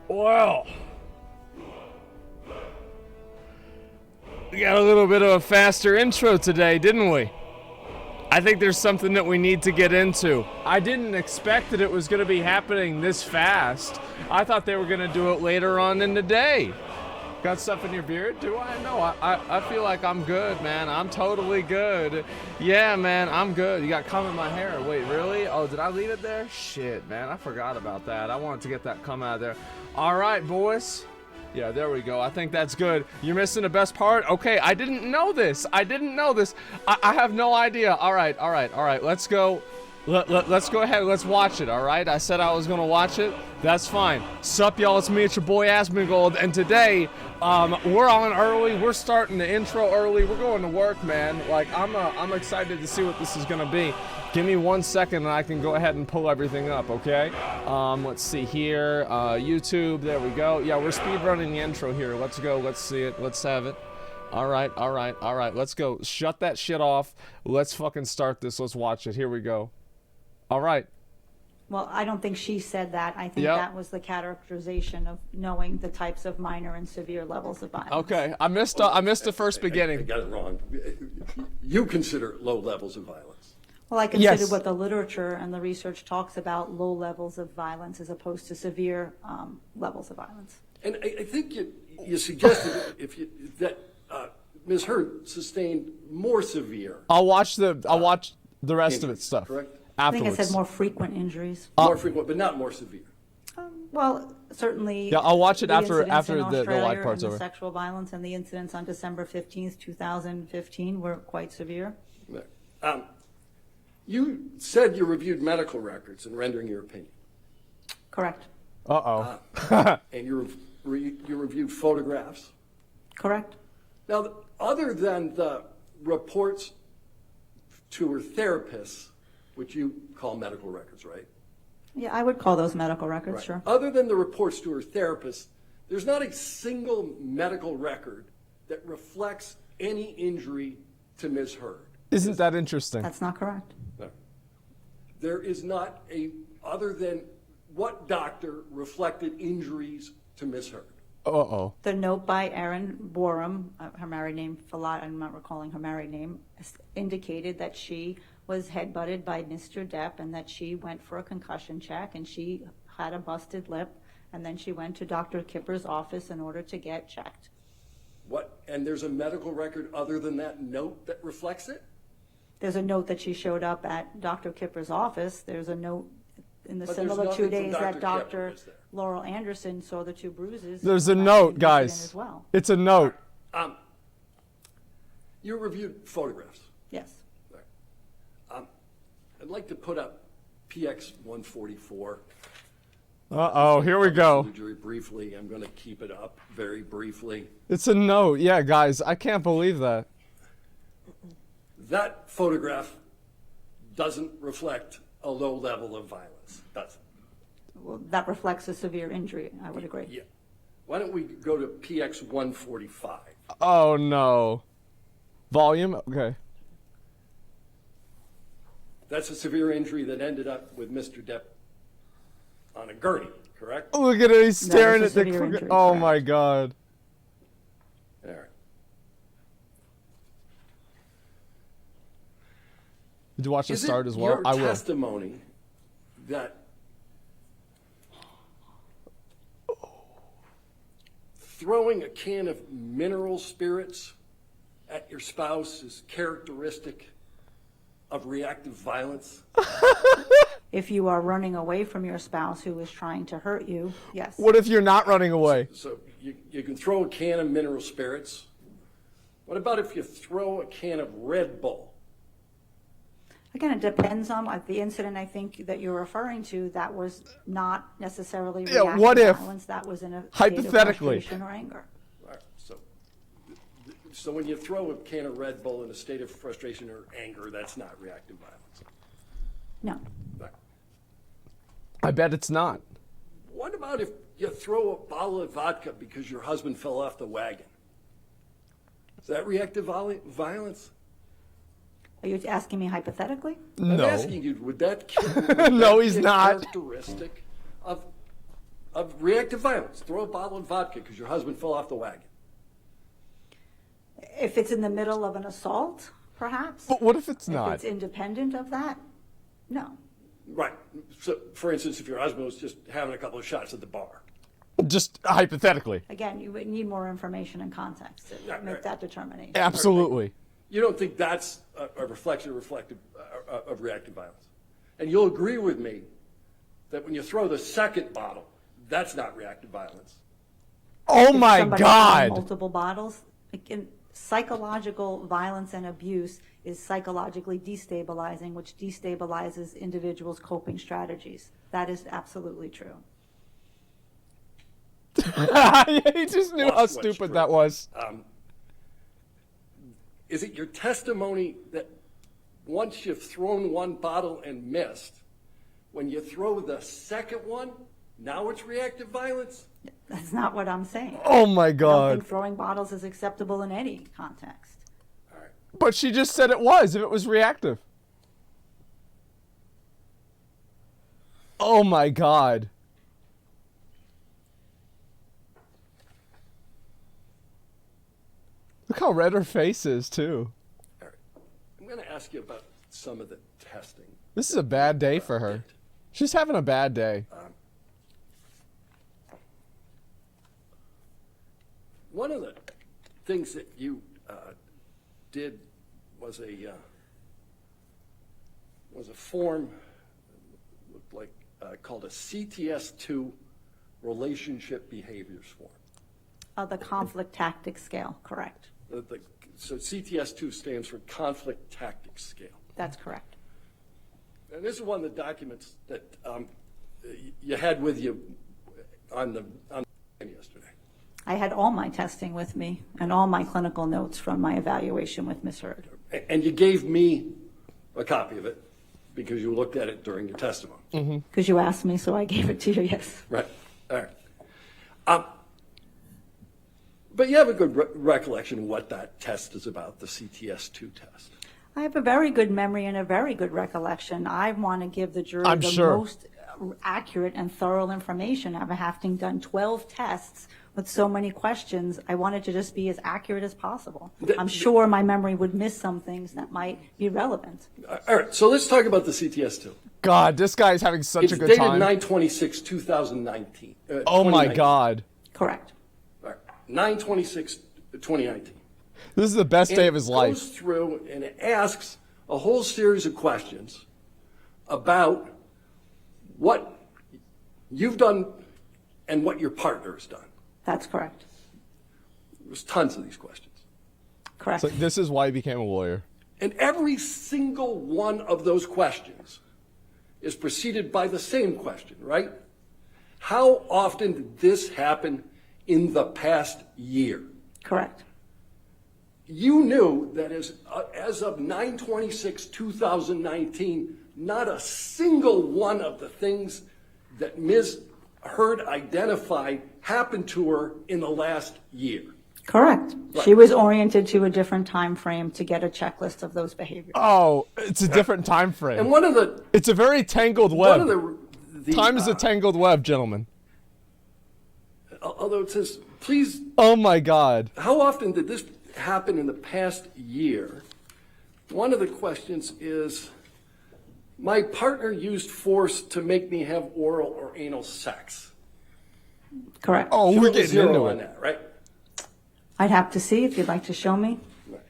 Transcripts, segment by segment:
Well, we got a little bit of a faster intro today, didn't we? I think there's something that we need to get into. I didn't expect that it was going to be happening this fast. I thought they were going to do it later on in the day. Got stuff in your beard? Do I? No, I feel like I'm good, man. I'm totally good. Yeah, man, I'm good. You got cum in my hair. Wait, really? Oh, did I leave it there? Shit, man, I forgot about that. I wanted to get that cum out of there. All right, boys. Yeah, there we go. I think that's good. You're missing the best part? Okay, I didn't know this. I have no idea. All right. Let's go. Let's go ahead. Let's watch it, all right? I said I was going to watch it. That's fine. Sup, y'all? It's me. It's your boy, Asmongold. And today, we're on early. We're starting the intro early. We're going to work, man. Like, I'm excited to see what this is going to be. Give me 1 second and I can go ahead and pull everything up, okay? Let's see here. YouTube. There we go. Yeah, we're speedrunning the intro here. Let's go. Let's see it. Let's have it. All right. Let's go. Shut that shit off. Let's fucking start this. Let's watch it. Here we go. All right. Well, I don't think she said that. I think that was the characterization of knowing the types of minor and severe levels of violence. Okay, I missed the first beginning. I got it wrong. You consider low levels of violence. Well, I consider what the literature and the research talks about low levels of violence as opposed to severe levels of violence. And I think you suggested that Ms. Hurd sustained more severe. I'll watch the rest of it stuff. Correct. Afterwards. I think I said more frequent injuries. More frequent, but not more severe. Well, certainly. Yeah, I'll watch it the after incidents the live part's and over. The sexual violence and the incidents on December 15th, 2015 were quite severe. You said you reviewed medical records in rendering your opinion. Correct. And you reviewed photographs. Correct. Now, other than the reports to her therapists, which you call medical records, right? Yeah, I would call those medical records, Right. sure. Other than the reports to her therapist, there's not a single medical record that reflects any injury to Ms. Hurd. Isn't that interesting? That's not correct. No. There is not other than what doctor reflected injuries to Ms. Hurd? The note by Erin Borum, her married name, I'm not recalling her married name, indicated that she was headbutted by Mr. Depp and that she went for a concussion check and she had a busted lip and then she went to Dr. Kipper's office in order to get checked. What? And there's a medical record other than that note that reflects it? There's a note that she showed up at Dr. Kipper's office. There's a note in the But similar there's 2 nothing days from that Dr. Kipper, Dr. is there? Laurel Anderson saw the 2 bruises. There's a at the note, incident guys. as well. It's a note. You reviewed photographs. Yes. Right. I'd like to put up PX 144. Here we go. Jury briefly. I'm going to keep it up very briefly. It's a note. Yeah, guys, I can't believe that. That photograph doesn't reflect a low level of violence, does it? Well, that reflects a severe injury, I would agree. Yeah. Why don't we go to PX 145? Oh, no. Volume? Okay. That's a severe injury that ended up with Mr. Depp on a gurney, correct? Look at it. He's staring a at the... severe injury, Oh, correct. my God. All right. Did you watch the Is start it as well? your I will. testimony that throwing a can of mineral spirits at your spouse is characteristic of reactive violence? If you are running away from your spouse who is trying to hurt you, yes. What if you're not running away? So you can throw a can of mineral spirits. What about if you throw a can of Red Bull? Again, it depends on the incident I think that you're referring to. That was not necessarily reactive what if, violence. That was in a state of hypothetically, frustration or anger. All right, so when you throw a can of Red Bull in a state of frustration or anger, that's not reactive violence. No. Right. I bet it's not. What about if you throw a bottle of vodka because your husband fell off the wagon? Is that reactive violence? Are you asking me hypothetically? I'm No. asking you, would that No, be he's a not. characteristic of reactive violence? Throw a bottle of vodka because your husband fell off the wagon. If it's in the middle of an assault, perhaps. But what if it's If not? it's independent of that, no. Right. So, for instance, if your husband was just having a couple of shots at the bar. Just hypothetically. Again, you would need more information and context to Right, make right. that determination. Absolutely. You don't think that's a reflection of reactive violence? And you'll agree with me that when you throw the second bottle, that's not reactive violence. Oh If my somebody throws God. multiple bottles, again, psychological violence and abuse is psychologically destabilizing, which destabilizes individuals' coping strategies. That is absolutely true. He just knew Watch how what's stupid true. that was. Is it your testimony that once you've thrown one bottle and missed, when you throw the second one, now it's reactive violence? That's not what I'm saying. Oh my I don't God. think throwing bottles is acceptable in any context. All right. But she just said it was, if it was reactive. Oh my God. Look how red her face is, too. All right. I'm going to ask you about some of the testing. This is a bad day for her. She's having a bad day. One of the things that you did was a form looked like called a CTS2 relationship behaviors form. The conflict tactics scale, correct. So CTS2 stands for conflict tactics scale. That's correct. And this is one of the documents that you had with you on yesterday. I had all my testing with me and all my clinical notes from my evaluation with Ms. Hurd. And you gave me a copy of it because you looked at it during your testimony. Because you asked me, so I gave it to you, yes. Right. All right. But you have a good recollection of what that test is about, the CTS2 test. I have a very good memory and a very good recollection. I want to give the jury I'm the sure. most accurate and thorough information. After having done 12 tests with so many questions, I wanted to just be as accurate as possible. I'm sure my memory would miss some things that might be relevant. All right. So let's talk about the CTS2. God, this guy's having such It's a good dated time. 9/26/2019. Oh my 2019. God. Correct. All right. 9/26/2019. This is the best day of his It life. goes through and it asks a whole series of questions about what you've done and what your partner has done. That's correct. There's tons of these questions. Correct. It's like, this is why he became a lawyer. And every single one of those questions is preceded by the same question, right? How often did this happen in the past year? Correct. You knew that as of 9/26/2019, not a single one of the things that Ms. Hurd identified happened to her in the last year. Correct. Right. She was oriented to a different time frame to get a checklist of those behaviors. Oh, it's a different time frame. And one of the It's a very tangled one web. of the Time is a tangled web, gentlemen. although it says, please, Oh my God. how often did this happen in the past year? One of the questions is, my partner used force to make me have oral or anal sex. Correct. Oh, Show we're the getting zero into on it. that, right? I'd have to see if you'd like to show me. Right.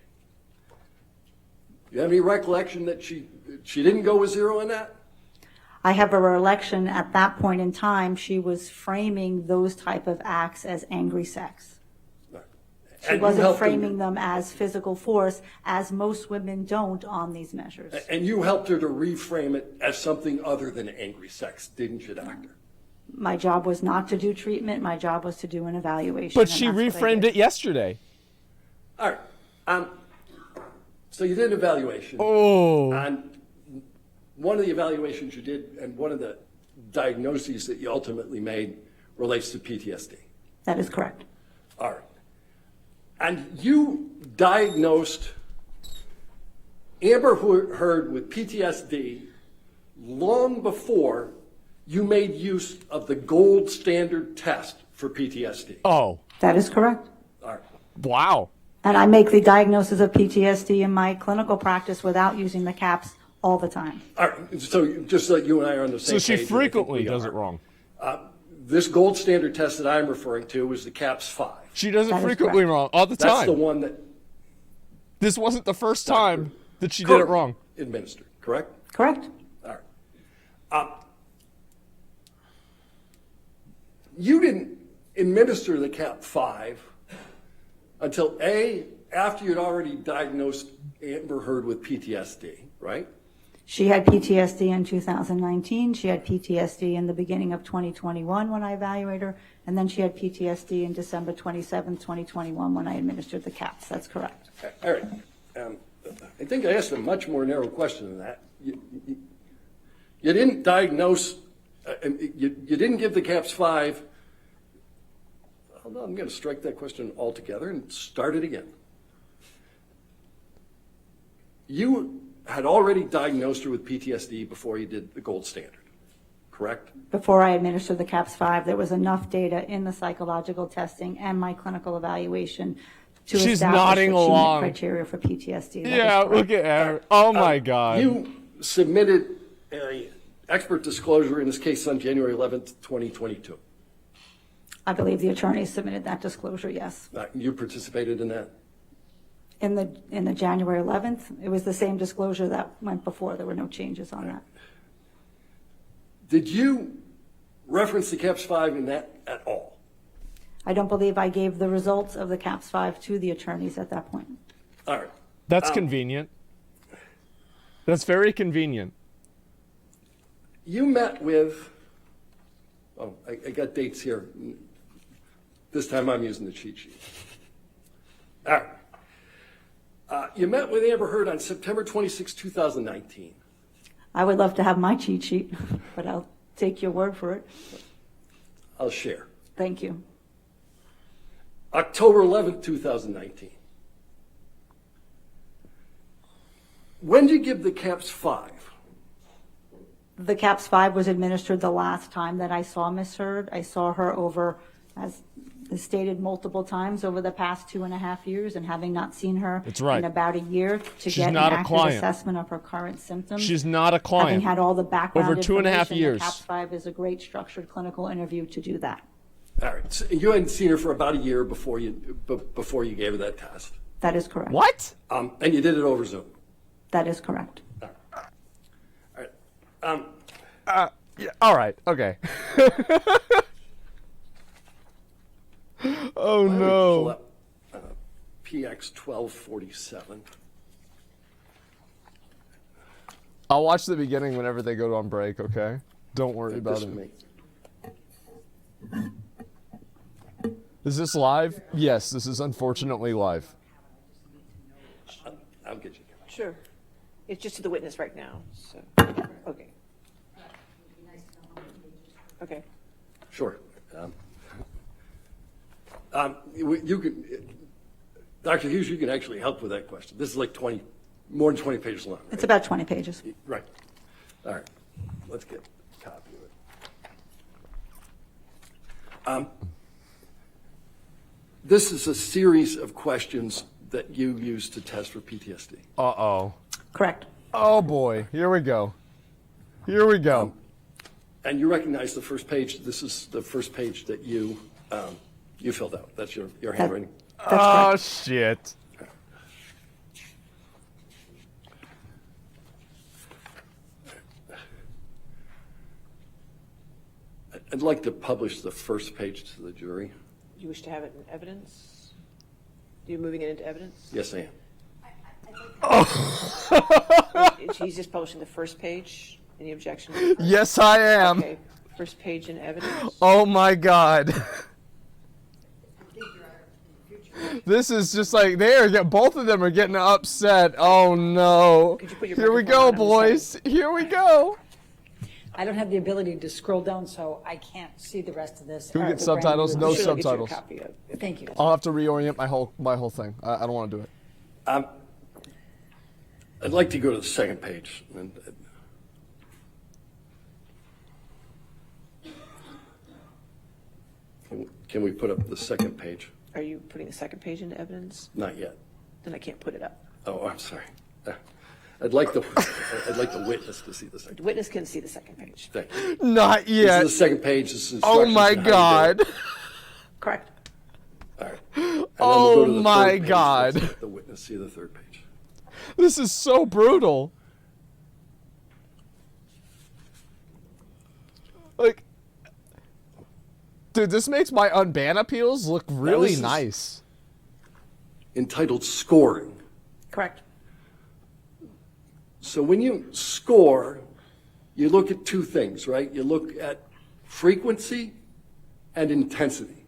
You have any recollection that she didn't go with zero on that? I have a recollection at that point in time, she was framing those type of acts as angry sex. Right. She And you wasn't helped her- framing them as physical force, as most women don't on these measures. And you helped her to reframe it as something other than angry sex, didn't you, doctor? My job was not to do treatment. My job was to do an evaluation. But and she that's what I reframed did. it yesterday. All right. So you did an evaluation. Oh. And one of the evaluations you did and one of the diagnoses that you ultimately made relates to PTSD. That is correct. All right. And you diagnosed Amber Heard with PTSD long before you made use of the gold standard test for PTSD. Oh, That is correct. All right. wow. And I make the diagnosis of PTSD in my clinical practice without using the caps all the time. All right. So just so you and I are on the same So page. she and I think frequently we does are. it wrong. This gold standard test that I'm referring to was the CAPS 5. She does it That is frequently correct. wrong, all the That's time. the one that This wasn't the first time that she did it wrong. administered, correct? Correct? All right. You didn't administer the CAP 5 until after you'd already diagnosed Amber Heard with PTSD, right? She had PTSD in 2019. She had PTSD in the beginning of 2021 when I evaluated her. And then she had PTSD in December 27th, 2021 when I administered the caps. That's correct. All right. I think I asked a much more narrow question than that. You didn't diagnose, you didn't give the CAPS 5. Hold on, I'm going to strike that question altogether and start it again. You had already diagnosed her with PTSD before you did the gold standard, correct? Before I administered the caps 5, there was enough data in the psychological testing and my clinical evaluation to She's establish nodding that she met along. criteria for PTSD. That is Yeah, correct. look at her. Oh my God. You submitted an expert disclosure in this case on January 11th, 2022. I believe the attorney submitted that disclosure, yes. You participated in that? In the January 11th, it was the same disclosure that went before. There were no changes on that. Did you reference the CAPS 5 in that at all? I don't believe I gave the results of the caps 5 to the attorneys at that point. All right. That's convenient. That's very convenient. You met with, I got dates here. This time I'm using the cheat sheet. All right. You met with Amber Heard on September 26, 2019. I would love to have my cheat sheet, but I'll take your word for it. I'll share. Thank you. October 11th, 2019. When did you give the CAPS 5? The caps 5 was administered the last time that I saw Miss Heard. I saw her over, as stated multiple times, over the past 2.5 years, and having not seen her That's right. in about a year to She's get an not a accurate client. assessment of her current symptoms. She's not a Having client. had all the background Over 2.5 information, years. The caps 5 is a great structured clinical interview to do that. All right. So you hadn't seen her for about a year before you gave her that test. That is correct. What? And you did it over Zoom. That is correct. All right. Yeah, all right. Okay. Oh Why don't we pull no. up PX 1247. I'll watch the beginning whenever they go on break, okay? Don't worry about This it. me. Is this live? Yes, this is unfortunately live. I'll get you. Sure. It's just to the witness right now, so, okay. Okay. Sure. You can, Dr. Hughes, you can actually help with that question. This is like more than 20 pages long. It's Right? about 20 pages. Right. All right. Let's get a copy of it. This is a series of questions that you use to test for PTSD. Uh-oh. Correct. Oh boy. Here we go. Here we go. And you recognize the first page. This is the first page that you filled out. That's your handwriting. That's Oh correct. shit. I'd like to publish the first page to the jury. Do you wish to have it in evidence? You're moving it into evidence? Yes, I am. He's just publishing the first page. Any objection? Yes, I am. Okay, first page in evidence. Oh my god. This is just like both of them are getting upset. Oh no. Could you put your Here we microphone go, on the boys. Here we go. I don't have the ability to scroll down, so I can't see the rest of this. Can we get The brand subtitles? new- No Sure, I'll get you a subtitles. copy of it. Thank you. I'll have to reorient my whole thing. I don't want to do it. I'd like to go to the second page. Can we put up the second page? Are you putting the second page into evidence? Not yet. Then I can't put it up. Oh, I'm sorry. I'd like the witness to see the second. The witness can see the second page. Thank you. Not This yet. is the second page. This is Oh instructions my on how to do God. it. Correct. All right. And then Oh we'll go to the my third page. God. Let's let the witness see the third page. This is so brutal. Like, dude, this makes my unban appeals look really this is- nice. Entitled Scoring. Correct. So when you score, you look at two things, right? You look at frequency and intensity.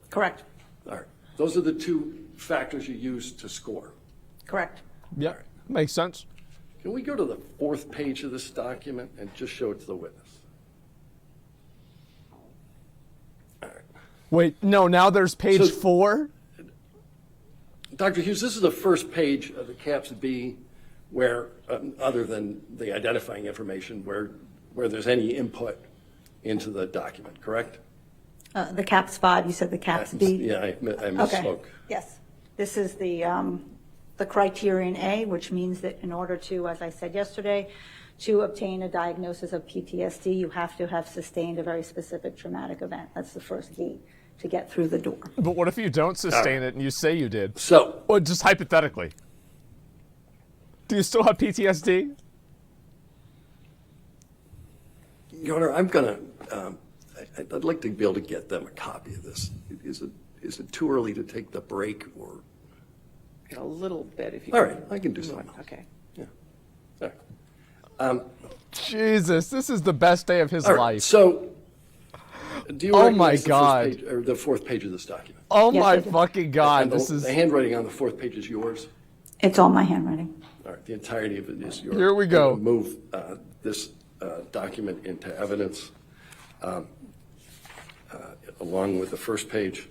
Correct. All right. Those are the two factors you use to score. Correct. Yep, makes sense. Can we go to the fourth page of this document and just show it to the witness? All right. Wait, no, now there's page So- 4? Dr. Hughes, this is the first page of the CAPS B where, other than the identifying information, where there's any input into the document, correct? The CAPS VOD, you said the CAPS B? Yeah, I misspoke. Okay, yes. This is the criterion A, which means that in order to, as I said yesterday, to obtain a diagnosis of PTSD, you have to have sustained a very specific traumatic event. That's the first key to get through the door. But what if you don't sustain it and you say you did? So, Well, just hypothetically. Do you still have PTSD? Your Honor, I'm gonna, I'd like to be able to get them a copy of this. Is it too early to take the break or? A little bit if you All can. right, I can do something. Okay. Yeah. All right. Jesus, this is the best day of his All right, life. so, do you Oh my recognize the God. first page, or the fourth page of this document? Oh Yes, my I do. fucking God, And this the is... handwriting on the fourth page is yours? It's all my handwriting. All right, the entirety of it is yours. Here we go. We're gonna move this document into evidence along with the first page.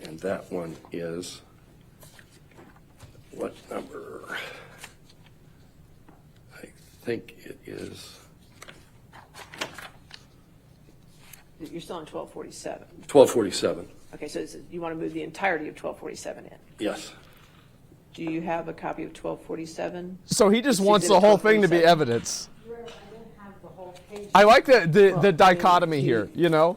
And that one is, what number? I think it is You're still on 1247. 1247. Okay, so you want to move the entirety of 1247 in. Yes. Do you have a copy of 1247? So he just It's wants the exhibit whole thing to be 1247. evidence. I like the dichotomy here, you know?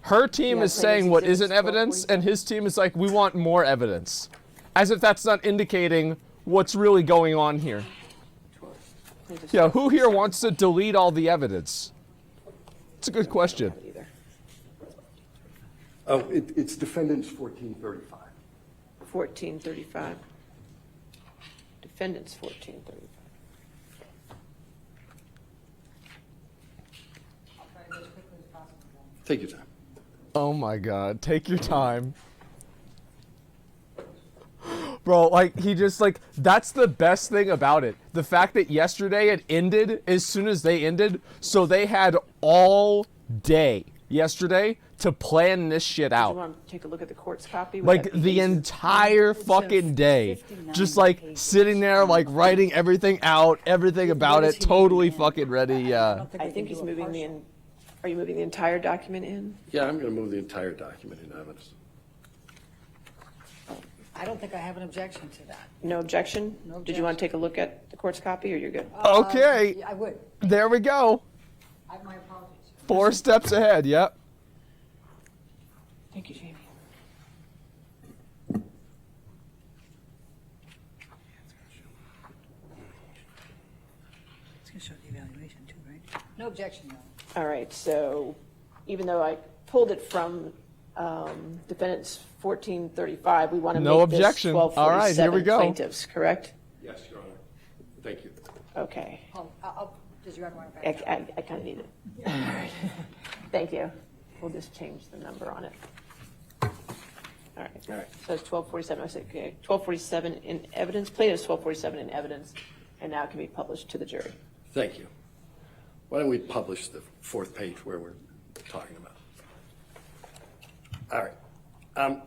Her team Yeah, is saying what Exhibits isn't evidence, and his team is like, we want more evidence. As if that's not indicating what's really going on here. Yeah, who here wants to delete all the evidence? It's a good question. Either. Oh, it's defendants 1435. 1435. Defendants 1435. Take your time. Oh my God, take your time. Bro, like, he just, like, that's the best thing about it. The fact that yesterday it ended as soon as they ended, so they had all day yesterday to plan this shit Do you out. want to take a look at the court's copy? Would Like, that be the easier? entire fucking day. Just, like, sitting there, like, writing everything out, everything about it, totally fucking ready, yeah. I think he's moving the, are you moving the entire document in? Yeah, I'm going to move the entire document into evidence. I don't think I have an objection to that. No objection? No Did you want to take a look at the court's copy, or you're good? Okay, Yeah, I would. there we go. My apologies. 4 steps ahead, yep. Thank you, Jamie. It's going to show the evaluation too, right? No objection, though. All right, so even though I pulled it from defendants 1435, we want to No make this objection. All right, here we 1247 go. plaintiffs, correct? Yes, Your Honor. Thank you. Okay. Does your honor want to back I kind of need it. All right. Thank you. We'll just change the number on it. All right. All right. So it's 1247. I said, okay, 1247 in evidence. Plaintiff's 1247 in evidence, and now it can be published to the jury. Thank you. Why don't we publish the fourth page where we're talking about? All right.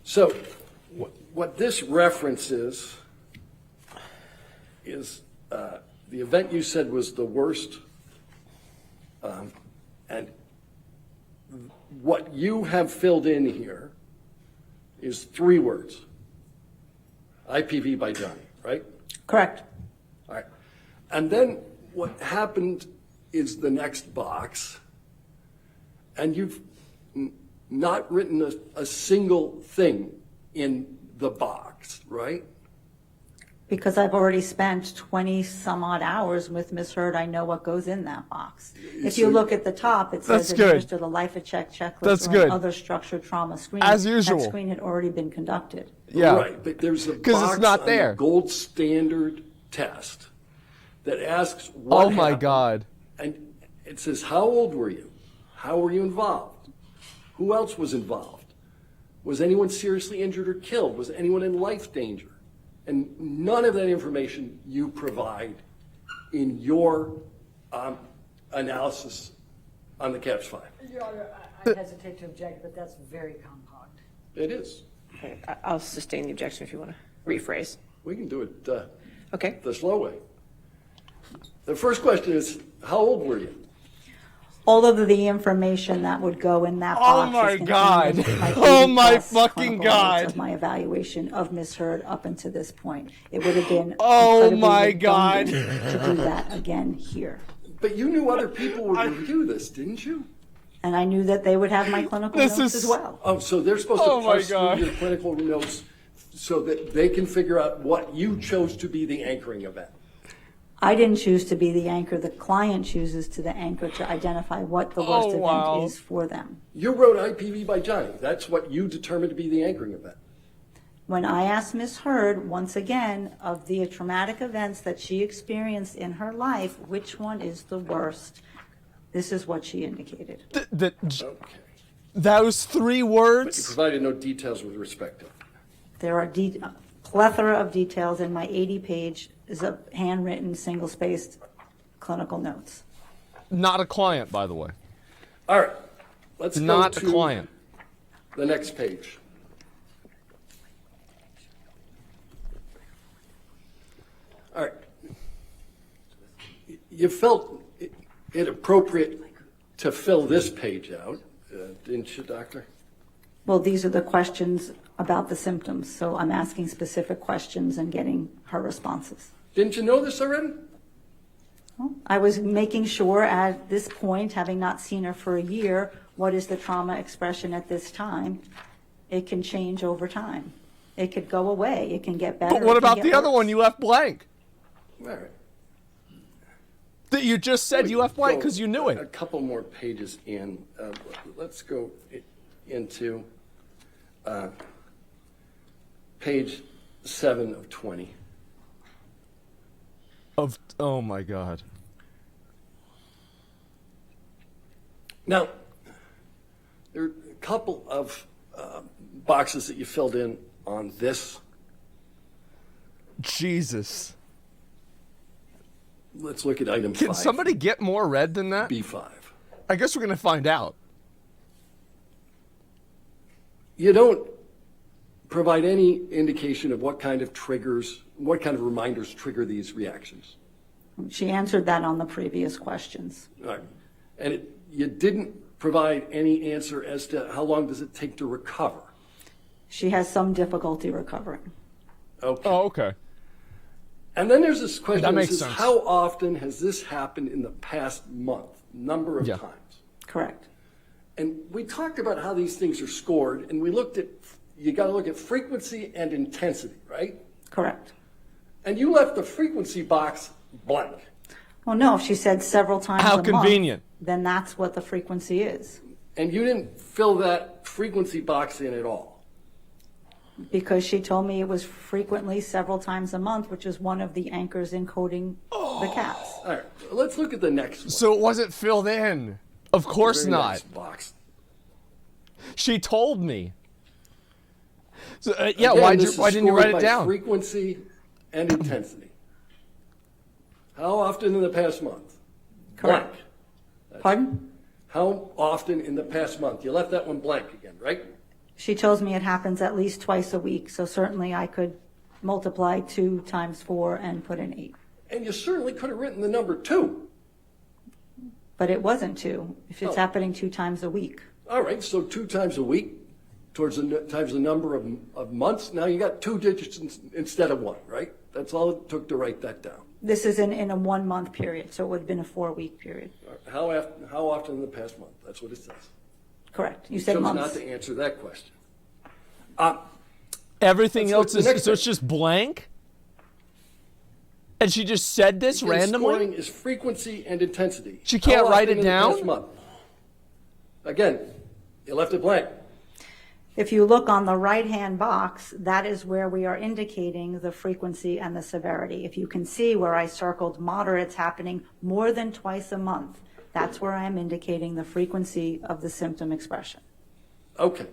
So What this references is the event you said was the worst, and what you have filled in here is 3 words. IPV by Johnny, right? Correct. All right. And then what happened is the next box, and you've not written a single thing in the box, right? Because I've already spent 20 some odd hours with Ms. Hurd, I know what goes in that box. If you look at the top, it says That's good. administer the life of check checklist That's or good. other structured trauma screen. As usual. That screen had already been conducted. Yeah. Right, but there's a 'Cause it's box not on there. the gold standard test that asks what Oh my happened. God. And it says, how old were you? How were you involved? Who else was involved? Was anyone seriously injured or killed? Was anyone in life danger? And none of that information you provide in your analysis on the CAPS 5. Your Honor, I hesitate to object, but that's very compound. It is. Okay, I'll sustain the objection if you want to rephrase. We can do it Okay. the slow way. The first question is, how old were you? All of the information that would go in that Oh box. my is God. contained in my Oh 80 my plus fucking clinical God. notes of my evaluation of Ms. Hurd up until this point. It would have been Oh incredibly my God. redundant to do that again here. But you knew other people would review this, didn't you? And I knew that they would have my clinical This notes is- as well. Oh, so they're supposed Oh to my parse God. through your clinical notes so that they can figure out what you chose to be the anchoring event. I didn't choose to be the anchor. The client chooses to the anchor to identify what the worst event wow. is for them. You wrote IPV by Johnny. That's what you determined to be the anchoring event. When I asked Ms. Hurd, once again, of the traumatic events that she experienced in her life, which one is the worst? This is what she indicated. Okay. Those 3 But you words? provided no details with respect to it. There are a plethora of details in my 80-page, is a handwritten, single-spaced clinical notes. Not a client, by the way. All right. Let's Not go a to client. the next page. All right. You felt it appropriate to fill this page out, didn't you, Doctor? Well, these are the questions about the symptoms, so I'm asking specific questions and getting her responses. Didn't you know this already? I was making sure at this point, having not seen her for a year, what is the trauma expression at this time? It can change over time. It could go away. It can get better. But what it can about get the other worse. one you left blank? All right. That you just said you left blank because you knew A it. couple more pages in. Let's go into page 7 of 20. Oh my God. Now, there are a couple of boxes that you filled in on this. Jesus. Let's look at item 5. Can somebody get more red than that? B5. I guess we're going to find out. You don't provide any indication of what kind of triggers, what kind of reminders trigger these reactions. She answered that on the previous questions. All right. And you didn't provide any answer as to how long does it take to recover. She has some difficulty recovering. Okay. Oh, okay. And then there's this question That that makes says, sense. how often has this happened in the past month? Number of Yeah. times. Correct. And we talked about how these things are scored, and we looked at, you got to look at frequency and intensity, right? Correct. And you left the frequency box blank. Well, no, if she said several times How a month, convenient. then that's what the frequency is. And you didn't fill that frequency box in at all. Because she told me it was frequently several times a month, which is one of the anchors encoding the caps. All right, let's look at the next one. So it wasn't filled in. Of course Very not. next box. She told me. So, yeah, Again, why this is didn't you scored write by it down? Frequency and intensity. How often in the past month? Correct. Blank. Pardon? How often in the past month? You left that one blank again, right? She tells me it happens at least twice a week, so certainly I could multiply 2 times 4 and put in 8. And you certainly could have written the number 2. But it wasn't 2, if it's Oh. happening 2 times a week. All right, so 2 times a week times the number of months. Now you got 2 digits instead of 1, right? That's all it took to write that down. This is in a 1-month period, so it would have been a 4-week period. How often in the past month? That's what it says. Correct. You You said chose not months. to answer that question. Everything Let's else look is at the next so it's thing. just blank. And she just said this Again, randomly. Scoring is frequency and intensity. She can't How write often it in the down? past month? Again, you left it blank. If you look on the right-hand box, that is where we are indicating the frequency and the severity. If you can see where I circled moderates happening more than twice a month, that's where I'm indicating the frequency of the symptom expression. Okay.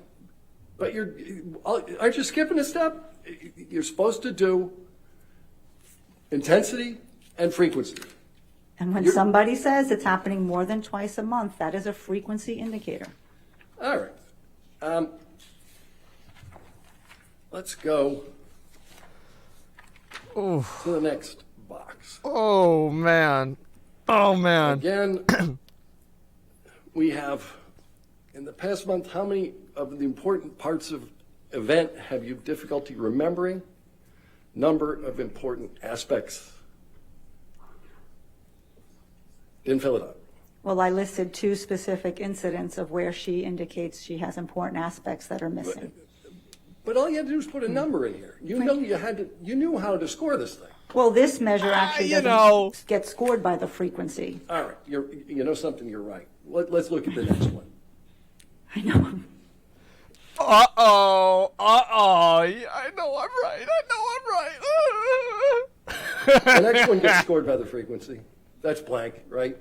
But aren't you skipping a step? You're supposed to do intensity and frequency. And when You're- somebody says it's happening more than twice a month, that is a frequency indicator. All right. Let's go to the next box. Oh man. Oh man. Again, we have, in the past month, how many of the important parts of event have you difficulty remembering? Number of important aspects. Didn't fill it up. Well, I listed 2 specific incidents of where she indicates she has important aspects that are missing. But all you had to do was put a number in here. You know you knew how to score this thing. Well, this measure actually you doesn't know. get scored by the frequency. All right, you know something, you're right. Let's look at the next one. I know. Uh-oh. I know I'm right. The next one gets scored by the frequency. That's blank, right?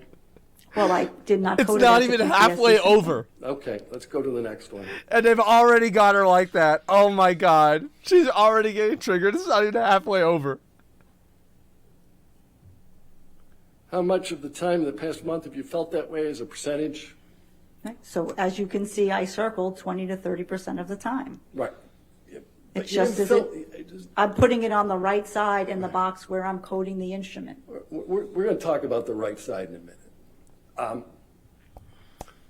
Well, I did not It's code not it as a even PTSD halfway symptom. over. Okay, let's go to the next one. And they've already got her like that. Oh my god. She's already getting triggered. It's not even halfway over. How much of the time in the past month have you felt that way as a percentage? Right. So as you can see, I circled 20 to 30% of the time. Right. Yeah, but It's you just didn't as fill- I'm putting it on the right side in the box where I'm coding the instrument. We're going to talk about the right side in a minute.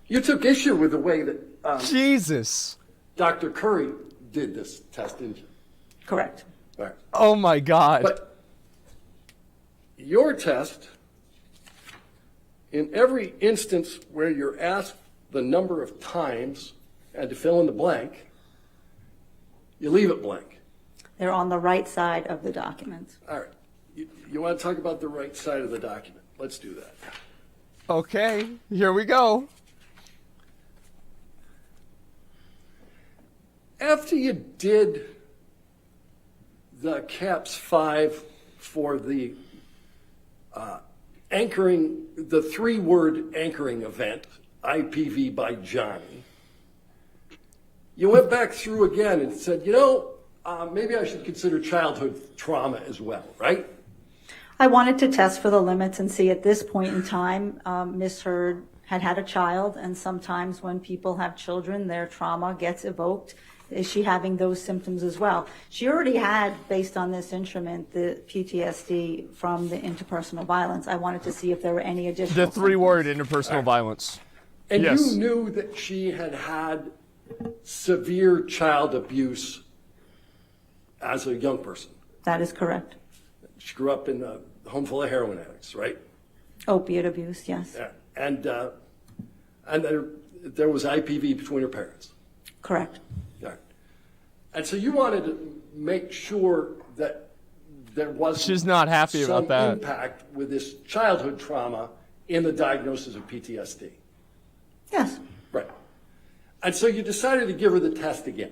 You took issue with the way that Jesus. Dr. Curry did this test, didn't you? Correct. All right. Oh my god. But your test, in every instance where you're asked the number of times and to fill in the blank, you leave it blank. They're on the right side of the document. All right. You want to talk about the right side of the document? Let's do that. Okay, here we go. After you did the CAPS 5 for the anchoring, the 3-word anchoring event, IPV by Johnny, you went back through again and said, maybe I should consider childhood trauma as well, right? I wanted to test for the limits and see at this point in time, Ms. Hurd had a child, and sometimes when people have children, their trauma gets evoked. Is she having those symptoms as well? She already had, based on this instrument, the PTSD from the interpersonal violence. I wanted to see if there were any additional The 3-word symptoms. interpersonal violence. And Yes. you knew that she had had severe child abuse as a young person. That is correct. She grew up in a home full of heroin addicts, right? Opiate abuse, yes. Yeah. And there was IPV between her parents. Correct. Yeah. And so you wanted to make sure that there wasn't She's not happy about some that. impact with this childhood trauma in the diagnosis of PTSD. Yes. Right. And so you decided to give her the test again.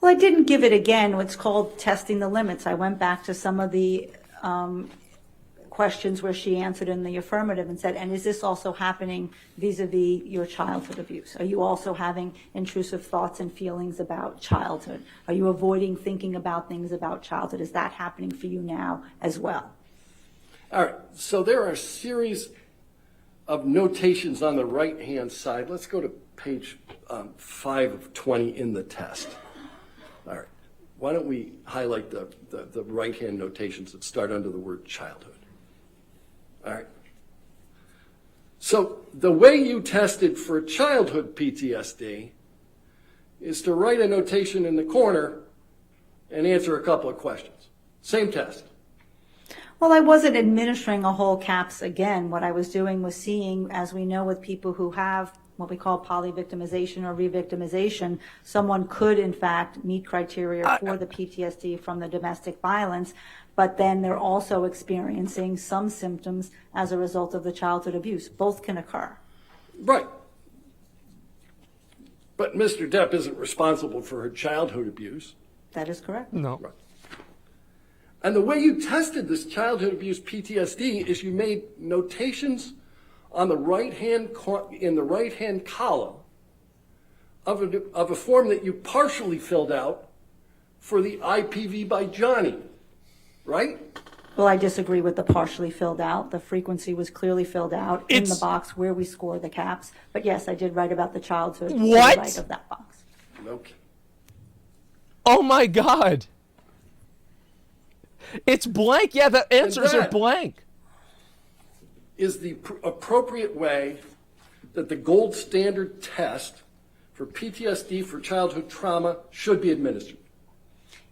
Well, I didn't give it again. What's called testing the limits. I went back to some of the questions where she answered in the affirmative and said, and is this also happening vis-a-vis your childhood abuse? Are you also having intrusive thoughts and feelings about childhood? Are you avoiding thinking about things about childhood? Is that happening for you now as well? All right. So there are a series of notations on the right-hand side. Let's go to page 5 of 20 in the test. All right. Why don't we highlight the right-hand notations that start under the word childhood? All right. So the way you tested for childhood PTSD is to write a notation in the corner and answer a couple of questions. Same test. Well, I wasn't administering a whole CAPS again. What I was doing was seeing, as we know with people who have what we call polyvictimization or revictimization, someone could in fact meet criteria for the PTSD from the domestic violence, but then they're also experiencing some symptoms as a result of the childhood abuse. Both can occur. Right. But Mr. Depp isn't responsible for her childhood abuse. That is correct. No. Right. And the way you tested this childhood abuse PTSD is you made notations on the in the right-hand column of a form that you partially filled out for the IPV by Johnny, right? Well, I disagree with the partially filled out. The frequency was clearly filled out in the box where we score the CAPS. But yes, I did write about the childhood to the right of that box. Okay. Oh my God. It's blank. Yeah, the answers are that blank. Is the appropriate way that the gold standard test for PTSD for childhood trauma should be administered.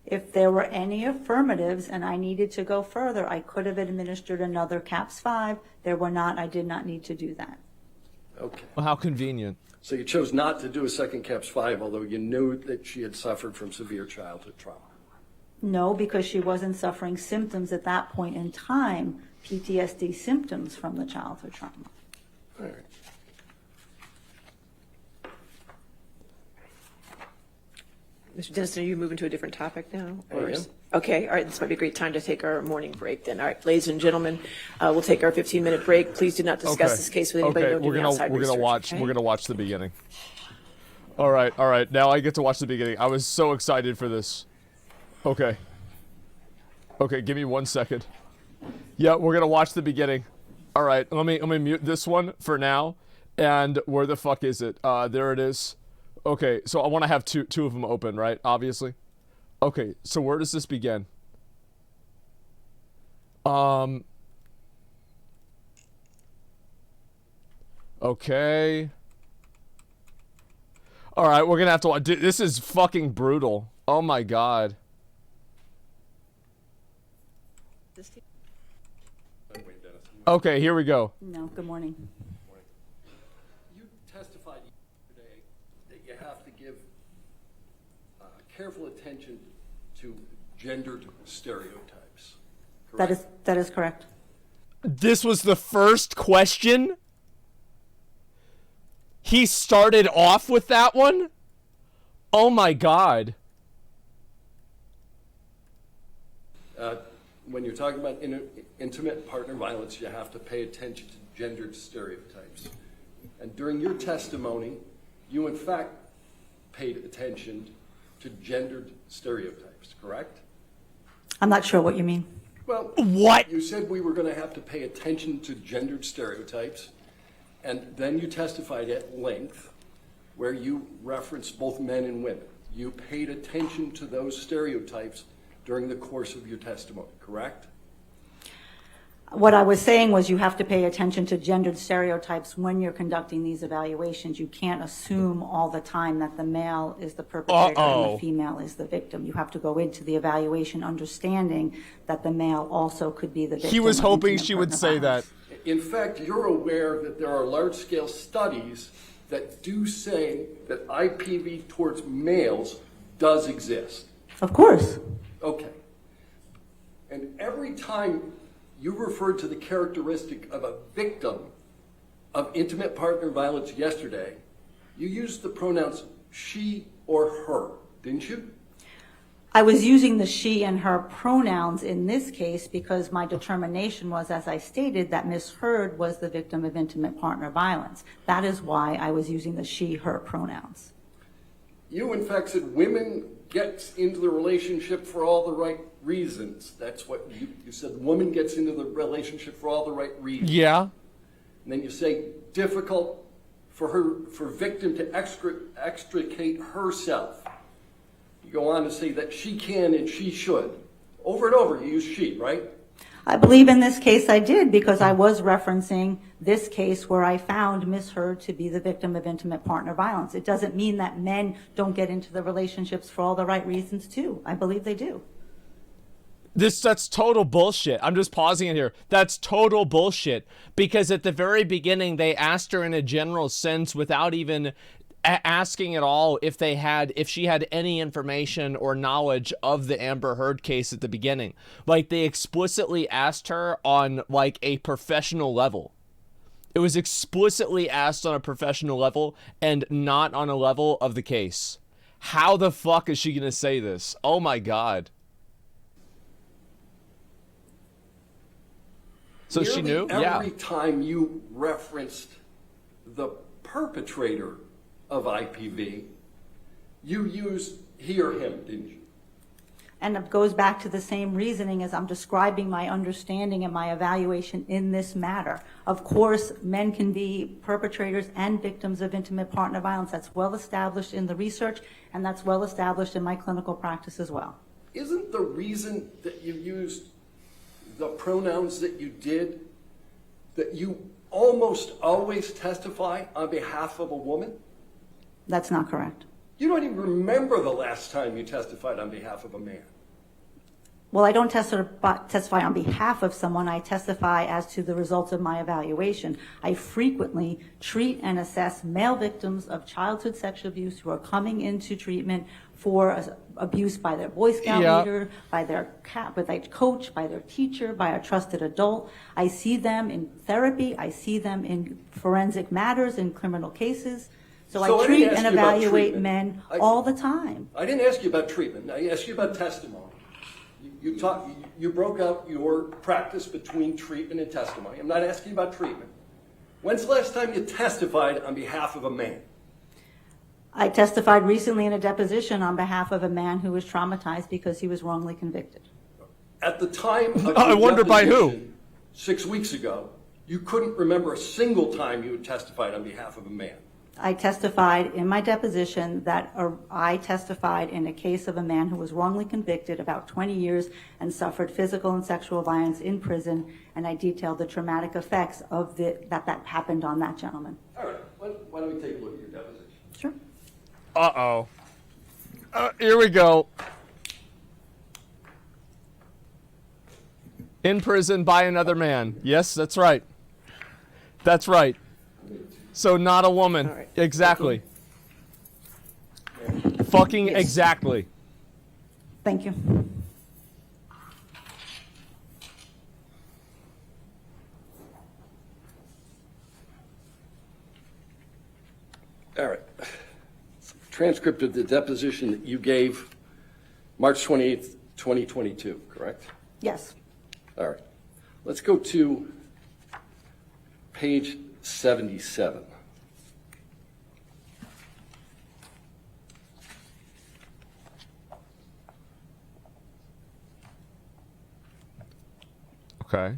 If there were any affirmatives and I needed to go further, I could have administered another CAPS 5. There were not. I did not need to do that. Okay. Well, how convenient. So you chose not to do a second CAPS 5, although you knew that she had suffered from severe childhood trauma. No, because she wasn't suffering symptoms at that point in time, PTSD symptoms from the childhood trauma. All right. Mr. Dennison, are you moving to a different topic now? I am. Okay, all right, this might be a great time to take our morning break then. All right, ladies and gentlemen, we'll take our 15-minute break. Please do not discuss this case with anybody. Okay, No doing outside research, okay? We're gonna watch the beginning. All right. Now I get to watch the beginning. I was so excited for this. Okay, give me 1 second. Yeah, we're gonna watch the beginning. All right, let me mute this one for now. And where the fuck is it? There it is. Okay, so I want to have two of them open, right? Obviously. Okay, so where does this begin? Okay. All right, we're gonna have to watch. Dude, this is fucking brutal. Oh my God. Okay, here we go. No, good morning. You testified yesterday that you have to give careful attention to gendered stereotypes. Correct? That is correct. This was the first question? He started off with that one? Oh my God. When you're talking about intimate partner violence, you have to pay attention to gendered stereotypes. And during your testimony, you in fact paid attention to gendered stereotypes, correct? I'm not sure what you mean. Well, What? you said we were going to have to pay attention to gendered stereotypes, and then you testified at length where you referenced both men and women. You paid attention to those stereotypes during the course of your testimony, correct? What I was saying was you have to pay attention to gendered stereotypes when you're conducting these evaluations. You can't assume all the time that the male is the perpetrator and the female is the victim. You have to go into the evaluation understanding that the male also could be the victim. He was of hoping intimate she would partner say that. violence. In fact, you're aware that there are large-scale studies that do say that IPV towards males does exist. Of course. Okay. And every time you referred to the characteristic of a victim of intimate partner violence yesterday, you used the pronouns she or her, didn't you? I was using the she and her pronouns in this case because my determination was, as I stated, that Ms. Heard was the victim of intimate partner violence. That is why I was using the she, her pronouns. You, in fact, said women gets into the relationship for all the right reasons. That's what you said. Woman gets into the relationship for all the right reasons. Yeah. And then you say difficult for victim to extricate herself. You go on to say that she can and she should. Over and over, you use she, right? I believe in this case I did, because I was referencing this case where I found Miss Heard to be the victim of intimate partner violence. It doesn't mean that men don't get into the relationships for all the right reasons too. I believe they do. That's total bullshit. I'm just pausing it here. That's total bullshit, because at the very beginning they asked her in a general sense without even asking at all if she had any information or knowledge of the Amber Heard case at the beginning. Like, they explicitly asked her on like a professional level. It was explicitly asked on a professional level and not on a level of the case. How the fuck is she gonna say this? Oh my god. So she knew? Every time you referenced the perpetrator of IPV, you used he or him, didn't you? And it goes back to the same reasoning as I'm describing my understanding and my evaluation in this matter. Of course, men can be perpetrators and victims of intimate partner violence. That's well established in the research, and that's well established in my clinical practice as well. Isn't the reason that you used the pronouns that you did that you almost always testify on behalf of a woman? That's not correct. You don't even remember the last time you testified on behalf of a man. Well, I don't testify on behalf of someone. I testify as to the results of my evaluation. I frequently treat and assess male victims of childhood sexual abuse who are coming into treatment for abuse by their Boy Scout leader, by their coach, by their teacher, by a trusted adult. I see them in therapy. I see them in forensic matters, in criminal cases. So I treat and evaluate men all the time. I didn't ask you about treatment. I asked you about testimony. You broke out your practice between treatment and testimony. I'm not asking about treatment. When's the last time you testified on behalf of a man? I testified recently in a deposition on behalf of a man who was traumatized because he was wrongly convicted. At the time of I wonder by who? 6 weeks ago, you couldn't remember a single time you had testified on behalf of a man. I testified in my deposition that I testified in a case of a man who was wrongly convicted about 20 years and suffered physical and sexual violence in prison, and I detailed the traumatic effects of that happened on that gentleman. All right, why don't we take a look at your deposition? Sure. Uh-oh. Here we go. In prison by another man. Yes, that's right. That's right. So not a woman. Right. Exactly. Fucking Yes. exactly. Thank you. All right. Transcript of the deposition that you gave March 28th, 2022, correct? Yes. All right. Let's go to page 77. Okay.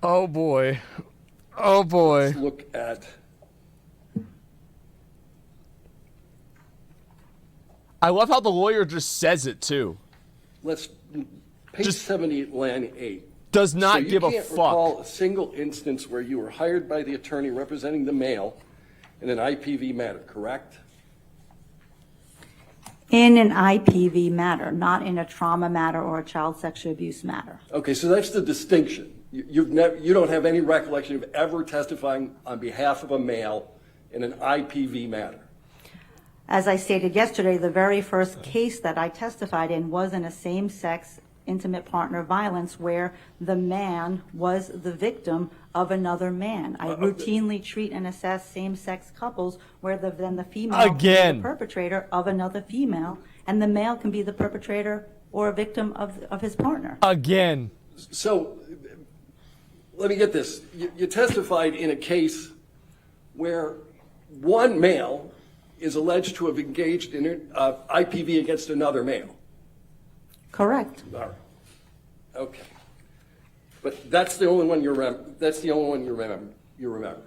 Oh boy. Oh boy. Let's look at I love how the lawyer just says it too. page Just 78, line 8. Does not So give a you can't fuck. recall a single instance where you were hired by the attorney representing the male in an IPV matter, correct? In an IPV matter, not in a trauma matter or a child sexual abuse matter. Okay, so that's the distinction. You don't have any recollection of ever testifying on behalf of a male in an IPV matter. As I stated yesterday, the very first case that I testified in was in a same-sex intimate partner violence where the man was the victim of another man. I routinely treat and assess same-sex couples where then the female can be Again. the perpetrator of another female, and the male can be the perpetrator or a victim of his partner. Again. So let me get this. You testified in a case where one male is alleged to have engaged in IPV against another male. Correct. All right. Okay. But that's the only one that's the only one you remember.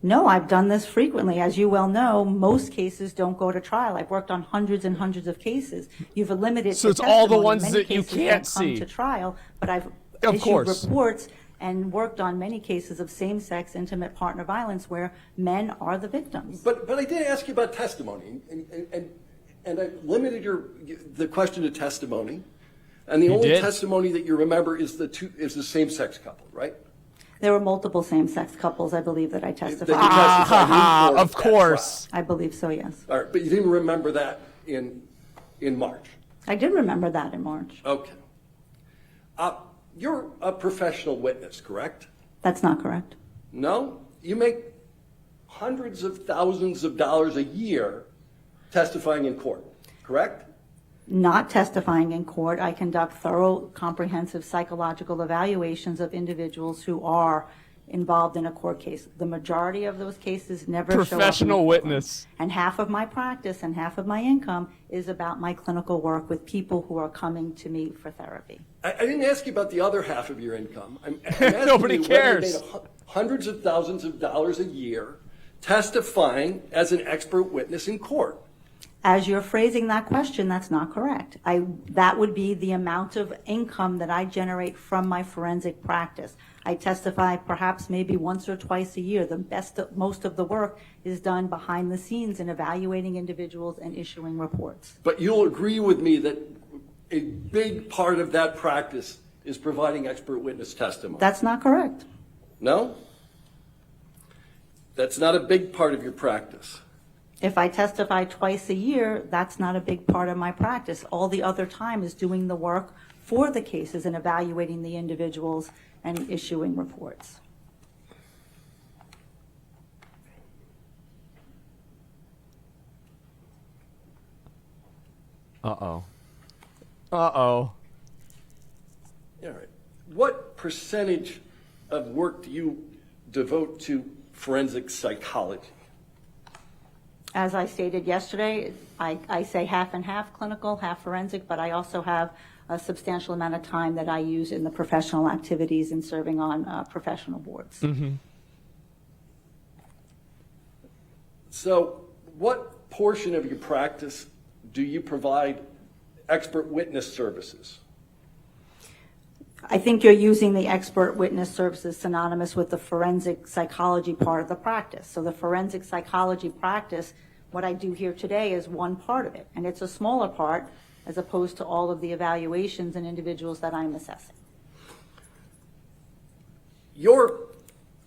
No, I've done this frequently. As you well know, most cases don't go to trial. I've worked on hundreds and hundreds of cases. You've limited So to it's all the testimony. ones Many that you cases can't don't come see. to trial, but I've Of issued course. reports and worked on many cases of same-sex intimate partner violence where men are the victims. But I did ask you about testimony, and I limited the question to testimony, and the You only did? testimony that you remember is the same-sex couple, right? There were multiple same-sex couples, I believe, that I testified. That you testified in court Of at that course. I believe so, yes. trial. All right, but you didn't remember that in March. I did remember that in March. Okay. You're a professional witness, correct? That's not correct. No? You make hundreds of thousands of dollars a year testifying in court, correct? Not testifying in court, I conduct thorough, comprehensive psychological evaluations of individuals who are involved in a court case. The majority of those cases never show up in the Professional courtroom. witness. And half of my practice and half of my income is about my clinical work with people who are coming to me for therapy. I didn't ask you about the other half of your income. I'm asking Nobody you whether you cares. made hundreds of thousands of dollars a year testifying as an expert witness in court. As you're phrasing that question, that's not correct. That would be the amount of income that I generate from my forensic practice. I testify perhaps maybe once or twice a year. Most of the work is done behind the scenes in evaluating individuals and issuing reports. But you'll agree with me that a big part of that practice is providing expert witness testimony. That's not correct. No? That's not a big part of your practice. If I testify twice a year, that's not a big part of my practice. All the other time is doing the work for the cases and evaluating the individuals and issuing reports. Uh-oh. Uh-oh. All right. What percentage of work do you devote to forensic psychology? As I stated yesterday, I say half and half clinical, half forensic, but I also have a substantial amount of time that I use in the professional activities and serving on professional boards. Mm-hmm. So what portion of your practice do you provide expert witness services? I think you're using the expert witness services synonymous with the forensic psychology part of the practice. So the forensic psychology practice, what I do here today is one part of it, and it's a smaller part as opposed to all of the evaluations and individuals that I'm assessing. Your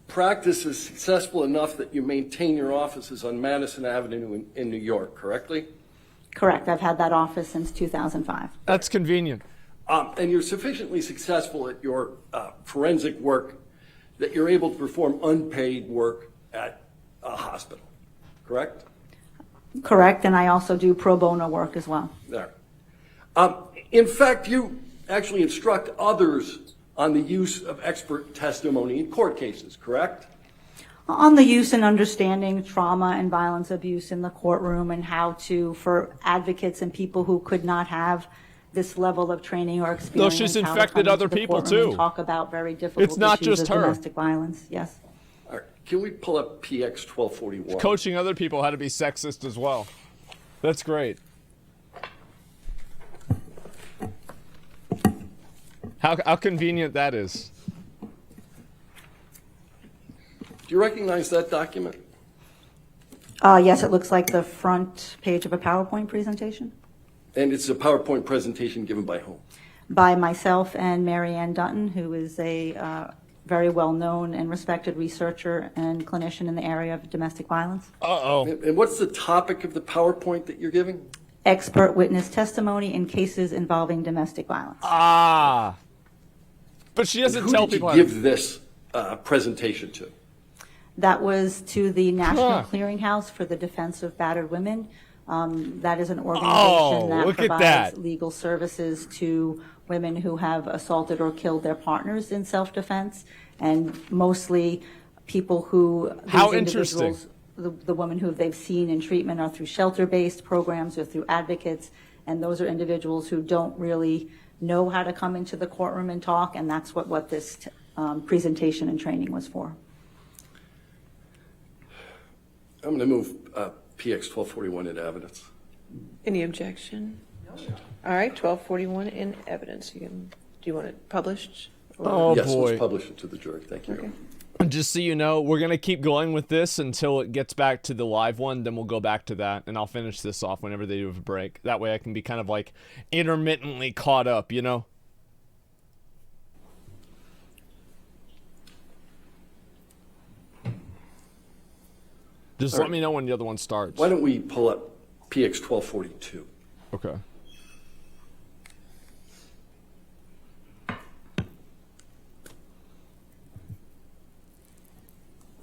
practice is successful enough that you maintain your offices on Madison Avenue in New York, correctly? Correct. I've had that office since 2005. That's convenient. And you're sufficiently successful at your forensic work that you're able to perform unpaid work at a hospital, correct? Correct, and I also do pro bono work as well. There. In fact, you actually instruct others on the use of expert testimony in court cases, correct? On the use and understanding trauma and violence abuse in the courtroom and how to, for advocates and people who could not have this level of training or experience. she's how to infected come other into the people, courtroom and too. Talk about very difficult It's not issues just of her. domestic violence, yes. All right. Can we pull up PX 1241? Coaching other people how to be sexist as well. That's great. How convenient that is. Do you recognize that document? Yes, it looks like the front page of a PowerPoint presentation And it's a PowerPoint presentation given by whom? by myself and Mary Ann Dutton, who is a very well-known and respected researcher and clinician in the area of domestic violence. Uh-oh. And what's the topic of the PowerPoint that you're giving? Expert witness testimony in cases involving domestic violence. Ah. But she doesn't Who tell did you people how to... give this presentation to? That was to the National Huh. Clearinghouse for the Defense of Battered Women. That is an Oh, organization that look at provides that. legal services to women who have assaulted or killed their partners in self-defense, and mostly people who, How these interesting. individuals, the women who they've seen in treatment are through shelter-based programs or through advocates, and those are individuals who don't really know how to come into the courtroom and talk, and that's what this presentation and training was for. I'm going to move PX 1241 into evidence. Any objection? No. All right, 1241 in evidence. Do you want it published? Oh, yes, boy. let's publish it to the jury. Thank you. Okay. Just so you know, we're going to keep going with this until it gets back to the live one. Then we'll go back to that, and I'll finish this off whenever they do a break. That way I can be kind of like intermittently caught up, you know? Just let me know when the other one starts. Why don't we pull up PX 1242? Okay.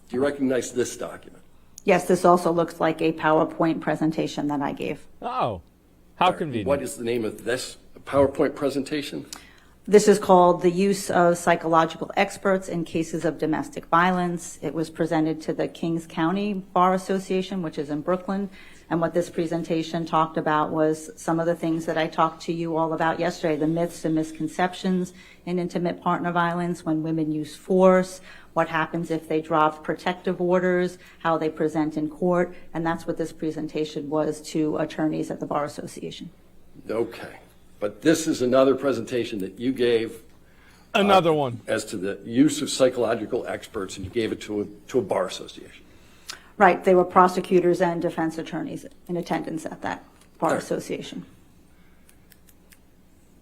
Do you recognize this document? Yes, this also looks like a PowerPoint presentation that I gave. Oh, how convenient. What is the name of this PowerPoint presentation? This is called The Use of Psychological Experts in Cases of Domestic Violence. It was presented to the Kings County Bar Association, which is in Brooklyn. And what this presentation talked about was some of the things that I talked to you all about yesterday, the myths and misconceptions in intimate partner violence, when women use force, what happens if they drop protective orders, how they present in court. And that's what this presentation was to attorneys at the Bar Association. Okay. But this is another presentation that you gave. Another one. As to the use of psychological experts, and you gave it to a bar association. Right, they were prosecutors and defense attorneys in attendance at that Bar Right. Association.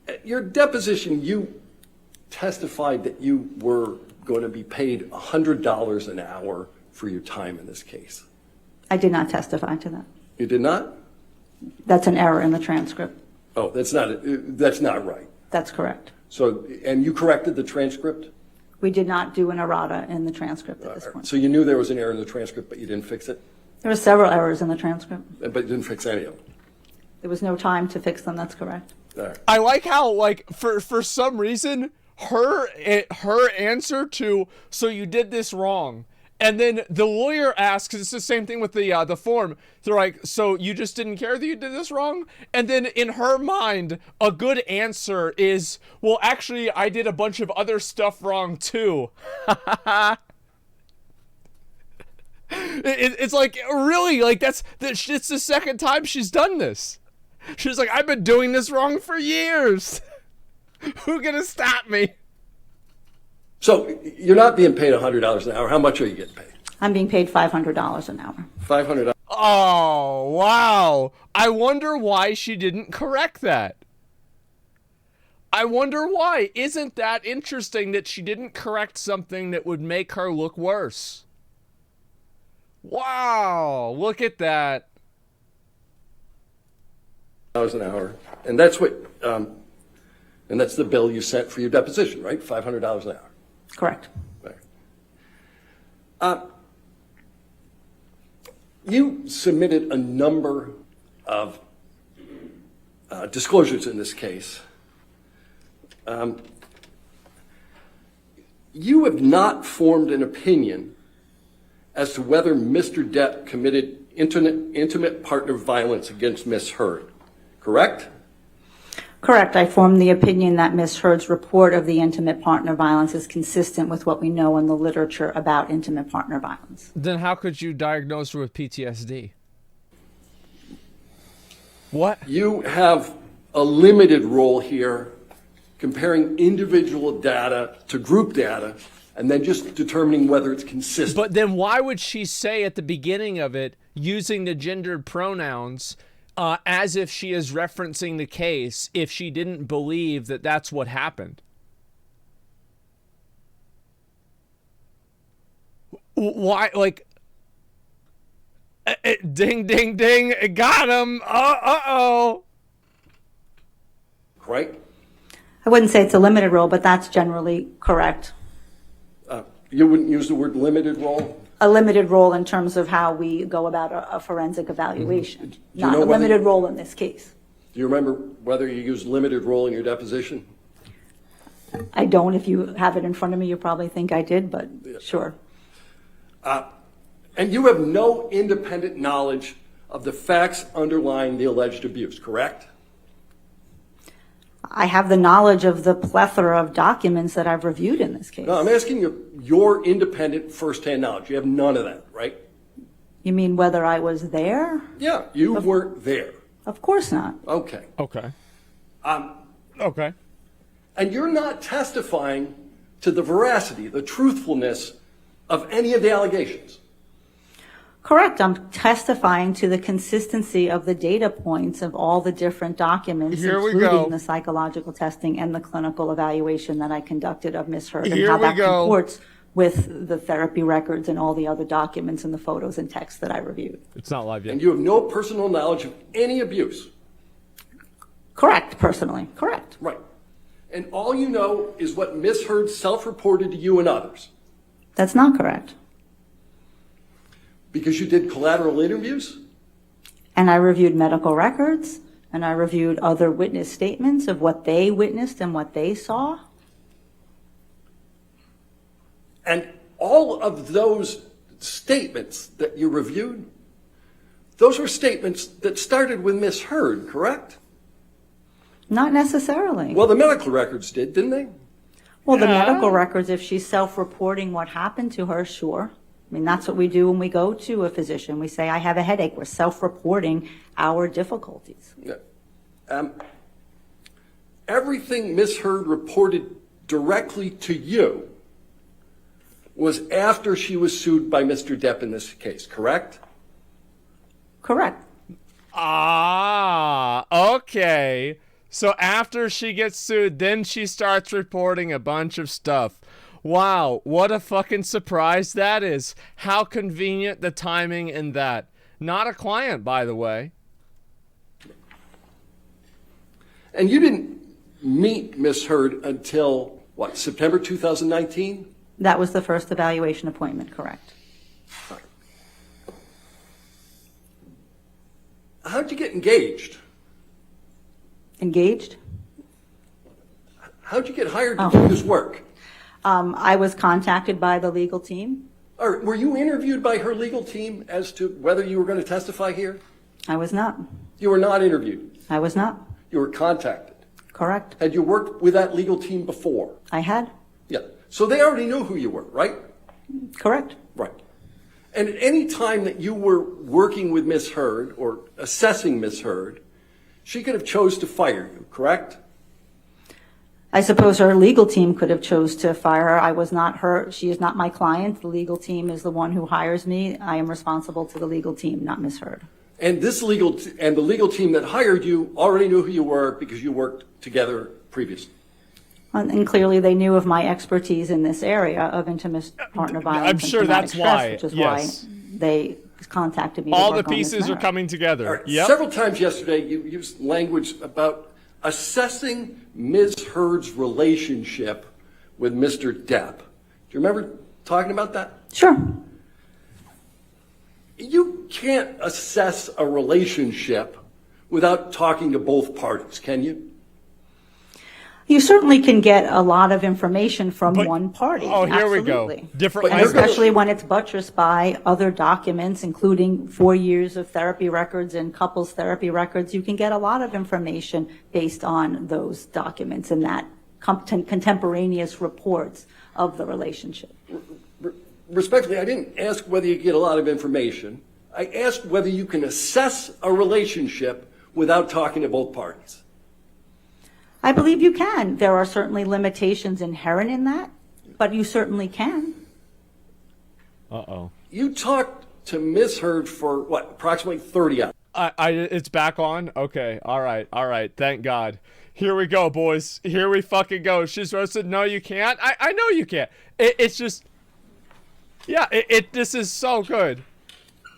At your deposition, you testified that you were going to be paid $100 an hour for your time in this case. I did not testify to that. You did not? That's an error in the transcript. Oh, that's not right. That's correct. So, and you corrected the transcript? We did not do an errata in the transcript at this point. So you knew there was an error in the transcript, but you didn't fix it? There were several errors in the transcript. But you didn't fix any of them? There was no time to fix them, that's correct. All right. I like how, like, for some reason, her answer to, so you did this wrong. And then the lawyer asks, 'cause it's the same thing with the form. They're like, so you just didn't care that you did this wrong? And then in her mind, a good answer is, well, actually, I did a bunch of other stuff wrong too. It's like, really, like it's the second time she's done this. She's like, I've been doing this wrong for years. Who gonna stop me? So you're not being paid $100 an hour. How much are you getting paid? I'm being paid $500 an hour. $500. Oh, wow. I wonder why she didn't correct that. I wonder why. Isn't that interesting that she didn't correct something that would make her look worse? Wow, look at that. An hour. And that's what, and that's the bill you sent for your deposition, right? $500 an hour. Correct. Right. You submitted a number of disclosures in this case. You have not formed an opinion as to whether Mr. Depp committed intimate partner violence against Ms. Heard, correct? Correct. I formed the opinion that Ms. Heard's report of the intimate partner violence is consistent with what we know in the literature about intimate partner violence. Then how could you diagnose her with PTSD? What? You have a limited role here comparing individual data to group data and then just determining whether it's consistent. But then why would she say at the beginning of it, using the gendered pronouns, as if she is referencing the case, if she didn't believe that that's what happened? Why, like, ding, ding, ding, got him, uh-oh. Right? I wouldn't say it's a limited role, but that's generally correct. You wouldn't use the word limited role? A limited role in terms of how we go about a forensic evaluation, you not know a whether- limited role in this case. Do you remember whether you used limited role in your deposition? I don't. If you have it in front of me, you probably think I did, but sure. And you have no independent knowledge of the facts underlying the alleged abuse, correct? I have the knowledge of the plethora of documents that I've reviewed in this case. No, I'm asking you your independent firsthand knowledge. You have none of that, right? You mean whether I was there? Yeah, you weren't there. Of course not. Okay. Okay. Okay. And you're not testifying to the veracity, the truthfulness of any of the allegations. Correct. I'm testifying to the consistency of the data points of all the different documents, Here we including go. the psychological testing and the clinical evaluation that I conducted of Ms. Heard, and Here how we that go. comports with the therapy records and all the other documents and the photos and texts that I reviewed. It's not live yet. And you have no personal knowledge of any abuse. Correct, personally. Correct. Right. And all you know is what Ms. Heard self-reported to you and others. That's not correct. Because you did collateral interviews? And I reviewed medical records, and I reviewed other witness statements of what they witnessed and what they saw. And all of those statements that you reviewed, those were statements that started with Ms. Heard, correct? Not necessarily. Well, the medical records did, didn't they? Well, the medical records, if she's self-reporting what happened to her, sure. I mean, that's what we do when we go to a physician. We say, I have a headache. We're self-reporting our difficulties. Yeah. Everything Ms. Heard reported directly to you was after she was sued by Mr. Depp in this case, correct? Correct. Ah, okay. So after she gets sued, then she starts reporting a bunch of stuff. Wow, what a fucking surprise that is. How convenient the timing in that. Not a client, by the way. And you didn't meet Ms. Heard until, what, September 2019? That was the first evaluation appointment, correct. How'd you get engaged? Engaged? How'd you get hired to do this work? I was contacted by the legal team. Or were you interviewed by her legal team as to whether you were going to testify here? I was not. You were not interviewed. I was not. You were contacted. Correct. Had you worked with that legal team before? I had. Yeah. So they already knew who you were, right? Correct. Right. And at any time that you were working with Ms. Heard or assessing Ms. Heard, she could have chose to fire you, correct? I suppose her legal team could have chose to fire her. I was not her. She is not my client. The legal team is the one who hires me. I am responsible to the legal team, not Ms. Heard. And this the legal team that hired you already knew who you were because you worked together previously. And clearly they knew of my expertise in this area of intimate partner violence. I'm sure and traumatic that's stress, why, which is yes. why they contacted me. All to the work on this pieces are matter. coming together. All right. Yep. Several times yesterday you used language about assessing Ms. Heard's relationship with Mr. Depp. Do you remember talking about that? Sure. You can't assess a relationship without talking to both parties, can you? You certainly can get a lot of information from one party. Oh, here we go. Absolutely. Different But And you're gonna- especially when it's buttressed by other documents, including 4 years of therapy records and couples therapy records, you can get a lot of information based on those documents and that contemporaneous reports of the relationship. Respectfully, I didn't ask whether you get a lot of information. I asked whether you can assess a relationship without talking to both parties. I believe you can. There are certainly limitations inherent in that, but you certainly can. Uh-oh. You talked to Ms. Heard for, what, approximately 30 hours. It's back on? Okay. All right. Thank God. Here we go, boys. Here we fucking go. She's roasted. No, you can't. I know you can't. It's just, yeah, this is so good.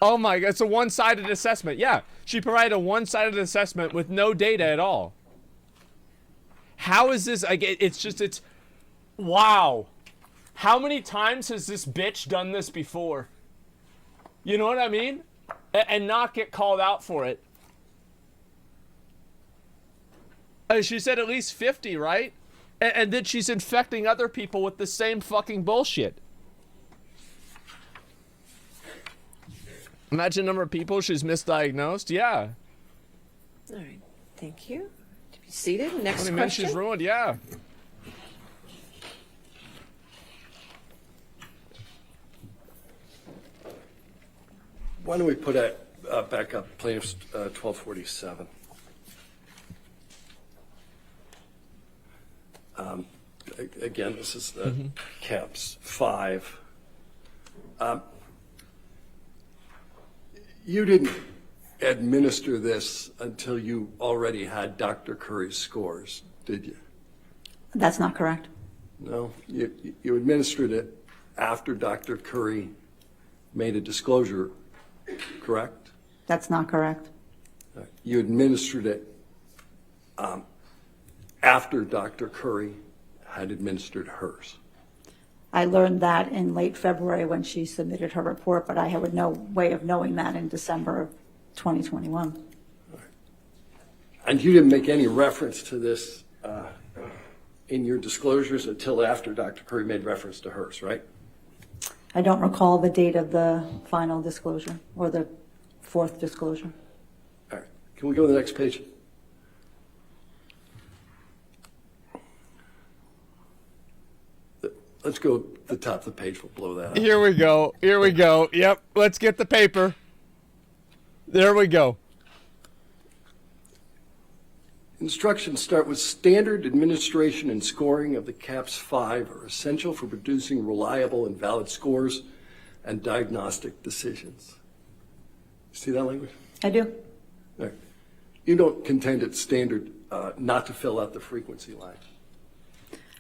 Oh my God. It's a one-sided assessment. Yeah. She provided a one-sided assessment with no data at all. How is this? Like, it's wow. How many times has this bitch done this before? You know what I mean? And not get called out for it. She said at least 50, right? And then she's infecting other people with the same fucking bullshit. Imagine the number of people she's misdiagnosed. Yeah. All right. Thank you. To be Seated. Next 20 minutes she's question. ruined, yeah. Why don't we put that back up, plaintiff's 1247. Again, this is the CAPS 5. You didn't administer this until you already had Dr. Curry's scores, did you? That's not correct. No, you administered it after Dr. Curry made a disclosure, correct? That's not correct. You administered it after Dr. Curry had administered hers. I learned that in late February when she submitted her report, but I had no way of knowing that in December of 2021. And you didn't make any reference to this in your disclosures until after Dr. Curry made reference to hers, right? I don't recall the date of the final disclosure or the fourth disclosure. All right, can we go to the next page? Let's go to the top of the page, we'll blow that up. Here we go. Here we go. Yep. Let's get the paper. There we go. Instructions start with standard administration and scoring of the CAPS 5 are essential for producing reliable and valid scores and diagnostic decisions. See that language? I do. All right. You don't contend it's standard not to fill out the frequency line.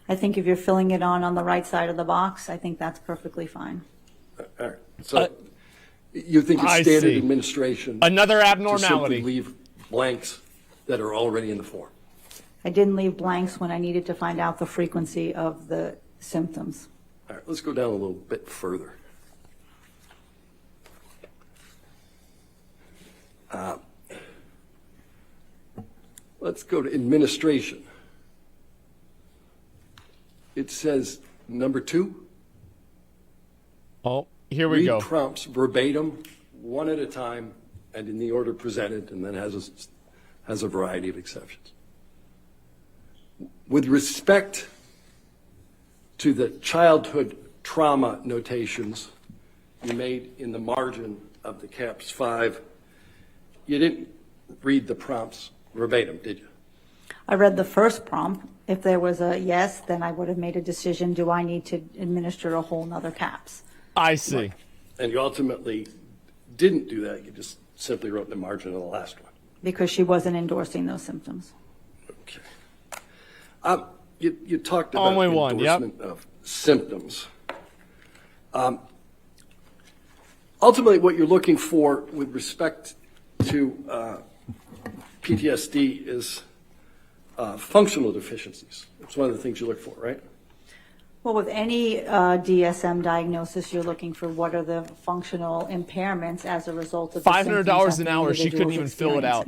I think if you're filling it on the right side of the box, I think that's perfectly fine. All right. So you think it's I standard see. administration Another to abnormality. simply leave blanks that are already in the form? I didn't leave blanks when I needed to find out the frequency of the symptoms. All right, let's go down a little bit further. Let's go to administration. It says number 2. Oh, here we Read go. prompts verbatim, one at a time, and in the order presented, and then has a variety of exceptions. With respect to the childhood trauma notations you made in the margin of the CAPS 5, you didn't read the prompts verbatim, did you? I read the first prompt. If there was a yes, then I would have made a decision, do I need to administer a whole nother CAPS? I see. And you ultimately didn't do that. You just simply wrote in the margin of the last one. Because she wasn't endorsing those symptoms. Okay. You talked about Only one, yep. endorsement of symptoms. Ultimately, what you're looking for with respect to PTSD is functional deficiencies. It's one of the things you look for, right? Well, with any DSM diagnosis, you're looking for what are the functional impairments as a result of the symptoms $500 that an the hour. She couldn't even individual's fill it out.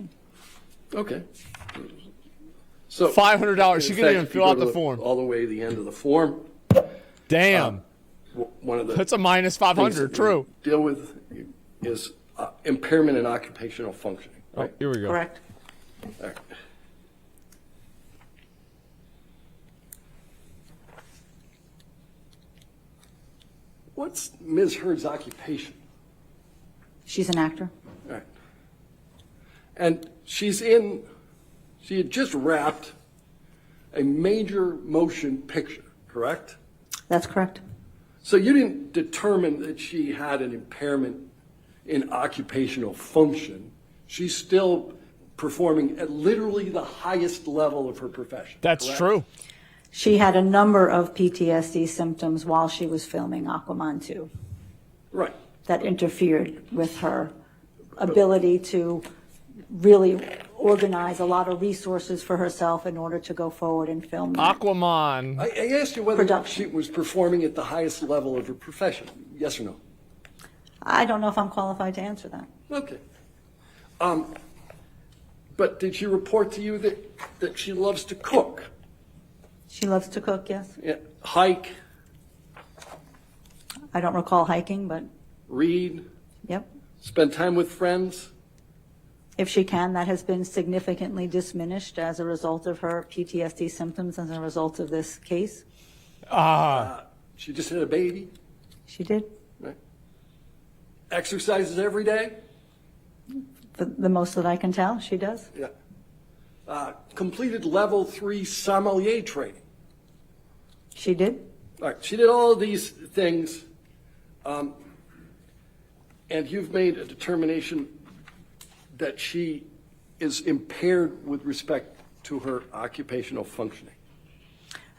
experiencing. Okay. So $500. She in couldn't fact, even if you fill out go to the form. all the way to the end of the form. Damn. One of the That's a minus things 500. that True. we deal with is impairment in occupational functioning. Oh, Right? here we go. Correct. All right. What's Ms. Hurd's occupation? She's an actor. All right. And she had just wrapped a major motion picture, correct? That's correct. So you didn't determine that she had an impairment in occupational function. She's still performing at literally the highest level of her profession. That's correct? true. She had a number of PTSD symptoms while she was filming Aquaman 2 Right. that interfered with her ability to really organize a lot of resources for herself in order to go forward and film that. Aquaman. I asked you whether Production. she was performing at the highest level of her profession. Yes or no? I don't know if I'm qualified to answer that. Okay. But did she report to you that she loves to cook? She loves to cook, yes. Yeah, hike, I don't recall hiking, but read, yep. spend time with friends? If she can, that has been significantly diminished as a result of her PTSD symptoms as a result of this case. She just had a baby, She did. right? Exercises every day? The most that I can tell, she does. Yeah. Completed level 3 sommelier training. She did. All right, she did all of these things, and you've made a determination that she is impaired with respect to her occupational functioning.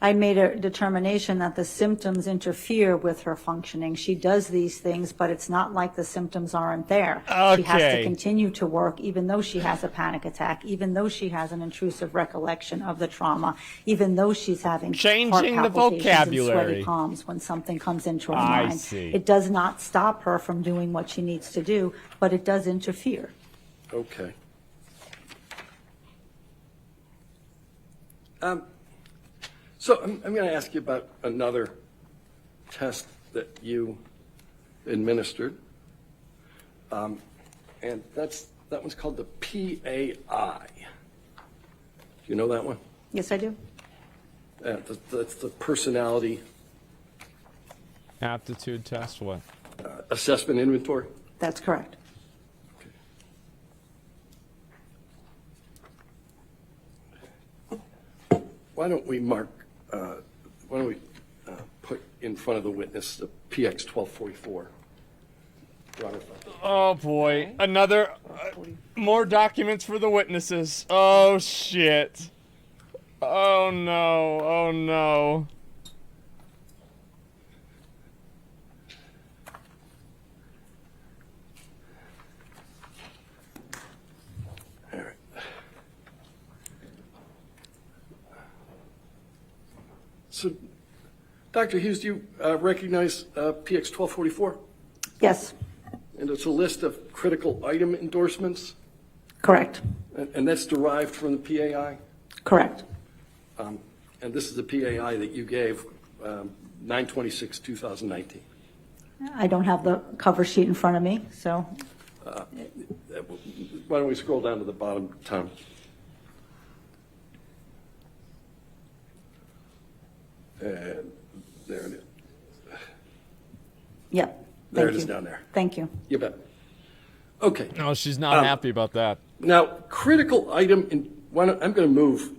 I made a determination that the symptoms interfere with her functioning. She does these things, but it's not like the symptoms aren't there. She has to Okay. continue to work, even though she has a panic attack, even though she has an intrusive recollection of the trauma, even though she's having Changing heart the palpitations and vocabulary. sweaty palms when something comes into her I mind. see. It does not stop her from doing what she needs to do, but it does interfere. Okay. So I'm going to ask you about another test that you administered, and that one's called the PAI. Do you know that one? Yes, I do. That's the personality Aptitude test, what? assessment inventory. That's correct. Why don't we put in front of the witness the PX 1244? Oh boy, another, more documents for the witnesses. Oh shit. Oh no, oh no. All right. So, Dr. Hughes, do you recognize PX 1244? Yes, And it's a list of critical item endorsements, correct, and that's derived from the PAI? correct. And this is the PAI that you gave 9/26/2019. I don't have the cover sheet in front of me, so Why don't we scroll down to the bottom, Tom? And there it is. yep. There Thank it is you. down there. Thank you. You bet. Okay. No, she's not happy about that. Now, critical item, I'm going to move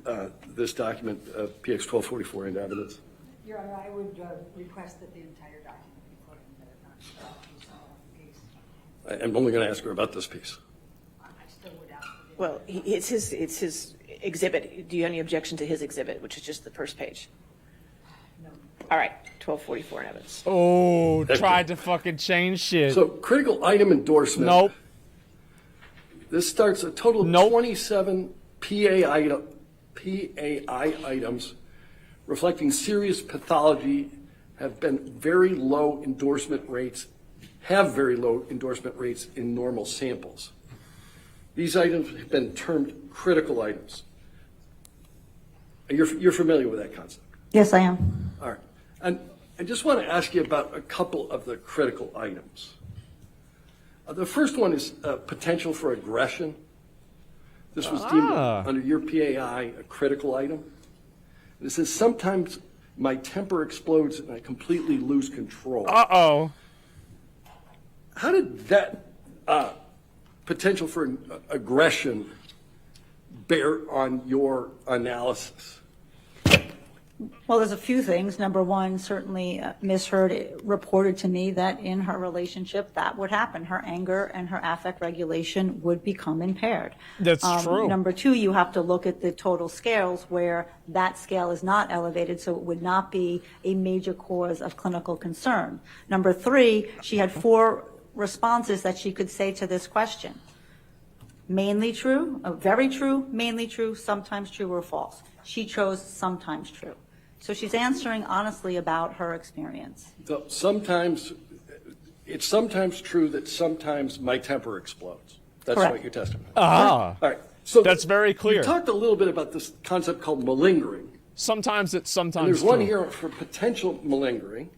this document, PX 1244, into evidence. Your Honor, I would request that the entire document be put in there, not just a piece of the case. I'm only going to ask her about this piece. I still would ask for the Well, it's his exhibit. Do you have any objection to his exhibit, which is just the first page? No. All right, 1244 in evidence. Oh, tried to fucking change shit. So, critical item endorsement. Nope. This starts a total of Nope. 27 PAI items reflecting serious pathology have very low endorsement rates in normal samples. These items have been termed critical items. You're familiar with that concept? Yes, I am. All right. And I just want to ask you about a couple of the critical items. The first one is potential for aggression. This was deemed under your PAI a critical item. And it says, sometimes my temper explodes and I completely lose control. Uh-oh. How did that potential for aggression bear on your analysis? Well, there's a few things. Number one, certainly Ms. Hurd reported to me that in her relationship that would happen. Her anger and her affect regulation would become impaired. That's true. Number two, you have to look at the total scales where that scale is not elevated, so it would not be a major cause of clinical concern. Number three, she had 4 responses that she could say to this question. Mainly true, very true, mainly true, sometimes true or false. She chose sometimes true. So she's answering honestly about her experience. So it's sometimes true that sometimes my temper explodes. That's Correct. what you're testifying. Ah. All right. So That's very clear. You talked a little bit about this concept called malingering. Sometimes it's sometimes There's one true. here for potential malingering.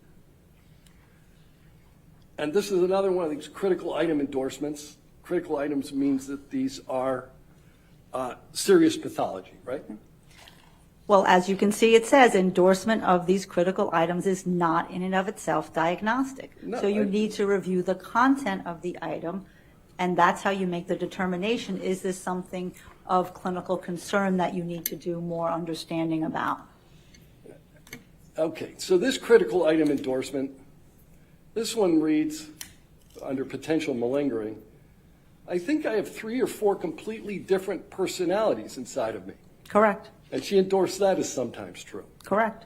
And this is another one of these critical item endorsements. critical items means that these are serious pathology, right? Well, as you can see, it says endorsement of these critical items is not in and of itself diagnostic. No, So you I- need to review the content of the item, and that's how you make the determination. Is this something of clinical concern that you need to do more understanding about? Okay, so this critical item endorsement, this one reads, under potential malingering, I think I have 3 or 4 completely different personalities inside of me. Correct, And she endorsed that as sometimes true. correct.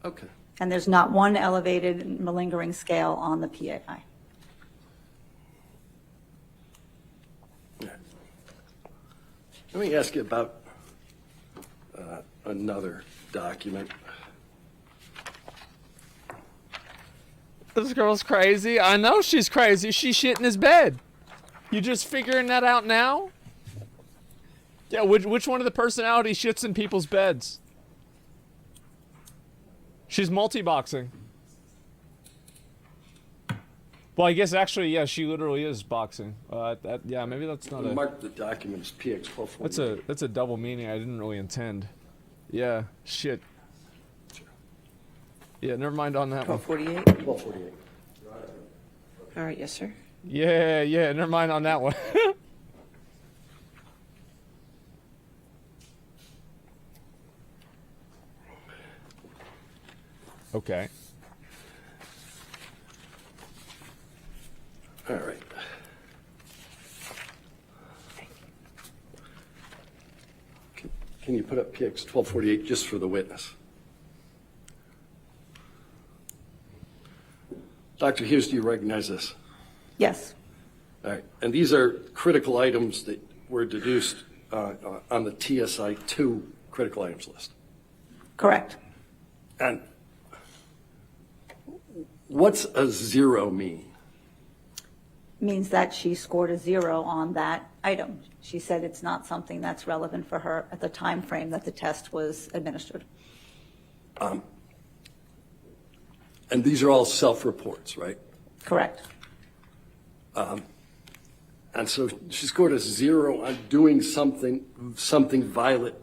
Okay. And there's not one elevated malingering scale on the PAI. Let me ask you about another document. This girl's crazy. I know she's crazy. She shit in his bed. You just figuring that out now? Yeah, which one of the personalities shits in people's beds? She's multi-boxing. Well, I guess actually, yeah, she literally is boxing. Yeah, maybe that's not a... Mark the document as PX 1248. That's a double meaning I didn't really intend. Yeah, shit. Yeah, never mind on that one. 1248. 1248. All right, yes, sir. Yeah, never mind on that one. Okay. All right. Can you put up PX 1248 just for the witness? Dr. Hughes, do you recognize this? Yes, All right. And these are critical items that were deduced on the TSI 2 critical items list. correct. And what's a 0 mean? Means that she scored a 0 on that item. She said it's not something that's relevant for her at the time frame that the test was administered. And these are all self-reports, right? Correct. And so she scored a 0 on doing something violent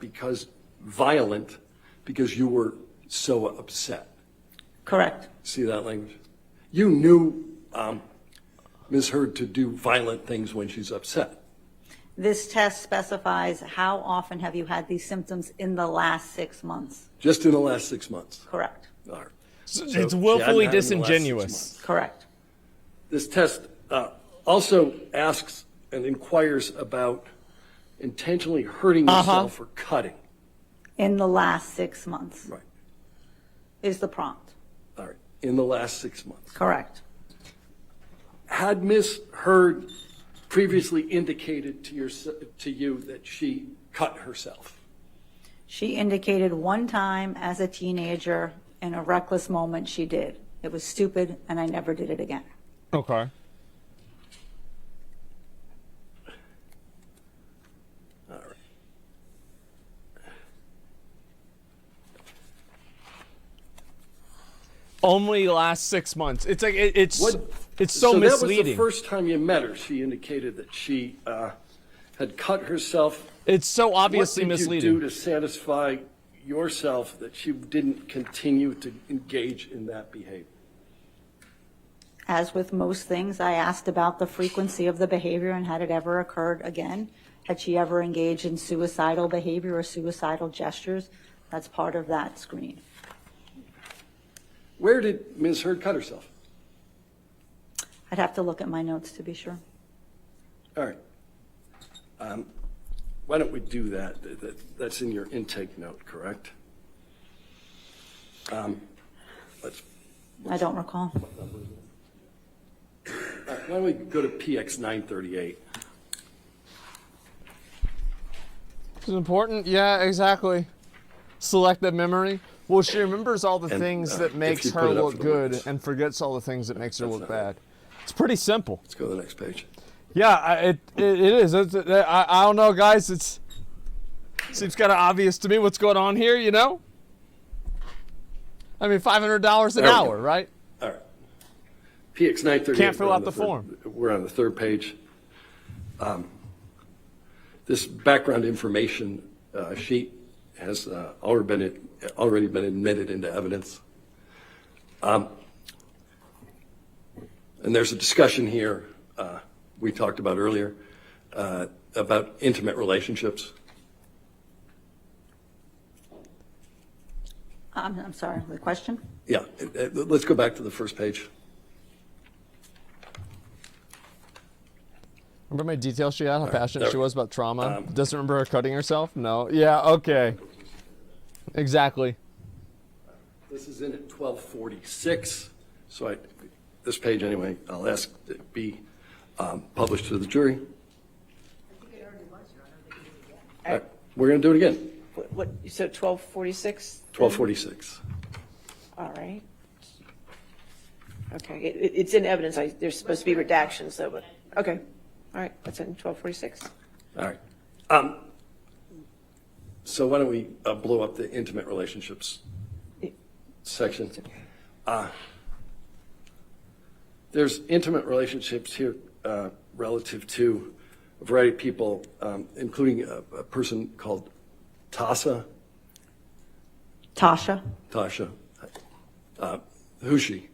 because you were so upset. Correct. See that language? You knew Ms. Hurd to do violent things when she's upset. This test specifies how often have you had these symptoms in the last 6 months? Just in the last 6 months. Correct. All right. So So it's she willfully hadn't had it in the last 6 disingenuous. months. Correct. This test also asks and inquires about intentionally hurting yourself or cutting. In the last 6 months Right. is the prompt. All right. In the last 6 months. Correct. Had Ms. Hurd previously indicated to you that she cut herself? She indicated one time as a teenager in a reckless moment she did. It was stupid and I never did it again. Okay. All right. Only last 6 months. It's like it's so so that was misleading. the first time you met her. She indicated that she had cut herself. It's so obviously What did misleading. you do to satisfy yourself that she didn't continue to engage in that behavior? As with most things, I asked about the frequency of the behavior and had it ever occurred again. Had she ever engaged in suicidal behavior or suicidal gestures? That's part of that screen. Where did Ms. Hurd cut herself? I'd have to look at my notes to be sure. All right. Why don't we do that? That's in your intake note, correct? Let's. I don't recall. All right, why don't we go to PX 938? It's important. Yeah, exactly. Selective memory. Well, she remembers all the And, things that if makes you her put it up look for the good witness. and forgets all the things that makes her That's look not bad. It's pretty simple. Let's go to the next page. Yeah, it is. I don't know, guys. It seems kind of obvious to me what's going on here, you know? I mean, $500 an There we hour, go. right? All right. PX 938. Can't fill we're on out the form. We're on the third page. This background information sheet has already been admitted into evidence. And there's a discussion here we talked about earlier about intimate relationships. I'm sorry, the question? Yeah, let's go back to the first page. Remember my detail she had, how passionate there- she was about trauma? Doesn't remember her cutting herself? No. Yeah, okay. Exactly. This is in at 1246, so this page anyway, I'll ask that it be published to the jury. I think it already was, Your Honor, but you did it again. All right, we're going to do it again. What, so 1246? 1246. All right. Okay, it's in evidence. There's supposed to be redactions, though, but, okay. All right, that's in 1246. All right. So why don't we blow up the intimate relationships section? There's intimate relationships here relative to a variety of people, including a person called Tasha. Tasha. Who's she?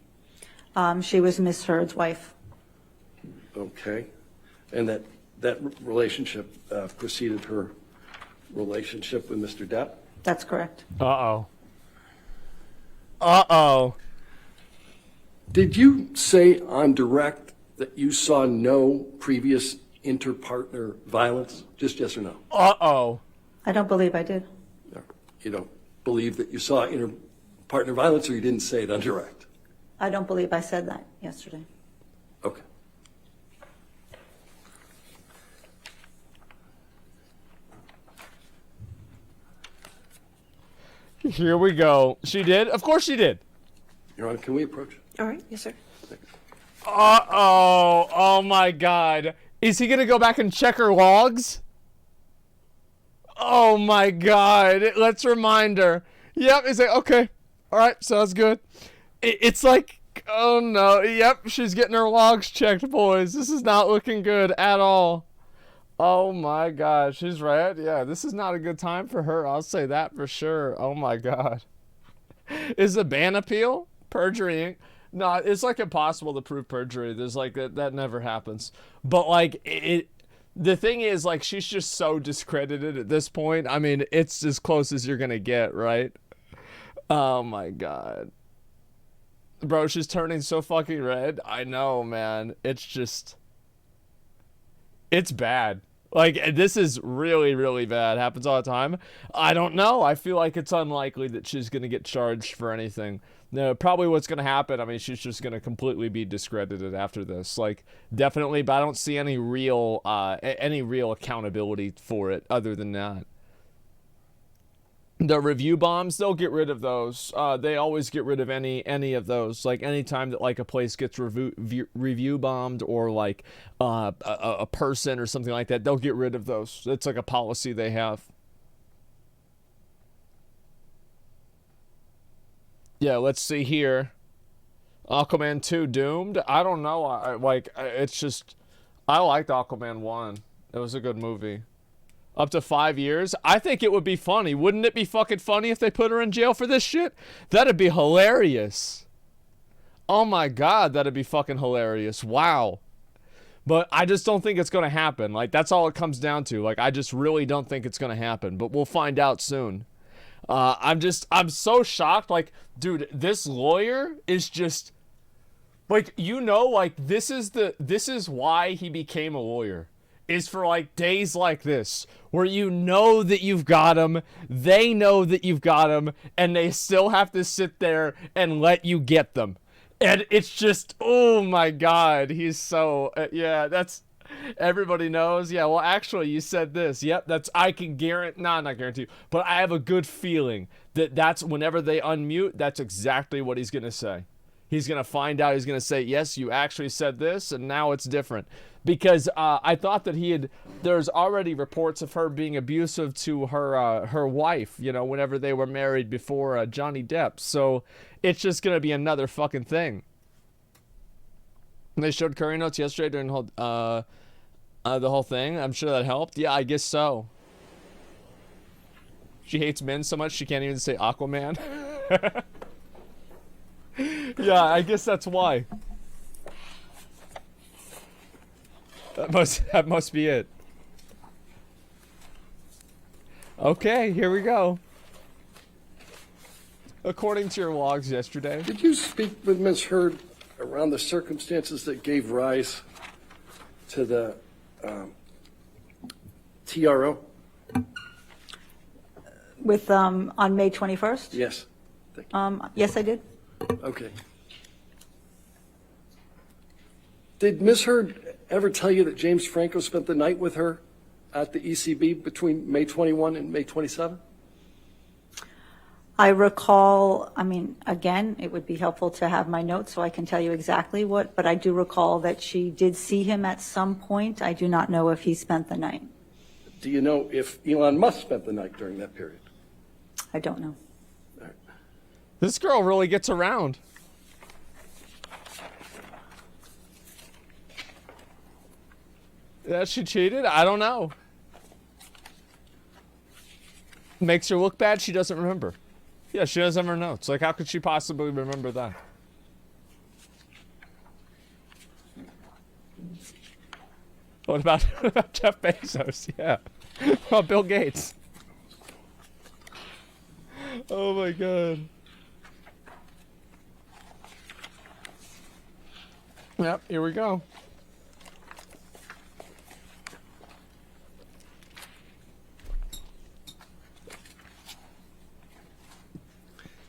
She was Miss Heard's wife. Okay. And that relationship preceded her relationship with Mr. Depp? That's correct. Uh-oh. Uh-oh. Did you say on direct that you saw no previous inter-partner violence? Just yes or no? Uh-oh. I don't believe I did. No. You don't believe that you saw inter-partner violence, or you didn't say it on direct? I don't believe I said that yesterday. Okay. Here we go. She did? Of course she did. Your Honor, can we approach? All right, yes, sir. Uh-oh. Oh, my God. Is he going to go back and check her logs? Oh, my God. Let's remind her. Yep. He's like, okay. All right. Sounds good. It's like, oh, no. Yep. She's getting her logs checked, boys. This is not looking good at all. Oh, my God. She's right. Yeah, this is not a good time for her. I'll say that for sure. Oh, my God. Is the ban appeal? Perjury? No, it's like impossible to prove perjury. There's like that never happens. But like the thing is, like, she's just so discredited at this point. I mean, it's as close as you're gonna get, right? Oh my God. Bro, she's turning so fucking red. I know, man. It's bad. Like, this is really, really bad. Happens all the time. I don't know. I feel like it's unlikely that she's going to get charged for anything. No, probably what's going to happen, I mean, she's just going to completely be discredited after this. Like, definitely, but I don't see any real accountability for it other than that. The review bombs, they'll get rid of those. They always get rid of any of those. Like, anytime that, like, a place gets review bombed, or, like, a person or something like that, they'll get rid of those. It's like a policy they have. Yeah, let's see here. Aquaman 2 doomed? I don't know. It's just... I liked Aquaman 1. It was a good movie. Up to 5 years? I think it would be funny. Wouldn't it be fucking funny if they put her in jail for this shit? That'd be hilarious. Oh my God, that'd be fucking hilarious. Wow. But I just don't think it's going to happen. Like, that's all it comes down to. Like, I just really don't think it's going to happen. But we'll find out soon. I'm so shocked. Like, dude, this lawyer is just... Like, you know, like, this is why he became a lawyer. Is for, like, days like this, where you know that you've got him, they know that you've got him, and they still have to sit there and let you get them. And it's just, oh my God, he's so, yeah, that's, everybody knows. Yeah, well, actually, you said this. Yep, that's, I can guarantee, not guarantee, but I have a good feeling that that's, whenever they unmute, that's exactly what he's going to say. He's going to find out, he's going to say, yes, you actually said this, and now it's different. Because I thought that there's already reports of her being abusive to her wife, you know, whenever they were married before Johnny Depp. So it's just going to be another fucking thing. And they showed Curry notes yesterday during the whole, The whole thing. I'm sure that helped. Yeah, I guess so. She hates men so much she can't even say Aquaman. Yeah, I guess that's why. That must be it. Okay, here we go. According to your logs yesterday. Did you speak with Ms. Heard around the circumstances that gave rise to the TRO? With, on May 21st? Yes. Thank you. Yes, I did. Okay. Did Ms. Heard ever tell you that James Franco spent the night with her at the ECB between May 21 and May 27? I recall, I mean, again, it would be helpful to have my notes so I can tell you exactly what, but I do recall that she did see him at some point. I do not know if he spent the night. Do you know if Elon Musk spent the night during that period? I don't know. All right. This girl really gets around. Yeah, she cheated? I don't know. Makes her look bad, she doesn't remember. Yeah, she doesn't have her notes. Like, how could she possibly remember that? What about Jeff Bezos? Yeah. What about Bill Gates? Oh my god. Yep, here we go.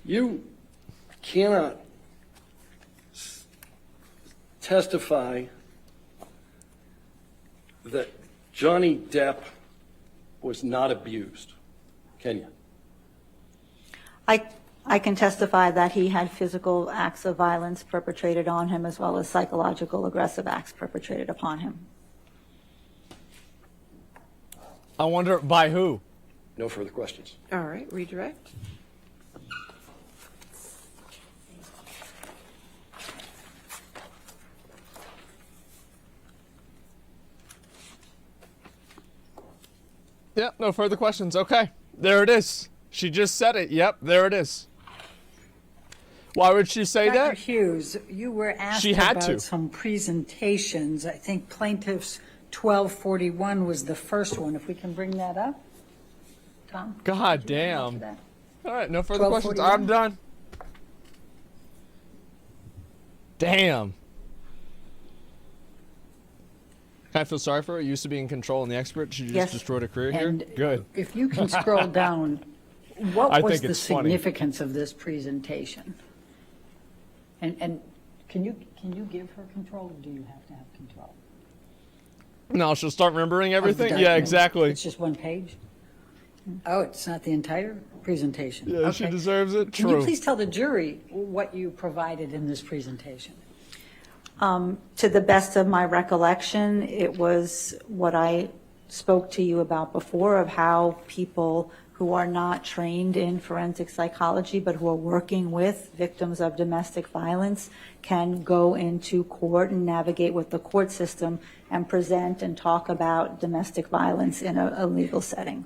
You cannot testify that Johnny Depp was not abused, can you? I can testify that he had physical acts of violence perpetrated on him as well as psychological aggressive acts perpetrated upon him. I wonder by who? No further questions. All right, redirect. Yep, no further questions. Okay, there it is. She just said it. Yep, there it is. Why would she say Dr. that? Hughes, you were asked She had about to. some presentations. I think plaintiff's 1241 was the first one. If we can bring that up. Tom? God damn. All right, no further questions. 1241. I'm done. Damn. I feel sorry for her. Used to be in control and the expert. She just Yes. destroyed her career And here. Good. if you can scroll down, what I was think the it's funny. significance of this presentation? And can you give her control, or do you have to have control? No, she'll start remembering of the everything. Yeah, document? exactly. It's just one page? Oh, it's not the entire presentation? Yeah, she Okay. deserves it. Can you True. please tell the jury what you provided in this presentation? To the best of my recollection, it was what I spoke to you about before of how people who are not trained in forensic psychology but who are working with victims of domestic violence can go into court and navigate with the court system and present and talk about domestic violence in a legal setting.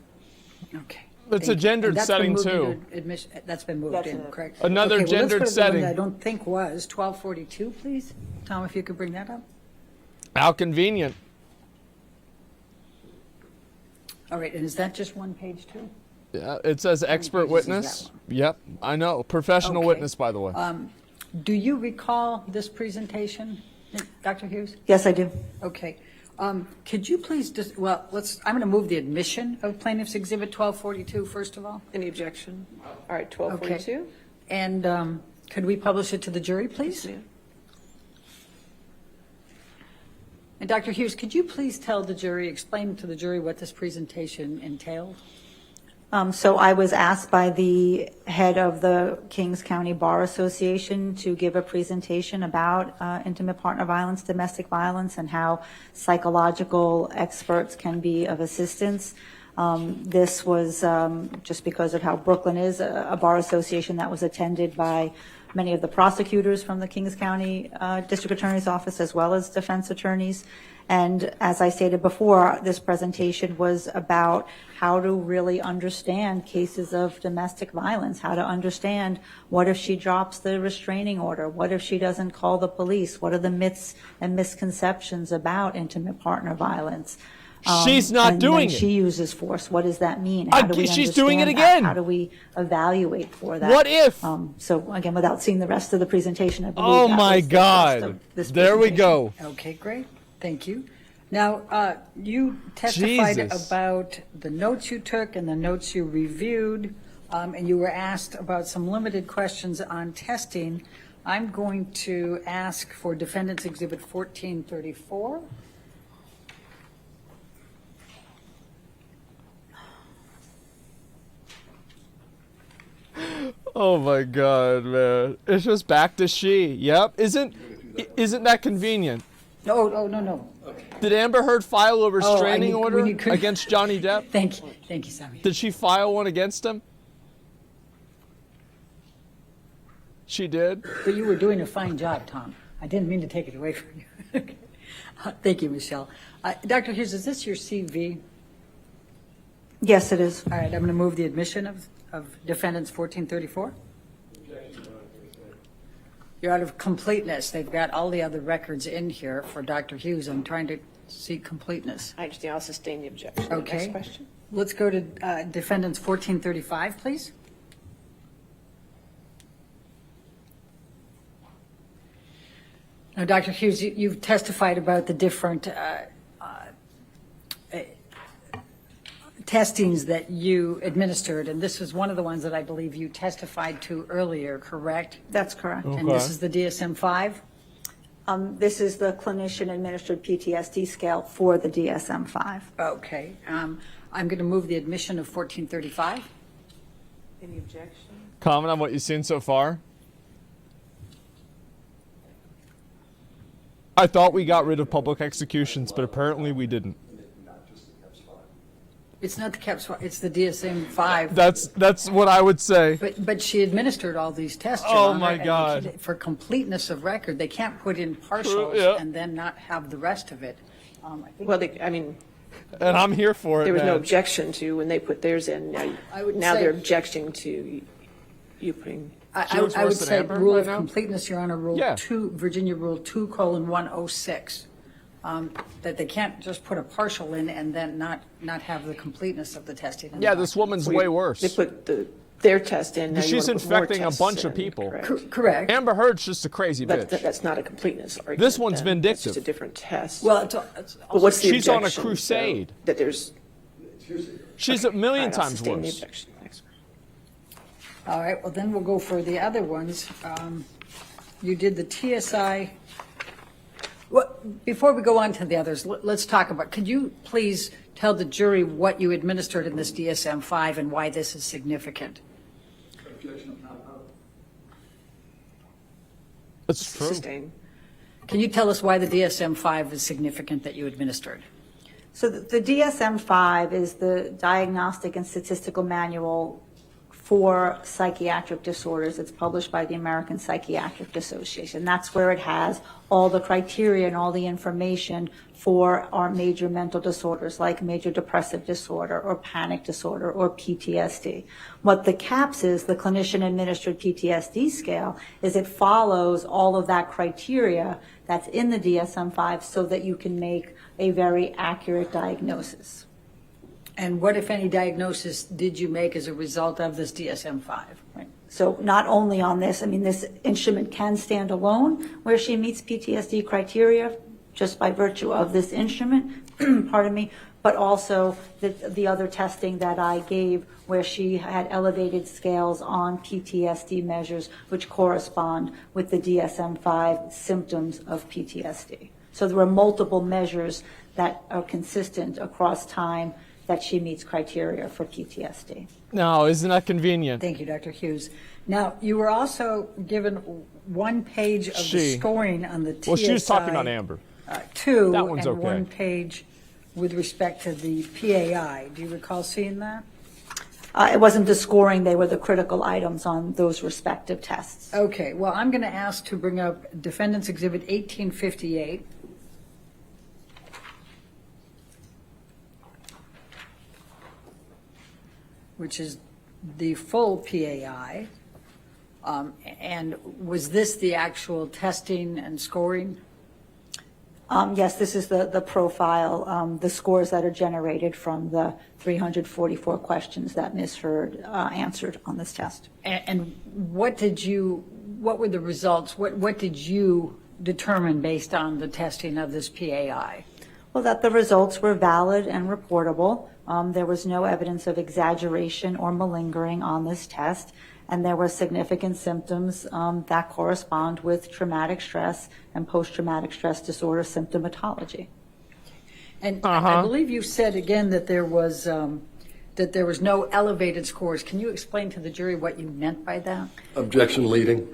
Okay. It's Thank a you. gendered And that's been setting, moved too. into admission- That's been moved That's in, it. correct? Another Okay, well, gendered let's go to the one setting. that I don't think was 1242, please. Tom, if you could bring that up. How convenient. All right, and is that just one page too? Yeah, it says expert pages is witness. that Yep, I know. Professional Okay. witness, by the way. Do you recall this presentation, Dr. Hughes? Yes, I do. Okay. Could you please just, well, I'm going to move the admission of plaintiff's exhibit 1242 first of all. Any objection? All right, Okay. 1242. And could we publish it to the jury, please? Yeah. And Dr. Hughes, could you please tell the jury, explain to the jury what this presentation entailed? So I was asked by the head of the Kings County Bar Association to give a presentation about intimate partner violence, domestic violence, and how psychological experts can be of assistance. This was just because of how Brooklyn is, a bar association that was attended by many of the prosecutors from the Kings County District Attorney's Office, as well as defense attorneys. And as I stated before, this presentation was about how to really understand cases of domestic violence, how to understand what if she drops the restraining order, what if she doesn't call the police, what are the myths and misconceptions about intimate partner violence. She's not and doing when it. she uses force, what does that mean? How do we She's doing it understand that? again. How do we evaluate for that? What if? So again, without seeing the rest of the presentation, I believe Oh that my was the rest God. of this There we presentation. go. Okay, great. Thank you. Now, you testified Jesus. about the notes you took and the notes you reviewed, and you were asked about some limited questions on testing. I'm going to ask for Defendant's Exhibit 1434. Oh my God, man. It's just back to she. Yep. Isn't that convenient? Oh, no. Did Amber Heard file a restraining we order need- against Johnny Depp? Thank you, Sammy. Did she file one against him? She did? But you were doing a fine job, Tom. I didn't mean to take it away from you. Thank you, Michelle. Dr. Hughes, is this your CV? Yes, it is. All right, I'm going to move the admission of Defendants 1434. You're out of completeness. They've got all the other records in here for Dr. Hughes. I'm trying to see completeness. I understand. I'll sustain the objection. Okay. Next question. Let's go to Defendants 1435, please. Now, Dr. Hughes, you've testified about the different testings that you administered, and this is one of the ones that I believe you testified to earlier, correct? That's correct. And this is the DSM-5? This is the clinician-administered PTSD scale for the DSM-5. Okay. I'm going to move the admission of 1435. Any objection? Comment on what you've seen so far? I thought we got rid of public executions, but apparently we didn't. It's not the CAPS, it's the DSM-5. That's what I would say. But she administered all these tests. Your Oh, Honor, my and God. for completeness of record, they can't put in partials Yeah. and then not have the rest of it. I think Well, I mean, And I'm here for it, there was no man. objection to when they put theirs in. I would Now say- they're objecting to you putting. I looks would worse than say Amber rule right of now? completeness, Your Honor, Yeah. Virginia Rule 2:106, that they can't just put a partial in and then not have the completeness of the testing. Yeah, this woman's way worse. They put their test in. Now you She's wanna put more infecting a tests bunch of in, people. correct. Correct. Amber Heard's just a crazy But bitch. that's not a completeness argument. This one's then. That's vindictive. just a different test. Well, it's but also, what's the She's on a objection, crusade. though, that there's She's a million all right, I'll times sustain the worse. objection. Next. all right, well, then we'll go for the other ones. You did the TSI. Well, before we go on to the others, let's talk about, could you please tell the jury what you administered in this DSM-5 and why this is significant? It's true. Sustain. Can you tell us why the DSM-5 is significant that you administered? So the DSM-5 is the Diagnostic and Statistical Manual for Psychiatric Disorders. It's published by the American Psychiatric Association. That's where it has all the criteria and all the information for our major mental disorders like major depressive disorder or panic disorder or PTSD. What the CAPS is, the clinician-administered PTSD scale, is it follows all of that criteria that's in the DSM-5 so that you can make a very accurate diagnosis. And what, if any, diagnosis did you make as a result of this DSM-5? Right. So not only on this, I mean, this instrument can stand alone where she meets PTSD criteria just by virtue of this instrument, pardon me, but also the other testing that I gave where she had elevated scales on PTSD measures which correspond with the DSM-5 symptoms of PTSD. So there were multiple measures that are consistent across time that she meets criteria for PTSD. No, isn't that convenient? Thank you, Dr. Hughes. Now, you were also given one page of the She. scoring on the TSI. Well, she was talking on Amber. 2 That one's and okay. one page with respect to the PAI. Do you recall seeing that? It wasn't the scoring, they were the critical items on those respective tests. Okay, well, I'm going to ask to bring up Defendant's Exhibit 1858. Which is the full PAI. And was this the actual testing and scoring? Yes, this is the profile, the scores that are generated from the 344 questions that Ms. Hurd answered on this test. And what were the results? What did you determine based on the testing of this PAI? Well, that the results were valid and reportable. There was no evidence of exaggeration or malingering on this test, and there were significant symptoms that correspond with traumatic stress and post-traumatic stress disorder symptomatology. And I believe you said again that there was no elevated scores. Can you explain to the jury what you meant by that? Objection leading.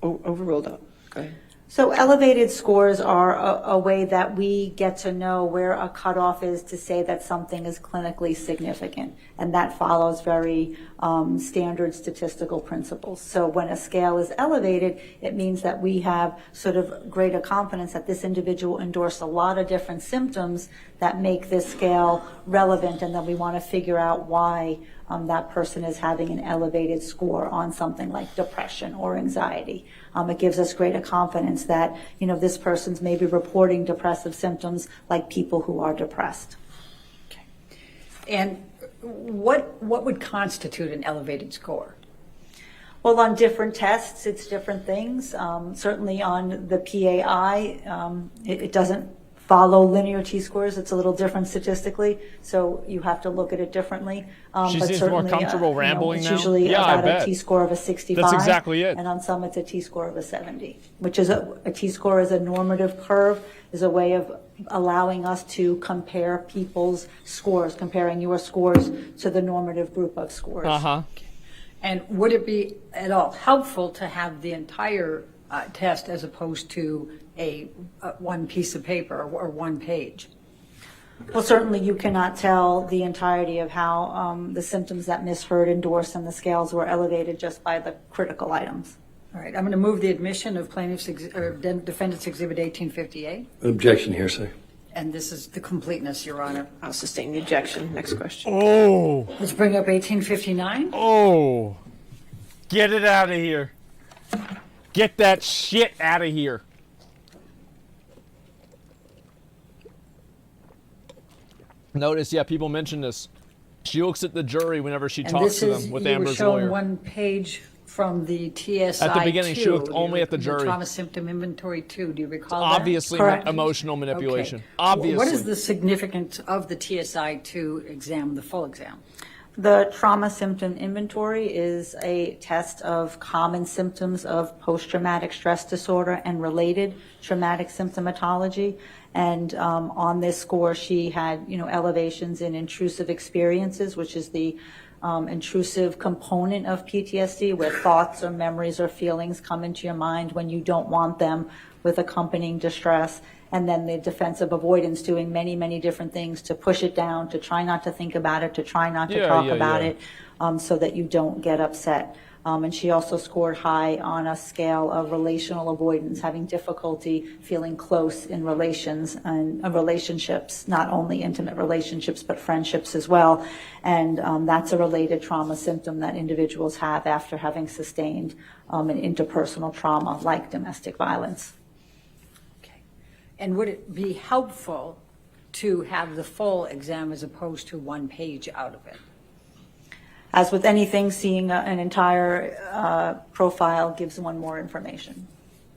Overruled. Go ahead. So elevated scores are a way that we get to know where a cutoff is to say that something is clinically significant, and that follows very standard statistical principles. So when a scale is elevated, it means that we have sort of greater confidence that this individual endorsed a lot of different symptoms that make this scale relevant, and then we want to figure out why that person is having an elevated score on something like depression or anxiety. It gives us greater confidence that, this person's maybe reporting depressive symptoms like people who are depressed. Okay. And what would constitute an elevated score? Well, on different tests, it's different things. Certainly on the PAI, it doesn't follow linear T-scores. It's a little different statistically, so you have to look at it differently. She but seems more certainly, comfortable rambling it's now. usually Yeah, I about bet. a T-score of a 65. That's exactly it. And on some, it's a T-score of a 70, which is a T-score is a normative curve, is a way of allowing us to compare people's scores, comparing your scores to the normative group of scores. And would it be at all helpful to have the entire test as opposed to a one piece of paper or one page? Well, certainly you cannot tell the entirety of how the symptoms that Ms. Hurd endorsed and the scales were elevated just by the critical items. All right, I'm going to move the admission of Defendant's Exhibit 1858. Objection hearsay. And this is the completeness, Your Honor. I'll sustain the objection. Next question. Oh, Let's bring up 1859. oh, get it out of here. Get that shit out of here. Notice, yeah, people mention this. She looks at the jury whenever she And talks this to is, them with you were Amber's shown lawyer. one page from the TSI At the beginning, she looked only at the jury. Trauma Symptom Inventory 2. Do you recall that? Obviously, Correct. emotional manipulation. Okay. Obviously. What is the significance of the TSI-2 exam, the full exam? The trauma symptom inventory is a test of common symptoms of post-traumatic stress disorder and related traumatic symptomatology. And on this score, she had, elevations in intrusive experiences, which is the intrusive component of PTSD, where thoughts or memories or feelings come into your mind when you don't want them, with accompanying distress. And then the defensive avoidance, doing many, many different things to push it down, to try not to think about it, to try not to talk about it, so that you don't get upset. And she also scored high on a scale of relational avoidance, having difficulty feeling close in relations and relationships, not only intimate relationships, but friendships as well. And that's a related trauma symptom that individuals have after having sustained an interpersonal trauma like domestic violence. And would it be helpful to have the full exam as opposed to one page out of it? As with anything, seeing an entire profile gives one more information.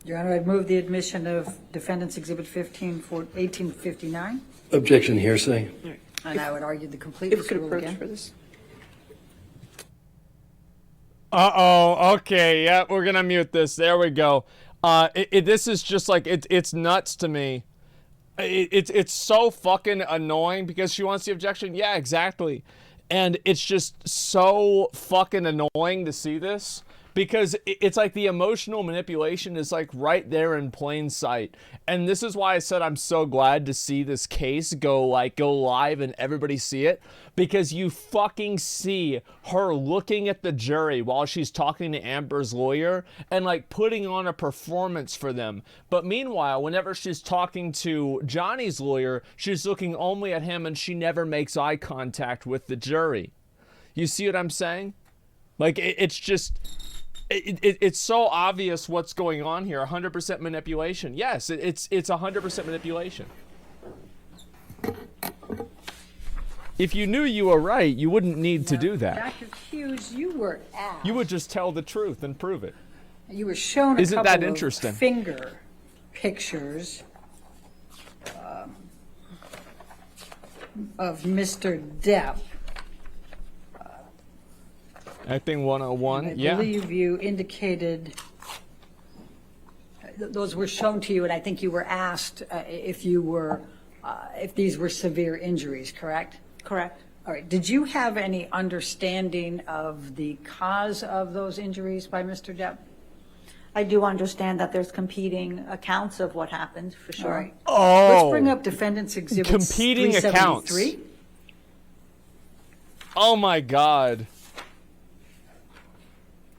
Your Honor, I'd move the admission of Defendant's Exhibit 15 for 1859. Objection hearsay. And I would argue the If completeness we could rule approach again. for this. Uh-oh, okay, yeah, we're gonna mute this. There we go. This is just like, it's nuts to me. It's so fucking annoying because she wants the objection. Yeah, exactly. And it's just so fucking annoying to see this because it's like the emotional manipulation is like right there in plain sight. And this is why I said I'm so glad to see this case go live and everybody see it, because you fucking see her looking at the jury while she's talking to Amber's lawyer and like putting on a performance for them. But meanwhile, whenever she's talking to Johnny's lawyer, she's looking only at him and she never makes eye contact with the jury. You see what I'm saying? Like, it's just, it's so obvious what's going on here. 100% manipulation. Yes, it's 100% manipulation. If you knew you were right, you wouldn't need to do that. Dr. Hughes, you were asked. You would just tell the truth and prove it. You were shown a Isn't couple that of interesting? finger pictures of Mr. Depp. Acting 101, I yeah. believe you indicated those were shown to you, and I think you were asked if these were severe injuries, correct? Correct. All right. Did you have any understanding of the cause of those injuries by Mr. Depp? I do understand that there's competing accounts of what happened, for sure. All right. Oh, Let's bring up Defendant's Exhibit competing accounts. 373. Oh my God.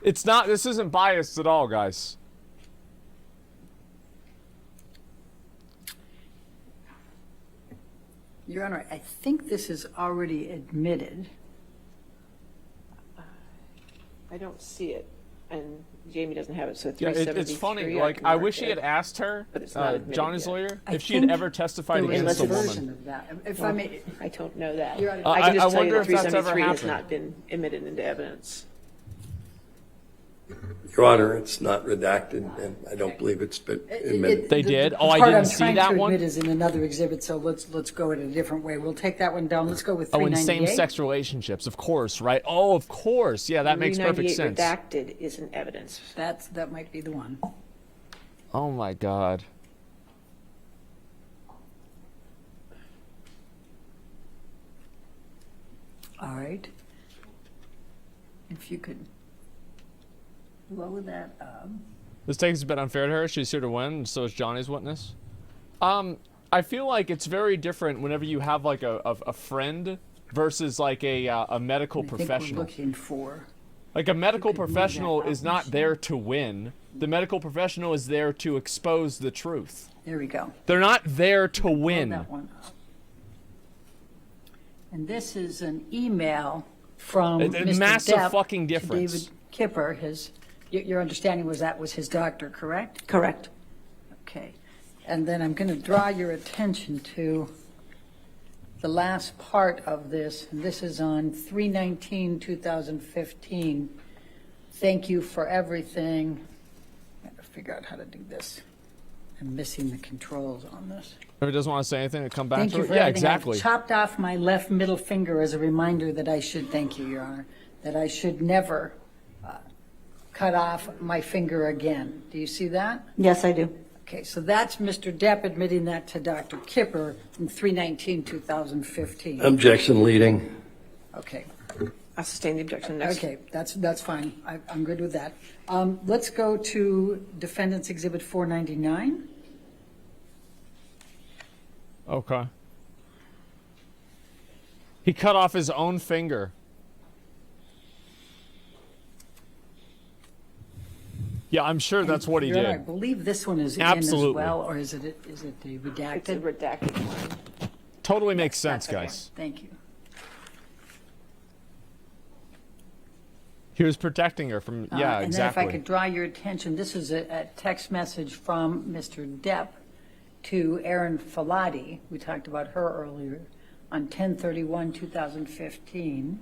This isn't biased at all, guys. Your Honor, I think this is already admitted. I don't see it, and Jamie doesn't have it, so Yeah, 373. it's funny. I Like, can I mark wish he it. had asked her, But it's not admitted Johnny's yet. lawyer, I if she had think ever testified there was against a version woman. of that. If I may, I don't know that. You're right. I can I just tell you wonder that if that's ever 373 has happened. not been admitted into evidence. Your Honor, it's not redacted, and I don't believe it's been admitted. They did? Oh, I part didn't I'm see trying that to one? admit is in another exhibit, so let's go it a different way. We'll take that one down. Let's go with Oh, in 398. same-sex relationships, of course, right? Oh, of course. Yeah, that makes perfect 398 sense. redacted isn't evidence. That might be the one. Oh my God. All right. If you could lower that up. This takes a bit unfair to her. She's here to win, and so is Johnny's witness. I feel like it's very different whenever you have like a friend versus like a medical I think professional. we're looking for. Like a medical could move that professional up, is not Michelle. there to win. The medical professional is there to expose the truth. There we go. They're not there to Load win. that one up. And this is an email from Mr. Massive Depp fucking to difference. David Kipper. Your understanding was that was his doctor, correct? Correct. Okay. And then I'm going to draw your attention to the last part of this, and this is on 3/19/2015. Thank you for everything. I got to figure out how to do this. I'm missing the controls on this. If it doesn't want to say anything, it come back Thank to you it. for Yeah, everything. exactly. I've chopped off my left middle finger as a reminder that I should, thank you, Your Honor, that I should never cut off my finger again. Do you see that? Yes, I do. Okay, so that's Mr. Depp admitting that to Dr. Kipper in 3/19/2015. Objection leading. Okay, I'll sustain the objection next. okay, that's fine. I'm good with that. Let's go to Defendant's Exhibit 499. Okay. He cut off his own finger. Yeah, I'm sure that's what he Your Honor, I did. believe this one is in Absolutely. as well, or is it a It's a redacted? redacted one. Totally makes sense, That's okay. guys. Thank you. He was protecting her from, yeah, And exactly. then if I could draw your attention, this is a text message from Mr. Depp to Erin Falati. We talked about her earlier on 10/31/2015.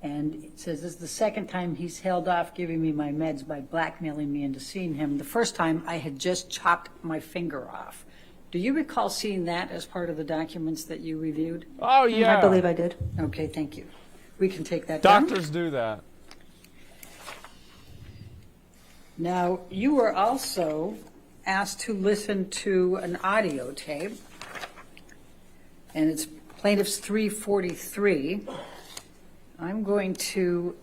And it says, this is the second time he's held off giving me my meds by blackmailing me into seeing him. The first time I had just chopped my finger off. Do you recall seeing that as part of the documents that you reviewed? Oh, yeah. I believe I did. Okay, thank you. We can take that down. Doctors do that. Now, you were also asked to listen to an audio tape, and it's plaintiff's 343. I'm going to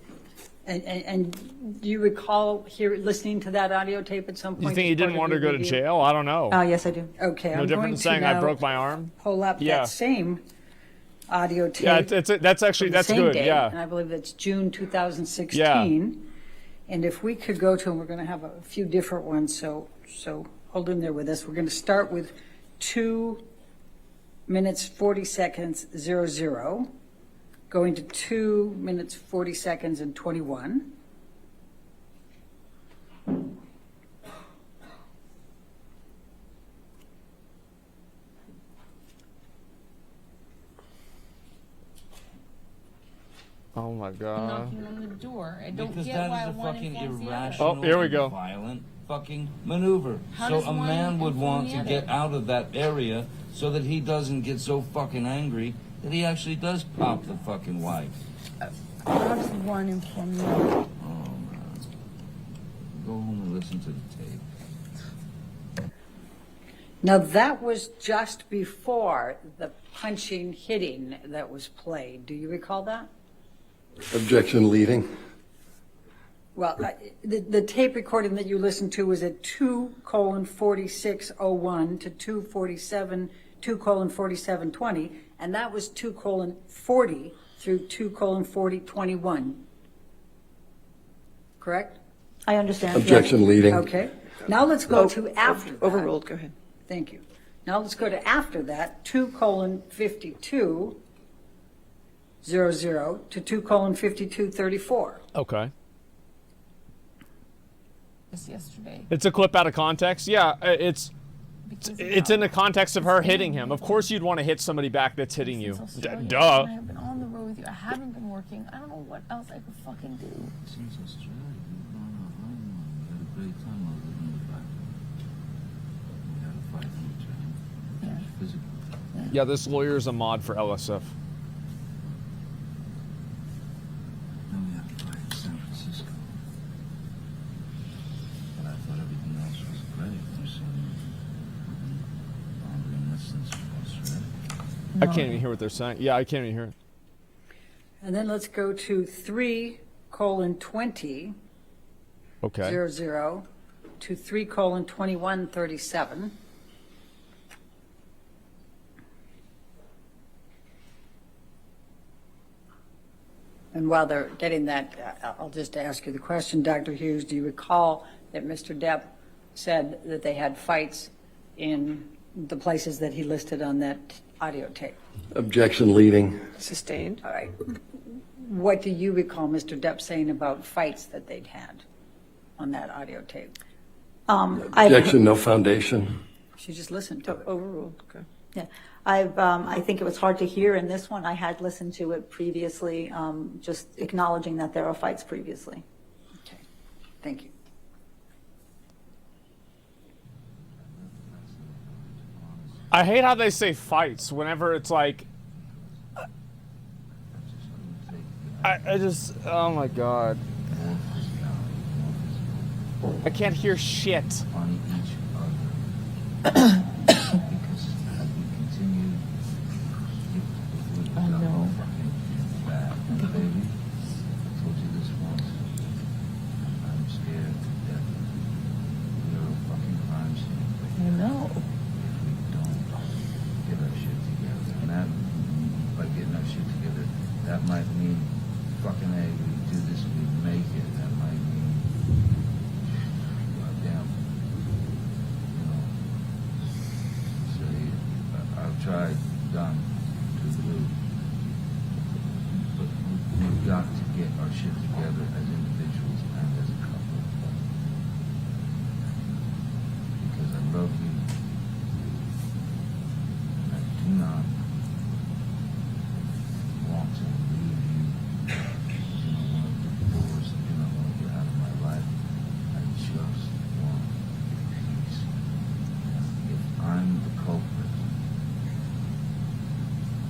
And do you recall listening to that audio tape at some point? You think he didn't want to go to jail? I don't know. Yes, I do. Okay, No I'm different going than to saying I now broke my arm. pull up Yeah. that same audio tape. Yeah, that's actually, from the that's same good, date, yeah. And I believe that's June 2016. Yeah. And if we could go to, and we're going to have a few different ones, so hold in there with us. We're going to start with 2 minutes 40 seconds 00, going to 2 minutes 40 seconds and 21. Oh my God. Knocking on the door. I don't Because get why that is a one fucking informs the other. irrational, Oh, here we go. violent fucking maneuver. How So does a one man would inform want the to other? get out of that area so that he doesn't get so fucking angry that he actually does pop the fucking wife. How does one inform the other? Oh man. Go home and listen to the tape. Now, that was just before the punching, hitting that was played. Do you recall that? Objection leading. Well, the tape recording that you listened to was at 2:46:01 to 2:47:20, and that was 2:40 through 2:40:21. Correct? I understand. Objection leading. Okay. Now let's go to after that. Overruled, go ahead. Thank you. Now let's go to after that, 2:52:00 to 2:52:34. Okay. This yesterday. It's a clip out of context. Yeah, it's Because in the context of her hitting him. Of course you'd want to hit somebody back that's hitting you. Since Australia, Duh. and I have been on the road with you. I haven't been working. I don't know what else I could fucking do. Since Australia, you've gone on a honeymoon. You had a great time over in the back. We had a fight in return. Yeah. Physical. Yeah, this lawyer is a mod for LSF. Then we had a fight in San Francisco. But I thought everything else was great. You're saying longer distance from Australia. I can't even hear what they're saying. Yeah, I can't even hear it. And then let's go to 3:20:00 Okay. to 3:21:37. And while they're getting that, I'll just ask you the question, Dr. Hughes, do you recall that Mr. Depp said that they had fights in the places that he listed on that audio tape? Objection leading. Sustained. All right. What do you recall Mr. Depp saying about fights that they'd had on that audio tape? Objection, no foundation. She just listened to it. Overruled, okay. Yeah, I think it was hard to hear in this one. I had listened to it previously, just acknowledging that there were fights previously. Okay, thank you. I hate how they say fights whenever it's like. I just. Oh my God. I can't hear shit. On each other. Because as we continue, I know. bad. And baby, I told you this once. I'm scared to death. You're a fucking crime scene. I know. If we don't get our shit together, and that, by getting our shit together, that might mean fucking A, we do this, we make it. That might mean, goddamn, you know, say, I've tried, done, to do. But we've got to get our shit together as individuals and as a couple. Because I love you. And I do not want to leave you. I do not want to divorce. I do not want to get out of my life. I just want peace. If I'm the culprit,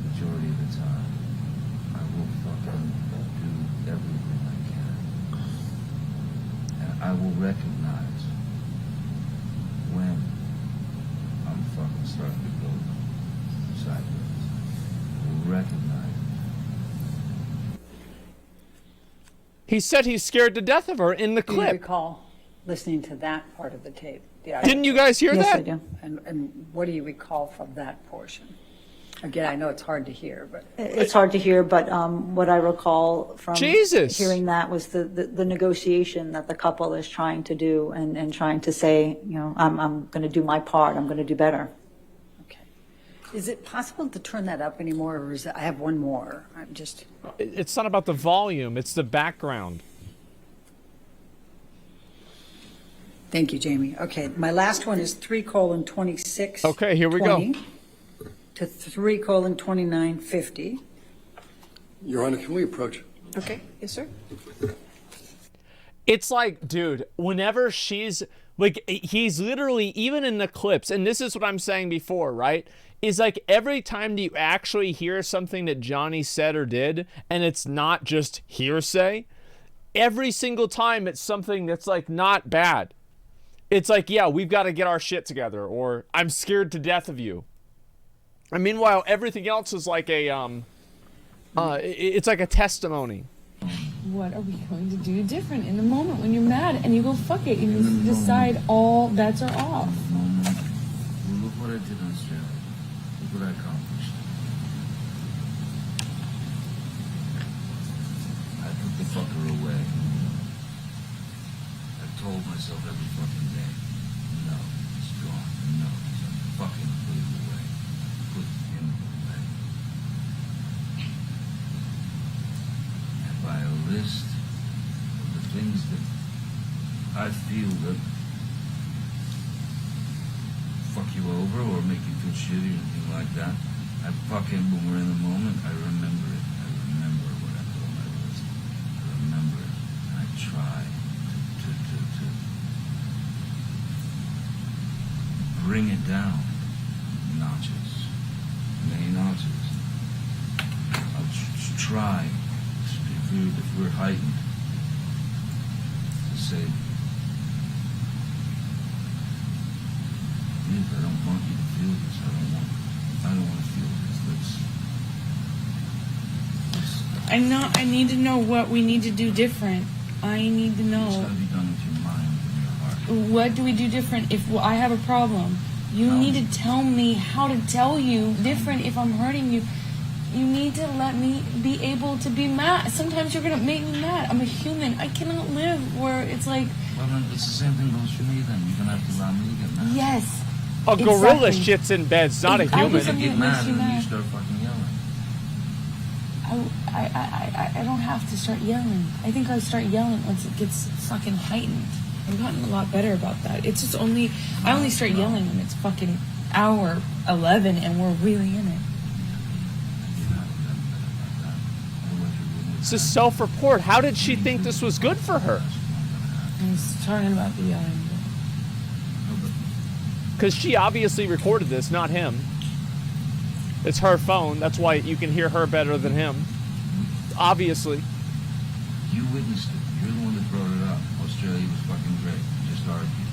majority of the time, I will fucking do everything I can. And I will recognize when I'm fucking starting to go sideways. I will recognize. He said he's scared to death of her in the Do you clip. recall listening to that part of the tape? Yeah. Didn't you guys hear Yes, that? I do. And what do you recall from that portion? Again, I know it's hard to hear, but It's hard to hear, but what I recall from Jesus. hearing that was the negotiation that the couple is trying to do and trying to say, you know, I'm going to do my part. I'm going to do better. okay. Is it possible to turn that up anymore, or is it, I have one more? I'm just. It's not about the volume, it's the background. Thank you, Jamie. Okay, my last one is 3:26. Okay, here we go. To 3:29:50. Your Honor, can we approach? Okay, yes, sir. It's like, dude, whenever she's like, he's literally, even in the clips, and this is what I'm saying before, right? Is like every time that you actually hear something that Johnny said or did, and it's not just hearsay, every single time it's something that's like not bad. It's like, yeah, we've got to get our shit together, or I'm scared to death of you. And meanwhile, everything else is like a, it's like a testimony. What are we going to do different in the moment when you're mad and you go fuck it and you decide all bets are off? Moment. Well, look what I did in Australia. Look what I accomplished. I took the fucker away. I told myself every fucking day, no, he's gone. No, he's fucking put him away. Put him away. And by a list of the things that I feel that fuck you over or make you feel shitty or anything like that, I fucking, when we're in the moment, I remember it. I remember what I put on my list. I remember it. And I try to bring it down notches, many notches. I'll try, if we're heightened, to say, please, I don't want you to feel this. I don't want to feel this. I need to know what we need to do different. I need to It's know. got to be done with your mind and your heart. What do we do different if I have a problem? You need to tell me how to tell you different if I'm hurting you. You need to let me be able to be mad. Sometimes you're going to make me mad. I'm a human. I cannot live where it's like, Well, then it's the same thing goes for me then. You're going to have to allow me to get mad. yes. A gorilla Exactly. shits in bed, it's not a I was human. a- You get Something that mad makes you and then you mad. start fucking yelling. I don't have to start yelling. I think I start yelling once it gets fucking heightened. I've gotten a lot better about that. It's just I only start yelling when it's fucking hour 11 and we're really in it. It's a self-report. How did she think this was good for her? I was talking about the yelling. Because she obviously recorded this, not him. It's her phone. That's why you can hear her better than him. Obviously. You witnessed it. You're the one that brought it up. Australia was fucking great. You just argued.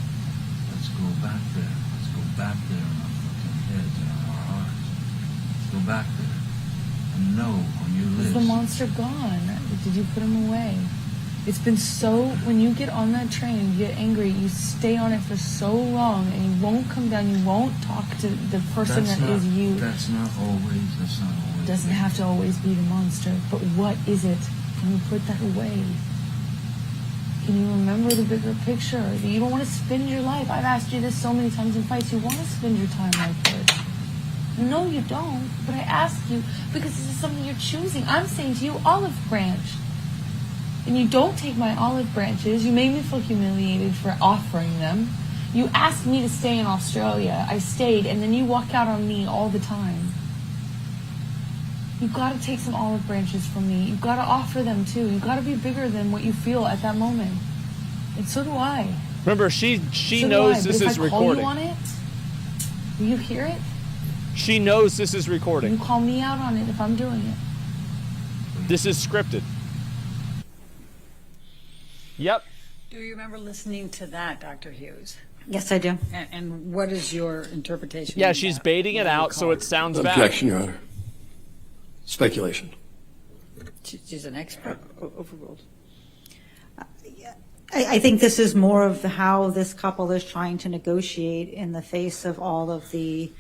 Let's go back there. Let's go back there in our fucking heads and our hearts. Let's go back there. And know on your Is list. the monster gone? Did you put him away? It's been so, when you get on that train, you get angry, you stay on it for so long and you won't come down, you won't talk to the person that is you. That's not always. It doesn't have to always be the monster, but what is it? Can you put that away? Can you remember the bigger picture? You don't want to spend your life. I've asked you this so many times in fights. You want to spend your time like this. No, you don't. But I ask you because this is something you're choosing. I'm saying to you, olive branch. And you don't take my olive branches. You made me feel humiliated for offering them. You asked me to stay in Australia. I stayed, and then you walk out on me all the time. You've got to take some olive branches from me. You've got to offer them too. You've got to be bigger than what you feel at that moment. And so do I. Remember, she So knows do I. this But is if I call recording. you on it, will you hear it? She knows this is You recording. call me out on it if I'm doing it. This is scripted. Yep. Do you remember listening to that, Dr. Hughes? Yes, I do. And what is your interpretation? Yeah, of she's that? baiting What it do you out call so it sounds bad. Objection, Your Honor. Speculation. She's an expert. Overruled. I think this is more of how this couple is trying to negotiate in the face of all of the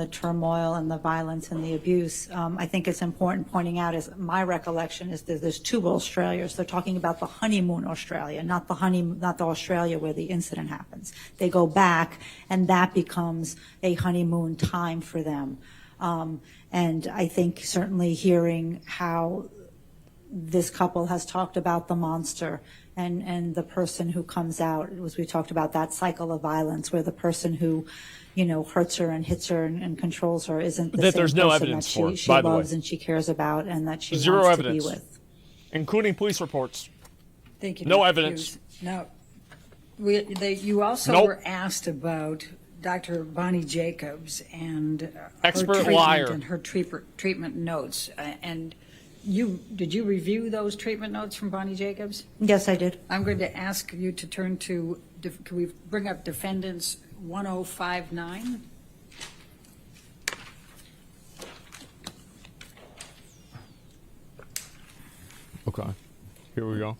turmoil and the violence and the abuse. I think it's important pointing out, is my recollection is that there's two Australias. They're talking about the honeymoon Australia, not the Australia where the incident happens. They go back, and that becomes a honeymoon time for them. And I think certainly hearing how this couple has talked about the monster and the person who comes out, as we talked about that cycle of violence where the person who, hurts her and hits her and controls her isn't the same there's no person evidence that for, she by the way. loves and she cares about and that she Zero wants evidence. to be with. Including police reports. Thank you. No Dr. evidence. Hughes. Now, you also Nope. were asked about Dr. Bonnie Jacobs and her Expert treatment liar. and her treatment notes. And did you review those treatment notes from Bonnie Jacobs? Yes, I did. I'm going to ask you to turn to, can we bring up Defendants 1059? Okay. Here we go.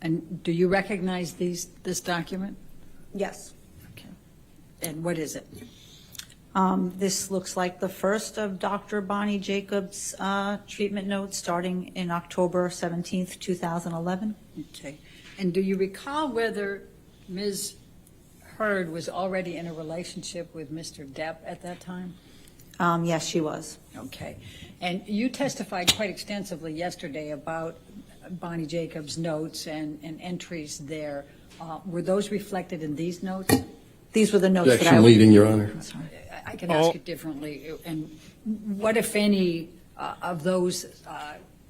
And do you recognize this document? Yes. Okay. And what is it? This looks like the first of Dr. Bonnie Jacobs' treatment notes starting in October 17th, 2011. Okay. And do you recall whether Ms. Heard was already in a relationship with Mr. Depp at that time? Yes, she was. Okay. And you testified quite extensively yesterday about Bonnie Jacobs' notes and entries there. Were those reflected in these notes? These were the notes that I... Objection leading, Your Honor. I can ask it differently. And what, if any, of those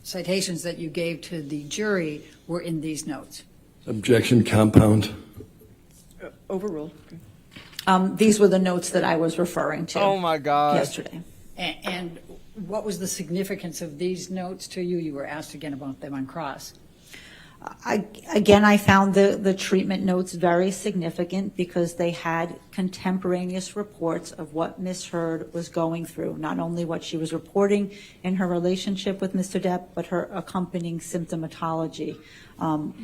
citations that you gave to the jury were in these notes? Objection compound. Overruled. These were the notes that I was referring to. Oh my God. Yesterday. And what was the significance of these notes to you? You were asked again about them on cross. I found the treatment notes very significant because they had contemporaneous reports of what Ms. Heard was going through, not only what she was reporting in her relationship with Mr. Depp, but her accompanying symptomatology.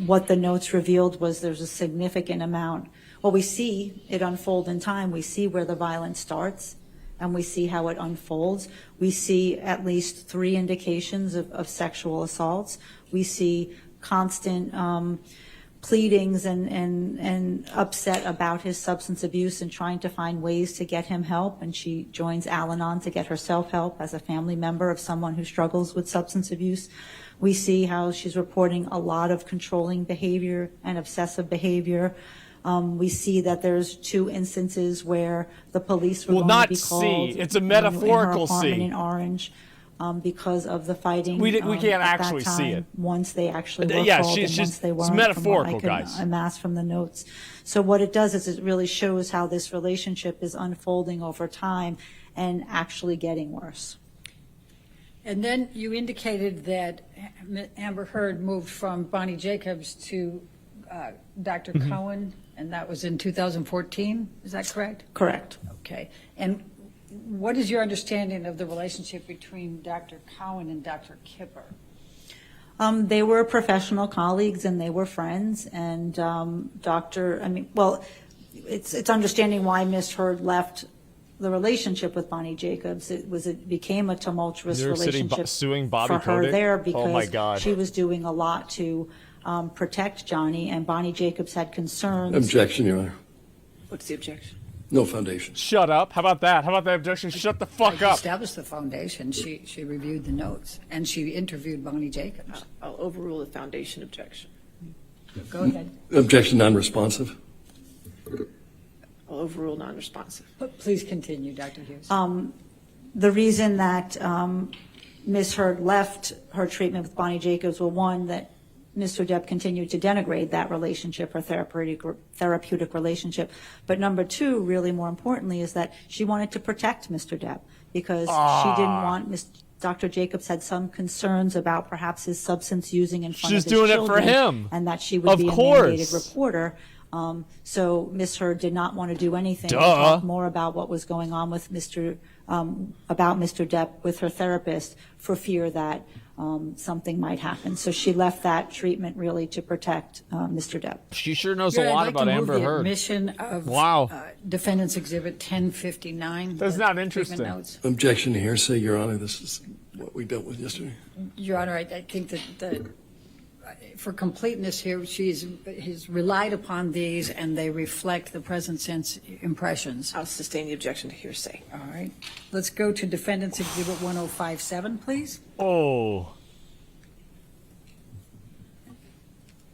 What the notes revealed was there's a significant amount. Well, we see it unfold in time. We see where the violence starts, and we see how it unfolds. We see at least 3 indications of sexual assaults. We see constant pleadings and upset about his substance abuse and trying to find ways to get him help. And she joins Al-Anon to get herself help as a family member of someone who struggles with substance abuse. We see how she's reporting a lot of controlling behavior and obsessive behavior. We see that there's 2 instances where the police were going to be called. Well, not see. It's a metaphorical in her apartment see. in Orange. Because of the fighting, We can't at actually that see time, it. Once they actually were Yeah, called she's and just- once they it's weren't, metaphorical, from what I guys. could amass from the notes. So what it does is it really shows how this relationship is unfolding over time and actually getting worse. And then you indicated that Amber Heard moved from Bonnie Jacobs to Dr. Cohen, and that was in 2014. Is that correct? Correct. Okay. And what is your understanding of the relationship between Dr. Cohen and Dr. Kipper? They were professional colleagues and they were friends. And it's understanding why Ms. Heard left the relationship with Bonnie Jacobs. It became a tumultuous New York City relationship suing Bobby for her Kotick? there Oh my because God. she was doing a lot to protect Johnny, and Bonnie Jacobs had concerns. Objection, Your Honor. What's the objection? No foundation. Shut up. How about that? How about that objection? Shut the fuck She up. established the foundation. She reviewed the notes, and she interviewed Bonnie Jacobs. I'll overrule the foundation objection. Go ahead. Objection non-responsive. I'll overrule non-responsive. But please continue, Dr. Hughes. The reason that Ms. Heard left her treatment with Bonnie Jacobs were, one, that Mr. Depp continued to denigrate that relationship, her therapeutic relationship. But number 2, really more importantly, is that she wanted to protect Mr. Depp because she didn't want Dr. Jacobs had some concerns about perhaps his substance using in front She's of his doing it children, for him. and that she would Of be course. a mandated reporter. So Ms. Heard did not want to do anything to Duh. talk more about what was going on with about Mr. Depp with her therapist for fear that something might happen. So she left that treatment really to protect Mr. Depp. She sure knows Good. a I'd lot like about to move Amber the Heard. admission of Wow. Defendant's Exhibit 1059. That's the not treatment interesting. notes. Objection to hearsay, Your Honor. This is what we dealt with yesterday. Your Honor, I think that for completeness here, he's relied upon these, and they reflect the present sense impressions. I'll sustain the objection to hearsay. All right. Let's go to Defendant's Exhibit 1057, please. Oh.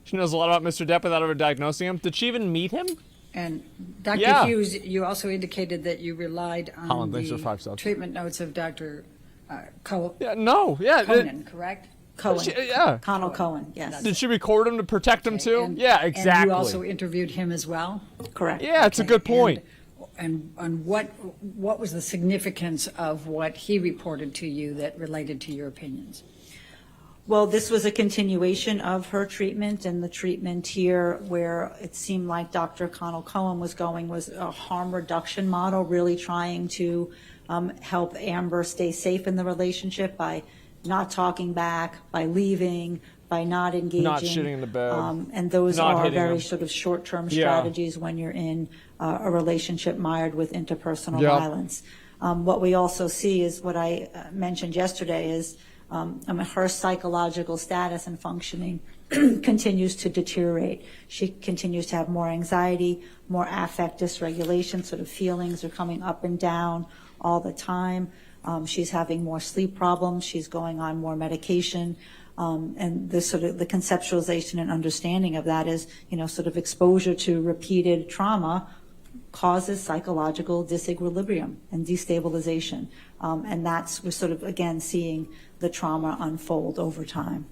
She knows a lot about Mr. Depp without ever diagnosing him. Did she even meet him? And Dr. Yeah. Hughes, you also indicated that you relied on Holland, thanks for 5 subs. treatment notes of Dr. Yeah, no. Yeah. Conan, correct? Cohen. Yeah. Connell Cohen, yes. Did she record him to protect him too? And- Yeah, exactly. And you also interviewed him as well? Correct. Yeah, it's a good point. And on what was the significance of what he reported to you that related to your opinions? Well, this was a continuation of her treatment, and the treatment here where it seemed like Dr. Connell Cohen was going was a harm reduction model, really trying to help Amber stay safe in the relationship by not talking back, by leaving, by not engaging. Not shitting in the bed. And those Not are hitting very him. sort of short-term Yeah. strategies when you're in a relationship mired with interpersonal Yep. violence. What we also see is what I mentioned yesterday is her psychological status and functioning continues to deteriorate. She continues to have more anxiety, more affect dysregulation, sort of feelings are coming up and down all the time. She's having more sleep problems. She's going on more medication. And the sort of the conceptualization and understanding of that is, sort of exposure to repeated trauma causes psychological disequilibrium and destabilization. And we're sort of, again, seeing the trauma unfold over time.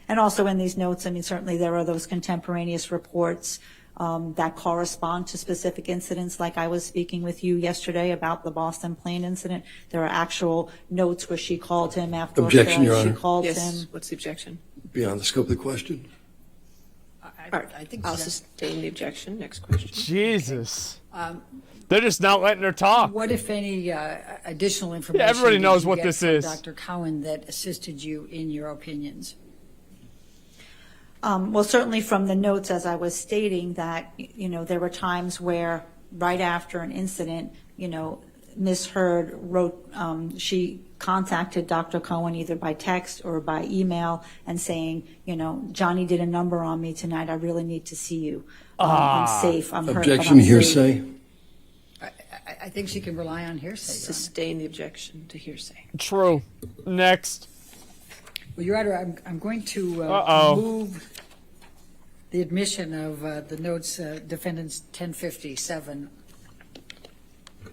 And also in these notes, certainly there are those contemporaneous reports that correspond to specific incidents, like I was speaking with you yesterday about the Boston plane incident. There are actual notes where she called him after Objection, Your she Honor. called Yes, him. what's the objection? Beyond the scope of the question. All right, I think I'll that's- sustain the objection. Next question. Jesus. They're just not letting her talk. What, if any, additional information? everybody did knows you what get this from is. Dr. Cowan that assisted you in your opinions? Well, certainly from the notes, as I was stating, that, there were times where right after an incident, Ms. Heard wrote, she contacted Dr. Cohen either by text or by email and saying, Johnny did a number on me tonight. I really need to see you. I'm safe. I'm hurt, but Objection I'm safe." hearsay. I think she can rely on hearsay, Your Honor. Sustain the objection to hearsay. True. Next. Well, Your Honor, I'm going to move the admission of the notes, defendants 1057.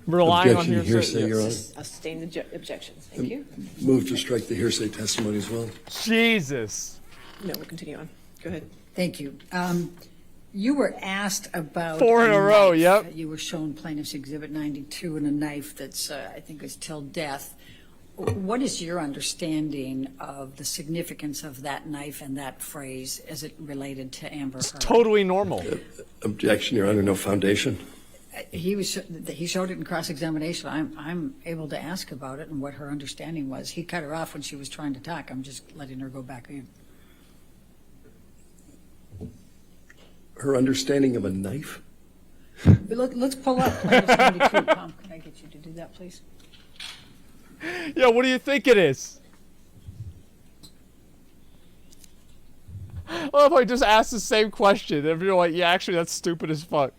Relying on Objection to hearsay. hearsay, Your Honor. I'll sustain the objections. Thank you. Move to strike the hearsay testimony as well. Jesus. No, we'll continue on. Go ahead. Thank you. You were asked about 4 in a row, knife. yep. You were shown Plaintiff's Exhibit 92 and a knife that's, I think, is till death. What is your understanding of the significance of that knife and that phrase as it related to Amber Heard? Totally normal. Objection, Your Honor. No foundation. He showed it in cross-examination. I'm able to ask about it and what her understanding was. He cut her off when she was trying to talk. I'm just letting her go back in. Her understanding of a knife? Let's pull up Plaintiff's 92. Tom, can I get you to do that, please? Yeah, what do you think it is? Oh, if I just ask the same question, and you're like, yeah, actually, that's stupid as fuck.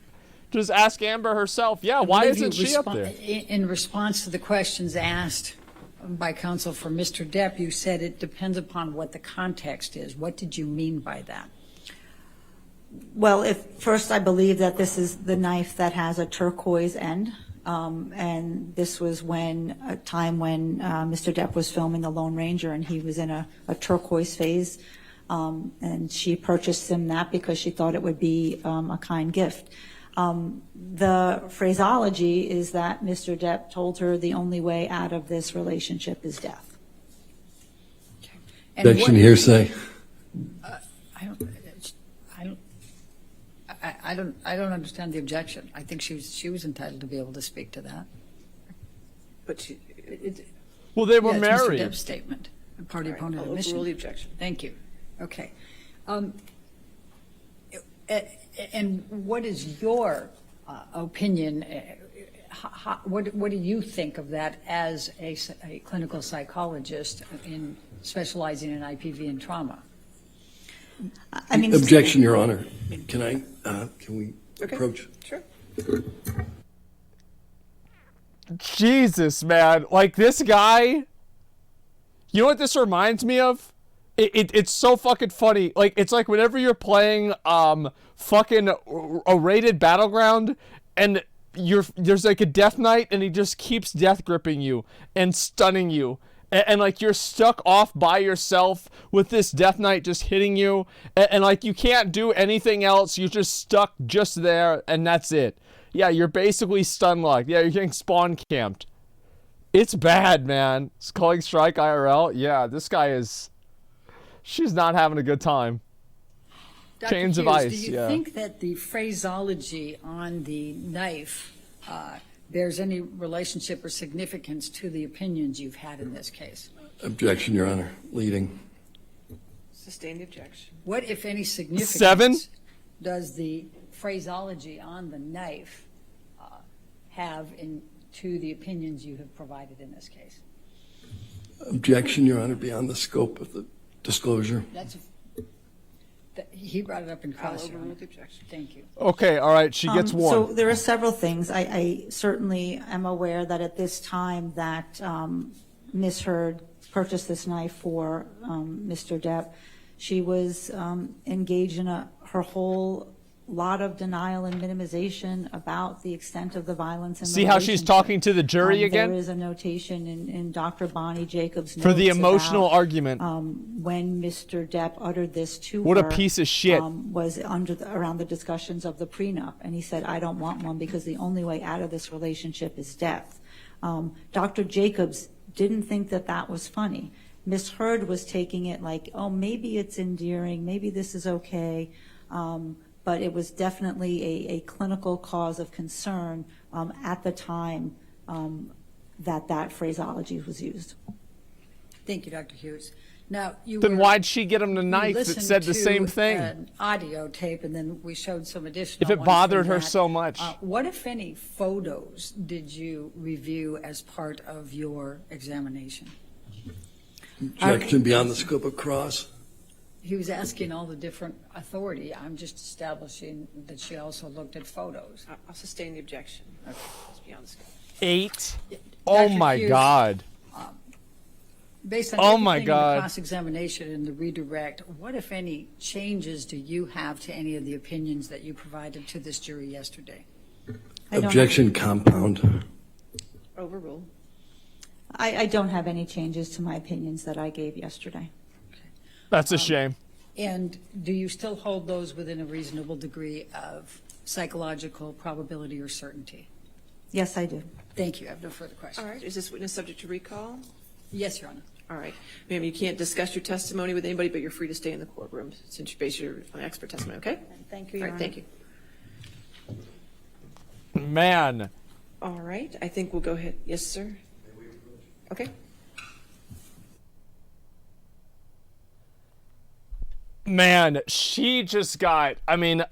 Just ask Amber herself. Yeah, why I believe isn't she up there? In response to the questions asked by counsel for Mr. Depp, you said it depends upon what the context is. What did you mean by that? Well, first, I believe that this is the knife that has a turquoise end. And this was a time when Mr. Depp was filming The Lone Ranger, and he was in a turquoise phase. And she purchased him that because she thought it would be a kind gift. The phraseology is that Mr. Depp told her the only way out of this relationship is death. And Objection what- hearsay. I don't understand the objection. I think she was entitled to be able to speak to that. But she, Well, they were Yeah, it's married. Mr. Depp's statement, a party opponent I'll admission. overrule the objection. Thank you. Okay. And what is your opinion? What do you think of that as a clinical psychologist in specializing in IPV and trauma? I mean, Objection, Your Honor. Can we Okay. approach? Sure. Jesus, man. Like, this guy, you know what this reminds me of? It's so fucking funny. Like, it's like whenever you're playing fucking a rated Battleground and there's like a Death Knight and he just keeps death gripping you and stunning you. And like you're stuck off by yourself with this Death Knight just hitting you. And like you can't do anything else. You're just stuck just there and that's it. Yeah, you're basically stun locked. Yeah, you're getting spawn camped. It's bad, man. It's calling strike IRL. Yeah, this guy is... She's not having a good time. Dr. Chains of Hughes, ice, do you yeah. think that the phraseology on the knife bears any relationship or significance to the opinions you've had in this case? Objection, Your Honor. Leading. Sustain the objection. What, if any, significance 7? does the phraseology on the knife have to the opinions you have provided in this case? Objection, Your Honor, beyond the scope of the disclosure. He brought it up in I'll cross. Your overrule Honor. the objection. Thank you. Okay, all right, she gets one. So there are several things. I certainly am aware that at this time that Ms. Heard purchased this knife for Mr. Depp, she was engaged in her whole lot of denial and minimization about the extent of the violence in the See how she's relationship. talking to the jury again? There is a notation in Dr. Bonnie Jacobs' For the notes emotional about, argument. when Mr. Depp uttered this to What her. a piece of shit. Was around the discussions of the prenup, and he said, "I don't want one because the only way out of this relationship is death." Dr. Jacobs didn't think that was funny. Ms. Heard was taking it like, "Oh, maybe it's endearing, maybe this is okay." But it was definitely a clinical cause of concern at the time that phraseology was used. Thank you, Dr. Hughes. Now, Then why'd she get him the knife that listened said the same to thing? An audio tape, and then we showed some additional. If it ones bothered from her that. so much. What, if any, photos did you review as part of your examination? Objection beyond the scope of cross. He was asking all the different authority. I'm just establishing that she also looked at photos. I'll sustain the objection. It's beyond the scope. 8? Oh Dr. my Hughes, God. Based on Oh my everything in God. the cross-examination and the redirect, what, if any, changes do you have to any of the opinions that you provided to this jury yesterday? Objection compound. Overrule. I don't have any changes to my opinions that I gave yesterday. That's a shame. And do you still hold those within a reasonable degree of psychological probability or certainty? Yes, I do. Thank you. I have no further questions. All right. Is this witness subject to recall? Yes, Your Honor. All right. Ma'am, you can't discuss your testimony with anybody, but you're free to stay in the courtroom since you base your expert testimony, okay? Thank you, All Your right, Honor. thank you. Man. All right. I think we'll go ahead. Yes, sir. Okay. Man, she just got, I mean,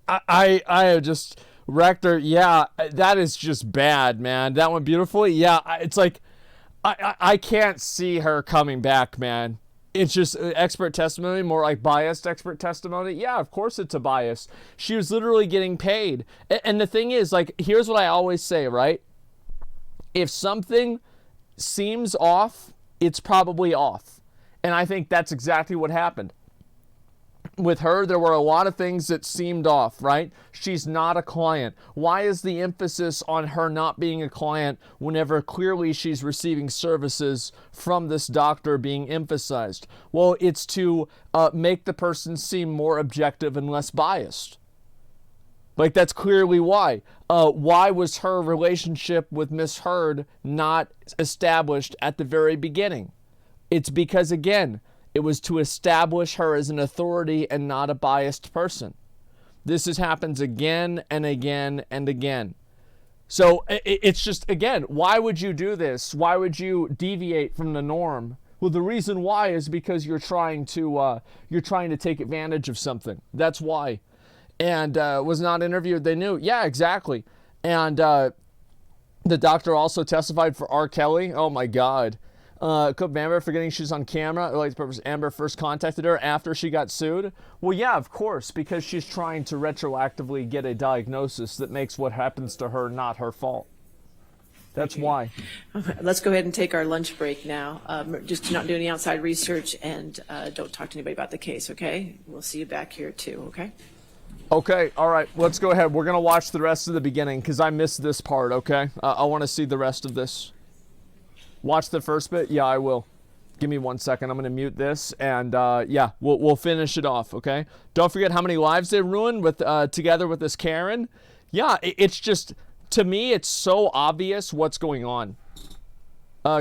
I just wrecked her. Yeah, that is just bad, man. That went beautifully. Yeah, it's like, I can't see her coming back, man. It's just expert testimony, more like biased expert testimony. Yeah, of course it's a bias. She was literally getting paid. And the thing is, like, here's what I always say, right? If something seems off, it's probably off. And I think that's exactly what happened. With her, there were a lot of things that seemed off, right? She's not a client. Why is the emphasis on her not being a client whenever clearly she's receiving services from this doctor being emphasized? Well, it's to make the person seem more objective and less biased. Like, that's clearly why. Why was her relationship with Miss Heard not established at the very beginning? It's because, again, it was to establish her as an authority and not a biased person. happens again and again and again. So it's just, again, why would you do this? Why would you deviate from the norm? Well, the reason why is because you're trying to take advantage of something. That's why. And was not interviewed. They knew. Yeah, exactly. And the doctor also testified for R. Kelly. Oh my God. Could Amber forgetting she's on camera? Like the purpose Amber first contacted her after she got sued? Well, yeah, of course, because she's trying to retroactively get a diagnosis that makes what happens to her not her fault. That's why. Okay, let's go ahead and take our lunch break now. Just do not do any outside research and don't talk to anybody about the case, okay? We'll see you back here too, okay? Okay, all right, let's go ahead. We're going to watch the rest of the beginning because I missed this part, okay? I want to see the rest of this. Watch the first bit? Yeah, I will. Give me 1 second. I'm going to mute this, and yeah, we'll finish it off, okay? Don't forget how many lives they ruined with together with this Karen. Yeah, it's just, to me, it's so obvious what's going on.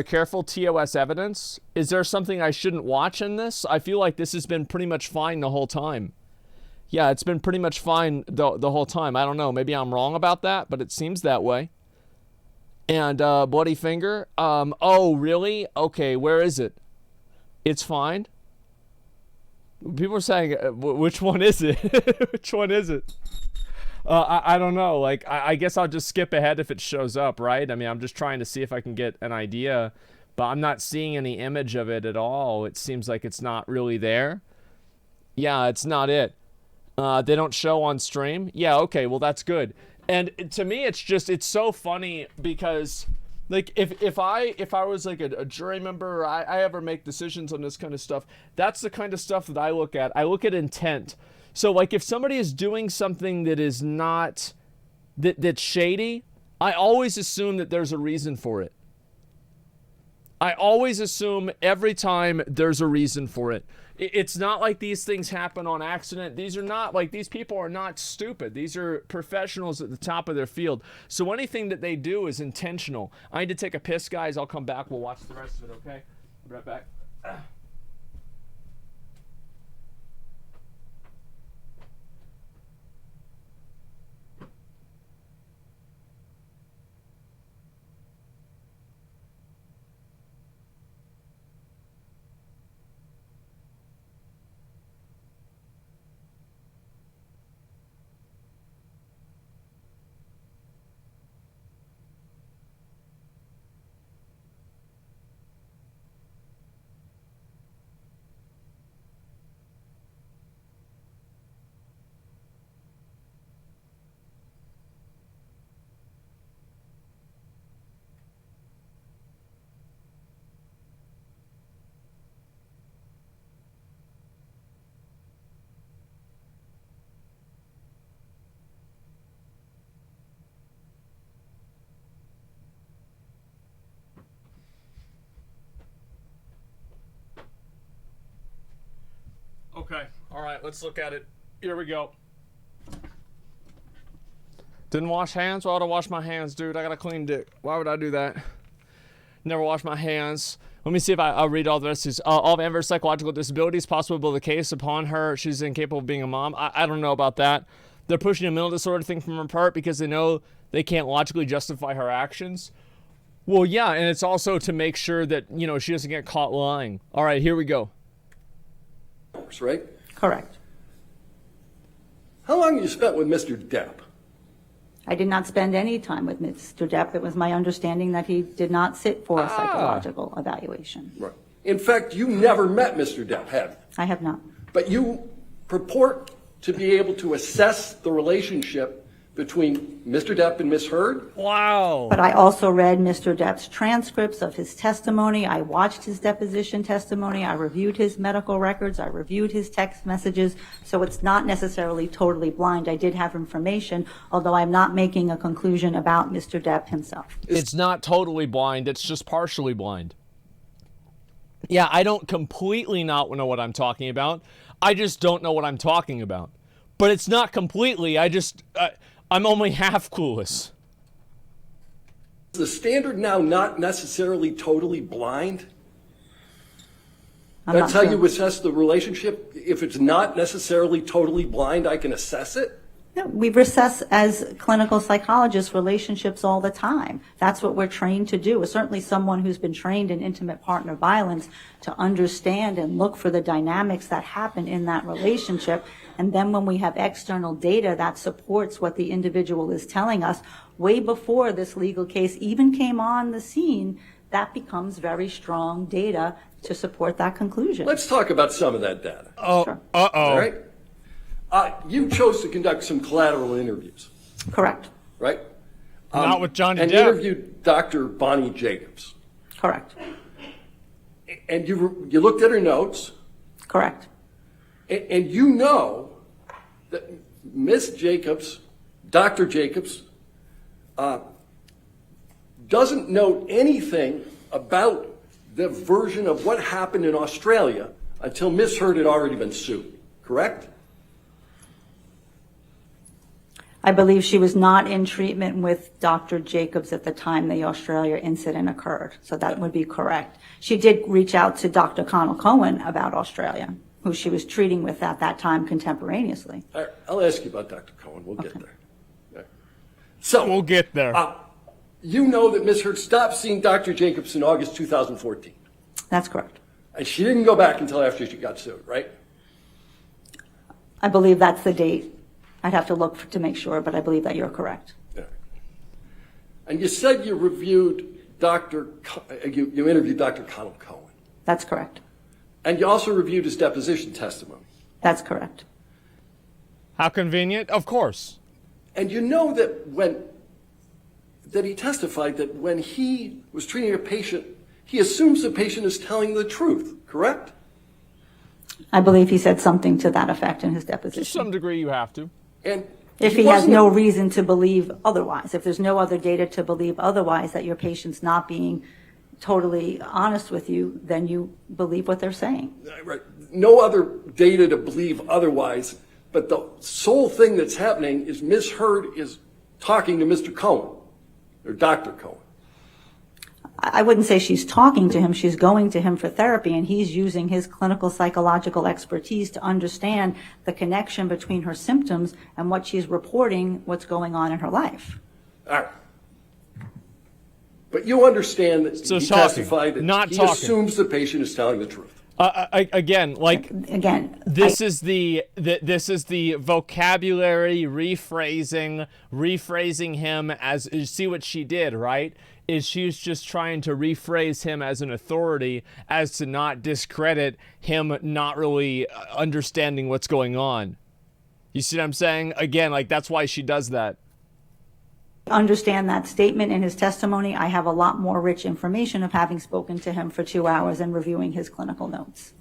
Careful TOS evidence. Is there something I shouldn't watch in this? I feel like this has been pretty much fine the whole time. Yeah, it's been pretty much fine the whole time. I don't know. Maybe I'm wrong about that, but it seems that way. And bloody finger. Oh, really? Okay, where is it? It's fine. People are saying, which one is it? Which one is it? I don't know. Like, I guess I'll just skip ahead if it shows up, right? I mean, I'm just trying to see if I can get an idea, but I'm not seeing any image of it at all. It seems like it's not really there. Yeah, it's not it. They don't show on stream. Yeah, okay, well, that's good. And to me, it's so funny because, like, if I was like a jury member, or I ever make decisions on this kind of stuff, that's the kind of stuff that I look at. I look at intent. So, like, if somebody is doing something that is not, that's shady, I always assume that there's a reason for it. I always assume every time there's a reason for it. It's not like these things happen on accident. These are not, like, these people are not stupid. These are professionals at the top of their field. So anything that they do is intentional. I need to take a piss, guys. I'll come back. We'll watch the rest of it, okay? Be right back. Okay, all right, let's look at it. Here we go. Didn't wash hands? Why would I wash my hands, dude? I got a clean dick. Why would I do that? Never wash my hands. Let me see if I'll read all the rest of these. All of Amber's psychological disabilities possible the case upon her. She's incapable of being a mom. I don't know about that. They're pushing a mental disorder thing from her part because they know they can't logically justify her actions. Well, yeah, and it's also to make sure that, you know, she doesn't get caught lying. All right, here we go. Right? Correct. How long you spent with Mr. Depp? I did not spend any time with Mr. Depp. It was my understanding that he did not sit for a psychological evaluation. Right. In fact, you never met Mr. Depp, have you? I have not. But you purport to be able to assess the relationship between Mr. Depp and Ms. Heard? Wow. But I also read Mr. Depp's transcripts of his testimony. I watched his deposition testimony. I reviewed his medical records. I reviewed his text messages. So it's not necessarily totally blind. I did have information, although I'm not making a conclusion about Mr. Depp himself. It's not totally blind. It's just partially blind. Yeah, I don't completely not know what I'm talking about. I just don't know what I'm talking about. But it's not completely. I'm only half clueless. Is the standard now not necessarily totally blind? You assess the relationship? If it's not necessarily totally blind, I can assess it? We assess as clinical psychologists relationships all the time. That's what we're trained to do. Certainly someone who's been trained in intimate partner violence to understand and look for the dynamics that happen in that relationship. And then when we have external data that supports what the individual is telling us, way before this legal case even came on the scene, that becomes very strong data to support that conclusion. Let's talk about some of that data. Sure. All right? You chose to conduct some collateral interviews, Correct. right? Not with Johnny and Depp. interviewed Dr. Bonnie Jacobs. Correct. And you looked at her notes, Correct. and you know that Miss Jacobs, Dr. Jacobs, doesn't know anything about the version of what happened in Australia until Miss Heard had already been sued, correct? I believe she was not in treatment with Dr. Jacobs at the time the Australia incident occurred, so that would be correct. She did reach out to Dr. Connell Cohen about Australia, who she was treating with at that time contemporaneously. All right, I'll ask you about Dr. Cohen. We'll get there. All right. So We'll get there. You know that Miss Heard stopped seeing Dr. Jacobs in August 2014, That's correct. and she didn't go back until after she got sued, right? I believe that's the date. I'd have to look to make sure, but I believe that you're correct. Yeah. And you said you reviewed you interviewed Dr. Connell Cohen, That's correct. and you also reviewed his deposition testimony. That's correct. How convenient? Of course. And you know that he testified that when he was treating a patient, he assumes the patient is telling the truth, correct? I believe he said something to that effect in his To deposition. some degree, you have to. And If he has no reason to believe otherwise, if there's no other data to believe otherwise, that your patient's not being totally honest with you, then you believe what they're saying. Right. No other data to believe otherwise, but the sole thing that's happening is Miss Heard is talking to Mr. Cohen, or Dr. Cohen. I wouldn't say she's talking to him, she's going to him for therapy, and he's using his clinical psychological expertise to understand the connection between her symptoms and what she's reporting, what's going on in her life. All right. But you understand that So he talking, testified that not he talking. assumes the patient is telling the truth. Again, like Again, this is the vocabulary rephrasing him as, you see what she did, right? Is she's just trying to rephrase him as an authority, as to not discredit him not really understanding what's going on. You see what I'm saying? Again, like that's why she does that. understand that statement in his testimony. I have a lot more rich information of having spoken to him for 2 hours and reviewing his clinical notes.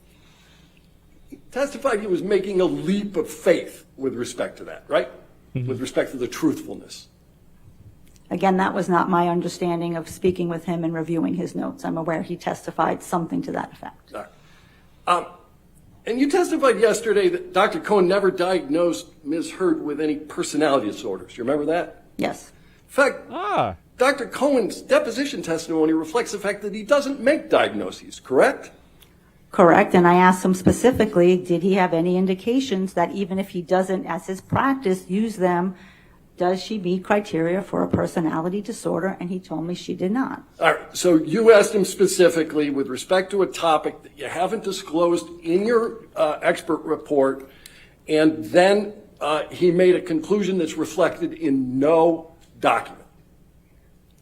He testified he was making a leap of faith with respect to that, right? With respect to the truthfulness. Again, that was not my understanding of speaking with him and reviewing his notes. I'm aware he testified something to that effect. All right. And you testified yesterday that Dr. Cohen never diagnosed Ms. Heard with any personality disorders. You remember that? Yes. In fact, Dr. Cohen's deposition testimony reflects the fact that he doesn't make diagnoses, correct? Correct. And I asked him specifically, did he have any indications that even if he doesn't, as his practice, use them, does she meet criteria for a personality disorder? And he told me she did not. All right. So you asked him specifically with respect to a topic that you haven't disclosed in your expert report, and then he made a conclusion that's reflected in no document.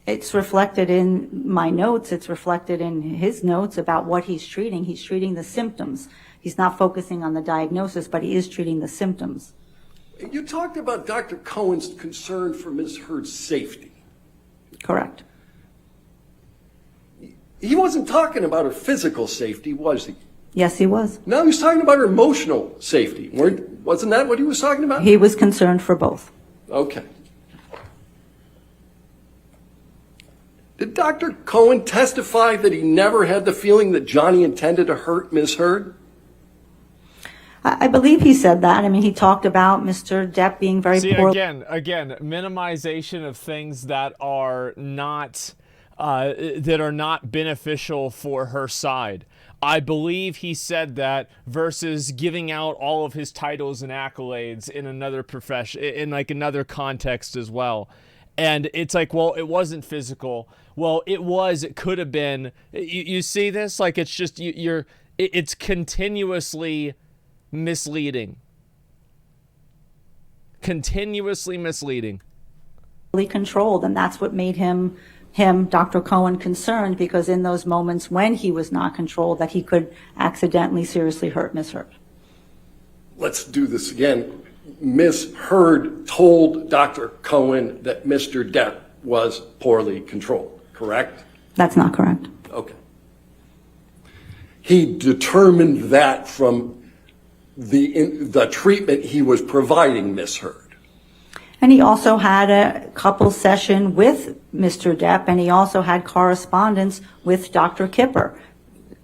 It's reflected in my notes. It's reflected in his notes about what he's treating. He's treating the symptoms. He's not focusing on the diagnosis, but he is treating the symptoms. You talked about Dr. Cohen's concern for Ms. Heard's safety. Correct. He wasn't talking about her physical safety, was he? Yes, he was. No, he was talking about her emotional safety. Wasn't that what he was talking about? He was concerned for both. Okay. Did Dr. Cohen testify that he never had the feeling that Johnny intended to hurt Ms. Heard? I believe he said that. I mean, he talked about Mr. Depp being very See, poor. again, minimization of things that are not that are not beneficial for her side. I believe he said that versus giving out all of his titles and accolades in another profession, in like another context as well. And it's like, well, it wasn't physical. Well, it was. It could have been. You see this? Like, it's just it's continuously misleading. Continuously misleading. Controlled, and that's what made him, Dr. Cohen, concerned, because in those moments when he was not controlled, that he could accidentally seriously hurt Miss Heard. Let's do this again. Miss Heard told Dr. Cohen that Mr. Depp was poorly controlled, correct? That's not correct. Okay. He determined that from the treatment he was providing Miss Heard. And he also had a couple session with Mr. Depp, and he also had correspondence with Dr. Kipper.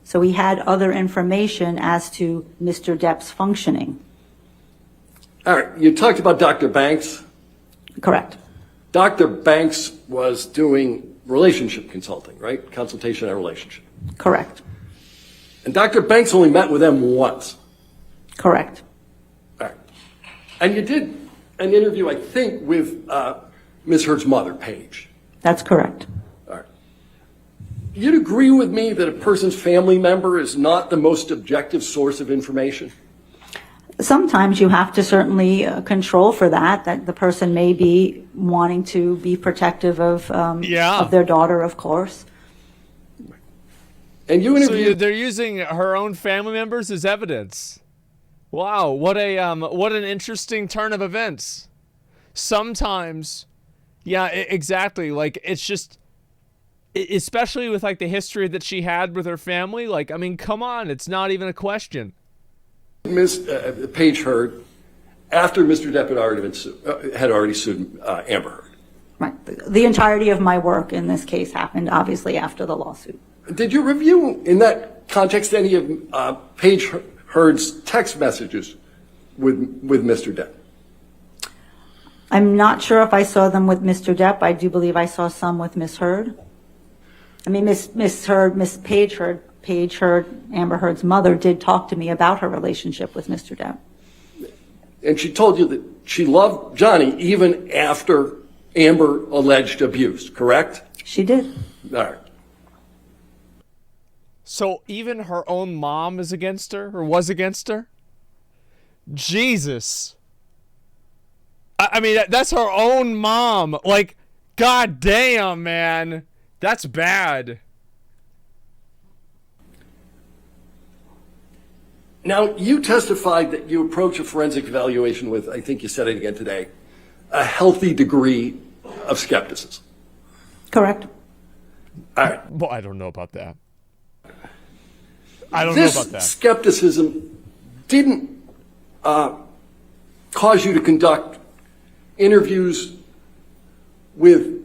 So he had other information as to Mr. Depp's functioning. All right, you talked about Dr. Banks. Correct. Dr. Banks was doing relationship consulting, right? Consultation on relationship. Correct. And Dr. Banks only met with them once. Correct. All right. And you did an interview, I think, with Ms. Heard's mother, Paige. That's correct. All right. You'd agree with me that a person's family member is not the most objective source of information? Sometimes you have to certainly control for that the person may be wanting to be protective of their daughter, of course. And you interviewed. So they're using her own family members as evidence. Wow, what an interesting turn of events. Sometimes, yeah, exactly. Like, it's just, especially with like the history that she had with her family. Like, I mean, come on, it's not even a question. Ms. Paige Heard, after Mr. Depp had already sued Amber Heard. Right. The entirety of my work in this case happened, obviously, after the lawsuit. Did you review, in that context, any of Paige Heard's text messages with Mr. Depp? I'm not sure if I saw them with Mr. Depp. I do believe I saw some with Miss Heard. I mean, Miss Paige Heard, Amber Heard's mother, did talk to me about her relationship with Mr. Depp. And she told you that she loved Johnny even after Amber alleged abuse, correct? She did. All right. So even her own mom is against her, or was against her? Jesus. I mean, that's her own mom. Like, god damn, man. That's bad. Now, you testified that you approach a forensic evaluation with, I think you said it again today, a healthy degree of skepticism. Correct. All right. Well, I don't know about that. I don't know about that. This skepticism didn't cause you to conduct interviews with,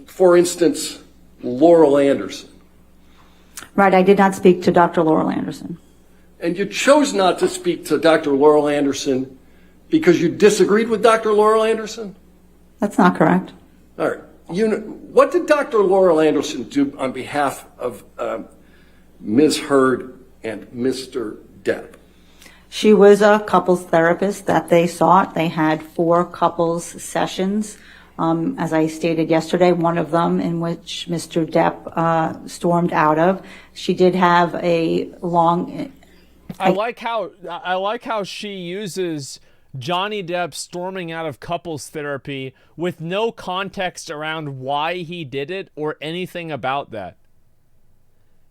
for instance, Laurel Anderson. Right, I did not speak to Dr. Laurel Anderson. And you chose not to speak to Dr. Laurel Anderson because you disagreed with Dr. Laurel Anderson? That's not correct. All right. What did Dr. Laurel Anderson do on behalf of Ms. Heard and Mr. Depp? She was a couples therapist that they sought. They had 4 couples sessions. As I stated yesterday, one of them in which Mr. Depp stormed out of. She did have a long... I like how she uses Johnny Depp storming out of couples therapy with no context around why he did it or anything about that.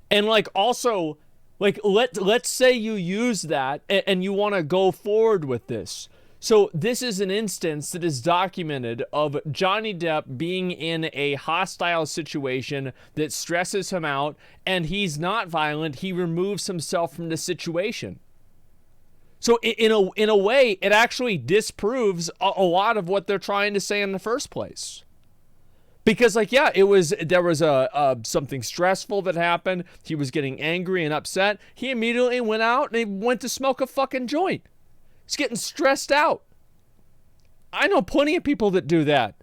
And like also, like let's say you use that and you want to go forward with this. So this is an instance that is documented of Johnny Depp being in a hostile situation that stresses him out, and he's not violent. He removes himself from the situation. So in a way, it actually disproves a lot of what they're trying to say in the first place. Because like, yeah, there was something stressful that happened. He was getting angry and upset. He immediately went out and he went to smoke a fucking joint. He's getting stressed out. I know plenty of people that do that.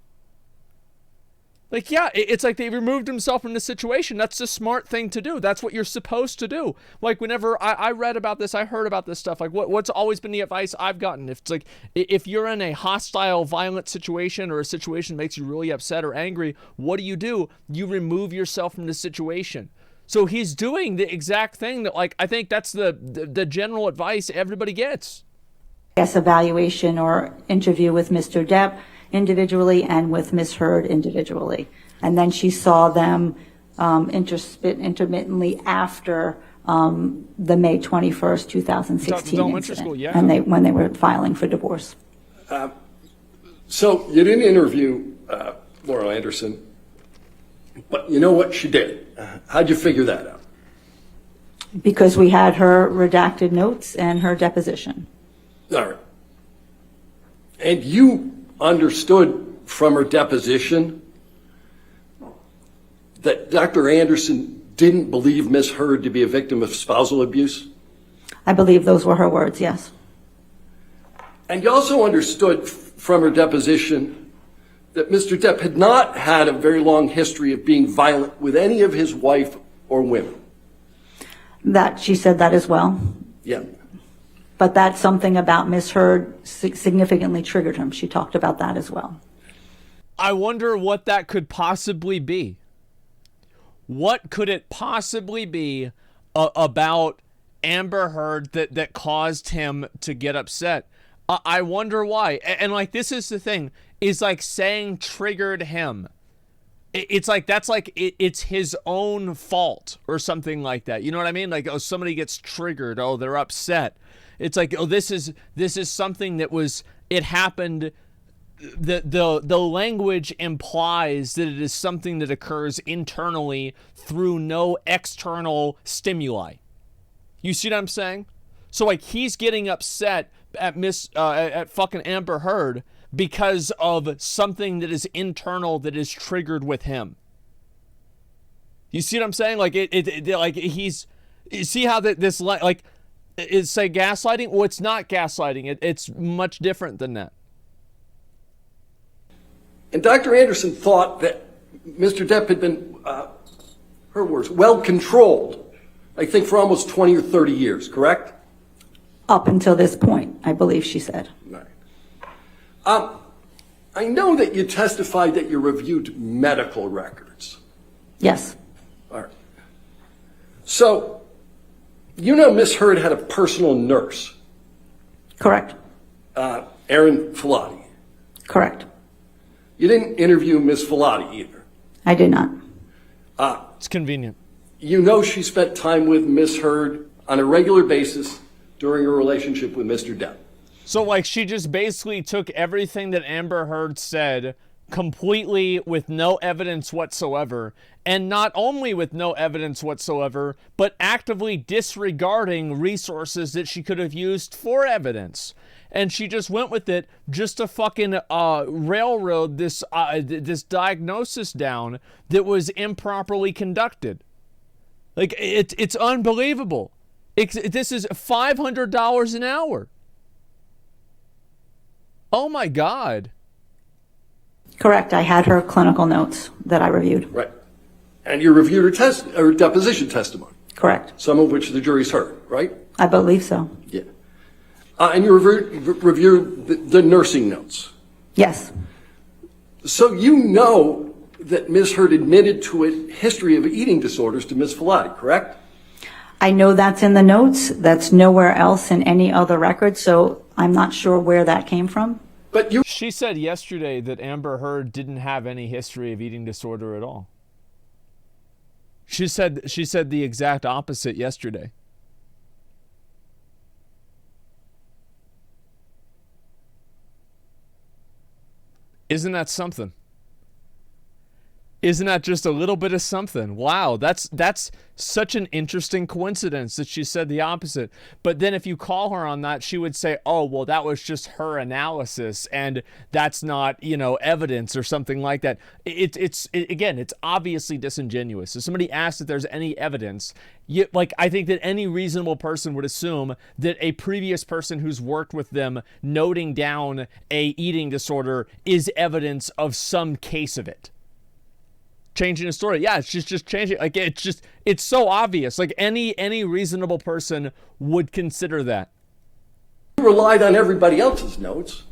Like, yeah, it's like they removed himself from the situation. That's the smart thing to do. That's what you're supposed to do. Like, whenever I read about this, I heard about this stuff. Like, what's always been the advice I've gotten? If it's like, if you're in a hostile, violent situation or a situation that makes you really upset or angry, what do? You remove yourself from the situation. So he's doing the exact thing that, like, I think that's the general advice everybody gets. Yes, evaluation or interview with Mr. Depp individually and with Ms. Heard individually. And then she saw them intermittently after the May 21st, 2016 Elementary school, incident, yeah. and when they were filing for divorce. So you didn't interview Laura Anderson, but you know what she did. How'd you figure that out? Because we had her redacted notes and her deposition. All right. And you understood from her deposition that Dr. Anderson didn't believe Ms. Heard to be a victim of spousal abuse? I believe those were her words, yes. And you also understood from her deposition that Mr. Depp had not had a very long history of being violent with any of his wife or women. That she said that as well. Yeah. But that's something about Ms. Heard significantly triggered him. She talked about that as well. I wonder what that could possibly be. What could it possibly be about Amber Heard that caused him to get upset? I wonder why. And like, this is the thing, is like saying triggered him. It's like, that's like, it's his own fault or something like that. You know what I mean? Like, oh, somebody gets triggered. Oh, they're upset. It's like, oh, this is something that was, it happened. The language implies that it is something that occurs internally through no external stimuli. You see what I'm saying? So like, he's getting upset at fucking Amber Heard because of something that is internal that is triggered with him. You see what I'm saying? Like like he's, you see how this like is say gaslighting? Well, it's not gaslighting. It's much different than that. And Dr. Anderson thought that Mr. Depp had been, her words, well controlled, I think for almost 20 or 30 years, correct? Up until this point, I believe she said. Right. I know that you testified that you reviewed medical records. Yes, All right. So, you know Miss Heard had a personal nurse, correct, Erin Filati. correct. You didn't interview Miss Filati either. I did not. It's convenient. You know she spent time with Miss Heard on a regular basis during her relationship with Mr. Depp. So like, she just basically took everything that Amber Heard said completely with no evidence whatsoever, and not only with no evidence whatsoever, but actively disregarding resources that she could have used for evidence. And she just went with it just to fucking railroad this this diagnosis down that was improperly conducted. Like, it's unbelievable. This is $500 an hour. Oh my God. Correct. I had her clinical notes that I reviewed. Right. And you reviewed her deposition testimony, Correct. some of which the jury's heard, right? I believe so. Yeah. And you reviewed the nursing notes. Yes, So you know that Ms. Heard admitted to a history of eating disorders to Ms. Filati, correct? I know that's in the notes. That's nowhere else in any other record, so I'm not sure where that came from. But you She said yesterday that Amber Heard didn't have any history of eating disorder at all. She said the exact opposite yesterday. Isn't that something? Isn't that just a little bit of something? Wow, that's such an interesting coincidence that she said the opposite. But then if you call her on that, she would say, oh, well, that was just her analysis, and that's not, evidence or something like that. Again, it's obviously disingenuous. If somebody asks if there's any evidence, I think that any reasonable person would assume that a previous person who's worked with them noting down a eating disorder is evidence of some case of it. changing the story. Yeah, it's just changing. Like, it's so obvious. Like, any reasonable person would consider that. You relied on everybody else's notes.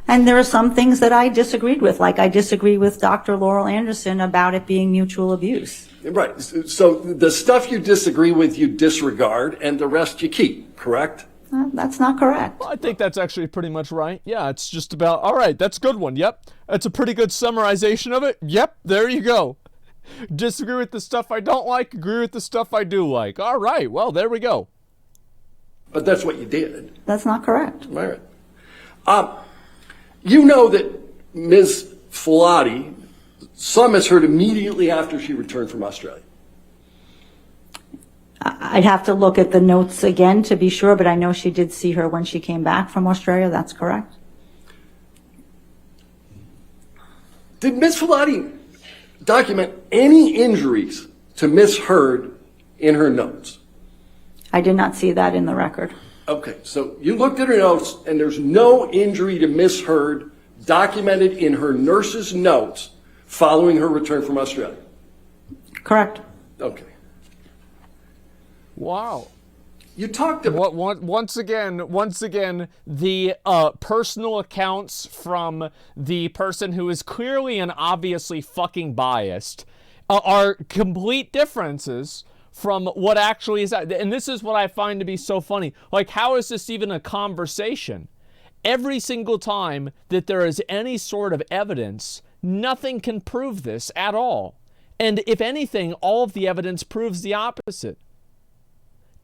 And there are some things that I disagreed with, like I disagree with Dr. Laurel Anderson about it being mutual abuse. Right. So the stuff you disagree with, you disregard, and the rest you keep, correct? That's not correct. Well, I think that's actually pretty much right. Yeah, it's just about, all right, that's a good one. Yep. That's a pretty good summarization of it. Yep, there you go. Disagree with the stuff I don't like, agree with the stuff I do like. All right, well, there we go. But that's what you did. That's not correct. All right. You know that Ms. Filati saw Ms. Heard immediately after she returned from Australia. I'd have to look at the notes again to be sure, but I know she did see her when she came back from Australia. That's correct. Did Ms. Filati document any injuries to Ms. Heard in her notes? I did not see that in the record. Okay, so you looked at her notes, and there's no injury to Ms. Heard documented in her nurse's notes following her return from Australia. Correct. Okay. Wow. You talked about... Once again, the personal accounts from the person who is clearly and obviously fucking biased are complete differences from what actually is. And this is what I find to be so funny. Like, how is this even a conversation? Every single time that there is any sort of evidence, nothing can prove this at all. And if anything, all of the evidence proves the opposite.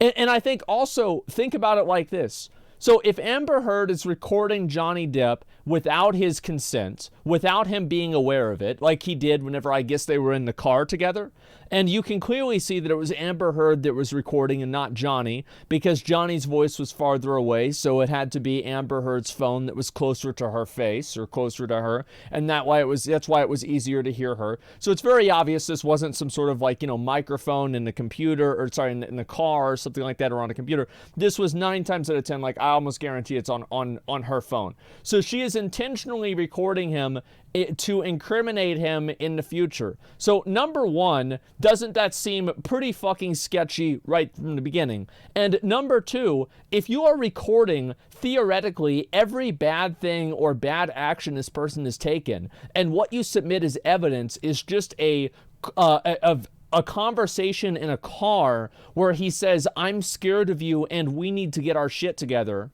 And I think also, think about it like this. So if Amber Heard is recording Johnny Depp without his consent, without him being aware of it, like he did whenever I guess they were in the car together, and you can clearly see that it was Amber Heard that was recording and not Johnny, because Johnny's voice was farther away, so it had to be Amber Heard's phone that was closer to her face or closer to her, and that's why it was easier to hear her. So it's very obvious this wasn't some sort of microphone in the computer, or sorry, in the car or something like that, or on a computer. This was 9 times out of 10, like I almost guarantee it's on her phone. So she is intentionally recording him to incriminate him in the future. So number one, doesn't that seem pretty fucking sketchy right from the beginning? And number two, if you are recording theoretically every bad thing or bad action this person has taken, and what you submit as evidence is just a conversation in a car where he says, "I'm scared of you and we need to get our shit together,"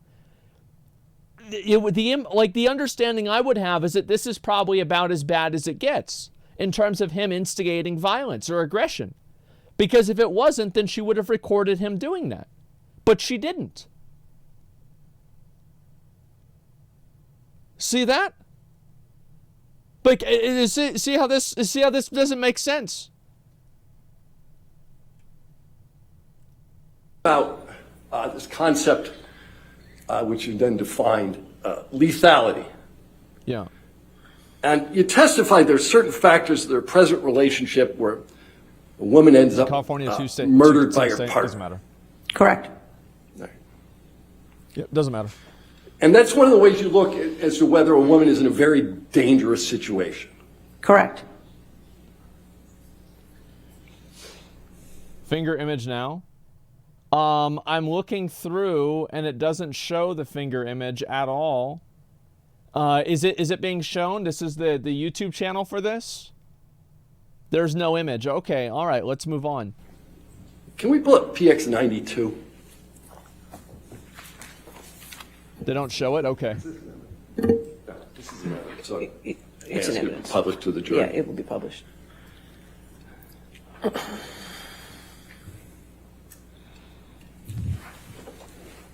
the understanding I would have is that this is probably about as bad as it gets in terms of him instigating violence or aggression. Because if it wasn't, then she would have recorded him doing that. But she didn't. See that? Like, see how this doesn't make sense? About this concept, which you then defined, lethality. Yeah. And you testified there's certain factors of their present relationship where a woman ends up murdered by her partner. Doesn't matter. Correct. Right. Yeah, doesn't matter. And that's one of the ways you look as to whether a woman is in a very dangerous situation. Correct. Finger image now. I'm looking through and it doesn't show the finger image at all. Is it being shown? This is the YouTube channel for this? There's no image. Okay, all right, let's move on. Can we pull up PX92? They don't show it? Okay. So It's an evidence. published to the jury. Yeah, it will be published.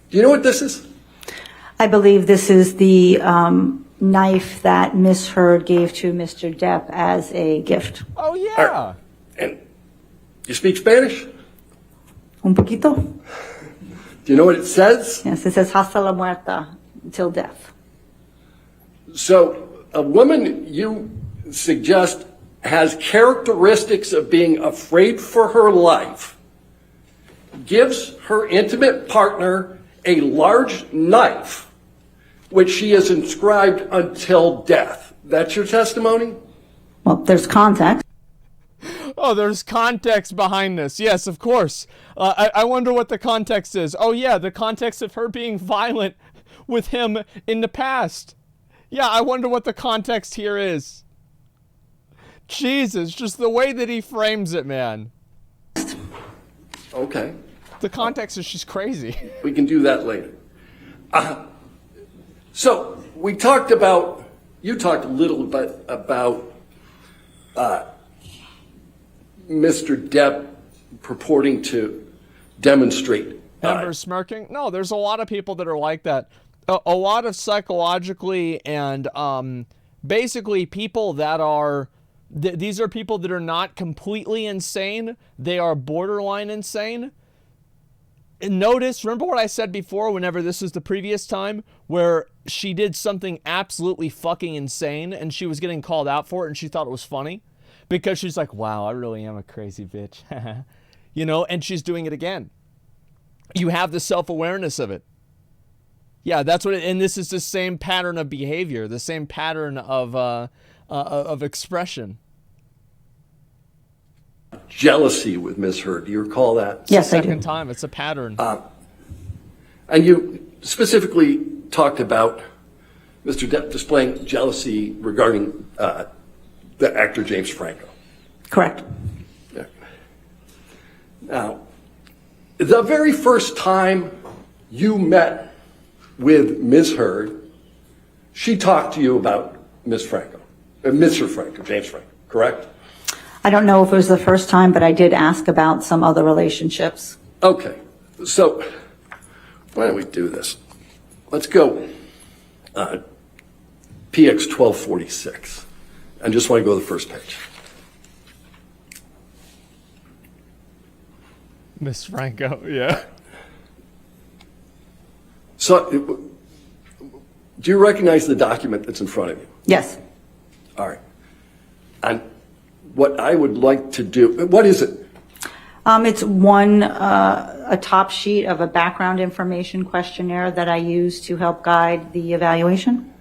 Do you know what this is? I believe this is the knife that Miss Heard gave to Mr. Depp as a gift. Oh, yeah. And you speak Spanish? Un poquito? Do you know what it says? Yes, it says hasta la muerta, until death. So a woman you suggest has characteristics of being afraid for her life, gives her intimate partner a large knife, which she has inscribed until death. That's your testimony? Well, there's context. Oh, there's context behind this. Yes, of course. I wonder what the context is. Oh, yeah, the context of her being violent with him in the past. Yeah, I wonder what the context here is. Jesus, just the way that he frames it, man. Okay, The context is just crazy. we can do that later. So we talked about, you talked a little bit about Mr. Depp purporting to demonstrate. Amber smirking? No, there's a lot of people that are like that. A lot of psychologically and basically people that are, these are people that are not completely insane. They are borderline insane. And notice, remember what I said before whenever this was the previous time where she did something absolutely fucking insane and she was getting called out for it and she thought it was funny? Because she's like, wow, I really am a crazy bitch. You know, and she's doing it again. You have the self-awareness of it. Yeah, that's what it, and this is the same pattern of behavior, the same pattern of expression. Jealousy with Ms. Heard. Do you recall that? Yes, I Second do. time, it's a pattern. And you specifically talked about Mr. Depp displaying jealousy regarding the actor James Franco. Correct. Yeah. Now, the very first time you met with Ms. Heard, she talked to you about Ms. Franco, Mr. Franco, James Franco, correct? I don't know if it was the first time, but I did ask about some other relationships. Okay, so why don't we do this? Let's go PX 1246. I just want to go to the first page. Miss Franco, yeah. So, do you recognize the document that's in front of you? Yes. All right. And what I would like to do, what is it? It's a top sheet of a background information questionnaire that I use to help guide the evaluation.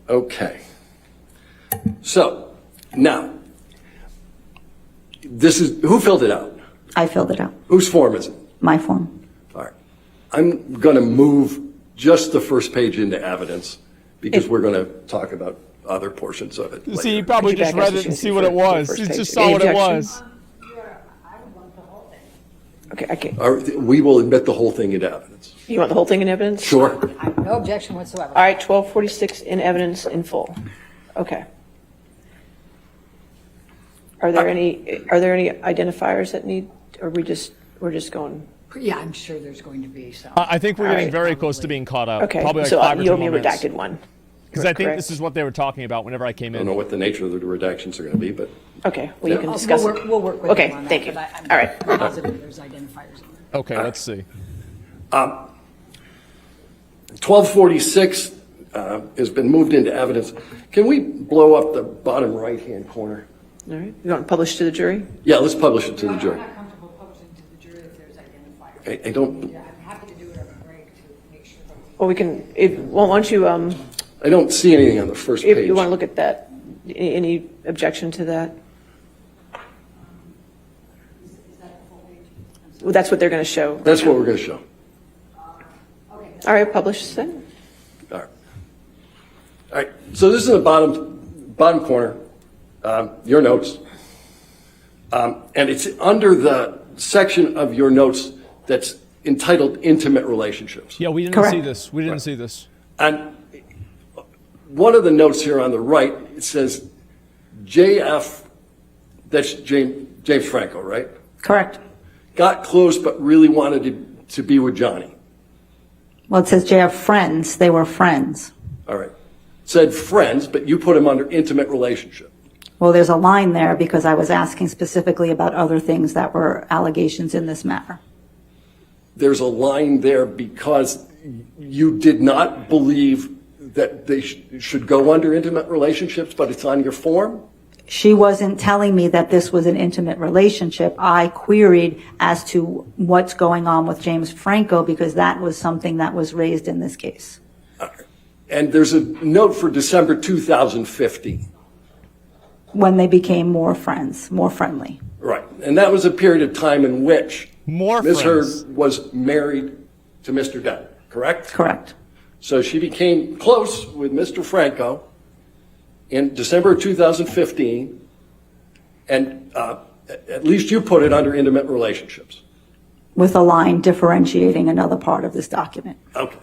Okay. So, now, this is, who filled it out? I filled it out, Whose form is it? my form. All right. I'm going to move just the first page into evidence because we're going to talk about other portions of it later. See, you probably Could you just back up read so it you and can see see what it the was. first You page? just saw Any what it objection? was. Okay, okay. All right, we will admit the whole thing into evidence. You want the whole thing in evidence? Sure. No objection whatsoever. All right, 1246 in evidence in full. Okay. Are there any identifiers that need, or we're just going? Yeah, I'm sure there's going to be some. I think we're getting right. very close to being caught up. Okay, Probably like so 5 or you 10 owe me a more minutes. redacted one. Because I think Correct. this is what they were talking about whenever I came I don't in. know what the nature of the redactions are going to be, but Okay, well, you Yeah. can Oh, discuss we'll it. work with Okay, them on that, thank you. but I'm All right. positive there's identifiers in there. Okay, let's see. 1246 has been moved into evidence. Can we blow up the bottom right-hand corner? All right, you want to publish to the jury? Yeah, let's publish it to the jury. I'm not comfortable publishing to the jury if there's identifiers. I don't, Yeah, I'm happy to do it on a break to make sure that we. Well, we can, well, why don't you, I don't see anything on the first if page. you want to look at that, any objection to that? Well, that's what they're going to show. That's what we're going to show. All right, publish then. All right. All right, so this is the bottom corner, your notes. And it's under the section of your notes that's entitled Intimate Relationships. Yeah, we didn't Correct. see this. We didn't see this. And one of the notes here on the right, it says JF, that's James Franco, right? Correct. Got close but really wanted to be with Johnny. Well, it says JF friends. They were friends. All right. Said friends, but you put him under intimate relationship. Well, there's a line there because I was asking specifically about other things that were allegations in this matter. There's a line there because you did not believe that they should go under intimate relationships, but it's on your form? She wasn't telling me that this was an intimate relationship. I queried as to what's going on with James Franco because that was something that was raised in this case. And there's a note for December 2015. when they became more friends, more friendly. Right. And that was a period of time in which More Ms. Heard friends. was married to Mr. Depp, correct? Correct. So she became close with Mr. Franco in December 2015, and at least you put it under intimate relationships. With a line differentiating another part of this document. Okay.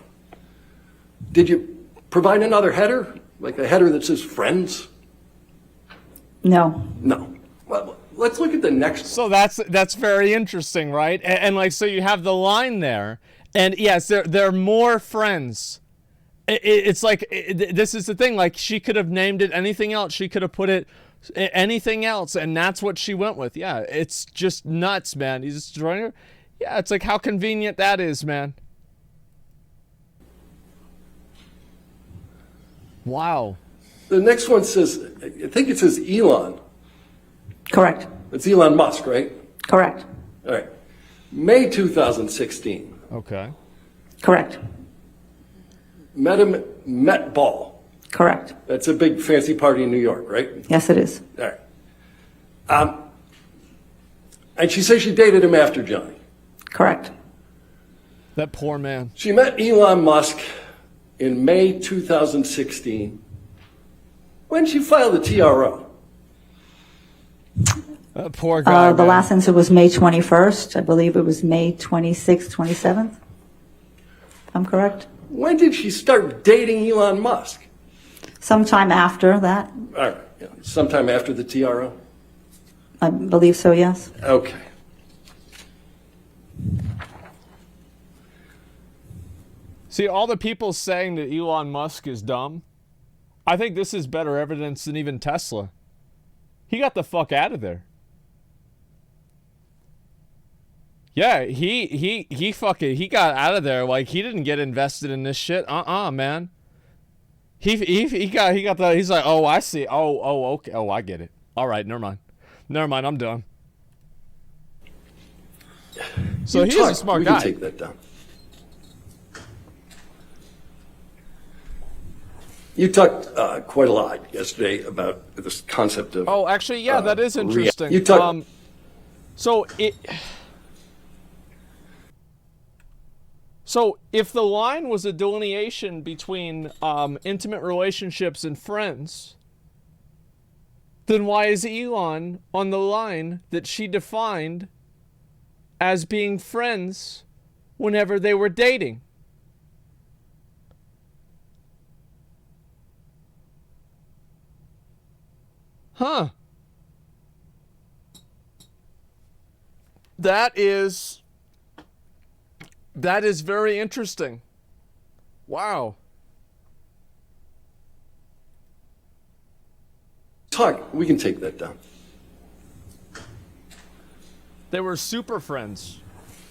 Did you provide another header, like a header that says friends? No. No. Well, let's look at the next. So that's very interesting, right? And like, so you have the line there, and yes, they're more friends. It's like, this is the thing, like, she could have named it anything else. She could have put it anything else, and that's what she went with. Yeah, it's just nuts, man. He's just trying to, yeah, it's like how convenient that is, man. Wow. The next one says, I think it says Elon. Correct. It's Elon Musk, right? Correct. All right. May 2016. Okay. Correct. Met Ball. Correct. That's a big fancy party in New York, right? Yes, it is. All right. And she says she dated him after Johnny. Correct. That poor man. She met Elon Musk in May 2016 when she filed a TRO. That poor guy. The man. last incident was May 21st. I believe it was May 26th, 27th. I'm correct? When did she start dating Elon Musk? Sometime after that. All right. Yeah, sometime after the TRO? I believe so, yes. Okay. See, all the people saying that Elon Musk is dumb, I think this is better evidence than even Tesla. He got the fuck out of there. Yeah, he got out of there. Like, he didn't get invested in this shit. Man. He's like, oh, I see. Oh, okay. Oh, I get it. All right, never mind, I'm done. So he's a smart guy. We can take that down. You talked quite a lot yesterday about this concept of. Oh, actually, yeah, that is interesting. You talked. So if the line was a delineation between intimate relationships and friends, then why is Elon on the line that she defined as being friends whenever they were dating? Huh. That is very interesting. Wow. We can take that down. They were super friends.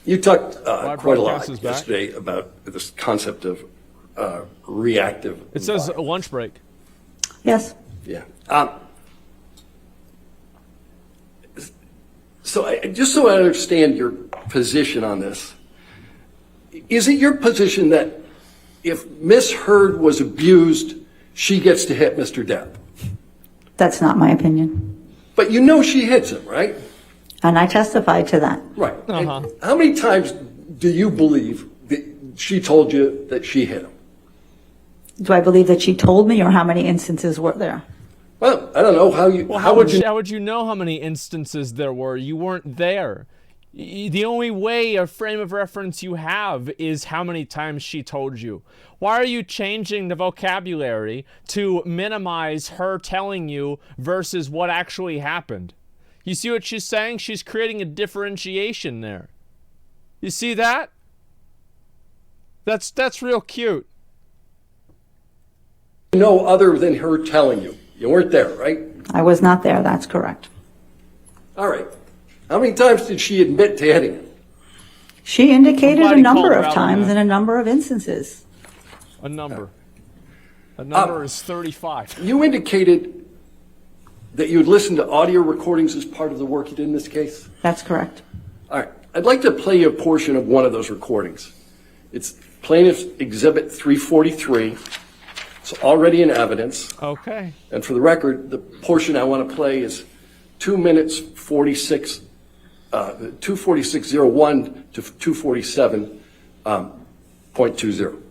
You talked quite a lot broadcast is back. yesterday about this concept of reactive. It says a lunch break. Yes. Yeah. Just so I understand your position on this, is it your position that if Miss Heard was abused, she gets to hit Mr. Depp? That's not my opinion. But you know she hits him, right? And I testified to that. Right. And how many times do you believe that she told you that she hit him? Do I believe that she told me, or how many instances were there? Well, I don't know how you. Well, how would you? How would you know how many instances there were? You weren't there. The only way a frame of reference you have is how many times she told you. Why are you changing the vocabulary to minimize her telling you versus what actually happened? You see what she's saying? She's creating a differentiation there. You see that? That's real cute. No other than her telling you. You weren't there, right? I was not there, that's correct. All right. How many times did she admit to hitting him? She indicated a Somebody number called her of out on times that. in a number of instances. A number. A number is 35. You indicated that you had listened to audio recordings as part of the work you did in this case? That's correct. All right. I'd like to play you a portion of one of those recordings. It's Plaintiff's Exhibit 343. It's already in evidence. Okay. And for the record, the portion I want to play is 2 minutes 46, 246.01 to 247.20.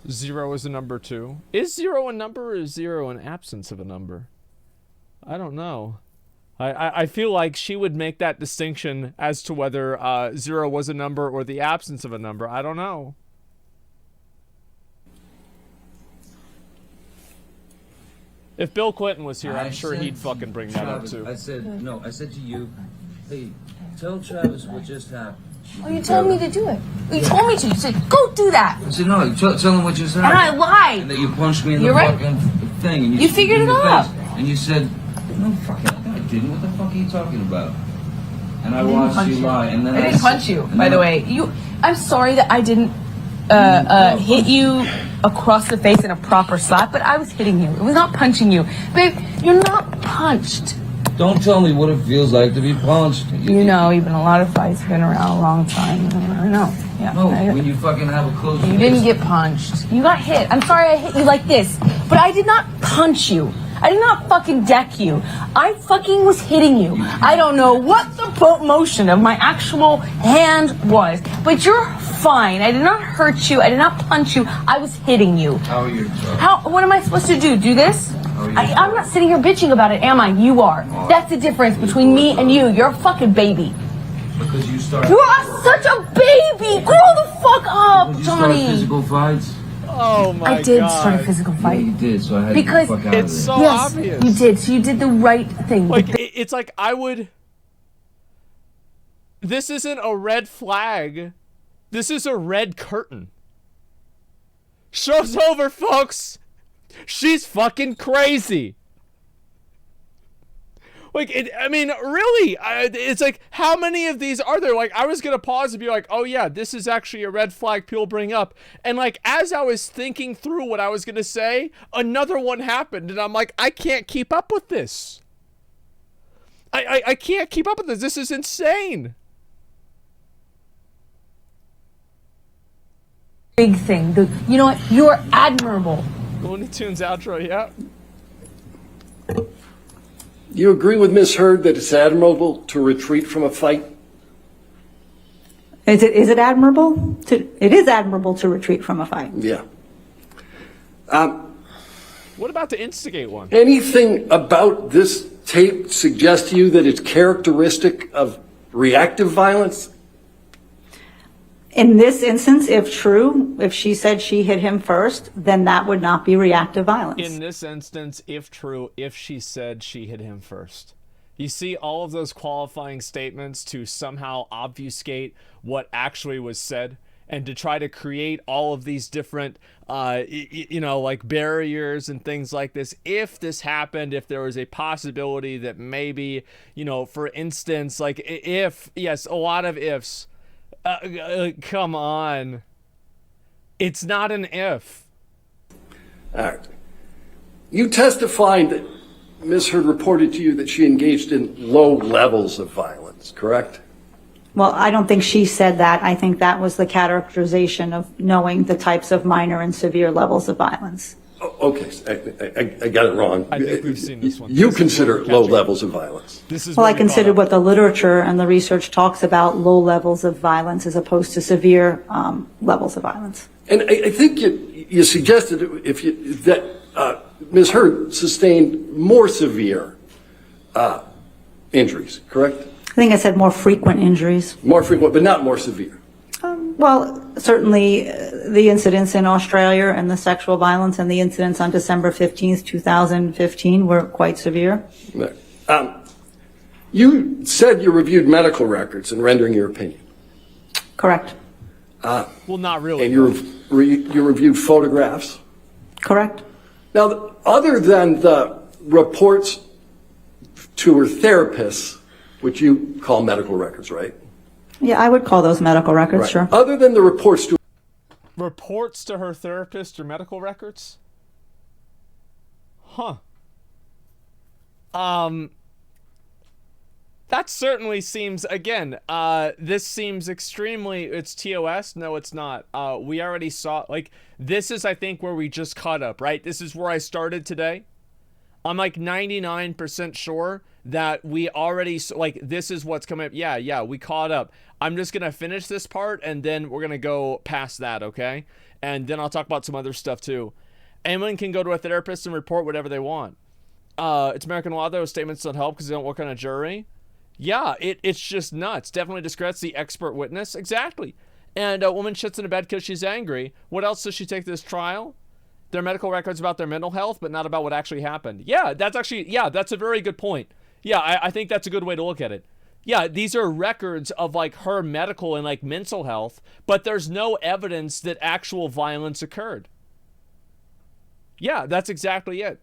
0 is a number 2. Is 0 a number or is 0 an absence of a number? I don't know. I feel like she would make that distinction as to whether 0 was a number or the absence of a number. I don't know. If Bill Clinton was here, I'm sure he'd fucking bring that up too. I said to you, hey, tell Travis what just happened. Oh, you told me to do it. You told me to. You said, go do that. I said, no, tell him what just happened. And I lied. And that you punched me in You're the right. fucking thing. And You figured it out. And you said, no, fucking, I didn't. What the fuck are you talking about? And I watched you lie. And then I didn't punch you, by the way. I'm sorry that I didn't hit you across the face in a proper slap, but I was hitting you. It was not punching you. Babe, you're not punched. Don't tell me what it feels like to be punched. You know, you've been in a lot of fights, been around a long time. I know. Yeah. No, when you fucking have a close. You didn't get punched. You got hit. I'm sorry I hit you like this, but I did not punch you. I did not fucking deck you. I fucking was hitting you. I don't know what the motion of my actual hand was, but you're fine. I did not hurt you. I did not punch you. I was hitting you. How are you? What am I supposed to do? Do this? I'm not sitting here bitching about it, am I? You are. That's the difference between me and you. You're a fucking baby. Because you started. You are such a baby. Grow the fuck up, You started Johnny. physical fights. Oh my god. I did start a physical Yeah, fight. you did. So I had Because to get the fuck out It's of so there. Yes, obvious. you did. So you did the right thing. Like, it's like I would... This isn't a red flag. This is a red curtain. Show's over, folks. She's fucking crazy. Like, I mean, really, it's like, how many of these are there? Like, I was going to pause and be like, oh yeah, this is actually a red flag people bring up. And like, as I was thinking through what I was going to say, another one happened. And I'm like, I can't keep up with this. I can't keep up with this. This is insane. Big thing. You know what? You're admirable. Looney Tunes outro, yeah. You agree with Ms. Heard that it's admirable to retreat from a fight? Is it admirable? It is admirable to retreat from a fight. Yeah. What about to instigate one? Anything about this tape suggest to you that it's characteristic of reactive violence? In this instance, if true, if she said she hit him first, then that would not be reactive violence. In this instance, if true, if she said she hit him first. You see all of those qualifying statements to somehow obfuscate what actually was said and to try to create all of these different, you know, like barriers and things like this. If this happened, if there was a possibility that maybe, you know, for instance, like if, yes, a lot of ifs. Come on. It's not an if. All right. You testified that Ms. Heard reported to you that she engaged in low levels of violence, correct? Well, I don't think she said that. I think that was the characterization of knowing the types of minor and severe levels of violence. Okay, I got it wrong. I think we've seen this one. You This is consider what it we're low catching. levels of violence. This is Well, I what we call considered it. what the literature and the research talks about low levels of violence as opposed to severe levels of violence. And I think you suggested that Ms. Heard sustained more severe injuries, correct? I think I said more frequent injuries. More frequent, but not more severe. Well, certainly the incidents in Australia and the sexual violence and the incidents on December 15th, 2015 were quite severe. You said you reviewed medical records in rendering your opinion. Correct. Well, not really. And you reviewed photographs. Correct. Now, other than the reports to her therapists, which you call medical records, right? Yeah, I would call those medical records, Right. sure. Other than the reports to Reports to her therapist or medical records? Huh. That certainly seems, again, this seems extremely, it's TOS? No, it's not. We already saw, like, this is, I think, where we just caught up, right? This is where I started today. I'm like 99% sure that we already, like, this is what's coming up. Yeah, we caught up. I'm just going to finish this part, and then we're going to go past that, okay? And then I'll talk about some other stuff, too. Anyone can go to a therapist and report whatever they want. It's American law, though. Statements don't help because they don't work on a jury. Yeah, it's just nuts. Definitely discredits the expert witness. Exactly. And a woman shits in a bed because she's angry. What else does she take to this trial? Their medical records about their mental health, but not about what actually happened. Yeah, that's a very good point. Yeah, I think that's a good way to look at it. Yeah, these are records of, like, her medical and, like, mental health, but there's no evidence that actual violence occurred. Yeah, that's exactly it.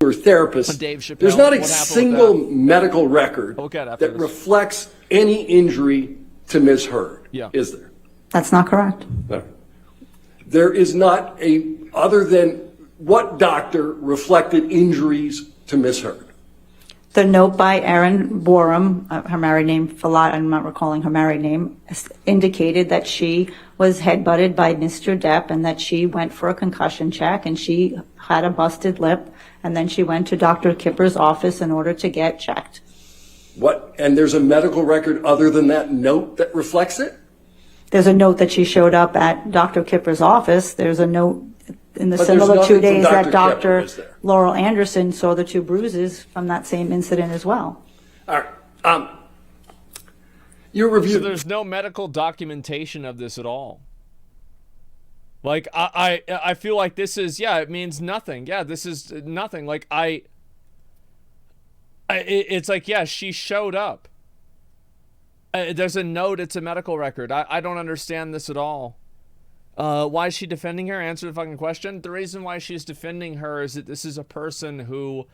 Your therapist, Dave Chappelle, there's not a what happened with single that? medical record Look at after that this. reflects any injury to Ms. Heard, Yeah. is there? That's not correct. No. There is not other than what doctor reflected injuries to Ms. Heard? The note by Erin Borum, her married name, Falat, I'm not recalling her married name, indicated that she was headbutted by Mr. Depp and that she went for a concussion check and she had a busted lip, and then she went to Dr. Kipper's office in order to get checked. What? And there's a medical record other than that note that reflects it? There's a note that she showed up at Dr. Kipper's office. There's a note in the But there's similar nothing 2 from days Dr. that Kipper, Dr. is there? Laurel Anderson saw the 2 bruises from that same incident as well. All right. Your review. So there's no medical documentation of this at all. Like, I feel like this is, yeah, it means nothing. Yeah, this is nothing. Like, it's like, yeah, she showed up. There's a note, it's a medical record. I don't understand this at all. Why is she defending her? Answer the fucking question. The reason why she's defending her is that this is a person who,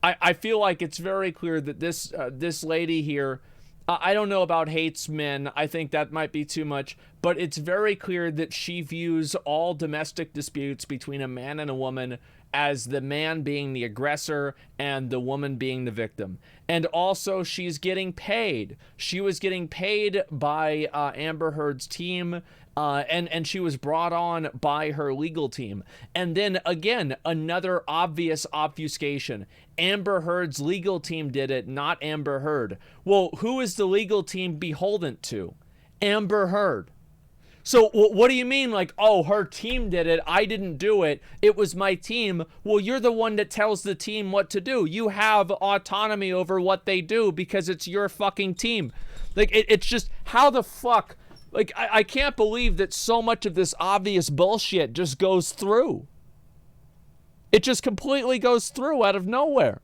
I feel like it's very clear that this lady here, I don't know about hates men. I think that might be too much, but it's very clear that she views all domestic disputes between a man and a woman as the man being the aggressor and the woman being the victim. And also, she's getting paid. She was getting paid by Amber Heard's team, and she was brought on by her legal team. And then, again, another obvious obfuscation. Amber Heard's legal team did it, not Amber Heard. Well, who is the legal team beholden to? Amber Heard. So what do you mean, like, oh, her team did it, I didn't do it, it was my team? Well, you're the one that tells the team what to do. You have autonomy over what they do because it's your fucking team. Like, it's just, how the fuck, like, I can't believe that so much of this obvious bullshit just goes through. It just completely goes through out of nowhere.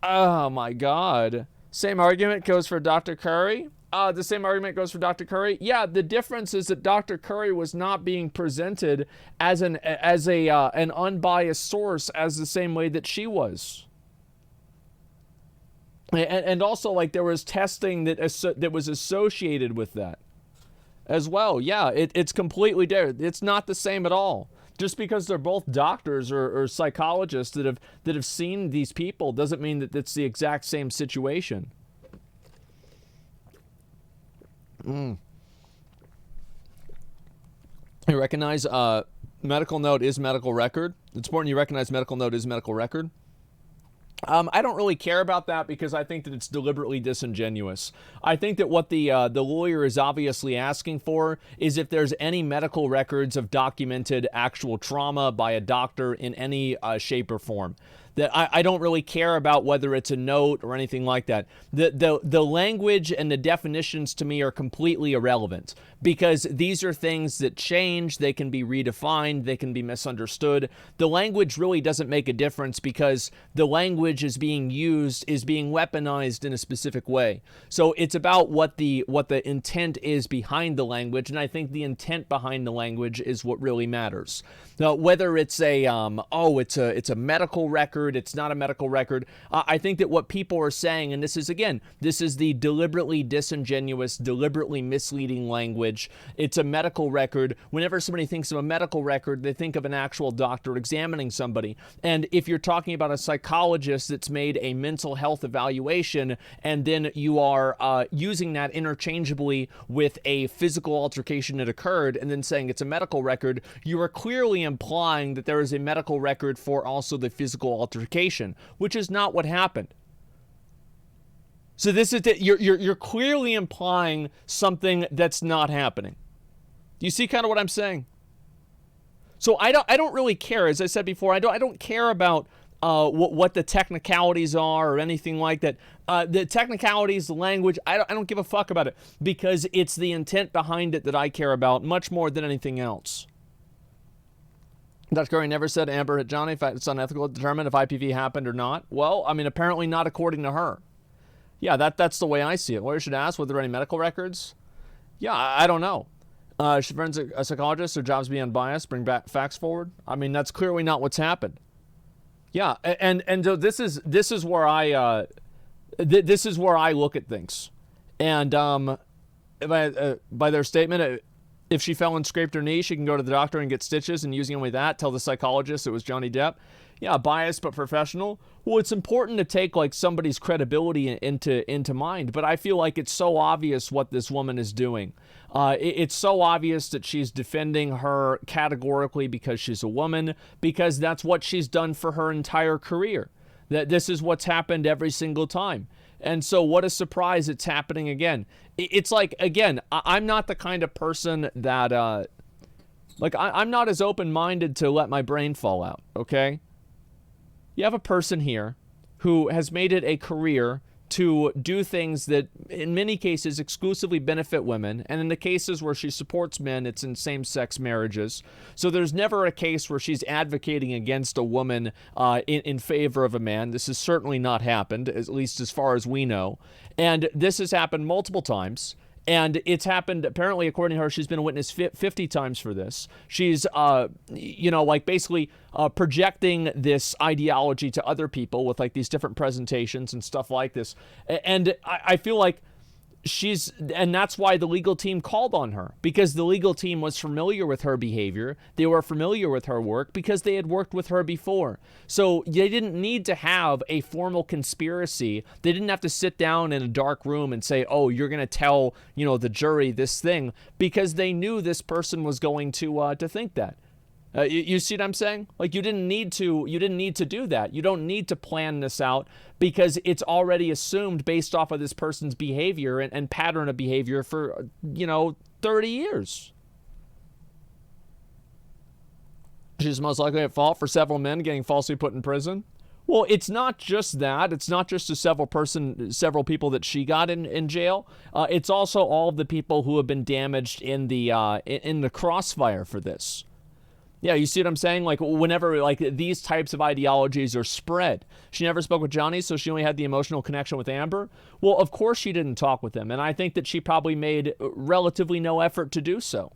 Oh my God. Same argument goes for Dr. Curry. The same argument goes for Dr. Curry. Yeah, the difference is that Dr. Curry was not being presented as an unbiased source as the same way that she was. And also, like, there was testing that was associated with that as well. Yeah, it's completely different. It's not the same at all. Just because they're both doctors or psychologists that have seen these people doesn't mean that it's the exact same situation. You recognize medical note is medical record. It's important you recognize medical note is medical record. I don't really care about that because I think that it's deliberately disingenuous. I think that what the lawyer is obviously asking for is if there's any medical records of documented actual trauma by a doctor in any shape or form. That I don't really care about whether it's a note or anything like that. The language and the definitions to me are completely irrelevant because these are things that change. They can be redefined. They can be misunderstood. The language really doesn't make a difference because the language is being used, is being weaponized in a specific way. So it's about what the intent is behind the language, and I think the intent behind the language is what really matters. Now, whether it's it's a medical record record. It's not a medical record. I think that what people are saying, and this is the deliberately disingenuous, deliberately misleading language. It's a medical record. Whenever somebody thinks of a medical record, they think of an actual doctor examining somebody. And if you're talking about a psychologist that's made a mental health evaluation, and then you are using that interchangeably with a physical altercation that occurred, and then saying it's a medical record, you are clearly implying that there is a medical record for also the physical altercation, which is not what happened. So this is you're clearly implying something that's not happening. Do you see kind of what I'm saying? So I don't really care. As I said before, I don't care about what the technicalities are or anything like that. The technicalities, the language, I don't give a fuck about it, because it's the intent behind it that I care about much more than anything else. Dr. Curry never said Amber hit Johnny. In fact, it's unethical to determine if IPV happened or not. Well, I mean, apparently not according to her. Yeah, that's the way I see it. Lawyers should ask, were there any medical records? Yeah, I don't know. Should forensic psychologists, their jobs be unbiased, bring back facts forward? I mean, that's clearly not what's happened. Yeah, and so this is where I look at things, and by their statement, if she fell and scraped her knee, she can go to the doctor and get stitches, and using only that, tell the psychologist it was Johnny Depp. Yeah, biased but professional. Well, it's important to take like somebody's credibility into mind, but I feel like it's so obvious what this woman is doing. It's so obvious that she's defending her categorically because she's a woman, because that's what she's done for her entire career. That this is what's happened every single time. And so what a surprise it's happening again. It's like, again, I'm not the kind of person that, I'm not as open-minded to let my brain fall out, okay? You have a person here who has made it a career to do things that, in many cases, exclusively benefit women. And in the cases where she supports men, it's in same-sex marriages. So there's never a case where she's advocating against a woman in favor of a man. This has certainly not happened, at least as far as we know. And this has happened multiple times. And it's happened, apparently, according to her, she's been a witness 50 times for this. She's, basically projecting this ideology to other people with, like, these different presentations and stuff like this. And I feel like and that's why the legal team called on her, because the legal team was familiar with her behavior. They were familiar with her work because they had worked with her before. So they didn't need to have a formal conspiracy. They didn't have to sit down in a dark room and say, oh, you're going to tell, the jury this thing, because they knew this person was going to think that. You see what I'm saying? Like, you didn't need to do that. You don't need to plan this out, because it's already assumed based off of this person's behavior and pattern of behavior for, 30 years. She's most likely at fault for several men getting falsely put in prison. Well, it's not just that. It's not just the several people that she got in jail. It's also all of the people who have been damaged in the crossfire for this. Yeah, you see what I'm saying? Like, whenever, these types of ideologies are spread. She never spoke with Johnny, so she only had the emotional connection with Amber. Well, of course she didn't talk with him, and I think that she probably made relatively no effort to do so.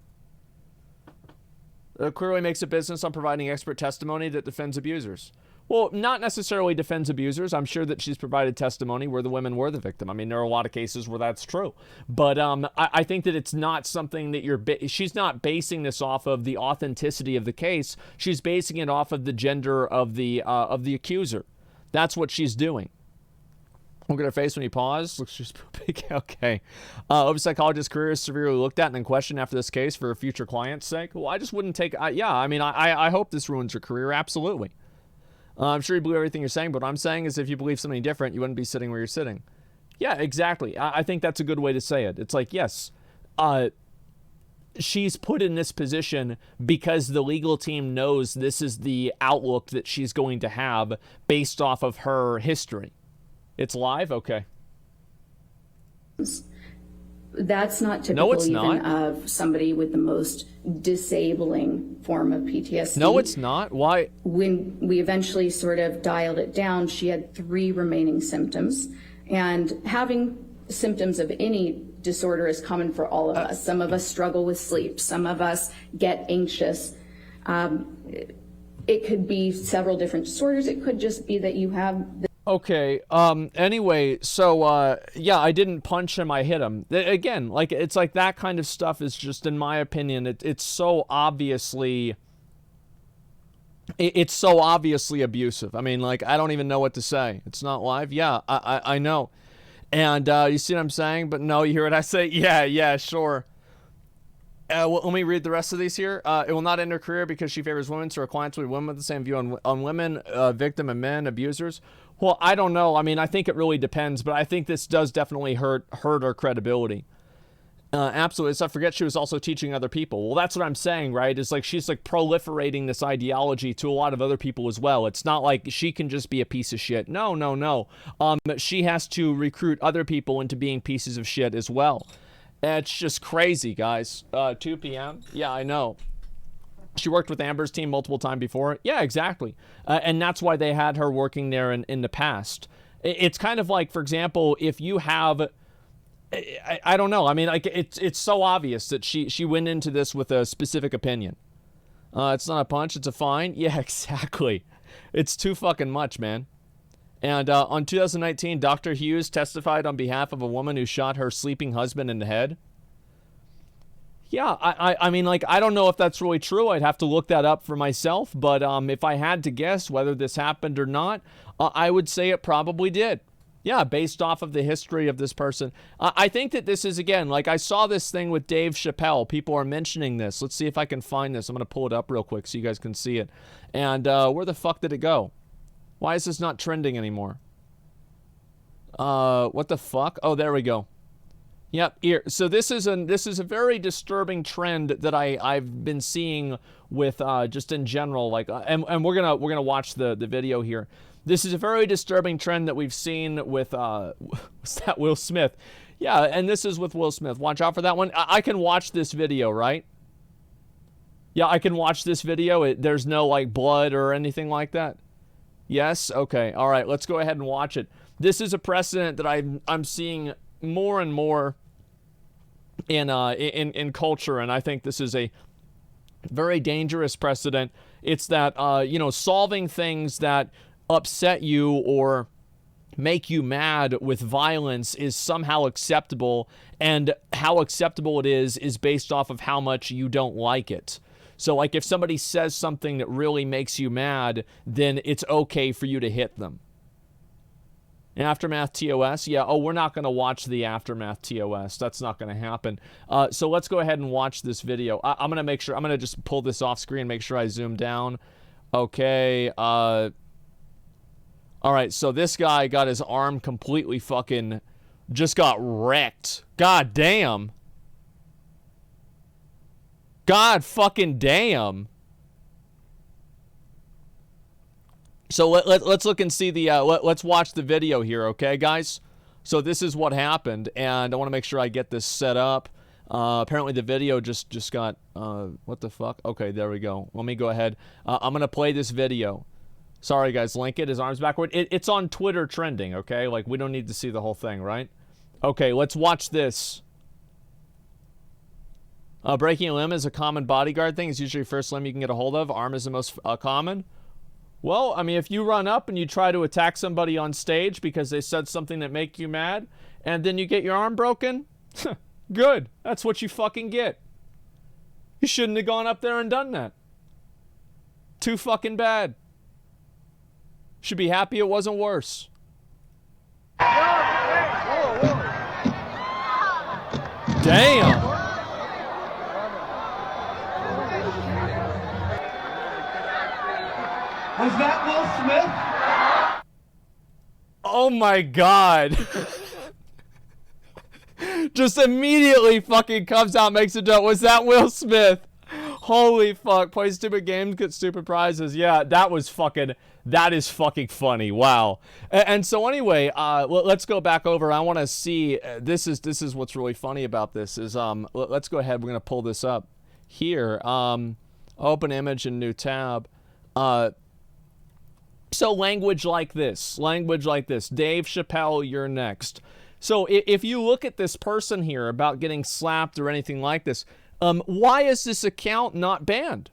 Clearly makes a business on providing expert testimony that defends abusers. Well, not necessarily defends abusers. I'm sure that she's provided testimony where the women were the victim. I mean, there are a lot of cases where that's true. But I think that it's not something that she's not basing this off of the authenticity of the case. She's basing it off of the gender of the accuser. That's what she's doing. Look at her face when he paused. Looks just poopy. Okay. Hope psychologist's career is severely looked at and then questioned after this case for a future client's sake. Well, I just wouldn't take... I hope this ruins her career. Absolutely. I'm sure you believe everything you're saying, but what I'm saying is if you believe something different, you wouldn't be sitting where you're sitting. Yeah, exactly. I think that's a good way to say it. It's like, yes, she's put in this position because the legal team knows this is the outlook that she's going to have based off of her history. It's live? Okay. That's not typical of somebody with the most disabling form of PTSD. No, it's not. Why? When we eventually sort of dialed it down, she had 3 remaining symptoms. And having symptoms of any disorder is common for all of us. Some of us struggle with sleep. Some of us get anxious. it could be several different disorders. It could just be that you have Okay, anyway, so, yeah, I didn't punch him, I hit him. Again, like, it's like that kind of stuff is just, in my opinion, it's so obviously, it's so obviously abusive. I mean, like, I don't even know what to say. It's not live? Yeah, I know. And, you see what I'm saying? But no, you hear what I say? Yeah, sure. Well, let me read the rest of these here. It will not end her career because she favors women, so her clients will be women with the same view on women, victim and men, abusers. Well, I don't know. I mean, I think it really depends, but I think this does definitely hurt her credibility. Absolutely. Let's not forget she was also teaching other people. Well, that's what I'm saying, right? It's like she's like proliferating this ideology to a lot of other people as well. It's not like she can just be a piece of shit. No. She has to recruit other people into being pieces of shit as well. It's just crazy, guys. 2 p.m. Yeah, I know. She worked with Amber's team multiple times before. Yeah, exactly. And that's why they had her working there in the past. It's kind of like, for example, if you have... I don't know. I mean, like it's so obvious that she went into this with a specific opinion. It's not a punch, it's a fine. Yeah, exactly. It's too fucking much, man. And on 2019, Dr. Hughes testified on behalf of a woman who shot her sleeping husband in the head. Yeah, I mean, like, I don't know if that's really true. I'd have to look that up for myself. But if I had to guess whether this happened or not, I would say it probably did. Yeah, based off of the history of this person. I think that this is, again, like I saw this thing with Dave Chappelle. People are mentioning this. Let's see if I can find this. I'm going to pull it up real quick so you guys can see it. And where the fuck did it go? Why is this not trending anymore? What the fuck? Oh, there we go. Yep, here. So this is a very disturbing trend that I've been seeing with just in general, like, and we're gonna watch the video here. This is a very disturbing trend that we've seen with what's that, Will Smith? Yeah, and this is with Will Smith. Watch out for that one. I can watch this video, right? Yeah, I can watch this video. There's no like blood or anything like that. Yes. Okay. All right. Let's go ahead and watch it. This is a precedent that I'm seeing more and more in culture, and I think this is a very dangerous precedent. It's that solving things that upset you or make you mad with violence is somehow acceptable, and how acceptable it is based off of how much you don't like it. So like if somebody says something that really makes you mad, then it's okay for you to hit them. Aftermath TOS, yeah. Oh, we're not going to watch the Aftermath TOS. That's not going to happen. So let's go ahead and watch this video. I'm going to make sure, I'm going to just pull this off screen, make sure I zoom down. Okay. All right, so this guy got his arm completely fucking, just got wrecked. God damn. God fucking damn. So let's look and see the, let's watch the video here, okay, guys? So this is what happened, and I want to make sure I get this set up. Apparently the video just got, what the fuck? Okay, there we go. Let me go ahead. I'm going to play this video. Sorry, guys, link it. His arm's backward. It's on Twitter trending, okay? Like, we don't need to see the whole thing, right? Okay, let's watch this. Breaking a limb is a common bodyguard thing. It's usually first limb you can get a hold of. Arm is the most common. Well, I mean, if you run up and you try to attack somebody on stage because they said something that make you mad, and then you get your arm broken, good. That's what you fucking get. You shouldn't have gone up there and done that. Too fucking bad. Should be happy it wasn't worse. Damn. Was that Will Smith? Oh my god. Just immediately fucking comes out, makes a joke. Was that Will Smith? Holy fuck. Play stupid games, get stupid prizes. Yeah, that is fucking funny. Wow. And so anyway, let's go back over. I want to see, this is what's really funny about this is, let's go ahead. We're going to pull this up here. Open image and new tab. So language like this, Dave Chappelle, you're next. So if you look at this person here about getting slapped or anything like this, why is this account not banned?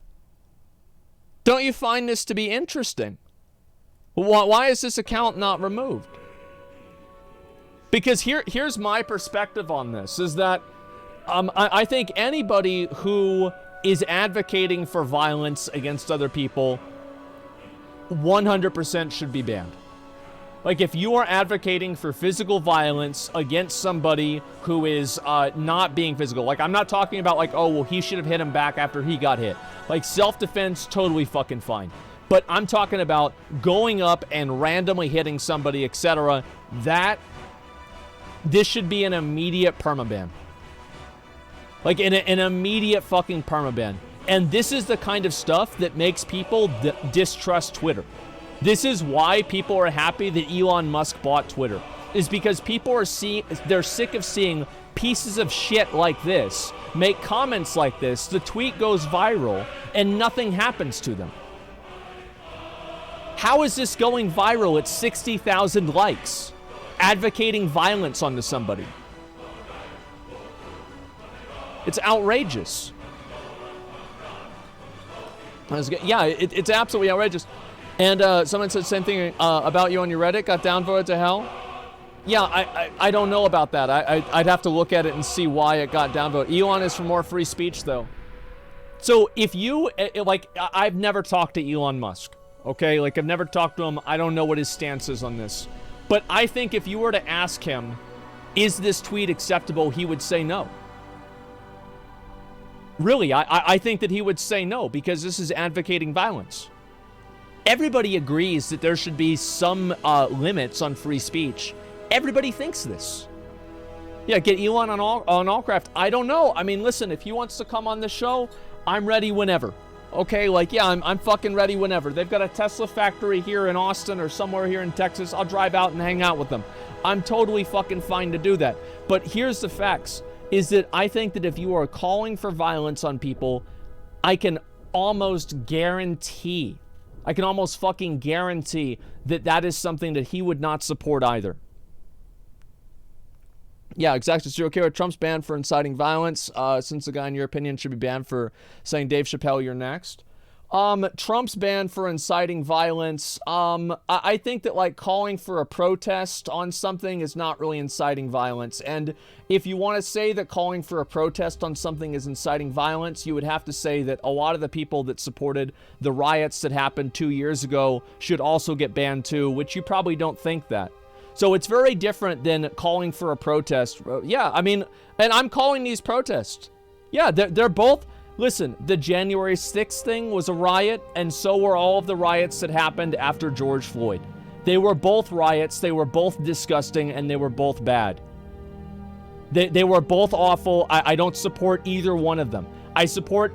Don't you find this to be interesting? Why is this account not removed? Because here's my perspective on this, is that I think anybody who is advocating for violence against other people 100% should be banned. Like, if you are advocating for physical violence against somebody who is not being physical, like, I'm not talking about, like, oh, well, he should have hit him back after he got hit. Like, self-defense, totally fucking fine. But I'm talking about going up and randomly hitting somebody, etc. This should be an immediate permaban. Like, an immediate fucking permaban. And this is the kind of stuff that makes people distrust Twitter. This is why people are happy that Elon Musk bought Twitter. Is because people are they're sick of seeing pieces of shit like this make comments like this. The tweet goes viral and nothing happens to them. How is this going viral at 60,000 likes? Advocating violence onto somebody. It's outrageous. Yeah, it's absolutely outrageous. And someone said the same thing about you on your Reddit, got downvoted to hell. Yeah, I don't know about that. I'd have to look at it and see why it got downvoted. Elon is for more free speech, though. So if you, like, I've never talked to Elon Musk, okay? Like, I've never talked to him. I don't know what his stance is on this. But I think if you were to ask him, is this tweet acceptable, he would say no. Really, I think that he would say no, because this is advocating violence. Everybody agrees that there should be some limits on free speech. Everybody thinks this. Yeah, get Elon on Allcraft. I don't know. I mean, listen, if he wants to come on the show, I'm ready whenever. Okay, like, yeah, I'm fucking ready whenever. They've got a Tesla factory here in Austin or somewhere here in Texas. I'll drive out and hang out with them. I'm totally fucking fine to do that. But here's the facts, is that I think that if you are calling for violence on people, I can almost fucking guarantee that that is something that he would not support either. Yeah, exactly. So you're okay with Trump's banned for inciting violence, since the guy, in your opinion, should be banned for saying, Dave Chappelle, you're next. Trump's banned for inciting violence. I think that, like, calling for a protest on something is not really inciting violence. And if you want to say that calling for a protest on something is inciting violence, you would have to say that a lot of the people that supported the riots that happened 2 years ago should also get banned too, which you probably don't think that. So it's very different than calling for a protest. Yeah, I mean, and I'm calling these protests. Yeah, they're both... Listen, the January 6th thing was a riot, and so were all of the riots that happened after George Floyd. They were both riots, they were both disgusting, and they were both bad. They were both awful. I don't support either one of them. I support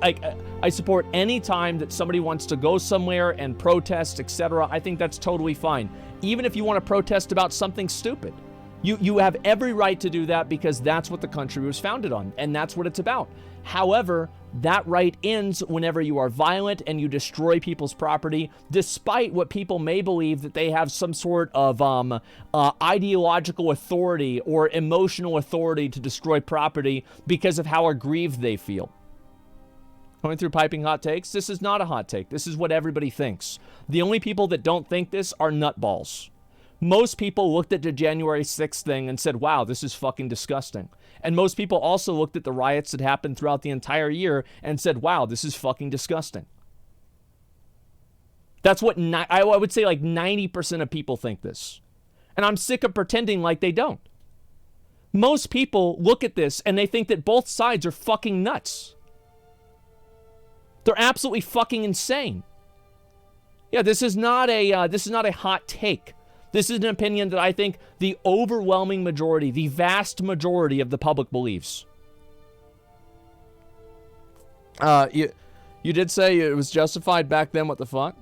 any time that somebody wants to go somewhere and protest, etc. I think that's totally fine. Even if you want to protest about something stupid. You have every right to do that, because that's what the country was founded on, and that's what it's about. However, that right ends whenever you are violent and you destroy people's property, despite what people may believe that they have some sort of ideological authority or emotional authority to destroy property because of how aggrieved they feel. Going through piping hot takes, this is not a hot take. This is what everybody thinks. The only people that don't think this are nutballs. Most people looked at the January 6th thing and said, wow, this is fucking disgusting. And most people also looked at the riots that happened throughout the entire year and said, wow, this is fucking disgusting. That's what I would say, like 90% of people think this. And I'm sick of pretending like they don't. Most people look at this and they think that both sides are fucking nuts. They're absolutely fucking insane. Yeah, this is not a hot take. This is an opinion that I think the overwhelming majority, the vast majority of the public believes. You did say it was justified back then. What the fuck?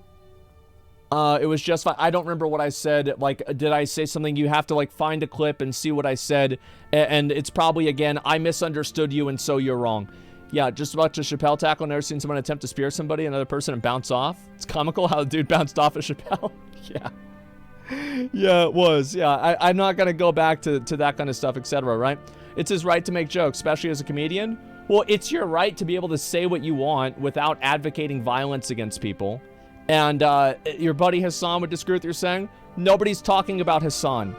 It was justified. I don't remember what I said. Like, did I say something? You have to, like, find a clip and see what I said. And it's probably, again, I misunderstood you and so you're wrong. Yeah, just about to Chappelle tackle. Never seen someone attempt to spear somebody, another person, and bounce off. It's comical how the dude bounced off of Chappelle. Yeah. Yeah, it was. Yeah, I'm not going to go back to that kind of stuff, etc., right? It's his right to make jokes, especially as a comedian. Well, it's your right to be able to say what you want without advocating violence against people. And your buddy Hassan would disagree with what you're saying. Nobody's talking about Hassan.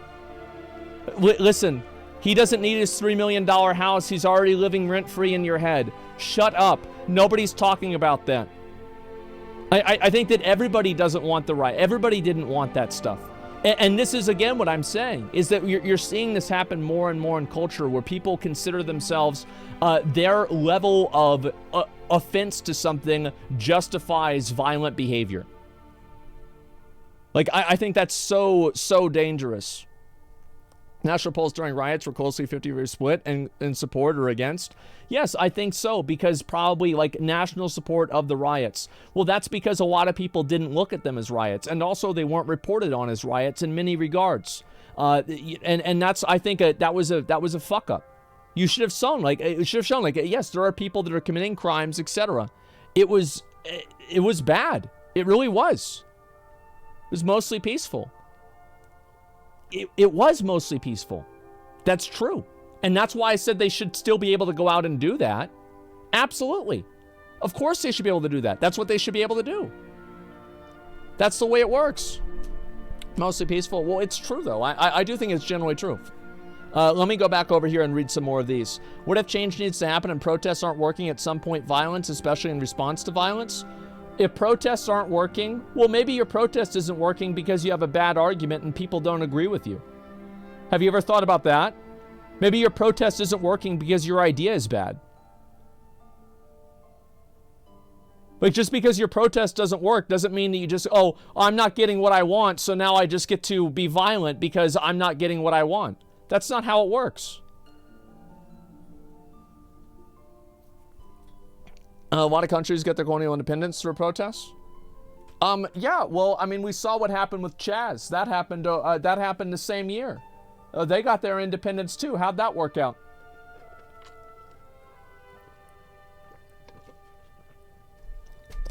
Listen, he doesn't need his $3 million house. He's already living rent-free in your head. Shut up. Nobody's talking about that. I think that everybody doesn't want the right. Everybody didn't want that stuff. And this is, again, what I'm saying, is that you're seeing this happen more and more in culture where people consider themselves, their level of offense to something justifies violent behavior. Like, I think that's so dangerous. National polls during riots were closely 50-50 split in support or against. Yes, I think so, because probably like national support of the riots. Well, that's because a lot of people didn't look at them as riots, and also they weren't reported on as riots in many regards. And that's, I think, that was a fuck up. You should have shown yes, there are people that are committing crimes, etc. It was bad. It really was. It was mostly peaceful. It was mostly peaceful. That's true. And that's why I said they should still be able to go out and do that. Absolutely. Of course they should be able to do that. That's what they should be able to do. That's the way it works. Mostly peaceful. Well, it's true, though. I do think it's generally true. Let me go back over here and read some more of these. What if change needs to happen and protests aren't working at some point? Violence, especially in response to violence? If protests aren't working, well, maybe your protest isn't working because you have a bad argument and people don't agree with you. Have you ever thought about that? Maybe your protest isn't working because your idea is bad. Like, just because your protest doesn't work doesn't mean that you just, oh, I'm not getting what I want, so now I just get to be violent because I'm not getting what I want. That's not how it works. A lot of countries get their colonial independence through protests. Yeah, well, I mean, we saw what happened with Chaz. That happened the same year. They got their independence too. How'd that work out?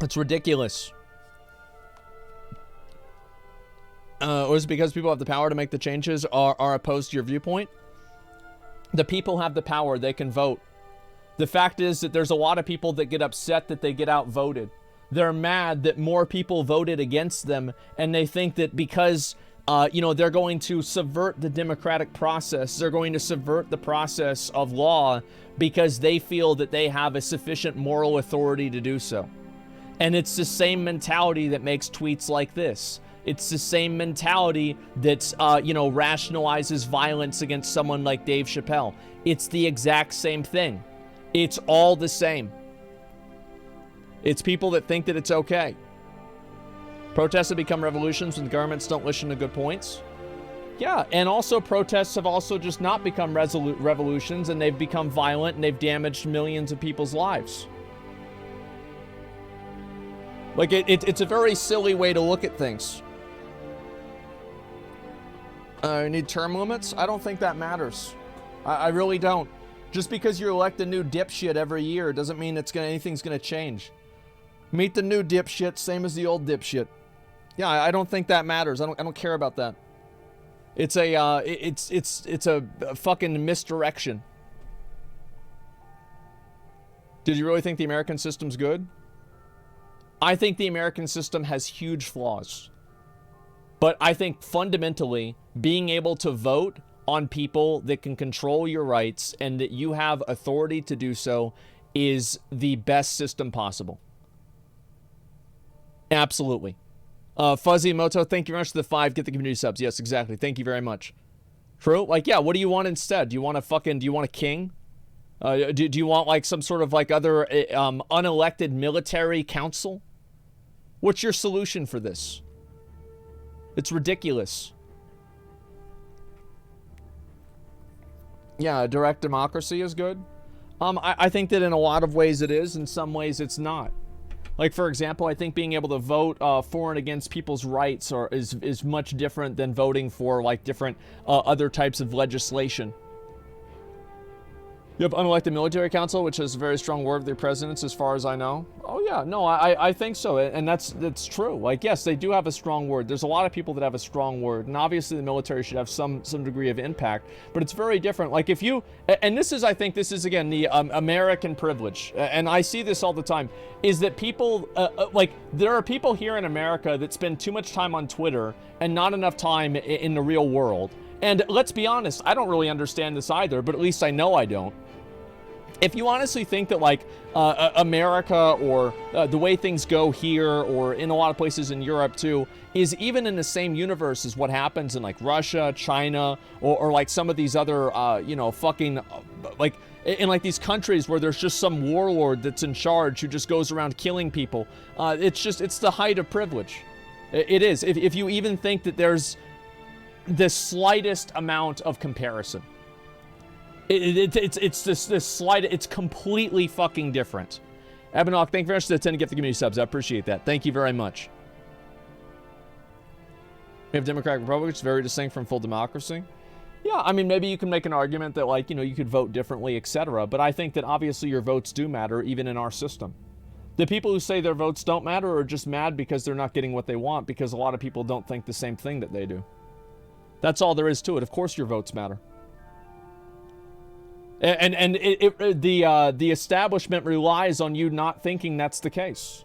It's ridiculous. Or is it because people have the power to make the changes are opposed to your viewpoint? The people have the power. They can vote. The fact is that there's a lot of people that get upset that they get outvoted. They're mad that more people voted against them, and they think that because, they're going to subvert the democratic process, they're going to subvert the process of law because they feel that they have a sufficient moral authority to do so. And it's the same mentality that makes tweets like this. It's the same mentality that's, rationalizes violence against someone like Dave Chappelle. It's the exact same thing. It's all the same. It's people that think that it's okay. Protests have become revolutions when governments don't listen to good points. Yeah, and also protests have also just not become revolutions, and they've become violent, and they've damaged millions of people's lives. Like, it's a very silly way to look at things. You need term limits? I don't think that matters. I really don't. Just because you elect a new dipshit every year doesn't mean anything's gonna change. Meet the new dipshit, same as the old dipshit. Yeah, I don't think that matters. I don't care about that. It's a fucking misdirection. Did you really think the American system's good? I think the American system has huge flaws. But I think fundamentally, being able to vote on people that can control your rights and that you have authority to do so is the best system possible. Absolutely. Fuzzy Moto, thank you very much for the 5. Get the community subs. Yes, exactly. Thank you very much. True? Like, yeah, what do you want instead? Do you want a king? Do you want like some sort of like other unelected military council? What's your solution for this? It's ridiculous. Yeah, direct democracy is good. I think that in a lot of ways it is. In some ways it's not. Like, for example, I think being able to vote for and against people's rights is much different than voting for like different other types of legislation. You have unelected military council, which has a very strong word of their presidents, as far as I know. Oh yeah, no, I think so, and that's true. Like, yes, they do have a strong word. There's a lot of people that have a strong word, and obviously the military should have some degree of impact. But it's very different. Like if you, and this is, I think, this is again the American privilege, and I see this all the time, is that people like there are people here in America that spend too much time on Twitter and not enough time in the real world. And let's be honest, I don't really understand this either, but at least I know I don't. If you honestly think that like America or the way things go here or in a lot of places in Europe too is even in the same universe as what happens in like Russia, China, or like some of these other you know, fucking like in like these countries where there's just some warlord that's in charge who just goes around killing people, it's the height of privilege. It is. If you even think that there's the slightest amount of comparison. It's this slide. It's completely fucking different. Ebonok, thank you very much for the 10 gift the community subs. I appreciate that. Thank you very much. We have Democratic Republic, it's very distinct from full democracy. Yeah, I mean, maybe you can make an argument that, like, you know, you could vote differently, etc. But I think that obviously your votes do matter, even in our system. The people who say their votes don't matter are just mad because they're not getting what they want, because a lot of people don't think the same thing that they do. That's all there is to it. Of course your votes matter. And the establishment relies on you not thinking that's the case.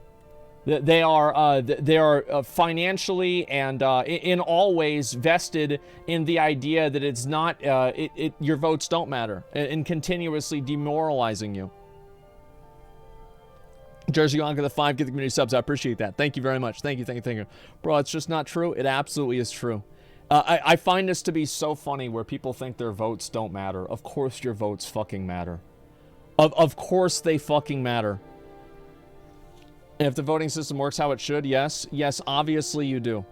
They are financially and in all ways vested in the idea that it's not your votes don't matter, and continuously demoralizing you. Jersey Yonka the 5 get the community subs. I appreciate that. Thank you very much. Thank you. Bro, it's just not true. It absolutely is true. I find this to be so funny where people think their votes don't matter. Of course your votes fucking matter. Of course they fucking matter. And if the voting system works how it should, yes. Yes, obviously you do.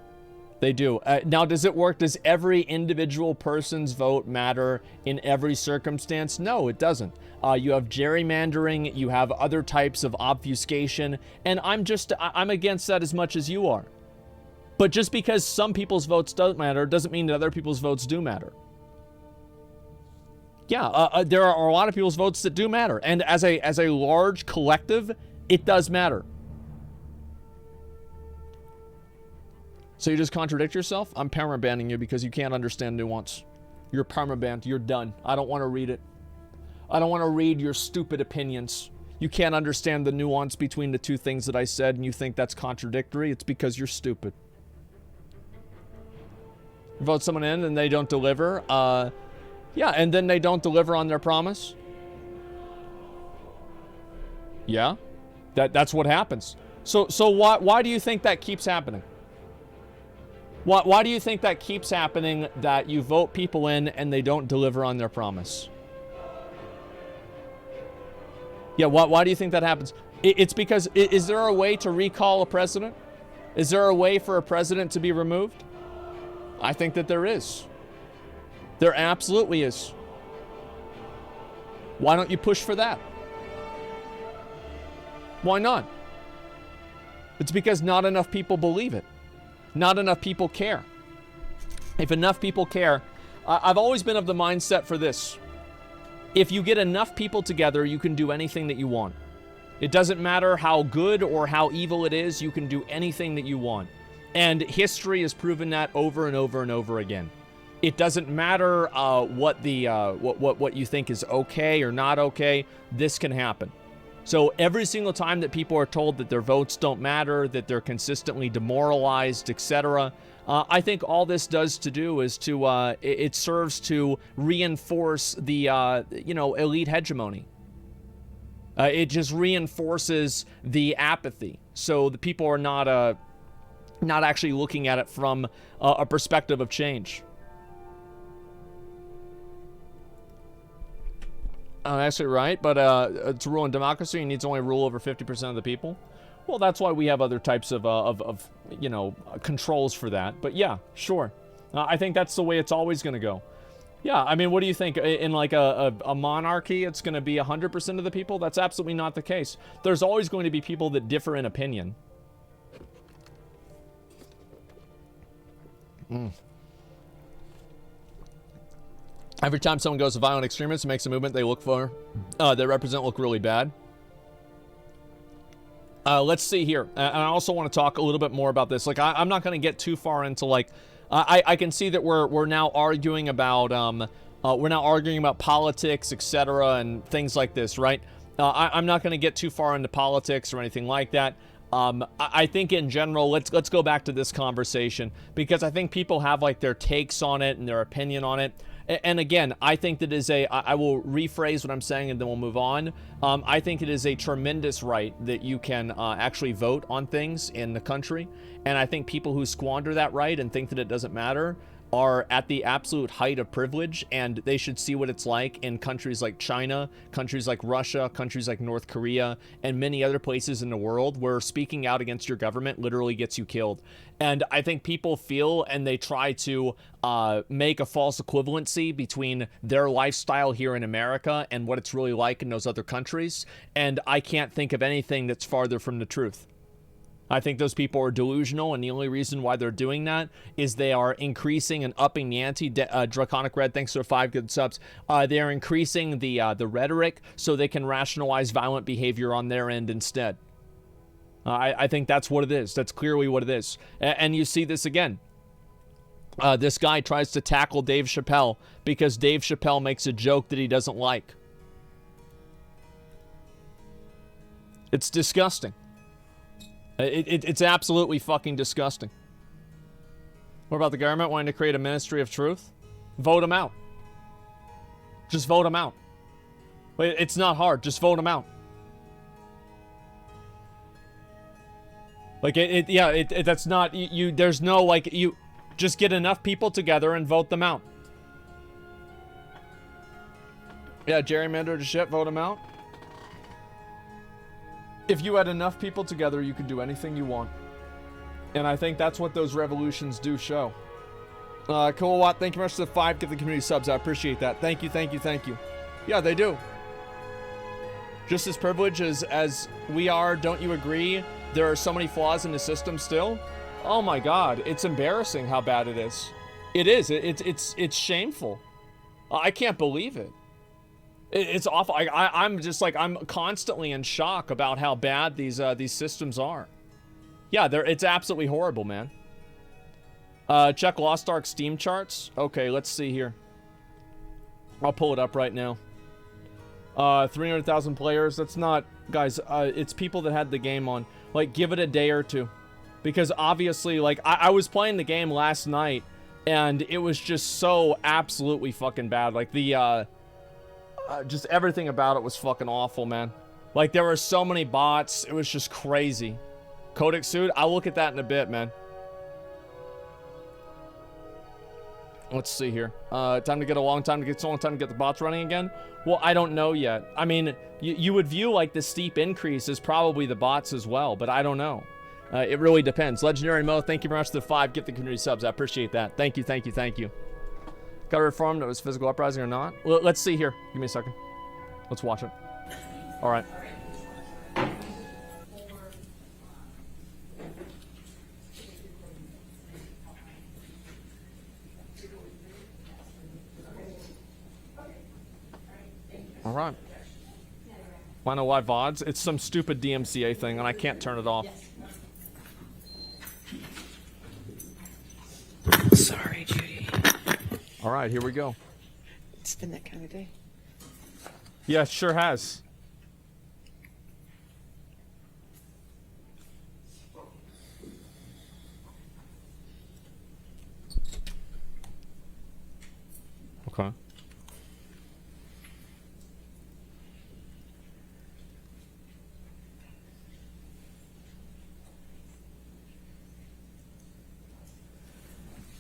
They do. Now, does it work? Does every individual person's vote matter in every circumstance? No, it doesn't. You have gerrymandering, you have other types of obfuscation, and I'm against that as much as you are. But just because some people's votes don't matter doesn't mean that other people's votes do matter. Yeah, there are a lot of people's votes that do matter, and as a large collective, it does matter. So you just contradict yourself? I'm permabanning you because you can't understand nuance. You're permabanned. You're done. I don't want to read it. I don't want to read your stupid opinions. You can't understand the nuance between the two things that I said, and you think that's contradictory. It's because you're stupid. Vote someone in and they don't deliver. Yeah, and then they don't deliver on their promise. Yeah, that's what happens. So why do you think that keeps happening? Why do you think that keeps happening, that you vote people in and they don't deliver on their promise? Yeah, why do you think that happens? It's because, is there a way to recall a president? Is there a way for a president to be removed? I think that there is. There absolutely is. Why don't you push for that? Why not? It's because not enough people believe it. Not enough people care. If enough people care, I've always been of the mindset for this. If you get enough people together, you can do anything that you want. It doesn't matter how good or how evil it is, you can do anything that you want. And history has proven that over and over and over again. It doesn't matter what you think is okay or not okay, this can happen. So every single time that people are told that their votes don't matter, that they're consistently demoralized, etc., I think all this does to do is to it serves to reinforce the elite hegemony. It just reinforces the apathy, so the people are not actually looking at it from a perspective of change. Actually, right, but to rule in democracy, you need to only rule over 50% of the people. Well, that's why we have other types of controls for that. But yeah, sure. I think that's the way it's always going to go. Yeah, I mean, what do you think? In like a monarchy, it's going to be 100% of the people? That's absolutely not the case. There's always going to be people that differ in opinion. Every time someone goes to violent extremist and makes a movement they look for, they represent look really bad. Let's see here. And I also want to talk a little bit more about this. Like, I'm not going to get too far into, like, I can see that we're now arguing about, politics, etc., and things like this, right? I'm not going to get too far into politics or anything like that. I think in general, let's go back to this conversation, because I think people have, like, their takes on it and their opinion on it. And again, I think that is I will rephrase what I'm saying and then we'll move on. I think it is a tremendous right that you can actually vote on things in the country. And I think people who squander that right and think that it doesn't matter are at the absolute height of privilege, and they should see what it's like in countries like China, countries like Russia, countries like North Korea, and many other places in the world where speaking out against your government literally gets you killed. And I think people feel, and they try to make a false equivalency between their lifestyle here in America and what it's really like in those other countries. And I can't think of anything that's farther from the truth. I think those people are delusional, and the only reason why they're doing that is they are increasing and upping the ante. Draconic Red, thanks for 5 good subs. They are increasing the rhetoric so they can rationalize violent behavior on their end instead. I think that's what it is. That's clearly what it is. And you see this again. This guy tries to tackle Dave Chappelle because Dave Chappelle makes a joke that he doesn't like. It's disgusting. It's absolutely fucking disgusting. What about the government wanting to create a ministry of truth? Vote them out. Just vote them out. It's not hard. Just vote them out. Like, that's not, there's no, like, you just get enough people together and vote them out. Yeah, gerrymander to shit, vote them out. If you had enough people together, you could do anything you want. And I think that's what those revolutions do show. Kilowatt, thank you very much for the 5 give the community subs. I appreciate that. Thank you, thank you, thank you. Yeah, they do. Just as privileged as we are, don't you agree? There are so many flaws in the system still. Oh my God, it's embarrassing how bad it is. It is. It's shameful. I can't believe it. It's awful. I'm just like, I'm constantly in shock about how bad these systems are. Yeah, it's absolutely horrible, man. Check Lost Ark Steam charts. Okay, let's see here. I'll pull it up right now. 300,000 players. That's not, guys. It's people that had the game on. Like, give it a day or two, because obviously, like, I was playing the game last night, and it was just so absolutely fucking bad. Like the just everything about it was fucking awful, man. Like, there were so many bots. It was just crazy. Codex Suit, I'll look at that in a bit, man. Let's see here. Time to get a long time to get the bots running again. Well, I don't know yet. I mean, you would view like the steep increase as probably the bots as well, but I don't know. It really depends. Legendary Mo, thank you very much for the 5 gift the community subs. I appreciate that. Thank you, thank you, thank you. Got a reform that was physical uprising or not? Let's see here. Give me a second. Let's watch it. All right. All right. Wanna know why VODs? It's some stupid DMCA thing, and I can't turn it off. Sorry, Judy. All right, here we go. It's been that kind of day. Yeah, it sure has. Okay.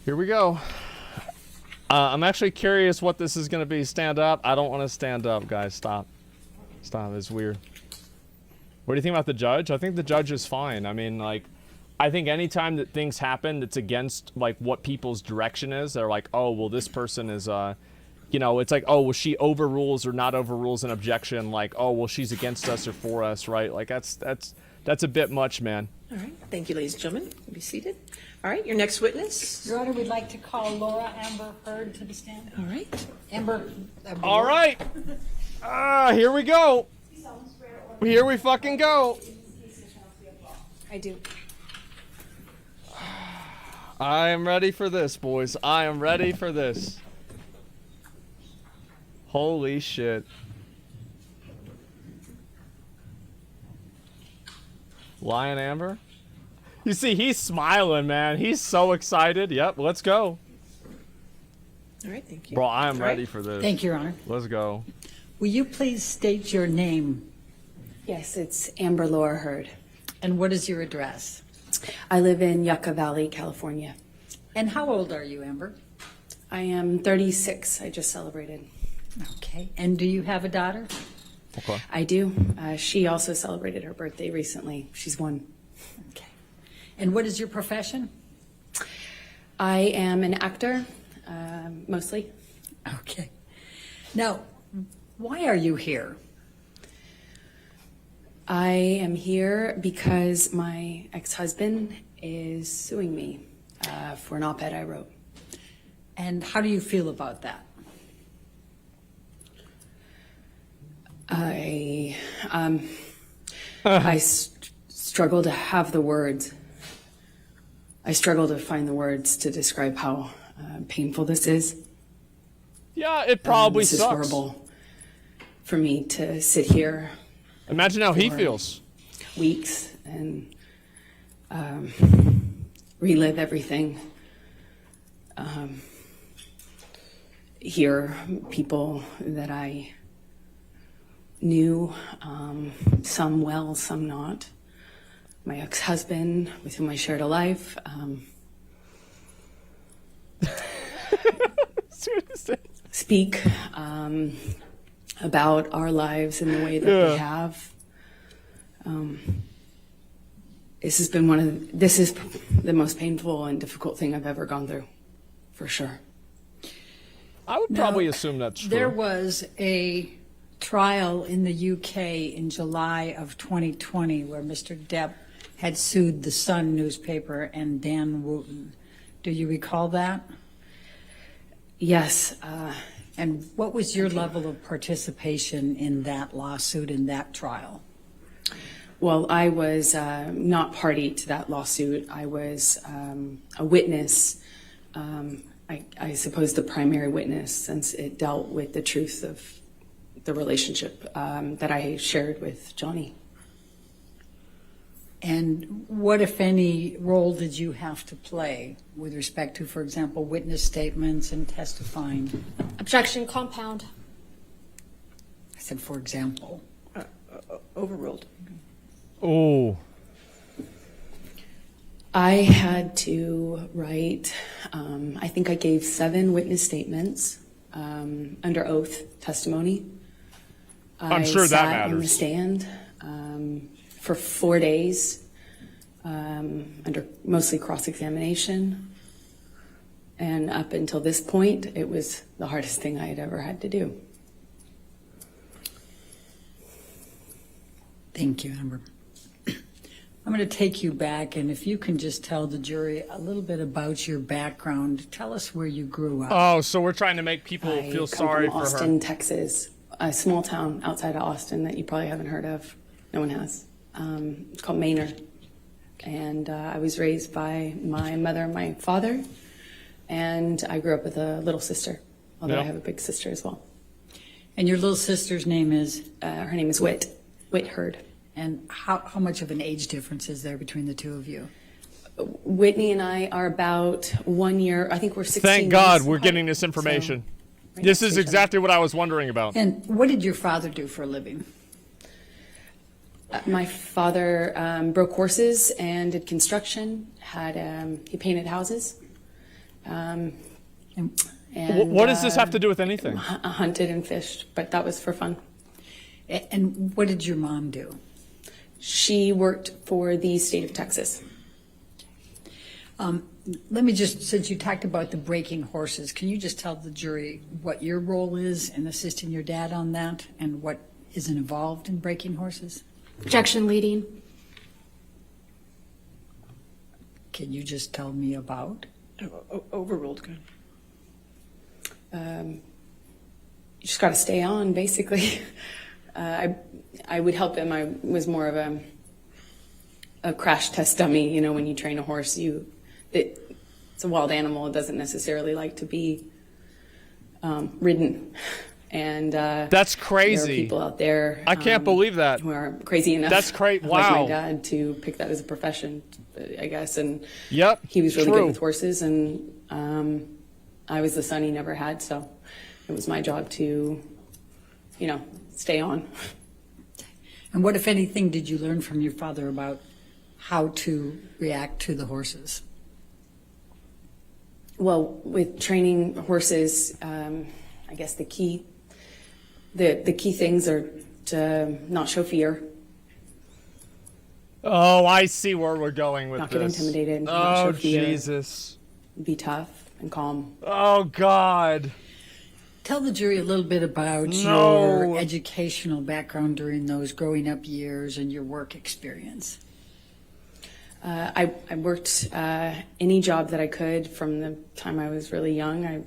Here we go. I'm actually curious what this is going to be. Stand up. I don't want to stand up, guys. Stop. Stop. It's weird. What do you think about the judge? I think the judge is fine. I mean, like, I think anytime that things happen that's against, like, what people's direction is, they're like, oh, well, this person is, you know, it's like, oh, well, she overrules or not overrules an objection. Like, oh, well, she's against us or for us, right? Like, that's That's a bit much, man. All right, thank you, ladies and gentlemen. Be seated. All right, your next witness. Your Honor, we'd like to call Laura Amber Heard to the stand. All right. Amber. All right. Here we go. Here we fucking go. I do. I am ready for this, boys. I am ready for this. Holy shit. Lion Amber? You see, he's smiling, man. He's so excited. Yep, let's go. All right, thank you. Bro, I am All right. ready for this. Thank you, Your Honor. Let's go. Will you please state your name Yes, it's Amber Laura Heard. and what is your address? I live in Yucca Valley, California. And how old are you, Amber? I am 36. I just celebrated. Okay. And do you have a daughter? Okay. I do. She also celebrated her birthday recently. She's 1. Okay. And what is your profession? I am an actor, mostly. Okay. Now, why are you here? I am here because my ex-husband is suing me for an op-ed I wrote. And how do you feel about that? I struggle to have the words. I struggle to find the words to describe how painful this is. Yeah, it probably this sucks. is horrible for me to sit here Imagine how he for feels. weeks and relive everything. Hear people that I knew, some well, some not. My ex-husband, with whom I shared a life. Speak about our lives in the way that we have. This has been this is the most painful and difficult thing I've ever gone through, for sure. I would probably assume that's true. There was a trial in the UK in July of 2020 where Mr. Depp had sued the Sun newspaper and Dan Wooten. Do you recall that? Yes. And what was your level of participation in that lawsuit, in that trial? Well, I was not party to that lawsuit. I was a witness, I suppose the primary witness, since it dealt with the truth of the relationship that I shared with Johnny. And what, if any, role did you have to play with respect to, for example, witness statements and testifying? Objection, compound. I said, for example. Overruled. Oh. I had to write, I think I gave 7 witness statements under oath testimony. I'm sure that I sat on the matters. stand for 4 days under mostly cross-examination. And up until this point, it was the hardest thing I had ever had to do. Thank you, Amber. I'm going to take you back, and if you can just tell the jury a little bit about your background. Tell us where you grew up. Oh, so we're trying to make people I feel come sorry from for Austin, her. Texas, a small town outside of Austin that you probably haven't heard of. No one has. It's called Manor. And I was raised by my mother and my father, and I grew up with a little sister, although Yeah. I have a big sister as well. And your little sister's name is? Her name is Whit Heard. And how much of an age difference is there between the two of you? Whitney and I are about 1 year, I think we're 16 Thank God months we're apart. getting this information. right This next is to each other. exactly what I was wondering about. And what did your father do for a living? My father broke horses and did construction. He painted houses. And What does this have to do with anything? Hunted and fished, but that was for fun. And what did your mom do? She worked for the state of Texas. Let me just, since you talked about the breaking horses, can you just tell the jury what your role is in assisting your dad on that and what is involved in breaking horses? Objection, leading. Can you just tell me about? Overruled. Good. You just got to stay on, basically. I would help him. I was more of a crash test dummy. You know, when you train a horse, it's a wild animal. It doesn't necessarily like to be ridden. And that's crazy. There are people out there. I can't believe that. Who are crazy enough. That's crazy. Wow. Like my dad to pick that as a profession, I guess. And yep, he was really true. good with horses, and I was the son he never had, so it was my job to, stay on. And what, if anything, did you learn from your father about how to react to the horses? Well, with training horses, I guess the key things are to not show fear. Oh, I see where we're going with not this. Not get intimidated. Not show fear. Jesus. Be tough and calm. Oh, God. Tell the jury a little bit about your educational background during those growing up years and your work experience. I worked any job that I could from the time I was really young. I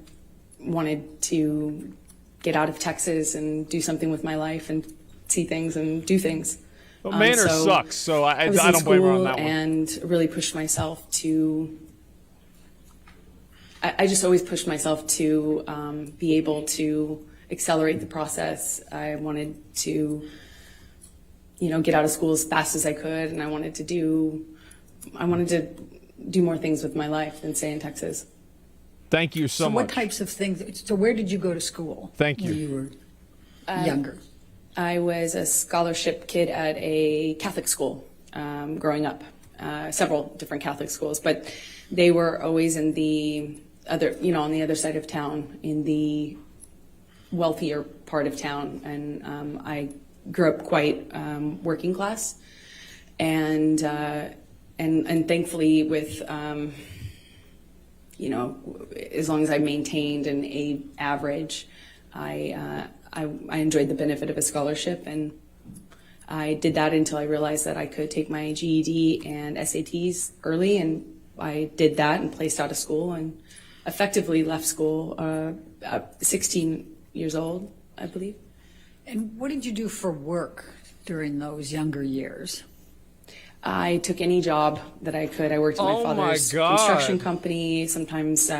wanted to get out of Texas and do something with my life and see things and do things. Well, Manor sucks, so I don't blame her on that one. And really pushed myself to. I just always pushed myself to be able to accelerate the process. I wanted to, get out of school as fast as I could, and I wanted to do more things with my life than stay in Texas. Thank you so much. What types of things? So where did you go to school? Thank you. When you were younger. I was a scholarship kid at a Catholic school growing up, several different Catholic schools, but they were always in the other, on the other side of town, in the wealthier part of town. And I grew up quite working class, and thankfully with, as long as I maintained an A average, I enjoyed the benefit of a scholarship, and I did that until I realized that I could take my GED and SATs early, and I did that and placed out of school and effectively left school at 16 years old, I believe. And what did you do for work during those younger years? I took any job that I could. I worked at my father's construction company, sometimes,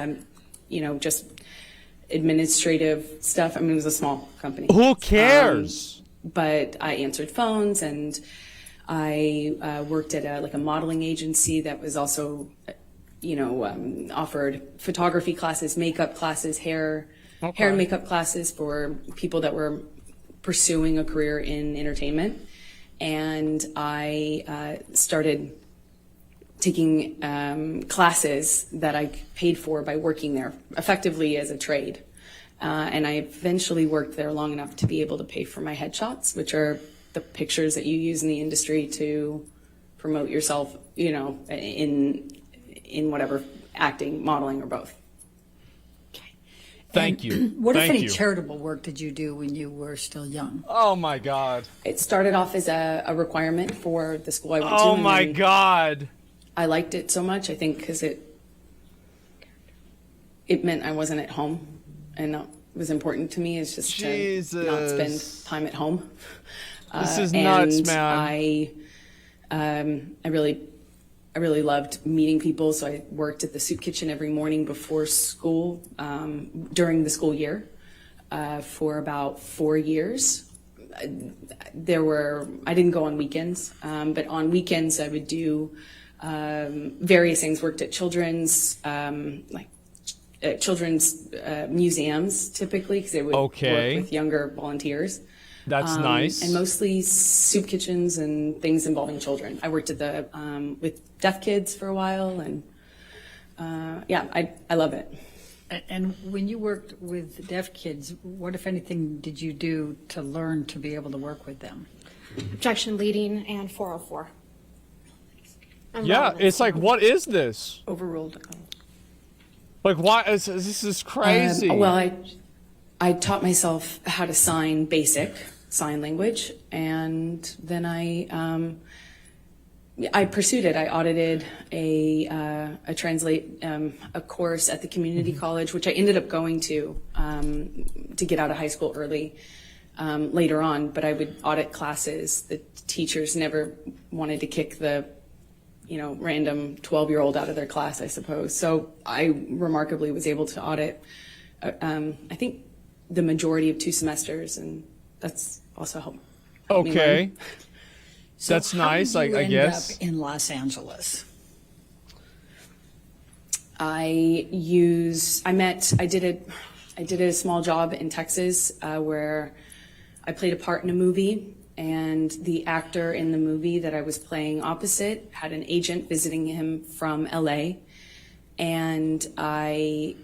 just administrative stuff. I mean, it was a small company. Who cares? But I answered phones, and I worked at a modeling agency that was also, offered photography classes, makeup classes, hair and makeup classes for people that were pursuing a career in entertainment. And I started taking classes that I paid for by working there, effectively as a trade. And I eventually worked there long enough to be able to pay for my headshots, which are the pictures that you use in the industry to promote yourself, in whatever, acting, modeling, or both. Thank you. What, if any, charitable work did you do when you were still young? Oh, my God. It started off as a requirement for the school I went to. Oh, my God. I liked it so much, I think, because it meant I wasn't at home, and it was important to me. It's just to not spend time at home. This is nuts, man. I really loved meeting people, so I worked at the soup kitchen every morning before school, during the school year, for about 4 years. I didn't go on weekends, but on weekends I would do various things. Worked at children's, children's museums, typically, because they would work with younger volunteers. That's nice. And mostly soup kitchens and things involving children. I worked at with deaf kids for a while, and I love it. And when you worked with deaf kids, what, if anything, did you do to learn to be able to work with them? Objection leading and 404. Yeah, it's like, what is this? Overruled. Like, why? This is crazy. Well, I taught myself how to sign basic sign language, and then I I pursued it. I audited a course at the community college, which I ended up going to get out of high school early later on. But I would audit classes. The teachers never wanted to kick the, random 12-year-old out of their class, I suppose. So I remarkably was able to audit, I think, the majority of 2 semesters, and that's also helped. Okay. That's how nice, did you I end guess. up in Los Angeles? I did a small job in Texas where I played a part in a movie, and the actor in the movie that I was playing opposite had an agent visiting him from LA, and I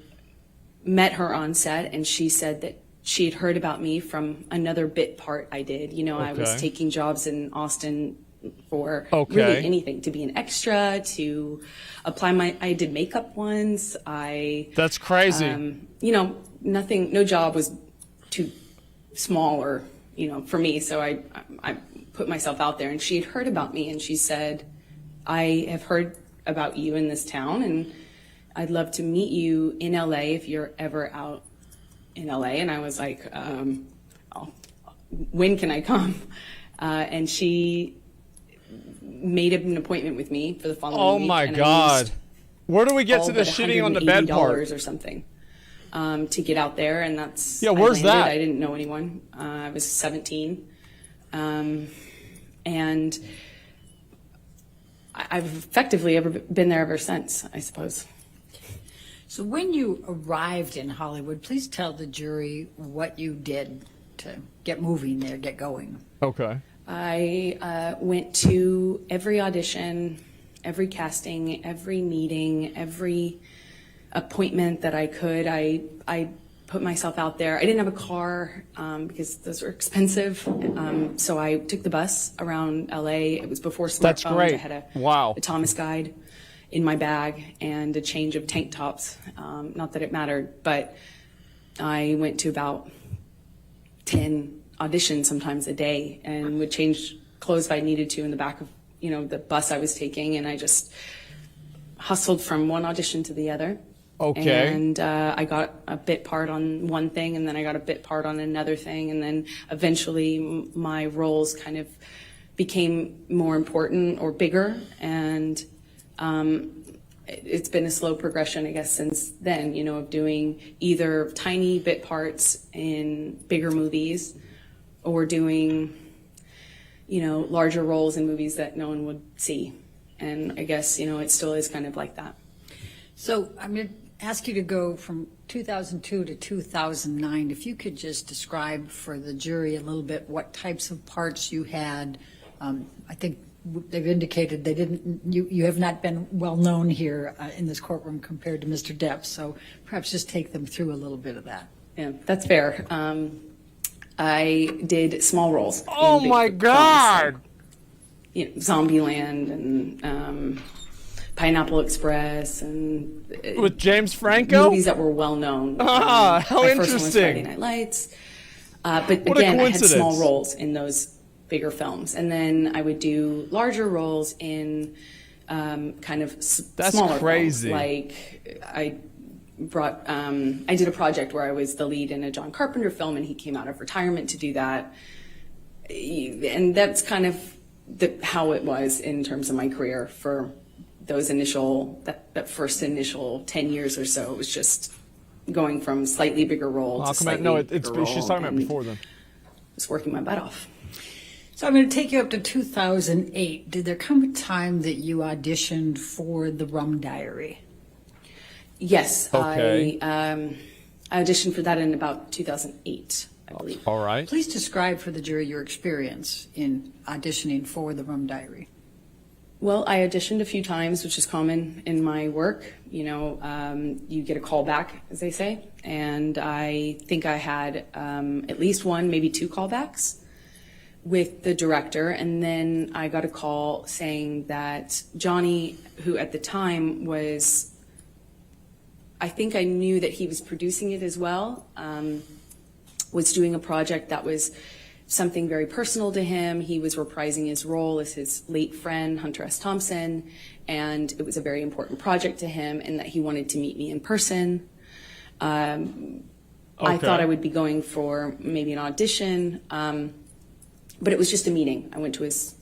met her on set, and she said that she had heard about me from another bit part I did. I was Okay. taking jobs in Austin for Okay. really anything, to be an extra, to apply I did makeup once. That's crazy. Nothing, no job was too small or, for me. So I put myself out there, and she had heard about me, and she said, I have heard about you in this town, and I'd love to meet you in LA if you're ever out in LA. And I was like, when can I come? And she made an appointment with me for the following Oh week. my and I God. used Where do we get all to the but shitting on the bed part? $180 or something to get out there, and that's Yeah, where's I landed. that? I didn't know anyone. I was 17, and I've effectively been there ever since, I suppose. So when you arrived in Hollywood, please tell the jury what you did to get moving there, get going. Okay. I went to every audition, every casting, every meeting, every appointment that I could. I put myself out there. I didn't have a car because those were expensive, so I took the bus around LA. It was before smartphones. That's great. I had Wow. a Thomas guide in my bag and a change of tank tops. Not that it mattered, but I went to about 10 auditions sometimes a day, and would change clothes if I needed to in the back of the bus I was taking, and I just hustled from one audition to the other. Okay. And I got a bit part on one thing, and then I got a bit part on another thing, and then eventually my roles kind of became more important or bigger, and it's been a slow progression, I guess, since then, of doing either tiny bit parts in bigger movies or doing, larger roles in movies that no one would see. And I guess, it still is kind of like that. So I'm going to ask you to go from 2002 to 2009. If you could just describe for the jury a little bit what types of parts you had. I think they've indicated you have not been well known here in this courtroom compared to Mr. Depp. So perhaps just take them through a little bit of that. Yeah, that's fair. I did small roles. Oh in big my films, God. like, Zombieland and Pineapple Express and With James Franco? movies that were well known. Ah, how my first one was interesting. Friday Night Lights. But What a again, I had coincidence. small roles in those bigger films, and then I would do larger roles in kind of That's smaller crazy. films. Like I did a project where I was the lead in a John Carpenter film, and he came out of retirement to do that. And that's kind of how it was in terms of my career for those that first initial 10 years or so. It was just going from slightly bigger role to slightly bigger role. She's talking about and before then. just working my butt off. So I'm going to take you up to 2008. Did there come a time that you auditioned for The Rum Diary? Yes, Okay. I auditioned for that in about 2008, I believe. All right. Please describe for the jury your experience in auditioning for The Rum Diary. Well, I auditioned a few times, which is common in my work. You get a call back, as they say. And I think I had at least one, maybe two callbacks with the director. And then I got a call saying that Johnny, who at the time was, I think I knew that he was producing it as well, was doing a project that was something very personal to him. He was reprising his role as his late friend, Hunter S. Thompson, and it was a very important project to him, and that he wanted to meet me in person. I thought I would be going for maybe an audition, but it was just a meeting. I went to his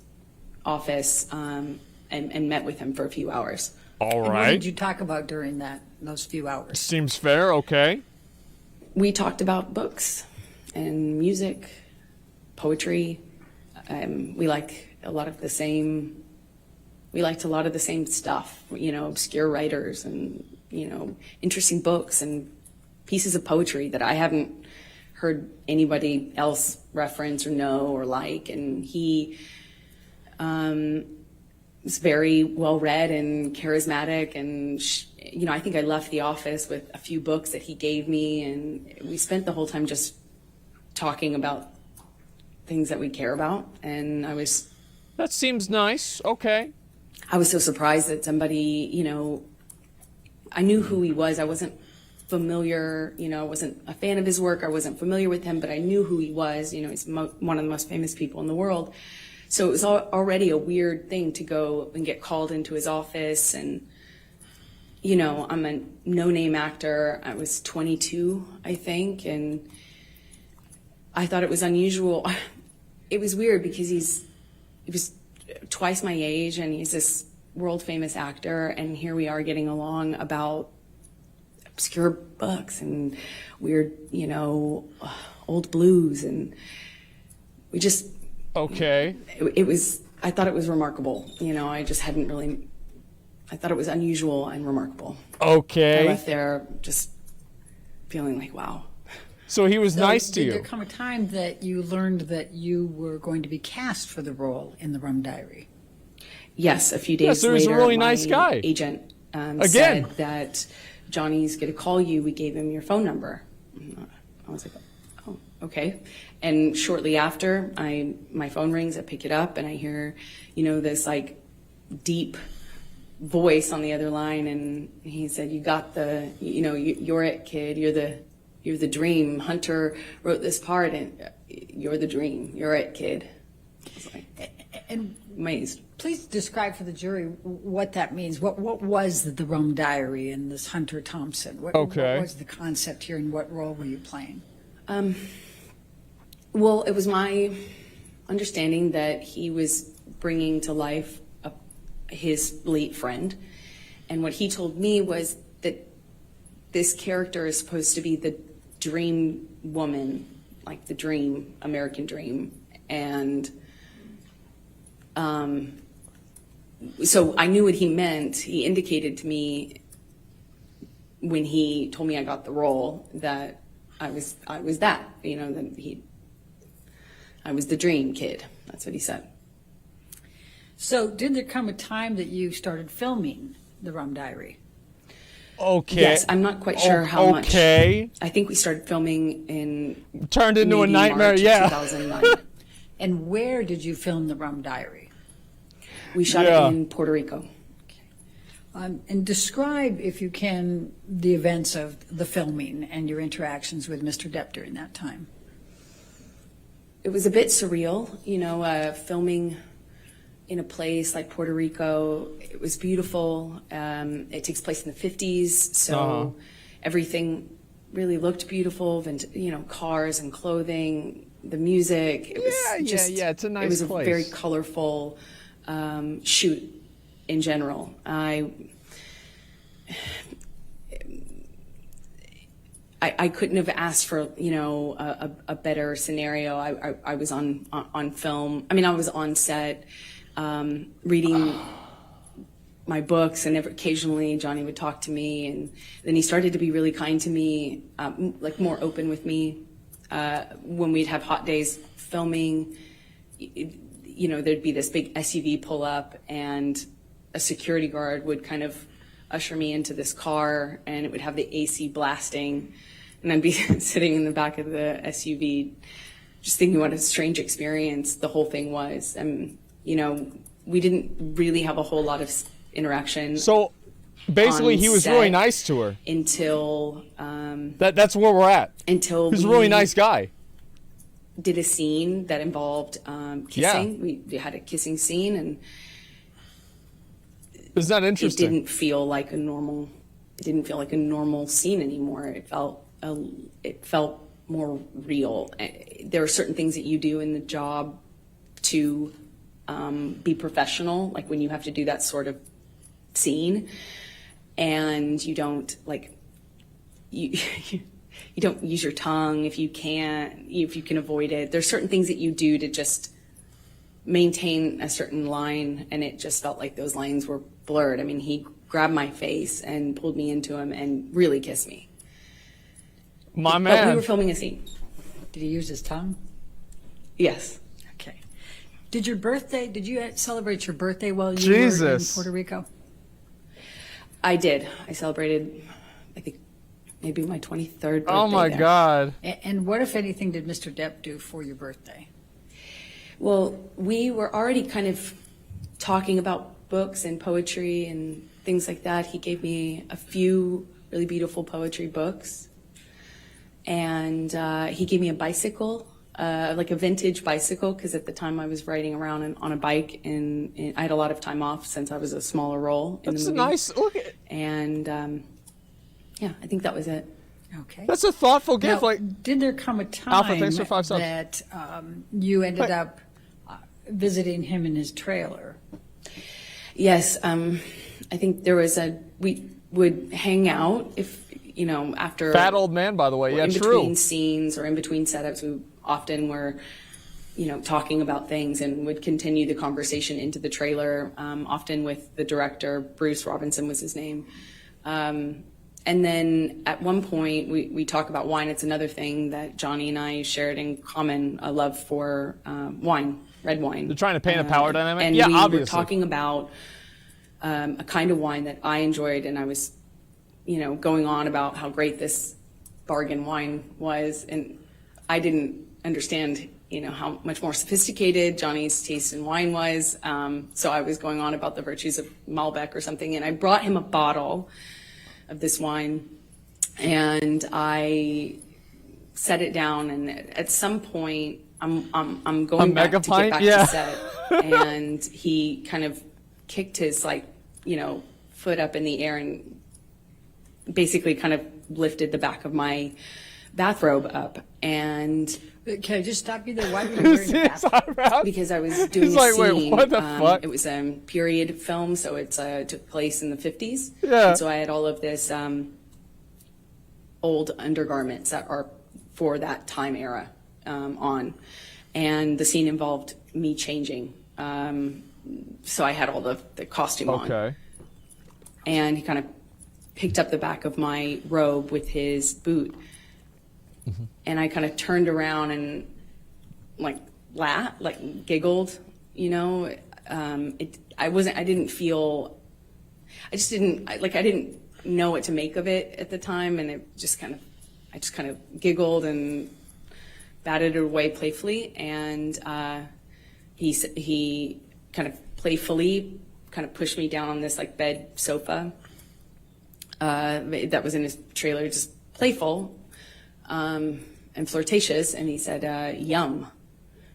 office and met with him for a few hours. All And right. what did you talk about during those few hours? Seems fair. Okay. We talked about books and music, poetry. We like a lot of the same. We liked a lot of the same stuff. You know, obscure writers and interesting books and pieces of poetry that I hadn't heard anybody else reference or know or like. And he was very well read and charismatic, and I think I left the office with a few books that he gave me, and we spent the whole time just talking about things that we care about. And That seems nice. Okay. I was so surprised that somebody, I knew who he was. I wasn't familiar, I wasn't a fan of his work. I wasn't familiar with him, but I knew who he was. He's one of the most famous people in the world. So it was already a weird thing to go and get called into his office. And, I'm a no-name actor. I was 22, I think. And I thought it was unusual. It was weird because he was twice my age, and he's this world-famous actor. And here we are getting along about obscure books and weird, old blues. And we just... Okay. I thought it was remarkable. I just hadn't really, I thought it was unusual and remarkable. Okay. I left there just feeling like, wow. So he was nice to Did you. there come a time that you learned that you were going to be cast for the role in The Rum Diary? Yes, a few days so he was a later, really nice guy. agent Again. said that Johnny's going to call you. We gave him your phone number. I was like, oh, okay. And shortly after, my phone rings, I pick it up, and I hear, this like deep voice on the other line, and he said, "You got you're it, kid. You're the dream. Hunter wrote this part, and you're the dream. You're it, kid." I was like, And amazed. please describe for the jury what that means. What was the Rum Diary and this Hunter Thompson? What was the concept here, and what role were you playing? Well, it was my understanding that he was bringing to life his late friend. And what he told me was that this character is supposed to be the dream woman, like the dream, American dream. And so I knew what he meant. He indicated to me when he told me I got the role that I was that, that I was the dream kid. That's what he said. So did there come a time that you started filming The Rum Diary? Okay. Yes, I'm not quite sure how much. Okay. I think we started filming Turned into a maybe nightmare, March of yeah. 2009. And where did you film The Rum Diary? We shot it in Puerto Rico. And describe, if you can, the events of the filming and your interactions with Mr. Depp during that time. It was a bit surreal, filming in a place like Puerto Rico. It was beautiful. It takes place in the 50s, so everything really looked beautiful. Cars and clothing, the music. It was it's a nice It was place. a very colorful shoot in general. I couldn't have asked for, a better scenario. I was on film. I mean, I was on set reading my books, and occasionally Johnny would talk to me, and then he started to be really kind to me, like more open with me. When we'd have hot days filming, there'd be this big SUV pull up, and a security guard would kind of usher me into this car, and it would have the AC blasting, and I'd be sitting in the back of the SUV just thinking what a strange experience the whole thing was. And we didn't really have a whole lot of interaction. So basically on he was set really nice to her. until That's where we're at. until He's a really nice guy. did a scene that involved kissing. We had a kissing scene, and Isn't that interesting? it didn't feel like a normal. It didn't feel like a normal scene anymore. It felt more real. There are certain things that you do in the job to be professional, like when you have to do that sort of scene, and you don't you don't use your tongue if you can avoid it. There's certain things that you do to just maintain a certain line, and it just felt like those lines were blurred. I mean, he grabbed my face and pulled me into him and really kissed me. My But we man. were filming a scene. Did he use his tongue? Yes. Okay. Did you celebrate your birthday while you were in Jesus. Puerto Rico? I did. I celebrated, I think, maybe my 23rd birthday. Oh my there. God. And what, if anything, did Mr. Depp do for your birthday? Well, we were already kind of talking about books and poetry and things like that. He gave me a few really beautiful poetry books. And he gave me a bicycle, like a vintage bicycle, because at the time I was riding around on a bike, and I had a lot of time off since I was a smaller role in That's the a movie. nice look. And yeah, I think that was it. Okay. That's a thoughtful gift. Now, Like, did there come a time Alfred, thanks for 5 subs. that you ended up visiting him in his trailer? Yes, I think there was we would hang out after fat old man, by the way. Yeah, in true. between scenes or in between setups. We often were, talking about things and would continue the conversation into the trailer, often with the director. Bruce Robinson was his name. And then at one point we talk about wine. It's another thing that Johnny and I shared in common, a love for wine, red wine. They're trying to paint a power dynamic? And Yeah, we obviously. were talking about a kind of wine that I enjoyed, and I was, going on about how great this bargain wine was, and I didn't understand, how much more sophisticated Johnny's taste in wine was. So I was going on about the virtues of Malbec or something, and I brought him a bottle of this wine, and I set it down, and at some point I'm going back to get back to set, and he kind of kicked his foot up in the air and basically kind of lifted the back of my bathrobe up. And Can I just stop you there? Why were you wearing a bathrobe? because I was doing He's a like, scene. wait, what the fuck? It was a period film, so it took place in the 50s. Yeah. And so I had all of this old undergarments that are for that time era on. And the scene involved me changing. So I had all the costume on. Okay. And he kind of picked up the back of my robe with his boot. Mm-hmm. And I kind of turned around and laughed, giggled, I didn't know what to make of it at the time. And I just kind of giggled and batted it away playfully. And he kind of playfully kind of pushed me down on this bed sofa that was in his trailer, just playful and flirtatious, and he said, yum.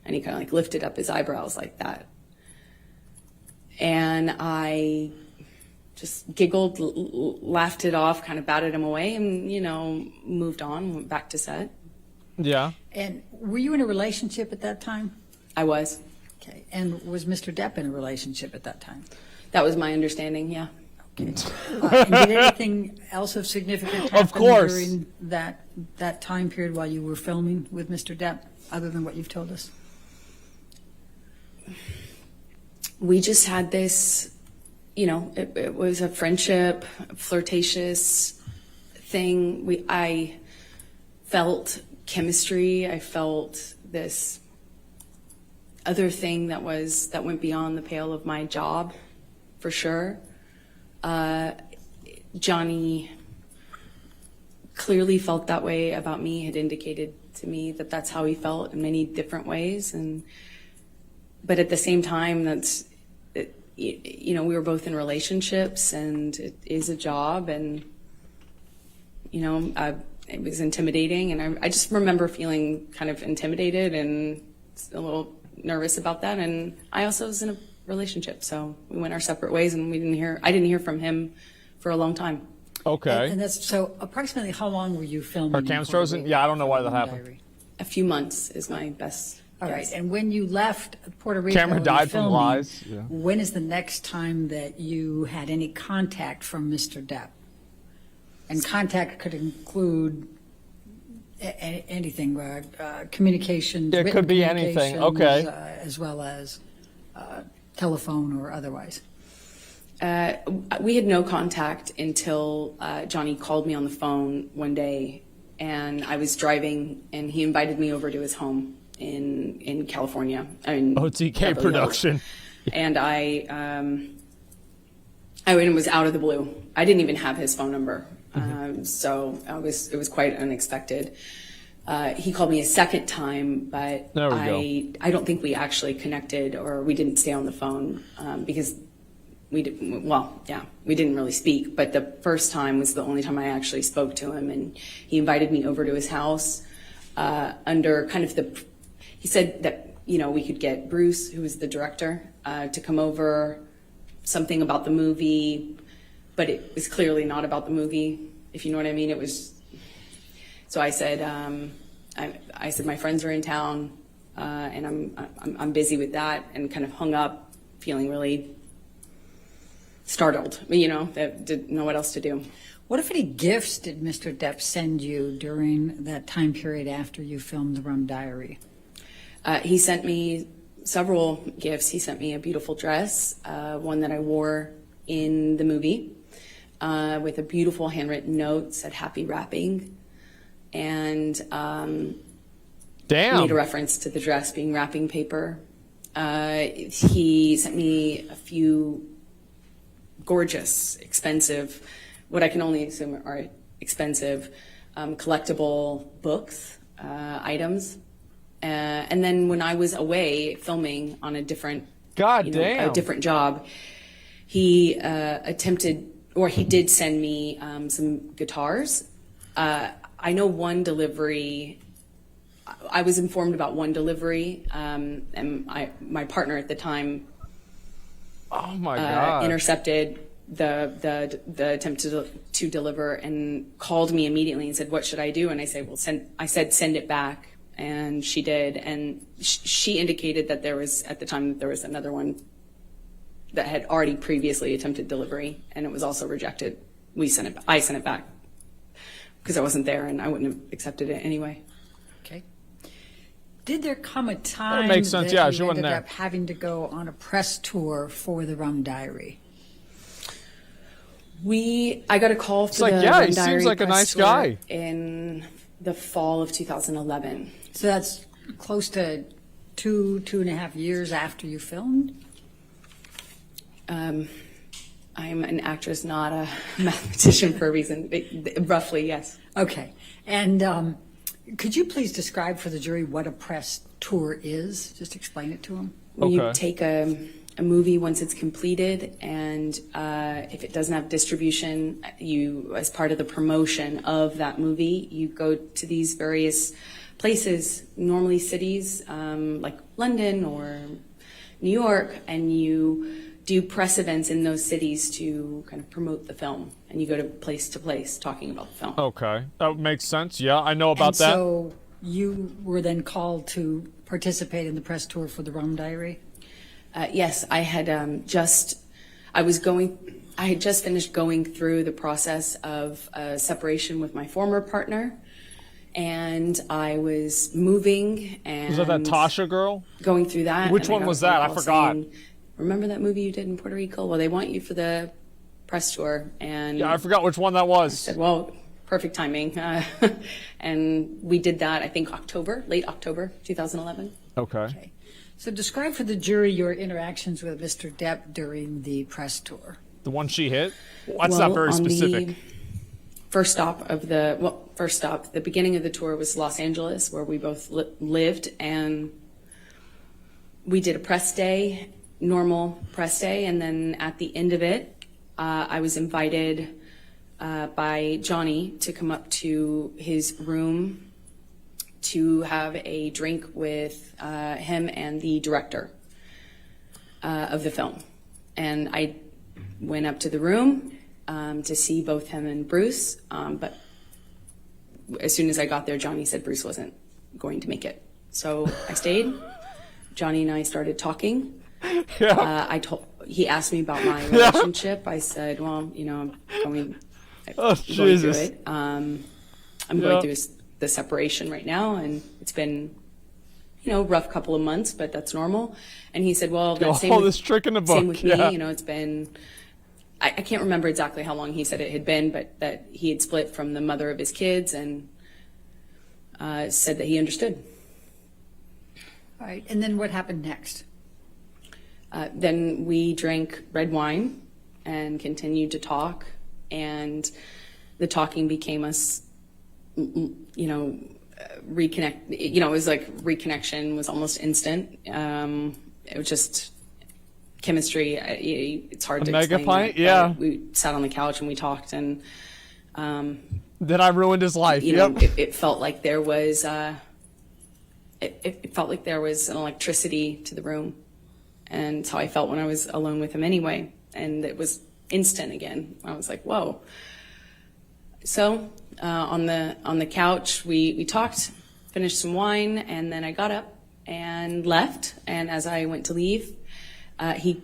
And he kind of lifted up his eyebrows like that. And I just giggled, laughed it off, kind of batted him away, and, moved on, went back to set. Yeah. And were you in a relationship at that time? I was. Okay. And was Mr. Depp in a relationship at that time? That was my understanding, yeah. Okay. And did anything else of significance happen course. during that time period while you were filming with Mr. Depp, other than what you've told us? We just had this, it was a friendship, a flirtatious thing. I felt chemistry. I felt this other thing that went beyond the pale of my job, for sure. Johnny clearly felt that way about me, had indicated to me that that's how he felt in many different ways. But at the same time, we were both in relationships, and it is a job, and, it was intimidating, and I just remember feeling kind of intimidated and a little nervous about that. And I also was in a relationship, so we went our separate ways, and I didn't hear from him for a long time. Okay. And that's, so approximately how long were you filming? Her in cam's Puerto frozen? Rico Yeah, I don't know for why the that Rum happened. Diary? A few months is my best All right, guess. and when you left Puerto Rico, Camera and died from filming, lies. Yeah. when is the next time that you had any contact from Mr. Depp? And contact could include anything, communications. It written could be anything, communications, okay. as well as telephone or otherwise. We had no contact until Johnny called me on the phone one day, and I was driving, and he invited me over to his home in California. OTK Beverly Hills. production. And I was out of the blue. I didn't even have his phone number, so it was quite unexpected. He called me a second time, but I don't think we actually connected, or we didn't stay on the phone because we didn't really speak. But the first time was the only time I actually spoke to him, and he invited me over to his house under kind of he said that, we could get Bruce, who was the director, to come over, something about the movie, but it was clearly not about the movie, if you know what I mean. It was, so I said, I said, my friends are in town, and I'm busy with that, and kind of hung up, feeling really startled, that didn't know what else to do. What, if any, gifts did Mr. Depp send you during that time period after you filmed The Rum Diary? He sent me several gifts. He sent me a beautiful dress, one that I wore in the movie, with a beautiful handwritten note, said happy wrapping, and made a reference to the dress being wrapping paper. He sent me a few gorgeous, expensive, what I can only assume are expensive, collectible books, items. And then when I was away filming on a different, a different job, he he did send me some guitars. I know one delivery. I was informed about one delivery, and my partner at the time, oh my God, intercepted the attempt to deliver and called me immediately and said, "What should I do?" And I said, "Send it back." And she did, and she indicated that there was another one that had already previously attempted delivery, and it was also rejected. I sent it back because I wasn't there, and I wouldn't have accepted it anyway. Okay. Did there come a time that makes sense. that Yeah, you she wasn't ended there. up having to go on a press tour for The Rum Diary? I got a call for the he Rum seems Diary like a press nice tour guy. in the fall of 2011. So that's close to 2.5 years after you filmed? I'm an actress, not a mathematician for a reason. Roughly, yes. Okay. And could you please describe for the jury what a press tour is? Just explain it to them. When you take a movie once it's completed, and if it doesn't have distribution, you, as part of the promotion of that movie, you go to these various places, normally cities like London or New York, and you do press events in those cities to kind of promote the film, and you go to place talking about the film. Okay, that makes sense. Yeah, I know about that. So you were then called to participate in the press tour for The Rum Diary? Yes, I had just finished going through the process of separation with my former partner, and I was moving and Was that Tasha girl? Going through that. Which and one got a was phone that? I call forgot. saying, remember that movie you did in Puerto Rico? Well, they want you for the press tour. And Yeah, I forgot which one that was. I said, well, perfect timing. And we did that, I think, late October 2011. Okay. So describe for the jury your interactions with Mr. Depp during the press tour. The one she hit? That's not very specific. The first stop, the beginning of the tour was Los Angeles, where we both lived, and we did a press day, normal press day, and then at the end of it, I was invited by Johnny to come up to his room to have a drink with him and the director of the film. And I went up to the room to see both him and Bruce, but as soon as I got there, Johnny said Bruce wasn't going to make it. So I stayed. Johnny and I started talking. Yeah. He asked me about my relationship. I said, well, you know, I'm going through it. I'm going through the separation right now, and it's been, you know, rough couple of months, but that's normal. And he said, well, that's same with me. You know, it's been, I can't remember exactly how long he said it had been, but that he had split from the mother of his kids, and said that he understood. All right, and then what happened next? Then we drank red wine and continued to talk, and the talking became us, you know, reconnect. You know, it was like reconnection was almost instant. It was just chemistry. It's hard to explain. Megapint, yeah. We sat on the couch and we talked, and then I ruined his life. You know, it felt like there was. It felt like there was an electricity to the room, and it's how I felt when I was alone with him anyway. And it was instant again. I was like, whoa. So on the couch, we talked, finished some wine, and then I got up and left. And as I went to leave, he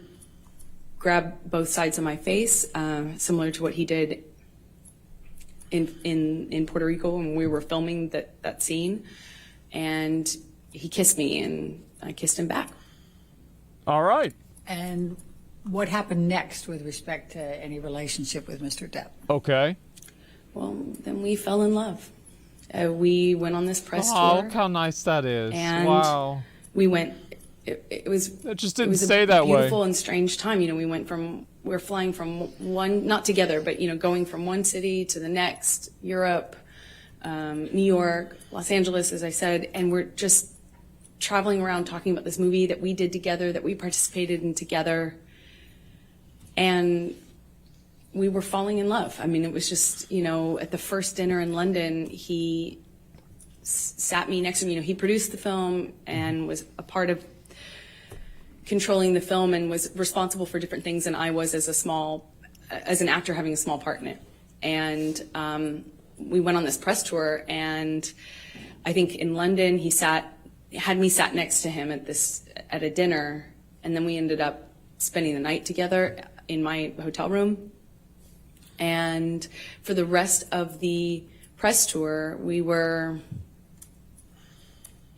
grabbed both sides of my face, similar to what he did in Puerto Rico when we were filming that scene. And he kissed me, and I kissed him back. All right. And what happened next with respect to any relationship with Mr. Depp? Okay. Well, then we fell in love. We went on this press tour. Oh, look how nice that is. And wow. We went, it was... It just didn't stay that way. It was a beautiful and strange time. You know, we were flying from one, not together, but, you know, going from one city to the next, Europe, New York, Los Angeles, as I said, and we're just traveling around talking about this movie that we did together, that we participated in together, and we were falling in love. I mean, it was just, you know, at the first dinner in London, he sat me next to me. You know, he produced the film and was a part of controlling the film and was responsible for different things than I was as an actor having a small part in it. And we went on this press tour, and I think in London he had me sat next to him at a dinner, and then we ended up spending the night together in my hotel room. And for the rest of the press tour,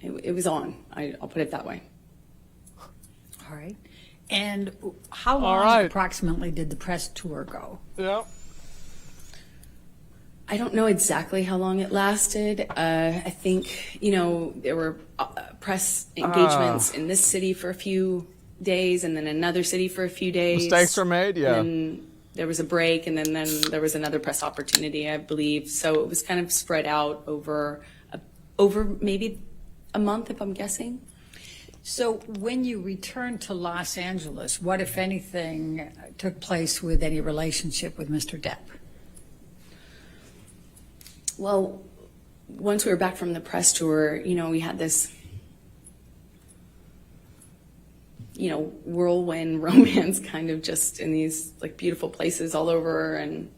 it was on. I'll put it that way. All right. And how long approximately did the press tour go? Yeah. I don't know exactly how long it lasted. I think, you know, there were press engagements in this city for a few days, and then another city for a few days. Mistakes were made, yeah. And there was a break, and then there was another press opportunity, I believe. So it was kind of spread out over maybe a month, if I'm guessing. So when you returned to Los Angeles, what, if anything, took place with any relationship with Mr. Depp? Well, once we were back from the press tour, you know, we had this, you know, whirlwind romance kind of just in these like beautiful places all over, and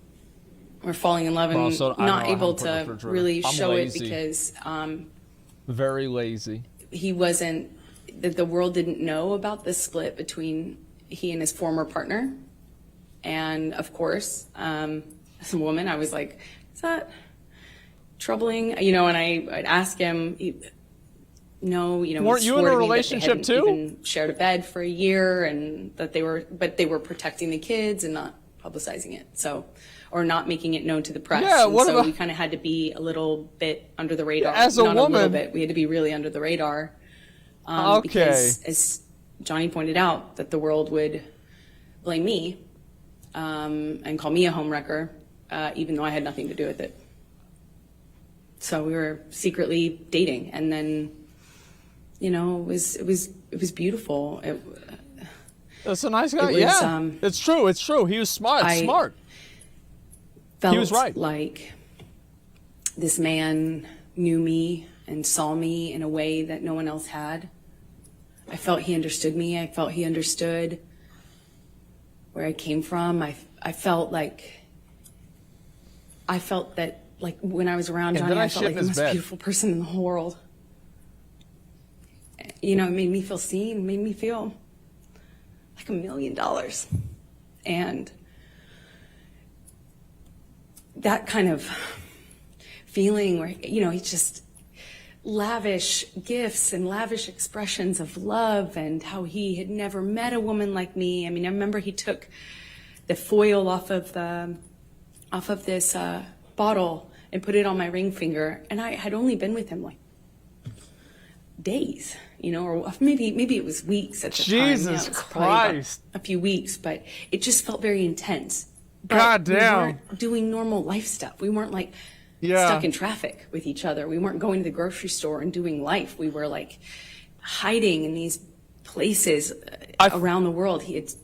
we're falling in love and not able to really show it because very lazy. He wasn't, the world didn't know about the split between he and his former partner. And of course, as a woman, I was like, is that troubling? You know, and I'd ask him, no, you know, weren't you in a relationship too? Even shared a bed for a year, and that they were protecting the kids and not publicizing it. So, or not making it known to the press. Yeah, and so we kind of had to be a little bit under the radar. As a not woman, a little bit. We had to be really under the radar. Because, as Johnny pointed out, that the world would blame me and call me a homewrecker, even though I had nothing to do with it. So we were secretly dating, and then, you know, it was beautiful. That's a nice guy. Yeah, it's true. He was smart. felt He was right. like this man knew me and saw me in a way that no one else had. I felt he understood me. I felt he understood where I came from. I felt that, like, when I was around Johnny, I felt like the most beautiful person in the whole world. You know, it made me feel seen, made me feel like $1 million. And that kind of feeling where, you know, he's just lavish gifts and lavish expressions of love, and how he had never met a woman like me. I mean, I remember he took the foil off of this bottle and put it on my ring finger, and I had only been with him like days, you know, or maybe it was weeks at the time. Jesus Christ. A few weeks, but it just felt very intense. But God damn. We weren't doing normal life stuff. We weren't like stuck in traffic with each other. We weren't going to the grocery store and doing life. We were like hiding in these places around the world. He has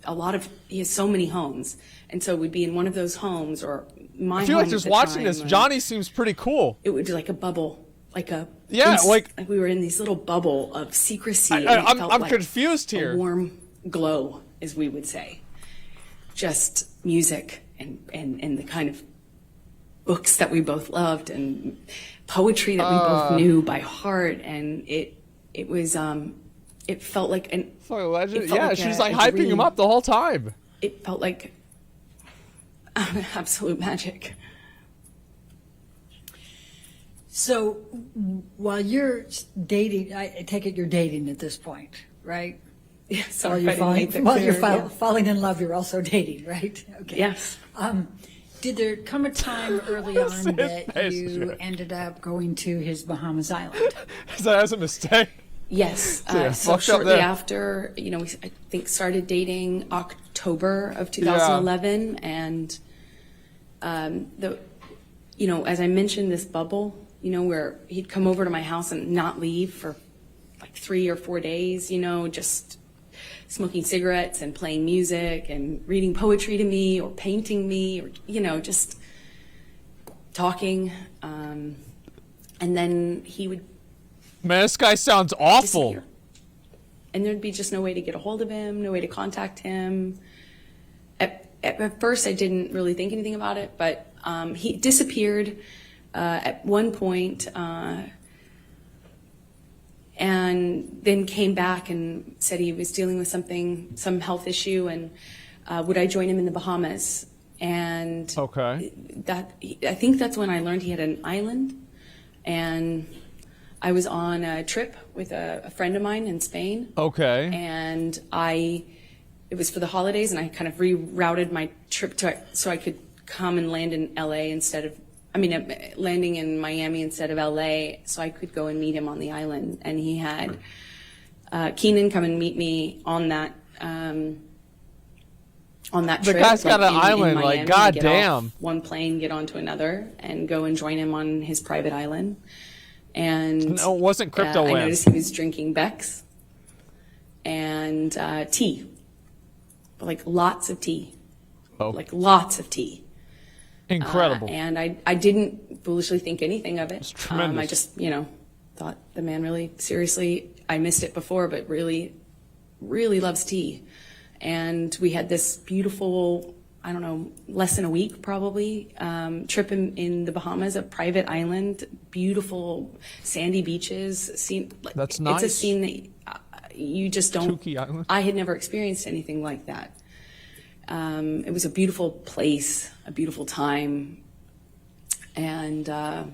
so many homes, and so we'd be in one of those homes, or my home. I feel like just watching this, Johnny seems pretty cool. It would be like a bubble, like we were in this little bubble of secrecy. I'm confused here. A warm glow, as we would say. Just music and the kind of books that we both loved, and poetry that we both knew by heart, and it felt like an legend. Yeah, she was like hyping him up the whole time. It felt like absolute magic. So while you're dating, I take it you're dating at this point, right? Yes. While you're falling in love, you're also dating, right? Okay. Yes. Did there come a time early on that you ended up going to his Bahamas Island? Is that as a mistake? Yes. So shortly after, you know, we, I think, started dating October of 2011, and you know, as I mentioned, this bubble, you know, where he'd come over to my house and not leave for like 3 or 4 days, you know, just smoking cigarettes and playing music and reading poetry to me or painting me, or, you know, just talking. And then he would. Man, this guy sounds awful. Disappear. And there'd be just no way to get a hold of him, no way to contact him. At first, I didn't really think anything about it, but he disappeared at one point, and then came back and said he was dealing with some health issue, and would I join him in the Bahamas? And I think that's when I learned he had an island, and I was on a trip with a friend of mine in Spain. Okay. And it was for the holidays, and I kind of rerouted my trip so I could come and land in LA landing in Miami instead of LA, so I could go and meet him on the island. And he had Keenan come and meet me on that trip. The guy's got an island, like, goddamn. One plane, get onto another, and go and join him on his private island. And no, it wasn't crypto. I noticed he was drinking Beck's and tea, like lots of tea, like lots of tea. Incredible. And I didn't foolishly think anything of it. It's tremendous. I just, you know, thought the man really, seriously, I missed it before, but really, really loves tea. And we had this beautiful, I don't know, less than a week probably, trip in the Bahamas, a private island, beautiful sandy beaches. That's nice. It's a scene that you just don't. Tukey Island. I had never experienced anything like that. It was a beautiful place, a beautiful time, and I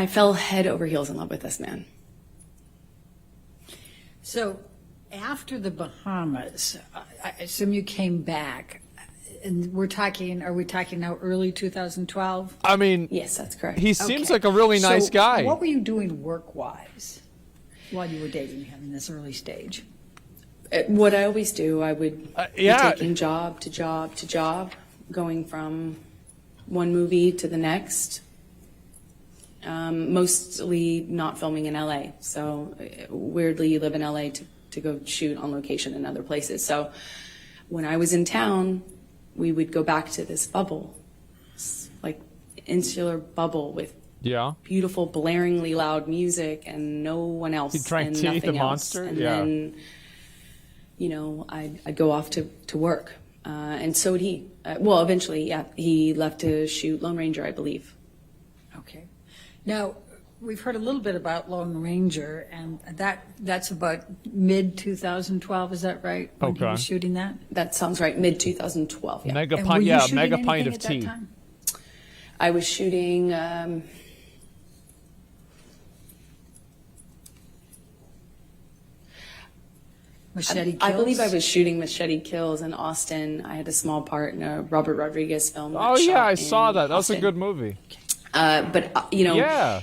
fell head over heels in love with this man. So, after the Bahamas, I assume you came back, and are we talking now early 2012? I mean, yes, that's correct. He seems like a really nice guy. What were you doing work-wise while you were dating him in this early stage? What I always do, I would be taking job to job to job, going from one movie to the next, mostly not filming in LA. So weirdly, you live in LA to go shoot on location in other places. So when I was in town, we would go back to this bubble, like insular bubble with Yeah. beautiful, blaringly loud music and no one else. He drank and tea, nothing the else. monster? And Yeah. then, I'd go off to work. And so would he. Well, eventually, yeah, he left to shoot Lone Ranger, I believe. Okay. Now, we've heard a little bit about Lone Ranger, and that's about mid-2012, is that right? When he Okay. was shooting that? That sounds right, mid-2012, yeah. Mega And pint, were you yeah, a shooting mega anything pint of at that tea. time? I was shooting... Machete Kills? I believe I was shooting Machete Kills in Austin. I had a small part in a Robert Rodriguez film. Oh that's yeah, shot I saw in that. That was a Austin. good movie. Yeah. Yeah.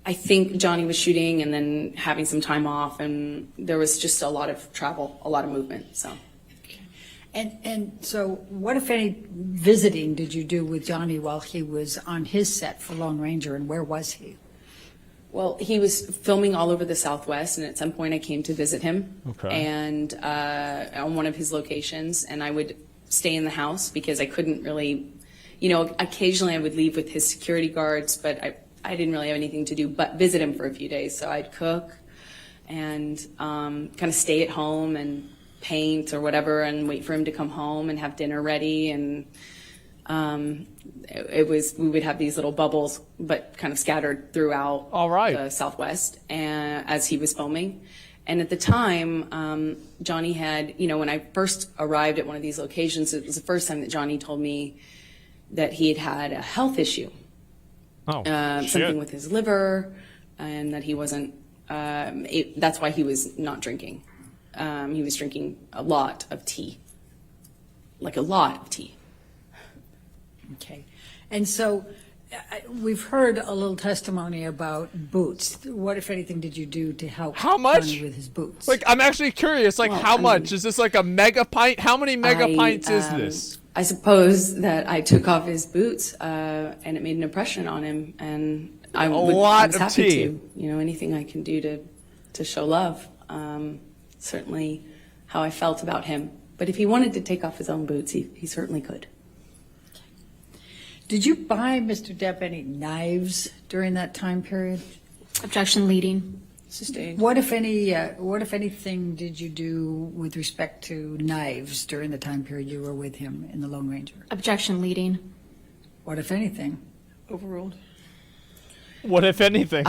I think Johnny was shooting and then having some time off, and there was just a lot of travel, a lot of movement. So, And so what, if any, visiting did you do with Johnny while he was on his set for Lone Ranger, and where was he? well, he was filming all over the Southwest, and at some point I came to visit him. Okay. And on one of his locations, and I would stay in the house because I couldn't really, occasionally I would leave with his security guards, but I didn't really have anything to do but visit him for a few days. So I'd cook and kind of stay at home and paint or whatever and wait for him to come home and have dinner ready. And we would have these little bubbles, but kind of scattered throughout All right. the Southwest as he was filming. And at the time, Johnny had, when I first arrived at one of these locations, it was the first time that Johnny told me that he had a health issue. Oh, Something with his liver, and that he wasn't, that's why he was not drinking. He was drinking a lot of tea, like a lot of tea. Okay. And so we've heard a little testimony about boots. What, if anything, did you do to help How much? Johnny with his boots? Like, I'm actually curious. Like, Well, how I mean, much is this? Like a mega pint? How many mega pints is this? I suppose that I took off his boots, and it made an impression on him, and I lot was of happy tea. to. Anything I can do to show love. Certainly, how I felt about him. But if he wanted to take off his own boots, he certainly could. Did you buy Mr. Depp any knives during that time period? Objection leading. Sustained. What, if anything, did you do with respect to knives during the time period you were with him in the Lone Ranger? Objection leading. What, if anything? Overruled. What if anything?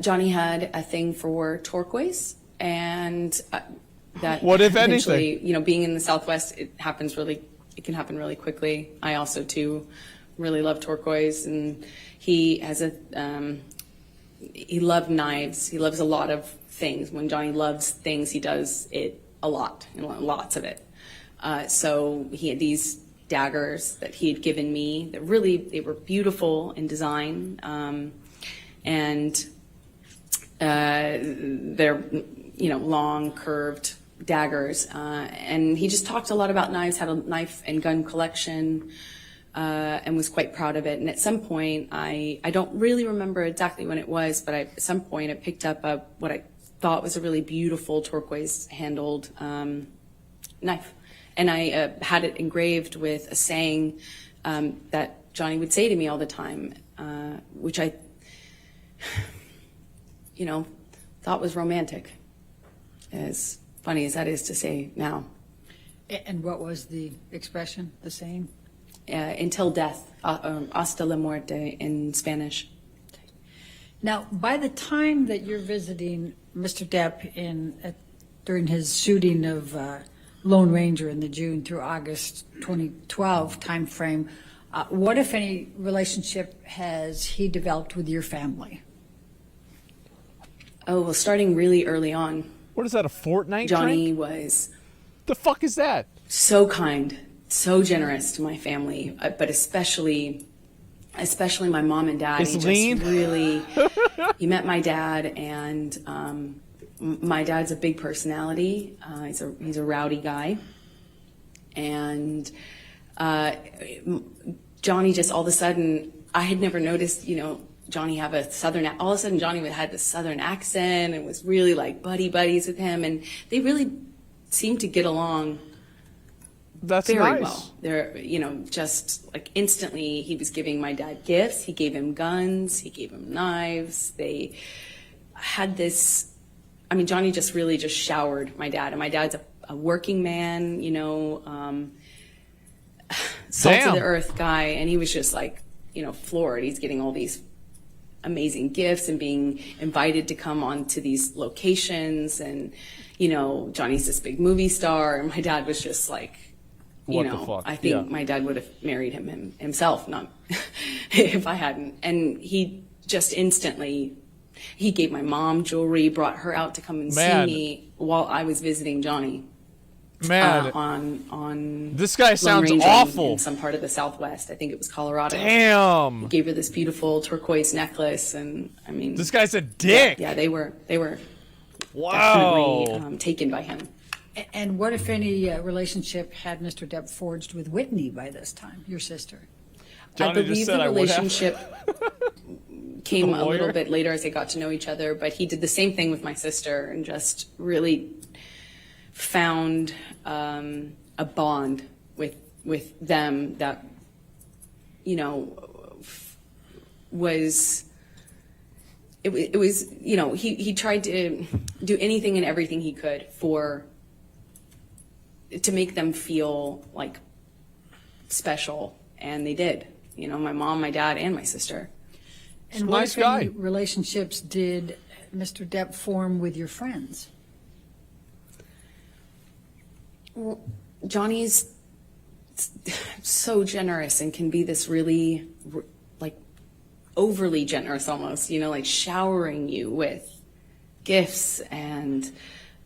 Johnny had a thing for turquoise, and that. What if eventually, being in the Southwest, it can happen really quickly. I also too really love turquoise, and he has he loved knives. He loves a lot of things. When Johnny loves things, he does it a lot, and lots of it. So he had these daggers that he had given me that they were beautiful in design, and they're long curved daggers, and he just talked a lot about knives, had a knife and gun collection, and was quite proud of it. And at some point, I don't really remember exactly when it was, but at some point I picked up what I thought was a really beautiful turquoise handled knife. And I had it engraved with a saying that Johnny would say to me all the time, which I, thought was romantic, as funny as that is to say now. And what was the expression, the saying? Until death, hasta la muerte in Spanish. Now, by the time that you're visiting Mr. Depp during his shooting of Lone Ranger in the June through August 2012 timeframe, what, if any, relationship has he developed with your family? Oh, well, starting really early on. What is that, a fortnight Johnny drink? was The fuck is that? so kind, so generous to my family, but especially my mom and dad. Is He lean? just really, he met my dad, and my dad's a big personality. He's a rowdy guy, and Johnny just all of a sudden, I had never noticed, Johnny have a southern. All of a sudden, Johnny had this southern accent and was really like buddies with him, and they really seemed to get along That's very nice. well. They're, just like instantly he was giving my dad gifts. He gave him guns. He gave him knives. They had this, Johnny just really just showered my dad. And my dad's a working man, salt of the earth guy. And he was just like, floored. He's getting all these amazing gifts and being invited to come onto these locations. And, Johnny's this big movie star. And my dad was just like, What the fuck? I think my dad would have married him himself, not if I hadn't. And he just instantly, he gave my mom jewelry, brought her out to come and see me while I was visiting Johnny. Man, on this guy Lone sounds Ranger awful. in some part of the Southwest. I think it was Colorado. Damn. He gave her this beautiful turquoise necklace, and this guy's a dick. Yeah, they were Wow. definitely taken by him. And what, if any, relationship had Mr. Depp forged with Whitney by this time, your sister? Johnny I just believe said the I would have. relationship came The a little lawyer? bit later as they got to know each other, but he did the same thing with my sister and just really found a bond with them that, was it was, he tried to do anything and everything he could to make them feel like special, and they did. My mom, my dad, and my sister. And what, if any, relationships did Mr. Depp form with your friends? Well, Johnny's so generous and can be this really, like, overly generous almost, like showering you with gifts and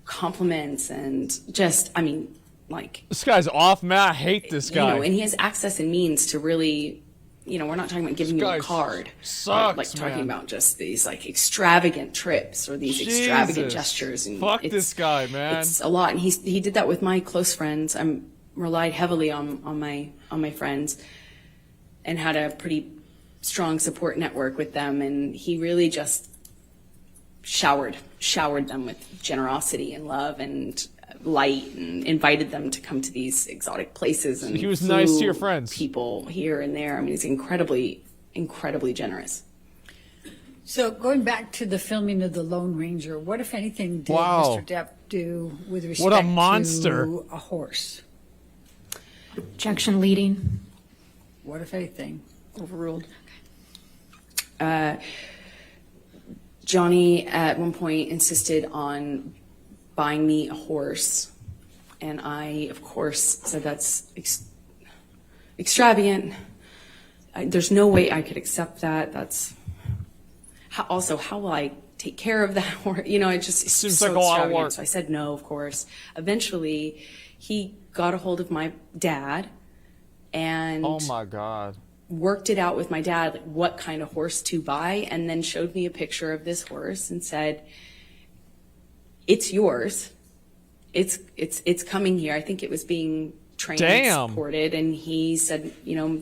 compliments and just, like... This guy's off, man. I hate this guy. And he has access and means to really, we're not talking about giving you a card. Sucks, like talking man. about just these like extravagant trips or these extravagant Jesus. gestures. And Fuck this guy, man. It's a lot. And he did that with my close friends. I relied heavily on my friends and had a pretty strong support network with them. And he really just showered them with generosity and love and light, and invited them to come to these exotic places. And he was nice to your friends. People here and there. He's incredibly, incredibly generous. So going back to the filming of The Lone Ranger, what, if anything, did Wow. Mr. Depp do with respect What a monster. to a horse? Objection leading. What, if anything? Overruled. Johnny at one point insisted on buying me a horse, and I, of course, said that's extravagant. There's no way I could accept that. That's how will I take care of that horse? It just Seems so like a lot of extravagant. work. So I said no, of course. Eventually, he got a hold of my dad and Oh my God. worked it out with my dad, like what kind of horse to buy, and then showed me a picture of this horse and said, "It's yours. It's coming here." I think it was being transported, and he said,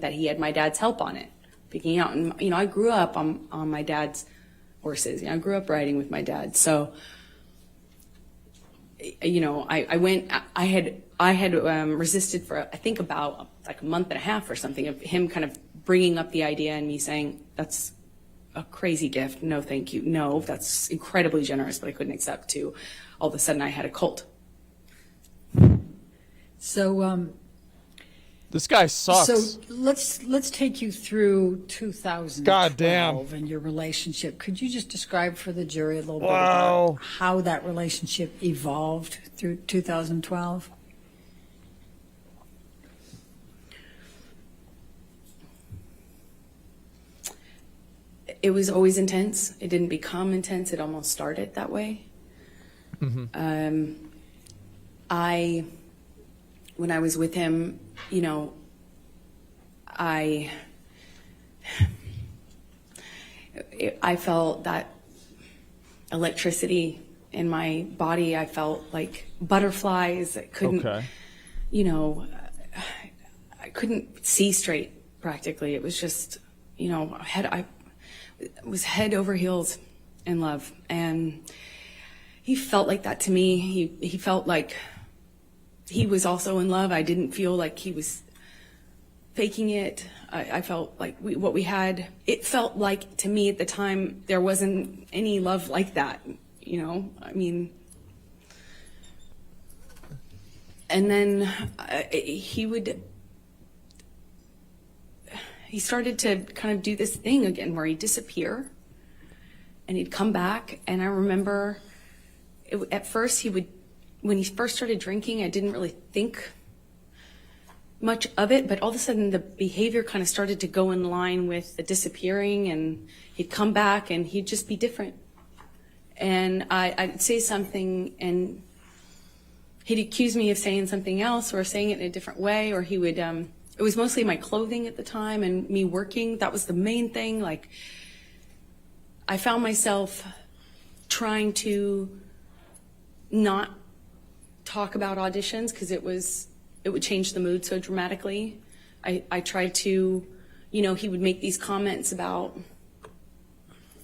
that he had my dad's help on it, picking out. And I grew up on my dad's horses. I grew up riding with my dad, so I went. I had resisted for I think about like a month and a half or something of him kind of bringing up the idea and me saying, "That's a crazy gift. No, thank you. No, that's incredibly generous, but I couldn't accept." To all of a sudden, I had a cult. So This guy sucks. So let's take you through 2012 God damn. and your relationship. Could you just describe for the jury a little bit Wow. about how that relationship evolved through 2012? It was always intense. It didn't become intense. It almost started that way. When I was with him, I felt that electricity in my body. I felt like butterflies. I couldn't, Okay. I couldn't see straight practically. It was just, I was head over heels in love. And he felt like that to me. He felt like he was also in love. I didn't feel like he was faking it. I felt like what we had, it felt like to me at the time, there wasn't any love like that, you know? I mean, and then he started to kind of do this thing again where he'd disappear and he'd come back. And I remember at first when he first started drinking, I didn't really think much of it, but all of a sudden the behavior kind of started to go in line with the disappearing, and he'd come back and he'd just be different. And I'd say something and he'd accuse me of saying something else or saying it in a different way, or he would, it was mostly my clothing at the time and me working. That was the main thing. Like, I found myself trying to not talk about auditions because it would change the mood so dramatically. I tried to, you know, he would make these comments about,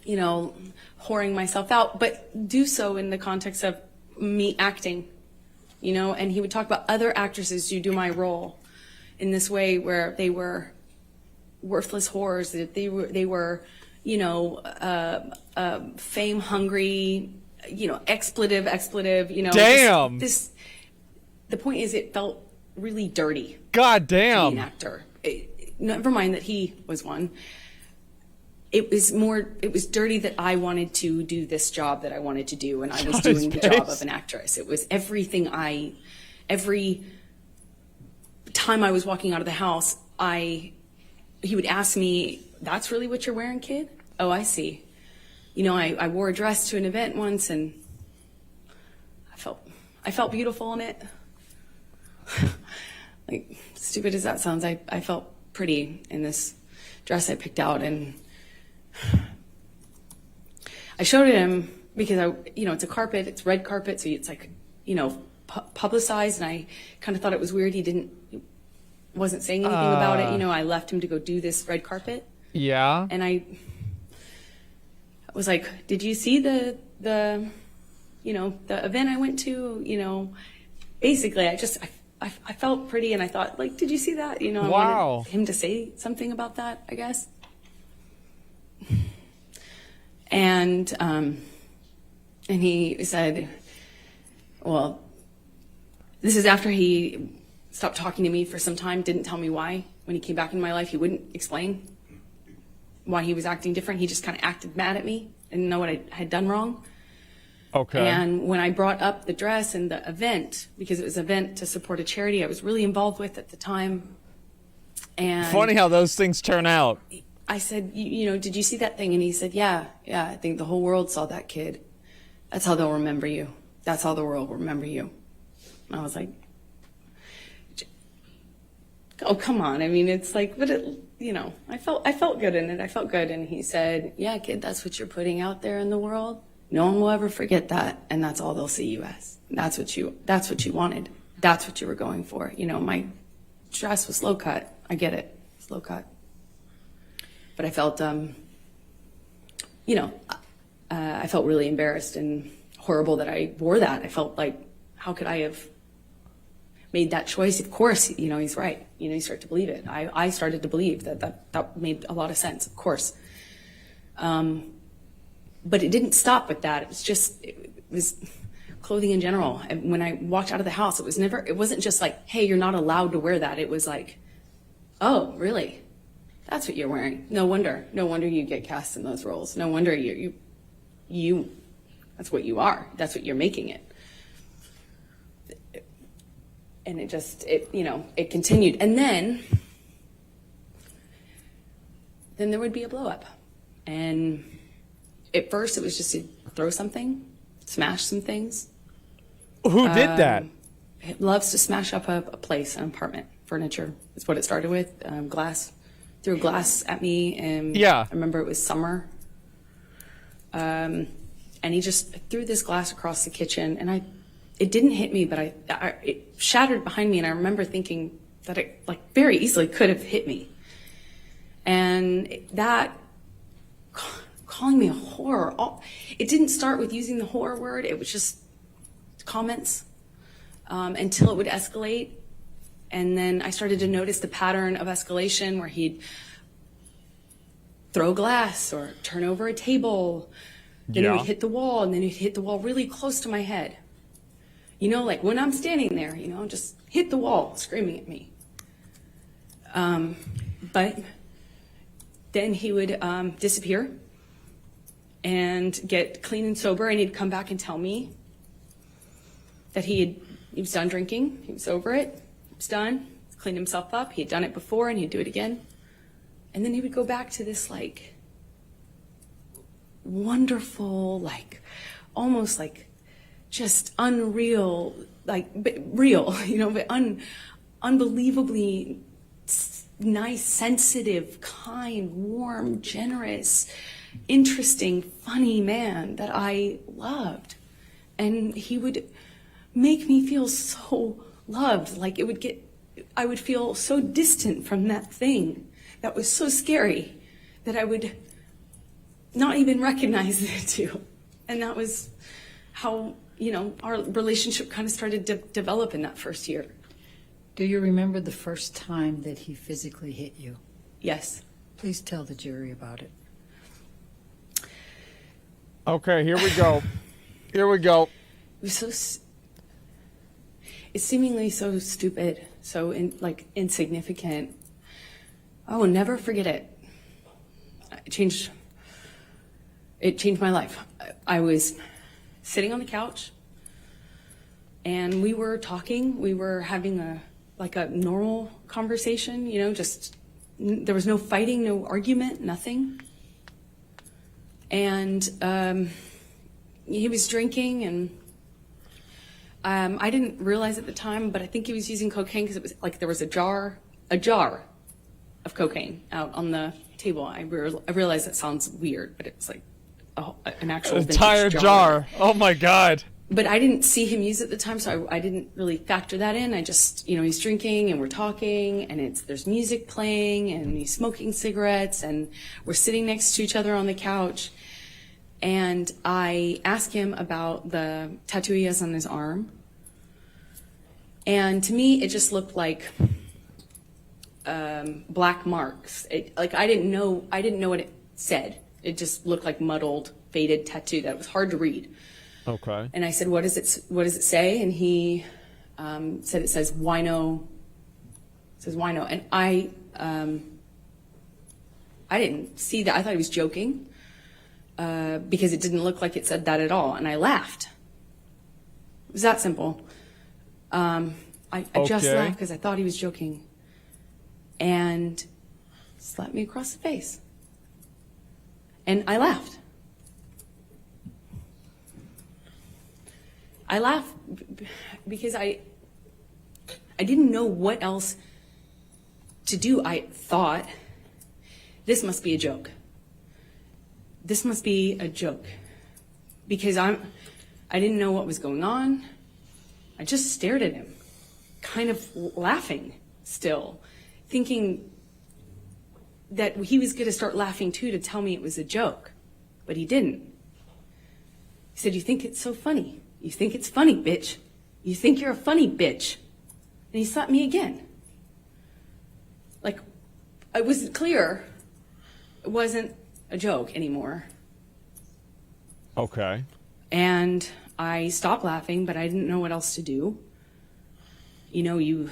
you know, whoring myself out, but do so in the context of me acting, you know, and he would talk about other actresses who do my role in this way where they were worthless whores, that they were, you know, fame hungry, you know, expletive, you know. Damn. The point is, it felt really dirty. God damn. To be an actor. Never mind that he was one. It was dirty that I wanted to do this job that I wanted to do, and I was doing the job of an actress. It was everything every time I was walking out of the house, he would ask me, "That's really what you're wearing, kid?" "Oh, I see." You know, I wore a dress to an event once, and I felt beautiful in it. Like, stupid as that sounds, I felt pretty in this dress I picked out, and I showed it him because you know, it's a carpet, it's red carpet, so it's like, you know, publicized, and I kind of thought it was weird he wasn't saying anything about it. You know, I left him to go do this red carpet. Yeah. And I was like, "Did you see the you know, the event I went to?" You know, basically I felt pretty, and I thought, like, "Did you see that?" You know, I wanted him to say something about that, I guess. And he said, well, this is after he stopped talking to me for some time, didn't tell me why. When he came back in my life, he wouldn't explain why he was acting different. He just kind of acted mad at me and didn't know what I had done wrong. Okay. And when I brought up the dress and the event, because it was an event to support a charity I was really involved with at the time. And funny how those things turn out. I said, you know, "Did you see that thing?" And he said, yeah, I think the whole world saw that, kid. That's how they'll remember you. That's how the world will remember you. And I was like, oh, come on. I mean, it's like, but it, you know, I felt good in it. I felt good. And he said, "Yeah, kid, that's what you're putting out there in the world. No one will ever forget that, and that's all they'll see you as. That's what you wanted. That's what you were going for. You know, my dress was low cut. I get it. It's low cut. But I felt, you know, I felt really embarrassed and horrible that I wore that. I felt like, how could I have made that choice? Of course, you know, he's right. You know, you start to believe it. I started to believe that made a lot of sense, of course. But it didn't stop with that. It was clothing in general. And when I walked out of the house, it wasn't just like, "Hey, you're not allowed to wear that." It was like, "Oh, really? That's what you're wearing. No wonder you get cast in those roles. No wonder you that's what you are. That's what you're making it." And it you know, it continued. And then there would be a blow up. And at first it was just to throw something, smash some things. Who did that? It loves to smash up a place, an apartment, furniture. That's what it started with. Glass. Threw glass at me, and yeah. I remember it was summer. And he just threw this glass across the kitchen, and it didn't hit me, but it shattered behind me, and I remember thinking that it like very easily could have hit me. And that, calling me a whore, it didn't start with using the whore word, it was just comments. until it would escalate. And then I started to notice the pattern of escalation where he'd throw glass or turn over a table. Then he would hit the wall, and then he'd hit the wall really close to my head. You know, like when I'm standing there, you know, just hit the wall, screaming at me. But then he would disappear and get clean and sober, and he'd come back and tell me that he was done drinking, he was over it, he was done, cleaned himself up, he had done it before, and he'd do it again. And then he would go back to this, like, wonderful, like, almost like just unreal, like, but real, you know, but unbelievably nice, sensitive, kind, warm, generous, interesting, funny man that I loved. And he would make me feel so loved, like I would feel so distant from that thing that was so scary that I would not even recognize the two. And that was how, you know, our relationship kind of started to develop in that first year. Do you remember the first time that he physically hit you? Yes. Please tell the jury about it. Okay, here we go. Here we go. It was it's seemingly so stupid, so insignificant. I will never forget it. It changed my life. I was sitting on the couch, and we were talking. We were having a normal conversation, you know, just there was no fighting, no argument, nothing. And he was drinking, and I didn't realize at the time, but I think he was using cocaine because it was like there was a jar of cocaine out on the table. I realize that sounds weird, but it's like an actual entire jar. Oh my God. But I didn't see him use it at the time, so I didn't really factor that in. I just, you know, he's drinking and we're talking, and there's music playing, and he's smoking cigarettes, and we're sitting next to each other on the couch. And I asked him about the tattoo he has on his arm. And to me, it just looked like black marks. I didn't know what it said. It just looked like muddled, faded tattoo that was hard to read. Okay. And I said, what does it say? And he said it says wino. It says wino. And I didn't see that. I thought he was joking because it didn't look like it said that at all. And I laughed. It was that simple. I just laughed because I thought he was joking. And slapped me across the face. And I laughed. I laughed because I didn't know what else to do. I thought, this must be a joke. This must be a joke. Because I didn't know what was going on. I just stared at him, kind of laughing still, thinking that he was going to start laughing too to tell me it was a joke. But he didn't. He said, "You think it's so funny? You think it's funny, bitch. You think you're a funny bitch." And he slapped me again. Like, it was clear it wasn't a joke anymore. Okay. And I stopped laughing, but I didn't know what else to do. You know,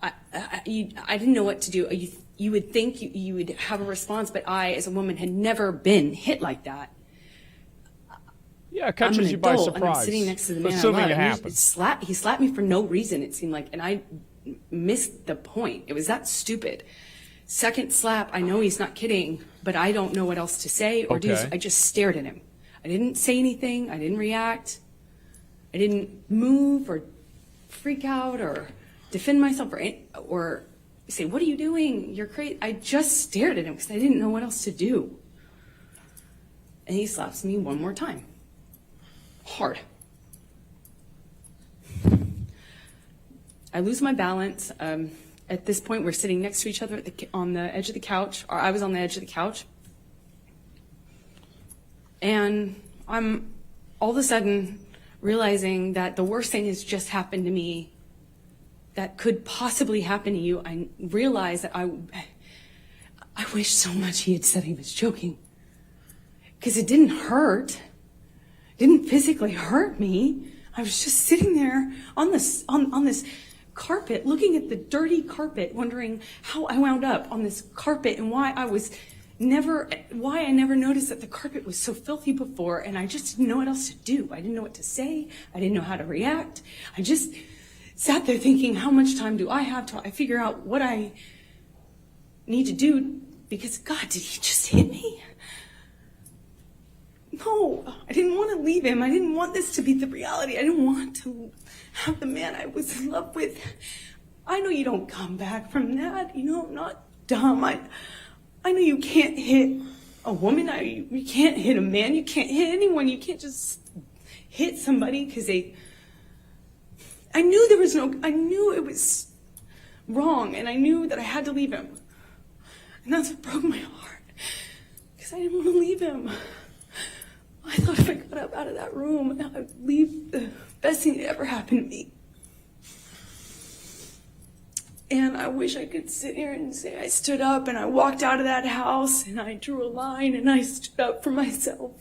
I didn't know what to do. You would think you would have a response, but I, as a woman, had never been hit like that. Yeah, it catches you by surprise. And I'm sitting next to the man Assuming I love. it happened. He slapped me for no reason, it seemed like, and I missed the point. It was that stupid. Second slap, I know he's not kidding, but I don't know what else to say or do. So I just stared at him. I didn't say anything. I didn't react. I didn't move or freak out or defend myself or say, "What are you doing? You're crazy." I just stared at him because I didn't know what else to do. And he slaps me one more time. Hard. I lose my balance. At this point, we're sitting next to each other on the edge of the couch, or I was on the edge of the couch. And all of a sudden, realizing that the worst thing has just happened to me that could possibly happen to you, I realized that I wish so much he had said he was joking. Because it didn't hurt. It didn't physically hurt me. I was just sitting there on this carpet, looking at the dirty carpet, wondering how I wound up on this carpet and why I never noticed that the carpet was so filthy before, and I just didn't know what else to do. I didn't know what to say. I didn't know how to react. I just sat there thinking, how much time do I have till I figure out what I need to do? Because, God, did he just hit me? No, I didn't want to leave him. I didn't want this to be the reality. I didn't want to have the man I was in love with. I know you don't come back from that. You know, I'm not dumb. I know you can't hit a woman. You can't hit a man. You can't hit anyone. You can't just hit somebody because I knew it was wrong, and I knew that I had to leave him. And that's what broke my heart, because I didn't want to leave him. I thought if I got up out of that room, I'd leave the best thing that ever happened to me. And I wish I could sit here and say I stood up and I walked out of that house and I drew a line and I stood up for myself.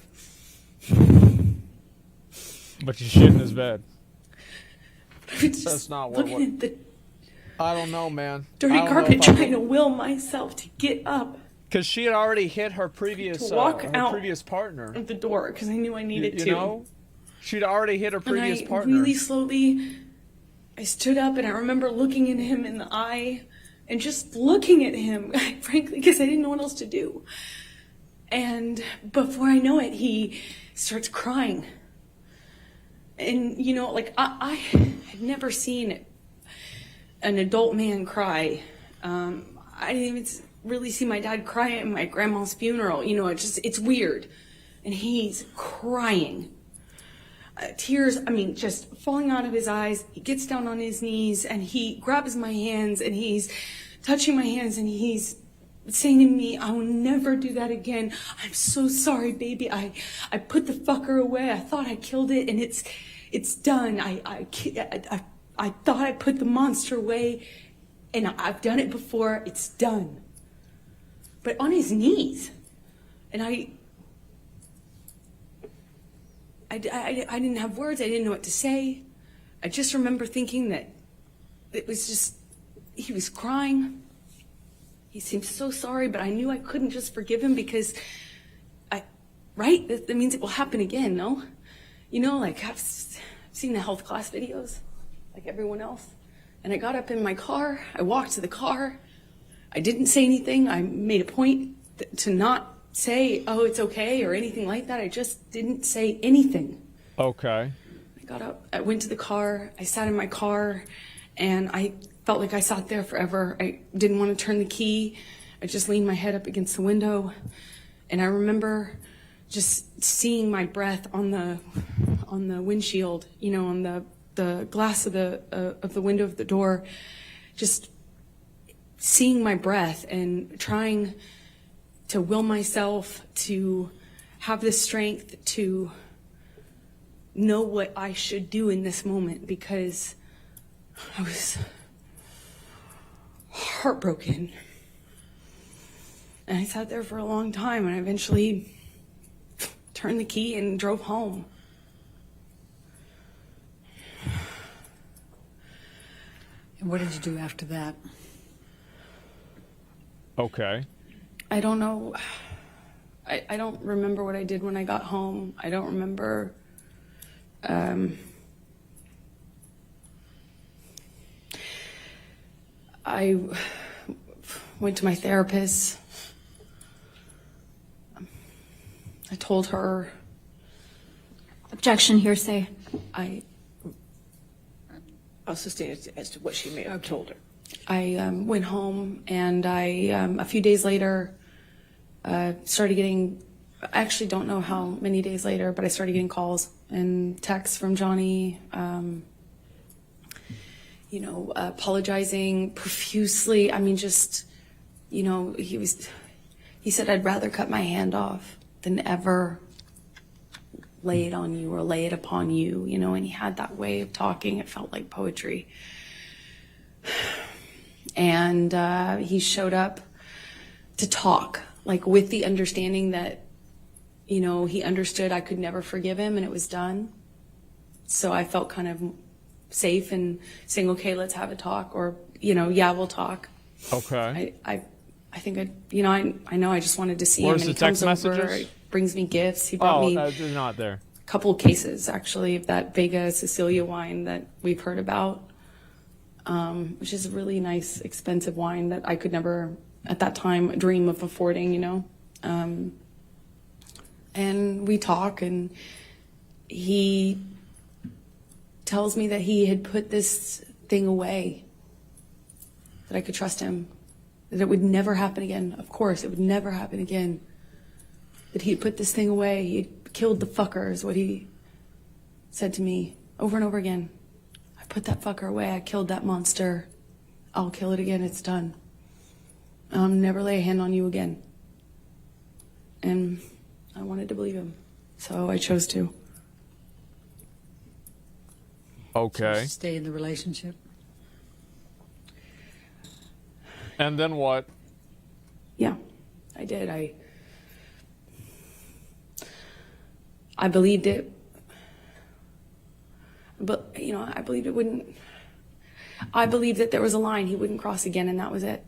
But you shit in his bed. That's not what. Looking at the I don't know, man. dirty carpet, trying to will myself to get up. Because she had already hit her previous To walk out previous partner at the door because I knew I needed you to. know, she'd already hit her previous and I partner. really slowly, I stood up and I remember looking at him in the eye and just looking at him, frankly, because I didn't know what else to do. And before I know it, he starts crying. And, you know, like I had never seen an adult man cry. I didn't even really see my dad cry at my grandma's funeral. You know, it's weird. And he's crying. Tears, just falling out of his eyes. He gets down on his knees and he grabs my hands and he's touching my hands and he's saying to me, I will never do that again. I'm so sorry, baby. I put the fucker away. I thought I killed it and it's done. I thought I put the monster away and I've done it before. It's done. But on his knees. And I didn't have words. I didn't know what to say. I just remember thinking that it was just, he was crying. He seemed so sorry, but I knew I couldn't just forgive him because right? That means it will happen again, no? You know, like I've seen the health class videos, like everyone else. And I got up in my car. I walked to the car. I didn't say anything. I made a point to not say, oh, it's okay or anything like that. I just didn't say anything. Okay. I got up, I went to the car, I sat in my car, and I felt like I sat there forever. I didn't want to turn the key. I just leaned my head up against the window, and I remember just seeing my breath on the windshield, you know, on the glass of the window of the door, just seeing my breath and trying to will myself to have the strength to know what I should do in this moment, because I was heartbroken. And I sat there for a long time, and I eventually turned the key and drove home. And what did you do after that? Okay. I don't know. I don't remember what I did when I got home. I don't remember. I went to my therapist. I told her. Objection, hearsay. I'll sustain it as to what she may have told her. I went home, and I a few days later started getting, I actually don't know how many days later, but I started getting calls and texts from Johnny, you know, apologizing profusely. I mean, just, you know, he said, I'd rather cut my hand off than ever lay it on you or lay it upon you, you know, and he had that way of talking. It felt like poetry. And he showed up to talk, like with the understanding that, you know, he understood I could never forgive him and it was done. So I felt kind of safe in saying, okay, let's have a talk, or, you know, yeah, we'll talk. Okay. I think I know I just wanted to see Where's him. And the he text comes over, messages? he brings me gifts. He brought me no, they're not there. a couple cases, actually, of that Vega Sicilia wine that we've heard about, which is a really nice, expensive wine that I could never, at that time, dream of affording, you know. And we talk, and he tells me that he had put this thing away, that I could trust him, that it would never happen again. Of course, it would never happen again. That he had put this thing away. He had killed the fucker, is what he said to me over and over again. I put that fucker away. I killed that monster. I'll kill it again. It's done. I'll never lay a hand on you again. And I wanted to believe him, so I chose to. Okay. Stay in the relationship. And then what? Yeah, I did. I believed it, but, you know, I believed it wouldn't. I believed that there was a line he wouldn't cross again, and that was it.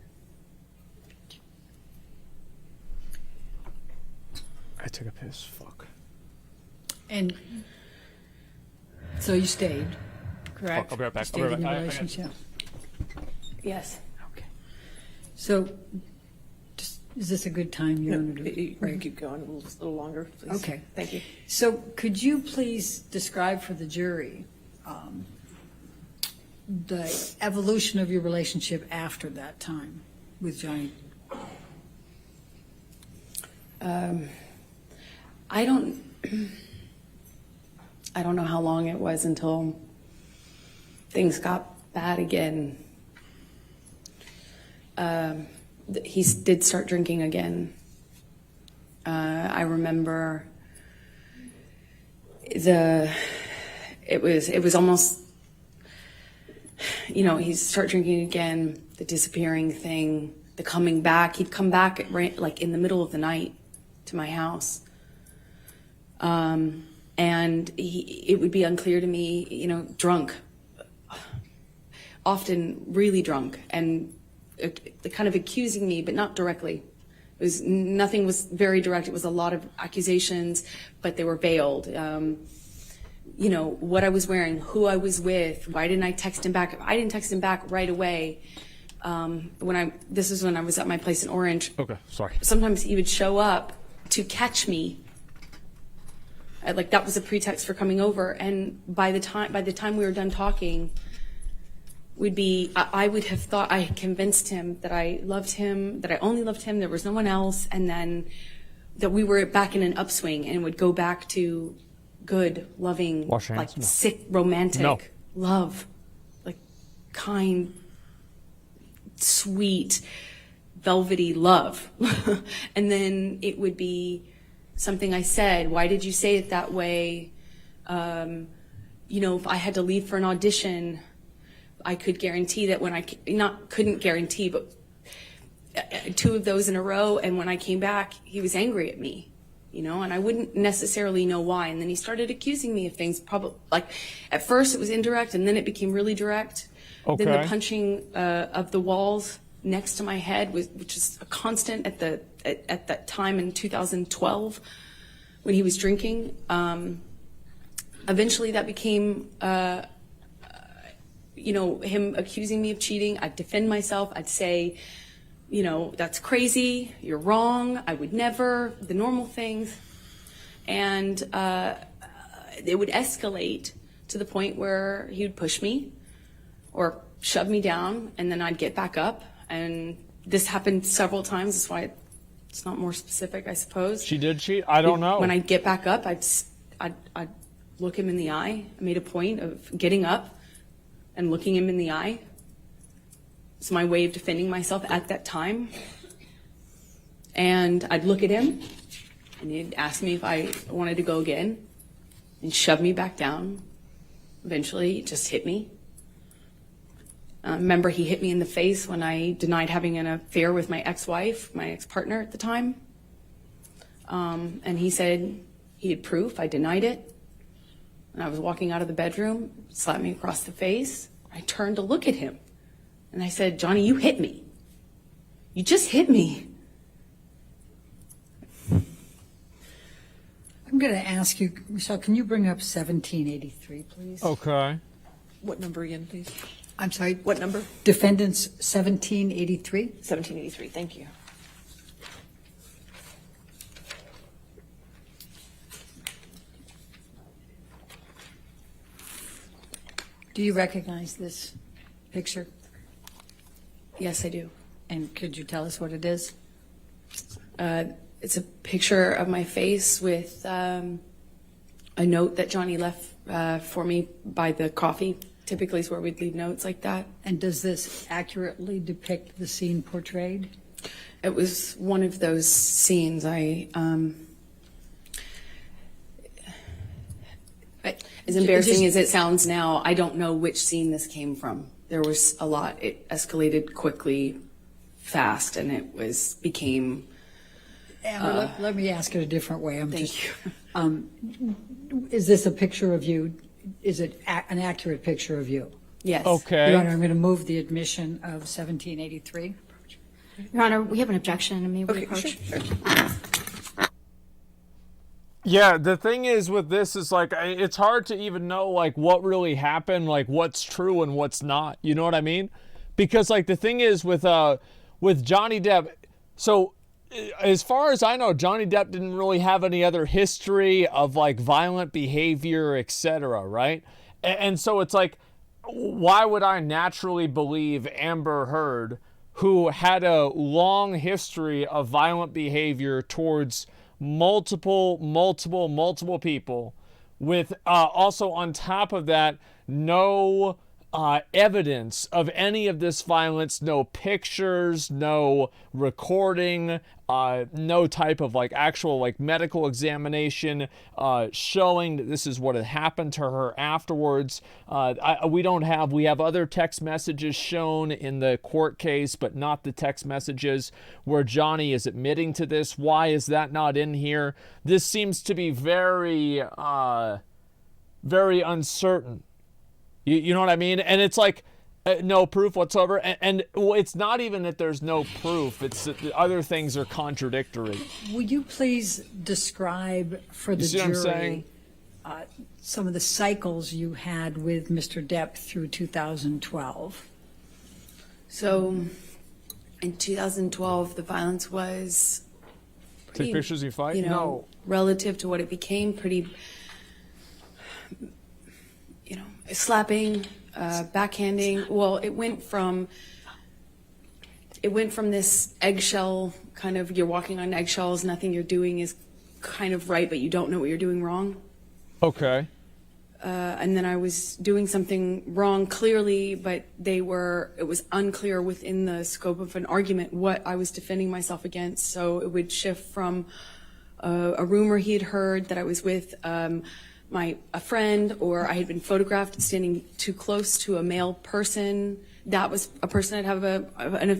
I took a piss. Fuck. And so you stayed, correct? I'll be right back. You stayed in the relationship. Yes. Okay. So, is this a good time? You want to You can keep going a little longer, please. Okay. Thank you. So could you please describe for the jury the evolution of your relationship after that time with Johnny? I don't know how long it was until things got bad again. He did start drinking again. I remember it was almost, you know, he'd start drinking again, the disappearing thing, the coming back. He'd come back like in the middle of the night to my house. And it would be unclear to me, you know, drunk, often really drunk, and kind of accusing me, but not directly. Nothing was very direct. It was a lot of accusations, but they were veiled. You know, what I was wearing, who I was with, why didn't I text him back? I didn't text him back right away. This is when I was at my place in Orange. Okay, sorry. Sometimes he would show up to catch me. Like that was a pretext for coming over. And by the time we were done talking, I would have thought I had convinced him that I loved him, that I only loved him, there was no one else, and then that we were back in an upswing and would go back to good, loving, like sick, romantic love, like kind, sweet, velvety love. And then it would be something I said, why did you say it that way? You know, if I had to leave for an audition, I could guarantee that when couldn't guarantee, but 2 of those in a row, and when I came back, he was angry at me, you know, and I wouldn't necessarily know why. And then he started accusing me of things, probably, like, at first it was indirect, and then it became really direct. Okay. Then the punching of the walls next to my head, which is a constant at that time in 2012 when he was drinking. Eventually that became, you know, him accusing me of cheating. I'd defend myself. I'd say, you know, that's crazy. You're wrong. I would never. The normal things. And it would escalate to the point where he would push me or shove me down, and then I'd get back up. And this happened several times. That's why it's not more specific, I suppose. She did cheat? I don't know. When I'd get back up, I'd look him in the eye. I made a point of getting up and looking him in the eye. It's my way of defending myself at that time. And I'd look at him, and he'd ask me if I wanted to go again. He shoved me back down. Eventually, he just hit me. Remember, he hit me in the face when I denied having an affair with my ex-wife, my ex-partner at the time. And he said he had proof. I denied it. And I was walking out of the bedroom, slapped me across the face. I turned to look at him. And I said, Johnny, you hit me. You just hit me. I'm going to ask you, Michelle, can you bring up 1783, please? Okay. What number again, please? I'm sorry? What number? Defendants 1783? 1783, thank you. Do you recognize this picture? Yes, I do. And could you tell us what it is? It's a picture of my face with a note that Johnny left for me by the coffee. Typically is where we'd leave notes like that. And does this accurately depict the scene portrayed? It was one of those scenes. As embarrassing as it sounds now, I don't know which scene this came from. There was a lot. It escalated quickly, fast, and it became. Amber, let me ask it a different way. Thank you. Is this a picture of you? Is it an accurate picture of you? Yes. Okay. Your Honor, I'm going to move the admission of 1783. Your Honor, we have an objection. May we approach? Sure. Yeah, the thing is with this is like it's hard to even know like what really happened, like what's true and what's not. You know what I mean? Because like the thing is with Johnny Depp, so as far as I know, Johnny Depp didn't really have any other history of like violent behavior, etc., right? And so it's like, why would I naturally believe Amber Heard, who had a long history of violent behavior towards multiple people, with also on top of that no evidence of any of this violence, no pictures, no recording, no type of like actual like medical examination showing that this is what had happened to her afterwards. We have other text messages shown in the court case, but not the text messages where Johnny is admitting to this. Why is that not in here? This seems to be very uncertain. You know what I mean? And it's like no proof whatsoever. And it's not even that there's no proof. It's that the other things are contradictory. Would you please describe for the jury some of the cycles you had with Mr. Depp through 2012? So in 2012, the violence was pretty, Take pictures of you fight? No. Relative to what it became, pretty, slapping, backhanding. Well, it went from this eggshell kind of, you're walking on eggshells, nothing you're doing is kind of right, but you don't know what you're doing wrong. Okay. And then I was doing something wrong clearly, but it was unclear within the scope of an argument what I was defending myself against. So it would shift from a rumor he had heard that I was with a friend, or I had been photographed standing too close to a male person. That was a person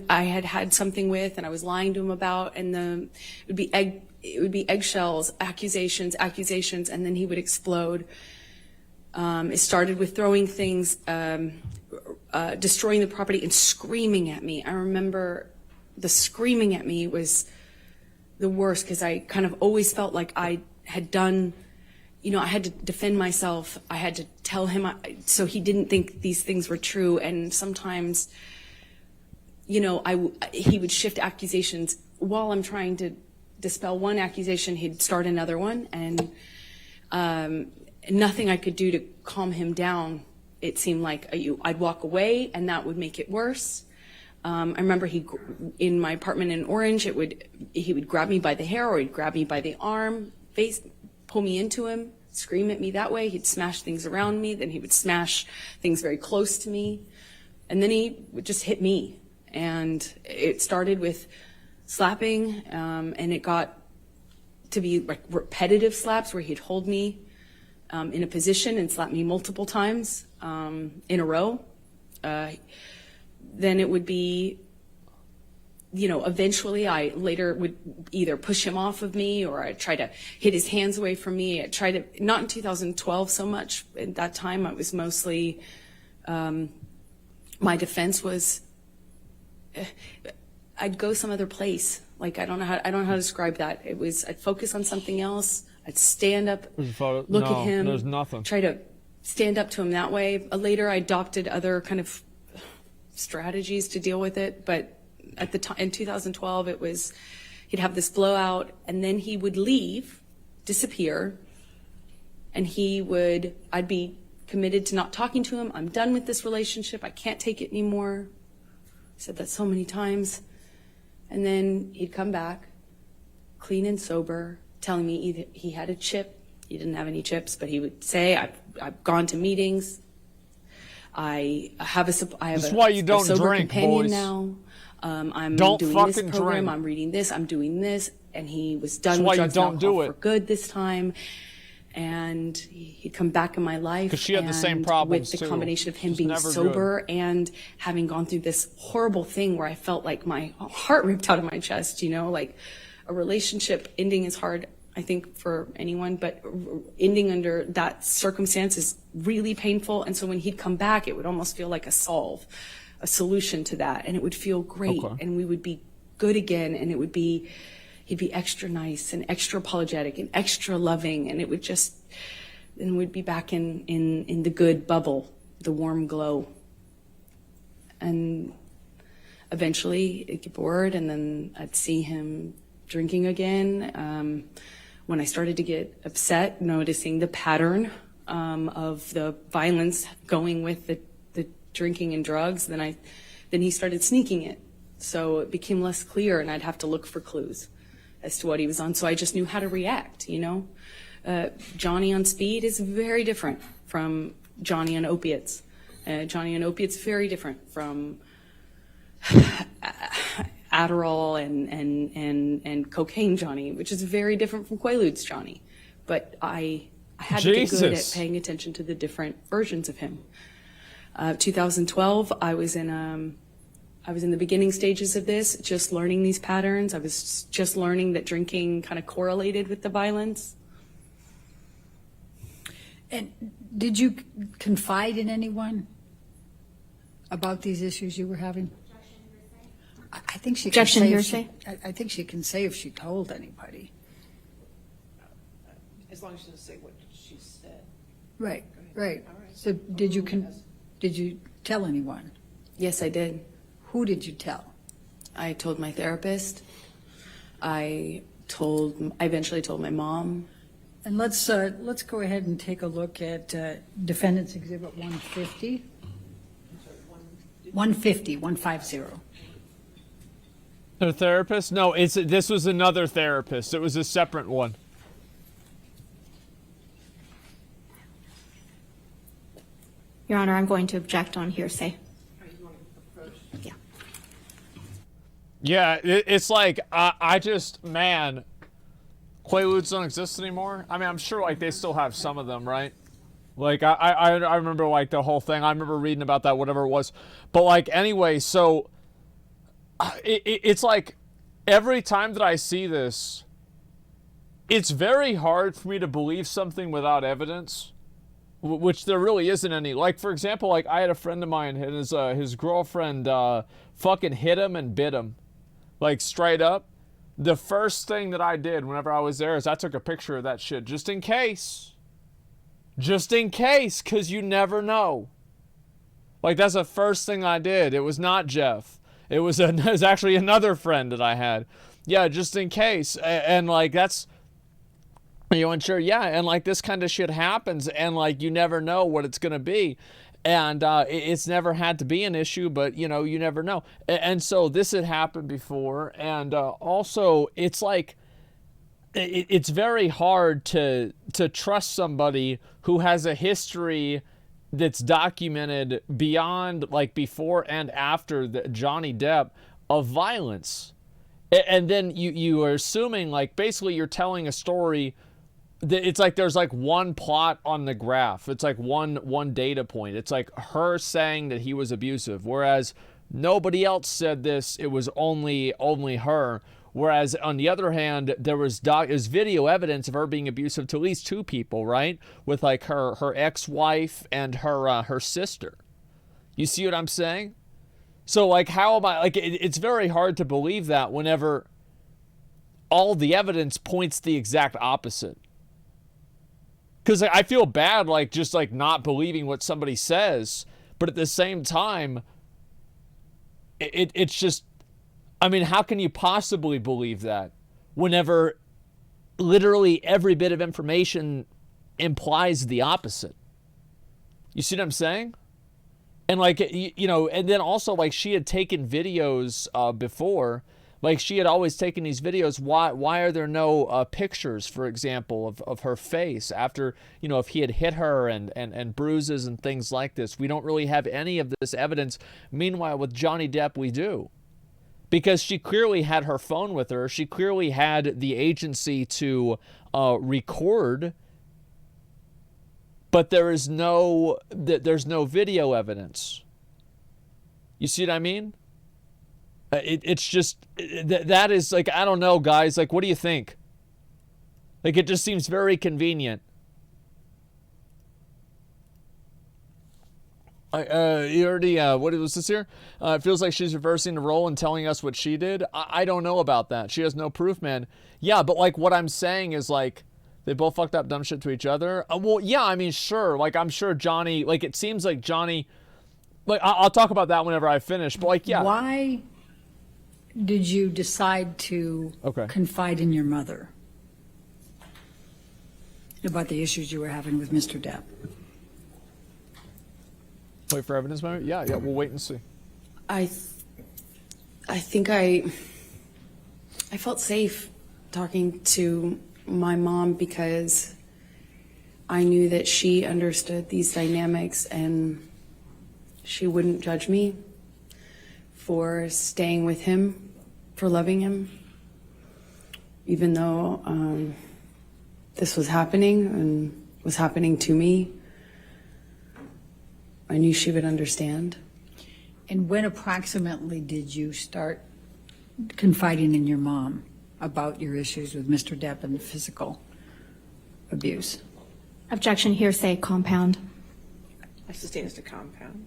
I had something with, and I was lying to him about, and it would be eggshells, accusations, and then he would explode. It started with throwing things, destroying the property, and screaming at me. I remember the screaming at me was the worst, because I kind of always felt like I had done, I had to defend myself. I had to tell him so he didn't think these things were true. And sometimes, he would shift accusations while I'm trying to dispel one accusation. He'd start another one, and nothing I could do to calm him down. It seemed like I'd walk away, and that would make it worse. I remember in my apartment in Orange, he would grab me by the hair, or he'd grab me by the arm, face, pull me into him, scream at me that way. He'd smash things around me. Then he would smash things very close to me. And then he would just hit me. And it started with slapping, and it got to be like repetitive slaps where he'd hold me in a position and slapped me multiple times in a row, then it would be, you know, eventually I later would either push him off of me or I'd try to hit his hands away from me. I tried to, not in 2012 so much. At that time, I was mostly, my defense was, I'd go some other place. Like, I don't know how to describe that. It was, I'd focus on something else. I'd stand up, look at him, there's nothing. Try to stand up to him that way. Later, I adopted other kind of strategies to deal with it, but at the time in 2012, it was, he'd have this blowout and then he would leave, disappear, and I'd be committed to not talking to him. I'm done with this relationship. I can't take it anymore. I said that so many times. And then he'd come back, clean and sober, telling me either he had a chip. He didn't have any chips, but he would say, I've gone to meetings. I have a That's why you don't sober drink, companion boys. now. I'm Don't doing this fucking program. drink. I'm reading this. I'm doing this. And he was done That's with why you drugs don't and do alcohol it. for good this time. And he'd come back in my life. 'Cause she had the same and problems, with the too. combination of him She's being never sober and having gone through this horrible thing where I felt like my heart ripped out of my chest, you know, like a relationship ending is hard, I think, for anyone, but ending under that circumstance is really painful. And so when he'd come back, it would almost feel like a solution to that. And it would feel great. Okay. And we would be good again. And he'd be extra nice and extra apologetic and extra loving. And it would just, then we'd be back in the good bubble, the warm glow. And eventually it'd get bored and then I'd see him drinking again. When I started to get upset, noticing the pattern of the violence going with the drinking and drugs, then he started sneaking it. So it became less clear and I'd have to look for clues as to what he was on. So I just knew how to react, you know. Johnny on speed is very different from Johnny on opiates. Johnny on opiates very different from Adderall and cocaine Johnny, which is very different from Quaaludes Johnny. But I had to get good at paying attention to the different versions of him. 2012, I was in the beginning stages of this, just learning these patterns. I was just learning that drinking kind of correlated with the violence. And did you confide in anyone about these issues you were having? I think she can Objection, say hearsay? I think she can say if she told anybody. As long as she doesn't say what she said. Right, right. So did you tell anyone? Yes, I did. Who did you tell? I told my therapist. I eventually told my mom. And let's go ahead and take a look at Defendant's Exhibit 150. 150. Her therapist? No, this was another therapist. It was a separate one. Your Honor, I'm going to object on hearsay. Yeah. Yeah, it's like, I just, man, Quaaludes don't exist anymore. I mean, I'm sure, like, they still have some of them, right? Like, I remember, like, the whole thing. I remember reading about that, whatever it was. But, like, anyway, so, it's like, every time that I see this, it's very hard for me to believe something without evidence, which there really isn't any. Like, for example, like, I had a friend of mine, and his girlfriend fucking hit him and bit him. Like, straight up. The first thing that I did whenever I was there is I took a picture of that shit, just in case. Just in case, because you never know. Like, that's the first thing I did. It was not Jeff. It was actually another friend that I had. Yeah, just in case. And like, that's, you know, sure, yeah, and like this kind of shit happens, and like you never know what it's gonna be. And it's never had to be an issue, but, you know, you never know. And so this had happened before. And also, it's like, it's very hard to trust somebody who has a history that's documented beyond, like, before and after Johnny Depp of violence. And then you are assuming, like, basically you're telling a story it's like there's like one plot on the graph. It's like one data point. It's like her saying that he was abusive, whereas nobody else said this. It was only her. Whereas on the other hand, there was video evidence of her being abusive to at least two people, right? With like her ex-wife and her sister. You see what I'm saying? So like, how am I like? It's very hard to believe that whenever all the evidence points the exact opposite. Because I feel bad, like, just, like, not believing what somebody says. But at the same time, it's just, I mean, how can you possibly believe that whenever literally every bit of information implies the opposite? You see what I'm saying? And, like, you know, and then also, like, she had taken videos before. Like, she had always taken these videos. Why are there no pictures, for example, of her face after, you know, if he had hit her and bruises and things like this? We don't really have any of this evidence. Meanwhile, with Johnny Depp, we do. Because she clearly had her phone with her. She clearly had the agency to record. But there's no video evidence. You see what I mean? It's just, that is like, I don't know, guys. Like, what do you think? Like, it just seems very convenient. You already, what was this here? It feels like she's reversing the role and telling us what she did. I don't know about that. She has no proof, man. Yeah, but like, what I'm saying is like, they both fucked up dumb shit to each other. Well, yeah, I mean, sure. Like, I'm sure Johnny, like, it seems like Johnny, like, I'll talk about that whenever I finish, but like, yeah. Why did you decide to confide in your mother about the issues you were having with Mr. Depp? Wait for evidence, maybe? Yeah, we'll wait and see. I think I felt safe talking to my mom because I knew that she understood these dynamics and she wouldn't judge me for staying with him, for loving him, even though this was happening and was happening to me. I knew she would understand. And when approximately did you start confiding in your mom about your issues with Mr. Depp and the physical abuse? Objection, hearsay, compound. I sustain as to compound.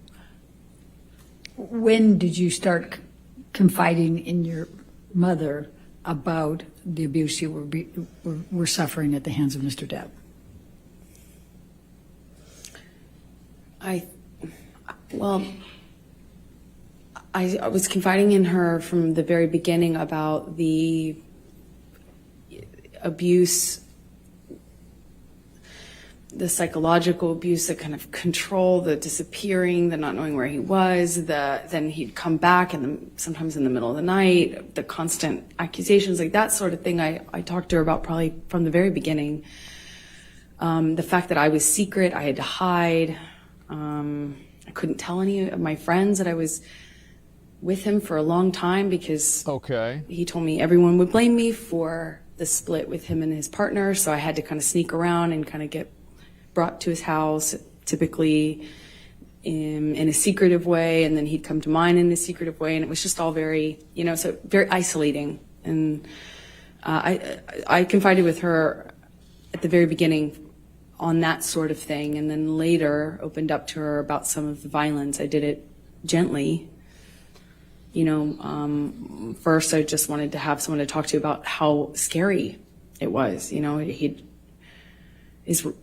When did you start confiding in your mother about the abuse you were suffering at the hands of Mr. Depp? I was confiding in her from the very beginning about the abuse, the psychological abuse, the kind of control, the disappearing, the not knowing where he was, then he'd come back and sometimes in the middle of the night, the constant accusations, like that sort of thing. I talked to her about probably from the very beginning. The fact that I was secret, I had to hide. I couldn't tell any of my friends that I was with him for a long time because he told me everyone would blame me for the split with him and his partner. So I had to kind of sneak around and kind of get brought to his house, typically in a secretive way, and then he'd come to mine in a secretive way, and it was just all very, so very isolating. And I confided with her at the very beginning on that sort of thing, and then later opened up to her about some of the violence. I did it gently. First I just wanted to have someone to talk to about how scary it was.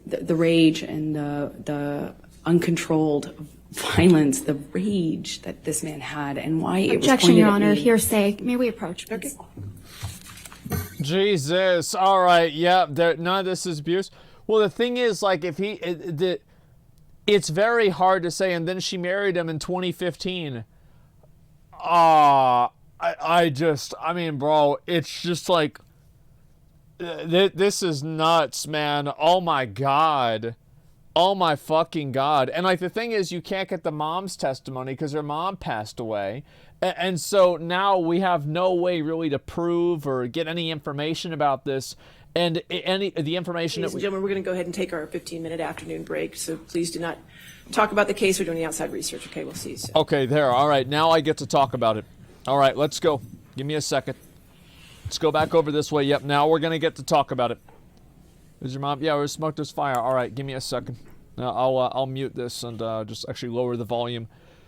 The rage and the uncontrolled violence, the rage that this man had, and why it was pointed at me. Objection, Your Honor. Hearsay. May we approach, please? Okay. Jesus. All right. Yeah. None of this is abuse. Well, the thing is, like, if it's very hard to say. And then she married him in 2015. I mean, bro, it's just like, this is nuts, man. Oh my God. Oh my fucking God. And like, the thing is, you can't get the mom's testimony because her mom passed away. And so now we have no way really to prove or get any information about this. And the information Ladies and gentlemen, we're going to go ahead and take our 15-minute afternoon break, so please do not talk about the case. We're doing the outside research, okay? We'll see you soon. Okay, there. All right, now I get to talk about it. All right, let's go. Give me a second. Let's go back over this way. Yep, now we're going to get to talk about it. Is your mom? Yeah, we smoked this fire. All right, give me a second. I'll mute this and just actually lower the volume.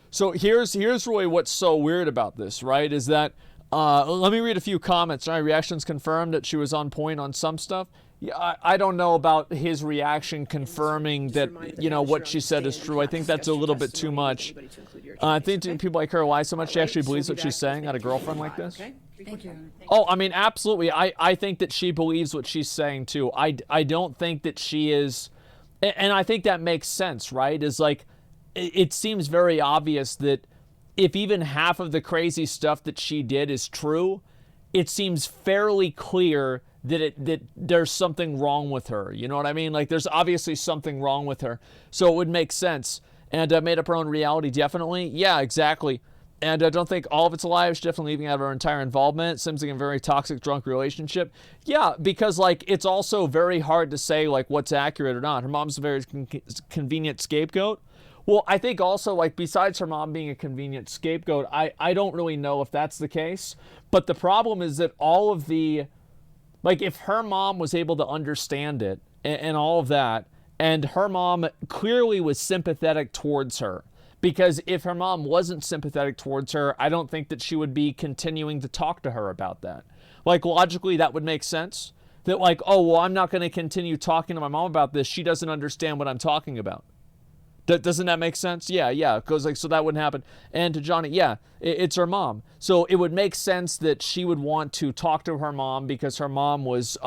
So here's really what's so weird about this, right, is that let me read a few comments. All right, reactions confirmed that she was on point on some stuff. Yeah, I don't know about his reaction confirming that, what she said is true. I think that's a little bit too much. I think people like her lie so much she actually believes what she's saying, got a girlfriend like this. Thank you. Oh, I mean, absolutely. I think that she believes what she's saying, too. I don't think that she is, and I think that makes sense, right? Is like, it seems very obvious that if even half of the crazy stuff that she did is true, it seems fairly clear that there's something wrong with her. You know what I mean? Like, there's obviously something wrong with her. So it would make sense. And made up her own reality, definitely. Yeah, exactly. And I don't think all of it's a lie. She's definitely leaving out of her entire involvement. Seems like a very toxic, drunk relationship. Yeah, because, like, it's also very hard to say, like, what's accurate or not. Her mom's a very convenient scapegoat. Well, I think also, like, besides her mom being a convenient scapegoat, I don't really know if that's the case. But the problem is that all of the, like, if her mom was able to understand it and all of that, and her mom clearly was sympathetic towards her, because if her mom wasn't sympathetic towards her, I don't think that she would be continuing to talk to her about that. Like, logically, that would make sense. That, like, oh, well, I'm not going to continue talking to my mom about this. She doesn't understand what I'm talking about. Doesn't that make sense? Yeah. Because, like, so that wouldn't happen. And to Johnny, yeah, it's her mom. So it would make sense that she would want to talk to her mom because her mom was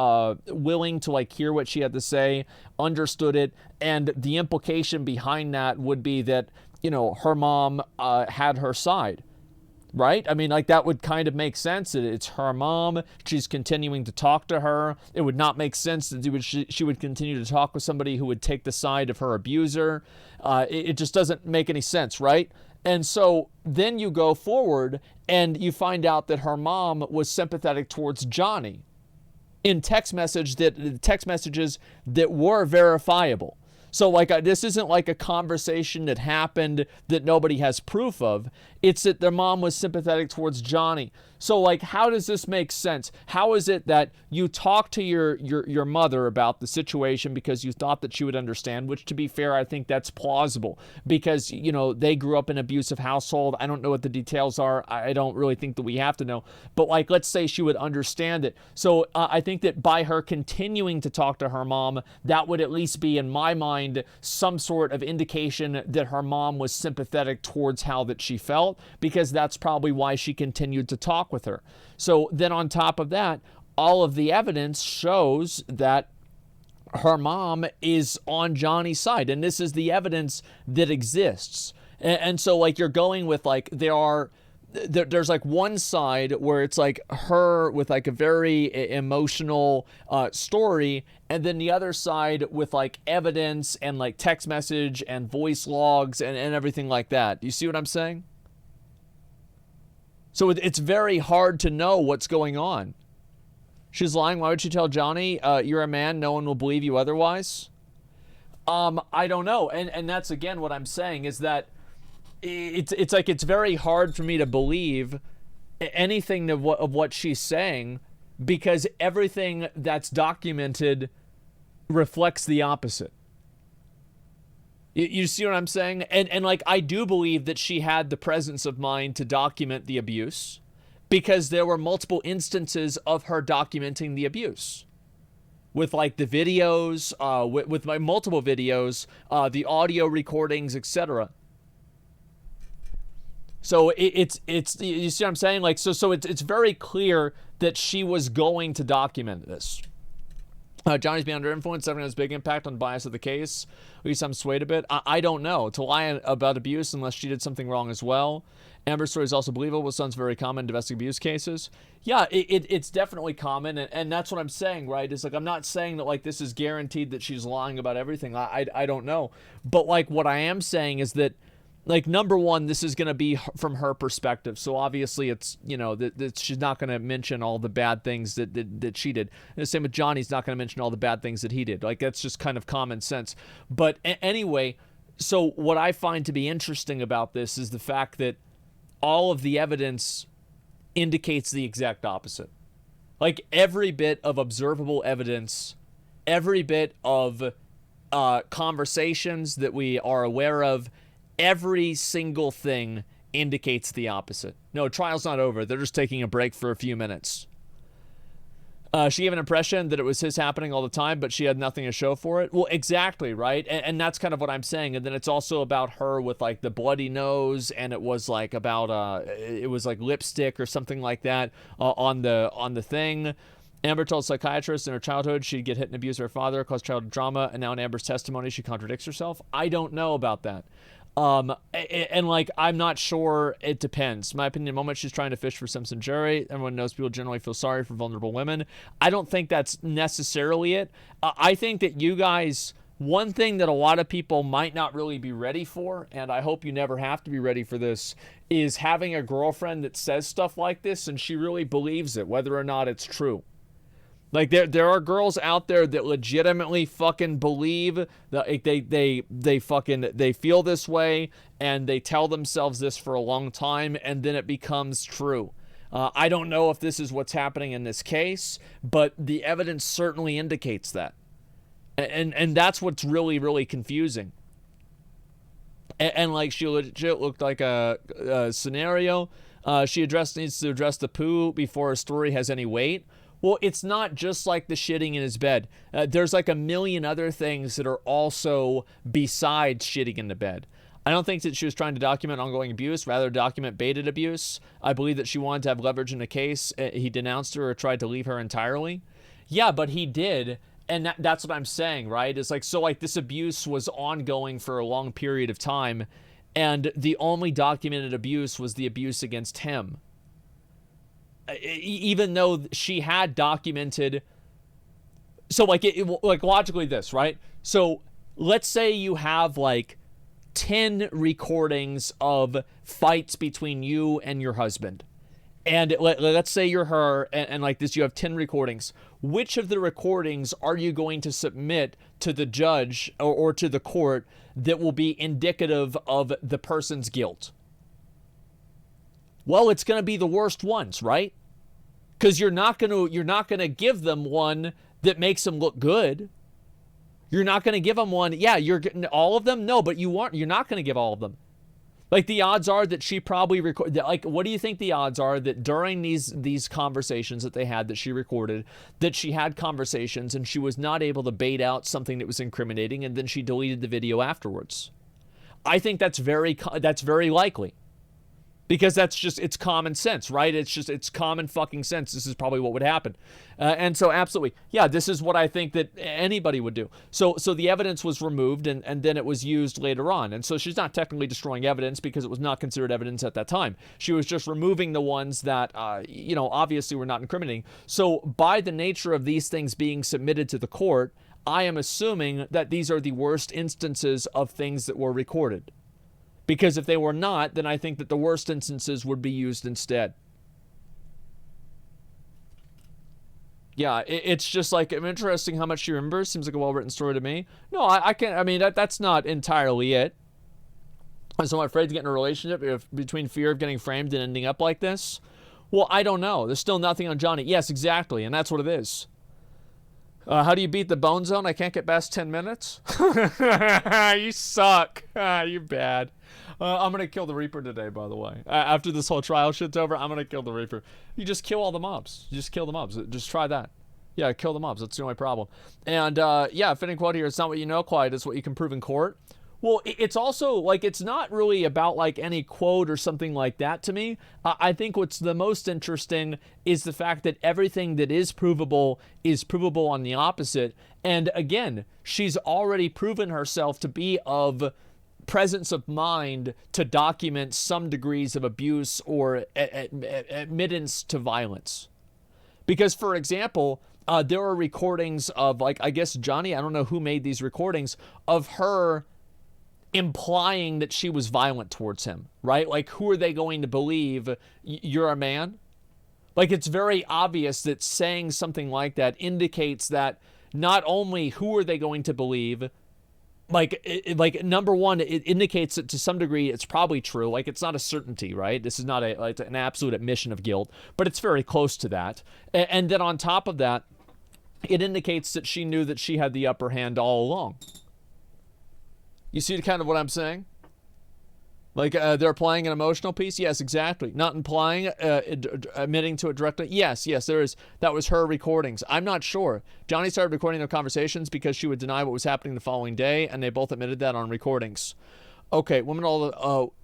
willing to, like, hear what she had to say, understood it, and the implication behind that would be that, her mom had her side. Right? I mean, like, that would kind of make sense. It's her mom. She's continuing to talk to her. It would not make sense that she would continue to talk with somebody who would take the side of her abuser. It just doesn't make any sense, right? And so then you go forward and you find out that her mom was sympathetic towards Johnny in text messages that were verifiable. So, like, this isn't like a conversation that happened that nobody has proof of. It's that their mom was sympathetic towards Johnny. So, like, how does this make sense? How is it that you talk to your mother about the situation because you thought that she would understand, which, to be fair, I think that's plausible because, they grew up in an abusive household. I don't know what the details are. I don't really think that we have to know. But, like, let's say she would understand it. So I think that by her continuing to talk to her mom, that would at least be, in my mind, some sort of indication that her mom was sympathetic towards how that she felt, because that's probably why she continued to talk with her. So then on top of that, all of the evidence shows that her mom is on Johnny's side, and this is the evidence that exists. And so, like, you're going with, like, there's like one side where it's like her with like a very emotional story, and then the other side with like evidence and like text message and voice logs and everything like that. Do you see what I'm saying? So it's very hard to know what's going on. She's lying. Why would she tell Johnny, you're a man, no one will believe you otherwise? I don't know. And that's, again, what I'm saying is that it's like it's very hard for me to believe anything of what she's saying, because everything that's documented reflects the opposite. You see what I'm saying? And like, I do believe that she had the presence of mind to document the abuse, because there were multiple instances of her documenting the abuse. With like the videos, with my multiple videos, the audio recordings, etc. So it's you see what I'm saying? Like, so it's very clear that she was going to document this. Johnny's being under influence. Everyone has big impact on the bias of the case. At least I'm swayed a bit. I don't know. To lie about abuse unless she did something wrong as well. Amber's story is also believable. Sounds very common in domestic abuse cases. Yeah, it's definitely common, and that's what I'm saying, right? It's like, I'm not saying that like this is guaranteed that she's lying about everything. I don't know. But like, what I am saying is that like, number one, this is going to be from her perspective. So obviously it's, that she's not going to mention all the bad things that she did. And the same with Johnny's not going to mention all the bad things that he did. Like, that's just kind of common sense. But anyway, so what I find to be interesting about this is the fact that all of the evidence indicates the exact opposite. Like, every bit of observable evidence, every bit of conversations that we are aware of, every single thing indicates the opposite. No, trial's not over. They're just taking a break for a few minutes. She gave an impression that it was his happening all the time, but she had nothing to show for it. Well, exactly, right? And that's kind of what I'm saying. And then it's also about her with, like, the bloody nose, and it was like about it was like lipstick or something like that on the thing. Amber told psychiatrists in her childhood she'd get hit and abused by her father, caused childhood drama, and now in Amber's testimony she contradicts herself. I don't know about that. And like, I'm not sure. It depends. My opinion, the moment she's trying to fish for Simpson jury, everyone knows people generally feel sorry for vulnerable women. I don't think that's necessarily it. I think that you guys, one thing that a lot of people might not really be ready for, and I hope you never have to be ready for this, is having a girlfriend that says stuff like this and she really believes it, whether or not it's true. Like, there are girls out there that legitimately fucking believe that they feel this way, and they tell themselves this for a long time, and then it becomes true. I don't know if this is what's happening in this case, but the evidence certainly indicates that. And that's what's really, really confusing. And like, she legit looked like a scenario. She needs to address the poo before her story has any weight. Well, it's not just like the shitting in his bed. There's like a million other things that are also besides shitting in the bed. I don't think that she was trying to document ongoing abuse, rather document baited abuse. I believe that she wanted to have leverage in the case. He denounced her or tried to leave her entirely. Yeah, but he did. And that's what I'm saying, right? It's like, so like, this abuse was ongoing for a long period of time, and the only documented abuse was the abuse against him. Even though she had documented, so like, like logically this, right? So let's say you have like 10 recordings of fights between you and your husband. And let's say you're her, and like this, you have 10 recordings. Which of the recordings are you going to submit to the judge or to the court that will be indicative of the person's guilt? Well, it's going to be the worst ones, right? Because you're not gonna give them one that makes them look good. You're not gonna give them one. Yeah, you're getting all of them. No, but you're not gonna give all of them. Like, the odds are that she probably recorded. Like, what do you think the odds are that during these conversations that they had, that she recorded, that she had conversations and she was not able to bait out something that was incriminating, and then she deleted the video afterwards? I think that's very likely. Because it's common sense, right? It's common fucking sense. This is probably what would happen. And so absolutely, yeah, this is what I think that anybody would do. So the evidence was removed, and then it was used later on. And so she's not technically destroying evidence because it was not considered evidence at that time. She was just removing the ones that, obviously were not incriminating. So by the nature of these things being submitted to the court, I am assuming that these are the worst instances of things that were recorded. Because if they were not, then I think that the worst instances would be used instead. Yeah, it's just like, I'm interesting how much she remembers. Seems like a well-written story to me. No, I can't. I mean, that's not entirely it. So I'm afraid to get in a relationship between fear of getting framed and ending up like this. Well, I don't know. There's still nothing on Johnny. Yes, exactly, and that's what it is. How do you beat the bone zone? I can't get past 10 minutes. You suck. You're bad. I'm going to kill the Reaper today, by the way. After this whole trial shit's over, I'm going to kill the Reaper. You just kill all the mobs. You just kill the mobs. Just try that. Yeah, kill the mobs. That's the only problem. And, yeah, fitting quote here, it's not what you know, Clyde. It's what you can prove in court. Well, it's also, like, it's not really about, like, any quote or something like that to me. I think what's the most interesting is the fact that everything that is provable on the opposite. And, again, she's already proven herself to be of presence of mind to document some degrees of abuse or admittance to violence. Because, for example, there are recordings of, like, I guess Johnny, I don't know who made these recordings, of her implying that she was violent towards him, right? Like, who are they going to believe? You're a man? Like, it's very obvious that saying something like that indicates that not only who are they going to believe, like number one, it indicates that to some degree it's probably true. Like, it's not a certainty, right? This is not an absolute admission of guilt, but it's very close to that. And then on top of that, it indicates that she knew that she had the upper hand all along. You see kind of what I'm saying? Like, they're playing an emotional piece? Yes, exactly. Not implying, admitting to it directly? Yes, there is. That was her recordings. I'm not sure. Johnny started recording their conversations because she would deny what was happening the following day, and they both admitted that on recordings. Okay,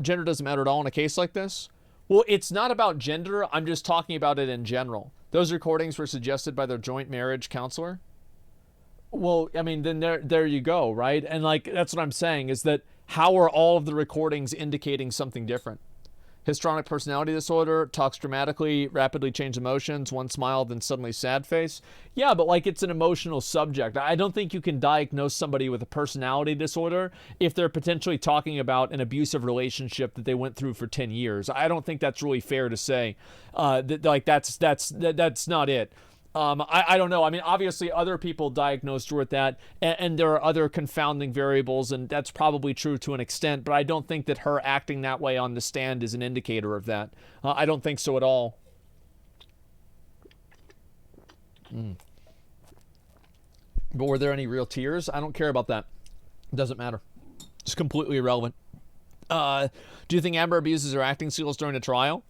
gender doesn't matter at all in a case like this? Well, it's not about gender. I'm just talking about it in general. Those recordings were suggested by their joint marriage counselor? Well, I mean, then there you go, right? And, like, that's what I'm saying, is that how are all of the recordings indicating something different? Histrionic personality disorder, talks dramatically, rapidly change emotions, one smile, then suddenly sad face. Yeah, but, like, it's an emotional subject. I don't think you can diagnose somebody with a personality disorder if they're potentially talking about an abusive relationship that they went through for 10 years. I don't think that's really fair to say. That's not it. I don't know. I mean, obviously other people diagnosed her with that, and there are other confounding variables, and that's probably true to an extent, but I don't think that her acting that way on the stand is an indicator of that. I don't think so at all. But were there any real tears? I don't care about that. It doesn't matter. It's completely irrelevant. Do you think Amber abuses her acting skills during a trial?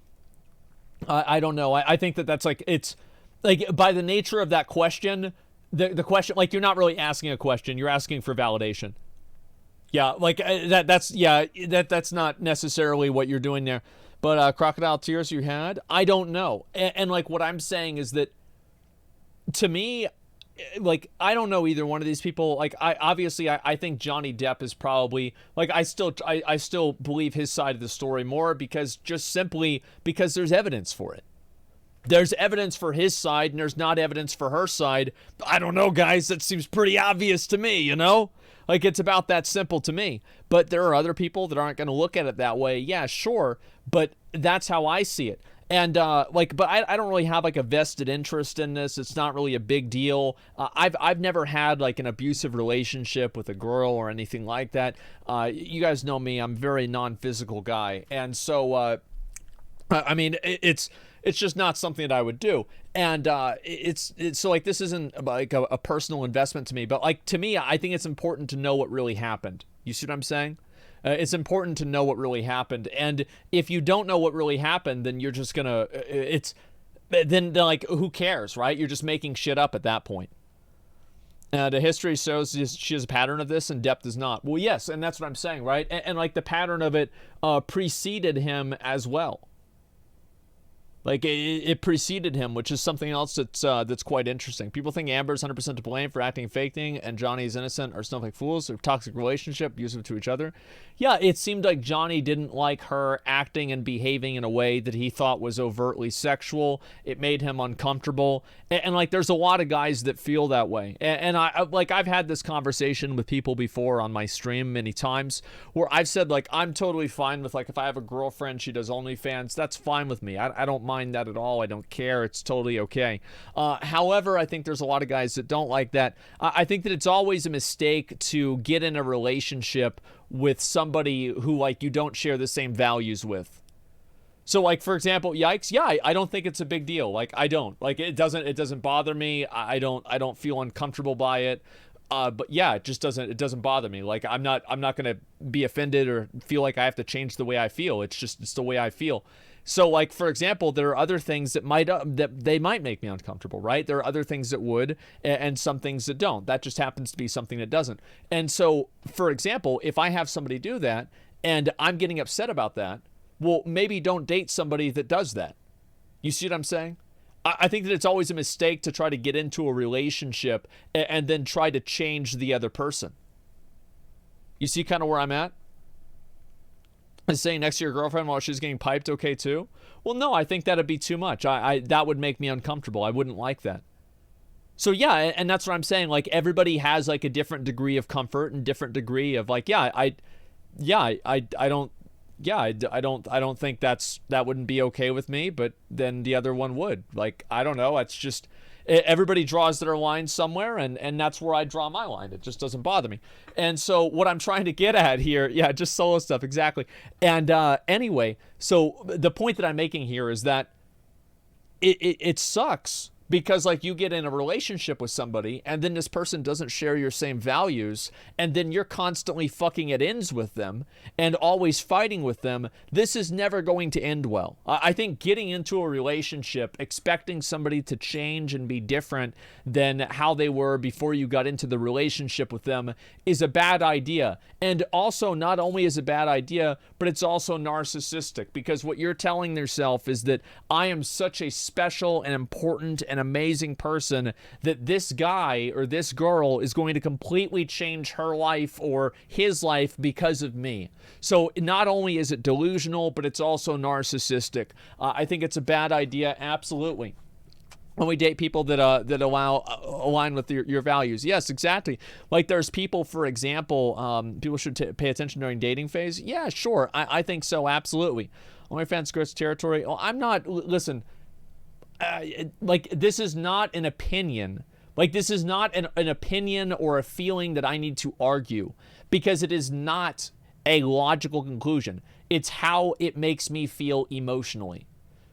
I don't know. I think that's like, it's like, by the nature of that question, the question, like, you're not really asking a question, you're asking for validation. Yeah, like, that's not necessarily what you're doing there. But crocodile tears you had? I don't know. And like, what I'm saying is that, to me, like, I don't know either one of these people. Like, I think Johnny Depp is probably, like, I still believe his side of the story more, because there's evidence for it. There's evidence for his side, and there's not evidence for her side. I don't know, guys. That seems pretty obvious to me, you know? Like, it's about that simple to me. But there are other people that aren't going to look at it that way. Yeah, sure. But that's how I see it. And, but I don't really have, like, a vested interest in this. It's not really a big deal. I've never had, like, an abusive relationship with a girl or anything like that. You guys know me. I'm a very non-physical guy. And so, I mean, it's just not something that I would do. And it's so, like, this isn't like a personal investment to me, but, like, to me, I think it's important to know what really happened. You see what I'm saying? It's important to know what really happened. And if you don't know what really happened, then you're just gonna, then like, who cares, right? You're just making shit up at that point. The history shows she has a pattern of this, and Depp does not. Well, yes, and that's what I'm saying, right? And like, the pattern of it preceded him as well. Like, it preceded him, which is something else that's quite interesting. People think Amber's 100% to blame for acting faking, and Johnny's innocent, or snowflake fools, or toxic relationship, abusive to each other. Yeah, it seemed like Johnny didn't like her acting and behaving in a way that he thought was overtly sexual. It made him uncomfortable. And like, there's a lot of guys that feel that way. And I've had this conversation with people before on my stream many times, where I've said, like, I'm totally fine with, like, if I have a girlfriend, she does OnlyFans, that's fine with me. I don't mind that at all. I don't care. It's totally okay. However, I think there's a lot of guys that don't like that. I think that it's always a mistake to get in a relationship with somebody who, like, you don't share the same values with. So, like, for example, yikes, yeah, I don't think it's a big deal. Like, I don't. Like, it doesn't bother me. I don't feel uncomfortable by it. But yeah, it doesn't bother me. Like, I'm not going to be offended or feel like I have to change the way I feel. It's the way I feel. So, like, for example, there are other things that might make me uncomfortable, right? There are other things that would, and some things that don't. That just happens to be something that doesn't. And so, for example, if I have somebody do that, and I'm getting upset about that, well, maybe don't date somebody that does that. You see what I'm saying? I think that it's always a mistake to try to get into a relationship and then try to change the other person. You see kind of where I'm at? Is saying next to your girlfriend while she's getting piped okay too? Well, no, I think that'd be too much. That would make me uncomfortable. I wouldn't like that. So yeah, and that's what I'm saying. Like, everybody has, like, a different degree of comfort and different degree of, like, yeah, yeah, I don't, yeah, I don't think that wouldn't be okay with me, but then the other one would. Like, I don't know. It's just, everybody draws their line somewhere, and that's where I draw my line. It just doesn't bother me. And so what I'm trying to get at here, yeah, just solo stuff, exactly. And anyway, so the point that I'm making here is that it sucks. Because, like, you get in a relationship with somebody, and then this person doesn't share your same values, and then you're constantly fucking at ends with them, and always fighting with them. This is never going to end well. I think getting into a relationship, expecting somebody to change and be different than how they were before you got into the relationship with them is a bad idea. And also, not only is it a bad idea, but it's also narcissistic, because what you're telling yourself is that I am such a special and important and amazing person that this guy or this girl is going to completely change her life or his life because of me. So not only is it delusional, but it's also narcissistic. I think it's a bad idea, absolutely. When we date people that align with your values. Yes, exactly. Like, there's people, for example, people should pay attention during dating phase. Yeah, sure. I think so, absolutely. OnlyFans gross territory. Oh, I'm not, listen, like, this is not an opinion. Like, this is not an opinion or a feeling that I need to argue, because it is not a logical conclusion. It's how it makes me feel emotionally.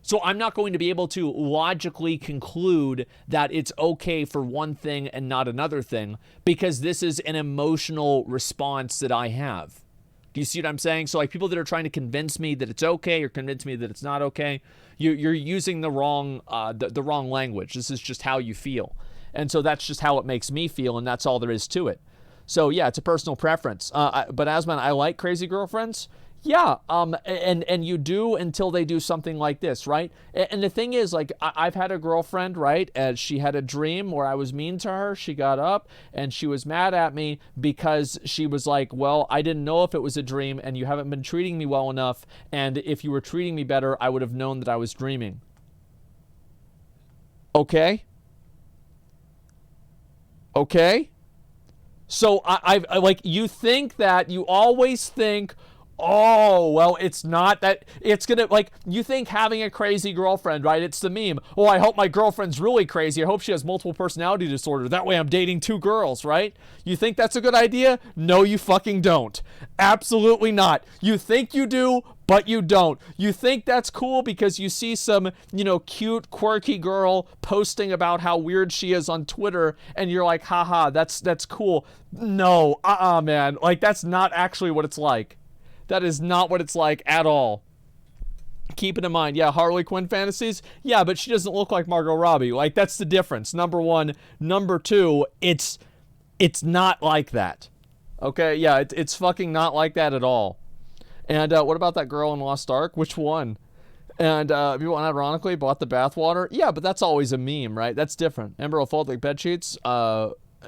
So I'm not going to be able to logically conclude that it's okay for one thing and not another thing, because this is an emotional response that I have. Do you see what I'm saying? So, like, people that are trying to convince me that it's okay or convince me that it's not okay, you're using the wrong language. This is just how you feel. And so that's just how it makes me feel, and that's all there is to it. So, yeah, it's a personal preference. But Asman, I like crazy girlfriends. Yeah, and you do until they do something like this, right? And the thing is, like, I've had a girlfriend, right? And she had a dream where I was mean to her. She got up and she was mad at me because she was like, well, I didn't know if it was a dream, and you haven't been treating me well enough. And if you were treating me better, I would have known that I was dreaming. Okay? Okay? So I like, you think that, you always think, oh, well, it's not that, it's gonna, like, you think having a crazy girlfriend, right? It's the meme. Oh, I hope my girlfriend's really crazy. I hope she has multiple personality disorder. That way I'm dating 2 girls, right? You think that's a good idea? No, you fucking don't. Absolutely not. You think you do, but you don't. You think that's cool because you see some, cute, quirky girl posting about how weird she is on Twitter, and you're like, haha, that's cool. No, man. Like, that's not actually what it's like. That is not what it's like at all. Keep it in mind. Yeah, Harley Quinn fantasies. Yeah, but she doesn't look like Margot Robbie. Like, that's the difference. Number one. Number two, it's not like that. Okay, yeah, it's fucking not like that at all. And what about that girl in Lost Ark? Which one? And people unironically bought the bathwater. Yeah, but that's always a meme, right? That's different. Remember Ophaltic bed sheets?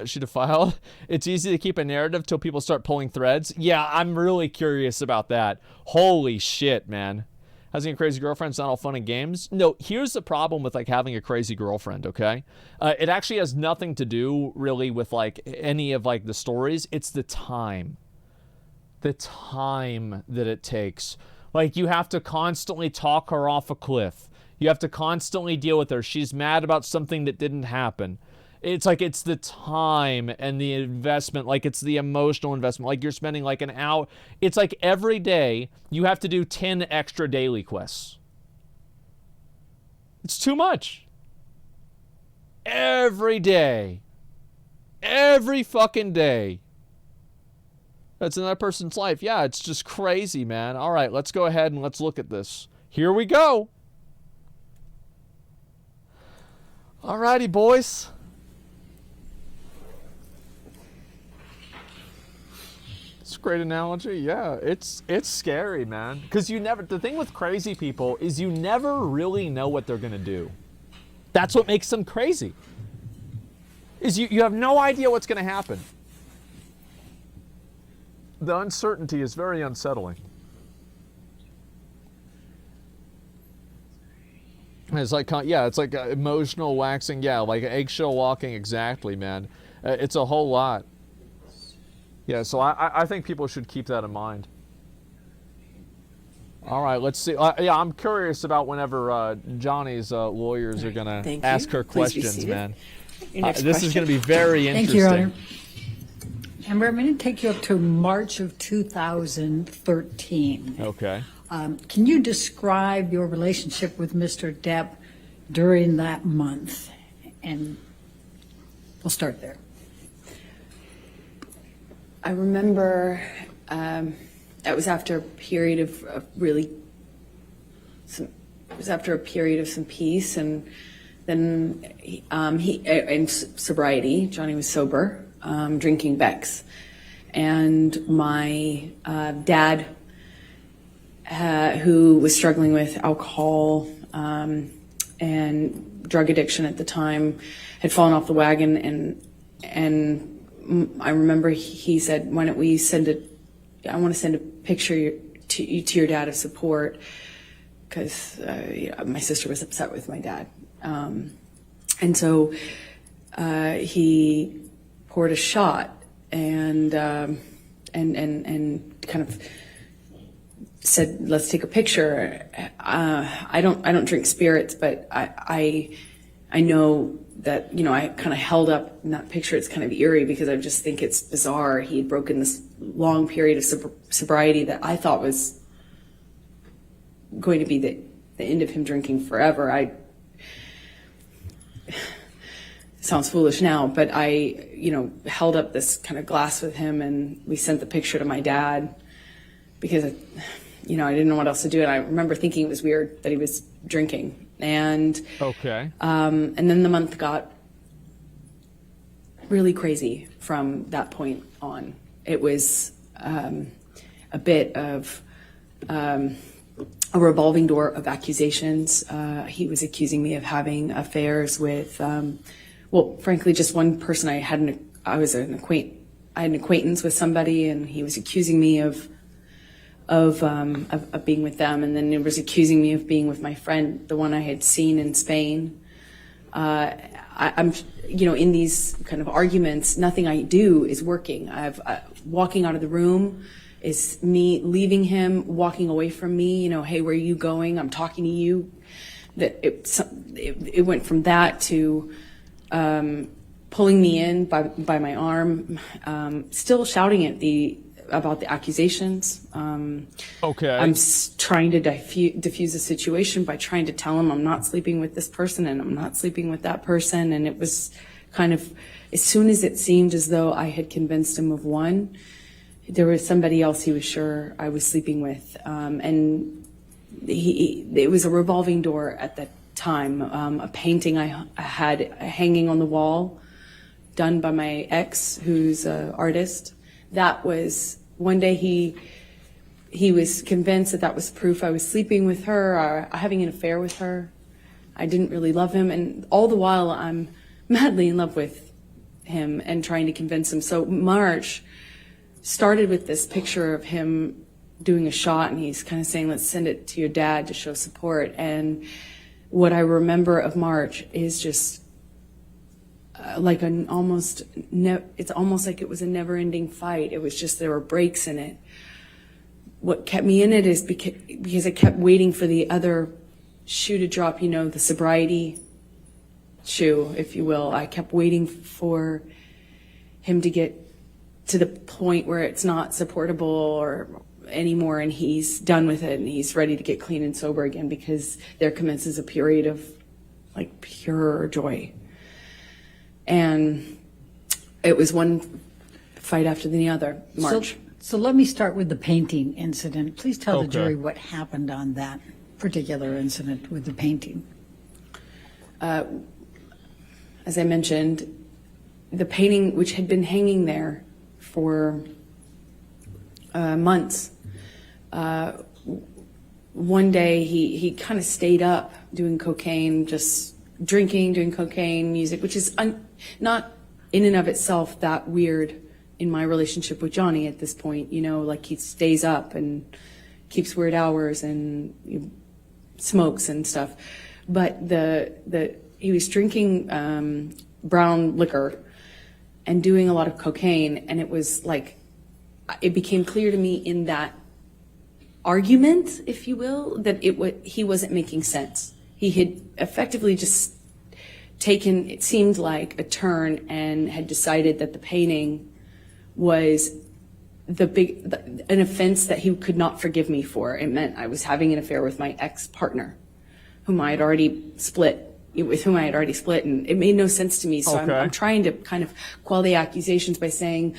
She defiled. It's easy to keep a narrative till people start pulling threads. Yeah, I'm really curious about that. Holy shit, man. Having a crazy girlfriend's not all fun and games. No, here's the problem with, like, having a crazy girlfriend, okay? It actually has nothing to do really with, like, any of, like, the stories. It's the time. The time that it takes. Like, you have to constantly talk her off a cliff. You have to constantly deal with her. She's mad about something that didn't happen. It's like, it's the time and the investment, like, it's the emotional investment. Like, you're spending like an hour. It's like every day you have to do 10 extra daily quests. It's too much. Every day. Every fucking day. That's another person's life. Yeah, it's just crazy, man. All right, let's go ahead and let's look at this. Here we go. All righty, boys. It's a great analogy. Yeah, it's scary, man. Because the thing with crazy people is you never really know what they're going to do. That's what makes them crazy. Is you have no idea what's going to happen. The uncertainty is very unsettling. It's like, yeah, it's like emotional waxing. Yeah, like eggshell walking. Exactly, man. It's a whole lot. Yeah, so I think people should keep that in mind. All right, let's see. Yeah, I'm curious about whenever Johnny's lawyers are going Thank to you. ask her Please be questions, seated. man. Your next This is question. going to be very Thank interesting. you, Your Honor. Amber, I'm going to take you up to March of 2013. Okay. Can you describe your relationship with Mr. Depp during that month? And we'll start there. I remember that was after a period of some peace, and then he and sobriety. Johnny was sober, drinking Beck's, and my dad, who was struggling with alcohol and drug addiction at the time, had fallen off the wagon, and I remember he said, "Why don't we I want to send a picture to your dad of support," because my sister was upset with my dad, and so he poured a shot and kind of said, "Let's take a picture." I don't drink spirits, but I know that, I kind of held up in that picture. It's kind of eerie because I just think it's bizarre. He had broken this long period of sobriety that I thought was going to be the end of him drinking forever. Sounds foolish now, but I held up this kind of glass with him, and we sent the picture to my dad because I didn't know what else to do. And I remember thinking it was weird that he was drinking. And okay. And then the month got really crazy from that point on. It was a bit of a revolving door of accusations. He was accusing me of having affairs with, frankly, just one person. I had an acquaintance with somebody, and he was accusing me of being with them, and then it was accusing me of being with my friend, the one I had seen in Spain. I'm in these kind of arguments, nothing I do is working. Walking out of the room is me leaving him, walking away from me. Hey, where are you going? I'm talking to you. That it went from that to pulling me in by my arm, still shouting at about the accusations. Okay. I'm trying to diffuse the situation by trying to tell him I'm not sleeping with this person and I'm not sleeping with that person. And it was kind of, as soon as it seemed as though I had convinced him of one, there was somebody else he was sure I was sleeping with. And it was a revolving door at that time. A painting I had hanging on the wall, done by my ex, who's an artist. That was, one day he was convinced that was proof I was sleeping with her, or having an affair with her. I didn't really love him, and all the while I'm madly in love with him and trying to convince him. So March started with this picture of him doing a shot, and he's kind of saying, "Let's send it to your dad to show support." And what I remember of March is just like it's almost like it was a never-ending fight. It was just, there were breaks in it. What kept me in it is because I kept waiting for the other shoe to drop, the sobriety shoe, if you will. I kept waiting for him to get to the point where it's not supportable or anymore, and he's done with it and he's ready to get clean and sober again, because there commences a period of like pure joy. And it was one fight after the other, March. So let me start with the painting incident. Please tell the Okay. jury what happened on that particular incident with the painting. As I mentioned, the painting, which had been hanging there for months, one day he kind of stayed up doing cocaine, just drinking, doing cocaine, music, which is not in and of itself that weird in my relationship with Johnny at this point. Like, he stays up and keeps weird hours and smokes and stuff. But he was drinking brown liquor and doing a lot of cocaine, and it was like, it became clear to me in that argument, if you will, that he wasn't making sense. He had effectively just taken, it seemed like, a turn and had decided that the painting was an offense that he could not forgive me for. It meant I was having an affair with my ex-partner, whom I had already split, and it made no sense to me. So I'm trying to kind of quell the accusations by saying,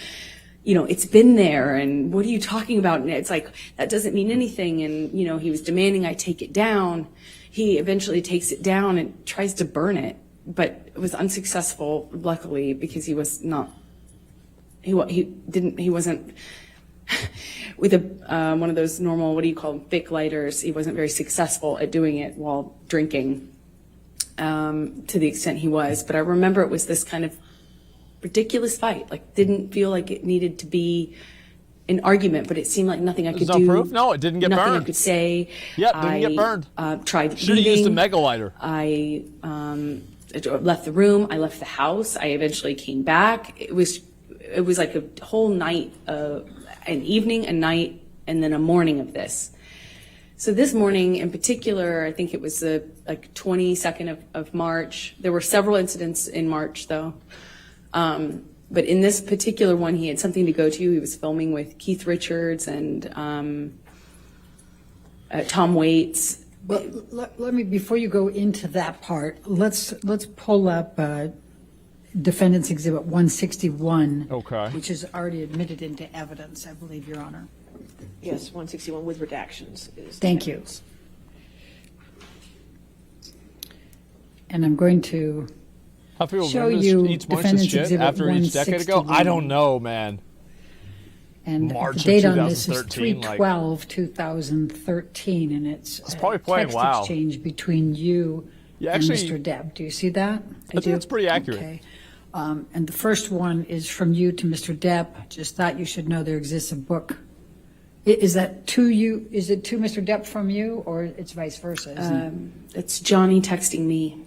it's been there, and what are you talking about? And it's like, that doesn't mean anything. And, he was demanding I take it down. He eventually takes it down and tries to burn it, but it was unsuccessful, luckily, because he was not, he wasn't, with one of those normal, what do you call them, Bic lighters, he wasn't very successful at doing it while drinking, to the extent he was. But I remember it was this kind of ridiculous fight, like didn't feel like it needed to be an argument, but it seemed like nothing I could do. There's no proof? No, it didn't get burned. Nothing I could say. Yep, didn't get burned. Tried Should have used a mega lighter. I left the room. I left the house. I eventually came back. It was like a whole night, an evening, a night, and then a morning of this. So this morning in particular, I think it was the 22nd of March. There were several incidents in March, though. But in this particular one, he had something to go to. He was filming with Keith Richards and Tom Waits. Well, let me, before you go into that part, let's pull up Defendant's Exhibit 161, which is already admitted into evidence, I believe, Your Honor. Yes, 161 with redactions. Thank you. And I'm going to show you each Defendant's shit Exhibit after each decade ago? 161. I don't know, man. And March the date of on this is 2013, 3/12/2013, and it's probably playing text WoW. exchange between you and actually, Mr. Depp. Do you see that? I think that's pretty accurate. Okay. And the first one is from you to Mr. Depp. Just thought you should know there exists a book. Is that to you? Is it to Mr. Depp from you, or it's vice versa? It's Johnny texting me.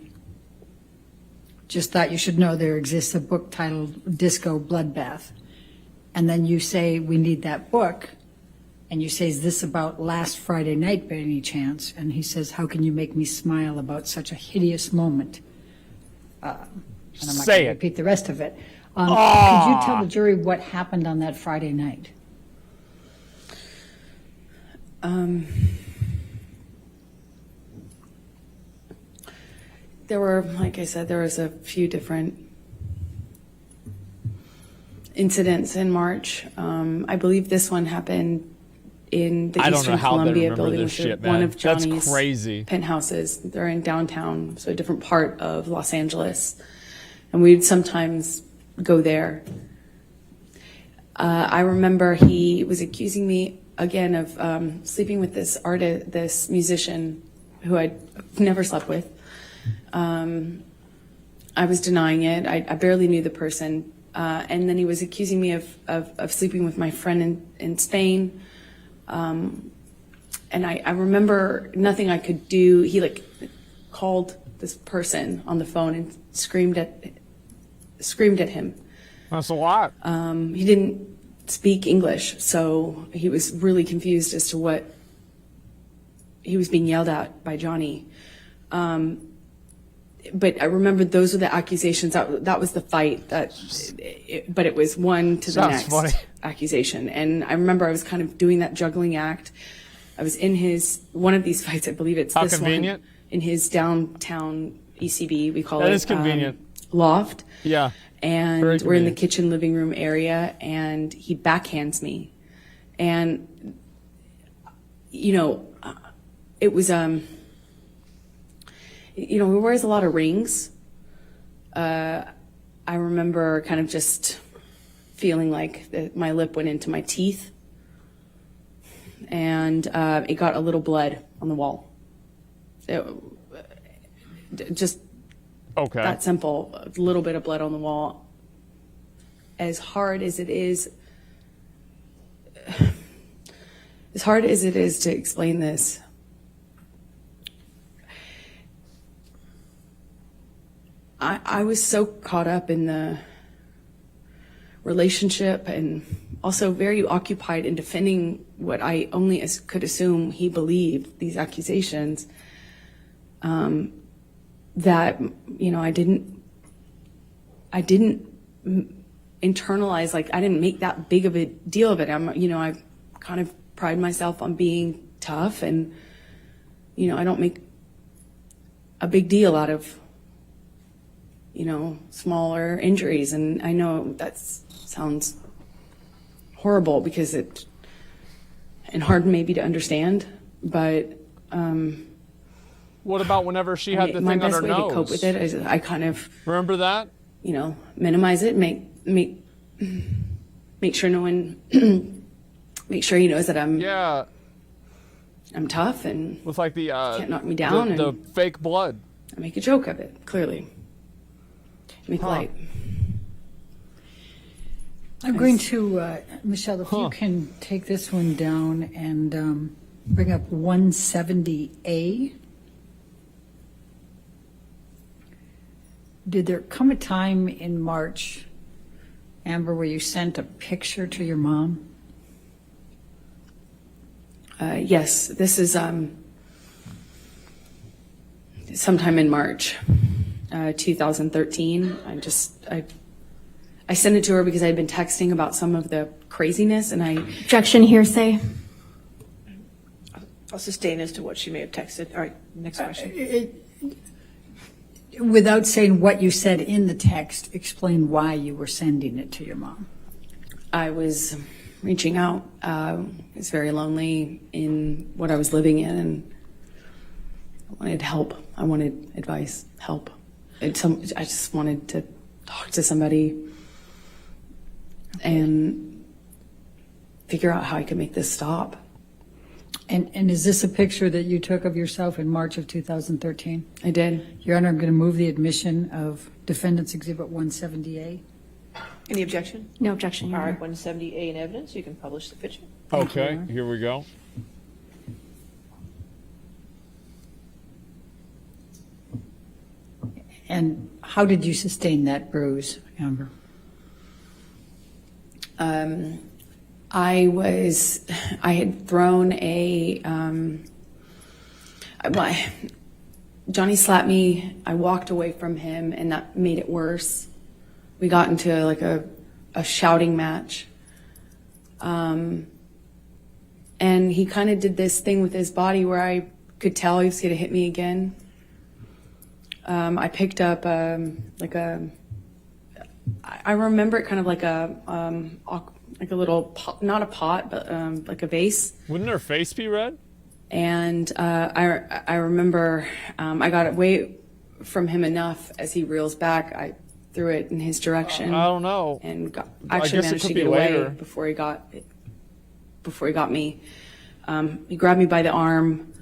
Just thought you should know there exists a book titled Disco Bloodbath. And then you say, we need that book. And you say, is this about last Friday night by any chance? And he says, how can you make me smile about such a hideous moment? And I'm not going to repeat the rest of it. Could you tell the jury what happened on that Friday night? There were, like I said, there was a few different incidents in March. I believe this one happened in the Eastern Columbia building, which is one of Johnny's penthouses. They're in downtown, so a different part of Los Angeles. And we'd sometimes go there. I remember he was accusing me again of sleeping with this artist, this musician who I'd never slept with. I was denying it. I barely knew the person. And then he was accusing me of sleeping with my friend in Spain. And I remember nothing I could do. He called this person on the phone and screamed at him. That's a lot. He didn't speak English, so he was really confused as to what he was being yelled at by Johnny. But I remember those were the accusations. That was the fight. But it was one to the next accusation. And I remember I was kind of doing that juggling act. I was in one of these fights. I believe it's How this convenient. one in his downtown ECB. We call it. That is convenient. Loft. Yeah. And we're in the kitchen living room area, and he backhands me, and it was he wears a lot of rings. I remember kind of just feeling like my lip went into my teeth, and it got a little blood on the wall. Just that simple, a little bit of blood on the wall. As hard as it is to explain this, I was so caught up in the relationship, and also very occupied in defending what I only could assume he believed, these accusations, that, you know, I didn't internalize, like, I didn't make that big of a deal of it. I kind of pride myself on being tough, and, you know, I don't make a big deal out of, you know, smaller injuries. And I know that sounds horrible because and hard maybe to understand, but what about whenever she had the my thing on best her way nose? to cope with it is I kind of remember that, you know, minimize it, make sure no one make sure he knows that I'm tough, and with like the can't knock me down, the and fake blood. I make a joke of it, clearly. Make light. I'm going to, Michelle, if you can take this one down and bring up 170A. Did there come a time in March, Amber, where you sent a picture to your mom? Yes, this is sometime in March 2013. I sent it to her because I had been texting about some of the craziness, and Objection, hearsay. I'll sustain as to what she may have texted. All right, next question. Without saying what you said in the text, explain why you were sending it to your mom. I was reaching out. I was very lonely in what I was living in, and I wanted help. I wanted advice, help. I just wanted to talk to somebody and figure out how I could make this stop. And is this a picture that you took of yourself in March of 2013? I did. Your Honor, I'm going to move the admission of Defendant's Exhibit 170A. Any objection? No objection, Your All Honor. right, 170A in evidence. You can publish the picture. Okay, here we go. And how did you sustain that bruise, Amber? I had thrown Johnny slapped me. I walked away from him, and that made it worse. We got into like a shouting match. And he kind of did this thing with his body where I could tell he was going to hit me again. I picked up I remember it kind of like a little pot, not a pot, but like a vase. Wouldn't her face be red? And I remember I got away from him enough as he reels back. I threw it in his direction. I don't know. And I actually guess it managed could to be get away later. before he got me. He grabbed me by the arm,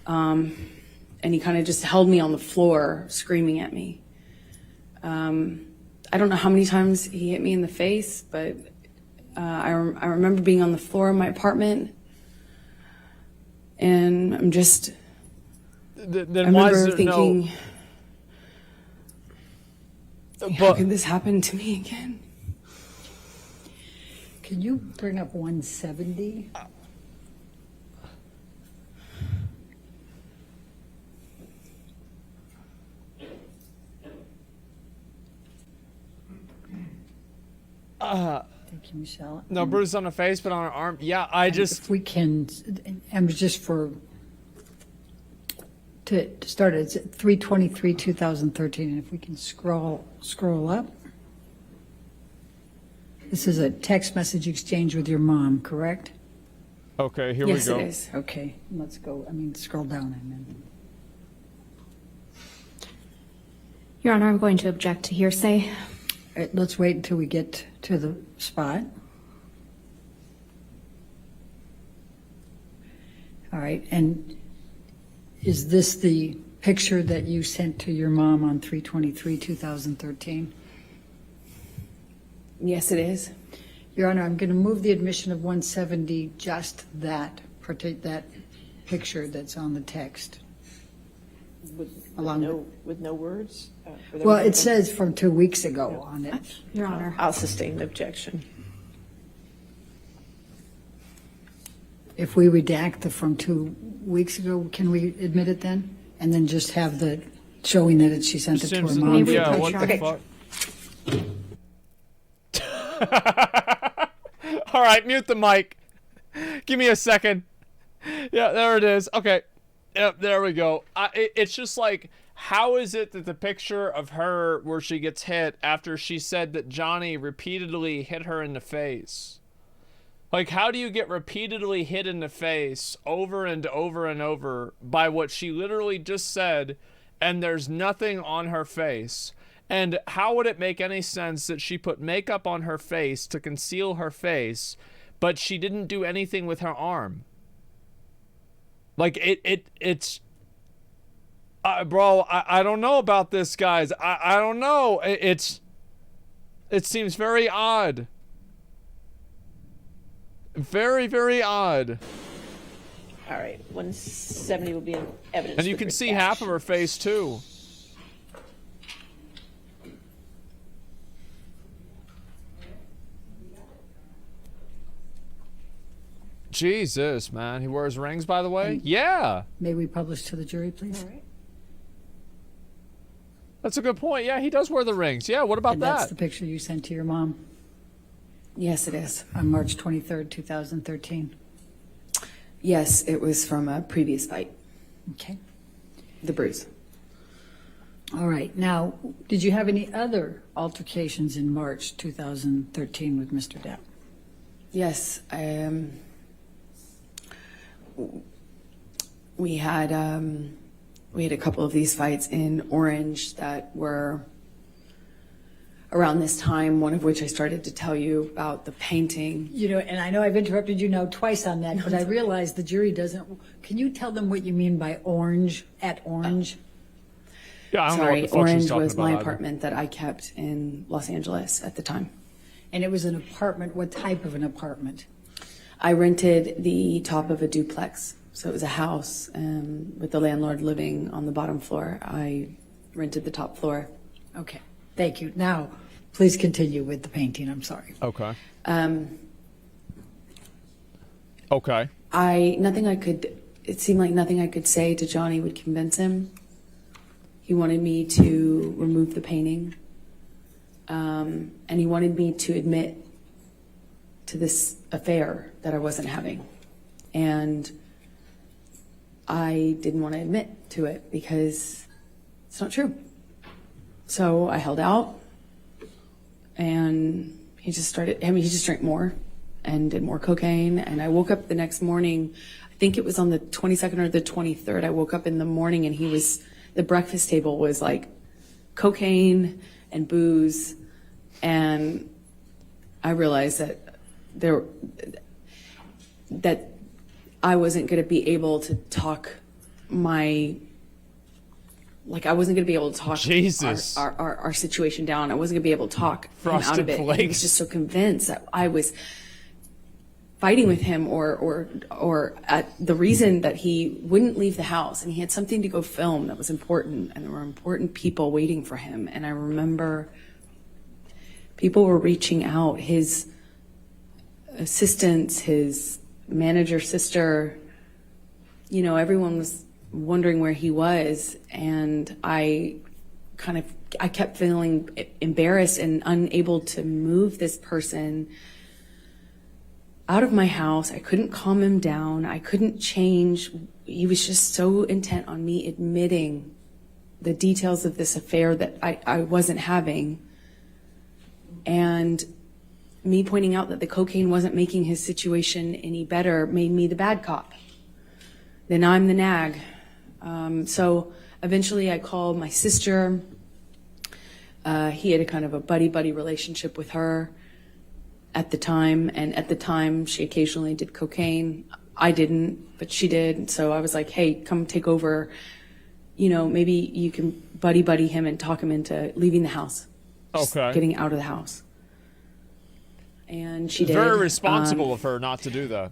and he kind of just held me on the floor, screaming at me. I don't know how many times he hit me in the face, but I remember being on the floor of my apartment, and I'm just. Then I why is remember there thinking, no? how could this happen to me again? Can you bring up 170? Thank you, Michelle. No bruise on her face, but on her arm. Yeah, I just. If we can, and just to start, it's 3/23/2013, and if we can scroll up. This is a text message exchange with your mom, correct? Okay, here Yes, we go. it is. Okay, let's go. Scroll down. Your Honor, I'm going to object to hearsay. Let's wait until we get to the spot. All right, and is this the picture that you sent to your mom on 3/23/2013? Yes, it is. Your Honor, I'm going to move the admission of 170, just that picture that's on the text. With no words? Well, it says from 2 weeks ago on it. Your Honor. I'll sustain the objection. If we redact the from 2 weeks ago, can we admit it then? And then just have the showing that she sent it to her mom? Maybe Yeah, we what could the try. fuck? All right, mute the mic. Give me a second. Yeah, there it is. Okay. Yep, there we go. It's just like, how is it that the picture of her where she gets hit after she said that Johnny repeatedly hit her in the face? Like, how do you get repeatedly hit in the face over and over and over by what she literally just said, and there's nothing on her face? And how would it make any sense that she put makeup on her face to conceal her face, but she didn't do anything with her arm? Like, it's... bro, I don't know about this, guys. I don't know. It seems very odd. Very, very odd. All right, 170 will be in evidence. And you can see half of her face, too. Jesus, man. He wears rings, by the way? Yeah. May we publish to the jury, please? All right. That's a good point. Yeah, he does wear the rings. Yeah, what about And that? that's the picture you sent to your mom Yes, it is. on March 23rd, 2013. Yes, it was from a previous fight, Okay. the bruise. All right. Now, did you have any other altercations in March 2013 with Mr. Depp? Yes, we had a couple of these fights in Orange that were around this time, one of which I started to tell you about the painting. You know, and I know I've interrupted you now twice on that, but I realize the jury doesn't. Can you tell them what you mean by orange, at Orange? Yeah, I don't know Sorry, what the fuck she's Orange talking was about my either. apartment that I kept in Los Angeles at the time. And it was an apartment. What type of an apartment? I rented the top of a duplex. So it was a house with the landlord living on the bottom floor. I rented the top floor. Okay. Thank you. Now, please continue with the painting. I'm sorry. Okay. Um, Okay. It seemed like nothing I could say to Johnny would convince him. He wanted me to remove the painting. And he wanted me to admit to this affair that I wasn't having. And I didn't want to admit to it because it's not true. So I held out, and he just drank more and did more cocaine. And I woke up the next morning, I think it was on the 22nd or the 23rd. I woke up in the morning and the breakfast table was like cocaine and booze. And I realized that that I wasn't going to be able to talk I wasn't going to be able to talk Jesus. our situation down. I wasn't going to be able to talk him out Frosted of it. He Flakes. was just so convinced that I was fighting with him or at the reason that he wouldn't leave the house, and he had something to go film that was important, and there were important people waiting for him. And I remember people were reaching out, his assistants, his manager sister, everyone was wondering where he was. And I kept feeling embarrassed and unable to move this person out of my house. I couldn't calm him down. I couldn't change. He was just so intent on me admitting the details of this affair that I wasn't having. And me pointing out that the cocaine wasn't making his situation any better made me the bad cop. Then I'm the nag. So eventually I called my sister. He had a kind of a buddy-buddy relationship with her at the time. And at the time, she occasionally did cocaine. I didn't, but she did. So I was like, hey, come take over. Maybe you can buddy him and talk him into leaving the house. Just Okay. getting out of the house. And she did. Very responsible of her not to do that.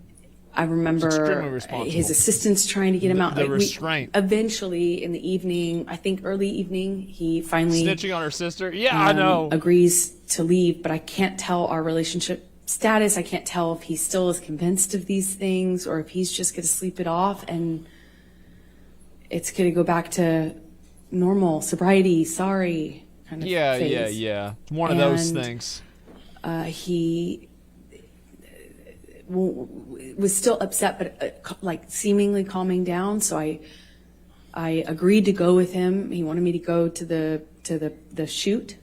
I extremely remember responsible. his assistants trying to get him out. The restraint. Eventually, in the evening, I think early evening, he finally Snitching on her sister? Yeah, I know. agrees to leave, but I can't tell our relationship status. I can't tell if he still is convinced of these things or if he's just going to sleep it off and it's going to go back to normal sobriety, sorry kind of phase. Yeah. One of those And, things. He was still upset, but like seemingly calming down. So I agreed to go with him. He wanted me to go to the shoot.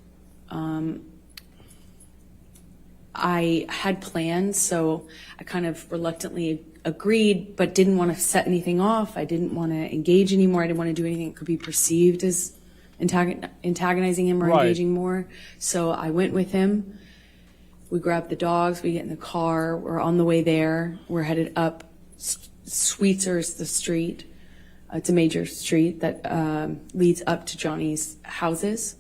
I had plans, so I kind of reluctantly agreed, but didn't want to set anything off. I didn't want to engage anymore. I didn't want to do anything that could be perceived as antagonizing him or Right. engaging more. So I went with him. We grabbed the dogs, we get in the car, we're on the way there. We're headed up Sweetser's the street. It's a major street that leads up to Johnny's houses.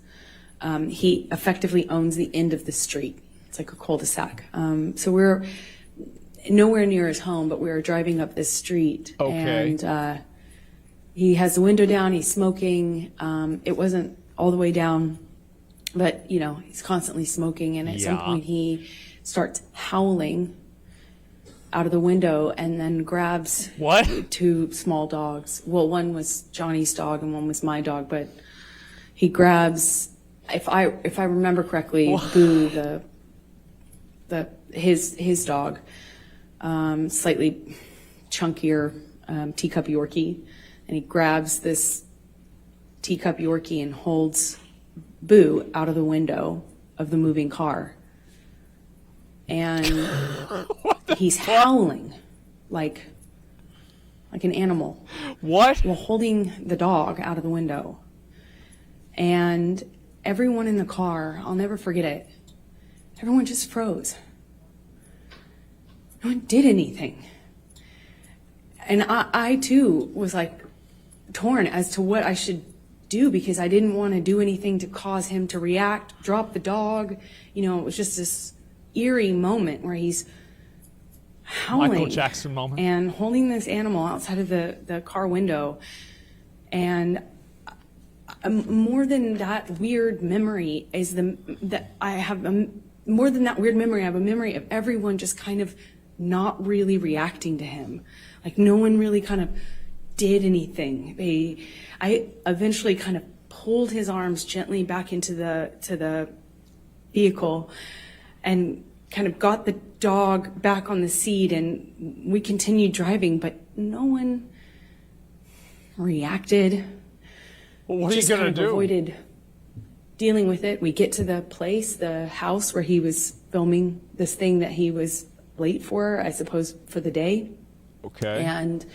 He effectively owns the end of the street. It's like a cul-de-sac. So we're nowhere near his home, but we were driving up this street. Okay. And he has the window down, he's smoking. It wasn't all the way down, but, you know, he's constantly smoking, and at some point he starts howling out of the window and then grabs two small dogs. Well, one was Johnny's dog and one was my dog, but he grabs, if I remember correctly, Boo, his dog, slightly chunkier teacup Yorkie, and he grabs this teacup Yorkie and holds Boo out of the window of the moving car. And he's howling like an animal. What? While holding the dog out of the window. And everyone in the car, I'll never forget it, everyone just froze. No one did anything. And I too was like torn as to what I should do, because I didn't want to do anything to cause him to react, drop the dog. You know, it was just this eerie moment where he's howling. Michael Jackson moment. And holding this animal outside of the car window. And more than that weird memory is I have a memory of everyone just kind of not really reacting to him. Like no one really kind of did anything. I eventually kind of pulled his arms gently back into the vehicle and kind of got the dog back on the seat, and we continued driving, but no one reacted. Well, what are you Just gonna kind of do? avoided dealing with it. We get to the place, the house where he was filming this thing that he was late for, I suppose, for the day. Okay. And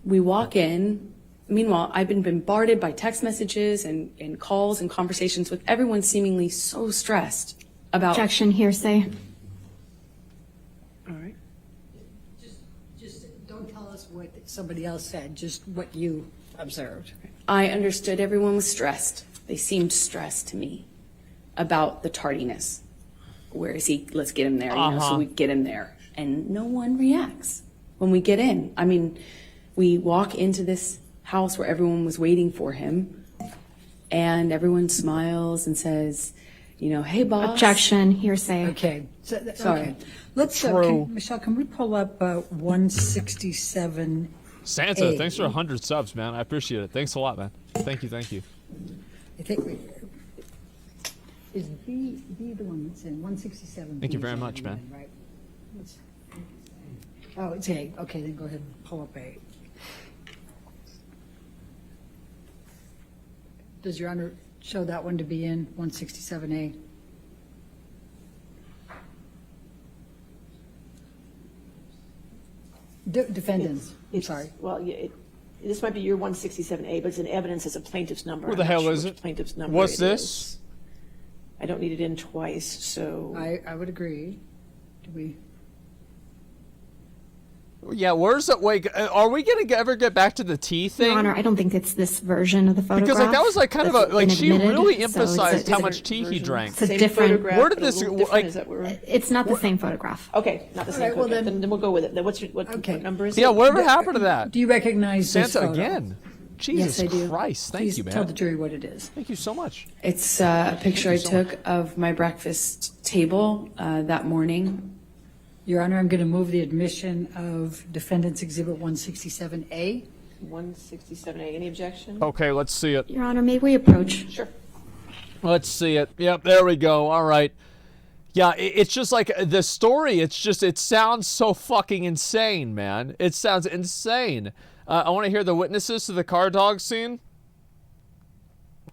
we walk in. Meanwhile, I've been bombarded by text messages and calls and conversations with everyone seemingly so stressed about. Objection, hearsay. All right. Just don't tell us what somebody else said, just what you observed. I understood everyone was stressed. They seemed stressed to me about the tardiness. Where is he? Let's get him there. You know, so we get him there. And no one reacts when we get in. I mean, we walk into this house where everyone was waiting for him, and everyone smiles and says, you know, hey, boss. Objection, hearsay. Okay. Sorry. Okay. Let's, True. Michelle, can we pull up 167? Santa, thanks for 100 subs, man. I appreciate it. Thanks a lot, man. Thank you. I think is B the one that's in 167? Thank you very much, man. Right. Oh, it's A. Okay, then go ahead and pull up A. Does Your Honor show that one to be in 167A? Defendants. I'm sorry. Well, this might be your 167A, but it's in evidence as a plaintiff's number. Where the I'm not hell sure is which it? Plaintiff's number. What's it this? is. I don't need it in twice, so. I would agree. Do we? Yeah, where's it? Wait, are we gonna ever get back to the tea thing? Your Honor, I don't think it's this version of the photograph. Because like that was like kind of a like that's she been really admitted, so it's emphasized how a much tea he drank. It's a Same different. photograph, Where did but a this- little different. like- Is that where we're... It's not the same photograph. Okay, not the same All right, well, photograph. Then we'll go with it. Then what Okay. number is it? Yeah, whatever happened to that? Do you recognize this Santa photo? again. Jesus Yes, I do. Christ! Thank Please you, man. tell the jury what it is. Thank you so much. It's a picture I Thank you so took of my breakfast table that morning. Your Honor, I'm going to move the admission of Defendant's Exhibit 167A. 167A. Any objection? Okay, let's see it. Your Honor, may we approach? Sure. Let's see it. Yep, there we go. All right. Yeah, it's just like the story. It sounds so fucking insane, man. It sounds insane. I want to hear the witnesses to the car dog scene.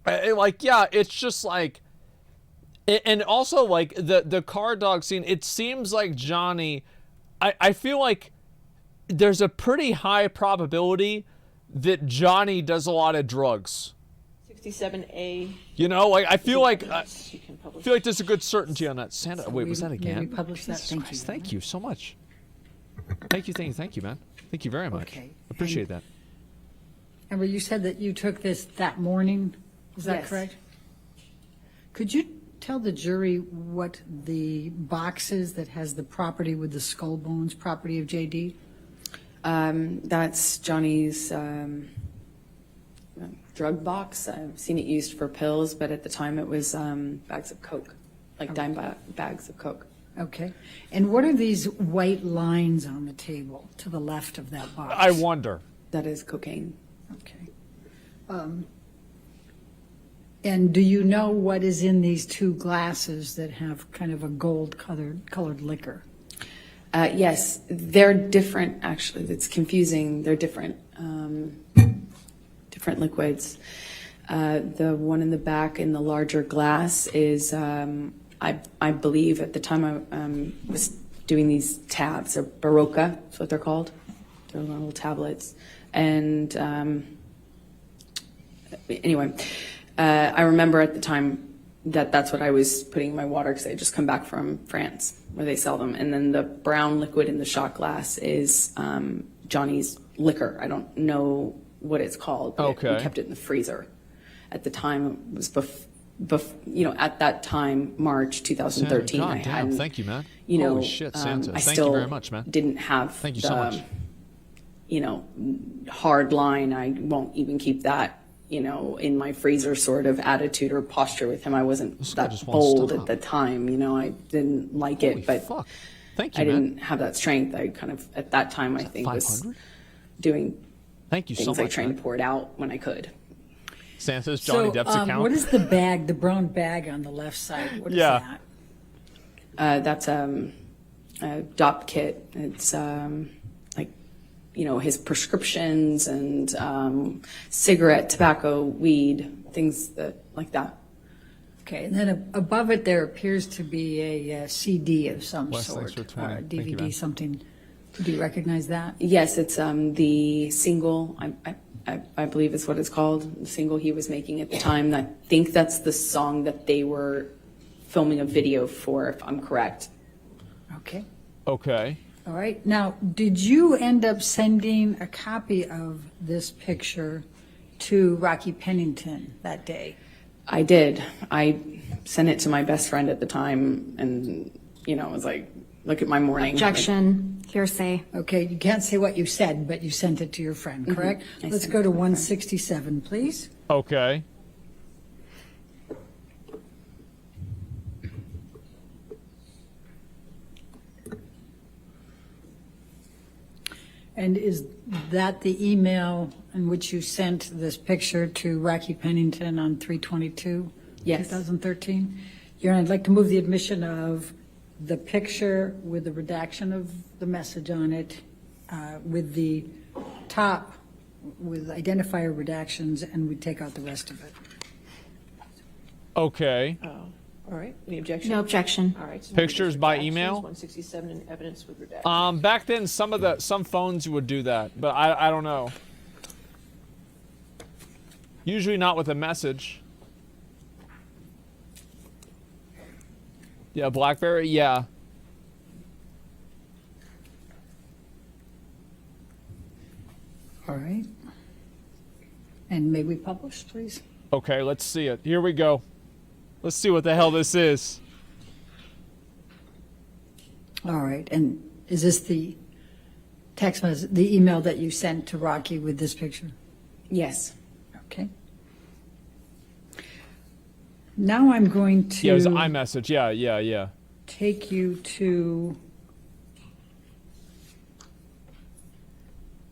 Like, yeah, it's just like, and also like the car dog scene. It seems like Johnny. I feel like there's a pretty high probability that Johnny does a lot of drugs. 67A. You know, like I feel like You can publish. there's a good certainty on that. Santa, wait, was that May again? we publish that? Jesus Thank Christ, you. thank you so much. Thank you, man. Thank you very much. Okay. Appreciate that. Amber, you said that you took this that morning. Is that Yes. correct? Could you tell the jury what the box is that has the property with the skull bones, property of JD? That's Johnny's drug box. I've seen it used for pills, but at the time it was bags of Coke, like dime bags of Coke. Okay. And what are these white lines on the table to the left of that box? I wonder. That is cocaine. Okay. And do you know what is in these two glasses that have kind of a gold colored liquor? Yes, they're different, actually. It's confusing. They're different, different liquids. The one in the back in the larger glass is, I believe at the time I was doing these tabs, or Barocca, that's what they're called. They're little tablets. And anyway, I remember at the time that's what I was putting in my water because I had just come back from France where they sell them. And then the brown liquid in the shot glass is Johnny's liquor. I don't know what it's called, but Okay. we kept it in the freezer. At the time, it was at that time, March 2013, Santa, I God damn, hadn't, thank you, man. you know, Holy shit, Santa. I Thank still you very much, man. didn't have Thank you the, so much. hard line. I won't even keep that, in my freezer sort of attitude or posture with him. I wasn't guy that just won't bold stop. at the time, I didn't like Holy it, but fuck. Thank you, I man. didn't have that strength. I kind of, at that time, I think was 500? doing Thank you things so like much, trying man. to pour it out when I could. Santa's Johnny Depp's account. What is the bag, the brown bag on the left side? What is Yeah. that? That's a DOP kit. It's his prescriptions and cigarette, tobacco, weed, things like that. Okay, and then above it, there appears to be a CD of some Wes, sort. thanks for 20. Or a Thank you, DVD, man. something. Do you recognize that? Yes, it's the single. I believe is what it's called. The single he was making at the time. I think that's the song that they were filming a video for, if I'm correct. Okay. Okay. All right. Now, did you end up sending a copy of this picture to Rocky Pennington that day? I did. I sent it to my best friend at the time, and was like, "Look at my morning." Objection. Hearsay. Okay, you can't say what you said, but you sent it to your friend, correct? I Let's sent go it to to my friend. 167, please. Okay. And is that the email in which you sent this picture to Rocky Pennington on 3/22? Yes. 2013? Your Honor, I'd like to move the admission of the picture with the redaction of the message on it, with the top with identifier redactions, and we take out the rest of it. Okay. All right. Any objection? No objection. All right. So Pictures by redactions, email? 167 and evidence with redactions. Back then, some phones would do that, but I don't know. Usually not with a message. Yeah, BlackBerry. Yeah. All right. And may we publish, please? Okay, let's see it. Here we go. Let's see what the hell this is. All right. And is this the text message, the email that you sent to Rocky with this picture? Yes. Okay. Now I'm going to Yeah, it was an iMessage. Yeah. take you to,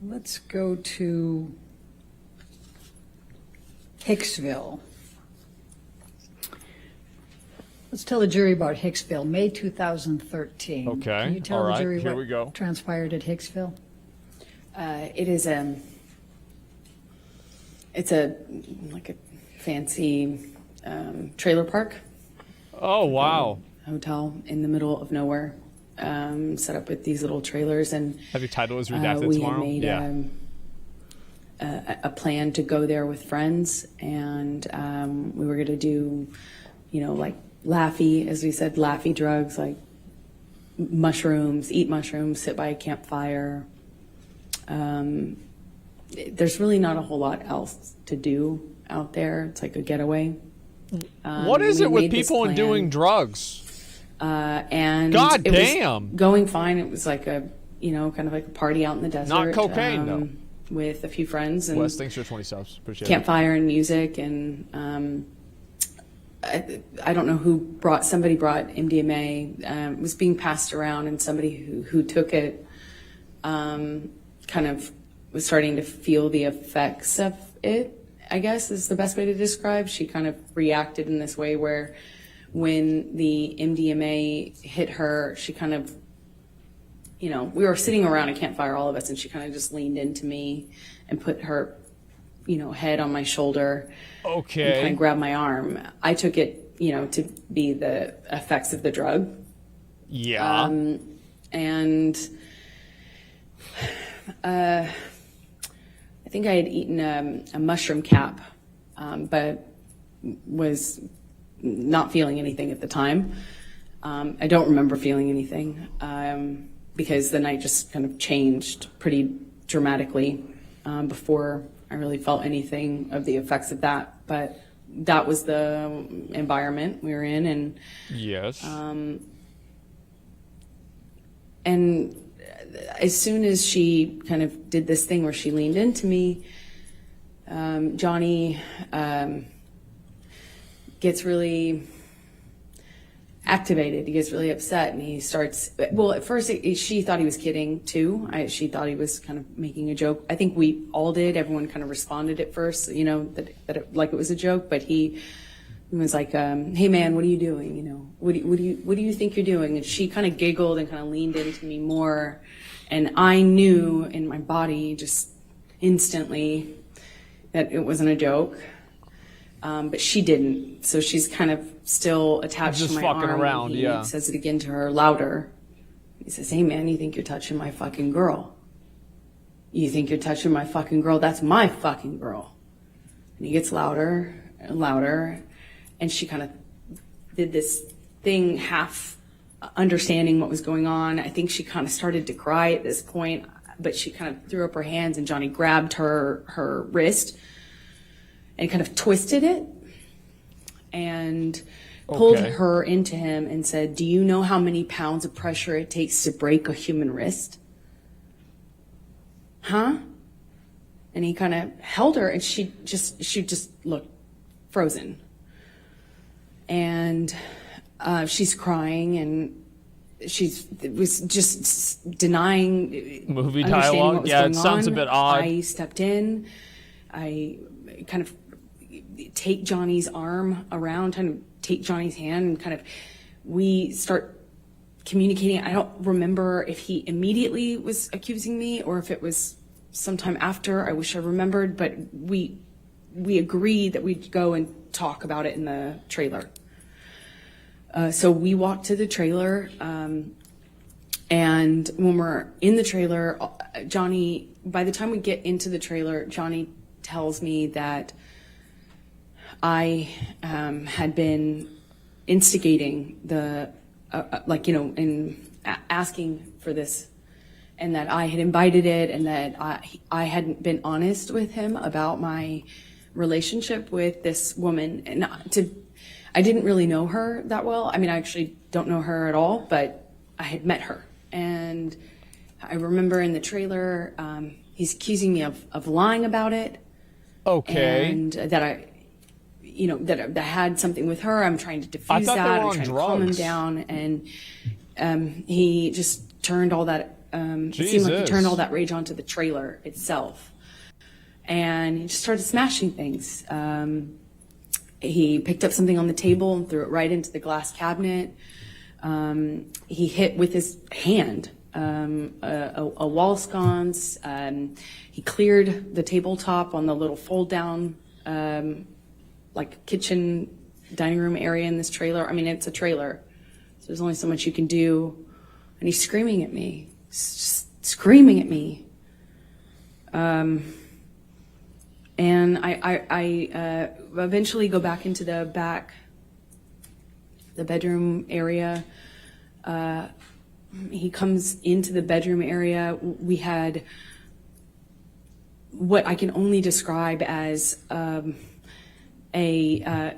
let's go to Hicksville. Let's tell the jury about Hicksville, May 2013. Okay, Can you tell all the right, jury here what we go. transpired at Hicksville? It is it's a fancy trailer park. Oh, wow. Hotel in the middle of nowhere, set up with these little trailers, and Have your title is redacted we tomorrow? had made a plan to go there with friends, and we were going to do, like laughy, as we said, laughy drugs, like mushrooms, eat mushrooms, sit by a campfire. There's really not a whole lot else to do out there. It's like a getaway. What is we it with made this people and plan. doing drugs? And God it was damn. going fine. It was like a, kind of like a party out in the desert. Not cocaine, though. With a few friends and Wes, thanks for 20 subs. Appreciate campfire and music. And I don't know somebody brought MDMA. It was being passed around, and somebody who took it kind of was starting to feel the effects of it, I guess is the best way to describe. She kind of reacted in this way where when the MDMA hit her, she kind of, we were sitting around a campfire, all of us, and she kind of just leaned into me and put her, head on my shoulder. Okay. And kind of grabbed my arm. I took it, to be the effects of the drug. Yeah. And I think I had eaten a mushroom cap, but was not feeling anything at the time. I don't remember feeling anything because the night just kind of changed pretty dramatically before I really felt anything of the effects of that. But that was the environment we were in, and yes. And as soon as she kind of did this thing where she leaned into me, Johnny gets really activated. He gets really upset, and he starts. Well, at first she thought he was kidding too. She thought he was kind of making a joke. I think we all did. Everyone kind of responded at first, that it was a joke. But he was like, "Hey man, what are you doing? What do you think you're doing?" And she kind of giggled and kind of leaned into me more, and I knew in my body just instantly that it wasn't a joke. But she didn't, so she's kind of still attached Just to my fucking arm. around, He yeah. says it again to her, louder. He says, "Hey man, you think you're touching my fucking girl? You think you're touching my fucking girl? That's my fucking girl." And he gets louder and louder, and she kind of did this thing, half understanding what was going on. I think she kind of started to cry at this point, but she kind of threw up her hands, and Johnny grabbed her wrist and kind of twisted it and pulled Okay. her into him and said, "Do you know how many pounds of pressure it takes to break a human wrist? Huh?" And he kind of held her, and she just looked frozen. And she's crying, and was just denying Movie understanding dialogue? what was Yeah, it going sounds a on. bit odd. I stepped in. I kind of take Johnny's arm around, kind of take Johnny's hand, and kind of we start communicating. I don't remember if he immediately was accusing me or if it was sometime after. I wish I remembered, but we agreed that we'd go and talk about it in the trailer. So we walked to the trailer, and when we're in the trailer, Johnny, by the time we get into the trailer, Johnny tells me that I had been instigating the, in asking for this and that I had invited it, and that I hadn't been honest with him about my relationship with this woman. And I didn't really know her that well. I mean, I actually don't know her at all, but I had met her. And I remember in the trailer, he's accusing me of lying about it. Okay. And that that I had something with her. I'm trying to diffuse that. I'm trying to calm him down. And he just turned all that, it seemed like he turned all that rage onto the trailer itself. And he just started smashing things. He picked up something on the table and threw it right into the glass cabinet. He hit with his hand a wall sconce. He cleared the tabletop on the little fold down like kitchen dining room area in this trailer. I mean, it's a trailer, so there's only so much you can do. And he's screaming at me, screaming at me. And I eventually go back into the bedroom area. He comes into the bedroom area. We had what I can only describe as it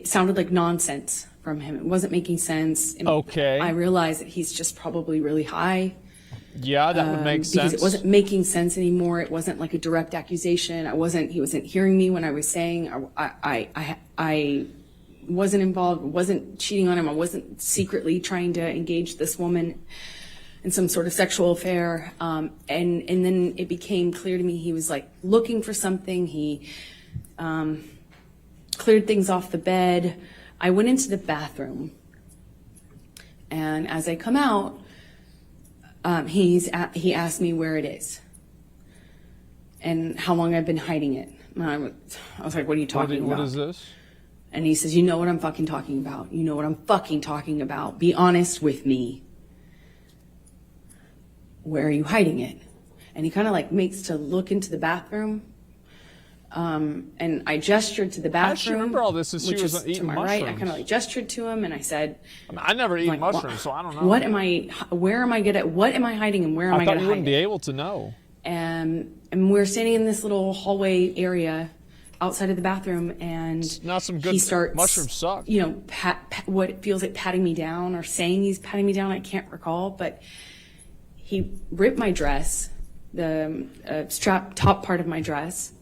sounded like nonsense from him. It wasn't making sense. And okay. I realized that he's just probably really high. Yeah, that would make sense. Because it wasn't making sense anymore. It wasn't like a direct accusation. He wasn't hearing me when I was saying I wasn't involved, wasn't cheating on him. I wasn't secretly trying to engage this woman in some sort of sexual affair. And then it became clear to me he was like looking for something. He cleared things off the bed. I went into the bathroom, and as I come out, he asked me where it is and how long I've been hiding it. And I was like, what are you talking about? What is this? And he says, you know what I'm fucking talking about. You know what I'm fucking talking about. Be honest with me. Where are you hiding it? And he kind of like makes to look into the bathroom. And I gestured to the bathroom. I actually remember all this as she was eating to my mushrooms. right. I kind of like gestured to him, and I said, I never eat mushrooms, so I don't know. What am I hiding, and where am I going to hide it? I thought you wouldn't be able to know. And we're standing in this little hallway area outside of the bathroom, and not some good he starts, mushrooms suck. You know, what feels like patting me down or saying he's patting me down. I can't recall, but he ripped my dress, the strap top part of my dress.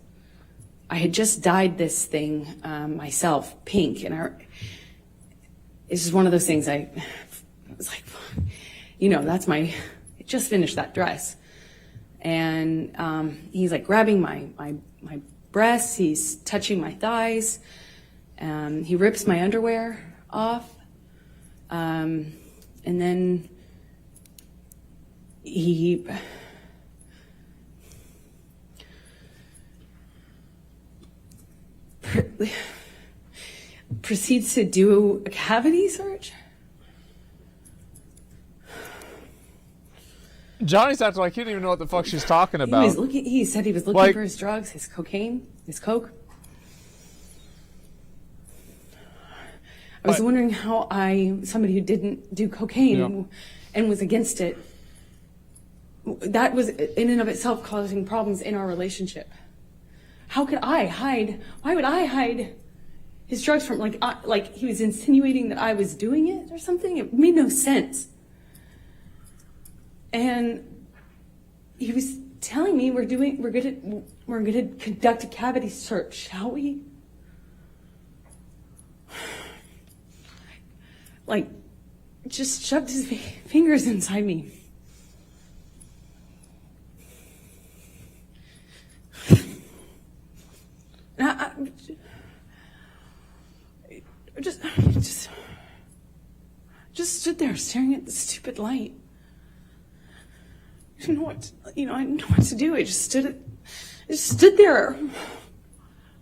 I had just dyed this thing myself pink, and it's just one of those things. I was like, you know, I just finished that dress, and he's like grabbing my breasts, he's touching my thighs, he rips my underwear off, and then he proceeds to do a cavity search. Johnny's acting like he didn't even know what the fuck she's talking about. He said he was looking for his drugs, his cocaine, his coke. I was wondering how somebody who didn't do cocaine and was against it, that was in and of itself causing problems in our relationship. How could I hide? Why would I hide his drugs from, like he was insinuating that I was doing it or something? It made no sense. And he was telling me we're gonna conduct a cavity search, shall we? Like, just shoved his fingers inside me. I just stood there staring at the stupid light. I didn't know what to do. I just stood there.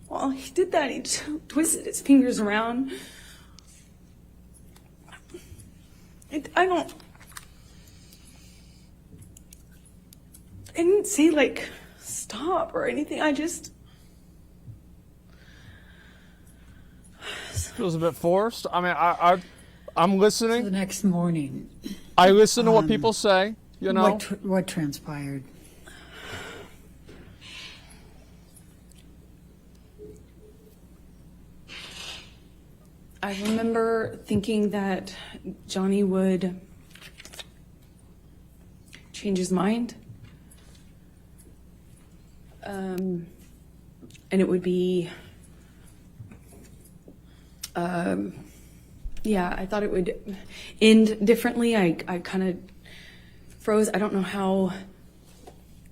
While he did that, he twisted his fingers around. I didn't say like stop or anything. Feels a bit forced. I mean, I'm listening. So the next morning, I listen to what people say, you know. What transpired? I remember thinking that Johnny would change his mind. And it would be, yeah, I thought it would end differently. I kind of froze. I don't know how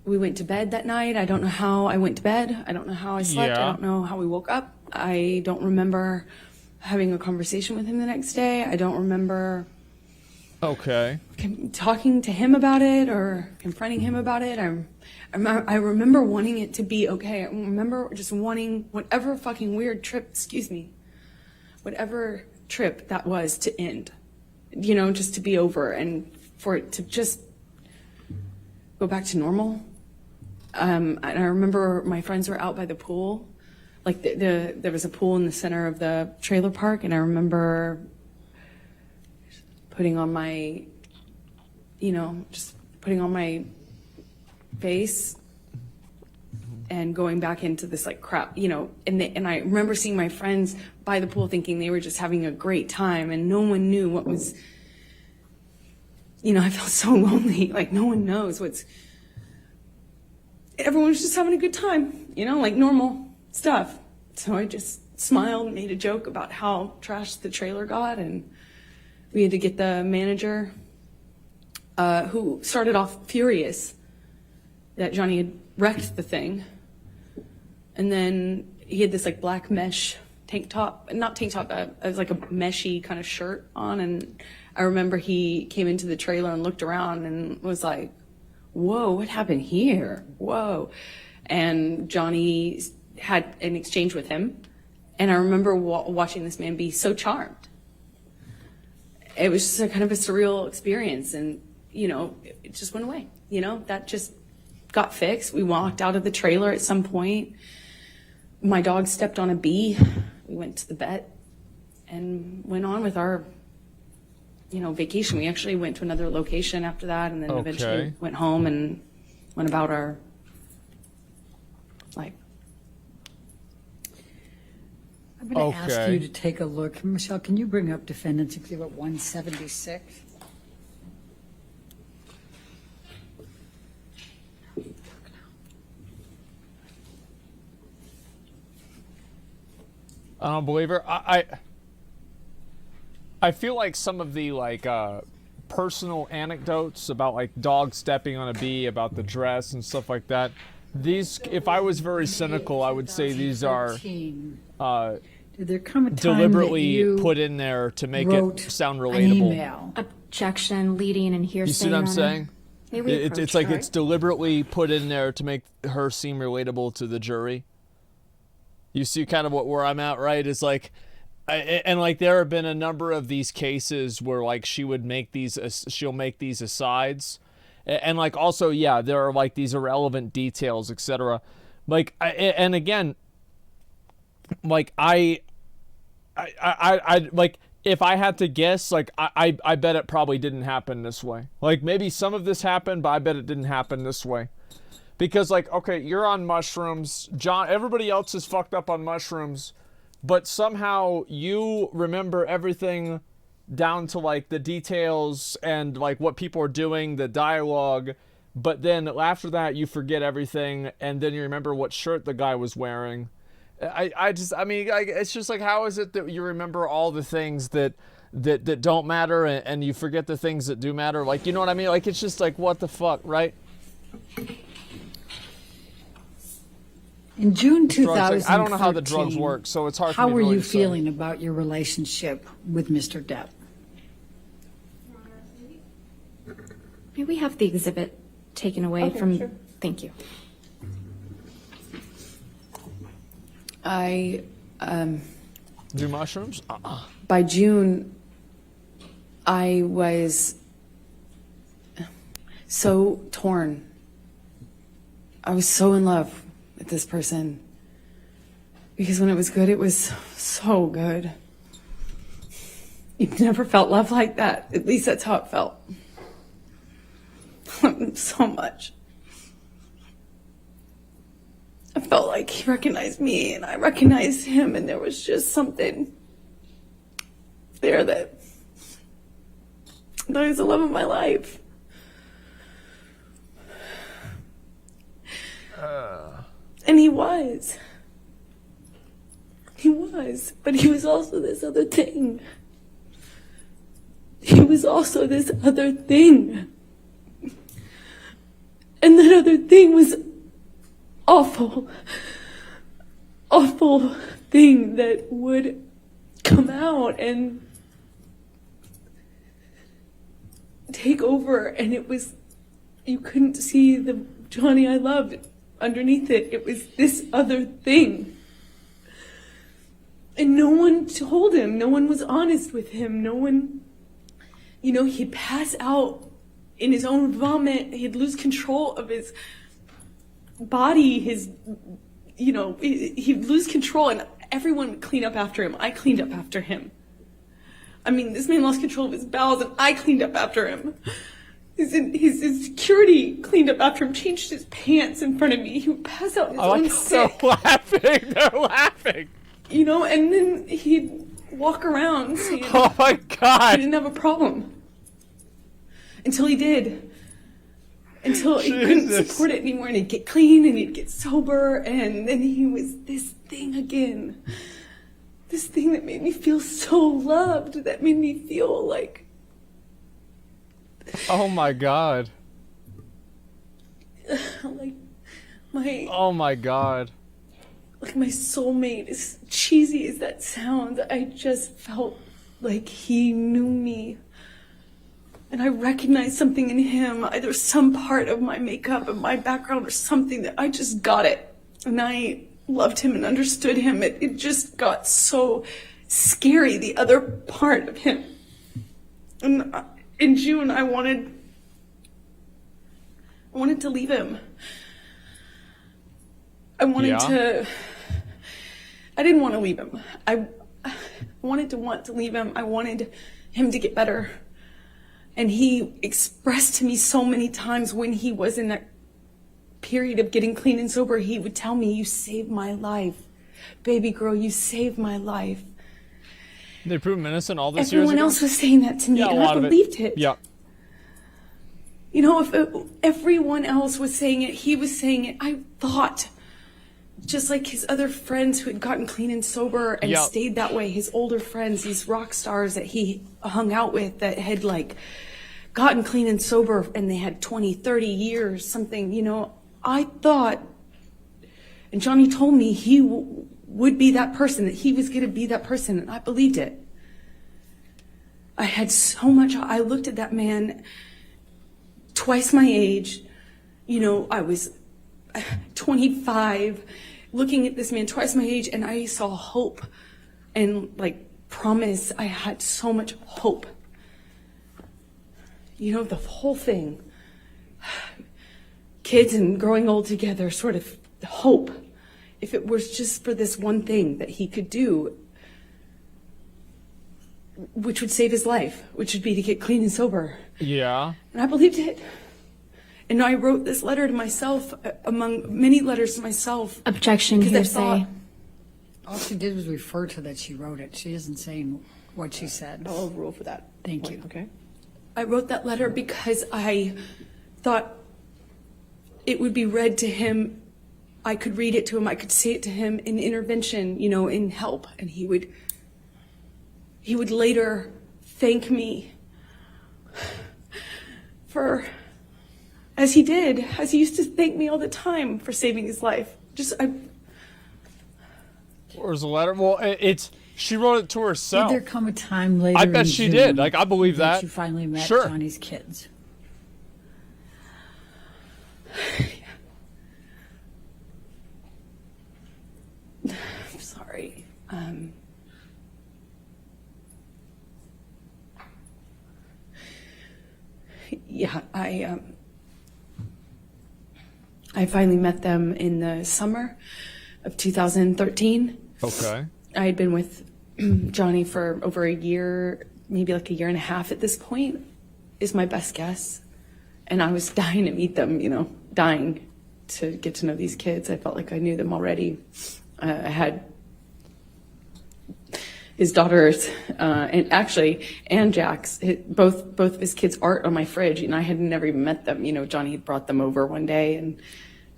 we went to bed that night. I don't know how I went to bed. I don't know how I slept. Yeah. I don't know how we woke up. I don't remember having a conversation with him the next day. I don't remember talking to him about it or confronting him about it. I remember wanting it to be okay. I remember just wanting whatever fucking weird trip, whatever trip that was to end, you know, just to be over and for it to just go back to normal. And I remember my friends were out by the pool. Like there was a pool in the center of the trailer park, and I remember putting on my, you know, just putting on my face and going back into this like crap, you know, and I remember seeing my friends by the pool thinking they were just having a great time, and no one knew what was, you know, I felt so lonely, like no one knows everyone was just having a good time, you know, like normal stuff. So I just smiled and made a joke about how trashed the trailer got, and we had to get the manager, who started off furious that Johnny had wrecked the thing. And then he had this like black mesh it was like a meshy kind of shirt on. And I remember he came into the trailer and looked around and was like, whoa, what happened here? Whoa. And Johnny had an exchange with him. And I remember watching this man be so charmed. It was just a kind of a surreal experience. And, you know, it just went away. You know, that just got fixed. We walked out of the trailer at some point. My dog stepped on a bee. We went to the vet and went on with our, you know, vacation. We actually went to another location after that, and then eventually went home and went about our life. I'm going to ask you to take a look. Michelle, can you bring up Defendant's Exhibit 176? I don't believe her. I feel like some of the like personal anecdotes about like dog stepping on a bee, about the dress and stuff like that. These, if I was very cynical, I would say these are Did there come a time deliberately that you put in there to make it sound an relatable. email? Objection, leading, and hearsay. You see what I'm Your Honor. saying? May we It's approach like her? it's deliberately put in there to make her seem relatable to the jury. You see kind of where I'm at, right? It's like, and like there have been a number of these cases where like she'll make these asides, and like also, yeah, there are like these irrelevant details, etc. Like, and again, like I like, if I had to guess, like I bet it probably didn't happen this way. Like maybe some of this happened, but I bet it didn't happen this way. Because, like, okay, you're on mushrooms. Everybody else is fucked up on mushrooms. But somehow you remember everything down to, like, the details and, like, what people are doing, the dialogue. But then after that, you forget everything. And then you remember what shirt the guy was wearing. It's just, like, how is it that you remember all the things that don't matter and you forget the things that do matter? Like, you know what I mean? Like, it's just, like, what the fuck, right? In June 2013, I don't know how the drugs work, so it's hard for me to how were really you say. feeling about your relationship with Mr. Depp? May we have the exhibit taken away from? Sure. Thank you. I do mushrooms? By June, I was so torn. I was so in love with this person because when it was good, it was so good. You've never felt love like that. At least that's how it felt. so much. I felt like he recognized me and I recognized him, and there was just something there that he's the love of my life. And he was. He was, but he was also this other thing. He was also this other thing. And that other thing was awful, awful thing that would come out and take over. And it was, you couldn't see the Johnny I loved underneath it. It was this other thing. And no one told him. No one was honest with him. No one, you know, he'd pass out in his own vomit. He'd lose control of his body, his, you know, he'd lose control, and everyone would clean up after him. I cleaned up after him. I mean, this man lost control of his bowels, and I cleaned up after him. His security cleaned up after him, changed his pants in front of me. He would pass out in his own sick. They're laughing. They're laughing. You know, and then he'd walk around saying, oh my God, he didn't have a problem. Until he did. Until he couldn't support it anymore, and he'd get clean and he'd get sober, and then he was this thing again. This thing that made me feel so loved, that made me feel like... Oh my God. like my... Oh my God. Like my soulmate, as cheesy as that sounds, I just felt like he knew me. And I recognized something in him, either some part of my makeup and my background or something, that I just got it. And I loved him and understood him. It just got so scary, the other part of him. And in June, I wanted to leave him. I didn't want to leave him. I wanted to leave him. I wanted him to get better. And he expressed to me so many times when he was in that period of getting clean and sober, he would tell me, "You saved my life. Baby girl, you saved my life." They proved him innocent all this years ago? Everyone else was saying that to me, and I believed it. Yeah. You know, if everyone else was saying it, he was saying it. I thought, just like his other friends who had gotten clean and sober and stayed that way, his older friends, these rock stars that he hung out with that had like gotten clean and sober and they had 20, 30 years, something, you know, I thought, and Johnny told me he would be that person, that he was going to be that person, and I believed it. I had so much, I looked at that man twice my age, you know, I was 25, looking at this man twice my age, and I saw hope and like promise. I had so much hope. You know, the whole thing, kids and growing old together, sort of hope. If it was just for this one thing that he could do, which would save his life, which would be to get clean and sober. Yeah. And I believed it. And I wrote this letter to myself, among many letters to myself. Objection, hearsay. All she did was refer to that she wrote it. She isn't saying what she said. I'll rule for that. Thank you. Okay. I wrote that letter because I thought it would be read to him. I could read it to him. I could say it to him in intervention, you know, in help. And he would later thank me for, as he used to thank me all the time for saving his life. Where's the letter? Well, she wrote it to herself. Did there come a time later? I bet she did. Like, I believe that. You finally met Sure. Johnny's kids. I'm sorry. Yeah, I finally met them in the summer of 2013. Okay. I had been with Johnny for over a year, maybe like a year and a half at this point, is my best guess. And I was dying to meet them, dying to get to know these kids. I felt like I knew them already. I had his daughters, and Jack's, both of his kids' art on my fridge, and I had never even met them. Johnny had brought them over one day and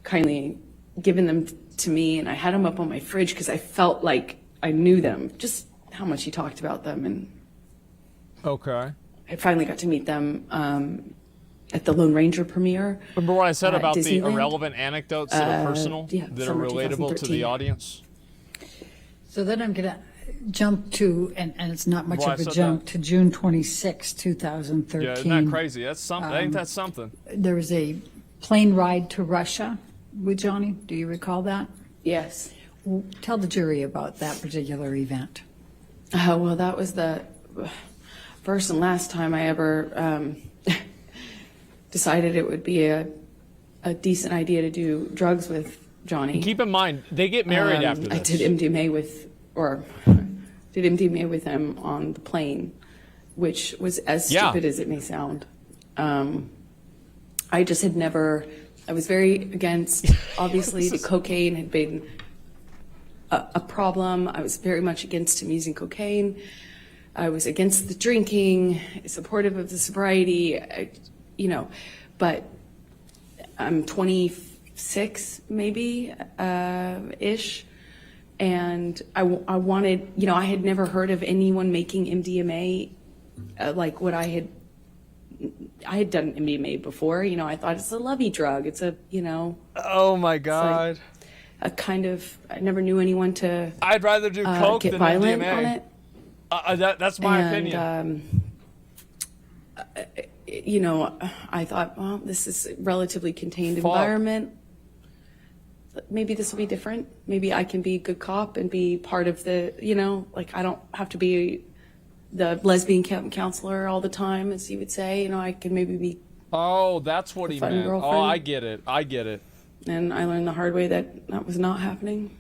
kindly given them to me, and I had them up on my fridge because I felt like I knew them, just how much he talked about them. And Okay. I finally got to meet them at the Lone Ranger premiere. Remember what I said about the Disneyland? irrelevant anecdotes that are personal, yeah, that are summer relatable to 2013. the audience? So then I'm going to jump to, and it's not much Well, I of a said jump, that. to June 26, 2013. Yeah, isn't that crazy? That's something. Ain't that something? There was a plane ride to Russia with Johnny. Do you recall that? Yes. Tell the jury about that particular event. Well, that was the first and last time I ever decided it would be a decent idea to do drugs with Johnny. Keep in mind, they get married after this. I did MDMA with him on the plane, which was as stupid as it may sound. I just had never. I was very against. Obviously, the cocaine had been a problem. I was very much against him using cocaine. I was against the drinking, supportive of the sobriety, but I'm 26 maybe, ish. And I wanted, I had never heard of anyone making MDMA like what I had done MDMA before. I thought it's a lovey drug. It's a, Oh my God. like a kind of, I never knew anyone to I'd rather do coke get than violent MDMA. on it. That's my And, opinion. I thought, well, this is a relatively contained Fuck. environment. Maybe this will be different. Maybe I can be a good cop and be part of the, I don't have to be the lesbian counselor all the time, as you would say. I can maybe be. Oh, that's what he fun meant. girlfriend. Oh, I get it. And I learned the hard way that was not happening.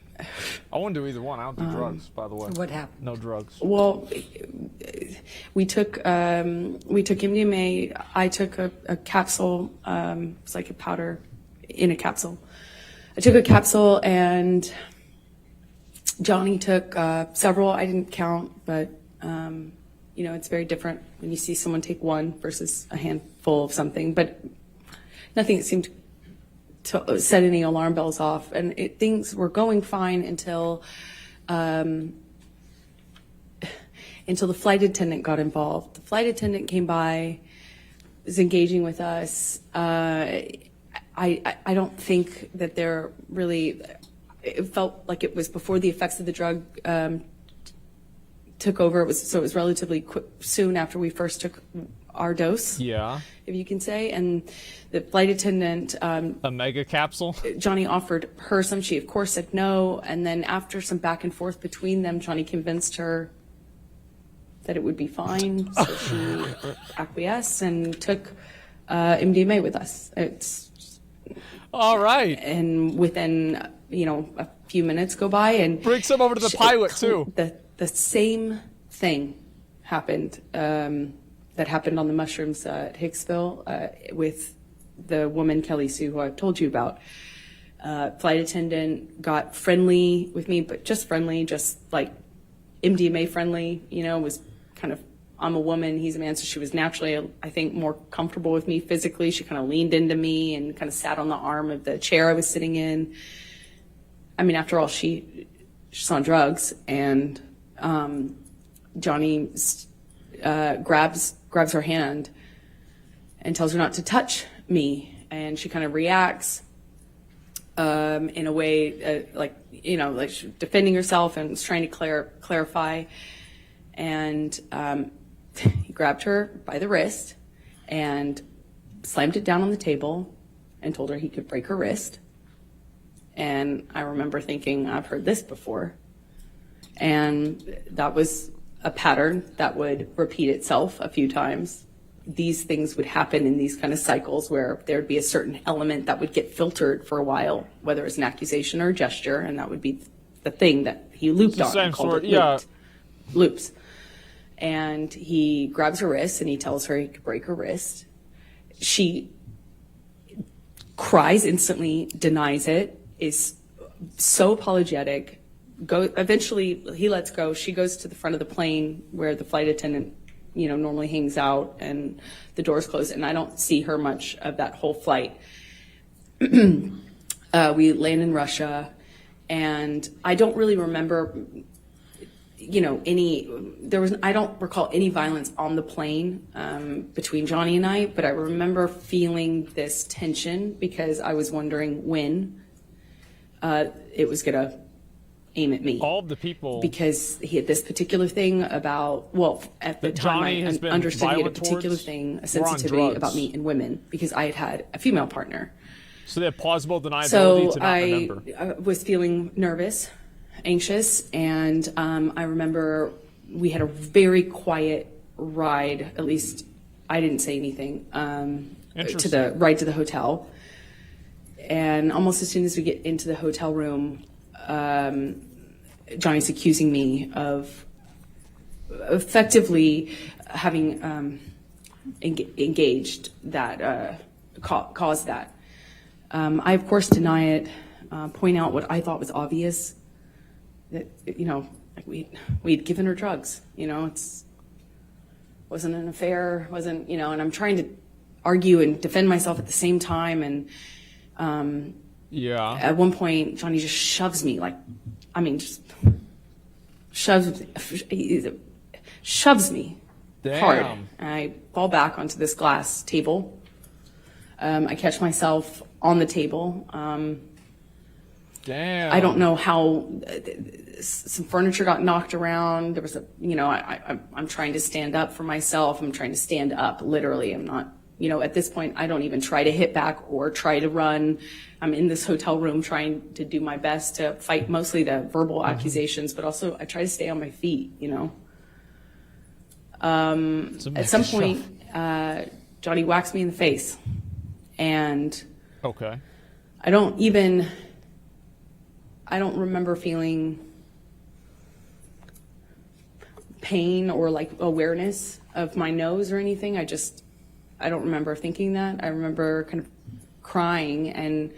I wouldn't do either one. I don't do drugs, by the way. What happened? No drugs. Well, we took MDMA. I took a capsule. It's like a powder in a capsule. I took a capsule, and Johnny took several. I didn't count, but it's very different when you see someone take one versus a handful of something. But nothing seemed to set any alarm bells off, and things were going fine until the flight attendant got involved. The flight attendant came by, was engaging with us. I don't think that they're really. It felt like it was before the effects of the drug took over. It was relatively soon after we first took our dose. Yeah. If you can say. And the flight attendant, A mega capsule? Johnny offered her some. She, of course, said no. And then after some back and forth between them, Johnny convinced her that it would be fine. So she acquiesced and took MDMA with us. All right. And within, a few minutes go by, and Bring some over to the pilot, too. The same thing happened that happened on the mushrooms at Hicksville with the woman, Kelly Sue, who I've told you about. Flight attendant got friendly with me, but just friendly, just like MDMA friendly, was kind of, I'm a woman, he's a man, so she was naturally, I think, more comfortable with me physically. She kind of leaned into me and kind of sat on the arm of the chair I was sitting in. I mean, after all, she's on drugs, and Johnny grabs her hand and tells her not to touch me, and she kind of reacts in a way like she's defending herself and was trying to clarify, and he grabbed her by the wrist and slammed it down on the table and told her he could break her wrist. And I remember thinking, I've heard this before. And that was a pattern that would repeat itself a few times. These things would happen in these kind of cycles where there'd be a certain element that would get filtered for a while, whether it's an accusation or a gesture, and that would be the thing that he looped on. Same Called sort, it yeah. loops. And he grabs her wrist and he tells her he could break her wrist. She cries instantly, denies it, is so apologetic. Eventually, he lets go. She goes to the front of the plane where the flight attendant, normally hangs out, and the doors close, and I don't see her much of that whole flight. We land in Russia, and I don't really remember, I don't recall any violence on the plane between Johnny and I, but I remember feeling this tension because I was wondering when it was going to aim at me. All of the people. Because he had this particular thing about, at the time Johnny has been I understood he had a violent particular towards, thing, a were on sensitivity drugs. about me and women, because I had a female partner. So they have plausible deniability So to not remember. I was feeling nervous, anxious, and I remember we had a very quiet ride. At least I didn't say anything to the ride to the hotel. And almost as soon as we get into the hotel room, Johnny's accusing me of effectively having engaged that, caused that. I, of course, deny it, point out what I thought was obvious, that, we'd given her drugs, it's wasn't an affair, wasn't, and I'm trying to argue and defend myself at the same time. And at one point, Johnny just shoves me, just shoves me hard. And I fall back onto this glass table. I catch myself on the table. Damn. I don't know how some furniture got knocked around. There was I'm trying to stand up for myself. I'm trying to stand up, literally. I'm not, at this point, I don't even try to hit back or try to run. I'm in this hotel room trying to do my best to fight mostly the verbal accusations, but also I try to stay on my feet, At some point, Johnny whacks me in the face. And okay, I don't remember feeling pain or awareness of my nose or anything. I don't remember thinking that. I remember kind of crying and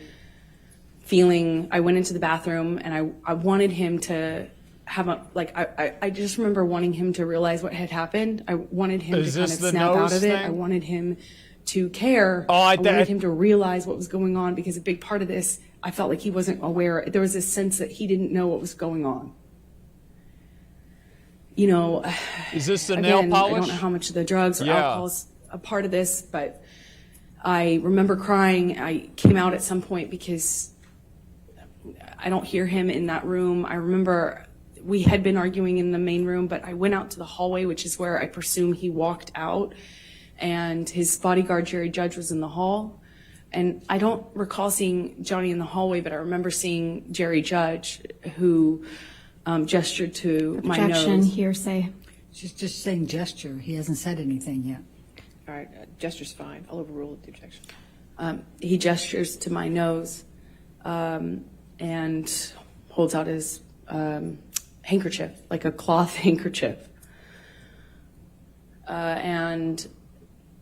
feeling, I went into the bathroom and I wanted him to have I just remember wanting him to realize what had happened. I wanted him to kind of snap out of it. I wanted him to care. I wanted him to realize what was going on, because a big part of this, I felt like he wasn't aware. There was this sense that he didn't know what was going on. Is this the again, nail polish? I don't know how much of the drugs or alcohol is a part of this, but I remember crying. I came out at some point because I don't hear him in that room. I remember we had been arguing in the main room, but I went out to the hallway, which is where I presume he walked out. And his bodyguard, Jerry Judge, was in the hall. And I don't recall seeing Johnny in the hallway, but I remember seeing Jerry Judge, who gestured to my nose. Objection, hearsay. She's just saying gesture. He hasn't said anything yet. All right, gesture's fine. I'll overrule the objection. He gestures to my nose and holds out his handkerchief, like a cloth handkerchief. And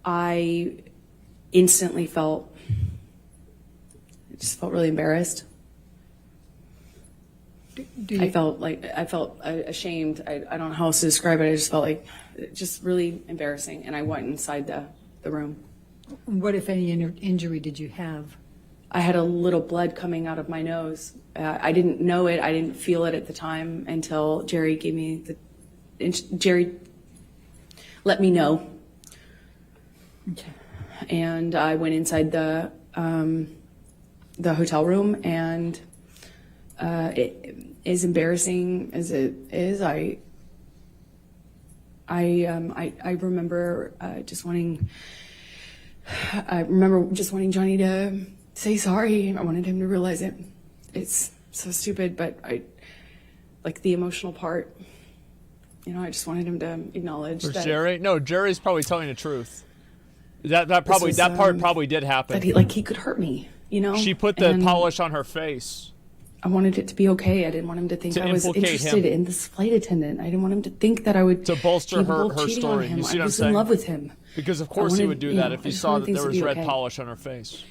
I instantly felt really embarrassed. I felt ashamed. I don't know how else to describe it. I just felt just really embarrassing. And I went inside the room. What, if any, injury did you have? I had a little blood coming out of my nose. I didn't know it. I didn't feel it at the time until Jerry gave me Jerry let me know. Okay. And I went inside the hotel room, and it, as embarrassing as it is, I remember just wanting Johnny to say sorry. I wanted him to realize it. It's so stupid, but the emotional part. I just wanted him to acknowledge that. Jerry? No, Jerry's probably telling the truth. That part probably did happen. That he could hurt me. She put the polish on her face. I wanted it to be okay. I didn't want him to think I was interested in this flight attendant. I didn't want him to think that I would to bolster her story. You see what I'm saying? I was in love with him. Because of course he would do that if he saw that there was red polish on her face.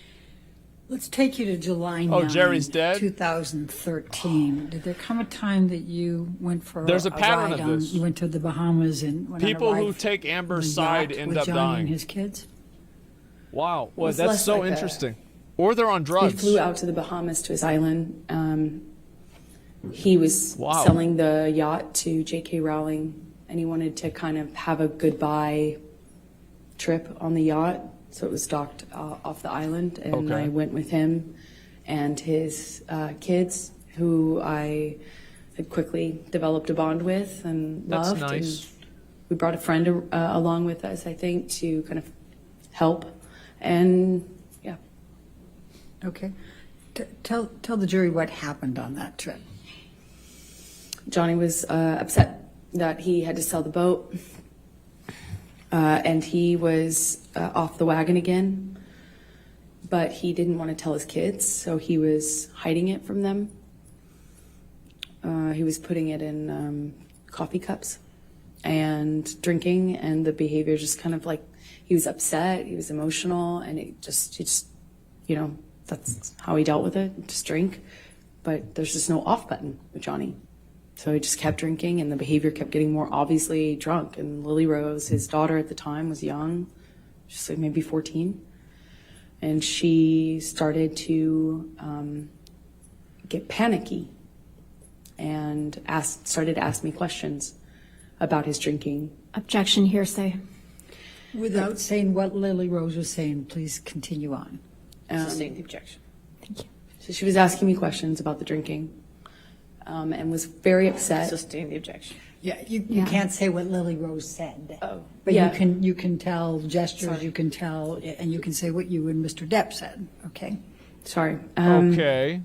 Let's take you to July 9, Oh, Jerry's dead? 2013. Did there come a time that you went for There's a pattern ride of this. You went to the Bahamas and went People on a ride who take Amber's on a side yacht end with up Johnny dying. and his kids? Wow. Well, was that's less so like a- interesting. Or they're on We drugs. flew out to the Bahamas to his island. He was Wow. selling the yacht to J.K. Rowling, and he wanted to kind of have a goodbye trip on the yacht. So it was docked off the island, and Okay. I went with him and his kids, who I had quickly developed a bond with and That's loved. nice. And we brought a friend along with us, I think, to kind of help. And yeah. Okay. Tell the jury what happened on that trip. Johnny was upset that he had to sell the boat, and he was off the wagon again, but he didn't want to tell his kids, so he was hiding it from them. He was putting it in coffee cups and drinking, and the behavior just kind of like, he was upset, he was emotional, and he just, you know, that's how he dealt with it, just drink. But there's just no off button with Johnny. So he just kept drinking, and the behavior kept getting more obviously drunk. And Lily Rose, his daughter at the time, was young, just like maybe 14. And she started to get panicky and started to ask me questions about his drinking. Objection, hearsay. Without saying what Lily Rose was saying, please continue on. Sustain the objection. Thank you. So she was asking me questions about the drinking, and was very upset. Sustain the objection. Yeah, you can't say what Lily Rose said. Oh, But yeah. you can tell gestures, Sorry. you can tell, and you can say what you and Mr. Depp said, okay? Sorry. Okay.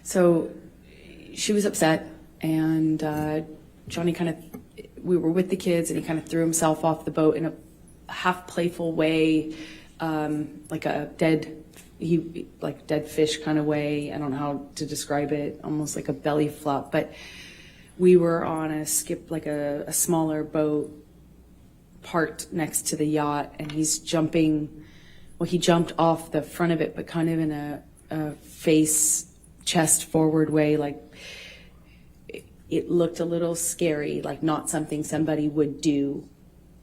So she was upset, and Johnny we were with the kids, and he kind of threw himself off the boat in a half playful way, like a dead fish kind of way. I don't know how to describe it, almost like a belly flop. But we were on a skip, like a smaller boat parked next to the yacht, and he's jumping. Well, he jumped off the front of it, but kind of in a chest forward way, like it looked a little scary, like not something somebody would do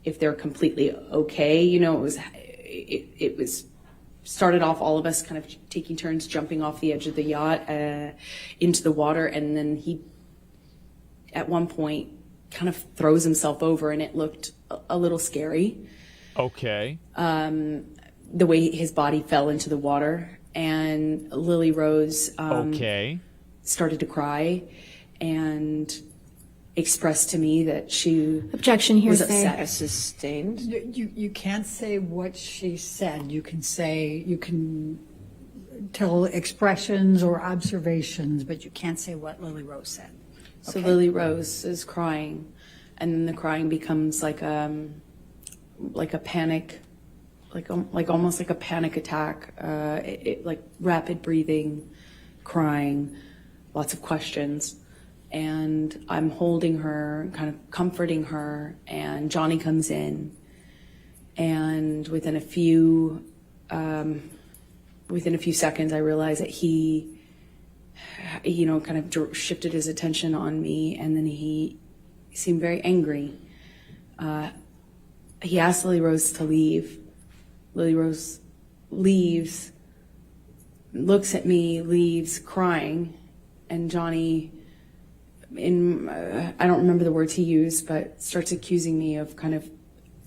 if they're completely okay. You know, it was started off all of us kind of taking turns jumping off the edge of the yacht into the water, and then he at one point kind of throws himself over, and it looked a little scary. Okay. The way his body fell into the water, and Lily Rose Okay. started to cry and expressed to me that she Objection, was hearsay. upset. Sustained. You can't say what she said. You can tell expressions or observations, but you can't say what Lily Rose said. So Okay. Lily Rose is crying, and then the crying becomes like a panic, like almost like a panic attack, like rapid breathing, crying, lots of questions. And I'm holding her, kind of comforting her, and Johnny comes in, and within a few seconds, I realize that he, kind of shifted his attention on me, and then he seemed very angry. He asked Lily Rose to leave. Lily Rose leaves, looks at me, leaves, crying, and Johnny, I don't remember the words he used, but starts accusing me of kind of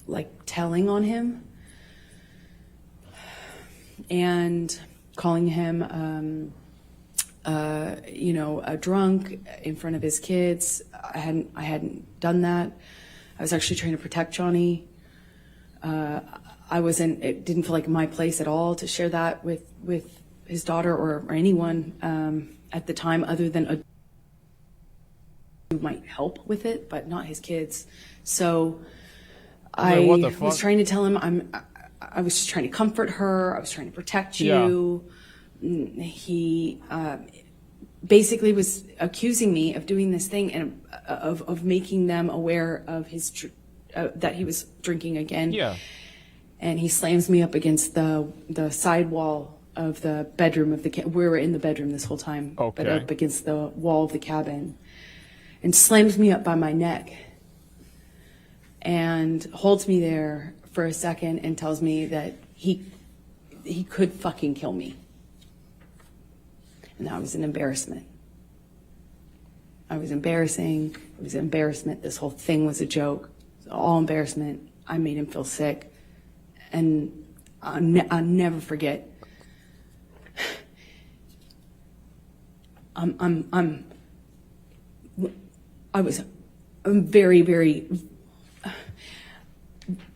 like telling on him and calling him, a drunk in front of his kids. I hadn't done that. I was actually trying to protect Johnny. It didn't feel like my place at all to share that with his daughter or anyone at the time, other than who might help with it, but not his kids. So I what the fuck? was trying to tell him I was just trying to comfort her. I was trying to protect you. Yeah. He basically was accusing me of doing this thing and of making them aware of his that he was drinking again. Yeah. And he slams me up against the side wall the bedroom of the we were in the bedroom this whole time, but Okay. up against the wall of the cabin, and slams me up by my neck and holds me there for a second and tells me that he could fucking kill me. And that was an embarrassment. I was embarrassing. It was embarrassment. This whole thing was a joke. It was all embarrassment. I made him feel sick. And I'll never forget. I'm very, very,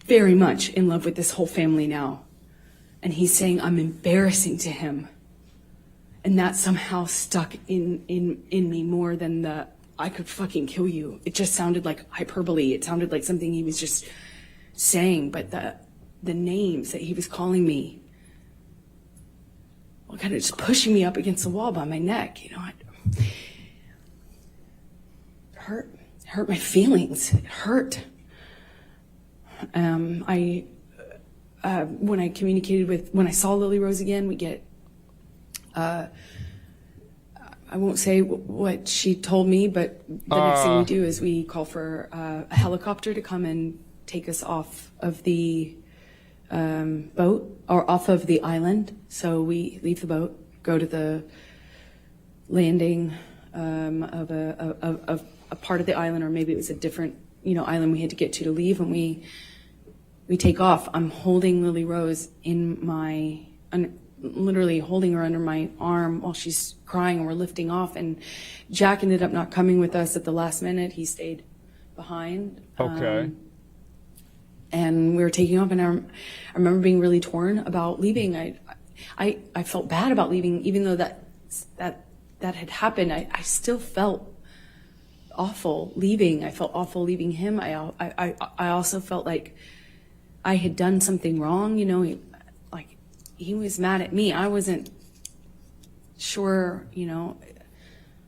very much in love with this whole family now. And he's saying I'm embarrassing to him. And that somehow stuck in me more than the I could fucking kill you. It just sounded like hyperbole. It sounded like something he was just saying, but the names that he was calling me, well, kind of just pushing me up against the wall by my neck, you know, it hurt my feelings. It hurt. When I saw Lily Rose again, we get, I won't say what she told me, but the next thing we do is we call for a helicopter to come and take us off of the boat or off of the island. So we leave the boat, go to the landing of a part of the island, or maybe it was a different, island we had to get to leave, and we take off. I'm holding Lily Rose literally holding her under my arm while she's crying, and we're lifting off. And Jack ended up not coming with us at the last minute. He stayed behind. Okay. And we were taking off, and I remember being really torn about leaving. I felt bad about leaving, even though that had happened. I still felt awful leaving. I felt awful leaving him. I also felt like I had done something wrong. He was mad at me. I wasn't sure,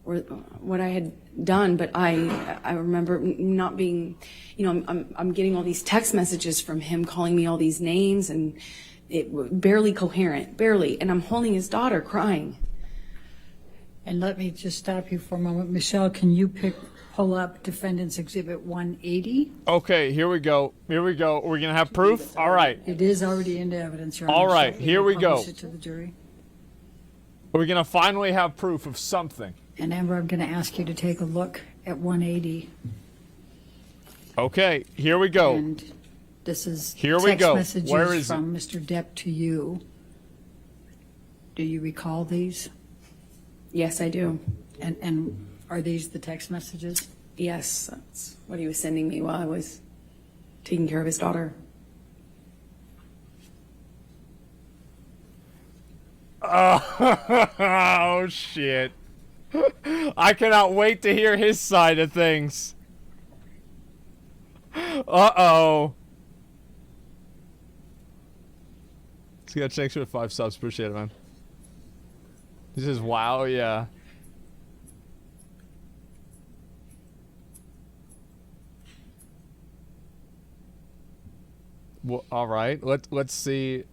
or what I had done, but I remember not being, I'm getting all these text messages from him calling me all these names, and it barely coherent, barely. And I'm holding his daughter crying. And let me just stop you for a moment. Michelle, can you pull up Defendant's Exhibit 180? Okay, here we go. We're going to have proof? All right. It is already into evidence, Your Honor. All right, so here we go. publish it to the jury. We're going to finally have proof of something. And Amber, I'm going to ask you to take a look at 180. Okay, here we go. And this is Here we text go. messages Where is from Mr. Depp to you. Do you recall these? Yes, I do. And are these the text messages? Yes, that's what he was sending me while I was taking care of his daughter. Oh, shit. I cannot wait to hear his side of things. Uh-oh. Let's get thanks for the 5 subs. Appreciate it, man. This is wow, yeah. Well, all right. Let's see.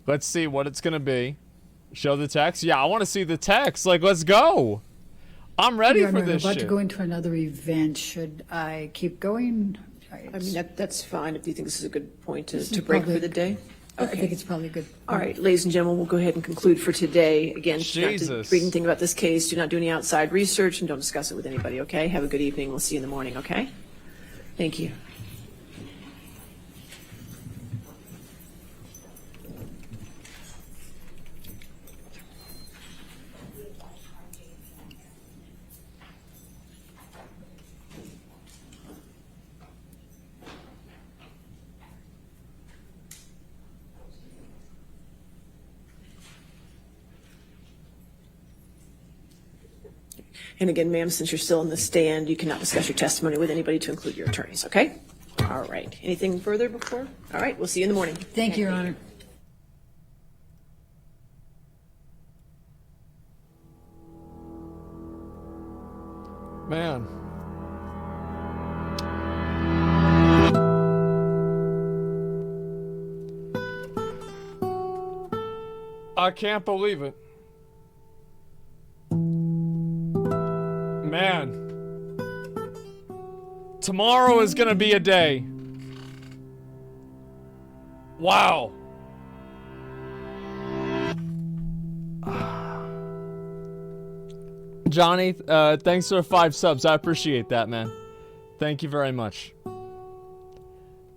Let's see what it's gonna be. Show the text. Yeah, I want to see the text. Like, let's go. I'm ready Your for Honor, this I'm about shit. to go into another event. Should I keep going? I mean, that's fine if you think this is a good point to is break probably- for the day. I think it's probably good. All right, ladies and gentlemen, we'll go ahead and conclude for today. Again, not to Jesus. read anything about this case, do not do any outside research, and don't discuss it with anybody, okay? Have a good evening. We'll see you in the morning, okay? Thank you. And again, ma'am, since you're still in the stand, you cannot discuss your testimony with anybody to include your attorneys, okay? All right. Anything further before? All right, we'll see you in the morning. Thank you, Your Honor. Man. I can't believe it. Man. Tomorrow is gonna be a day. Wow. Johnny, thanks for 5 subs. I appreciate that, man. Thank you very much.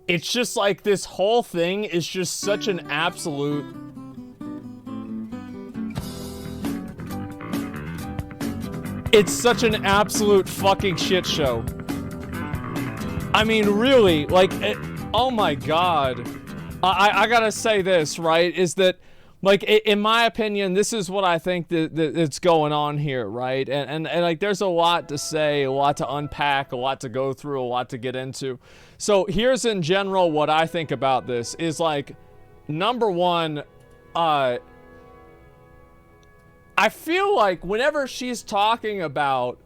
It's just like this whole thing is just such an absolute... It's such an absolute fucking shit show. I mean, really, like, oh my god. I gotta say this, right, is that, like, in my opinion, this is what I think that's going on here, right? And like, there's a lot to say, a lot to unpack, a lot to go through, a lot to get into. So here's in general what I think about this is, like, number one, I feel like whenever she's talking about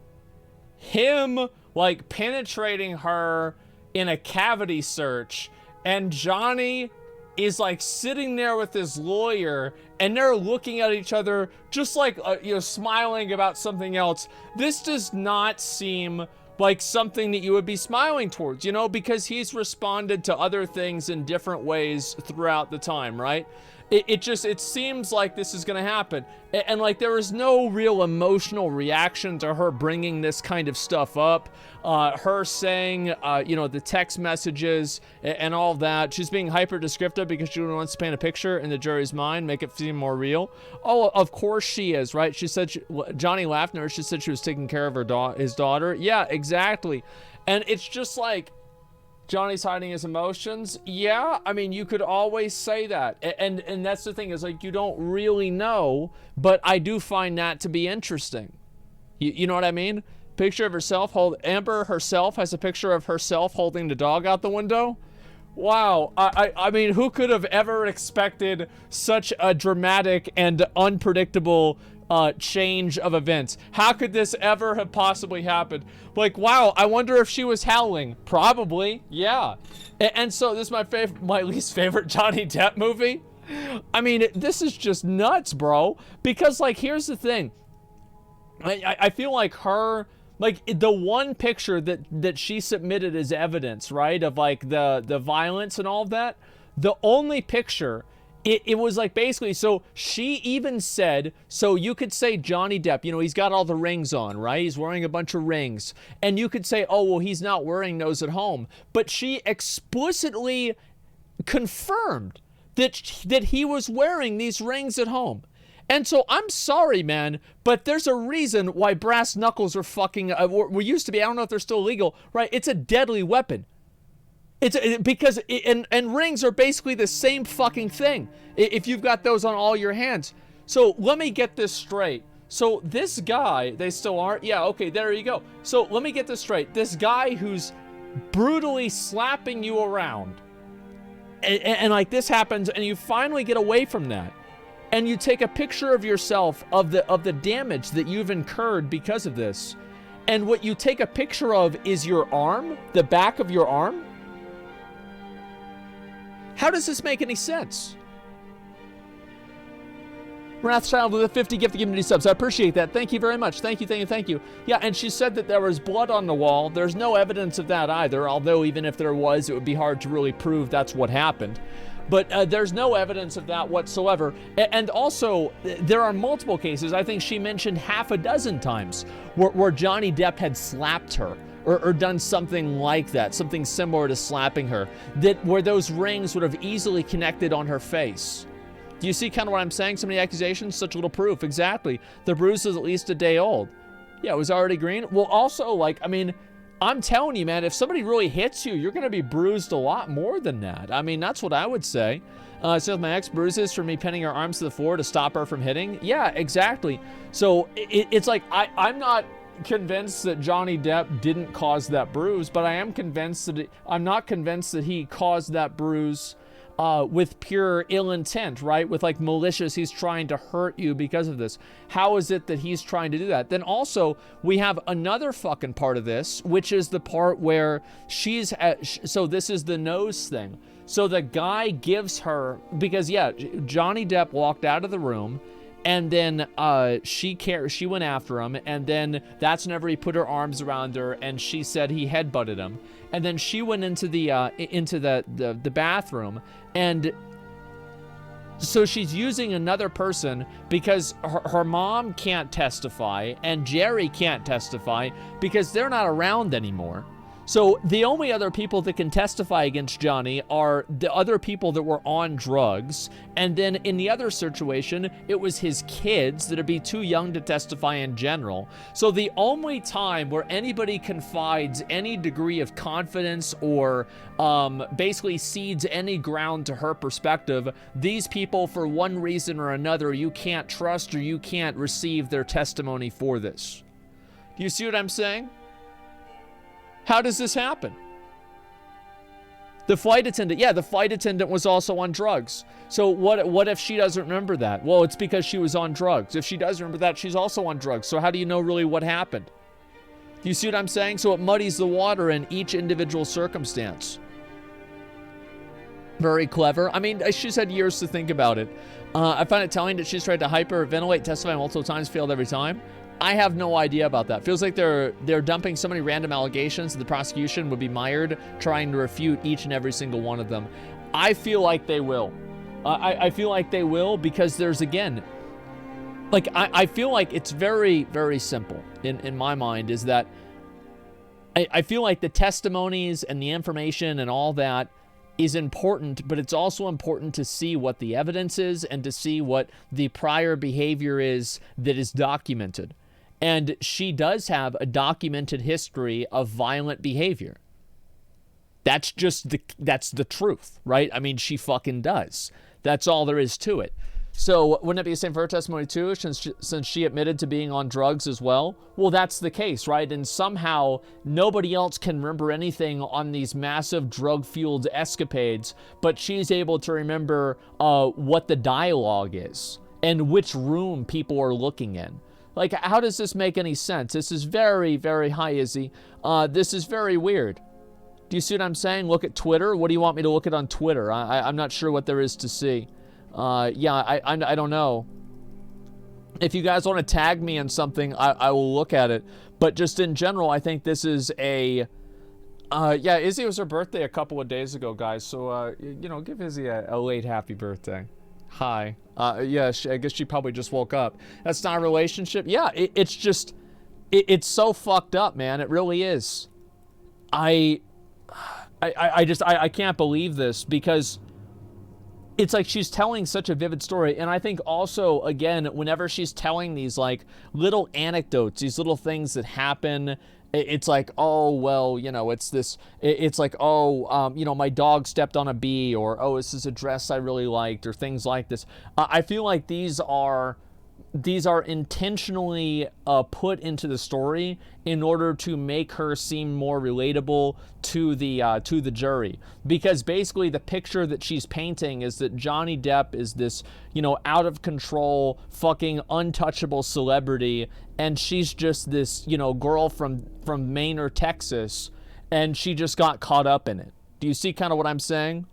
him, like, penetrating her in a cavity search, and Johnny is, like, sitting there with his lawyer, and they're looking at each other just like, you know, smiling about something else. This does not seem like something that you would be smiling towards, you know, because he's responded to other things in different ways throughout the time, right? It seems like this is gonna happen. And like, there is no real emotional reaction to her bringing this kind of stuff up. Her saying, you know, the text messages and all that. She's being hyper descriptive because she wants to paint a picture in the jury's mind, make it seem more real. Oh, of course she is, right? She said, Johnny laughed at her. She said she was taking care of his daughter. Yeah, exactly. And it's just like, Johnny's hiding his emotions. Yeah, I mean, you could always say that. And that's the thing, is like, you don't really know, but I do find that to be interesting. You know what I mean? Picture of herself, Amber herself has a picture of herself holding the dog out the window. Wow, I mean, who could have ever expected such a dramatic and unpredictable change of events? How could this ever have possibly happened? Like, wow, I wonder if she was howling. Probably, yeah. And so this is my least favorite Johnny Depp movie. I mean, this is just nuts, bro. Because, like, here's the thing. I feel like her, like, the one picture that she submitted as evidence, right, of, like, the violence and all of that, the only picture, it was like, basically, so she even said, so you could say Johnny Depp, you know, he's got all the rings on, right? He's wearing a bunch of rings. And you could say, oh, well, he's not wearing those at home. But she explicitly confirmed that he was wearing these rings at home. And so I'm sorry, man, but there's a reason why brass knuckles are fucking, we used to be, I don't know if they're still legal, right? It's a deadly weapon. Because rings are basically the same fucking thing if you've got those on all your hands. So let me get this straight. So this guy, they still aren't? Yeah, okay, there you go. So let me get this straight. This guy who's brutally slapping you around, and like this happens, and you finally get away from that, and you take a picture of yourself of the damage that you've incurred because of this, and what you take a picture of is your arm, the back of your arm. How does this make any sense? Wrathchild with a 50 gift community subs. I appreciate that. Thank you very much. Thank you, thank you, thank you. Yeah, and she said that there was blood on the wall. There's no evidence of that either, although even if there was, it would be hard to really prove that's what happened. But there's no evidence of that whatsoever. And also, there are multiple cases, I think she mentioned half a dozen times, where Johnny Depp had slapped her. Or done something like that, something similar to slapping her, where those rings would have easily connected on her face. Do you see kind of what I'm saying? So many accusations, such little proof. Exactly. The bruise is at least a day old. Yeah, it was already green. Well, also, like, I mean, I'm telling you, man, if somebody really hits you, you're going to be bruised a lot more than that. I mean, that's what I would say. So my ex bruises for me pinning her arms to the floor to stop her from hitting. Yeah, exactly. So it's like, I'm not convinced that Johnny Depp didn't cause that bruise, but I am convinced that I'm not convinced that he caused that bruise with pure ill intent, right? With like malicious, he's trying to hurt you because of this. How is it that he's trying to do that? Then also, we have another fucking part of this, which is the part where she's so this is the nose thing. So the guy gives her, because yeah, Johnny Depp walked out of the room, and then she went after him, and then that's whenever he put her arms around her, and she said he headbutted him, and then she went into the bathroom, and so she's using another person because her mom can't testify and Jerry can't testify because they're not around anymore. So the only other people that can testify against Johnny are the other people that were on drugs. And then in the other situation, it was his kids that would be too young to testify in general. So the only time where anybody confides any degree of confidence or basically cedes any ground to her perspective, these people, for one reason or another, you can't trust or you can't receive their testimony for this. Do you see what I'm saying? How does this happen? The flight attendant was also on drugs. So what if she doesn't remember that? Well, it's because she was on drugs. If she does remember that, she's also on drugs. So how do you know really what happened? Do you see what I'm saying? So it muddies the water in each individual circumstance. Very clever. I mean, she's had years to think about it. I find it telling that she's tried to hyperventilate, testify multiple times, failed every time. I have no idea about that. Feels like they're dumping so many random allegations that the prosecution would be mired trying to refute each and every single one of them. I feel like they will. I feel like they will because there's, again, like, I feel like it's very, very simple in my mind is that I feel like the testimonies and the information and all that is important, but it's also important to see what the evidence is and to see what the prior behavior is that is documented. And she does have a documented history of violent behavior. That's the truth, right? I mean, she fucking does. That's all there is to it. So wouldn't it be the same for her testimony too, since she admitted to being on drugs as well? Well, that's the case, right? And somehow nobody else can remember anything on these massive drug-fueled escapades, but she's able to remember what the dialogue is and which room people are looking in. Like, how does this make any sense? This is very, very high, Izzy. This is very weird. Do you see what I'm saying? Look at Twitter. What do you want me to look at on Twitter? I'm not sure what there is to see. Yeah, I don't know. If you guys want to tag me in something, I will look at it. But just in general, I think this is a... yeah, Izzy was her birthday a couple of days ago, guys. So, you know, give Izzy a late happy birthday. Hi. Yeah, I guess she probably just woke up. That's not a relationship? Yeah, it's just... It's so fucked up, man. It really is. I can't believe this because... It's like she's telling such a vivid story. And I think also, again, whenever she's telling these like little anecdotes, these little things that happen, it's like, oh, well, you know, it's this, it's like, oh, you know, my dog stepped on a bee, or, oh, this is a dress I really liked, or things like this. I feel like these are intentionally put into the story in order to make her seem more relatable to the jury, because basically the picture that she's painting is that Johnny Depp is this, you know, out of control, fucking untouchable celebrity, and she's just this, you know, girl from Maine or Texas, and she just got caught up in it. Do you see kind of what I'm saying?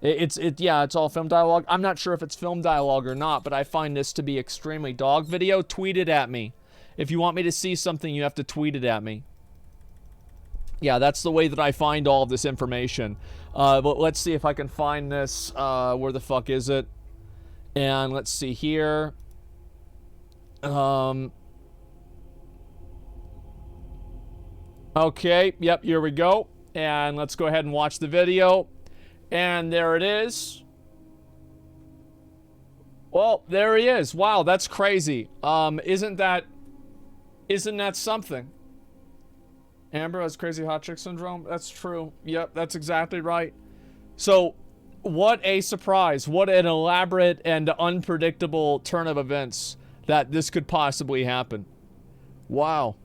Yeah, it's all film dialogue. I'm not sure if it's film dialogue or not, but I find this to be extremely dog video. Tweet it at me. If you want me to see something, you have to tweet it at me. Yeah, that's the way that I find all of this information. But let's see if I can find this. Where the fuck is it? And let's see here. Okay, yep, here we go. And let's go ahead and watch the video. And there it is. Well, there he is. Wow, that's crazy. Isn't that something? Amber has crazy hot chick syndrome. That's true. Yep, that's exactly right. So, what a surprise. What an elaborate and unpredictable turn of events that this could possibly happen. Wow.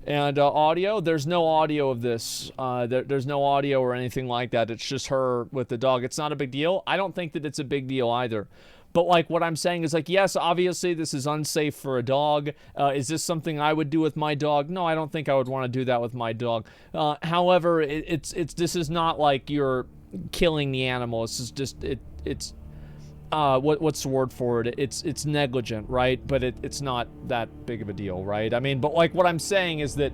And audio, there's no audio of this. There's no audio or anything like that. It's just her with the dog. It's not a big deal. I don't think that it's a big deal either. But like what I'm saying is like, yes, obviously this is unsafe for a dog. Is this something I would do with my dog? No, I don't think I would want to do that with my dog. However, this is not like you're killing the animal. This is just it's what's the word for it? It's negligent, right? But it's not that big of a deal, right? I mean, but like what I'm saying is that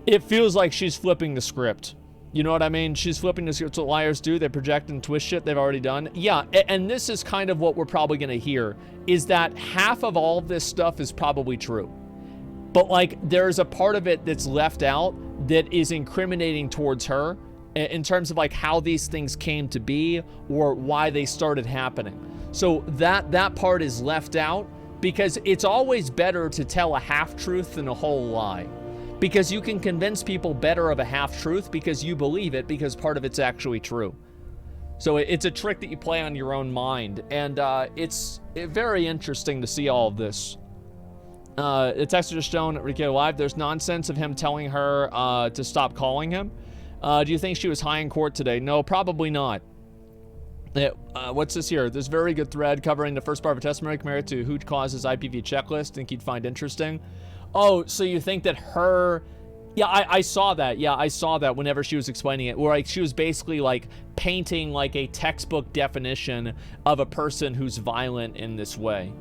it feels like she's flipping the script. You know what I mean? She's flipping the script. That's what liars do. They project and twist shit they've already done. Yeah, and this is kind of what we're probably going to hear, is that half of all of this stuff is probably true. But like there's a part of it that's left out that is incriminating towards her in terms of like how these things came to be or why they started happening. So that part is left out because it's always better to tell a half-truth than a whole lie. Because you can convince people better of a half-truth because you believe it because part of it's actually true. So it's a trick that you play on your own mind. And it's very interesting to see all of this. The text just shown at Rico Live, there's nonsense of him telling her to stop calling him. Do you think she was high in court today? No, probably not. What's this here? This very good thread covering the first part of a testimony compared to who causes IPV checklist. Think you'd find interesting. Oh, so you think that her... Yeah, I saw that. Yeah, I saw that whenever she was explaining it. Where like she was basically like painting like a textbook definition of a person who's violent in this way.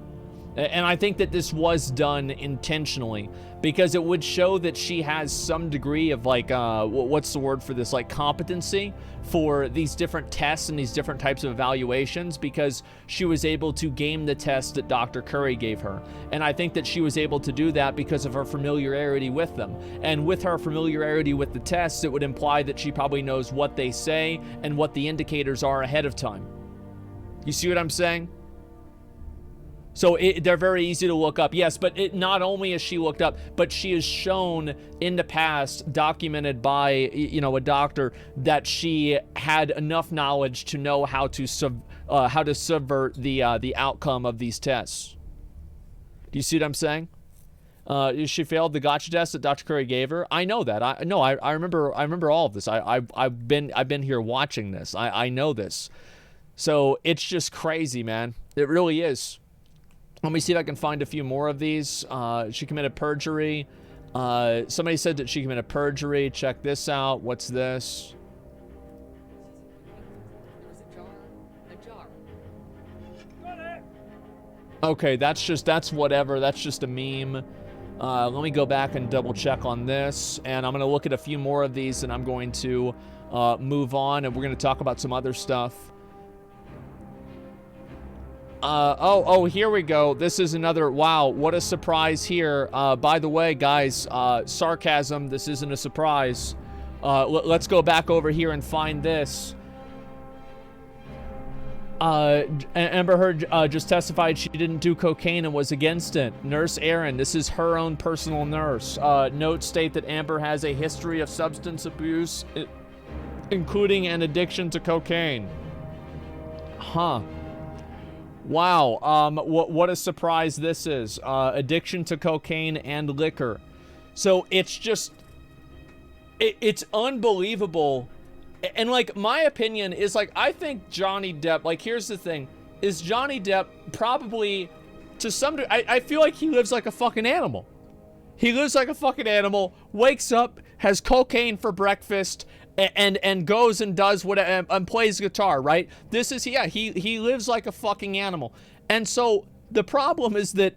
And I think that this was done intentionally because it would show that she has some degree of like, what's the word for this? Like competency for these different tests and these different types of evaluations because she was able to game the test that Dr. Curry gave her. And I think that she was able to do that because of her familiarity with them. And with her familiarity with the tests, it would imply that she probably knows what they say and what the indicators are ahead of time. You see what I'm saying? So they're very easy to look up. Yes, but not only is she looked up, but she is shown in the past, documented by, you know, a doctor, that she had enough knowledge to know how to subvert the outcome of these tests. Do you see what I'm saying? She failed the gotcha test that Dr. Curry gave her. I know that. I remember all of this. I've been here watching this. I know this. So it's just crazy, man. It really is. Let me see if I can find a few more of these. She committed perjury. Somebody said that she committed perjury. Check this out. What's this? Okay, that's whatever. That's just a meme. Let me go back and double check on this. And I'm going to look at a few more of these and I'm going to move on. And we're going to talk about some other stuff. Here we go. This is another, wow, what a surprise here. By the way, guys, sarcasm, this isn't a surprise. Let's go back over here and find this. Amber Heard just testified she didn't do cocaine and was against it. Nurse Erin, this is her own personal nurse. Notes state that Amber has a history of substance abuse, including an addiction to cocaine. Huh. Wow, what a surprise this is. Addiction to cocaine and liquor. So it's just, it's unbelievable. And like, my opinion is like, I think Johnny Depp, like, here's the thing, is Johnny Depp probably, to some degree, I feel like he lives like a fucking animal. He lives like a fucking animal, wakes up, has cocaine for breakfast, and goes and does what and plays guitar, right? This is, yeah, he lives like a fucking animal. And so the problem is that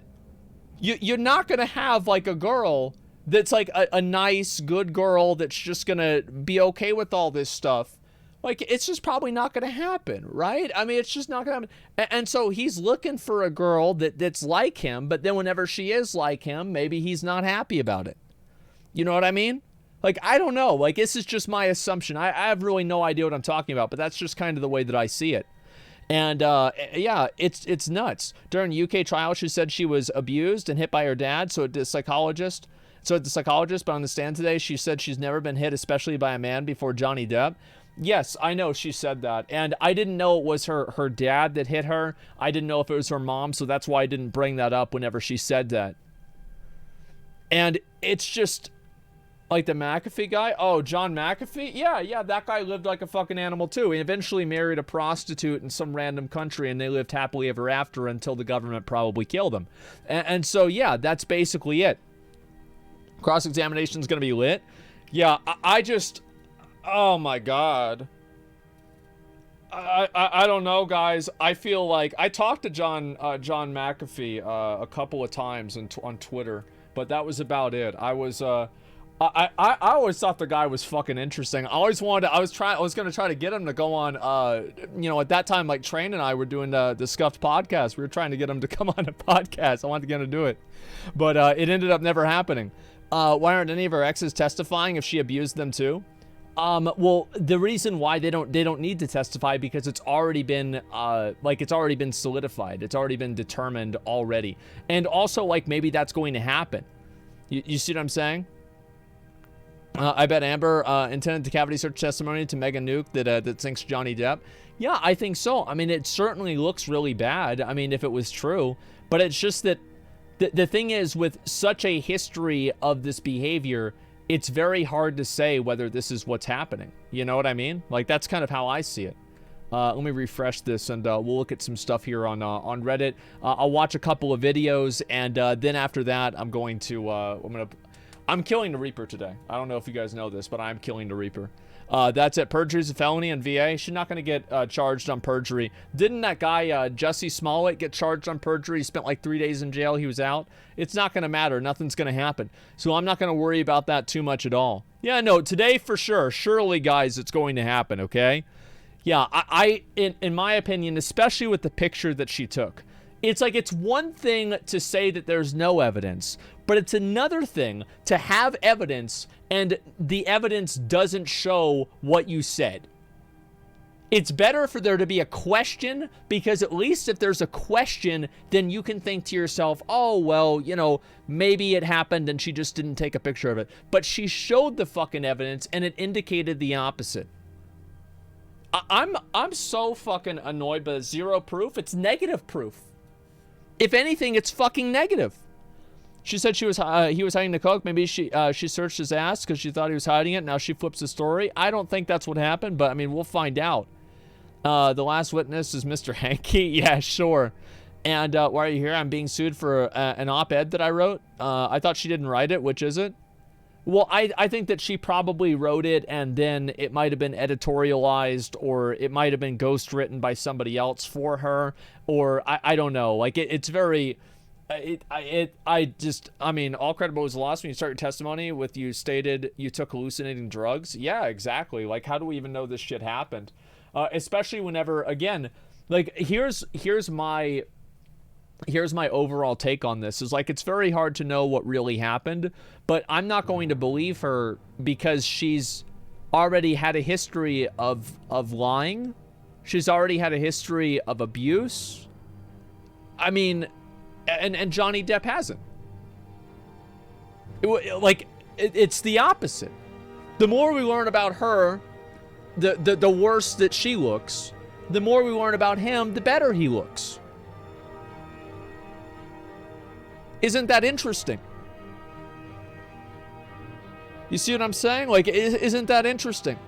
you're not gonna have like a girl that's like a nice, good girl that's just gonna be okay with all this stuff. Like, it's just probably not gonna happen, right? I mean, it's just not gonna happen. And so he's looking for a girl that's like him, but then whenever she is like him, maybe he's not happy about it. You know what I mean? Like, I don't know. Like, this is just my assumption. I have really no idea what I'm talking about, but that's just kind of the way that I see it. And, yeah, it's nuts. During the UK trial, she said she was abused and hit by her dad, so the psychologist, but on the stand today, she said she's never been hit, especially by a man, before Johnny Depp. Yes, I know she said that. And I didn't know it was her dad that hit her. I didn't know if it was her mom, so that's why I didn't bring that up whenever she said that. And it's just like the McAfee guy. Oh, John McAfee? Yeah, that guy lived like a fucking animal too. He eventually married a prostitute in some random country and they lived happily ever after until the government probably killed him. And so, yeah, that's basically it. Cross-examination is going to be lit. Yeah, I just, oh my God. I don't know, guys. I feel like I talked to John McAfee a couple of times on Twitter, but that was about it. I was I always thought the guy was fucking interesting. I was gonna try to get him to go on. At that time, like Train and I were doing the Scuffed podcast. We were trying to get him to come on a podcast. I wanted to get him to do it, but it ended up never happening. Why aren't any of our exes testifying if she abused them too? Well, the reason why they don't need to testify because it's already been solidified. It's already been determined already, and also like maybe that's going to happen. You see what I'm saying? I bet Amber intended the cavity search testimony to Megan Nuke that sinks Johnny Depp. Yeah, I think so. I mean, it certainly looks really bad. I mean, if it was true, but it's just that the thing is, with such a history of this behavior, it's very hard to say whether this is what's happening. You know what I mean? Like, that's kind of how I see it. Let me refresh this, and we'll look at some stuff here on Reddit. I'll watch a couple of videos, and then after that, I'm killing the Reaper today. I don't know if you guys know this, but I'm killing the Reaper. That's it. Perjury's a felony in VA. She's not going to get charged on perjury. Didn't that guy, Jussie Smollett, get charged on perjury? He spent like 3 days in jail. He was out. It's not going to matter. Nothing's going to happen. So I'm not going to worry about that too much at all. Yeah, no, today for sure. Surely, guys, it's going to happen, okay? Yeah, in my opinion, especially with the picture that she took, it's like it's one thing to say that there's no evidence, but it's another thing to have evidence and the evidence doesn't show what you said. It's better for there to be a question, because at least if there's a question, then you can think to yourself, oh, well, maybe it happened and she just didn't take a picture of it. But she showed the fucking evidence and it indicated the opposite. I'm so fucking annoyed by the zero proof. It's negative proof. If anything, it's fucking negative. She said he was hiding the coke. Maybe she searched his ass because she thought he was hiding it. Now she flips the story. I don't think that's what happened, but I mean, we'll find out. The last witness is Mr. Hanky. Yeah, sure. And why are you here? I'm being sued for an op-ed that I wrote. I thought she didn't write it. Which is it? Well, I think that she probably wrote it and then it might have been editorialized, or it might have been ghostwritten by somebody else for her, or I don't know. Like it's very, I mean, all credibility was lost when you start your testimony with you stated you took hallucinating drugs. Yeah, exactly. Like, how do we even know this shit happened? Especially whenever, again, like here's my overall take on this is like, it's very hard to know what really happened, but I'm not going to believe her because she's already had a history of lying. She's already had a history of abuse. I mean, and Johnny Depp hasn't. It's the opposite. The more we learn about her, the worse that she looks. The more we learn about him, the better he looks. Isn't that interesting? You see what I'm saying? Like, isn't that interesting?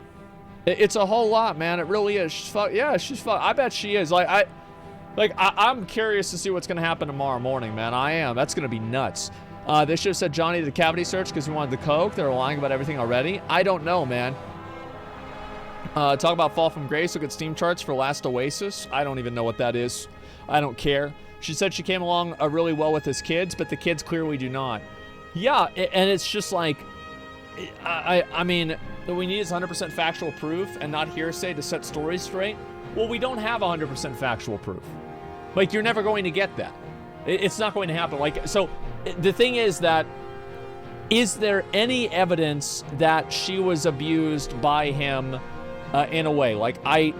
It's a whole lot, man. It really is. She's I bet she is. I'm curious to see what's going to happen tomorrow morning, man. I am. That's going to be nuts. They should have said Johnny did the cavity search because he wanted the coke. They're lying about everything already. I don't know, man. Talk about Fall from Grace. Look at Steam charts for Last Oasis. I don't even know what that is. I don't care. She said she came along really well with his kids, but the kids clearly do not. Yeah, and it's just like, I mean, what we need is 100% factual proof and not hearsay to set stories straight. Well, we don't have 100% factual proof. Like, you're never going to get that. It's not going to happen. Like, so the thing is that, is there any evidence that she was abused by him in a way? Like, I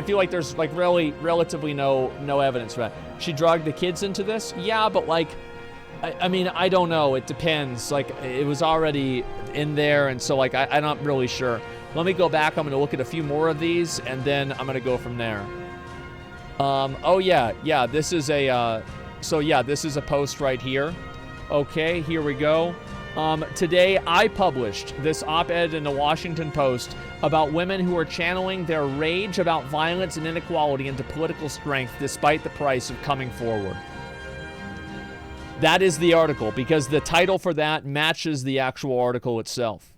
feel like there's like really relatively no evidence for that. She drugged the kids into this? Yeah, but like, I mean, I don't know. It depends. Like, it was already in there, and so like, I'm not really sure. Let me go back. I'm going to look at a few more of these, and then I'm going to go from there. Oh yeah, this is a, this is a post right here. Okay, here we go. Today, I published this op-ed in the Washington Post about women who are channeling their rage about violence and inequality into political strength despite the price of coming forward. That is the article, because the title for that matches the actual article itself.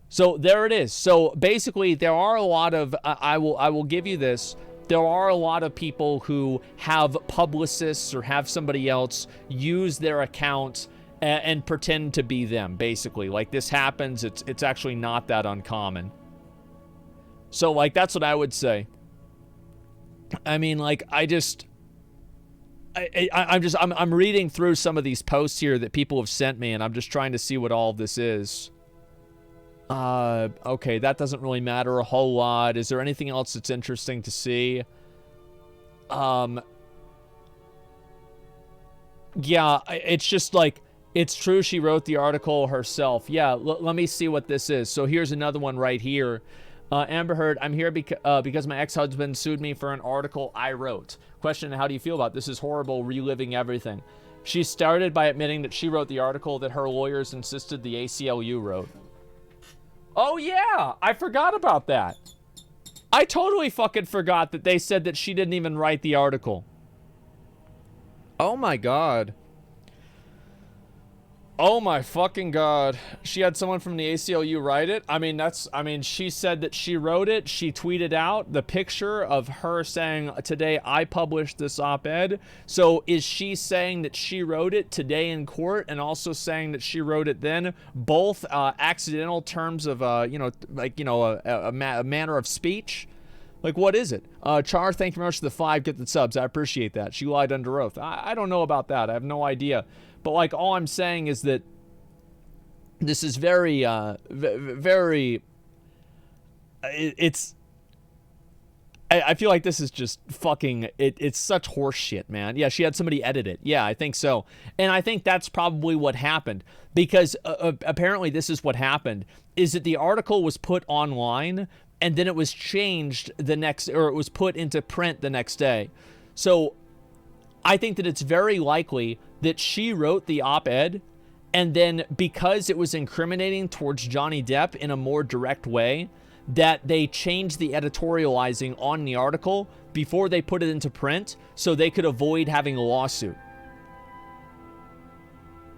So there it is. So basically, there are a lot of, I will give you this, there are a lot of people who have publicists or have somebody else use their account and pretend to be them, basically. Like, this happens, it's actually not that uncommon. So, like, that's what I would say. I mean, like, I'm reading through some of these posts here that people have sent me, and I'm just trying to see what all of this is. Okay, that doesn't really matter a whole lot. Is there anything else that's interesting to see? Yeah, it's just like, it's true she wrote the article herself. Yeah, let me see what this is. So here's another one right here. Amber Heard, I'm here because my ex-husband sued me for an article I wrote. Question, how do you feel about this? Is horrible, reliving everything. She started by admitting that she wrote the article that her lawyers insisted the ACLU wrote. Oh yeah, I forgot about that. I totally fucking forgot that they said that she didn't even write the article. Oh my god. Oh my fucking god. She had someone from the ACLU write it? I mean, she said that she wrote it. She tweeted out the picture of her saying, today I published this op-ed. So is she saying that she wrote it today in court and also saying that she wrote it then? Both accidental terms of, a manner of speech? Like, what is it? Char, thank you very much for the 5. Get the subs. I appreciate that. She lied under oath. I don't know about that. I have no idea. But, like, all I'm saying is that this is very, very... I feel like this is just fucking... It's such horse shit, man. Yeah, she had somebody edit it. Yeah, I think so. And I think that's probably what happened. Because apparently this is what happened. Is that the article was put online... and then it was changed it was put into print the next day. So I think that it's very likely that she wrote the op-ed, and then because it was incriminating towards Johnny Depp in a more direct way, that they changed the editorializing on the article before they put it into print so they could avoid having a lawsuit.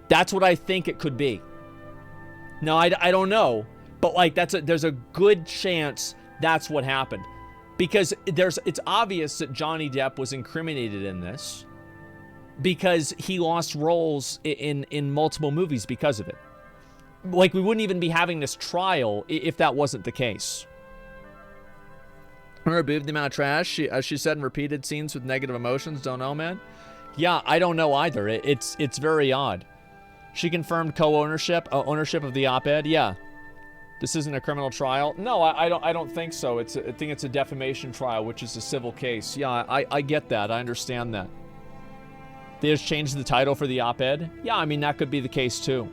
That's what I think it could be. Now, I don't know. But, like, there's a good chance that's what happened. Because it's obvious that Johnny Depp was incriminated in this. Because he lost roles in multiple movies because of it. Like, we wouldn't even be having this trial if that wasn't the case. Her boob, the amount of trash, she said in repeated scenes with negative emotions. Don't know, man. Yeah, I don't know either. It's very odd. She confirmed ownership of the op-ed. Yeah. This isn't a criminal trial. No, I don't think so. I think it's a defamation trial, which is a civil case. Yeah, I get that. I understand that. They just changed the title for the op-ed. Yeah, I mean, that could be the case too.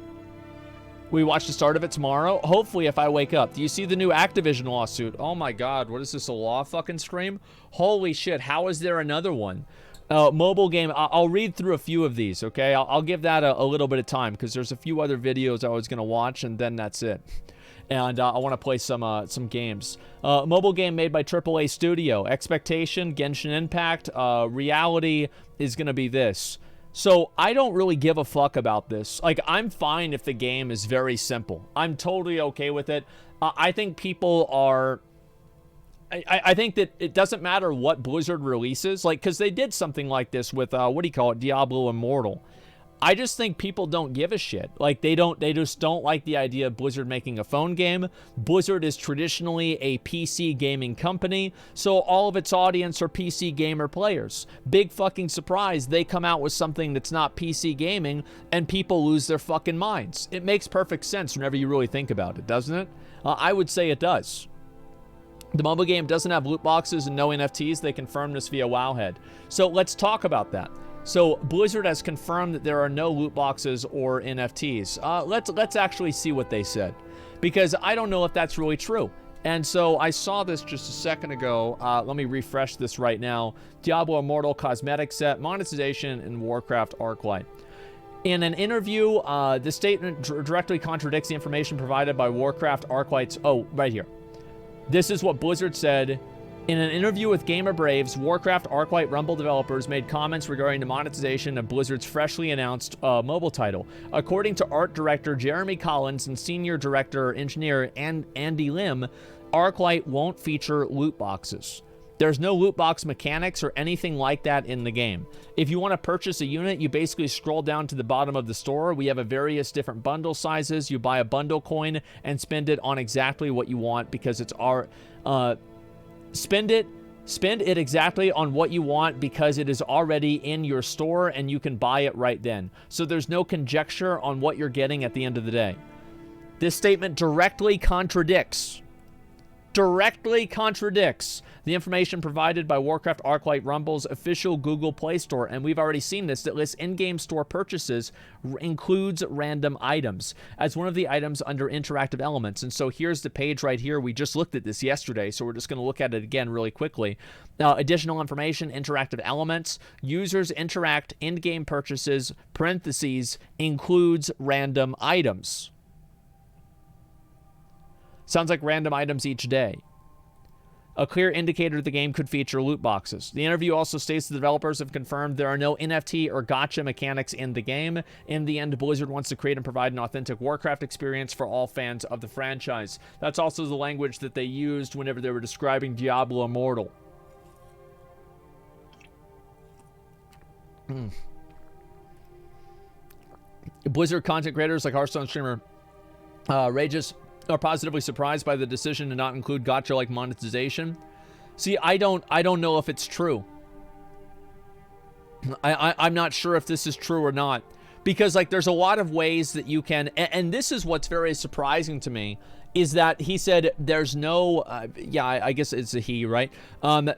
We watch the start of it tomorrow. Hopefully, if I wake up. Do you see the new Activision lawsuit? Oh my god, what is this, a law fucking stream? Holy shit, how is there another one? Mobile game, I'll read through a few of these, okay? I'll give that a little bit of time, because there's a few other videos I was going to watch, and then that's it. And I want to play some games. Mobile game made by AAA Studio. Expectation, Genshin Impact. Reality is going to be this. So I don't really give a fuck about this. Like, I'm fine if the game is very simple. I'm totally okay with it. I think people are... I think that it doesn't matter what Blizzard releases. Like, because they did something like this with, Diablo Immortal. I just think people don't give a shit. Like, they just don't like the idea of Blizzard making a phone game. Blizzard is traditionally a PC gaming company, so all of its audience are PC gamer players. Big fucking surprise, they come out with something that's not PC gaming, and people lose their fucking minds. It makes perfect sense whenever you really think about it, doesn't it? I would say it does. The mobile game doesn't have loot boxes and no NFTs. They confirmed this via Wowhead. So let's talk about that. So Blizzard has confirmed that there are no loot boxes or NFTs. Let's actually see what they said, because I don't know if that's really true. And so I saw this just a second ago. Let me refresh this right now. Diablo Immortal cosmetic set, monetization, and Warcraft Arclight. In an interview, the statement directly contradicts the information provided by Warcraft Arclight's... Oh, right here. This is what Blizzard said. In an interview with Gamer Braves, Warcraft Arclight Rumble developers made comments regarding the monetization of Blizzard's freshly announced mobile title. According to art director Jeremy Collins and senior director engineer Andy Lim, Arclight won't feature loot boxes. There's no loot box mechanics or anything like that in the game. If you want to purchase a unit, you basically scroll down to the bottom of the store. We have a various different bundle sizes. You buy a bundle coin and spend it on exactly what you want because it's our... Spend it exactly on what you want because it is already in your store and you can buy it right then. So there's no conjecture on what you're getting at the end of the day. This statement directly contradicts the information provided by Warcraft Arclight Rumble's official Google Play Store, and we've already seen this, that lists in-game store purchases includes random items as one of the items under interactive elements. And so here's the page right here. We just looked at this yesterday, so we're just going to look at it again really quickly. Additional information, interactive elements, users interact in-game purchases, parentheses, includes random items. Sounds like random items each day. A clear indicator the game could feature loot boxes. The interview also states the developers have confirmed there are no NFT or gacha mechanics in the game. In the end, Blizzard wants to create and provide an authentic Warcraft experience for all fans of the franchise. That's also the language that they used whenever they were describing Diablo Immortal. Blizzard content creators like Hearthstone streamer Rages are positively surprised by the decision to not include gacha-like monetization. See, I don't know if it's true. I'm not sure if this is true or not. Because, like, there's a lot of ways that you can... And this is what's very surprising to me, is that he said there's no... I guess it's a he, right?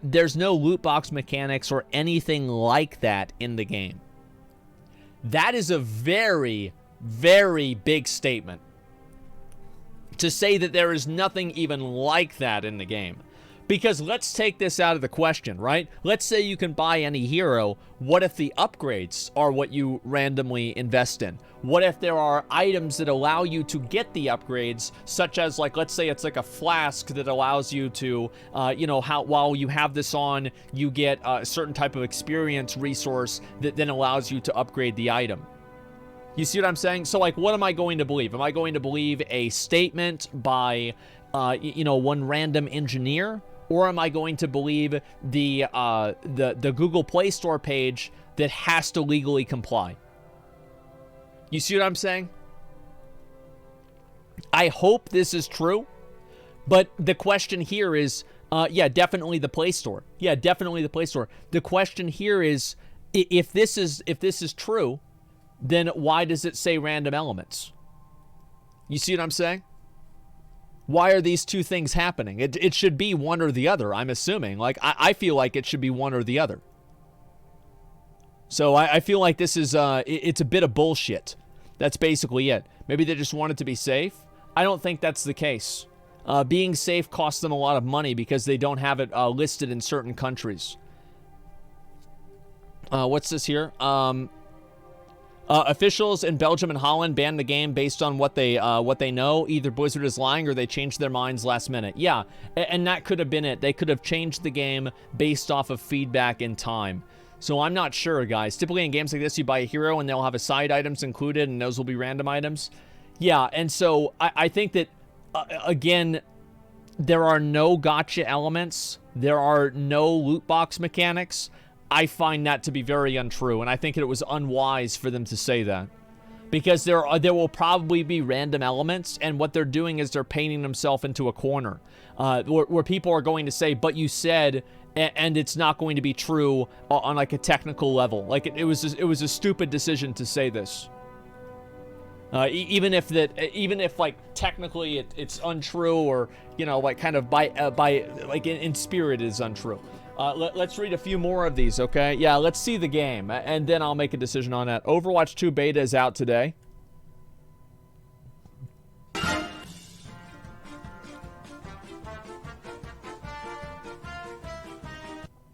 There's no loot box mechanics or anything like that in the game. That is a very, very big statement. To say that there is nothing even like that in the game. Because let's take this out of the question, right? Let's say you can buy any hero. What if the upgrades are what you randomly invest in? What if there are items that allow you to get the upgrades, such as, like, let's say it's like a flask that allows you to, while you have this on, you get a certain type of experience resource that then allows you to upgrade the item. You see what I'm saying? So, like, what am I going to believe? Am I going to believe a statement by, one random engineer? Or am I going to believe the Google Play Store page that has to legally comply? You see what I'm saying? I hope this is true. But the question here is, definitely the Play Store. Yeah, definitely the Play Store. The question here is, if this is true, then why does it say random elements? You see what I'm saying? Why are these two things happening? It should be one or the other, I'm assuming. Like, I feel like it should be one or the other. So I feel like this is, it's a bit of bullshit. That's basically it. Maybe they just wanted to be safe. I don't think that's the case. Being safe costs them a lot of money because they don't have it listed in certain countries. What's this here? Officials in Belgium and Holland banned the game based on what they know. Either Blizzard is lying or they changed their minds last minute. Yeah, and that could have been it. They could have changed the game based off of feedback in time. So I'm not sure, guys. Typically in games like this, you buy a hero and they'll have a side items included, and those will be random items. Yeah, and so I think that, again, there are no gacha elements. There are no loot box mechanics. I find that to be very untrue, and I think it was unwise for them to say that. Because there will probably be random elements, and what they're doing is they're painting themselves into a corner. Where people are going to say, but you said, and it's not going to be true on like a technical level. Like, it was a stupid decision to say this. Even if like technically it's untrue, or, like kind of in spirit it is untrue. Let's read a few more of these, okay? Yeah, let's see the game, and then I'll make a decision on that. Overwatch 2 beta is out today.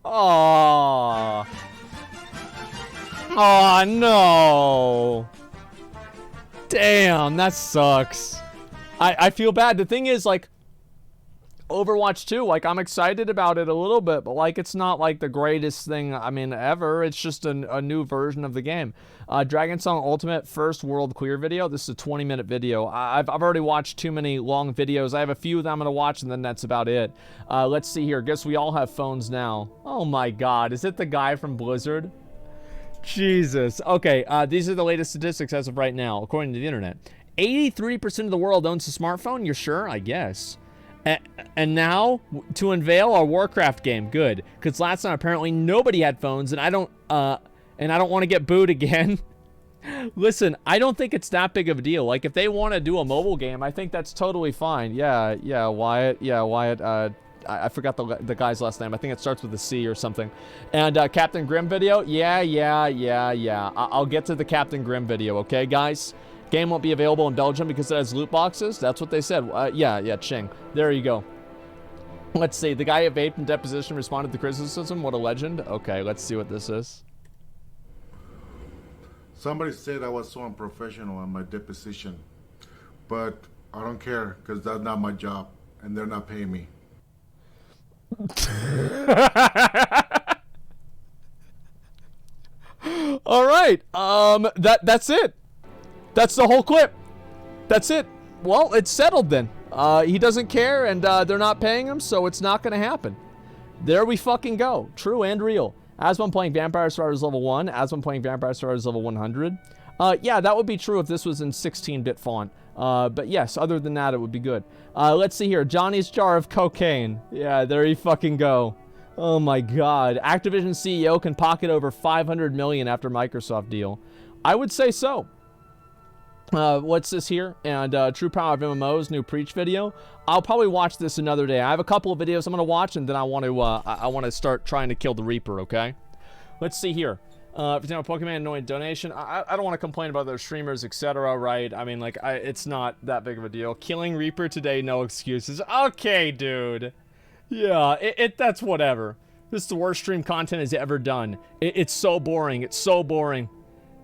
Oh no. Damn, that sucks. I feel bad. The thing is, like, Overwatch 2, like, I'm excited about it a little bit, but, like, it's not, like, the greatest thing, I mean, ever. It's just a new version of the game. Dragon Song Ultimate first world clear video. This is a 20-minute video. I've already watched too many long videos. I have a few that I'm going to watch, and then that's about it. Let's see here. Guess we all have phones now. Oh, my God. Is it the guy from Blizzard? Jesus. Okay, these are the latest statistics as of right now, according to the internet. 83% of the world owns a smartphone. You're sure? I guess. And now, to unveil our Warcraft game. Good. Because last time, apparently, nobody had phones, and I don't want to get booed again. Listen, I don't think it's that big of a deal. Like, if they want to do a mobile game, I think that's totally fine. Yeah, Wyatt. Yeah, Wyatt. I forgot the guy's last name. I think it starts with a C or something. And Captain Grimm video. Yeah. I'll get to the Captain Grimm video, okay, guys? Game won't be available in Belgium because it has loot boxes. That's what they said. Yeah, Ching. There you go. Let's see. The guy at Vape in deposition responded to criticism. What a legend. Okay, let's see what this is. Somebody said I was so unprofessional on my deposition, but I don't care because that's not my job and they're not paying me. All right. That's it. That's the whole clip. That's it. Well, it's settled then. He doesn't care, and they're not paying him, so it's not going to happen. There we fucking go. True and real. Asmon playing Vampire Survivors level 1. Asmon playing Vampire Survivors level 100. Yeah, that would be true if this was in 16-bit font. But yes, other than that, it would be good. Let's see here. Johnny's jar of cocaine. Yeah, there you fucking go. Oh my God. Activision CEO can pocket over $500 million after Microsoft deal. I would say so. What's this here? And True Power of MMOs new Preach video. I'll probably watch this another day. I have a couple of videos I'm gonna watch, and then I want to start trying to kill the Reaper. Okay. Let's see here. For example, Pokemon annoying donation. I don't want to complain about their streamers, etc. Right? I mean, like, it's not that big of a deal. Killing Reaper today, no excuses. Okay, dude. Yeah, that's whatever. This is the worst stream content has ever done. It's so boring. It's so boring.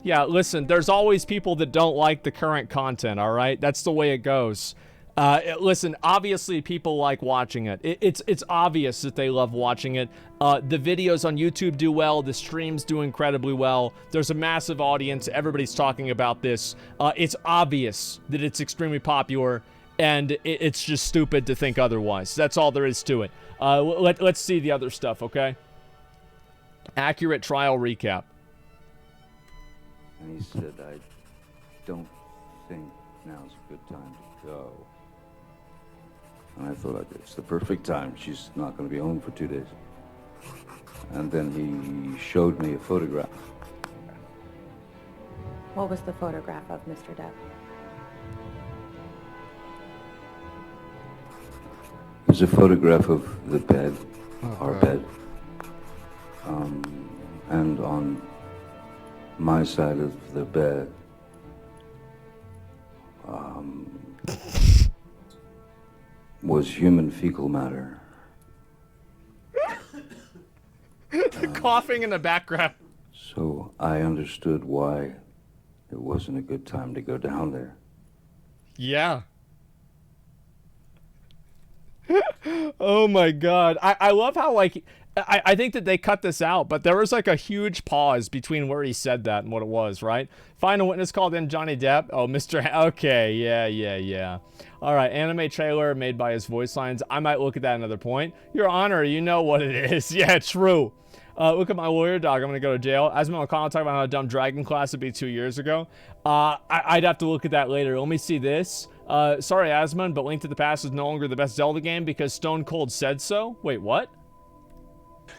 Yeah, listen, there's always people that don't like the current content, all right? That's the way it goes. Listen, obviously people like watching it. It's obvious that they love watching it. The videos on YouTube do well. The streams do incredibly well. There's a massive audience. Everybody's talking about this. It's obvious that it's extremely popular, and it's just stupid to think otherwise. That's all there is to it. Let's see the other stuff, okay? Accurate trial recap. And he said, I don't think now's a good time to go. And I thought, it's the perfect time. She's not going to be home for 2 days. And then he showed me a photograph. What was the photograph of Mr. Depp? It was a photograph of the bed, our bed. And on my side of the bed, was human fecal matter. Coughing in the background. So I understood why it wasn't a good time to go down there. Yeah. Oh my God. I love how, like, I think that they cut this out, but there was like a huge pause between where he said that and what it was, right? Final witness called in Johnny Depp. Oh, okay, yeah. All right, anime trailer made by his voice lines. I might look at that another point. Your Honor, you know what it is. Yeah, true. Look at my lawyer dog. I'm going to go to jail. Asmongold VOD talking about how dumb Dragon class would be 2 years ago. I'd have to look at that later. Let me see this. Sorry, Asmon, but Link to the Past is no longer the best Zelda game because Stone Cold said so. Wait, what?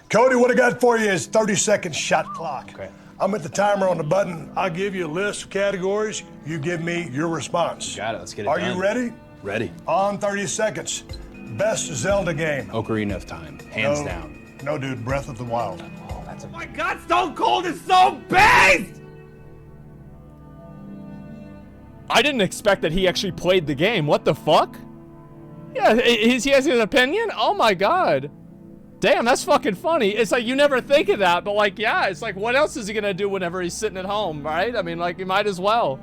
Cody, what I got for you is 30-second shot clock. Okay. I'm at the timer on the button. I'll give you a list of categories. You give me your response. Got it. Let's get it Are done. you ready? Ready. On 30 seconds. Best Zelda game. Ocarina of Time. Hands down. No, dude. Breath of the Wild. Oh, that's a... My God, Stone Cold is so based! I didn't expect that he actually played the game. What the fuck? Yeah, he has an opinion? Oh my God. Damn, that's fucking funny. It's like, you never think of that, but like, yeah, it's like, what else is he gonna do whenever he's sitting at home, right? I mean, like, he might as well.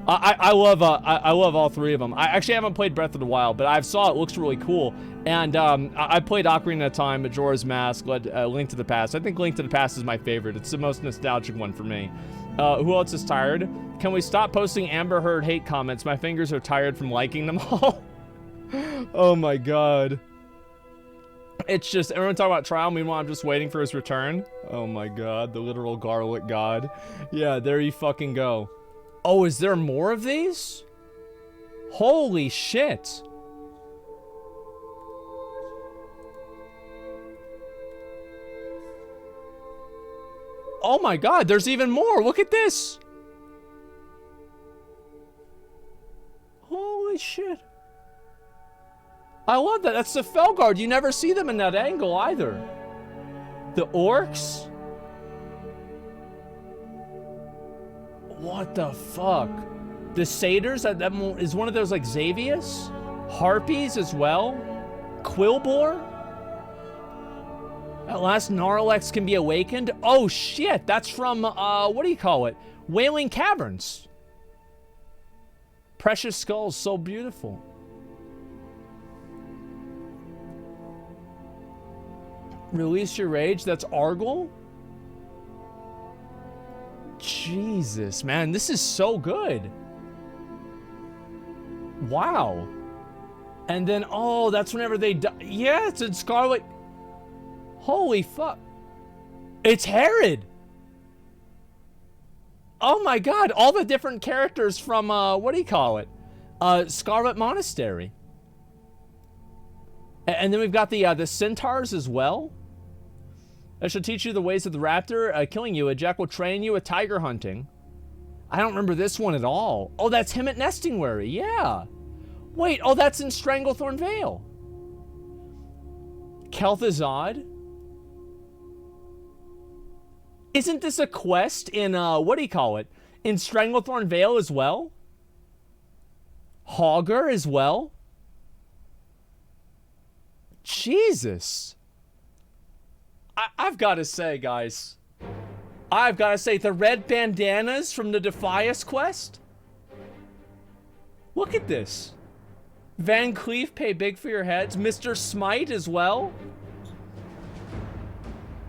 I love all three of them. I actually haven't played Breath of the Wild, but I've saw it looks really cool. And I played Ocarina of Time, Majora's Mask, Link to the Past. I think Link to the Past is my favorite. It's the most nostalgic one for me. Who else is tired? Can we stop posting Amber Heard hate comments? My fingers are tired from liking them all. Oh my god. It's just, everyone talking about Trial, meanwhile I'm just waiting for his return. Oh my god, the literal garlic god. Yeah, there you fucking go. Oh, is there more of these? Holy shit. Oh my god, there's even more. Look at this. Holy shit. I love that. That's the Felguard. You never see them in that angle either. The orcs? What the fuck? The satyrs? That is one of those like Xavius? Harpies as well? Quillbore? At last, Gnarlex can be awakened. Oh shit, that's from, what do you call it? Wailing Caverns. Precious skulls, so beautiful. Release your rage, that's Argyle? Jesus, man, this is so good. Wow. And then, oh, that's whenever they die. Yeah, it's in Scarlet. Holy fuck. It's Herod. Oh my god, all the different characters from, what do you call it? Scarlet Monastery. And then we've got the centaurs as well. I shall teach you the ways of the raptor, killing you. A jack will train you, a tiger hunting. I don't remember this one at all. Oh, that's him at Nestingwary, yeah. Wait, oh, that's in Stranglethorn Vale. Kel'Thuzad. Isn't this a quest in, what do you call it? In Stranglethorn Vale as well? Hogger as well? Jesus. I've got to say, guys. I've got to say, the red bandanas from the Defias quest? Look at this. Van Cleef, pay big for your heads. Mr. Smite as well.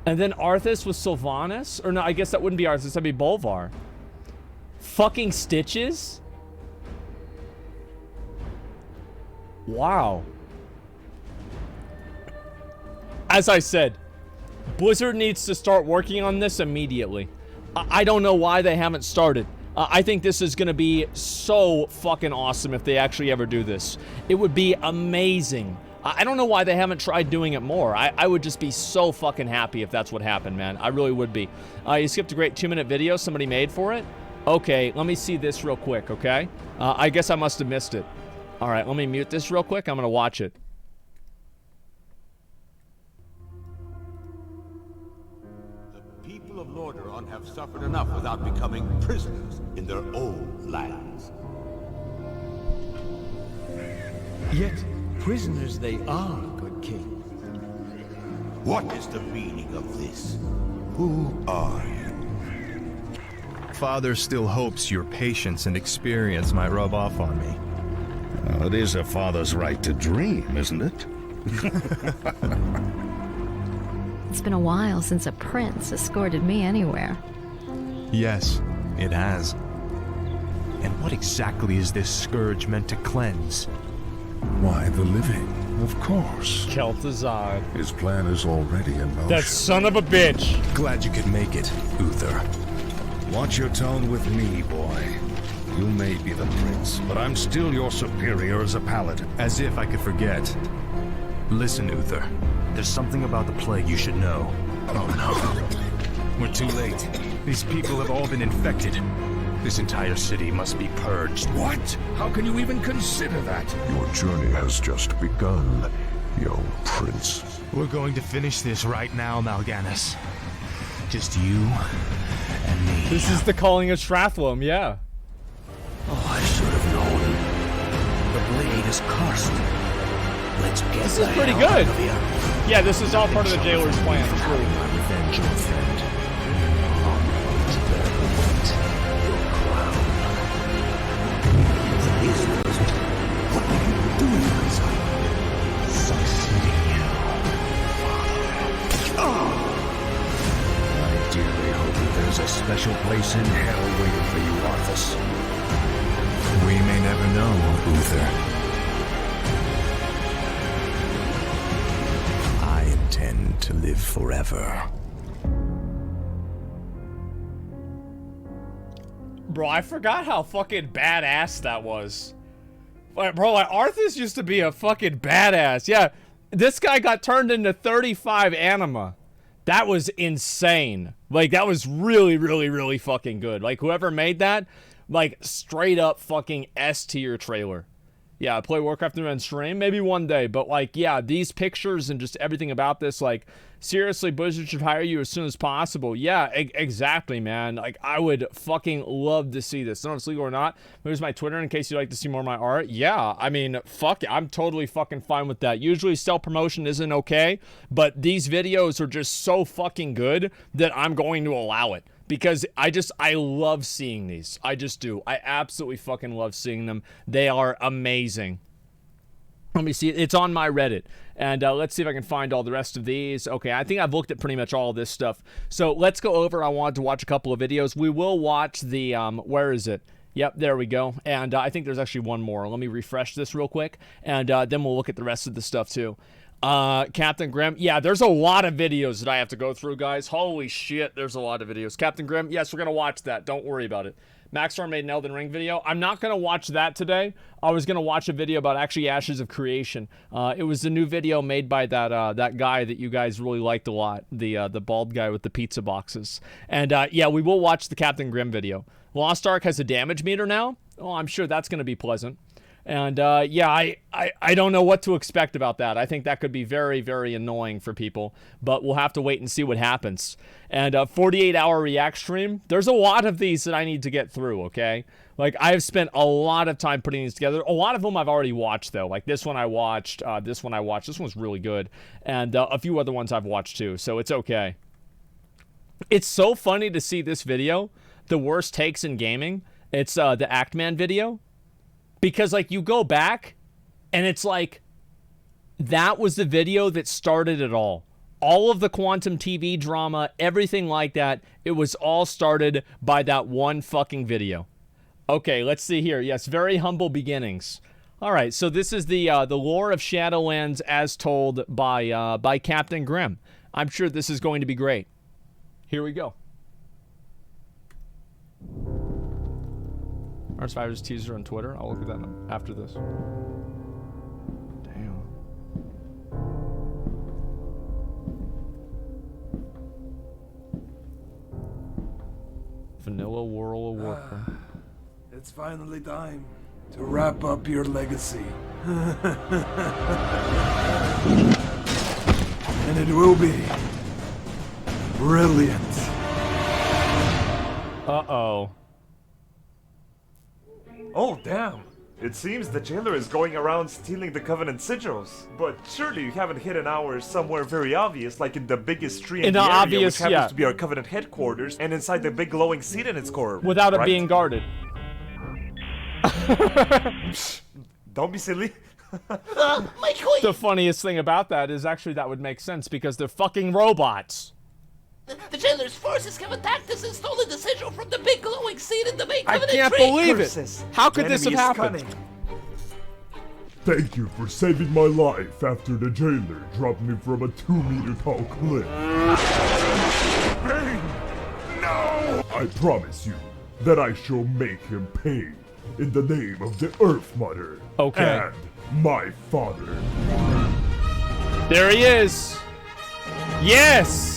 And then Arthas with Sylvanas. Or no, I guess that wouldn't be Arthas, that'd be Bolvar. Fucking Stitches. Wow. As I said, Blizzard needs to start working on this immediately. I don't know why they haven't started. I think this is going to be so fucking awesome if they actually ever do this. It would be amazing. I don't know why they haven't tried doing it more. I would just be so fucking happy if that's what happened, man. I really would be. You skipped a great 2-minute video somebody made for it. Okay, let me see this real quick, okay? I guess I must have missed it. All right, let me mute this real quick. I'm going to watch it. Of Lordaeron have suffered enough without becoming prisoners in their own lands. Yet, prisoners they are, good king. What is the meaning of this? Who are you? Father still hopes your patience and experience might rub off on me. It is a father's right to dream, isn't it? It's been a while since a prince escorted me anywhere. Yes, it has. And what exactly is this scourge meant to cleanse? Why, the living, of course. Kel'Thuzad. His plan is already in motion. That son of a bitch. Glad you could make it, Uther. Watch your tone with me, boy. You may be the prince, but I'm still your superior as a paladin. As if I could forget. Listen, Uther. There's something about the plague you should know. Oh no. We're too late. These people have all been infected. This entire city must be purged. What? How can you even consider that? Your journey has just begun, young prince. We're going to finish this right now, Mal'Ganis. Just you and me. This is the calling of Strathlum, yeah. Oh, I should have known. The blade is cursed. Let's get this is pretty good. Yeah, this is all part of the jailer's plan. True. Revenge your friend. in hell waiting for you, Arthas. We may never know, Uther. I intend to live forever. Bro, I forgot how fucking badass that was. Like, bro, like, Arthas used to be a fucking badass. Yeah, this guy got turned into 35 anima. That was insane. Like, that was really, really, really fucking good. Like, whoever made that, like, straight up fucking S-tier trailer. Yeah, play Warcraft 3 on stream, maybe one day, but like, yeah, these pictures and just everything about this, like, seriously, Blizzard should hire you as soon as possible. Yeah, exactly, man. Like, I would fucking love to see this. I don't know if it's legal or not. Here's my Twitter in case you'd like to see more of my art. Yeah, I mean, fuck it. I'm totally fucking fine with that. Usually self-promotion isn't okay, but these videos are just so fucking good that I'm going to allow it. Because I love seeing these. I just do. I absolutely fucking love seeing them. They are amazing. Let me see. It's on my Reddit. And let's see if I can find all the rest of these. Okay, I think I've looked at pretty much all of this stuff. So let's go over. I wanted to watch a couple of videos. We will watch the, where is it? Yep, there we go. And I think there's actually one more. Let me refresh this real quick. And then we'll look at the rest of the stuff too. Captain Grimm. Yeah, there's a lot of videos that I have to go through, guys. Holy shit, there's a lot of videos. Captain Grimm, yes, we're going to watch that. Don't worry about it. Maxstorm made an Elden Ring video. I'm not going to watch that today. I was going to watch a video about actually Ashes of Creation. It was a new video made by that guy that you guys really liked a lot. The bald guy with the pizza boxes. And yeah, we will watch the Captain Grimm video. Lost Ark has a damage meter now. Oh, I'm sure that's going to be pleasant. And yeah, I don't know what to expect about that. I think that could be very, very annoying for people, but we'll have to wait and see what happens. And 48-hour react stream, there's a lot of these that I need to get through, okay? Like, I've spent a lot of time putting these together. A lot of them I've already watched, though. Like, this one I watched, this one's really good. And a few other ones I've watched, too, so it's okay. It's so funny to see this video, the worst takes in gaming. It's the Actman video. Because, like, you go back, and it's like, that was the video that started it all. All of the Quantum TV drama, everything like that, it was all started by that one fucking video. Okay, let's see here. Yes, very humble beginnings. All right, so this is the lore of Shadowlands as told by Captain Grimm. I'm sure this is going to be great. Here we go. Our Survivors teaser on Twitter. I'll look at that after this. Damn. Vanilla World of Warcraft. It's finally time to wrap up your legacy. And it will be brilliant. Uh-oh. Oh, damn. It seems the jailer is going around stealing the Covenant sigils. But surely you haven't hidden ours somewhere very obvious, like in the biggest tree in the area, obvious, which happens to be our Covenant headquarters, and inside the big glowing seat in its core. Without it being guarded. Don't be silly. My queen! The funniest thing about that is actually that would make sense because they're fucking robots. The jailer's forces have attacked us and stolen the sigil from the big glowing seat in the main I Covenant can't tree. believe it. How could this have happened? Thank you for saving my life after the jailer dropped me from a 2-meter tall cliff. Bane! No! I promise you that I shall make him pay in the name of the Earth Mother. Okay. And my father. There he is. Yes!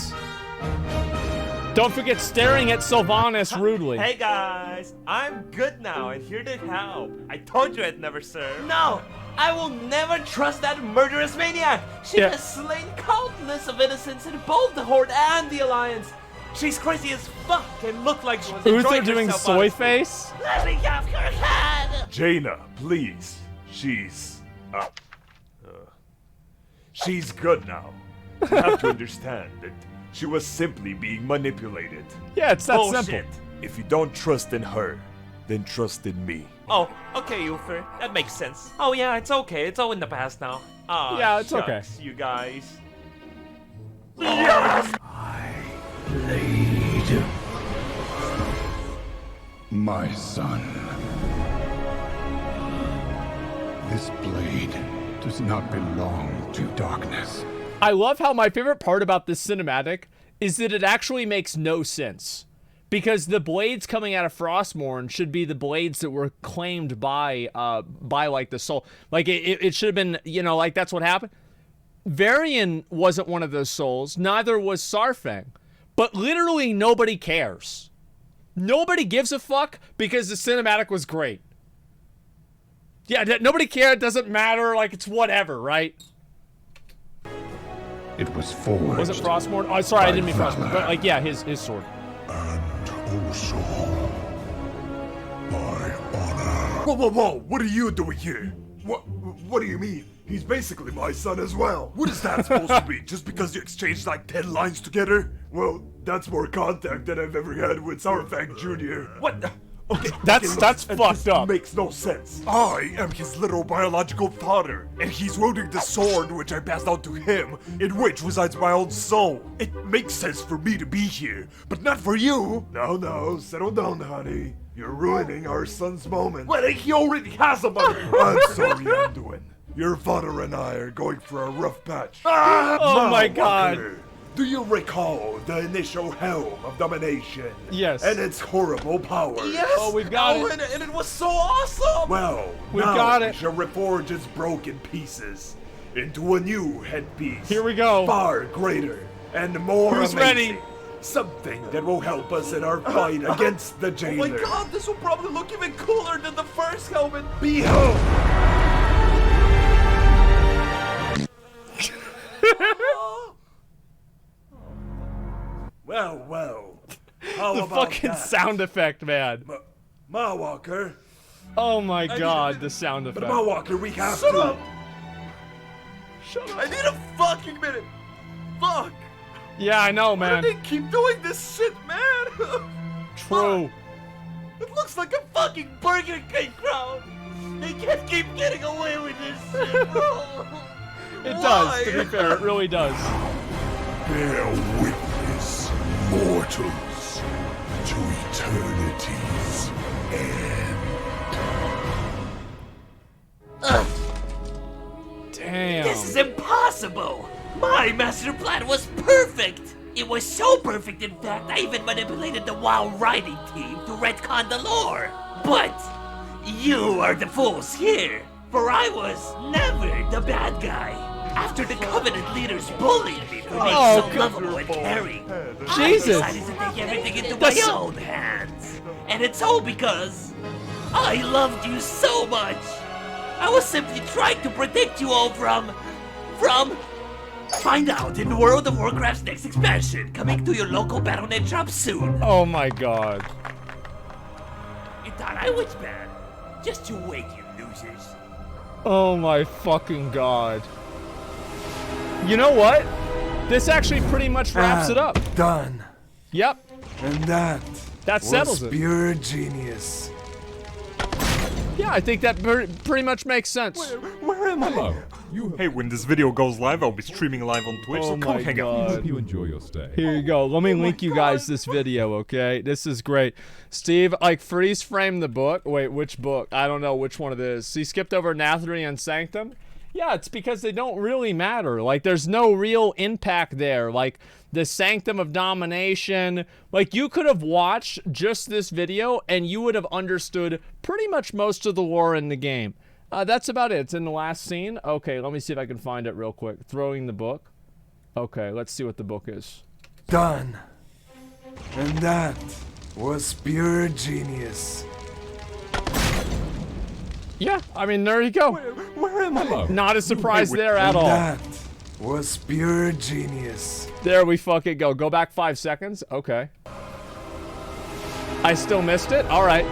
Don't forget staring at Sylvanas rudely. Hey guys, I'm good now and here to help. I told you I'd never serve. No, I will never trust that murderous maniac. She has slain countless of innocents in both the Horde and the Alliance. She's crazy as fuck and looked like she was enjoying Uther doing herself, soy honestly. face? Let me have her head. Jaina, please. She's good now. You have to understand that she was simply being manipulated. Yeah, it's that Bullshit. simple. If you don't trust in her, then trust in me. Oh, okay, Uther. That makes sense. Oh yeah, it's okay. It's all in the past now. Oh, Yeah, it's okay. shucks, you guys. Yes! Blade. My son. This blade does not belong to darkness. I love how my favorite part about this cinematic is that it actually makes no sense. Because the blades coming out of Frostmourne should be the blades that were claimed by like the soul. Like it should have been, you know, like that's what happened. Varian wasn't one of those souls. Neither was Sarfang. But literally nobody cares. Nobody gives a fuck because the cinematic was great. Yeah, nobody cared. It doesn't matter. Like it's whatever, right? It was forged. Was it Frostmourne? Oh, sorry, I didn't mean Frostmourne. But like, yeah, his sword. Also, by honor. Whoa, whoa, whoa! What are you doing here? What do you mean? He's basically my son as well. What is that supposed to be? Just because you exchanged like 10 lines together? Well, that's more contact than I've ever had with Sarfang Jr. What? Okay, that's fucked up. Makes no sense. I am his little biological father, and he's wielding the sword which I passed on to him, in which resides my own soul. It makes sense for me to be here, but not for you. No, settle down, honey. You're ruining our son's moment. Well, he already has a moment. I'm sorry, Anduin. Your father and I are going for a rough patch. Oh my God. Walker, do you recall the initial Helm of Domination? Yes. And its horrible power? Yes! Oh, we've got it. And it was so awesome! Well, We've now got it. we shall reforge its broken pieces into a new headpiece. Here we go. Far greater and more Who's amazing. ready? Something that will help us in our fight against the Oh jailer. my god, this will probably look even cooler than the first helmet! Behold! Well. How The about fucking that? sound effect, man. Mawalker. Oh my God, the sound effect. But Mawalker, we have Shut to. up! I need a fucking minute! Fuck! Yeah, I know, Why man. do they keep doing this shit, man? True. It looks like a fucking Burger King crowd! They can't keep getting away with this shit, bro! It Why? does, to be fair, it really does. Bear witness, mortals, to eternity's end. Damn. This is impossible! My master plan was perfect! It was so perfect, in fact, I even manipulated the WoW writing team to retcon the lore! But you are the fools here, for I was never the bad guy. After the Covenant leaders bullied me for being so lovable and caring, Jesus. I decided to take everything into my own hands. And it's all because I loved you so much. I was simply trying to protect you all from... Find out in World of Warcraft's next expansion, coming to your local Battle.net shop soon. Oh my God. You thought I was bad? Just you wait, you losers. Oh my fucking God. You know what? This actually pretty much wraps it up. Done. Yep. And that settles was it. pure genius. Yeah, I think that pretty much makes sense. Where am I? Hey, when this video goes live, I'll be streaming live on Twitch, so come hang out. Hope you enjoy your stay. Here you go. Let me link you guys this video, okay? This is great. Steve, like, freeze frame the book. Wait, which book? I don't know which one it is. He skipped over Nathri and Sanctum? Yeah, it's because they don't really matter. Like, there's no real impact there. Like, the Sanctum of Domination. Like, you could have watched just this video, and you would have understood pretty much most of the lore in the game. That's about it. It's in the last scene. Okay, let me see if I can find it real quick. Throwing the book. Okay, let's see what the book is. Done. And that was pure genius. Yeah, I mean, there you go. Where am I? Not a surprise there at all. That was pure genius. There we fucking go. Go back 5 seconds. Okay. I still missed it? All right.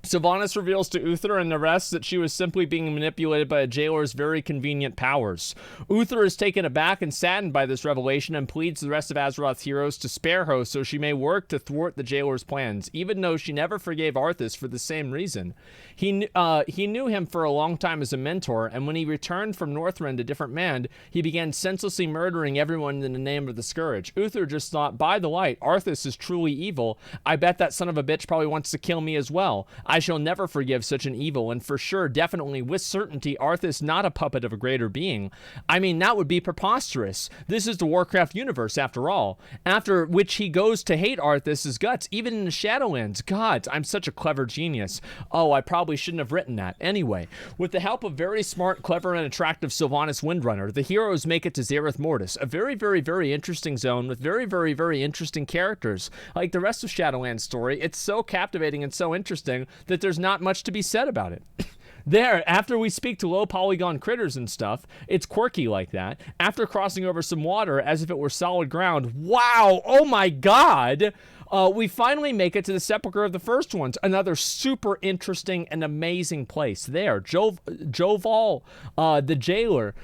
Sylvanas reveals to Uther and the rest that she was simply being manipulated by a jailer's very convenient powers. Uther is taken aback and saddened by this revelation and pleads the rest of Azeroth's heroes to spare her so she may work to thwart the jailer's plans, even though she never forgave Arthas for the same reason. He knew him for a long time as a mentor, and when he returned from Northrend a different man, he began senselessly murdering everyone in the name of the Scourge. Uther just thought, by the light, Arthas is truly evil. I bet that son of a bitch probably wants to kill me as well. I shall never forgive such an evil, and for sure, definitely, with certainty, Arthas not a puppet of a greater being. I mean, that would be preposterous. This is the Warcraft universe, after all. After which he goes to hate Arthas' guts, even in the Shadowlands. God, I'm such a clever genius. Oh, I probably shouldn't have written that. Anyway, with the help of very smart, clever, and attractive Sylvanas Windrunner, the heroes make it to Zereth Mortis, a very, very, very interesting zone with very, very, very interesting characters. Like the rest of Shadowlands' story, it's so captivating and so interesting that there's not much to be said about it. There, after we speak to low polygon critters and stuff, it's quirky like that. After crossing over some water as if it were solid ground, wow, oh my god, we finally make it to the Sepulchre of the First Ones, another super interesting and amazing place. There, Joval, the jailer,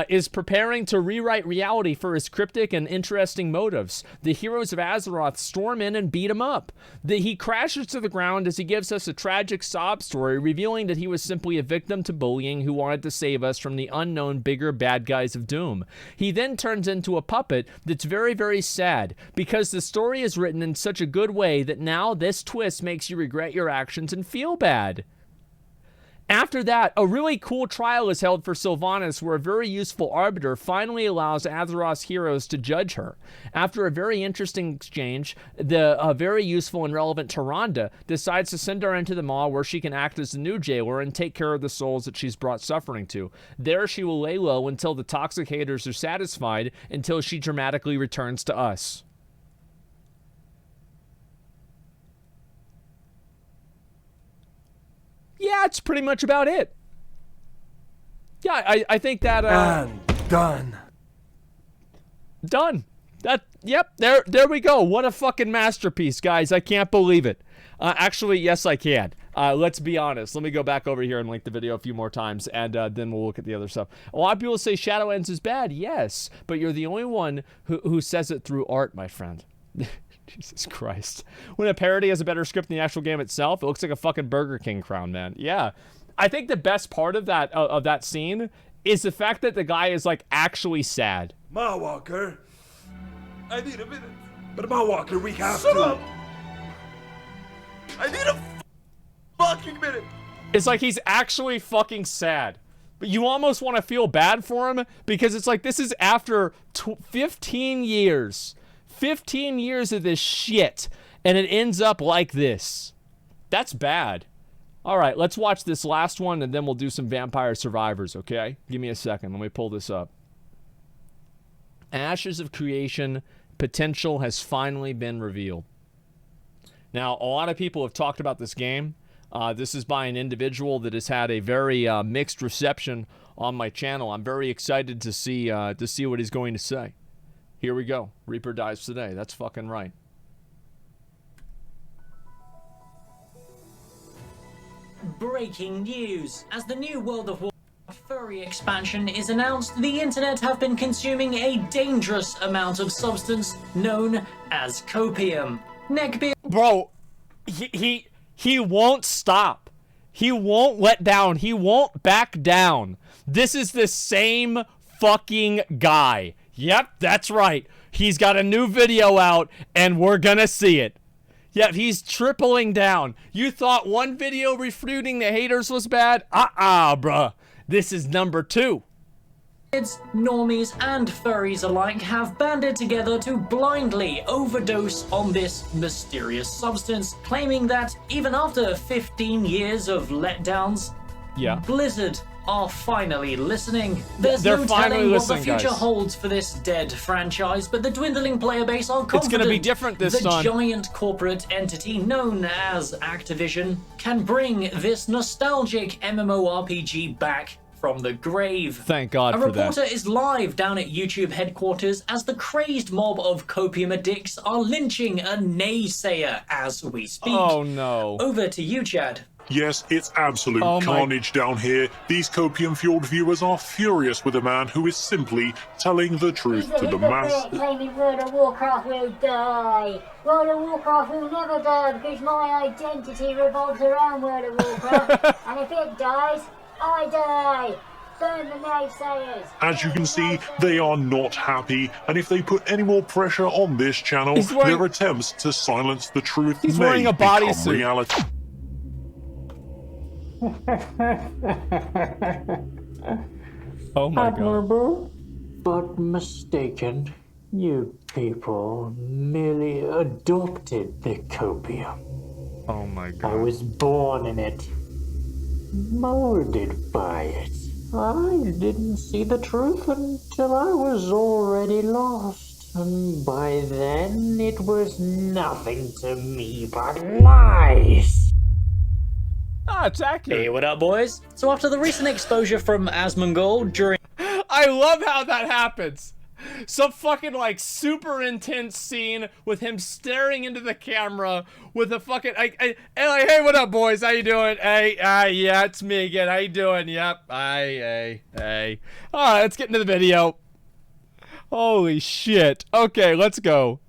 is preparing to rewrite reality for his cryptic and interesting motives. The heroes of Azeroth storm in and beat him up. He crashes to the ground as he gives us a tragic sob story, revealing that he was simply a victim to bullying who wanted to save us from the unknown bigger bad guys of Doom. He then turns into a puppet that's very, very sad, because the story is written in such a good way that now this twist makes you regret your actions and feel bad. After that, a really cool trial is held for Sylvanas, where a very useful arbiter finally allows Azeroth's heroes to judge her. After a very interesting exchange, the very useful and relevant Tyrande decides to send her into the Maw, where she can act as the new jailer and take care of the souls that she's brought suffering to. There she will lay low until the toxic haters are satisfied, until she dramatically returns to us. Yeah, it's pretty much about it. Yeah, I think that and done. Done. Yep, there we go. What a fucking masterpiece, guys. I can't believe it. Actually, yes, I can. Let's be honest. Let me go back over here and link the video a few more times, and then we'll look at the other stuff. A lot of people say Shadowlands is bad. Yes, but you're the only one who says it through art, my friend. Jesus Christ. When a parody has a better script than the actual game itself, it looks like a fucking Burger King crown, man. Yeah. I think the best part of that scene is the fact that the guy is, like, actually sad. Ma Walker, I need a minute. But Ma Walker, we have Shut to. up. I need a fucking minute. It's like he's actually fucking sad. But you almost want to feel bad for him, because it's like this is after 15 years. 15 years of this shit, and it ends up like this. That's bad. All right, let's watch this last one, and then we'll do some Vampire Survivors, okay? Give me a second. Let me pull this up. Ashes of Creation potential has finally been revealed. Now, a lot of people have talked about this game. This is by an individual that has had a very mixed reception on my channel. I'm very excited to see what he's going to say. Here we go. Reaper dies today. That's fucking right. Breaking news. As the new World of Warcraft furry expansion is announced, the internet have been consuming a dangerous amount of substance known as copium. Neckbeard. Bro, he won't stop. He won't let down. He won't back down. This is the same fucking guy. Yep, that's right. He's got a new video out, and we're gonna see it. Yep, he's tripling down. You thought one video refuting the haters was bad? Bruh. This is number 2. Kids, normies, and furries alike have banded together to blindly overdose on this mysterious substance, claiming that even after 15 years of letdowns, Blizzard are finally listening. There's no telling what the future holds for this dead franchise, but the dwindling player base are confident it's gonna be different this time. The giant corporate entity known as Activision can bring this nostalgic MMORPG back from the grave. Thank God for that. A reporter is live down at YouTube headquarters as the crazed mob of copium addicts are lynching a naysayer as we speak. Oh no. Over to you, Chad. Yes, it's absolute Oh my- carnage down here. These copium-fueled viewers are furious with a man who is simply telling the truth to the mass. Claiming World of Warcraft will die. World of Warcraft will never die because my identity revolves around World of Warcraft. And if it dies, I die. Burn the naysayers. As you can see, they are not happy, and if they put any more pressure on this channel, He's wearing- their attempts to silence the truth He's may wearing a become bodysuit. reality. Oh my god. Admirable, but mistaken. You people merely adopted the copium. Oh my I god. was born in it, molded by it. I didn't see the truth until I was already lost, and by then it was nothing to me but lies. Ah, it's accurate. Hey, what up, boys? So after the recent exposure from Asmongold during... I love how that happens. Some fucking like super intense scene with him staring into the camera with a fucking like, hey, what up, boys? How you doing? Hey, yeah, it's me again. How you doing? Yep. Hey. All right, let's get into the video. Holy shit. Okay, let's go.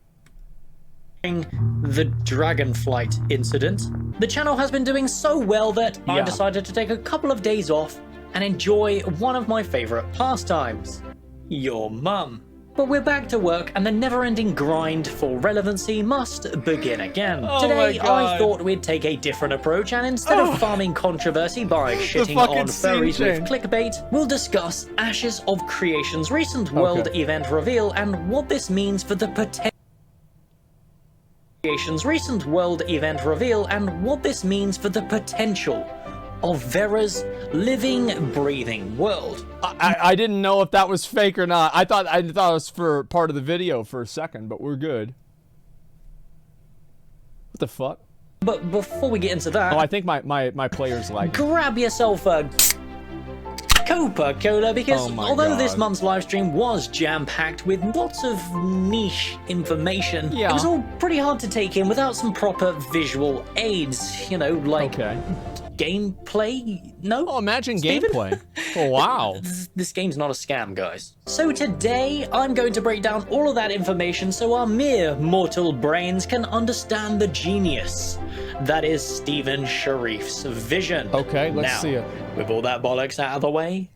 The Dragonflight incident, the channel has been doing so well that I decided to take a couple of days off and enjoy one of my favorite pastimes, your mum. But we're back to work, and the never-ending grind for relevancy must begin again. Oh Today, my God. I thought we'd take a different approach, and instead of farming controversy by shitting fucking on scene furries with change. clickbait, we'll discuss Ashes of Creation's recent world event reveal and what this means for the potential. Creation's recent world event reveal and what this means for the potential of Vera's living, breathing world. I didn't know if that was fake or not. I thought it was for part of the video for a second, but we're good. What the fuck? But before we get into that, Oh, I think my player's like. grab yourself a Coca-Cola, because Oh my although God. this month's live stream was jam-packed with lots of niche information, Yeah. it was all pretty hard to take in without some proper visual aids, you know, like gameplay? No? Oh, imagine Steven? gameplay. Oh, wow. This game's not a scam, guys. So today, I'm going to break down all of that information so our mere mortal brains can understand the genius that is Stephen Sharif's vision. Okay, let's Now, see it. With all that bollocks out of the way,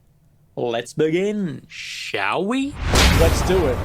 let's begin, shall we? Let's do it.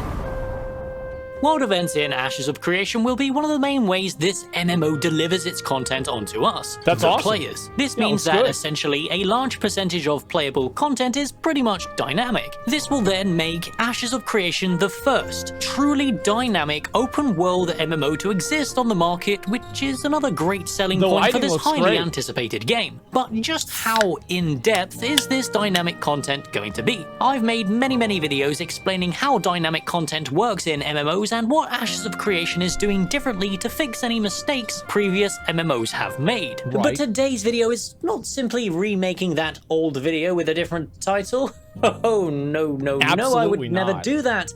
World events in Ashes of Creation will be one of the main ways this MMO delivers its content onto us, That's the awesome. players. This Yeah, means looks that good. essentially a large percentage of playable content is pretty much dynamic. This will then make Ashes of Creation the first truly dynamic open world MMO to exist on the market, which is another great selling The point for lighting this looks highly great. anticipated game. But just how in-depth is this dynamic content going to be? I've made many videos explaining how dynamic content works in MMOs and what Ashes of Creation is doing differently to fix any mistakes previous MMOs have made. Right. But today's video is not simply remaking that old video with a different title. Oh, no, I would Absolutely never not. do that.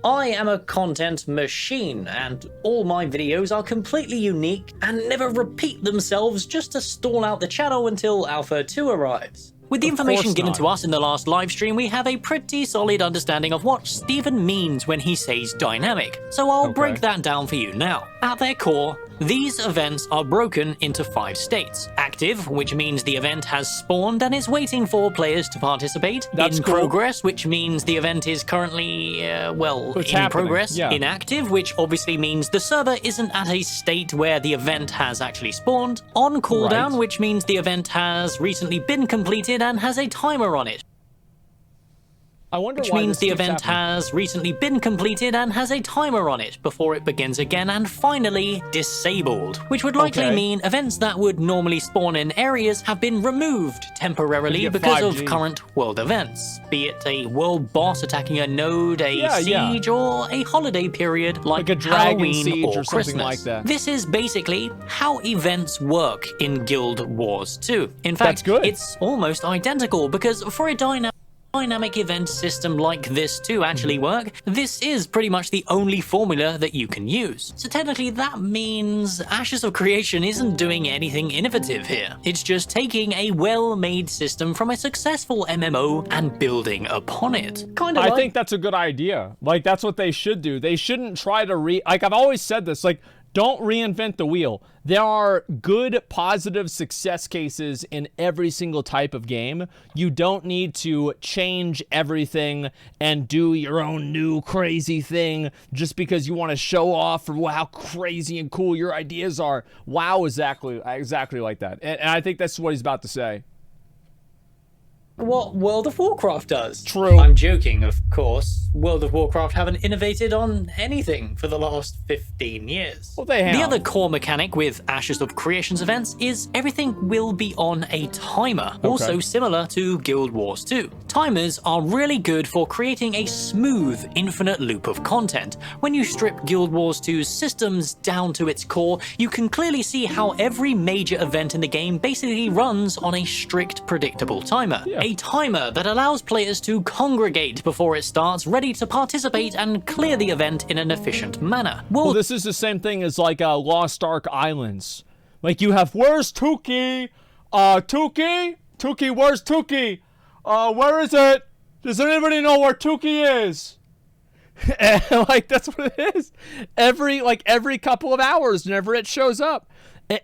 I am a content machine, and all my videos are completely unique and never repeat themselves just to stall out the channel until Alpha 2 arrives. With the Of information course given not. to us in the last livestream, we have a pretty solid understanding of what Stephen means when he says dynamic, so I'll break that down for you now. At their core, these events are broken into 5 states. Active, which means the event has spawned and is waiting for players to participate. That's in cool. progress, which means the event is currently, It's in happening, progress. yeah. Inactive, which obviously means the server isn't at a state where the event has actually spawned. On cooldown, Right. which means the event has recently been completed and has a timer on it. I wonder Which why means this the keeps event happening. has recently been completed and has a timer on it before it begins again, and finally disabled, which would likely Okay. mean events that would normally spawn in areas have been removed temporarily You get because 5G. of current world events, be it a world boss attacking a node, a Yeah, yeah. siege, or a holiday period like a dragon Halloween siege or or something Christmas. like that. This is basically how events work in Guild Wars 2. In fact, That's good. it's almost identical because for a dynamic dynamic event system like this to actually work, this is pretty much the only formula that you can use. So technically that means Ashes of Creation isn't doing anything innovative here. It's just taking a well-made system from a successful MMO and building upon it. I think that's a good idea. Like, that's what they should do. They shouldn't try to like, I've always said this, like, don't reinvent the wheel. There are good, positive success cases in every single type of game. You don't need to change everything and do your own new crazy thing just because you want to show off for how crazy and cool your ideas are. WoW is exactly like that. And I think that's what he's about to say. What World of Warcraft does. True. I'm joking, of course. World of Warcraft haven't innovated on anything for the last 15 years. Well, they have. The other core mechanic with Ashes of Creation's events is everything will be on a timer, also similar to Guild Wars 2. Timers are really good for creating a smooth, infinite loop of content. When you strip Guild Wars 2's systems down to its core, you can clearly see how every major event in the game basically runs on a strict, predictable timer. A timer that allows players to congregate before it starts, ready to participate and clear the event in an efficient manner. Well, this is the same thing as like Lost Ark Islands. Like, you have, where's Tukey? Tukey, where's Tukey? Where is it? Does anybody know where Tukey is? And, like, that's what it is. Every couple of hours, whenever it shows up.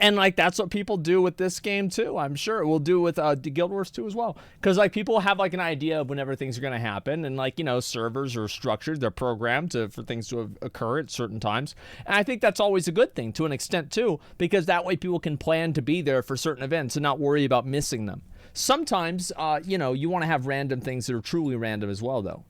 And like, that's what people do with this game too. I'm sure it will do with Guild Wars 2 as well. Because like, people have like an idea of whenever things are going to happen, and like, you know, servers are structured, they're programmed for things to occur at certain times. And I think that's always a good thing to an extent too, because that way people can plan to be there for certain events and not worry about missing them. Sometimes, you know, you want to have random things that are truly random as well, though.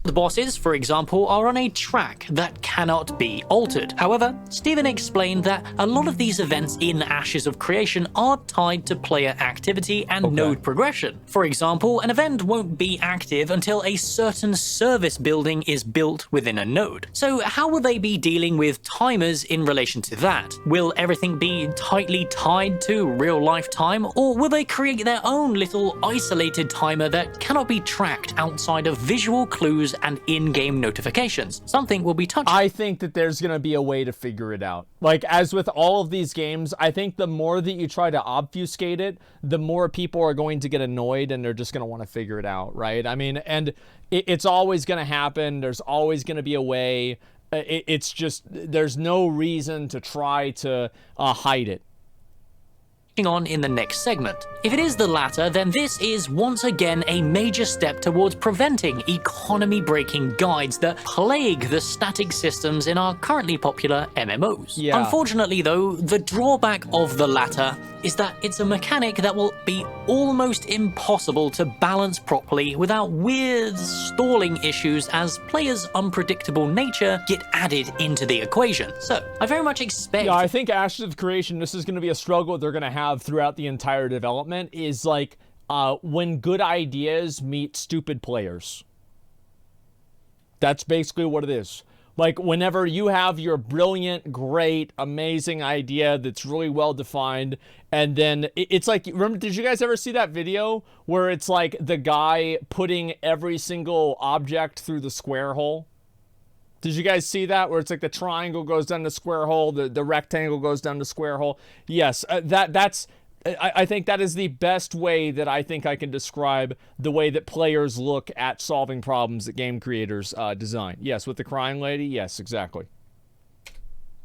The bosses, for example, are on a track that cannot be altered. However, Steven explained that a lot of these events in Ashes of Creation are tied to player activity and node progression. For example, an event won't be active until a certain service building is built within a node. So how will they be dealing with timers in relation to that? Will everything be tightly tied to real-life time, or will they create their own little isolated timer that cannot be tracked outside of visual clues and in-game notifications? Something will be touched. I think that there's going to be a way to figure it out. Like, as with all of these games, I think the more that you try to obfuscate it, the more people are going to get annoyed and they're just going to want to figure it out, right? I mean, and it's always going to happen. There's always going to be a way. It's just, there's no reason to try to hide it. On in the next segment. If it is the latter, then this is once again a major step towards preventing economy-breaking guides that plague the static systems in our currently popular MMOs. Yeah. Unfortunately though, the drawback of the latter is that it's a mechanic that will be almost impossible to balance properly without weird stalling issues as players' unpredictable nature get added into the equation. So, I very much expect... Yeah, I think Ashes of Creation, this is going to be a struggle they're going to have throughout the entire development, is like when good ideas meet stupid players. That's basically what it is. Like, whenever you have your brilliant, great, amazing idea that's really well defined, and then it's like, remember, did you guys ever see that video where it's like the guy putting every single object through the square hole? Did you guys see that, where it's like the triangle goes down the square hole, the rectangle goes down the square hole? Yes, I think that is the best way that I think I can describe the way that players look at solving problems that game creators design. Yes, with the crying lady, yes, exactly.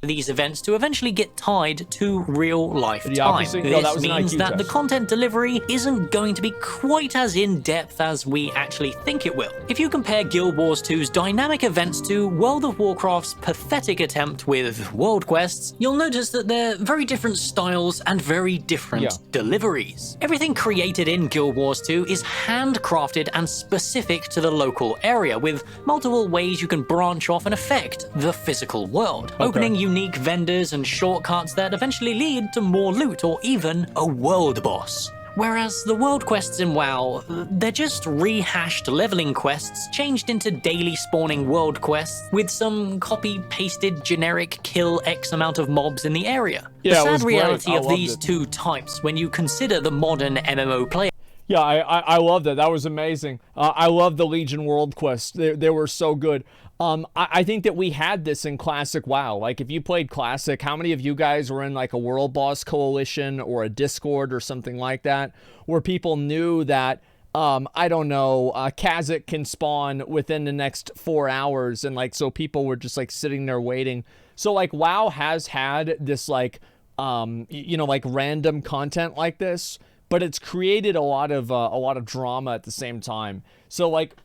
These events to eventually get tied to real-life time. This means that the content delivery isn't going to be quite as in-depth as we actually think it will. If you compare Guild Wars 2's dynamic events to World of Warcraft's pathetic attempt with world quests, you'll notice that they're very different styles and very different deliveries. Everything created in Guild Wars 2 is handcrafted and specific to the local area, with multiple ways you can branch off and affect the physical world, opening unique vendors and shortcuts that eventually lead to more loot or even a world boss. Whereas the world quests in WoW, they're just rehashed leveling quests changed into daily spawning world quests with some copy-pasted generic kill X amount of mobs in the area. The sad reality of these two types, when you consider the modern MMO player, Yeah, I love that. That was amazing. I love the Legion World Quests. They were so good. I think that we had this in Classic WoW. Like, if you played Classic, how many of you guys were in, like, a World Boss Coalition or a Discord or something like that, where people knew that, I don't know, Kha'Zix can spawn within the next 4 hours, and, like, so people were just, like, sitting there waiting. So, like, WoW has had this, like, you know, like, random content like this, but it's created a lot of drama at the same time. So, like,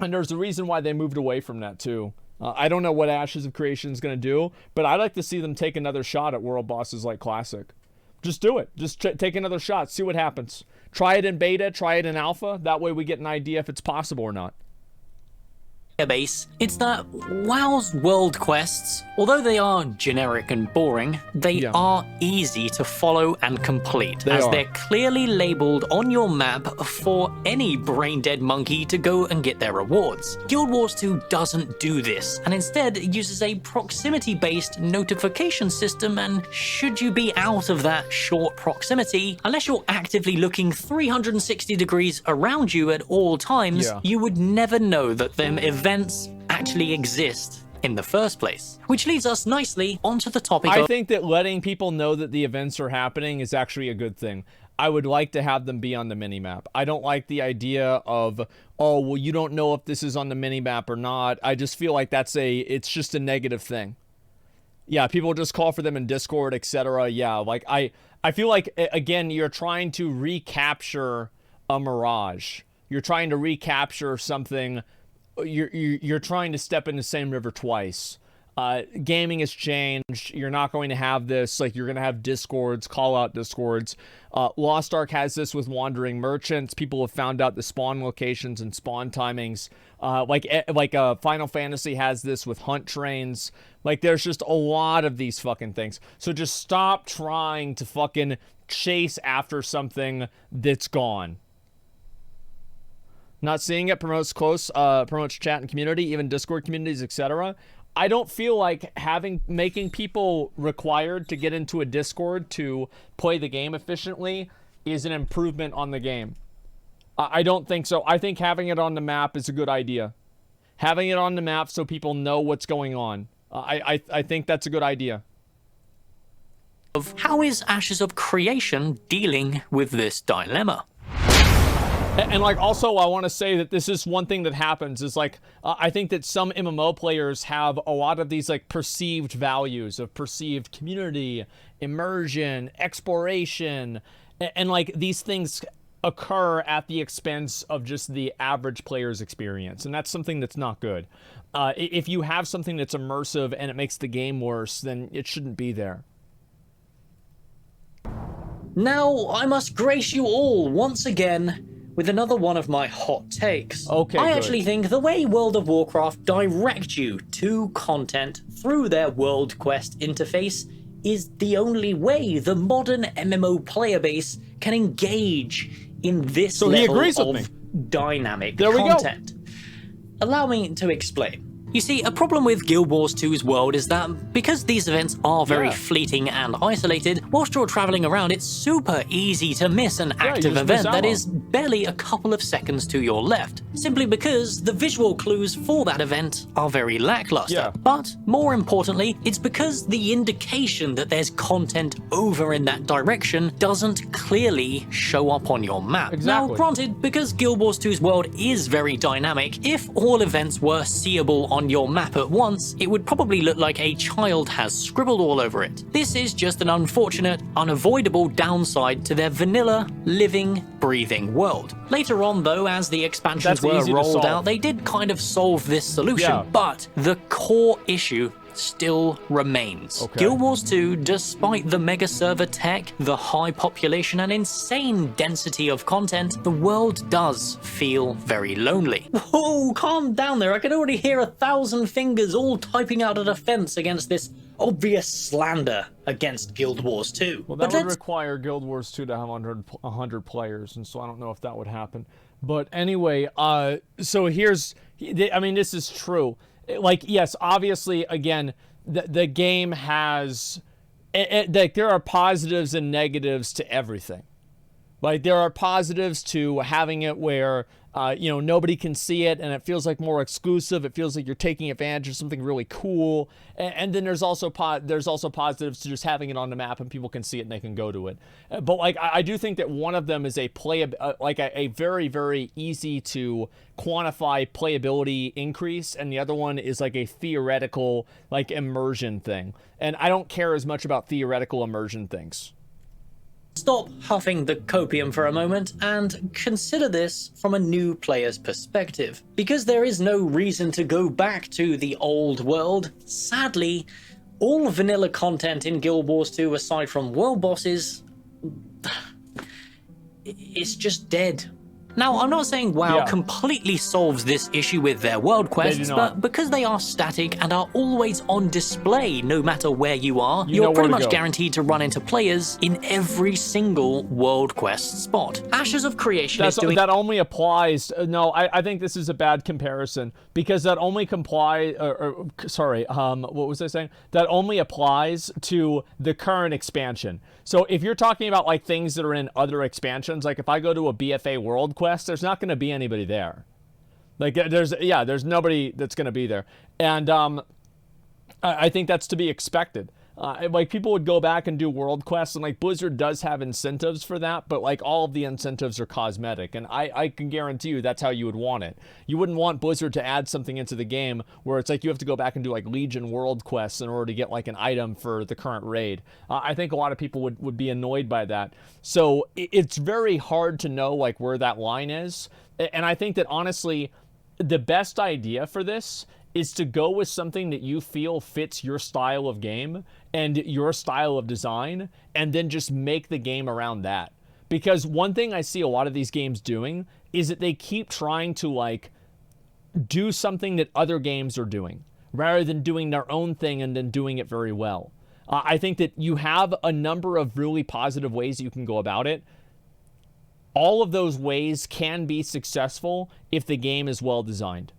and there's a reason why they moved away from that too. I don't know what Ashes of Creation is going to do, but I'd like to see them take another shot at world bosses like Classic. Just do it. Just take another shot. See what happens. Try it in beta. Try it in alpha. That way we get an idea if it's possible or not. Base, it's that WoW's world quests, although they are generic and boring, they are easy to follow and complete, they're clearly labeled on your map for any brain-dead monkey to go and get their rewards. Guild Wars 2 doesn't do this, and instead uses a proximity-based notification system, and should you be out of that short proximity, unless you're actively looking 360 degrees around you at all times, you would never know that them events actually exist in the first place. Which leads us nicely onto the topic I think that letting people know that the events are happening is actually a good thing. I would like to have them be on the minimap. I don't like the idea of, oh, well, you don't know if this is on the minimap or not. I just feel like it's just a negative thing. Yeah, people just call for them in Discord, etc. Yeah, like I feel like, again, you're trying to recapture a mirage. You're trying to recapture something. You're trying to step in the same river twice. Gaming has changed. You're not going to have this. Like, you're going to have Discords, call-out Discords. Lost Ark has this with Wandering Merchants. People have found out the spawn locations and spawn timings. Like Final Fantasy has this with hunt trains. Like, there's just a lot of these fucking things. So just stop trying to fucking chase after something that's gone. Not seeing it promotes promotes chat and community, even Discord communities, etc. I don't feel like making people required to get into a Discord to play the game efficiently is an improvement on the game. I don't think so. I think having it on the map is a good idea. Having it on the map so people know what's going on. I think that's a good idea. How is Ashes of Creation dealing with this dilemma? And like, also, I want to say that this is one thing that happens is like, I think that some MMO players have a lot of these like perceived values of perceived community, immersion, exploration, and like these things occur at the expense of just the average player's experience. And that's something that's not good. If you have something that's immersive and it makes the game worse, then it shouldn't be there. Now, I must grace you all once again with another one of my hot takes. Okay, I actually think the way World of Warcraft direct you to content through their World Quest interface is the only way the modern MMO player base can engage in this level of dynamic content. Allow me to explain. You see, a problem with Guild Wars 2's world is that because these events are very fleeting and isolated, whilst you're traveling around, it's super easy to miss an active event that is barely a couple of seconds to your left, simply because the visual clues for that event are very lackluster. But more importantly, it's because the indication that there's content over in that direction doesn't clearly show up on your map. Now, granted, because Guild Wars 2's world is very dynamic, if all events were seeable on your map at once, it would probably look like a child has scribbled all over it. This is just an unfortunate, unavoidable downside to their vanilla, living, breathing world. Later on, though, as the expansions were rolled out, they did kind of solve this solution, but the core issue still remains. Guild Wars 2, despite the mega server tech, the high population and insane density of content, the world does feel very lonely. Whoa, calm down there. I can already hear 1,000 fingers all typing out a defense against this obvious slander against Guild Wars 2. Well, that would require Guild Wars 2 to have 100 players, and so I don't know if that would happen. But anyway, so here's, I mean, this is true. Like, yes, obviously, again, the game has, like, there are positives and negatives to everything. Like, there are positives to having it where, you know, nobody can see it and it feels like more exclusive. It feels like you're taking advantage of something really cool. And then there's also positives to just having it on the map and people can see it and they can go to it. But, like, I do think that one of them is a very, very easy to quantify playability increase, and the other one is like a theoretical, like, immersion thing. And I don't care as much about theoretical immersion things. Stop huffing the copium for a moment and consider this from a new player's perspective. Because there is no reason to go back to the old world, sadly, all vanilla content in Guild Wars 2 aside from world bosses, it's just dead. Now, I'm not saying WoW completely solves this issue with their world quests, but because they are static and are always on display no matter where you are, you're pretty much guaranteed to run into players in every single world quest spot. Ashes of Creation is doing... That only applies... No, I think this is a bad comparison, because that only what was I saying? That only applies to the current expansion. So if you're talking about, like, things that are in other expansions, like if I go to a BFA world quest, there's not going to be anybody there. Like, there's nobody that's going to be there. And I think that's to be expected. Like, people would go back and do world quests, and, like, Blizzard does have incentives for that, but, like, all of the incentives are cosmetic, and I can guarantee you that's how you would want it. You wouldn't want Blizzard to add something into the game where it's like you have to go back and do, like, Legion world quests in order to get, like, an item for the current raid. I think a lot of people would be annoyed by that. So it's very hard to know, like, where that line is, and I think that, honestly, the best idea for this is to go with something that you feel fits your style of game and your style of design, and then just make the game around that. Because one thing I see a lot of these games doing is that they keep trying to, like, do something that other games are doing, rather than doing their own thing and then doing it very well. I think that you have a number of really positive ways you can go about it. All of those ways can be successful if the game is well designed.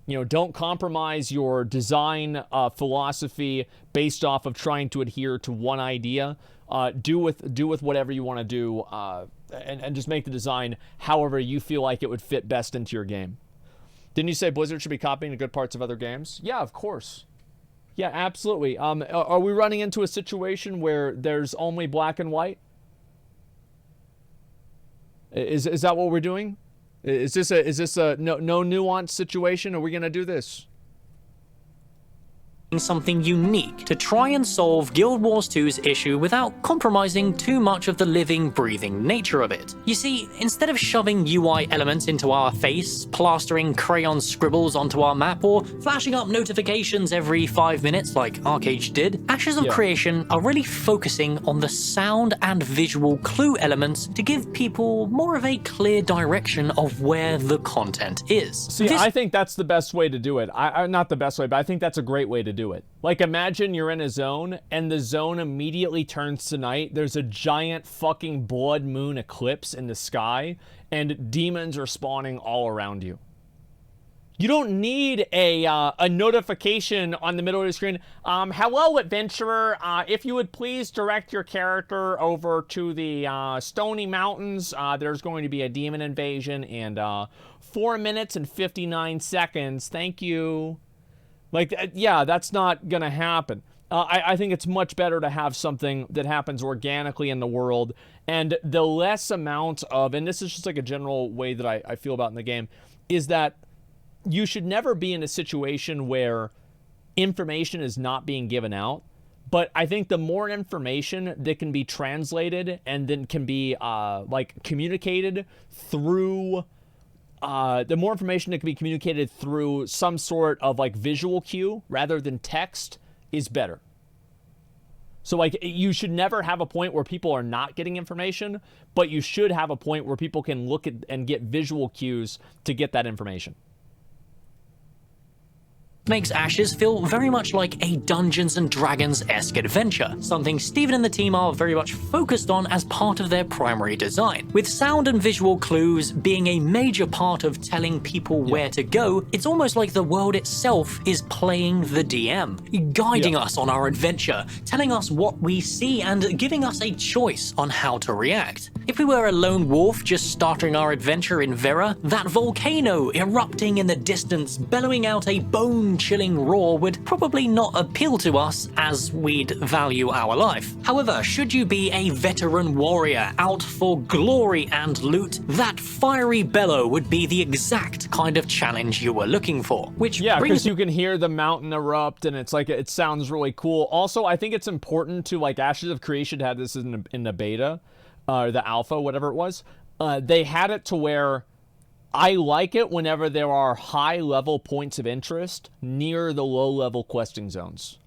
You know, don't compromise your design philosophy based off of trying to adhere to one idea. Do with whatever you want to do, and just make the design however you feel like it would fit best into your game. Didn't you say Blizzard should be copying the good parts of other games? Yeah, of course. Yeah, absolutely. Are we running into a situation where there's only black and white? Is that what we're doing? Is this a no nuance situation? Are we gonna do this? Something unique to try and solve Guild Wars 2's issue without compromising too much of the living, breathing nature of it. You see, instead of shoving UI elements into our face, plastering crayon scribbles onto our map, or flashing up notifications every 5 minutes like Arcade did, Ashes of Creation are really focusing on the sound and visual clue elements to give people more of a clear direction of where the content is. See, I think that's the best way to do it. Not the best way, but I think that's a great way to do it. Like, imagine you're in a zone and the zone immediately turns to night. There's a giant fucking blood moon eclipse in the sky and demons are spawning all around you. You don't need a notification on the middle of the screen. Hello, adventurer. If you would please direct your character over to the Stony Mountains. There's going to be a demon invasion in 4 minutes and 59 seconds. Thank you. Like, yeah, that's not going to happen. I think it's much better to have something that happens organically in the world, and the less amount of, and this is just like a general way that I feel about in the game, is that you should never be in a situation where information is not being given out. But I think the more information that can be translated and then can be, like, communicated through... the more information that can be communicated through some sort of, like, visual cue rather than text is better. So, like, you should never have a point where people are not getting information, but you should have a point where people can look at and get visual cues to get that information. Makes Ashes feel very much like a Dungeons & Dragons-esque adventure, something Steven and the team are very much focused on as part of their primary design. With sound and visual clues being a major part of telling people where to go, it's almost like the world itself is playing the DM, guiding us on our adventure, telling us what we see and giving us a choice on how to react. If we were a lone wolf just starting our adventure in Vera, that volcano erupting in the distance, bellowing out a bone-chilling roar would probably not appeal to us as we'd value our life. However, should you be a veteran warrior out for glory and loot, that fiery bellow would be the exact kind of challenge you were looking for. Which because you can hear the mountain erupt and it's like, it sounds really cool. Also, I think it's important to, like, Ashes of Creation had this in the beta, or the alpha, whatever it was. They had it to where I like it whenever there are high-level points of interest near the low-level questing zones,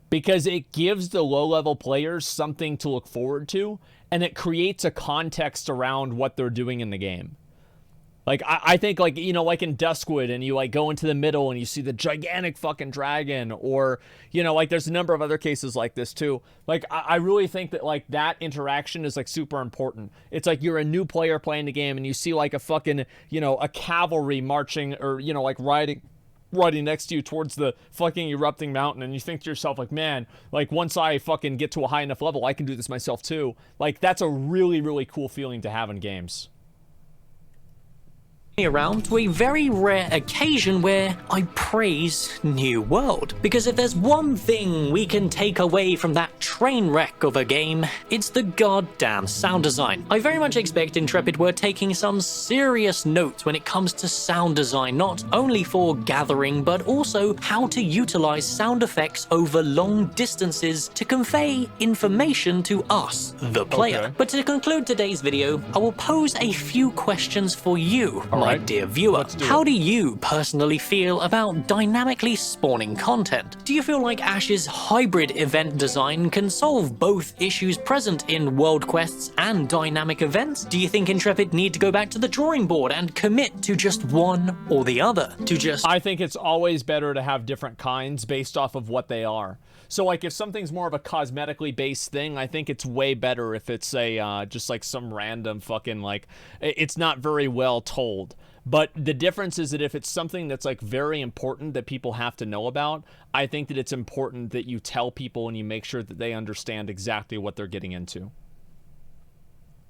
because it gives the low-level players something to look forward to, and it creates a context around what they're doing in the game. Like, I think, like, you know, like in Duskwood, and you, like, go into the middle and you see the gigantic fucking dragon, or, you know, like, there's a number of other cases like this, too. Like, I really think that, like, that interaction is, like, super important. It's like you're a new player playing the game, and you see, like, a fucking, you know, a cavalry marching, or, you know, like, riding next to you towards the fucking erupting mountain, and you think to yourself, like, man, like, once I fucking get to a high enough level, I can do this myself, too. Like, that's a really, really cool feeling to have in games. Around to a very rare occasion where I praise New World. Because if there's one thing we can take away from that train wreck of a game, it's the goddamn sound design. I very much expect Intrepid were taking some serious notes when it comes to sound design, not only for gathering, but also how to utilize sound effects over long distances to convey information to us, the player. Okay. But to conclude today's video, I will pose a few questions for you, my dear viewer. How do you personally feel about dynamically spawning content? Do you feel like Ash's hybrid event design can solve both issues present in world quests and dynamic events? Do you think Intrepid need to go back to the drawing board and commit to just one or the other? I think it's always better to have different kinds based off of what they are. So, like, if something's more of a cosmetically based thing, I think it's way better if it's a, just like some random fucking, like, it's not very well told. But the difference is that if it's something that's, like, very important that people have to know about, I think that it's important that you tell people and you make sure that they understand exactly what they're getting into.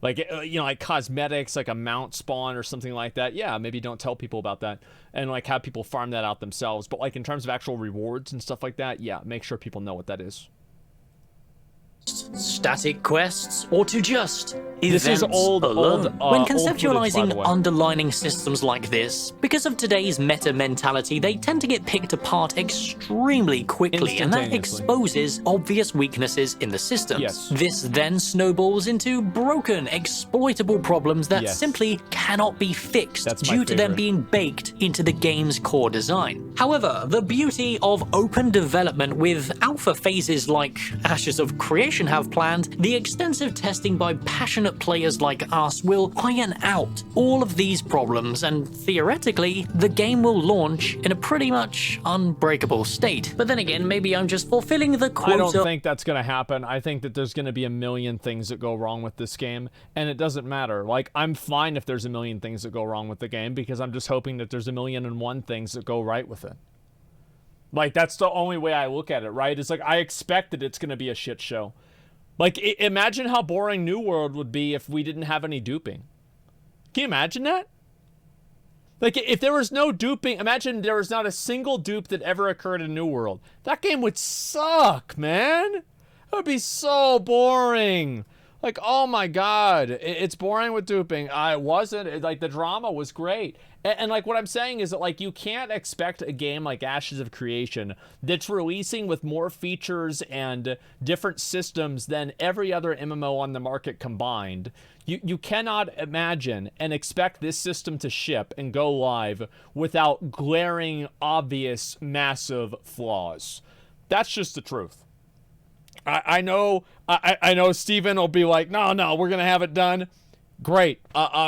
Like, you know, like cosmetics, like a mount spawn or something like that. Yeah, maybe don't tell people about that and, like, have people farm that out themselves. But, like, in terms of actual rewards and stuff like that, yeah, make sure people know what that is. Static quests, or to just This is old when conceptualizing footage, by the way. underlining systems like this, because of today's meta mentality, they tend to get picked apart extremely quickly, and that exposes obvious weaknesses in the system. Yes. This then snowballs into broken, exploitable problems that simply cannot be fixed due to them being baked into the game's core design. However, the beauty of open development with alpha phases like Ashes of Creation have planned, the extensive testing by passionate players like us will iron out all of these problems, and theoretically, the game will launch in a pretty much unbreakable state. But then again, maybe I'm just fulfilling the quota. I don't think that's going to happen. I think that there's going to be a million things that go wrong with this game, and it doesn't matter. Like, I'm fine if there's a million things that go wrong with the game, because I'm just hoping that there's 1,000,001 things that go right with it. Like, that's the only way I look at it, right? It's like, I expect that it's going to be a shit show. Like, imagine how boring New World would be if we didn't have any duping. Can you imagine that? Like, if there was no duping, imagine there was not a single dupe that ever occurred in New World. That game would suck, man. It would be so boring. Like, oh my god, it's boring with duping. It wasn't. Like, the drama was great. And like, what I'm saying is that, like, you can't expect a game like Ashes of Creation that's releasing with more features and different systems than every other MMO on the market combined. You cannot imagine and expect this system to ship and go live without glaring, obvious, massive flaws. That's just the truth. I know Steven will be like, no, we're gonna have it done. Great.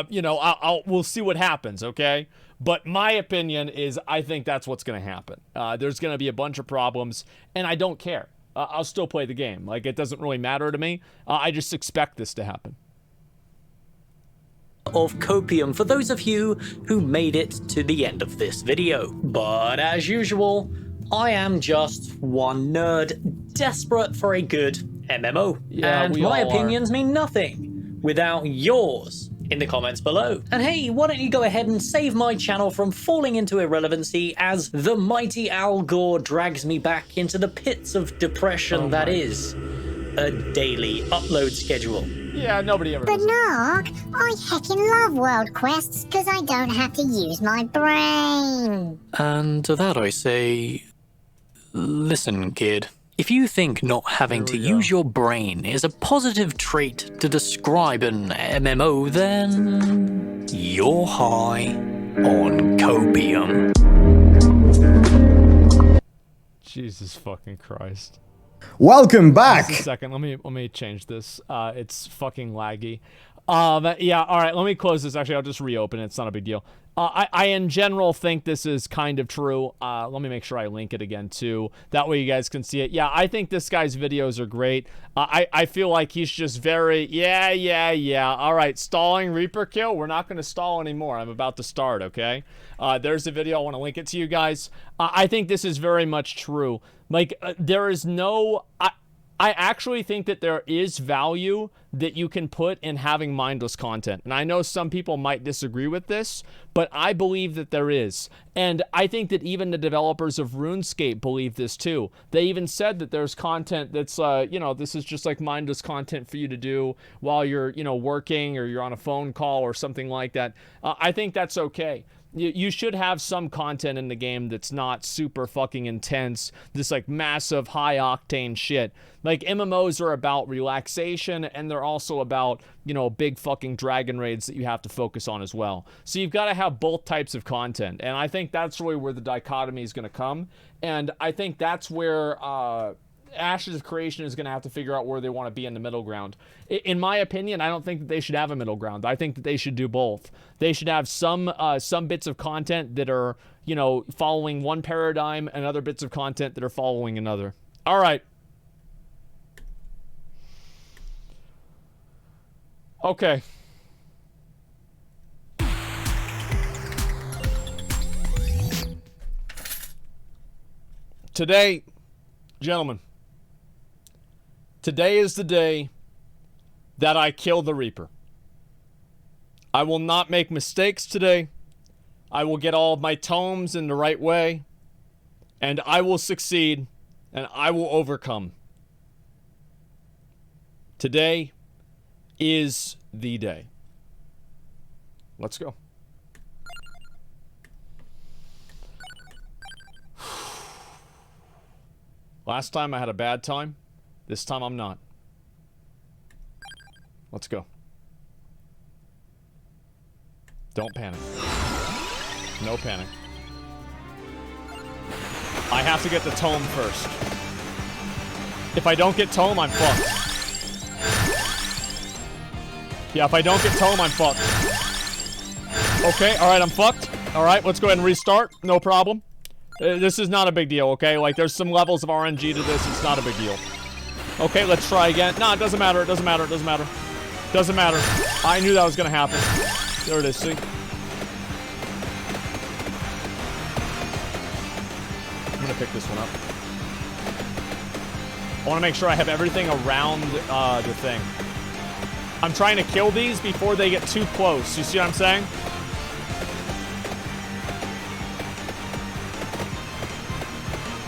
You know, we'll see what happens, okay? But my opinion is I think that's what's going to happen. There's going to be a bunch of problems, and I don't care. I'll still play the game. Like, it doesn't really matter to me. I just expect this to happen. Of copium for those of you who made it to the end of this video. But as usual, I am just one nerd desperate for a good MMO. Yeah, and we my all opinions mean nothing without yours in the comments below. And hey, why don't you go ahead and save my channel from falling into irrelevancy as the mighty Al Gore drags me back into the pits of depression that is a daily upload schedule. Yeah, nobody ever But does it. Nog, I heckin' love world quests because I don't have to use my brain. And to that I say, listen, kid. If you think not having to use your brain is a positive trait to describe an MMO, then you're high on copium. Jesus fucking Christ. Welcome back. Just a second, let me change this. It's fucking laggy. Yeah, all right, let me close this. Actually, I'll just reopen it. It's not a big deal. I in general think this is kind of true. Let me make sure I link it again too. That way you guys can see it. Yeah, I think this guy's videos are great. I feel like he's just very, yeah. All right, stalling Reaper kill. We're not going to stall anymore. I'm about to start, okay? There's a video. I want to link it to you guys. I think this is very much true. Like, there is no... I actually think that there is value that you can put in having mindless content. And I know some people might disagree with this, but I believe that there is. And I think that even the developers of RuneScape believe this too. They even said that there's content that's, you know, this is just like mindless content for you to do while you're, you know, working or you're on a phone call or something like that. I think that's okay. You should have some content in the game that's not super fucking intense, this like massive high octane shit. Like, MMOs are about relaxation, and they're also about, you know, big fucking dragon raids that you have to focus on as well. So you've got to have both types of content, and I think that's really where the dichotomy is going to come. And I think that's where Ashes of Creation is going to have to figure out where they want to be in the middle ground. In my opinion, I don't think that they should have a middle ground. I think that they should do both. They should have some bits of content that are, you know, following one paradigm, and other bits of content that are following another. All right. Okay. Today, gentlemen, today is the day that I kill the Reaper. I will not make mistakes today. I will get all of my tomes in the right way, and I will succeed, and I will overcome. Today is the day. Let's go. Last time I had a bad time. This time I'm not. Let's go. Don't panic. No panic. I have to get the tome first. If I don't get tome, I'm fucked. Yeah, if I don't get tome, I'm fucked. Okay, alright, I'm fucked. Alright, let's go ahead and restart. No problem. This is not a big deal, okay? Like, there's some levels of RNG to this. It's not a big deal. Okay, let's try again. No, it doesn't matter. It doesn't matter. It doesn't matter. Doesn't matter. I knew that was going to happen. There it is, see? I'm going to pick this one up. I want to make sure I have everything around the thing. I'm trying to kill these before they get too close. You see what I'm saying?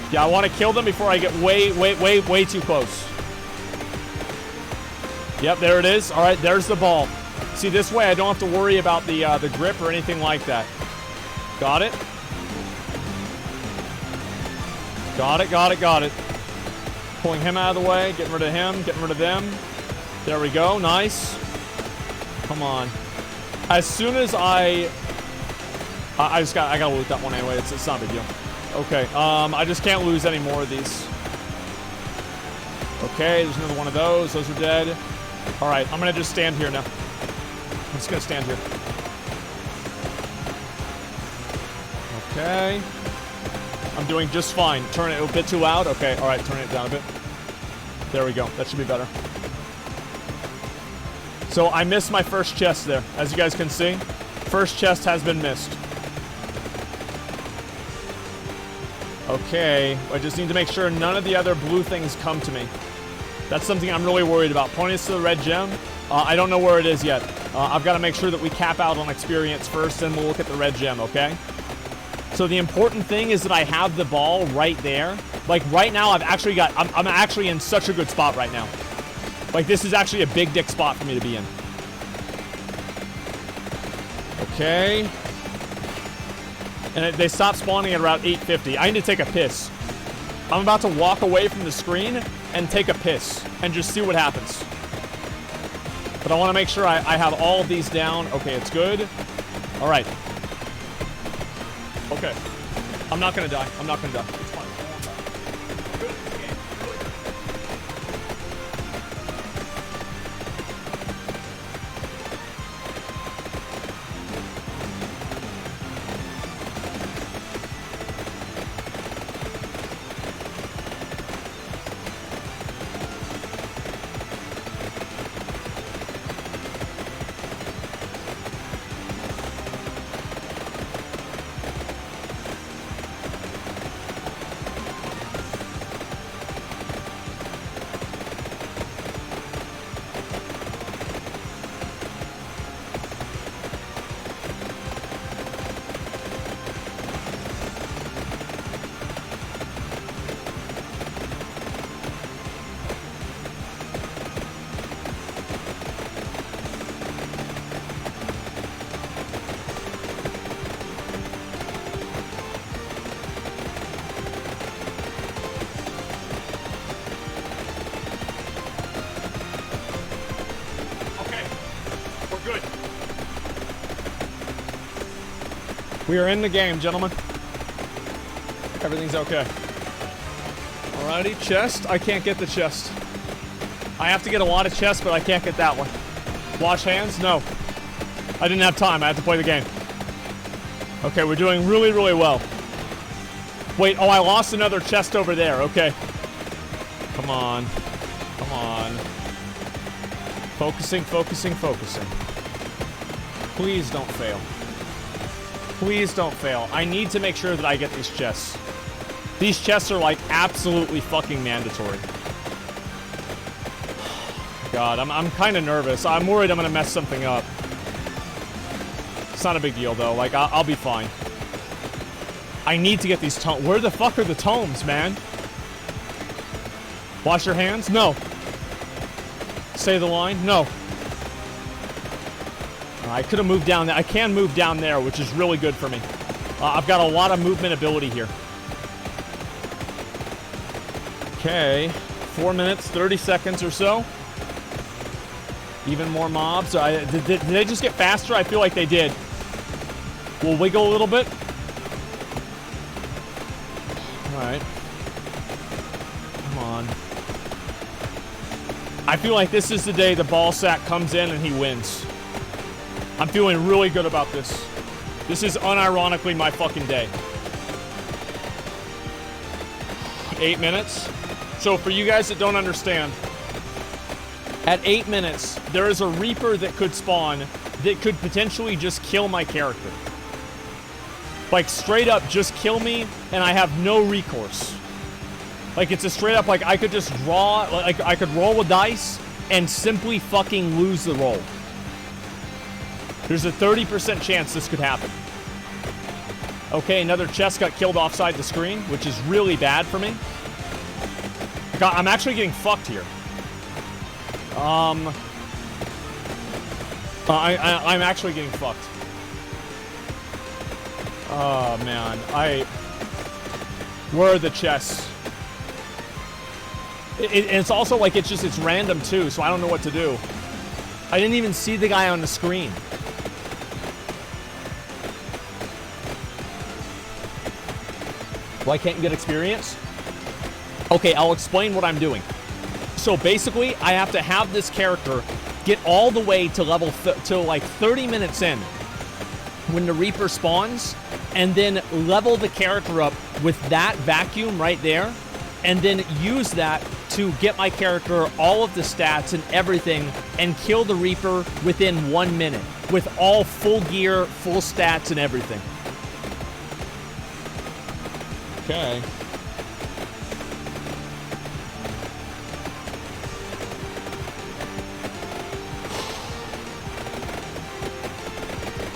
Yeah, I want to kill them before I get way too close. Yep, there it is. All right, there's the ball. See, this way I don't have to worry about the grip or anything like that. Got it. Got it, got it, got it. Pulling him out of the way, getting rid of him, getting rid of them. There we go, nice. Come on. As soon as I gotta loot that one anyway. It's not a big deal. Okay, I just can't lose any more of these. Okay, there's another one of those. Those are dead. All right, I'm gonna just stand here now. I'm just gonna stand here. Okay. I'm doing just fine. Turn it a bit too loud. Okay, all right, turn it down a bit. There we go. That should be better. So I missed my first chest there. As you guys can see, first chest has been missed. Okay, I just need to make sure none of the other blue things come to me. That's something I'm really worried about. Pointing us to the red gem. I don't know where it is yet. I've got to make sure that we cap out on experience first, and we'll look at the red gem, okay? So the important thing is that I have the ball right there. Like, right now, I'm actually in such a good spot right now. Like, this is actually a big dick spot for me to be in. Okay. And they stopped spawning at around 8:50. I need to take a piss. I'm about to walk away from the screen and take a piss and just see what happens. But I want to make sure I have all of these down. Okay, it's good. All right. Okay. I'm not going to die. I'm not going to die. It's fine. I won't die. Good. Okay. Really good. We are in the game, gentlemen. Everything's okay. Alrighty, chest. I can't get the chest. I have to get a lot of chests, but I can't get that one. Wash hands? No. I didn't have time. I had to play the game. Okay, we're doing really, really well. Wait, oh, I lost another chest over there. Okay. Come on. Come on. Focusing, focusing, focusing. Please don't fail. Please don't fail. I need to make sure that I get these chests. These chests are, like, absolutely fucking mandatory. God, I'm kind of nervous. I'm worried I'm going to mess something up. It's not a big deal, though. Like, I'll be fine. I need to get these tomes. Where the fuck are the tomes, man? Wash your hands? No. Say the line? No. I could have moved down there. I can move down there, which is really good for me. I've got a lot of movement ability here. Okay. 4 minutes, 30 seconds or so. Even more mobs. Did they just get faster? I feel like they did. We'll wiggle a little bit. Alright. Come on. I feel like this is the day the ball sack comes in and he wins. I'm feeling really good about this. This is unironically my fucking day. 8 minutes. So for you guys that don't understand, at 8 minutes, there is a Reaper that could spawn that could potentially just kill my character. Like, straight up just kill me, and I have no recourse. Like, it's a straight up, like, I could just draw, like, I could roll a dice and simply fucking lose the roll. There's a 30% chance this could happen. Okay, another chest got killed offside the screen, which is really bad for me. I'm actually getting fucked here. I'm actually getting fucked. Oh, man. Where are the chests? It's also like it's random, too, so I don't know what to do. I didn't even see the guy on the screen. Well, I can't get experience? Okay, I'll explain what I'm doing. So basically, I have to have this character get all the way to level to like 30 minutes in when the Reaper spawns, and then level the character up with that vacuum right there, and then use that to get my character all of the stats and everything, and kill the Reaper within 1 minute with all full gear, full stats, and everything. Okay.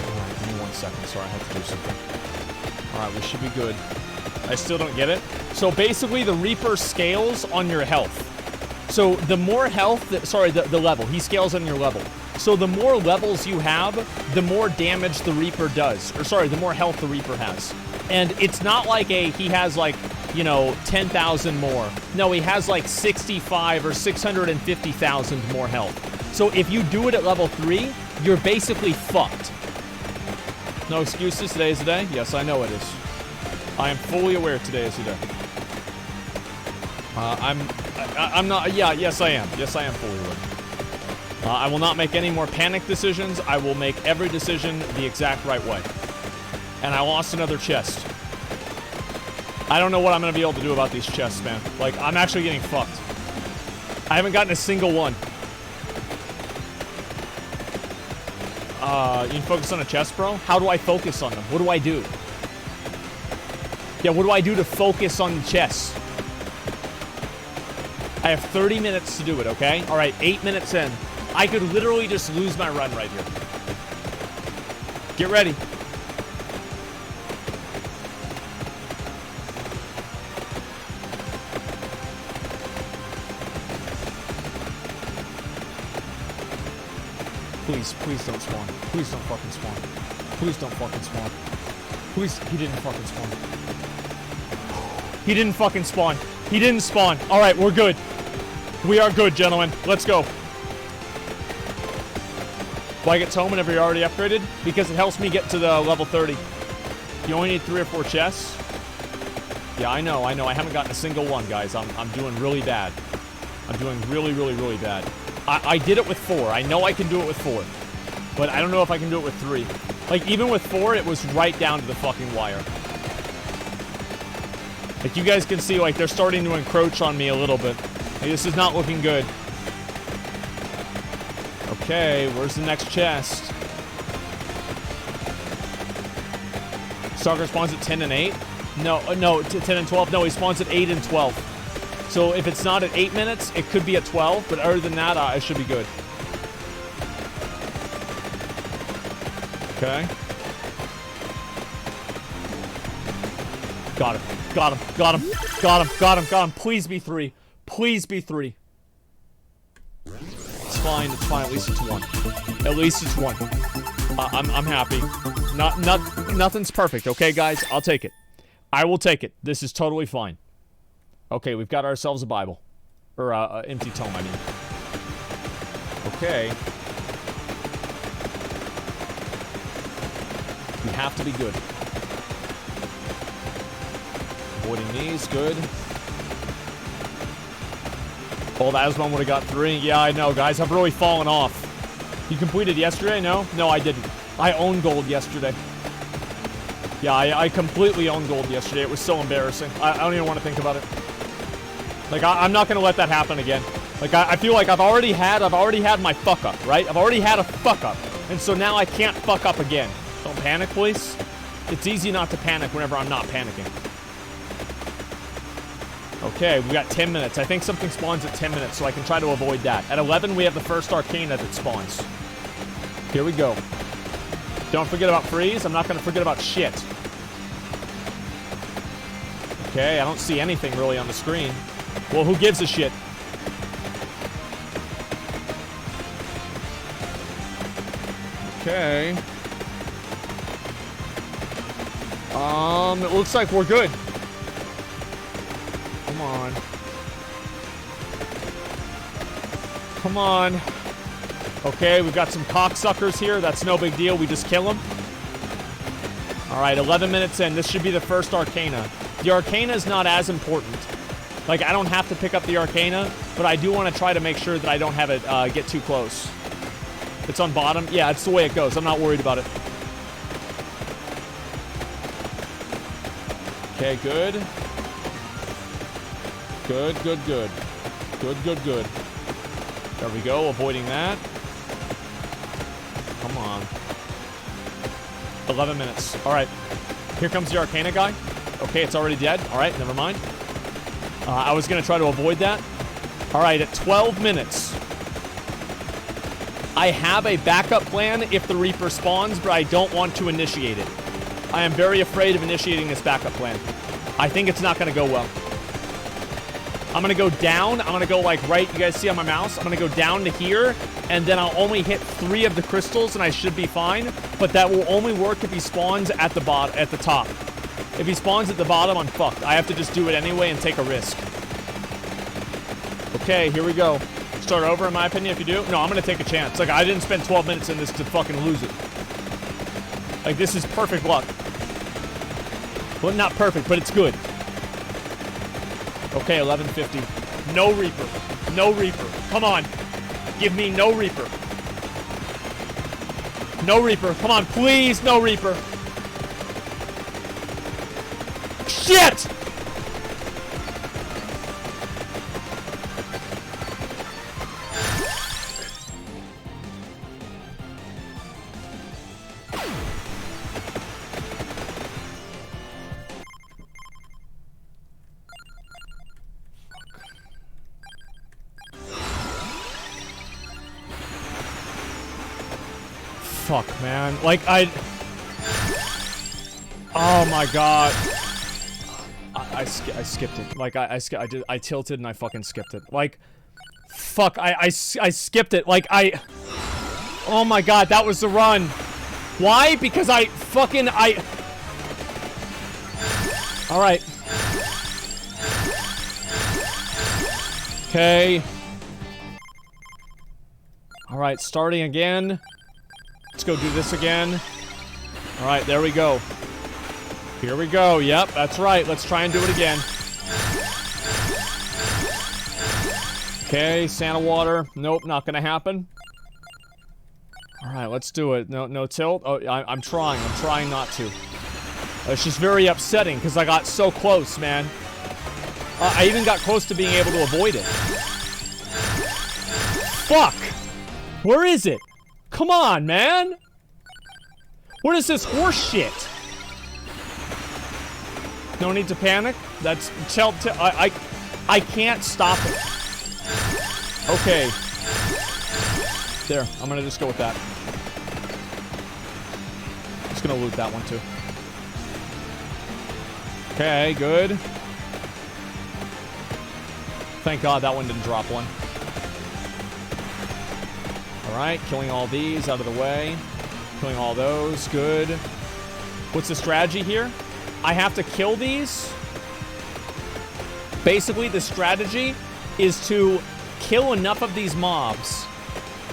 Alright, give me 1 second. Sorry, I have to do something. Alright, we should be good. I still don't get it. So basically, the Reaper scales on your health. So the more health, the level. He scales on your level. So the more levels you have, the more damage the Reaper does. Or sorry, the more health the Reaper has. And it's not like he has like, you know, 10,000 more. No, he has like 65 or 650,000 more health. So if you do it at level 3, you're basically fucked. No excuses, today is the day? Yes, I know it is. I am fully aware today is the day. I'm not, yeah, yes I am. Yes, I am fully aware. I will not make any more panic decisions. I will make every decision the exact right way. And I lost another chest. I don't know what I'm going to be able to do about these chests, man. Like, I'm actually getting fucked. I haven't gotten a single one. You can focus on a chest, bro? How do I focus on them? What do I do? Yeah, what do I do to focus on the chests? I have 30 minutes to do it, okay? All right, 8 minutes in. I could literally just lose my run right here. Get ready. Please, please don't spawn. Please don't fucking spawn. Please don't fucking spawn. Please, he didn't fucking spawn. He didn't fucking spawn. He didn't spawn. All right, we're good. We are good, gentlemen. Let's go. Why get tome whenever you're already upgraded? Because it helps me get to the level 30. You only need 3 or 4 chests. Yeah, I know. I haven't gotten a single one, guys. I'm doing really bad. I'm doing really, really, really bad. I did it with 4. I know I can do it with 4. But I don't know if I can do it with 3. Like, even with 4, it was right down to the fucking wire. Like, you guys can see, like, they're starting to encroach on me a little bit. Like, this is not looking good. Okay, where's the next chest? Stalker spawns at 10 and 8? No, 10 and 12. No, he spawns at 8 and 12. So if it's not at 8 minutes, it could be at 12, but other than that, I should be good. Okay. Got him. Got him. Got him. Got him. Got him. Got him. Please be 3. Please be 3. It's fine. It's fine. At least it's 1. At least it's 1. I'm happy. Nothing's perfect, okay, guys? I'll take it. I will take it. This is totally fine. Okay, we've got ourselves a Bible. Or, empty tome, I mean. Okay. We have to be good. Avoiding these, good. Oh, that Asmongold would have got 3. Yeah, I know, guys. I've really fallen off. You completed yesterday? No? No, I didn't. I owned gold yesterday. Yeah, I completely owned gold yesterday. It was so embarrassing. I don't even want to think about it. Like, I'm not going to let that happen again. Like, I feel like I've already had my fuck up, right? I've already had a fuck up. And so now I can't fuck up again. Don't panic, please. It's easy not to panic whenever I'm not panicking. Okay, we got 10 minutes. I think something spawns at 10 minutes, so I can try to avoid that. At 11, we have the first Arcana that spawns. Here we go. Don't forget about freeze. I'm not going to forget about shit. Okay, I don't see anything really on the screen. Well, who gives a shit? Okay. It looks like we're good. Come on. Come on. Okay, we've got some cocksuckers here. That's no big deal. We just kill them. Alright, 11 minutes in. This should be the first Arcana. The Arcana is not as important. Like, I don't have to pick up the Arcana, but I do want to try to make sure that I don't have it get too close. It's on bottom. Yeah, it's the way it goes. I'm not worried about it. Okay, good. Good, good, good. Good, good, good. There we go, avoiding that. Come on. 11 minutes. All right. Here comes the Arcana guy. Okay, it's already dead. All right, never mind. I was going to try to avoid that. All right, at 12 minutes. I have a backup plan if the Reaper spawns, but I don't want to initiate it. I am very afraid of initiating this backup plan. I think it's not going to go well. I'm going to go down. I'm going to go like right. You guys see on my mouse? I'm going to go down to here, and then I'll only hit 3 of the crystals, and I should be fine. But that will only work if he spawns at the bottom, at the top. If he spawns at the bottom, I'm fucked. I have to just do it anyway and take a risk. Okay, here we go. Start over, in my opinion, if you do. No, I'm going to take a chance. Like, I didn't spend 12 minutes in this to fucking lose it. Like, this is perfect luck. Well, not perfect, but it's good. Okay, 11:50. No Reaper. No Reaper. Come on. Give me no Reaper. No Reaper. Come on, please. No Reaper. Shit! Fuck, man. Like, oh my god. I skipped it. Like, I tilted and I fucking skipped it. Like, fuck, I skipped it. Like, oh my god, that was the run. Why? Because alright. Okay. Alright, starting again. Let's go do this again. Alright, there we go. Here we go. Yep, that's right. Let's try and do it again. Okay, Santa water. Nope, not gonna happen. Alright, let's do it. No tilt. Oh, I'm trying. I'm trying not to. It's just very upsetting because I got so close, man. I even got close to being able to avoid it. Fuck! Where is it? Come on, man! What is this horse shit? No need to panic. That's I can't stop it. Okay. There, I'm gonna just go with that. Just gonna loot that one too. Okay, good. Thank God that one didn't drop one. Alright, killing all these out of the way. Killing all those, good. What's the strategy here? I have to kill these. Basically, the strategy is to kill enough of these mobs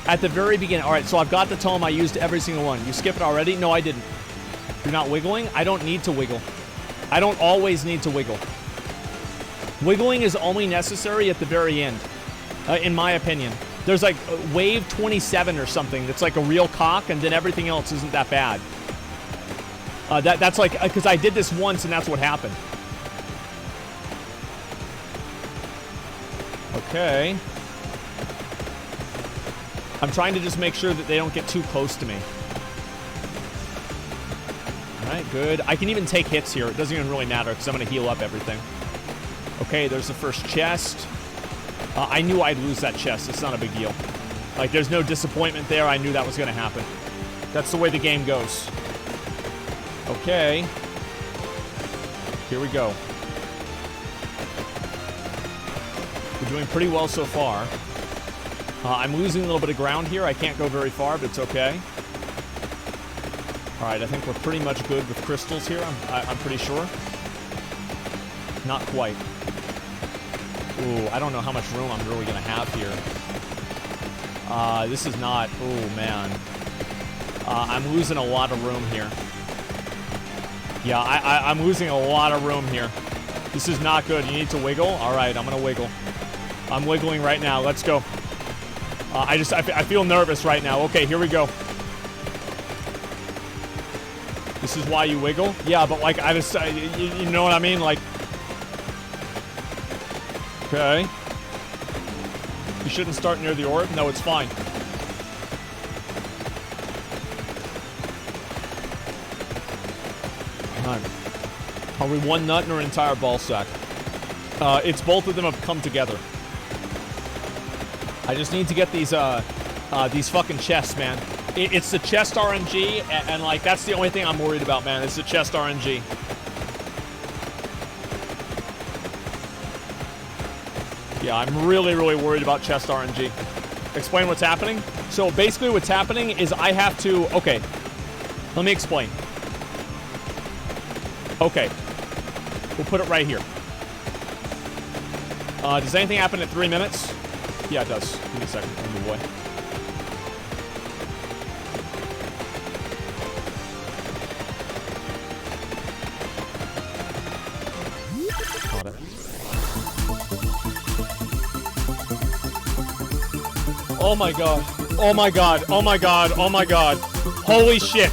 at the very beginning. Alright, so I've got the tome. I used every single one. You skip it already? No, I didn't. You're not wiggling? I don't need to wiggle. I don't always need to wiggle. Wiggling is only necessary at the very end, in my opinion. There's like wave 27 or something that's like a real cock, and then everything else isn't that bad. That's like, because I did this once and that's what happened. Okay. I'm trying to just make sure that they don't get too close to me. Alright, good. I can even take hits here. It doesn't even really matter because I'm going to heal up everything. Okay, there's the first chest. I knew I'd lose that chest. It's not a big deal. Like, there's no disappointment there. I knew that was going to happen. That's the way the game goes. Okay. Here we go. We're doing pretty well so far. I'm losing a little bit of ground here. I can't go very far, but it's okay. Alright, I think we're pretty much good with crystals here. I'm pretty sure. Not quite. Ooh, I don't know how much room I'm really going to have here. This is not... Ooh, man. I'm losing a lot of room here. Yeah, I'm losing a lot of room here. This is not good. You need to wiggle? Alright, I'm going to wiggle. I'm wiggling right now. Let's go. I feel nervous right now. Okay, here we go. This is why you wiggle? Yeah, but like, I just, you know what I mean? Like, okay. You shouldn't start near the orb? No, it's fine. Alright. Are we one nut or an entire ball sack? It's both of them have come together. I just need to get these fucking chests, man. It's the chest RNG, and like, that's the only thing I'm worried about, man. It's the chest RNG. Yeah, I'm really, really worried about chest RNG. Explain what's happening. So basically what's happening is I have to... Okay. Let me explain. Okay. We'll put it right here. Does anything happen at 3 minutes? Yeah, it does. Give me a second. Oh, boy. Got it. Oh my god. Oh my god. Oh my god. Oh my god. Holy shit.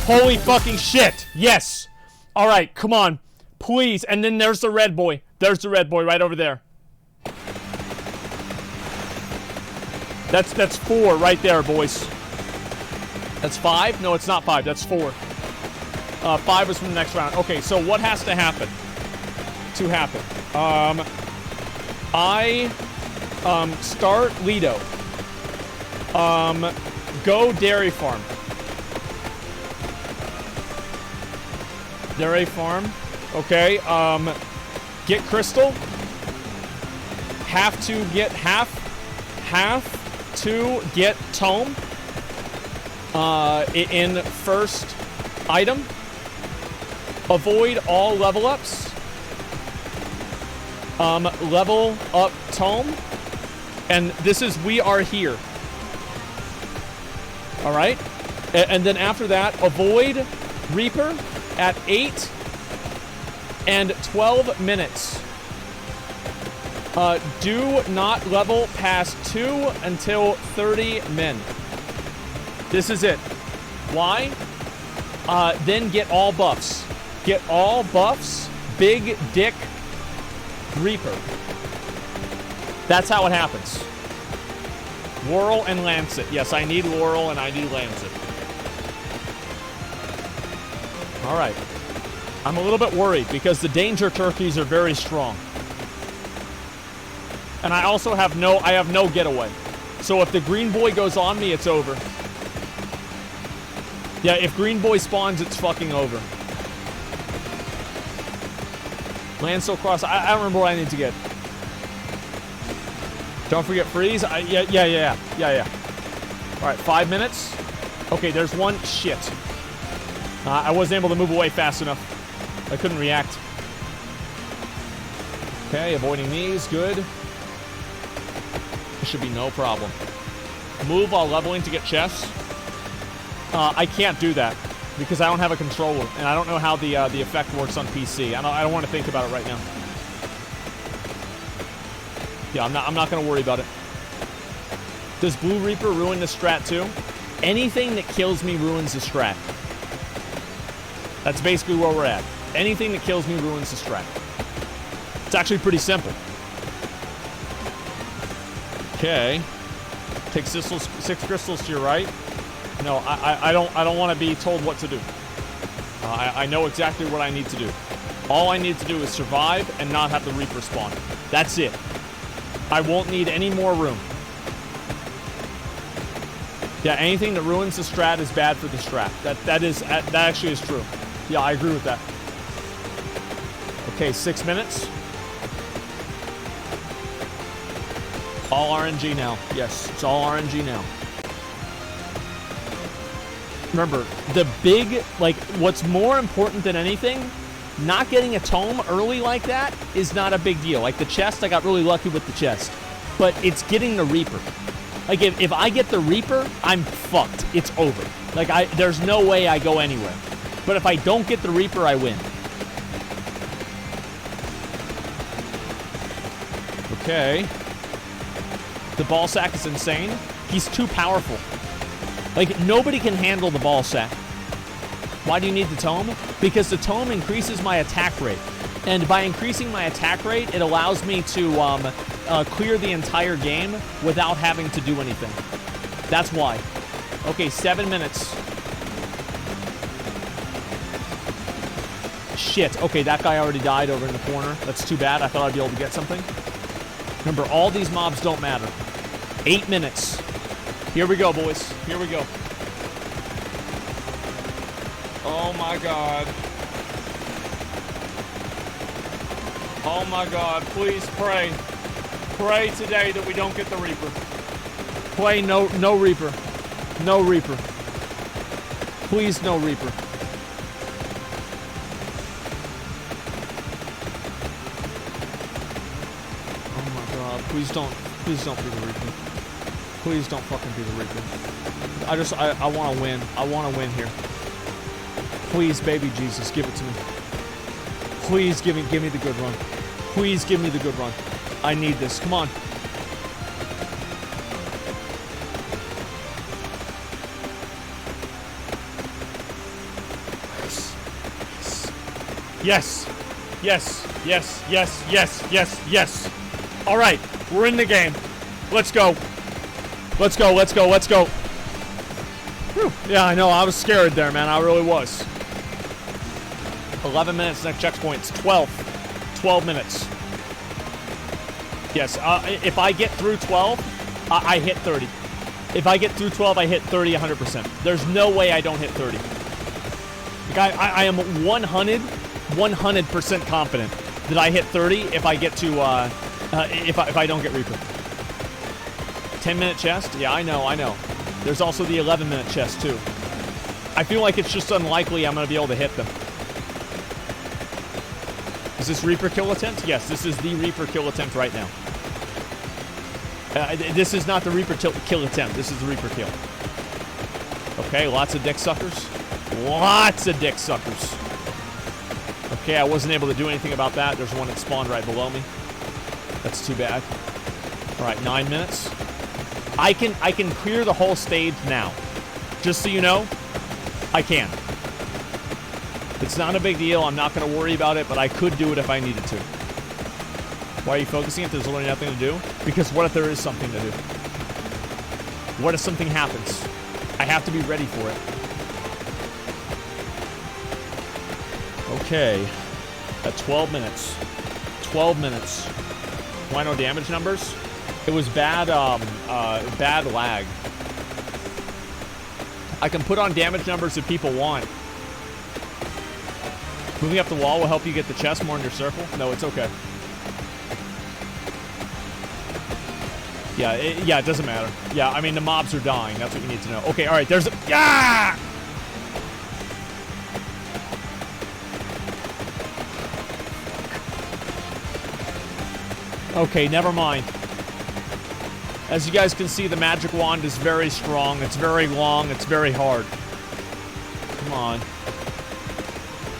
Holy fucking shit. Yes. All right, come on. Please. And then there's the red boy. There's the red boy right over there. That's 4 right there, boys. That's 5? No, it's not 5. That's 4. 5 was from the next round. Okay, so what has to happen to happen? I start Lido. Go Dairy Farm. Dairy Farm. Okay. Get Crystal. Have to get half to get Tome in first item. Avoid all level ups. Level up Tome. And this is We Are Here. Alright? And then after that, avoid Reaper at 8 and 12 minutes. Do not level past 2 until 30 min. This is it. Why? Then get all buffs. Get all buffs. Big Dick Reaper. That's how it happens. Laurel and Lancet. Yes, I need Laurel and I need Lancet. Alright. I'm a little bit worried because the danger turkeys are very strong. And I also have no getaway. So if the green boy goes on me, it's over. Yeah, if green boy spawns, it's fucking over. Lancel Cross, I don't remember what I need to get. Don't forget freeze. Yeah. All right, 5 minutes. Okay, there's one. Shit. I wasn't able to move away fast enough. I couldn't react. Okay, avoiding these. Good. There should be no problem. Move while leveling to get chests. I can't do that because I don't have a controller and I don't know how the effect works on PC. I don't want to think about it right now. Yeah, I'm not gonna worry about it. Does Blue Reaper ruin the strat too? Anything that kills me ruins the strat. That's basically where we're at. Anything that kills me ruins the strat. It's actually pretty simple. Okay. Take 6 crystals to your right. No, I don't want to be told what to do. I know exactly what I need to do. All I need to do is survive and not have the Reaper spawn. That's it. I won't need any more room. Yeah, anything that ruins the strat is bad for the strat. That actually is true. Yeah, I agree with that. Okay, 6 minutes. All RNG now. Yes, it's all RNG now. Remember, the big, like, what's more important than anything, not getting a tome early like that is not a big deal. Like the chest, I got really lucky with the chest. But it's getting the Reaper. Like, if I get the Reaper, I'm fucked. It's over. Like, there's no way I go anywhere. But if I don't get the Reaper, I win. Okay. The ball sack is insane. He's too powerful. Like, nobody can handle the ball sack. Why do you need the tome? Because the tome increases my attack rate. And by increasing my attack rate, it allows me to clear the entire game without having to do anything. That's why. Okay, 7 minutes. Shit. Okay, that guy already died over in the corner. That's too bad. I thought I'd be able to get something. Remember, all these mobs don't matter. 8 minutes. Here we go, boys. Here we go. Oh my god. Oh my god, please pray. Pray today that we don't get the Reaper. Pray no Reaper. No Reaper. Please no Reaper. Oh my god, please don't be the Reaper. Please don't fucking be the Reaper. I want to win. I want to win here. Please, baby Jesus, give it to me. Please give me the good run. Please give me the good run. I need this. Come on. Yes. Yes. Yes. Yes. Yes. Yes. Yes. All right. We're in the game. Let's go. Let's go. Let's go. Let's go. Whew. Yeah, I know. I was scared there, man. I really was. 11 minutes. Next checkpoint's 12. 12 minutes. Yes. If I get through 12, I hit 30. If I get through 12, I hit 30 100%. There's no way I don't hit 30. Like I am 100% confident that I hit 30 if I get to if I don't get Reaper. 10-minute chest? Yeah, I know. There's also the 11-minute chest too. I feel like it's just unlikely I'm gonna be able to hit them. Is this Reaper kill attempt? Yes, this is the Reaper kill attempt right now. This is not the Reaper kill attempt. This is the Reaper kill. Okay, lots of dick suckers. Lots of dick suckers. Okay, I wasn't able to do anything about that. There's one that spawned right below me. That's too bad. All right, 9 minutes. I can clear the whole stage now. Just so you know, I can. It's not a big deal. I'm not going to worry about it, but I could do it if I needed to. Why are you focusing if there's literally nothing to do? Because what if there is something to do? What if something happens? I have to be ready for it. Okay. At 12 minutes. 12 minutes. Why no damage numbers? It was bad, bad lag. I can put on damage numbers if people want. Moving up the wall will help you get the chest more in your circle? No, it's okay. Yeah, it doesn't matter. Yeah, I mean, the mobs are dying. That's what you need to know. Okay, all right, there's a... Ah! Okay, never mind. As you guys can see, the magic wand is very strong. It's very long. It's very hard. Come on.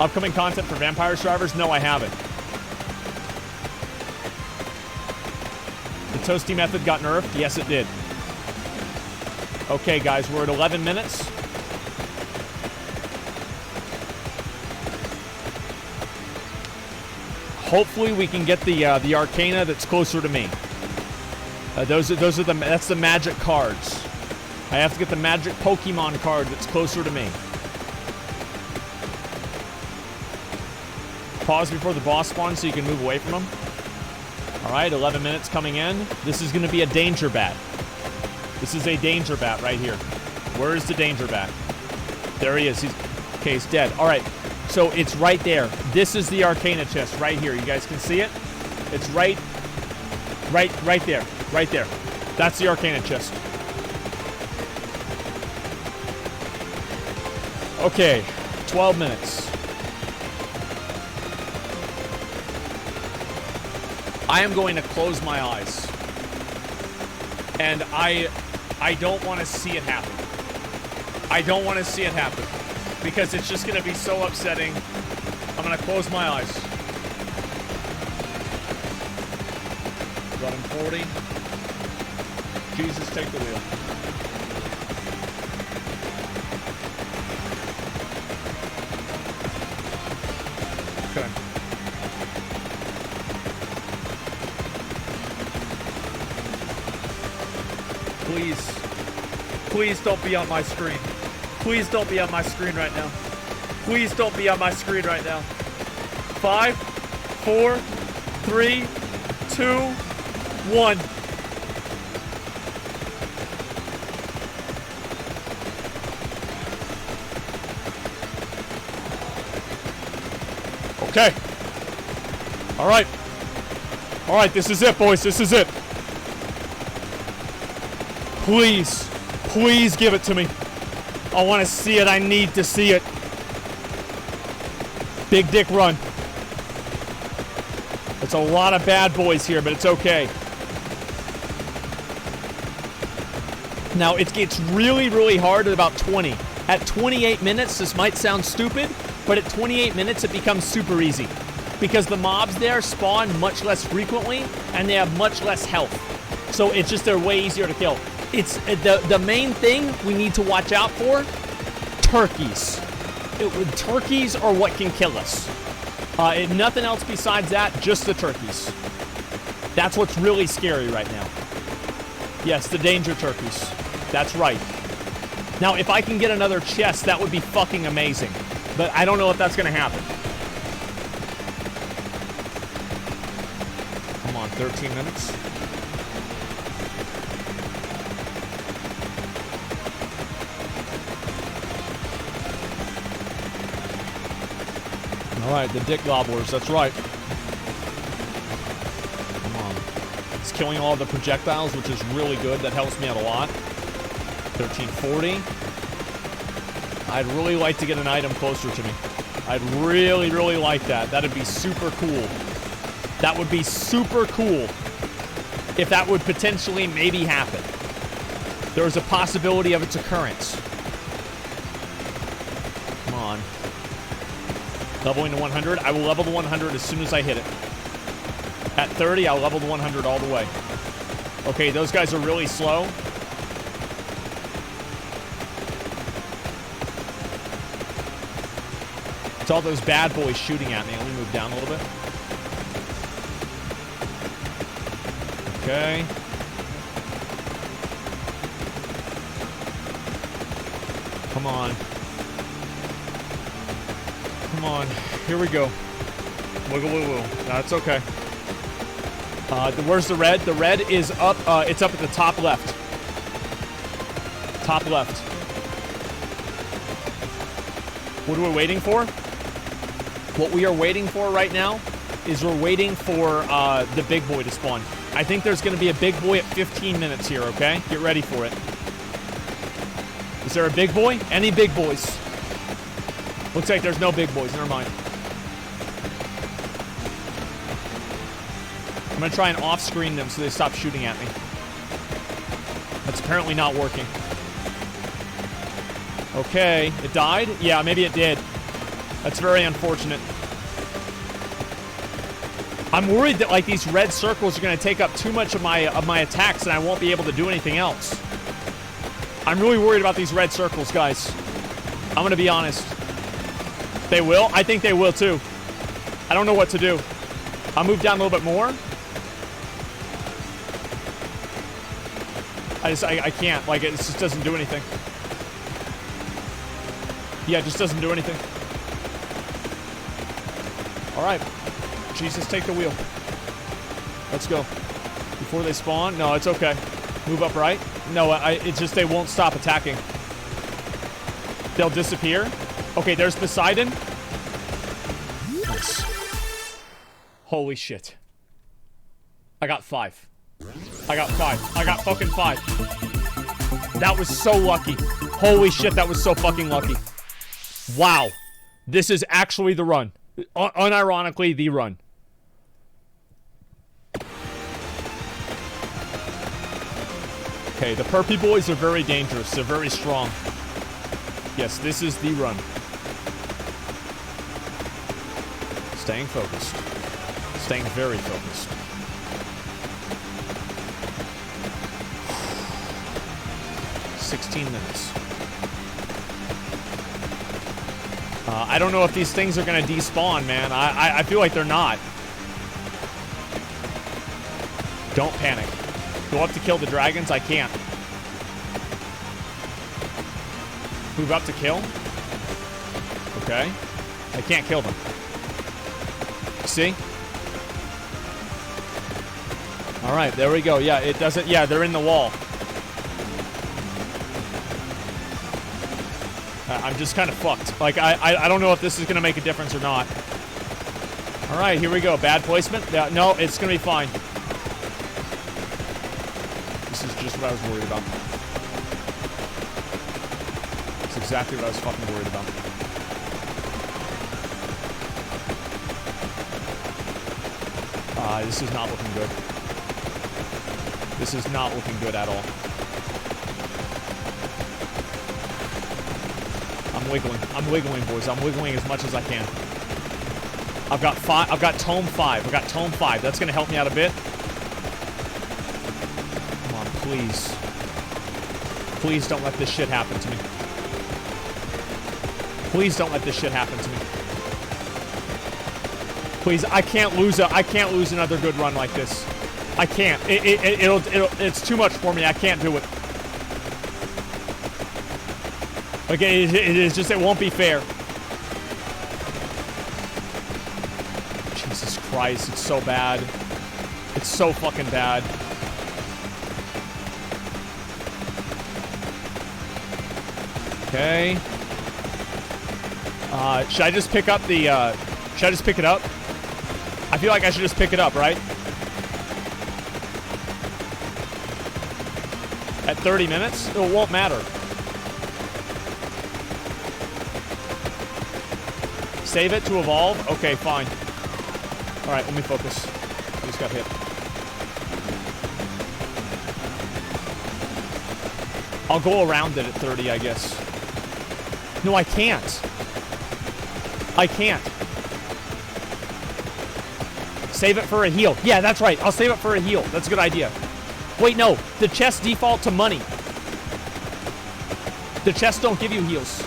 Upcoming content for Vampire Survivors? No, I haven't. The toasty method got nerfed? Yes, it did. Okay, guys, we're at 11 minutes. Hopefully, we can get the Arcana that's closer to me. That's the magic cards. I have to get the magic Pokemon card that's closer to me. Pause before the boss spawns so you can move away from him. All right, 11 minutes coming in. This is going to be a danger bat. This is a danger bat right here. Where is the danger bat? There he is. Okay, he's dead. All right, so it's right there. This is the Arcana chest right here. You guys can see it? It's right there. Right there. That's the Arcana chest. Okay, 12 minutes. I am going to close my eyes. And I don't want to see it happen. I don't want to see it happen. Because it's just going to be so upsetting. I'm going to close my eyes. Running 40. Jesus, take the wheel. Please don't be on my screen. Please don't be on my screen right now. Please don't be on my screen right now. 5, 4, 3, 2, 1. Okay. All right. All right, this is it, boys. This is it. Please, please give it to me. I want to see it. I need to see it. Big dick run. It's a lot of bad boys here, but it's okay. Now, it gets really, really hard at about 20. At 28 minutes, this might sound stupid, but at 28 minutes, it becomes super easy. Because the mobs there spawn much less frequently, and they have much less health. So it's just, they're way easier to kill. It's the main thing we need to watch out for, turkeys. Turkeys are what can kill us. Nothing else besides that, just the turkeys. That's what's really scary right now. Yes, the danger turkeys. That's right. Now, if I can get another chest, that would be fucking amazing. But I don't know if that's going to happen. Come on, 13 minutes. All right, the dick gobblers, that's right. Come on. It's killing all the projectiles, which is really good. That helps me out a lot. 1340. I'd really like to get an item closer to me. I'd really, really like that. That'd be super cool. That would be super cool if that would potentially maybe happen. There's a possibility of its occurrence. Come on. Leveling to 100. I will level to 100 as soon as I hit it. At 30, I'll level to 100 all the way. Okay, those guys are really slow. It's all those bad boys shooting at me. Let me move down a little bit. Okay. Come on. Come on. Here we go. Wiggle, wiggle, wiggle. That's okay. Where's the red? The red is up. It's up at the top left. Top left. What are we waiting for? What we are waiting for right now is we're waiting for the big boy to spawn. I think there's going to be a big boy at 15 minutes here, okay? Get ready for it. Is there a big boy? Any big boys? Looks like there's no big boys. Never mind. I'm going to try and off-screen them so they stop shooting at me. That's apparently not working. Okay. It died? Yeah, maybe it did. That's very unfortunate. I'm worried that, like, these red circles are going to take up too much of my attacks and I won't be able to do anything else. I'm really worried about these red circles, guys. I'm going to be honest. They will? I think they will, too. I don't know what to do. I'll move down a little bit more. I can't. Like, it just doesn't do anything. Yeah, it just doesn't do anything. All right. Jesus, take the wheel. Let's go. Before they spawn? No, it's okay. Move up right. No, it's just they won't stop attacking. They'll disappear. Okay, there's Poseidon. Nice. Holy shit. I got 5. I got 5. I got fucking 5. That was so lucky. Holy shit, that was so fucking lucky. Wow. This is actually the run. Unironically, the run. Okay, the Perpy boys are very dangerous. They're very strong. Yes, this is the run. Staying focused. Staying very focused. $16 minutes. I don't know if these things are going to despawn, man. I feel like they're not. Don't panic. Go up to kill the dragons? I can't. Move up to kill. Okay. I can't kill them. See? All right, there we go. Yeah, it doesn't. Yeah, they're in the wall. I'm just kind of fucked. Like, I don't know if this is going to make a difference or not. All right, here we go. Bad placement. Yeah, no, it's going to be fine. This is just what I was worried about. It's exactly what I was fucking worried about. This is not looking good. This is not looking good at all. I'm wiggling, boys. I'm wiggling as much as I can. I've got tome 5. I've got tome 5. That's gonna help me out a bit. Come on, please. Please don't let this shit happen to me. Please don't let this shit happen to me. Please, I can't lose another good run like this. I can't. It's too much for me. I can't do it. Okay, it won't be fair. Jesus Christ, it's so bad. It's so fucking bad. Okay. Should I just pick up the, should I just pick it up? I feel like I should just pick it up, right? At 30 minutes? It won't matter. Save it to evolve? Okay, fine. Alright, let me focus. I just got hit. I'll go around it at 30, I guess. No, I can't. I can't. Save it for a heal. Yeah, that's right. I'll save it for a heal. That's a good idea. Wait, no. The chests default to money. The chests don't give you heals.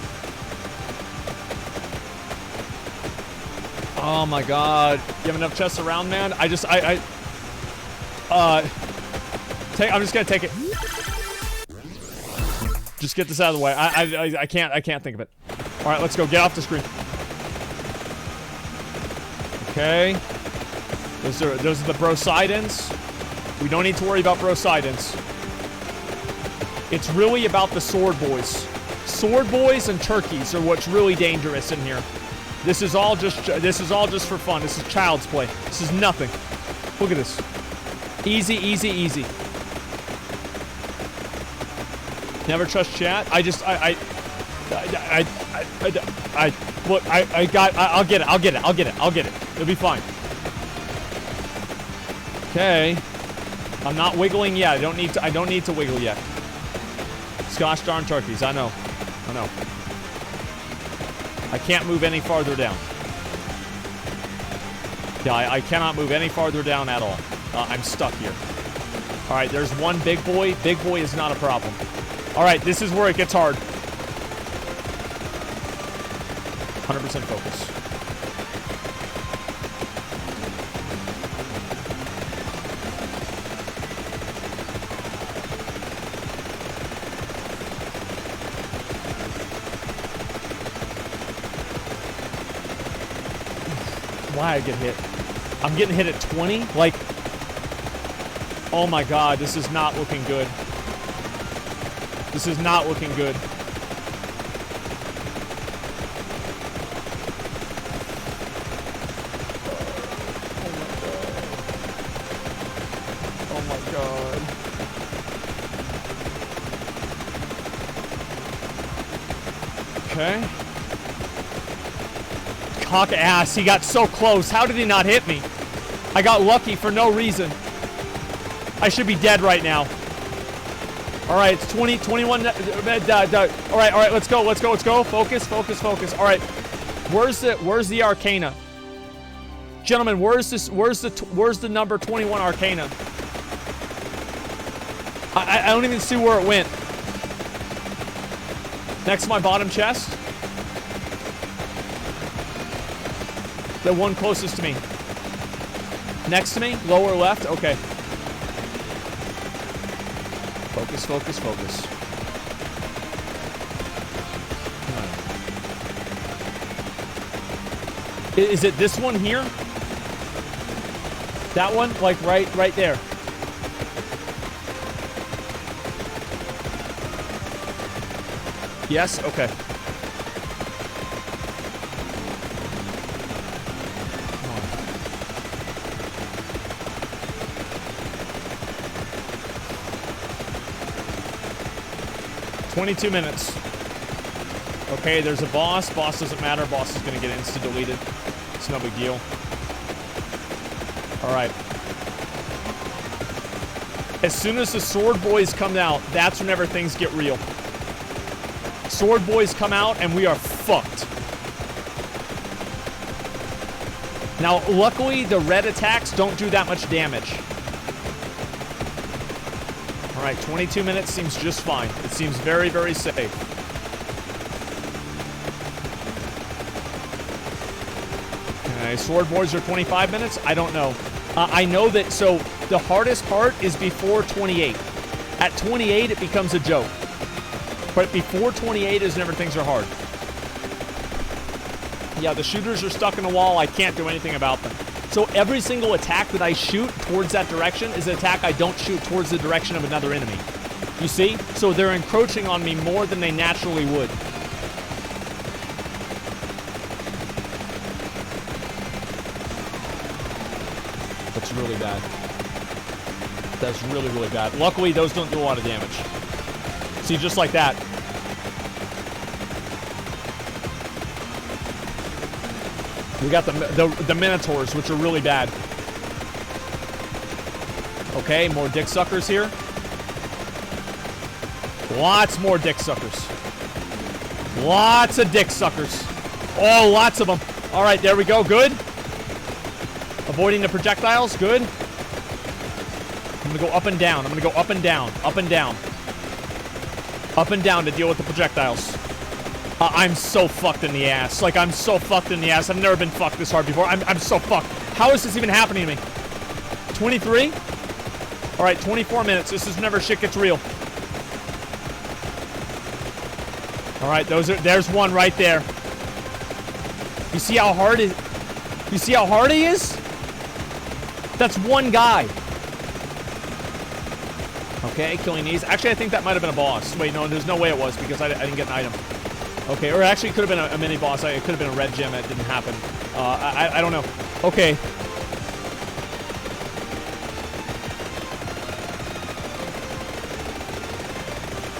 Oh my god. You have enough chests around, man? I'm just gonna take it. Just get this out of the way. I can't think of it. Alright, let's go. Get off the screen. Okay. Those are the Brosidans. We don't need to worry about Brosidans. It's really about the sword boys. Sword boys and turkeys are what's really dangerous in here. This is all just for fun. This is child's play. This is nothing. Look at this. Easy, easy, easy. Never trust chat. I'll get it. It'll be fine. Okay. I'm not wiggling yet. I don't need to wiggle yet. Gosh darn turkeys. I know. I can't move any farther down. Yeah, I cannot move any farther down at all. I'm stuck here. All right, there's one big boy. Big boy is not a problem. All right, this is where it gets hard. 100% focus. Why I get hit? I'm getting hit at 20? Like, oh my god, this is not looking good. This is not looking good. Oh my god. Okay. Cock ass, he got so close. How did he not hit me? I got lucky for no reason. I should be dead right now. All right, it's 20, 21. All right, let's go. Focus. All right, where's the Arcana? Gentlemen, where's the number 21 Arcana? I don't even see where it went. Next to my bottom chest. The one closest to me. Next to me, lower left. Okay. Focus. Is it this one here? That one? Like right there. Yes? Okay. Come on. "22 minutes. Okay, there's a boss. Boss doesn't matter. Boss is going to get insta-deleted. It's no big deal. All right. As soon as the Sword Boys come out, that's whenever things get real. Sword Boys come out, and we are fucked. Now, luckily, the red attacks don't do that much damage. All right, 22 minutes seems just fine. It seems very, very safe. Okay, Sword Boys are 25 minutes? I don't know. I know that, so the hardest part is before 28. At 28, it becomes a joke. But before 28 is whenever things are hard. Yeah, the shooters are stuck in a wall. I can't do anything about them. So every single attack that I shoot towards that direction is an attack I don't shoot towards the direction of another enemy. You see? So they're encroaching on me more than they naturally would. That's really bad. That's really, really bad. Luckily, those don't do a lot of damage. See, just like that. We got the Minotaurs, which are really bad. Okay, more dick suckers here. Lots more dick suckers. Lots of dick suckers. Oh, lots of them. All right, there we go. Good. Avoiding the projectiles. Good. I'm going to go up and down. I'm going to go up and down. Up and down. Up and down to deal with the projectiles. I'm so fucked in the ass. Like, I'm so fucked in the ass. I've never been fucked this hard before. I'm so fucked. How is this even happening to me? 23? All right, 24 minutes. This is whenever shit gets real. All right, there's one right there. You see how hard it? You see how hard he is? That's one guy. Okay, killing these. Actually, I think that might have been a boss. Wait, no, there's no way it was because I didn't get an item. Okay, or actually it could have been a mini boss. It could have been a red gem. It didn't happen. I don't know. Okay.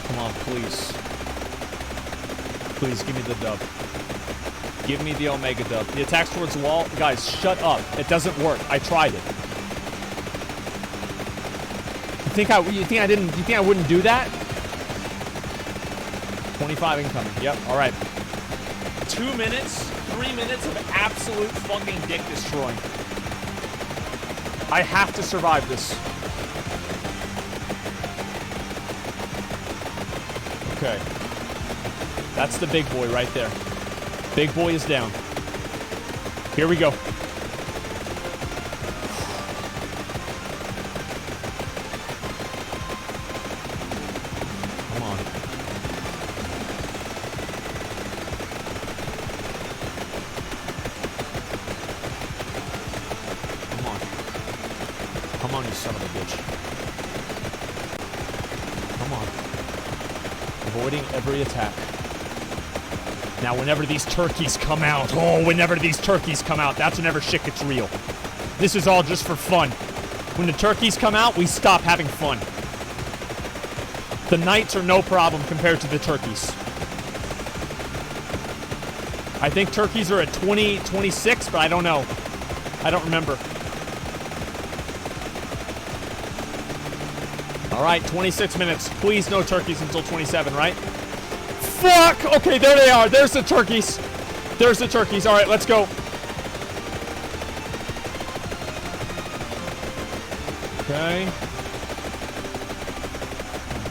Come on, please. Please, give me the dub. Give me the Omega dub. The attacks towards the wall. Guys, shut up. It doesn't work. I tried it. You think I wouldn't do that? 25 incoming. Yep. All right. 2 minutes, 3 minutes of absolute fucking dick destroying. I have to survive this. Okay. That's the big boy right there. Big boy is down. Here we go. Come on. Come on. Come on, you son of a bitch. Come on. Avoiding every attack. Now, whenever these turkeys come out, that's whenever shit gets real. This is all just for fun. When the turkeys come out, we stop having fun. The knights are no problem compared to the turkeys. I think turkeys are at 26, but I don't know. I don't remember. All right, 26 minutes. Please no turkeys until 27, right? Fuck! Okay, there they are. There's the turkeys. There's the turkeys. All right, let's go. Okay.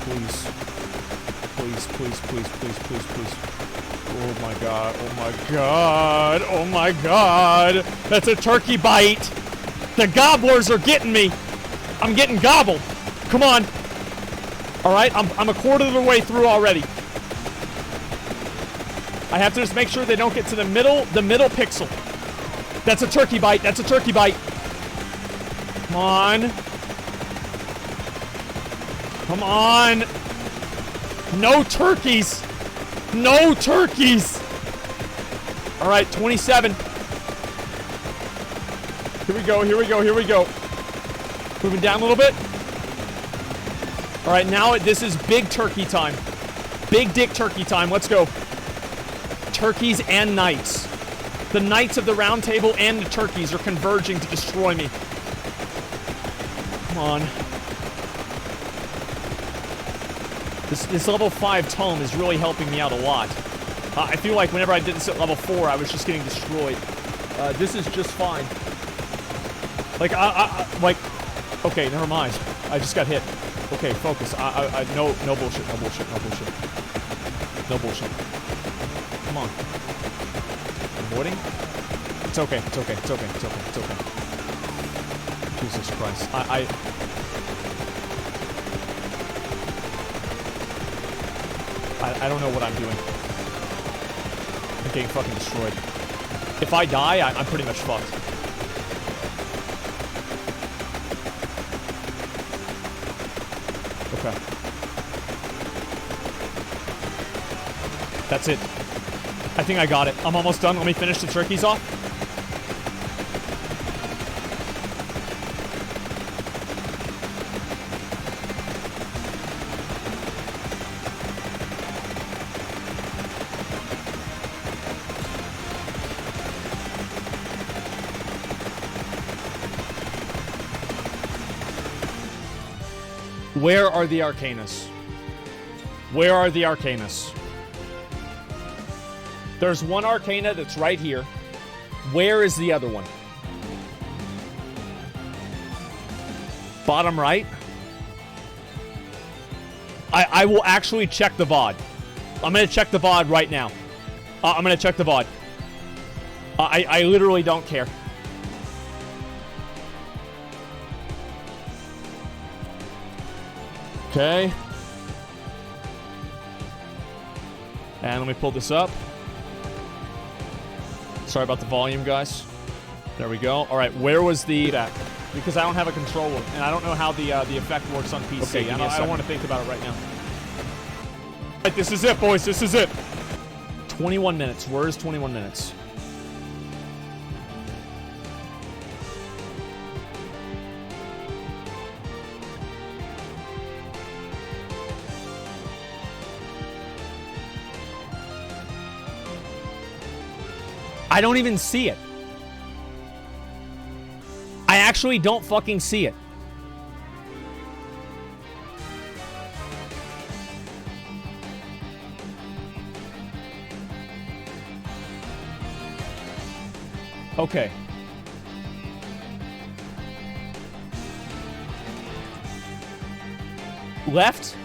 Please. Please, please, please, please, please, please. Oh my god. Oh my god. Oh my god. That's a turkey bite. The gobblers are getting me. I'm getting gobbled. Come on. All right, I'm a quarter of the way through already. I have to just make sure they don't get to the middle pixel. That's a turkey bite. That's a turkey bite. Come on. Come on. No turkeys. No turkeys. All right, 27. Here we go. Here we go. Here we go. Moving down a little bit. All right, now this is big turkey time. Big dick turkey time. Let's go. Turkeys and knights. The knights of the round table and the turkeys are converging to destroy me. Come on. This level 5 tome is really helping me out a lot. I feel like whenever I did this at level 4, I was just getting destroyed. This is just fine. Like, like, okay, never mind. I just got hit. Okay, focus. No bullshit, no bullshit, no bullshit. No bullshit. Come on. Avoiding? It's okay, it's okay, it's okay, it's okay, it's okay. Jesus Christ. I don't know what I'm doing. I'm getting fucking destroyed. If I die, I'm pretty much fucked. Okay. That's it. I think I got it. I'm almost done. Let me finish the turkeys off. Where are the Arcanus? Where are the Arcanus? There's one Arcana that's right here. Where is the other one? Bottom right? I will actually check the VOD. I'm gonna check the VOD right now. I'm gonna check the VOD. I literally don't care. Okay. And let me pull this up. Sorry about the volume, guys. There we go. All right, where was the... Because I don't have a controller, and I don't know how the effect works on PC. Okay, I don't want to think about it right now. All right, this is it, boys. This is it. 21 minutes. Where is 21 minutes? I don't even see it. I actually don't fucking see it. Okay. Left?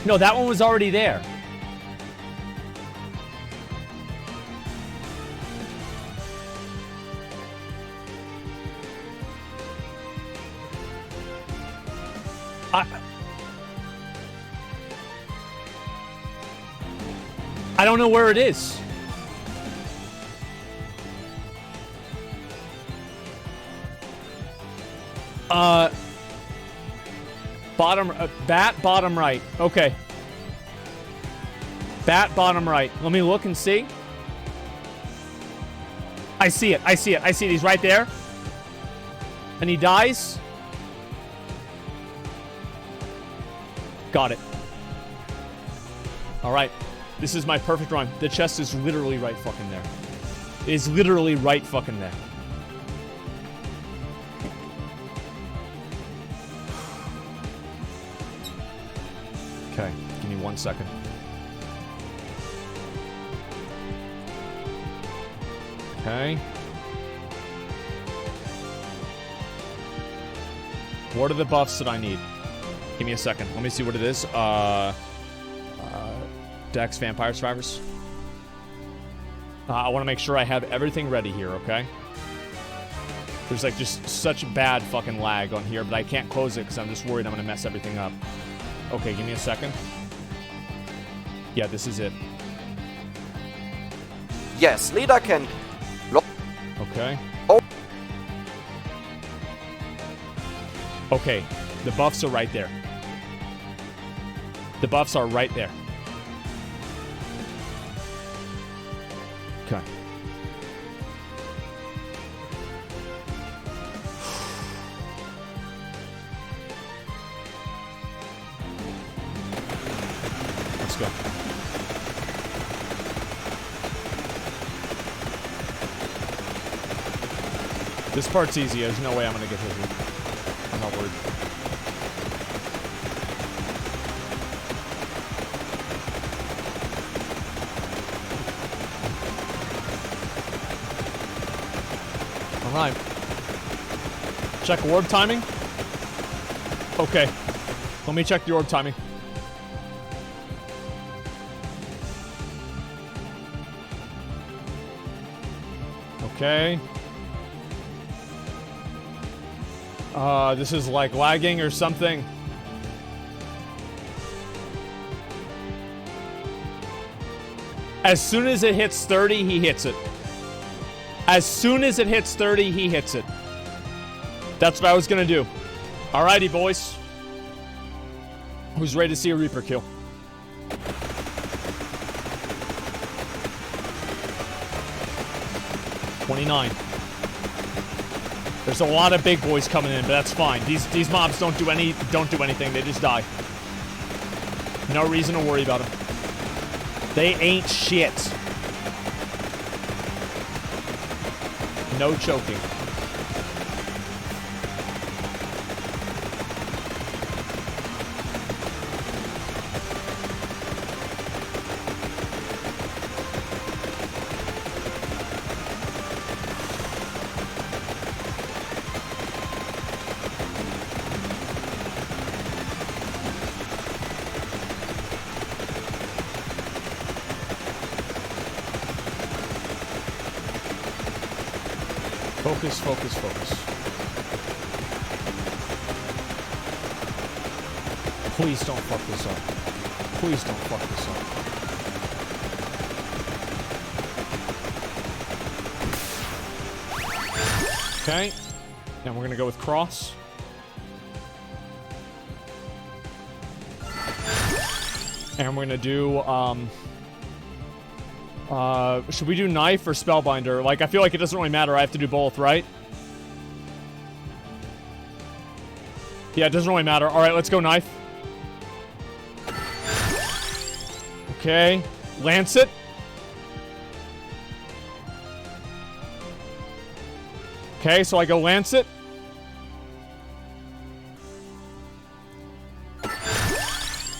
No, that one was already there. I don't know where it is. Bottom, bat, bottom right. Okay. Bat, bottom right. Let me look and see. I see it. I see it. I see it. He's right there. And he dies. Got it. All right. This is my perfect run. The chest is literally right fucking there. It is literally right fucking there. Okay, give me 1 second. Okay. What are the buffs that I need? Give me a second. Let me see what it is. Dex Vampire Survivors. I want to make sure I have everything ready here, okay? There's like just such bad fucking lag on here, but I can't close it because I'm just worried I'm going to mess everything up. Okay, give me a second. Yeah, this is it. Yes, leader can... Okay. Oh. Okay, the buffs are right there. The buffs are right there. Okay. Let's go. This part's easy. There's no way I'm gonna get hit here. I'm not worried. Alright. Check orb timing. Okay. Let me check the orb timing. Okay. This is like lagging or something. As soon as it hits 30, he hits it. As soon as it hits 30, he hits it. That's what I was gonna do. Alrighty, boys. Who's ready to see a Reaper kill? $29. There's a lot of big boys coming in, but that's fine. These mobs don't do anything. They just die. No reason to worry about them. They ain't shit. No choking. Focus, focus, focus. Please don't fuck this up. Please don't fuck this up. Okay. And we're gonna go with cross. And we're gonna do, should we do knife or spellbinder? Like, I feel like it doesn't really matter. I have to do both, right? Yeah, it doesn't really matter. All right, let's go knife. Okay. Lance it. Okay, so I go lance it.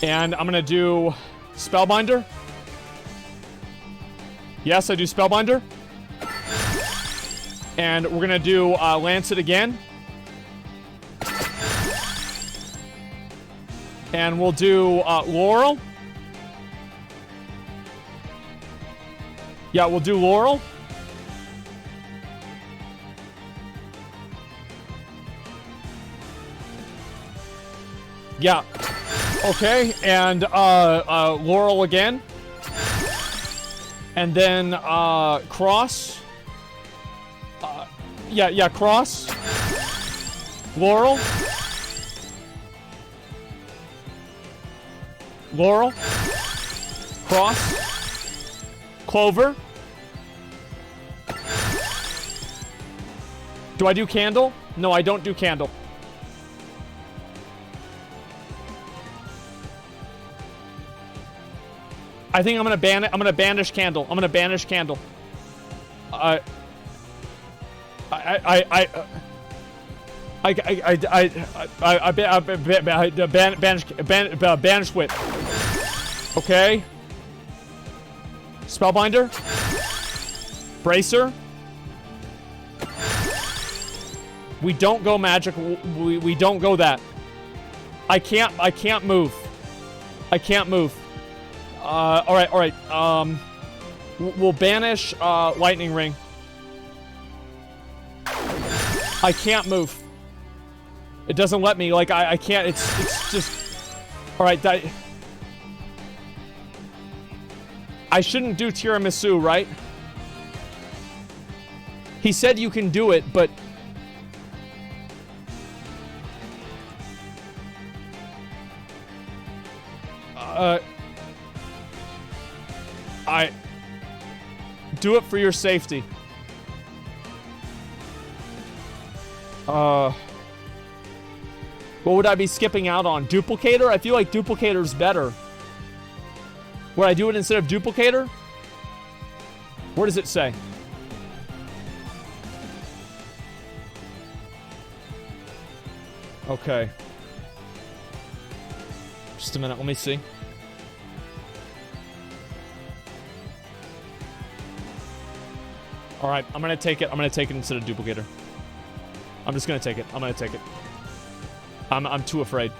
And I'm gonna do spellbinder. Yes, I do spellbinder. And we're gonna do lance it again. And we'll do laurel. Yeah, we'll do laurel. Yeah. Okay, and laurel again. And then cross. Yeah, cross. Laurel. Laurel. Cross. Clover. Do I do candle? No, I don't do candle. I think I'm gonna ban it. I'm gonna banish candle. I'm gonna banish candle. Banish whip. Okay. Spellbinder. Bracer. We don't go magic. We don't go that. I can't move. I can't move. All right. We'll banish lightning ring. I can't move. It doesn't let me. Like I can't. It's just. All right. I shouldn't do tiramisu, right? He said you can do it, but... Do it for your safety. What would I be skipping out on? Duplicator? I feel like Duplicator's better. Would I do it instead of Duplicator? Where does it say? Okay. Just a minute, let me see. Alright, I'm gonna take it. I'm gonna take it instead of Duplicator. I'm just gonna take it. I'm gonna take it. I'm too afraid.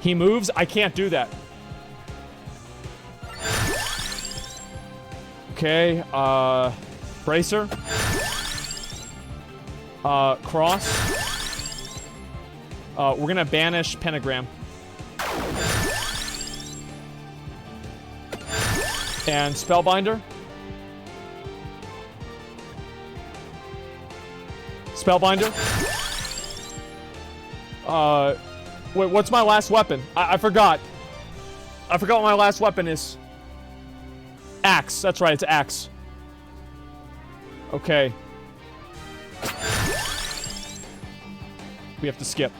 He moves? I can't do that. Okay, Bracer. Cross. We're gonna banish Pentagram. And Spellbinder. Spellbinder. Wait, what's my last weapon? I forgot. I forgot what my last weapon is. Axe. That's right, it's axe. Okay. We have to skip.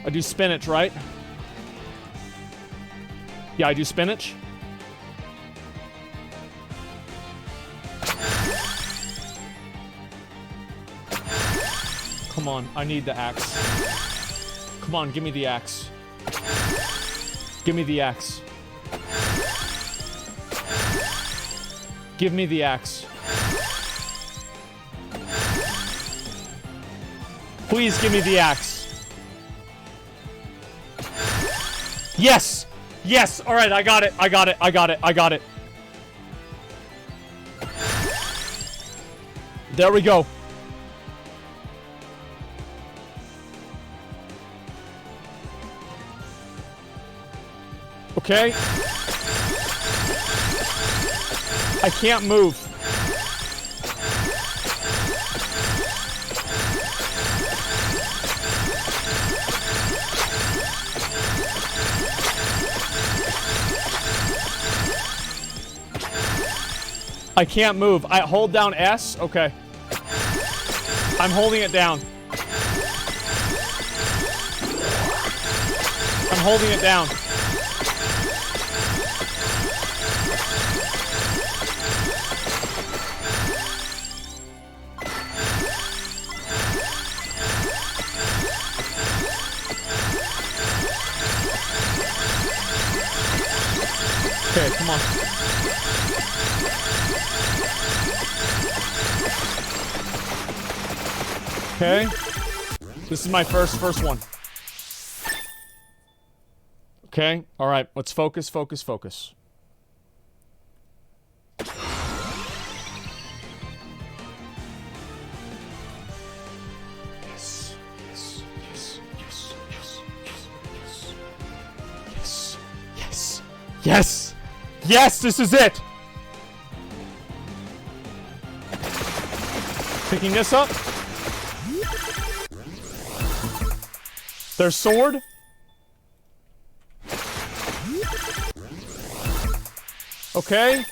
I do spinach, right? Yeah, I do spinach. Come on, I need the axe. Come on, give me the axe. Give me the axe. Give me the axe. Please give me the axe. Yes! Yes! Alright, I got it. I got it. I got it. I got it. There we go. Okay. I can't move. I can't move. I hold down S. Okay. I'm holding it down. I'm holding it down. Okay, come on. Okay. This is my first one. Okay. All right. Let's focus, focus, focus. Yes. Yes. Yes. Yes. Yes. Yes. Yes. Yes. Yes. Yes. This is it. Picking this up. Their sword. Okay.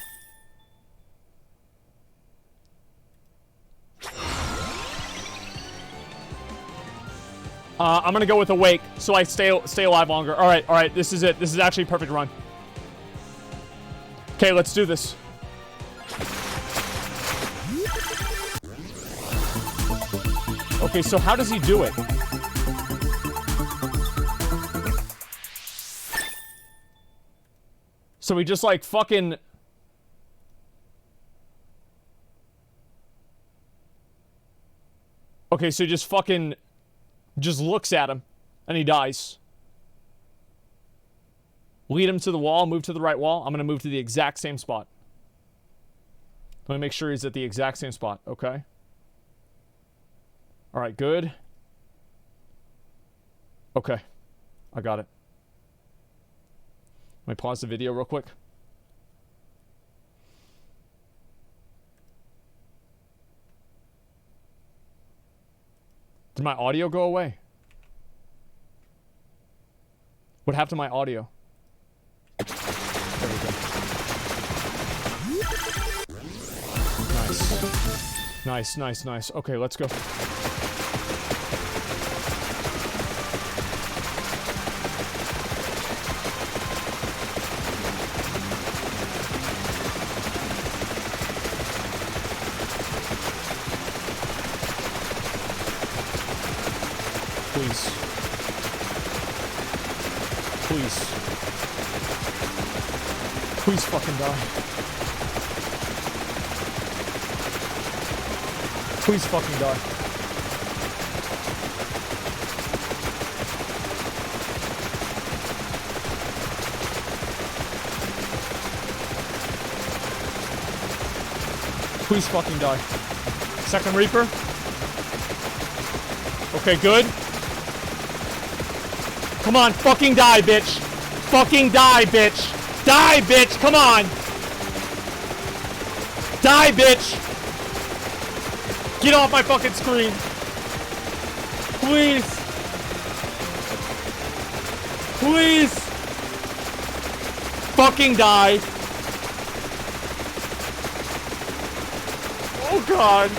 I'm gonna go with Awake, so I stay alive longer. All right. This is it. This is actually a perfect run. Okay, let's do this. Okay, so how does he do it? So he just like fucking... Okay, so he just fucking... just looks at him. And he dies. Lead him to the wall, move to the right wall. I'm gonna move to the exact same spot. Let me make sure he's at the exact same spot. Okay. Alright, good. Okay. I got it. Let me pause the video real quick. Did my audio go away? What happened to my audio? There we go. Nice. Nice, nice, nice. Okay, let's go. Please. Please. Please fucking die. Please fucking die. Please fucking die. Second Reaper. Okay, good. Come on, fucking die, bitch. Fucking die, bitch. Die, bitch. Come on. Die, bitch. Get off my fucking screen. Please. Please. Fucking die. Oh, God.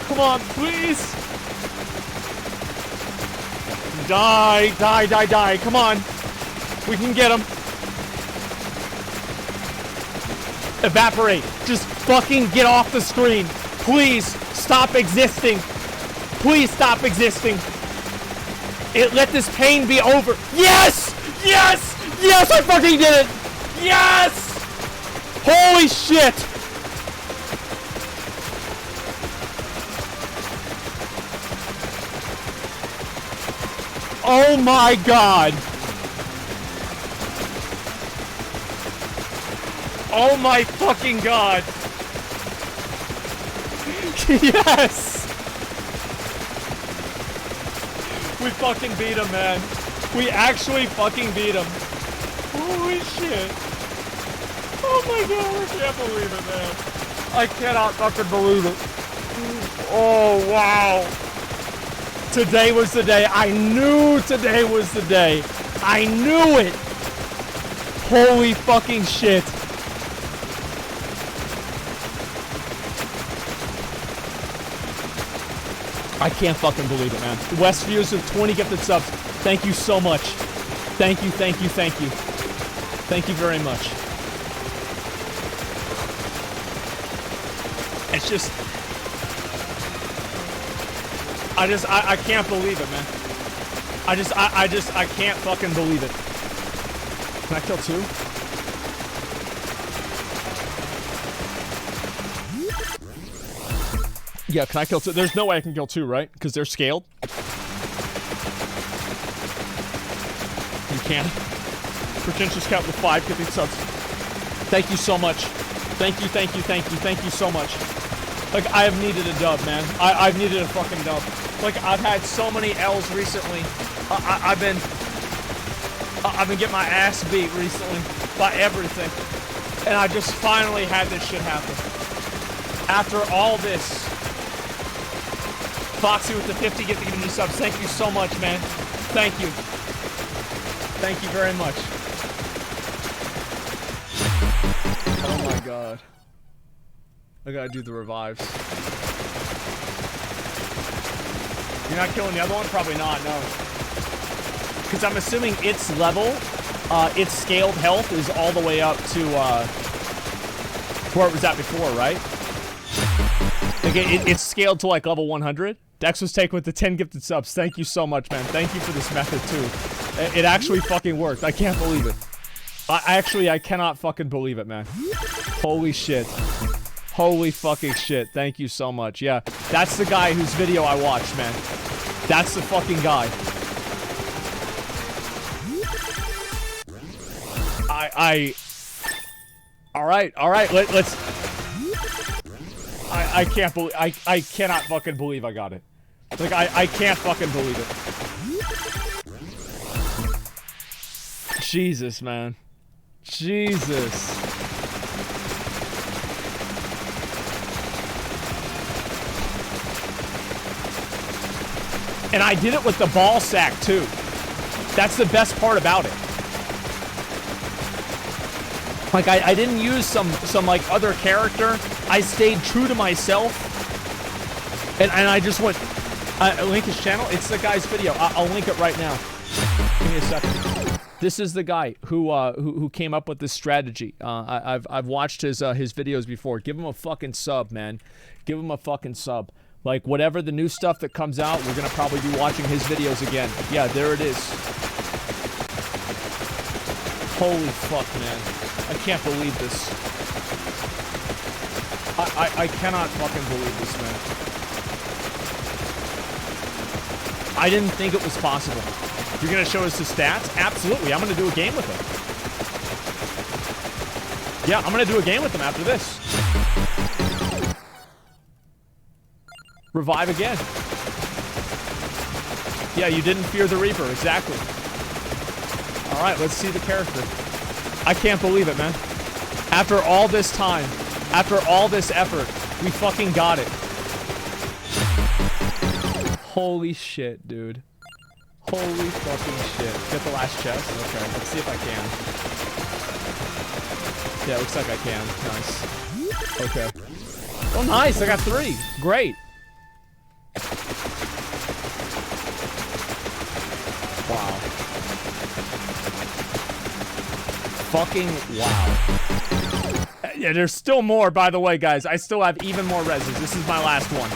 Come on, please. Die, die, die, die. Come on. We can get him. Evaporate. Just fucking get off the screen. Please stop existing. Please stop existing. Let this pain be over. Yes! Yes! Yes, I fucking did it! Yes! Holy shit! Oh my God. Oh my fucking God. Yes! We fucking beat him, man. We actually fucking beat him. Holy shit. Oh my God, I can't believe it, man. I cannot fucking believe it. Oh, wow. Today was the day. I knew today was the day. I knew it. Holy fucking shit. I can't fucking believe it, man. Westviews with 20 gifted subs. Thank you so much. Thank you, thank you, thank you. Thank you very much. It's just... I can't believe it, man. I can't fucking believe it. Can I kill two? Yeah, can I kill two? There's no way I can kill two, right? Because they're scaled. You can. Pretentious count with 5 gifted subs. Thank you so much. Thank you, thank you, thank you, thank you so much. Like, I have needed a dub, man. I've needed a fucking dub. Like, I've had so many L's recently. I've been getting my ass beat recently by everything. And I just finally had this shit happen. After all this. Foxy with the 50 gifted new subs. Thank you so much, man. Thank you. Thank you very much. Oh my God. I gotta do the revives. You're not killing the other one? Probably not, no. Because I'm assuming its level, its scaled health is all the way up to where it was at before, right? Like it's scaled to like level 100. Dex was taken with the 10 gifted subs. Thank you so much, man. Thank you for this method too. It actually fucking worked. I can't believe it. I cannot fucking believe it, man. Holy shit. Holy fucking shit. Thank you so much. Yeah, that's the guy whose video I watched, man. That's the fucking guy. Alright, let's... I can't believe... I cannot fucking believe I got it. Like, I can't fucking believe it. Jesus, man. Jesus. And I did it with the ball sack, too. That's the best part about it. Like, I didn't use some like, other character. I stayed true to myself. And I just went... link his channel? It's the guy's video. I'll link it right now. Give me a second. This is the guy who came up with this strategy. I've watched his videos before. Give him a fucking sub, man. Give him a fucking sub. Like, whatever the new stuff that comes out, we're gonna probably be watching his videos again. Yeah, there it is. Holy fuck, man. I can't believe this. I cannot fucking believe this, man. I didn't think it was possible. You're gonna show us the stats? Absolutely. I'm gonna do a game with him. Yeah, I'm gonna do a game with him after this. Revive again. Yeah, you didn't fear the Reaper. Exactly. All right, let's see the character. I can't believe it, man. After all this time, after all this effort, we fucking got it. Holy shit, dude. Holy fucking shit. Get the last chest? Okay, let's see if I can. Yeah, it looks like I can. Nice. Okay. Oh, nice. I got 3. Great. Wow. Fucking wow. Yeah, there's still more, by the way, guys. I still have even more reses. This is my last one.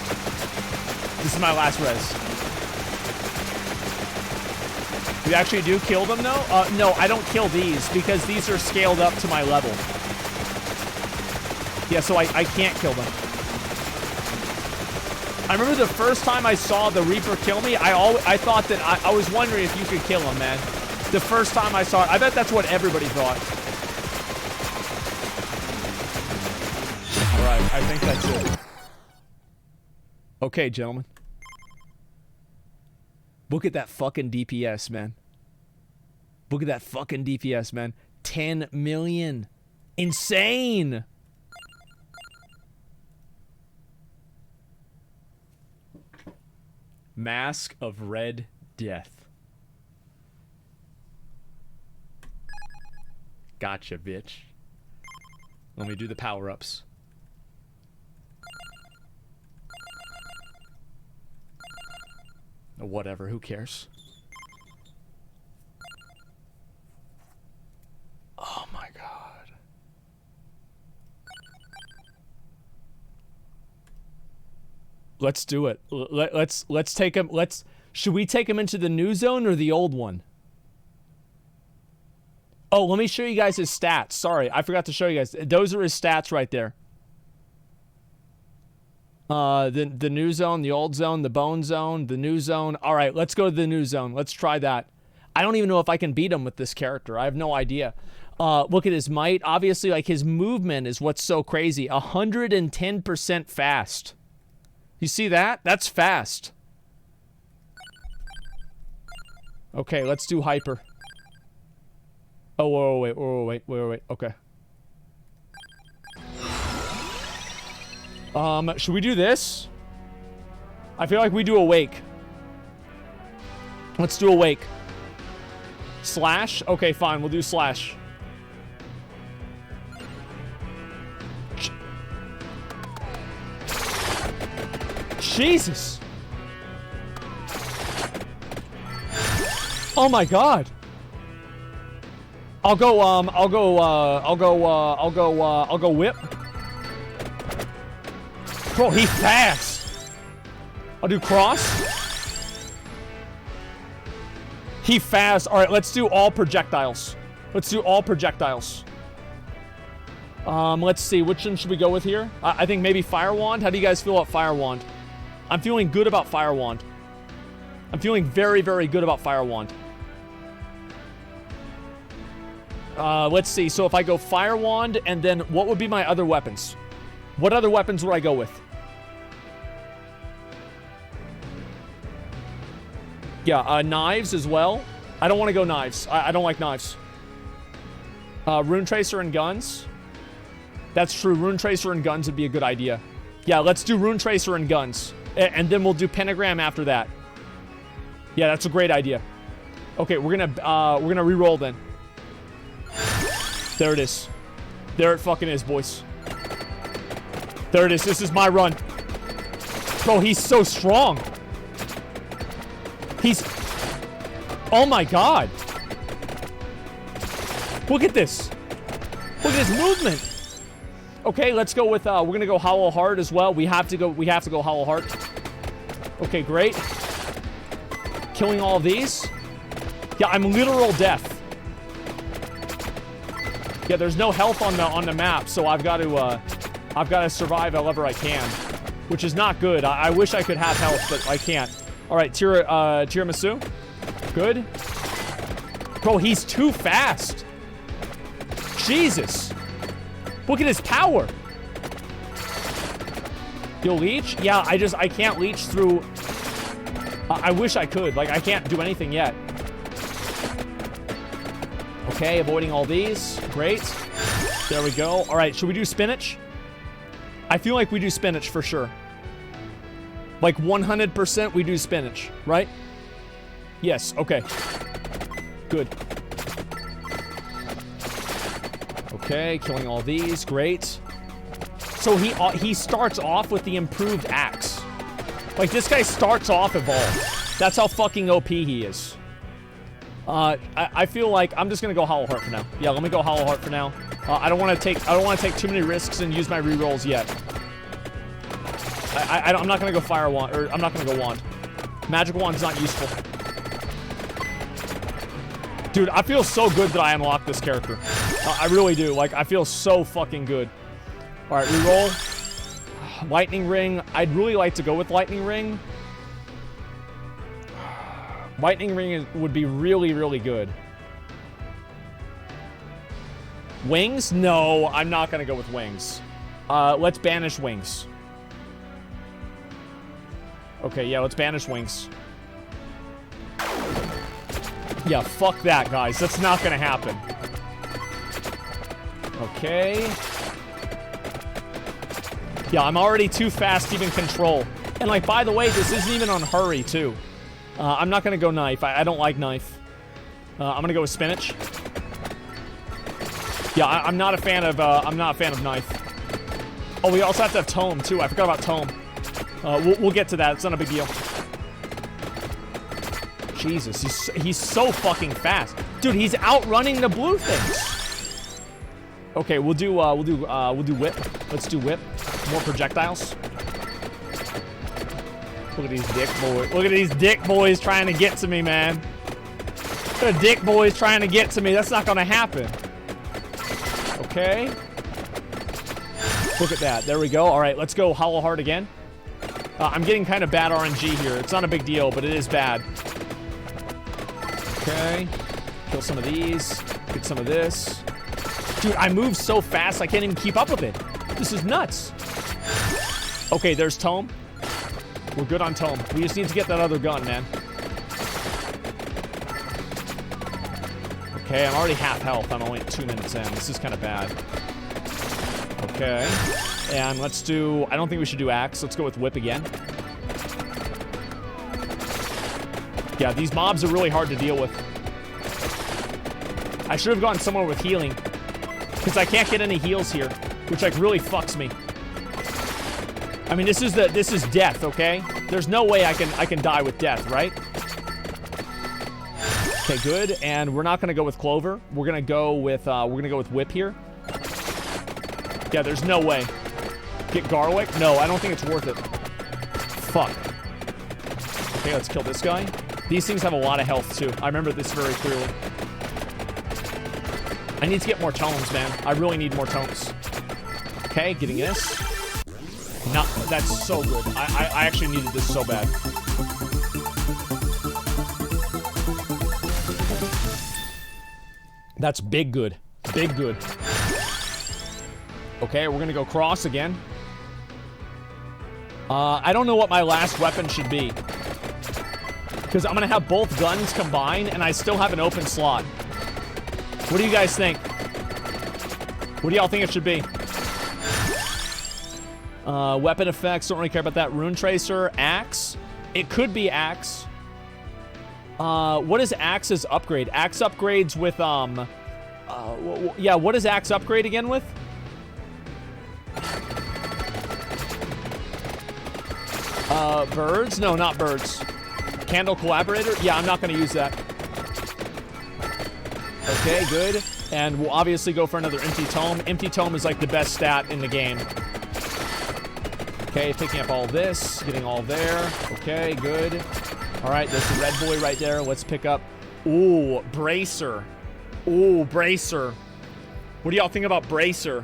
This is my last res. You actually do kill them, though? No, I don't kill these, because these are scaled up to my level. Yeah, so I can't kill them. I remember the first time I saw the Reaper kill me, I thought that I was wondering if you could kill him, man. The first time I saw it, I bet that's what everybody thought. All right, I think that's it. Okay, gentlemen. Look at that fucking DPS, man. Look at that fucking DPS, man. 10 million. Insane. Mask of Red Death. Gotcha, bitch. Let me do the power-ups. Whatever, who cares? Oh my god. Let's do it. Let's take him. Should we take him into the new zone or the old one? Oh, let me show you guys his stats. Sorry, I forgot to show you guys. Those are his stats right there. The new zone, the old zone, the bone zone, the new zone. All right, let's go to the new zone. Let's try that. I don't even know if I can beat him with this character. I have no idea. Look at his might. Obviously, like, his movement is what's so crazy. 110% fast. You see that? That's fast. Okay, let's do hyper. Oh, wait. Okay. Should we do this? I feel like we do awake. Let's do awake. Slash? Okay, fine. We'll do slash. Jesus. Oh my god. I'll go whip. Bro, he's fast. I'll do cross. He fast. All right, let's do all projectiles. Let's do all projectiles. Let's see. Which one should we go with here? I think maybe Fire Wand. How do you guys feel about Fire Wand? I'm feeling good about Fire Wand. I'm feeling very, very good about Fire Wand. Let's see. So if I go Fire Wand, and then what would be my other weapons? What other weapons would I go with? Yeah, knives as well. I don't want to go knives. I don't like knives. Rune Tracer and guns. That's true. Rune Tracer and guns would be a good idea. Yeah, let's do Rune Tracer and guns. And then we'll do Pentagram after that. Yeah, that's a great idea. Okay, we're gonna re-roll then. There it is. There it fucking is, boys. There it is. This is my run. Bro, he's so strong. He's... Oh my god. Look at this. Look at his movement. Okay, let's go with, we're gonna go Hollow Heart as well. We have to go Hollow Heart. Okay, great. Killing all of these. Yeah, I'm literal death. Yeah, there's no health on the map, so I've got to survive however I can, which is not good. I wish I could have health, but I can't. All right, tiramisu. Good. Bro, he's too fast. Jesus. Look at his power. You'll leech? Yeah, I can't leech through. I wish I could. Like, I can't do anything yet. Okay, avoiding all these. Great. There we go. All right, should we do spinach? I feel like we do spinach for sure. Like 100% we do spinach, right? Yes, okay. Good. Okay, killing all these. Great. So he starts off with the improved axe. Like, this guy starts off evolved. That's how fucking OP he is. I feel like I'm just gonna go Hollow Heart for now. Yeah, let me go Hollow Heart for now. I don't want to take too many risks and use my rerolls yet. I'm not gonna go Fire Wand, or I'm not gonna go Wand. Magic Wand's not useful. Dude, I feel so good that I unlocked this character. I really do. Like, I feel so fucking good. All right, reroll. Lightning Ring. I'd really like to go with Lightning Ring. Lightning Ring would be really, really good. Wings? No, I'm not going to go with wings. Let's banish wings. Okay, yeah, let's banish wings. Yeah, fuck that, guys. That's not going to happen. Okay. Yeah, I'm already too fast to even control. And, like, by the way, this isn't even on hurry, too. I'm not gonna go knife. I don't like knife. I'm gonna go with spinach. Yeah, I'm not a fan of knife. Oh, we also have to have tome too. I forgot about tome. We'll get to that. It's not a big deal. Jesus, he's so fucking fast, dude. He's outrunning the blue things. Okay, we'll do whip. Let's do whip. More projectiles. Look at these dick boys. Look at these dick boys trying to get to me, man. Look at the dick boys trying to get to me. That's not gonna happen. Okay. Look at that. There we go. All right, let's go Hollow Heart again. I'm getting kind of bad RNG here. It's not a big deal, but it is bad. Okay. Kill some of these. Get some of this. Dude, I move so fast, I can't even keep up with it. This is nuts. Okay, there's Tome. We're good on Tome. We just need to get that other gun, man. Okay, I'm already half health. I'm only 2 minutes in. This is kind of bad. Okay. And let's do... I don't think we should do axe. Let's go with whip again. Yeah, these mobs are really hard to deal with. I should have gone somewhere with healing. Because I can't get any heals here. Which, like, really fucks me. I mean, this is death, okay? There's no way I can die with death, right? Okay, good. And we're not gonna go with Clover. We're gonna go with Whip here. Yeah, there's no way. Get Garlic? No, I don't think it's worth it. Fuck. Okay, let's kill this guy. These things have a lot of health too. I remember this very clearly. I need to get more tomes, man. I really need more tomes. Okay, getting this. No, that's so good. I actually needed this so bad. That's big good. Big good. Okay, we're gonna go cross again. I don't know what my last weapon should be. Because I'm gonna have both guns combined, and I still have an open slot. What do you guys think? What do y'all think it should be? Weapon effects, don't really care about that. Rune Tracer, Axe. It could be Axe. What is Axe's upgrade? Axe upgrades with, yeah, what does Axe upgrade again with? Birds? No, not birds. Candle Collaborator? Yeah, I'm not going to use that. Okay, good. And we'll obviously go for another Empty Tome. Empty Tome is like the best stat in the game. Okay, picking up all this, getting all there. Okay, good. All right, there's the red boy right there. Let's pick up. Ooh, Bracer. Ooh, Bracer. What do y'all think about Bracer?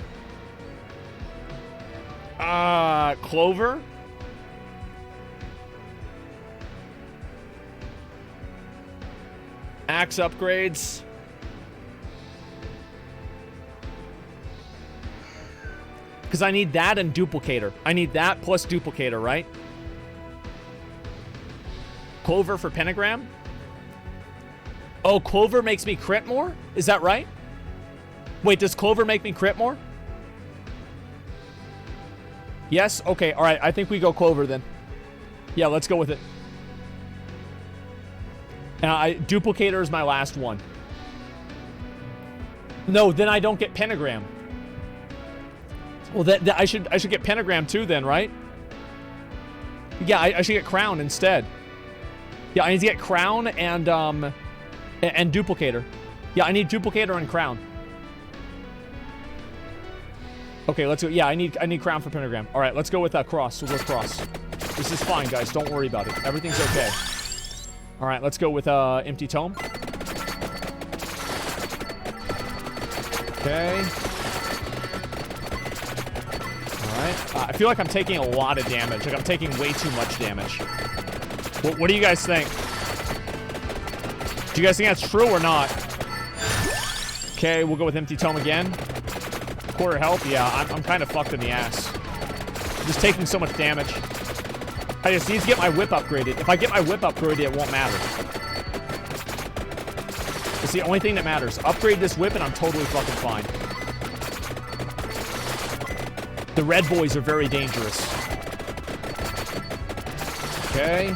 Clover? Axe upgrades. Because I need that and Duplicator. I need that plus Duplicator, right? Clover for Pentagram? Oh, Clover makes me crit more? Is that right? Wait, does Clover make me crit more? Yes? Okay, alright. I think we go Clover then. Yeah, let's go with it. Duplicator is my last one. No, then I don't get Pentagram. Well, I should get Pentagram too then, right? Yeah, I should get Crown instead. Yeah, I need to get Crown and Duplicator. Yeah, I need Duplicator and Crown. Okay, let's go. Yeah, I need Crown for Pentagram. All right, let's go with Cross. We'll go with Cross. This is fine, guys. Don't worry about it. Everything's okay. All right, let's go with Empty Tome. Okay. I feel like I'm taking a lot of damage. Like, I'm taking way too much damage. What do you guys think? Do you guys think that's true or not? Okay, we'll go with Empty Tome again. Quarter health? Yeah, I'm kind of fucked in the ass. I'm just taking so much damage. I just need to get my whip upgraded. If I get my whip upgraded, it won't matter. It's the only thing that matters. Upgrade this whip and I'm totally fucking fine. The red boys are very dangerous. Okay.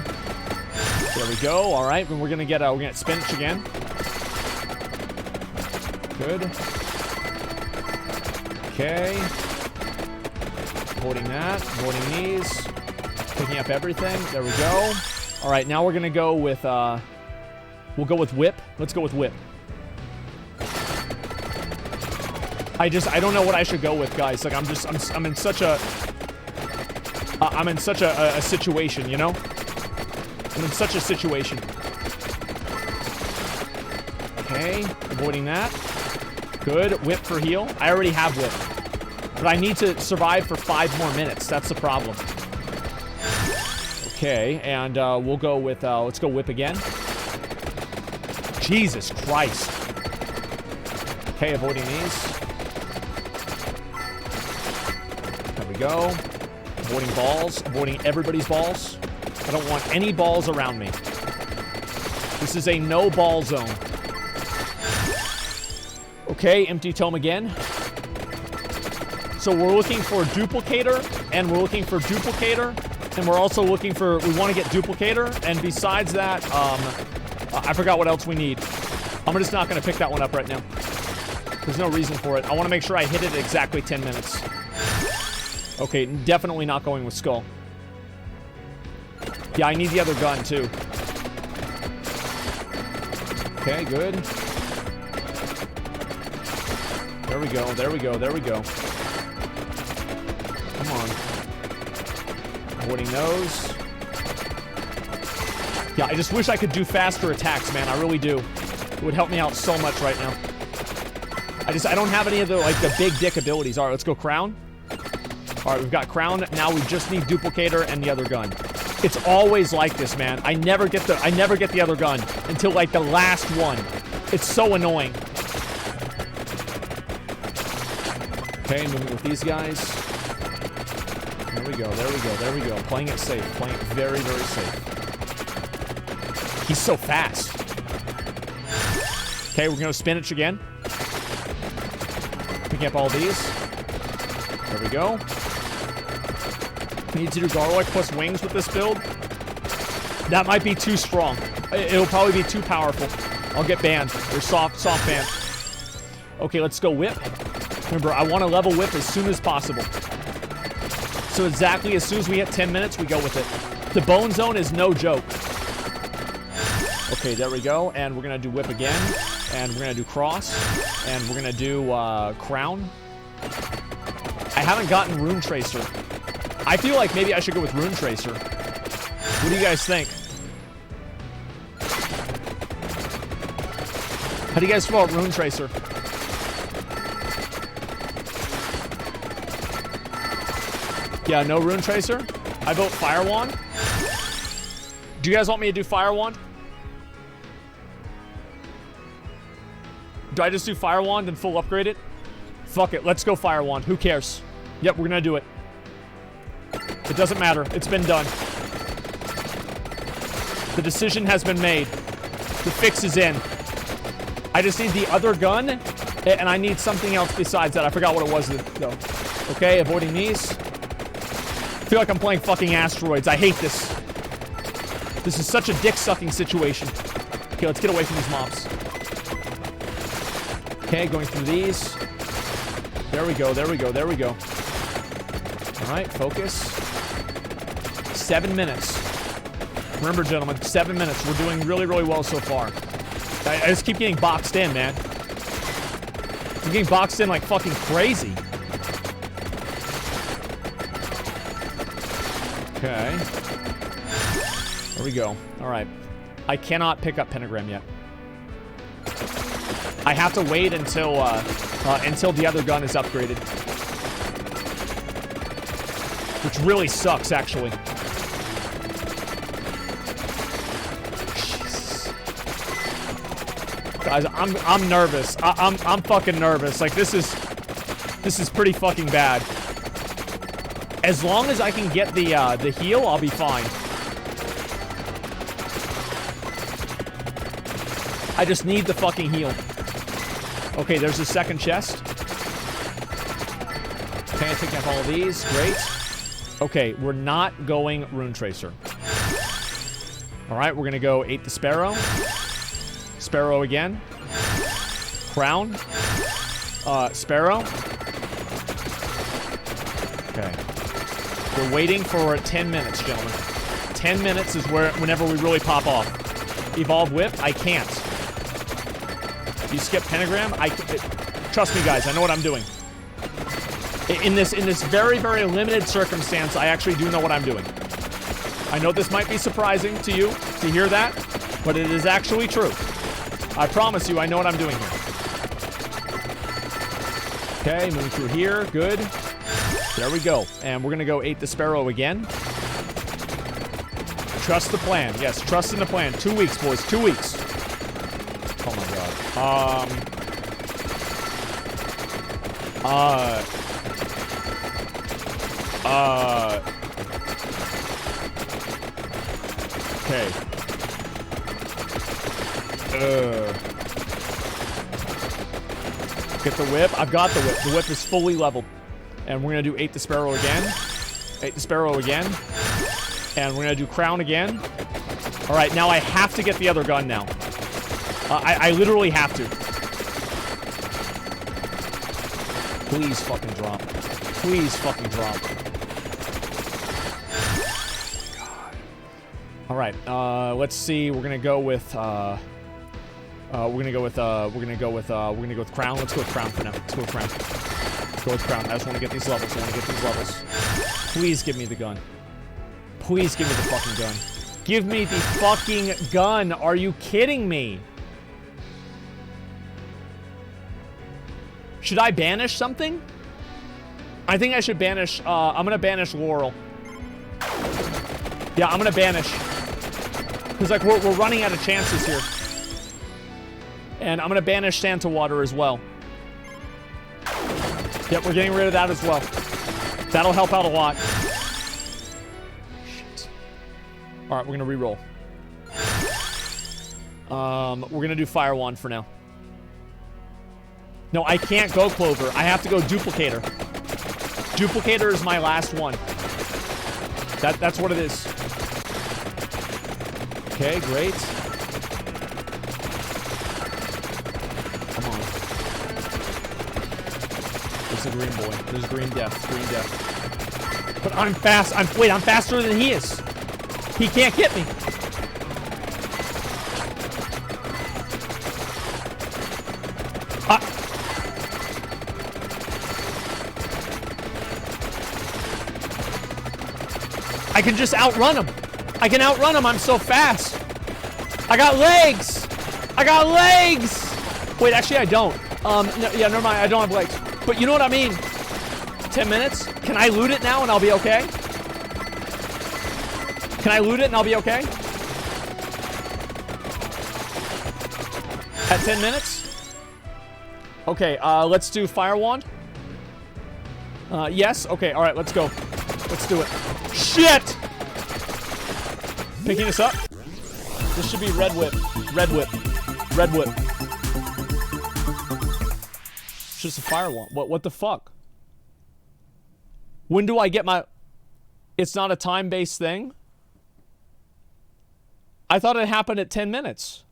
There we go. All right. And we're gonna get spinach again. Good. Okay. Holding that. Holding these. Picking up everything. There we go. All right. Now we're gonna go with. We'll go with whip. Let's go with whip. I don't know what I should go with, guys. Like, I'm in such a situation, you know? I'm in such a situation. Okay, avoiding that. Good, whip for heal. I already have whip. But I need to survive for 5 more minutes. That's the problem. Okay, and we'll go with, let's go whip again. Jesus Christ. Okay, avoiding these. Go. Avoiding balls. Avoiding everybody's balls. I don't want any balls around me. This is a no ball zone. Okay, Empty Tome again. So we're looking for Duplicator, and we're looking for Duplicator, and we're also looking for, we want to get Duplicator, and besides that, I forgot what else we need. I'm just not going to pick that one up right now. There's no reason for it. I want to make sure I hit it at exactly 10 minutes. Okay, definitely not going with Skull. Yeah, I need the other gun, too. Okay, good. There we go, there we go, there we go. Come on. Avoiding those. Yeah, I just wish I could do faster attacks, man. I really do. It would help me out so much right now. I don't have any of the, like, the big dick abilities. All right, let's go Crown. All right, we've got Crown. Now we just need Duplicator and the other gun. It's always like this, man. I never get the other gun until, like, the last one. It's so annoying. Okay, moving with these guys. There we go, there we go, there we go. Playing it safe. Playing it very, very safe. He's so fast. Okay, we're going to spinach again. Picking up all these. There we go. Need to do garlic plus wings with this build. That might be too strong. It'll probably be too powerful. I'll get banned. Or soft banned. Okay, let's go whip. Remember, I want to level whip as soon as possible. So exactly as soon as we hit 10 minutes, we go with it. The bone zone is no joke. Okay, there we go. And we're going to do whip again. And we're going to do cross. And we're going to do crown. I haven't gotten Rune Tracer. I feel like maybe I should go with Rune Tracer. What do you guys think? How do you guys feel about Rune Tracer? Yeah, no Rune Tracer. I vote Fire Wand. Do you guys want me to do Fire Wand? Do I just do Fire Wand and full upgrade it? Fuck it, let's go Fire Wand. Who cares? Yep, we're gonna do it. It doesn't matter. It's been done. The decision has been made. The fix is in. I just need the other gun, and I need something else besides that. I forgot what it was, though. Okay, avoiding these. I feel like I'm playing fucking Asteroids. I hate this. This is such a dick-sucking situation. Okay, let's get away from these mobs. Okay, going through these. There we go, there we go, there we go. Alright, focus. 7 minutes. Remember, gentlemen, 7 minutes. We're doing really, really well so far. I just keep getting boxed in, man. I'm getting boxed in like fucking crazy. Okay. There we go. Alright. I cannot pick up Pentagram yet. I have to wait until the other gun is upgraded. Which really sucks, actually. Jesus. Guys, I'm nervous. I'm fucking nervous. Like, this is pretty fucking bad. As long as I can get the heal, I'll be fine. I just need the fucking heal. Okay, there's the second chest. Okay, taking up all of these. Great. Okay, we're not going Rune Tracer. Alright, we're gonna go 8 the Sparrow. Sparrow again. Crown. Sparrow. Okay. We're waiting for 10 minutes, gentlemen. 10 minutes is whenever we really pop off. Evolve Whip, I can't. You skip Pentagram, trust me, guys, I know what I'm doing. In this very, very limited circumstance, I actually do know what I'm doing. I know this might be surprising to you to hear that, but it is actually true. I promise you, I know what I'm doing here. Okay, moving through here, good. There we go. And we're gonna go 8 the Sparrow again. Trust the plan. Yes, trust in the plan. 2 weeks, boys. 2 weeks. Oh my god. Okay. Get the whip. I've got the whip. The whip is fully leveled. And we're gonna do 8 the Sparrow again. 8 the Sparrow again. And we're gonna do Crown again. Alright, now I have to get the other gun now. I literally have to. Please fucking drop. Please fucking drop. God. Alright, let's see. We're gonna go with Crown. Let's go with Crown for now. Let's go with Crown. Go with Crown. I just want to get these levels. Please give me the gun. Please give me the fucking gun. Give me the fucking gun. Are you kidding me? Should I banish something? I think I should banish, I'm gonna banish Laurel. Yeah, I'm gonna banish. Because, like, we're running out of chances here. And I'm gonna banish Santa Water as well. Yep, we're getting rid of that as well. That'll help out a lot. Shit. Alright, we're gonna reroll. We're gonna do Fire Wand for now. No, I can't go Clover. I have to go Duplicator. Duplicator is my last one. That's what it is. Okay, great. Come on. There's a green boy. There's green death. Green death. But I'm fast. Wait, I'm faster than he is. He can't get me. I can just outrun him. I can outrun him. I'm so fast. I got legs. I got legs. Wait, actually, I don't. No, yeah, never mind. I don't have legs. But you know what I mean? 10 minutes? Can I loot it now and I'll be okay? Can I loot it and I'll be okay? At 10 minutes? Okay, let's do Fire Wand. Yes? Okay, alright, let's go. Let's do it. Shit! Picking this up. This should be Red Whip. Red Whip. Red Whip. It's just a Fire Wand. What the fuck? When do I get my... It's not a time-based thing? I thought it happened at 10 minutes.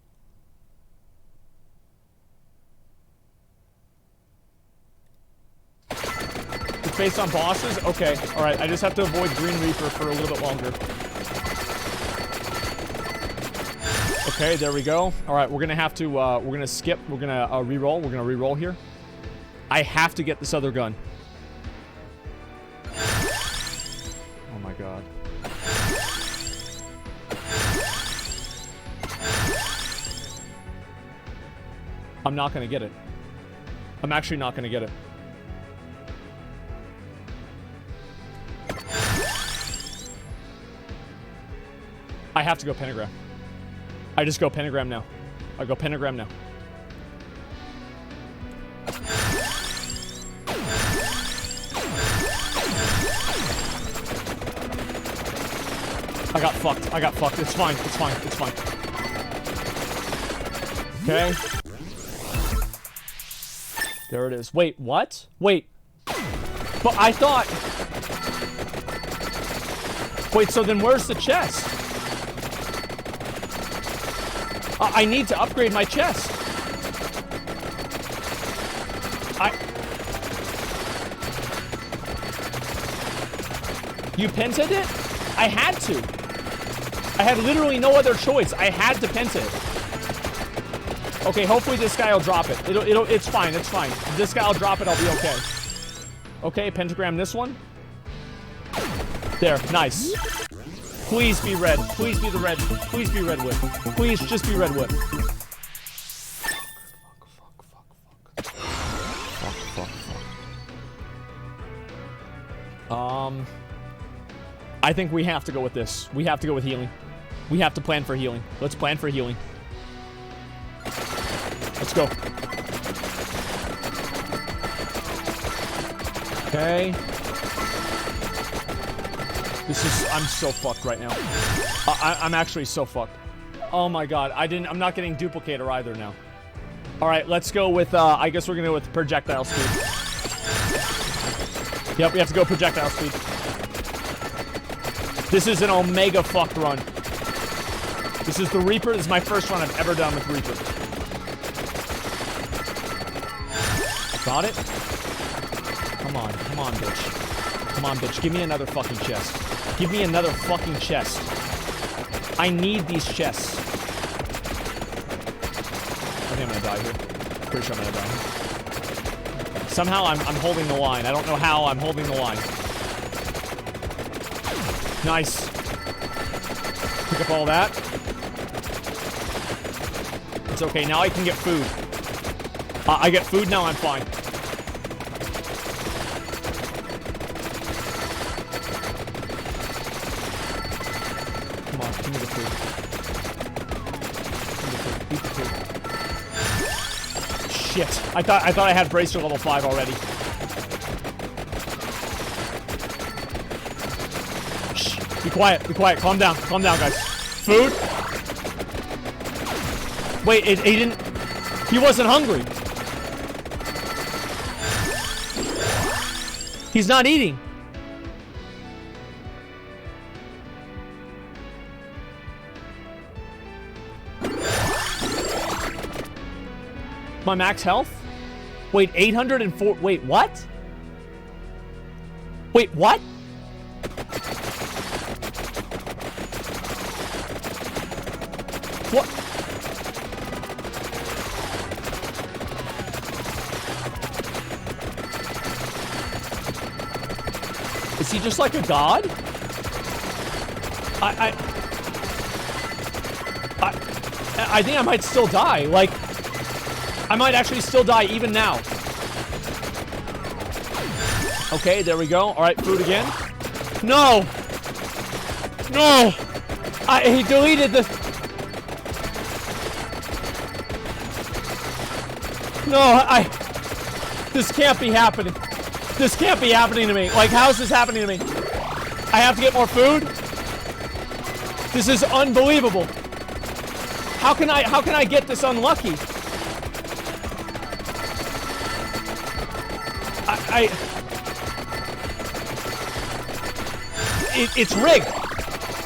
It's based on bosses? Okay, alright. I just have to avoid Green Reaper for a little bit longer. Okay, there we go. Alright, we're gonna have to, we're gonna skip. We're gonna reroll. We're gonna reroll here. I have to get this other gun. Oh my god. I'm not gonna get it. I'm actually not gonna get it. I have to go Pentagram. I just go Pentagram now. I go Pentagram now. I got fucked. I got fucked. It's fine. It's fine. It's fine. Okay. There it is. Wait, what? Wait. But I thought... Wait, so then where's the chest? I need to upgrade my chest. You pented it? I had to. I had literally no other choice. I had to pent it. Okay, hopefully this guy will drop it. It's fine, it's fine. If this guy will drop it, I'll be okay. Okay, pentagram this one. There, nice. Please be red. Please be the red. Please be Red Whip. Please just be Red Whip. I think we have to go with this. We have to go with healing. We have to plan for healing. Let's plan for healing. Let's go. Okay. This is... I'm so fucked right now. I'm actually so fucked. Oh my god. I'm not getting duplicator either now. Alright, let's go with, I guess we're gonna go with projectile speed. Yep, we have to go projectile speed. This is an omega fucked run. This is the Reaper. This is my first run I've ever done with Reaper. Got it? Come on, bitch. Come on, bitch. Give me another fucking chest. Give me another fucking chest. I need these chests. I think I'm gonna die here. Pretty sure I'm gonna die. Somehow I'm holding the line. I don't know how I'm holding the line. Nice. Pick up all that. It's okay. Now I can get food. I get food now. I'm fine. Come on. Give me the food. Give me the food. Eat the food. Shit. I thought I had Bracer level 5 already. Be quiet, calm down, guys. Food? Wait, he wasn't hungry. He's not eating. My max health? Wait, 804. Wait, what? Wait, what? What? Is he just like a god? I think I might still die. Like, I might actually still die even now. Okay, there we go. All right, food again. No! No! He deleted the... No, this can't be happening. This can't be happening to me. Like, how is this happening to me? I have to get more food? This is unbelievable. How can I get this unlucky? It's rigged.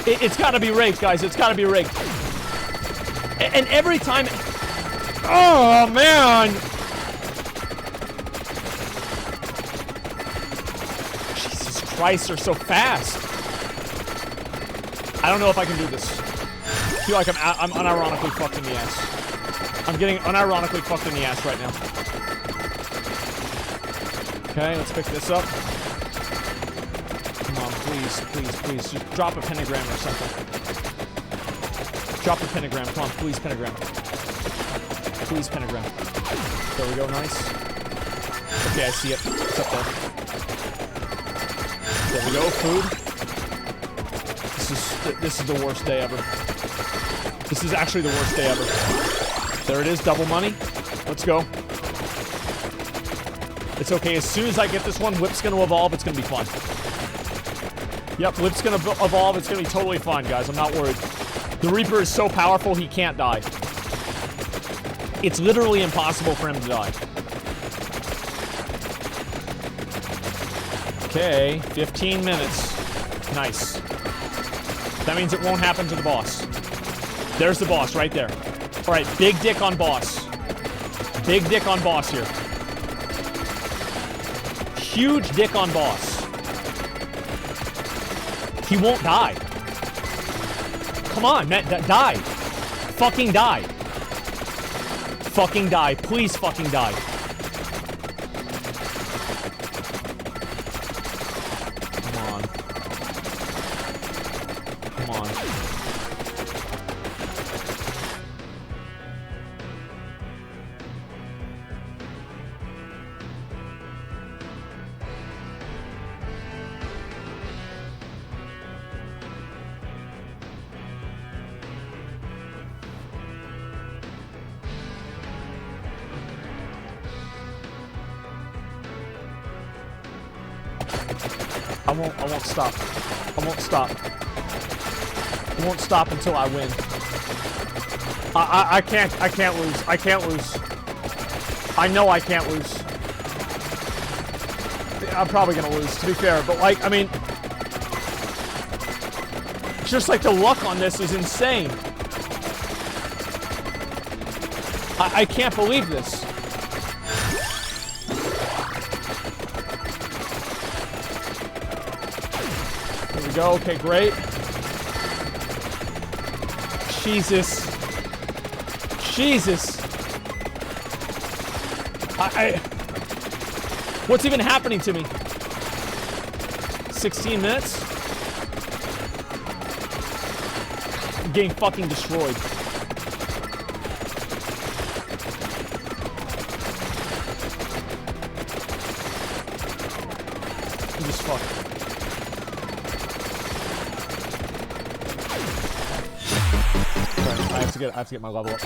It's gotta be rigged, guys. It's gotta be rigged. And every time... Oh, man! Jesus Christ, they're so fast. I don't know if I can do this. I feel like I'm unironically fucked in the ass. I'm getting unironically fucked in the ass right now. Okay, let's pick this up. Come on, please, please, please. Just drop a pentagram or something. Drop a pentagram. Come on, please, pentagram. Please, pentagram. There we go, nice. Okay, I see it. It's up there. There we go, food. This is the worst day ever. This is actually the worst day ever. There it is, double money. Let's go. It's okay, as soon as I get this one, Whip's gonna evolve, it's gonna be fun. Yep, Whip's gonna evolve, it's gonna be totally fine, guys, I'm not worried. The Reaper is so powerful, he can't die. It's literally impossible for him to die. Okay, 15 minutes. Nice. That means it won't happen to the boss. There's the boss right there. All right, big dick on boss. Big dick on boss here. Huge dick on boss. He won't die. Come on, man, die. Fucking die. Fucking die. Please fucking die. Come on. Come on. I won't stop. I won't stop. I won't stop until I win. I can't lose. I can't lose. I know I can't lose. I'm probably gonna lose, to be fair, but like, I mean, just like the luck on this is insane. I can't believe this. Go. Okay, great. Jesus. Jesus. What's even happening to me? 16 minutes? I'm getting fucking destroyed. I'm just fucked. I have to get my level up.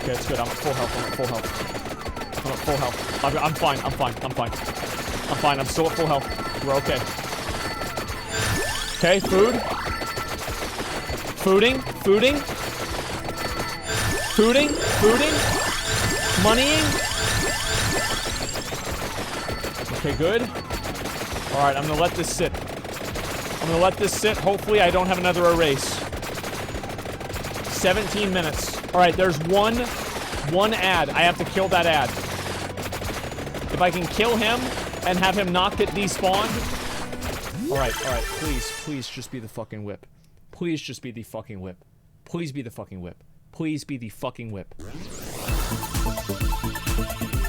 Okay, it's good. I'm at full health. I'm at full health. I'm at full health. I'm fine. I'm fine. I'm fine. I'm fine. I'm still at full health. We're okay. Okay, food. Fooding. Fooding. Fooding. Fooding. Moneying. Okay, good. Alright, I'm gonna let this sit. I'm gonna let this sit. Hopefully I don't have another erase. 17 minutes. Alright, there's one ad. I have to kill that ad. If I can kill him and have him not get despawned. Alright, please just be the fucking whip. Please just be the fucking whip. Please be the fucking whip. Please be the fucking whip.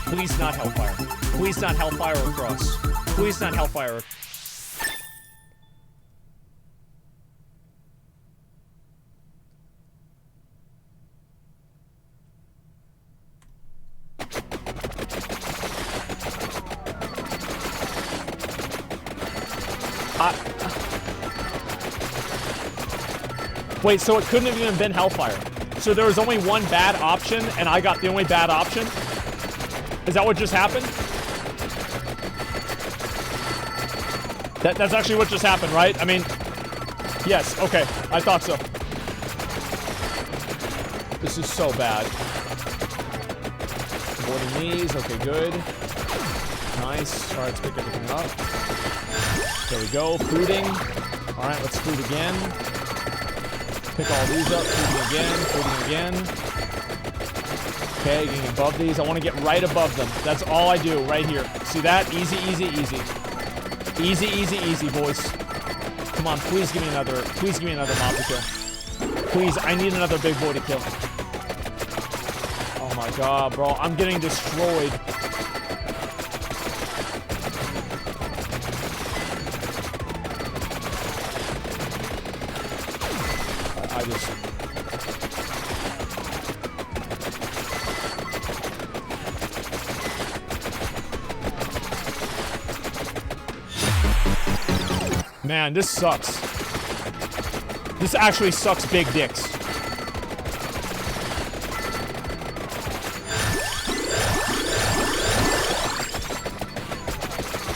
Please not Hellfire. Please not Hellfire or Cross. Please not Hellfire. Wait, so it couldn't have even been Hellfire. So there was only one bad option, and I got the only bad option? Is that what just happened? That's actually what just happened, right? I mean, yes, okay. I thought so. This is so bad. Avoiding these. Okay, good. Nice. All right, let's pick everything up. There we go. Fooding. All right, let's food again. Pick all these up. Fooding again. Okay, getting above these. I want to get right above them. That's all I do right here. See that? Easy, easy, easy. Easy, easy, easy, boys. Come on, please give me another mob to kill. Please, I need another big boy to kill. Oh my god, bro. I'm getting destroyed. I just... Man, this sucks. This actually sucks big dicks.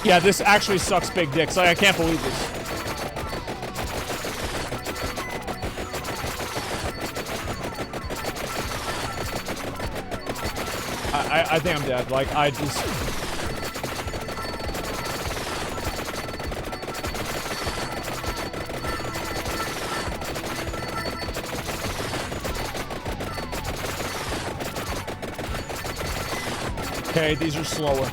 Yeah, this actually sucks big dicks. Like, I can't believe this. I think I'm dead. Like, I just... Okay, these are slower.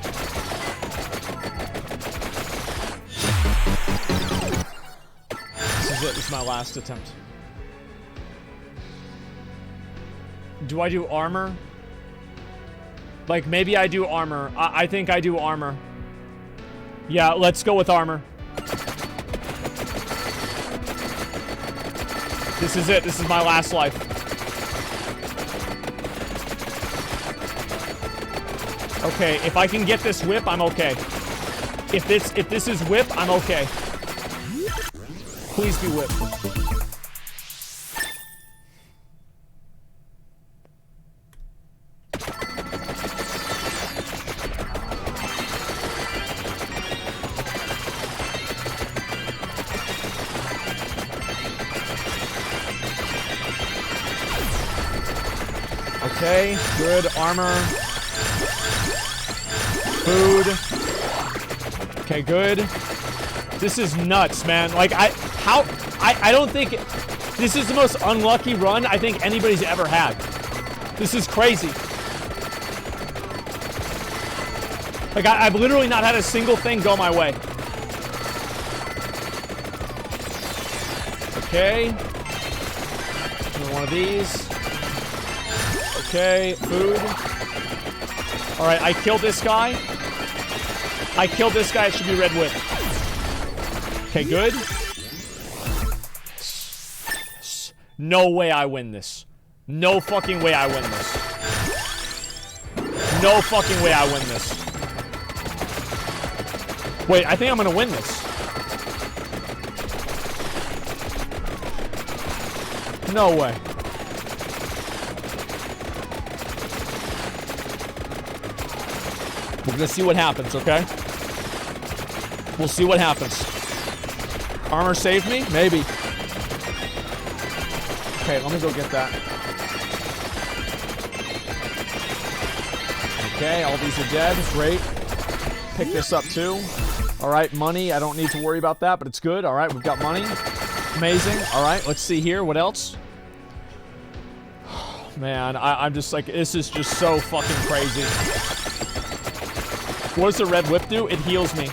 This is it. This is my last attempt. Do I do armor? Like, maybe I do armor. I think I do armor. Yeah, let's go with armor. This is it. This is my last life. Okay, if I can get this whip, I'm okay. If this is whip, I'm okay. Please be whip. Okay, good armor. Food. Okay, good. This is nuts, man. Like, I don't think... This is the most unlucky run I think anybody's ever had. This is crazy. Like, I've literally not had a single thing go my way. Okay. Another one of these. Okay, food. Alright, I killed this guy. I killed this guy. It should be red whip. Okay, good. Yes. No way I win this. No fucking way I win this. No fucking way I win this. Wait, I think I'm gonna win this. No way. We're gonna see what happens, okay? We'll see what happens. Armor saved me? Maybe. Okay, let me go get that. Okay, all these are dead. Great. Pick this up too. All right, money. I don't need to worry about that, but it's good. All right, we've got money. Amazing. All right, let's see here. What else? Man, I'm just like, this is just so fucking crazy. What does the red whip do? It heals me.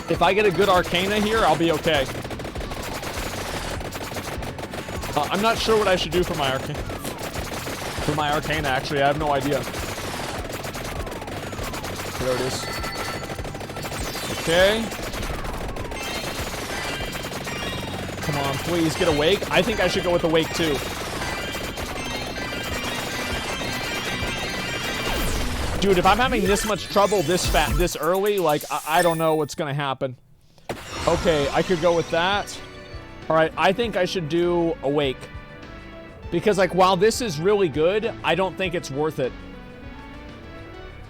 If I get a good Arcana here, I'll be okay. I'm not sure what I should do for my Arcana. For my Arcana, actually, I have no idea. There it is. Okay. Come on, please get Awake. I think I should go with Awake too. Dude, if I'm having this much trouble this early, like, I don't know what's gonna happen. Okay, I could go with that. All right, I think I should do Awake. Because, like, while this is really good, I don't think it's worth it.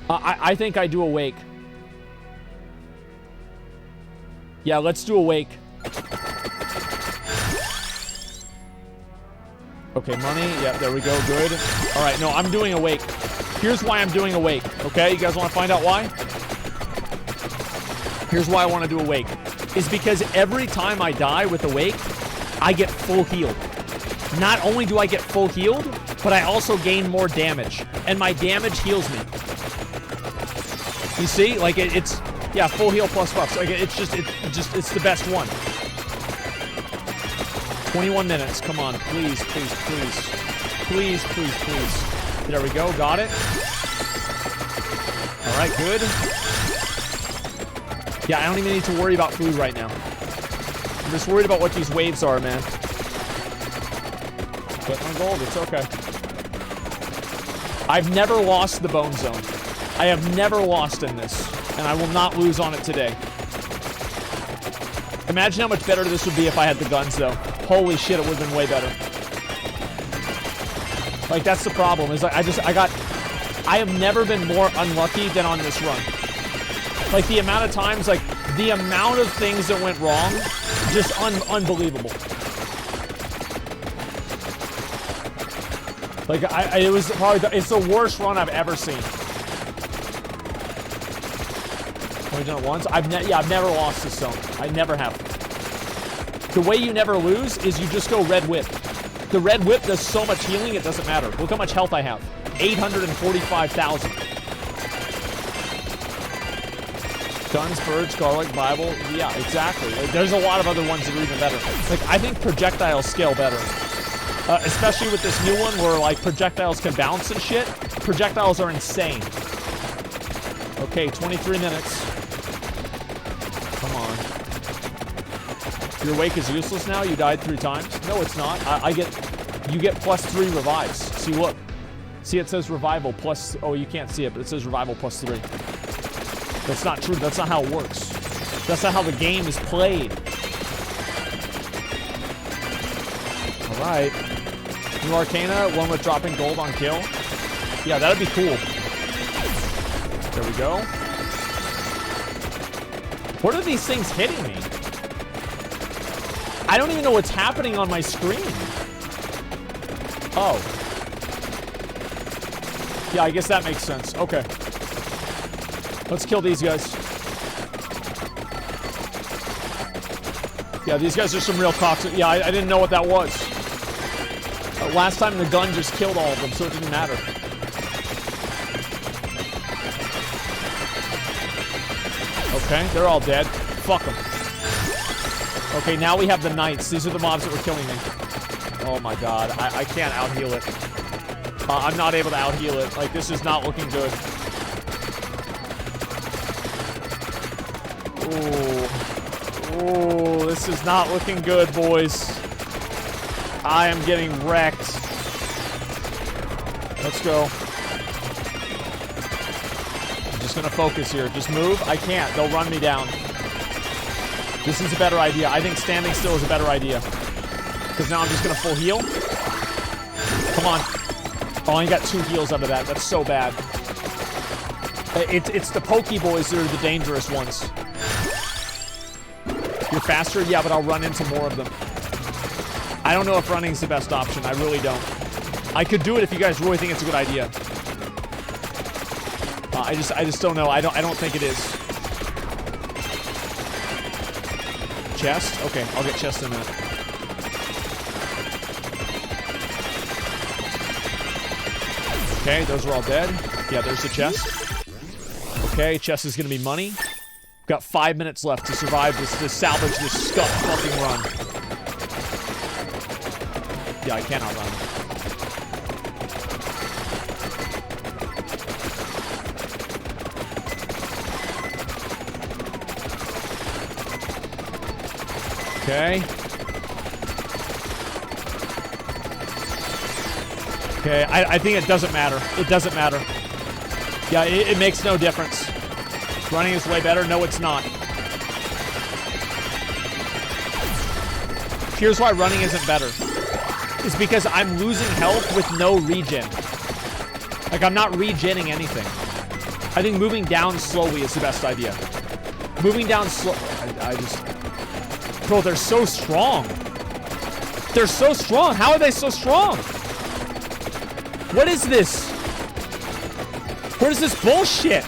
I think I do Awake. Yeah, let's do Awake. Okay, money. Yeah, there we go. Good. All right, no, I'm doing Awake. Here's why I'm doing Awake, okay? You guys want to find out why? Here's why I want to do Awake. Is because every time I die with Awake, I get full healed. Not only do I get full healed, but I also gain more damage. And my damage heals me. You see? Like, it's... Yeah, full heal plus buffs. Like, it's the best one. 21 minutes. Come on. Please, please, please. Please, please, please. There we go. Got it. All right, good. Yeah, I don't even need to worry about food right now. I'm just worried about what these waves are, man. But my gold, it's okay. I've never lost the bone zone. I have never lost in this, and I will not lose on it today. Imagine how much better this would be if I had the guns, though. Holy shit, it would have been way better. Like, that's the problem, is I have never been more unlucky than on this run. Like, the amount of times, like, the amount of things that went wrong, just unbelievable. Like, it was probably, it's the worst run I've ever seen. Only done it once? I've never lost this zone. I never have. The way you never lose is you just go Red Whip. The Red Whip does so much healing, it doesn't matter. Look how much health I have. 845,000. Guns, birds, garlic, Bible. Yeah, exactly. Like, there's a lot of other ones that are even better. Like, I think projectiles scale better. Especially with this new one where, like, projectiles can bounce and shit. Projectiles are insane. Okay, 23 minutes. Come on. Your Wake is useless now? You died 3 times? No, it's not. You get +3 revives. See, look. See, it says revival plus, oh, you can't see it, but it says revival +3. That's not true. That's not how it works. That's not how the game is played. All right. New Arcana, one with dropping gold on kill. Yeah, that'd be cool. There we go. What are these things hitting me? I don't even know what's happening on my screen. Oh. Yeah, I guess that makes sense. Okay. Let's kill these guys. Yeah, these guys are some real cocks. Yeah, I didn't know what that was. Last time the gun just killed all of them, so it didn't matter. Okay, they're all dead. Fuck them. Okay, now we have the knights. These are the mobs that were killing me. Oh my god, I can't out-heal it. I'm not able to out-heal it. Like, this is not looking good. Ooh, this is not looking good, boys. I am getting wrecked. Let's go. I'm just gonna focus here. Just move. I can't. They'll run me down. This is a better idea. I think standing still is a better idea. Because now I'm just gonna full heal. Come on. Oh, I got 2 heals out of that. That's so bad. It's the pokey boys that are the dangerous ones. You're faster? Yeah, but I'll run into more of them. I don't know if running's the best option. I really don't. I could do it if you guys really think it's a good idea. I just don't know. I don't think it is. chest? Okay, I'll get chest in a minute. Okay, those are all dead. Yeah, there's the chest. Okay, chest is gonna be money. We've got 5 minutes left to survive this, to salvage this stuck fucking run. Yeah, I cannot run. Okay. Okay, I think it doesn't matter. It doesn't matter. Yeah, it makes no difference. Running is way better. No, it's not. Here's why running isn't better. It's because I'm losing health with no regen. Like, I'm not regenning anything. I think moving down slowly is the best idea. Moving down slow... I just... Bro, they're so strong. They're so strong. How are they so strong? What is this? What is this bullshit?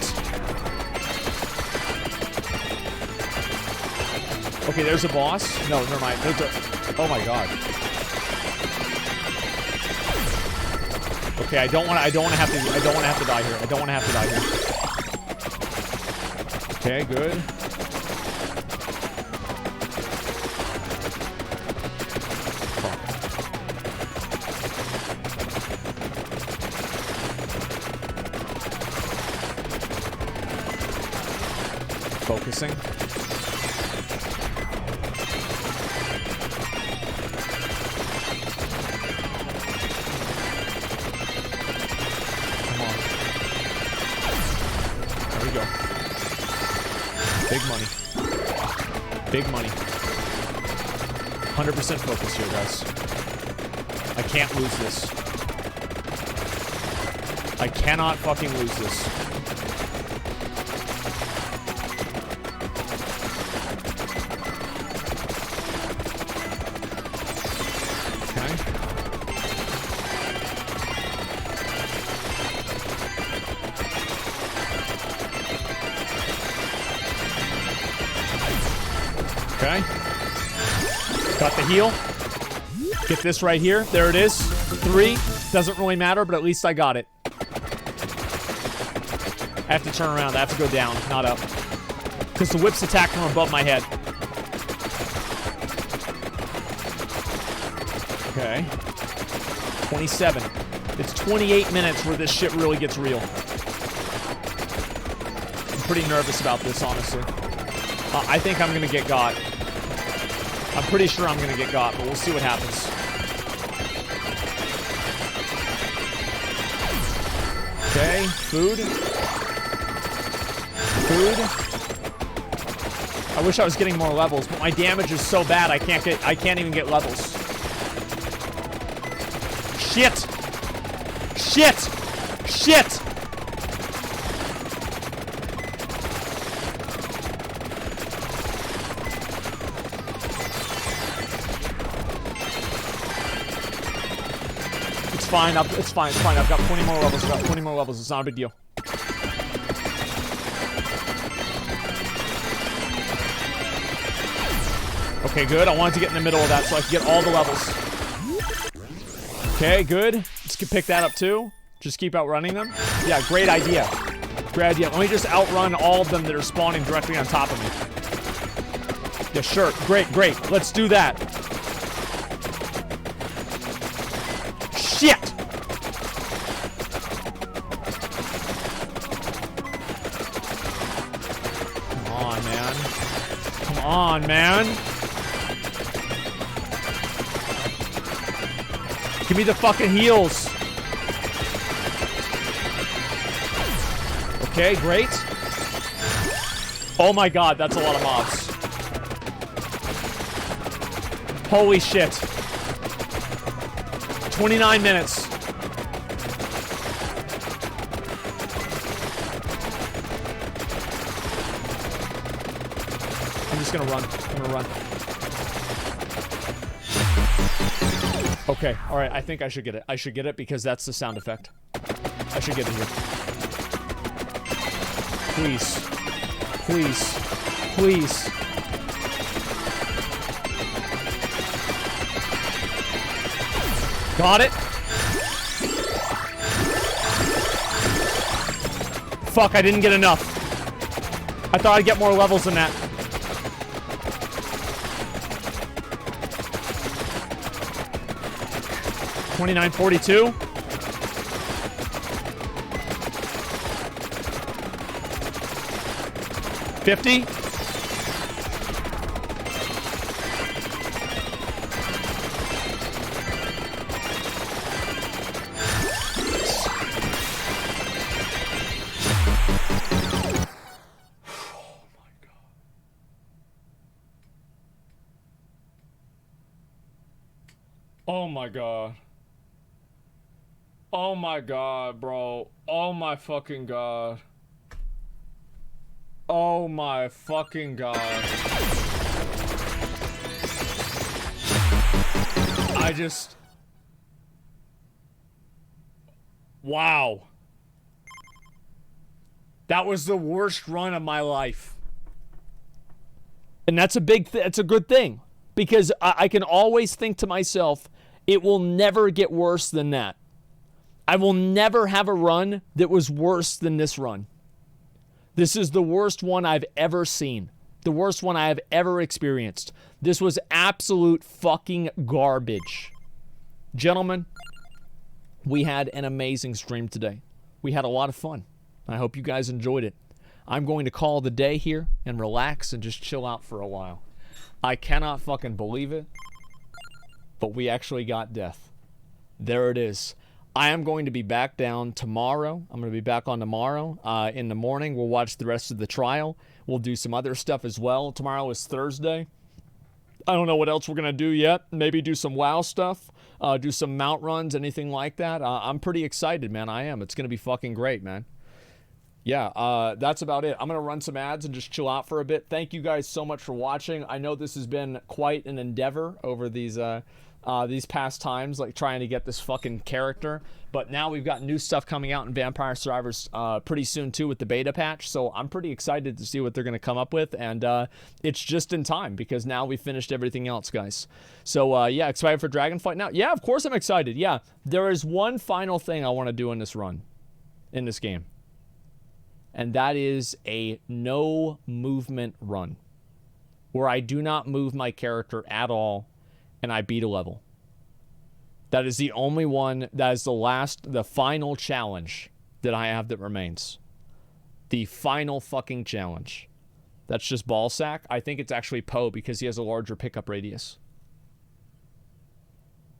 Okay, there's a boss. No, never mind. There's a... Oh my god. Okay, I don't want to have to die here. I don't want to have to die here. Okay, good. Focusing. Come on. There we go. Big money. Big money. 100% focus here, guys. I can't lose this. I cannot fucking lose this. Okay. Got the heal. Get this right here. There it is. 3. Doesn't really matter, but at least I got it. I have to turn around. I have to go down, not up. Because the whips attack from above my head. Okay. 27. It's 28 minutes where this shit really gets real. I'm pretty nervous about this, honestly. I think I'm gonna get got. I'm pretty sure I'm gonna get got, but we'll see what happens. Okay, food. Food. I wish I was getting more levels, but my damage is so bad I can't even get levels. Shit! Shit! Shit! It's fine. It's fine. It's fine. I've got 20 more levels. I've got 20 more levels. It's not a big deal. Okay, good. I wanted to get in the middle of that so I could get all the levels. Okay, good. Let's pick that up too. Just keep outrunning them. Yeah, great idea. Great idea. Let me just outrun all of them that are spawning directly on top of me. Yeah, sure. Great, great. Let's do that. Shit! Come on, man. Come on, man. Give me the fucking heals. Okay, great. Oh my god, that's a lot of mobs. Holy shit. 29 minutes. I'm just gonna run. I'm gonna run. Okay, alright, I think I should get it. I should get it because that's the sound effect. I should get it here. Please. Please. Please. Got it. Fuck, I didn't get enough. I thought I'd get more levels than that. $29.42. $50. Oh my god. Oh my god, bro. Oh my fucking god. Oh my fucking god. I just... Wow. That was the worst run of my life. And that's a that's a good thing. Because I can always think to myself, it will never get worse than that. I will never have a run that was worse than this run. This is the worst one I've ever seen. The worst one I have ever experienced. This was absolute fucking garbage. Gentlemen, we had an amazing stream today. We had a lot of fun. I hope you guys enjoyed it. I'm going to call the day here and relax and just chill out for a while. I cannot fucking believe it, but we actually got death. There it is. I am going to be back down tomorrow. I'm going to be back on tomorrow. In the morning, we'll watch the rest of the trial. We'll do some other stuff as well. Tomorrow is Thursday. I don't know what else we're going to do yet. Maybe do some WoW stuff. Do some mount runs, anything like that. I'm pretty excited, man. I am. It's going to be fucking great, man. Yeah, that's about it. I'm going to run some ads and just chill out for a bit. Thank you guys so much for watching. I know this has been quite an endeavor over these past times, like trying to get this fucking character. But now we've got new stuff coming out in Vampire Survivors pretty soon too with the beta patch. So I'm pretty excited to see what they're going to come up with. And it's just in time because now we've finished everything else, guys. So yeah, excited for Dragonflight now? Yeah, of course I'm excited. Yeah, there is one final thing I want to do in this run, in this game. And that is a no movement run where I do not move my character at all and I beat a level. That is the only one, that is the final challenge that I have that remains. The final fucking challenge. That's just Ballsack. I think it's actually Poe because he has a larger pickup radius.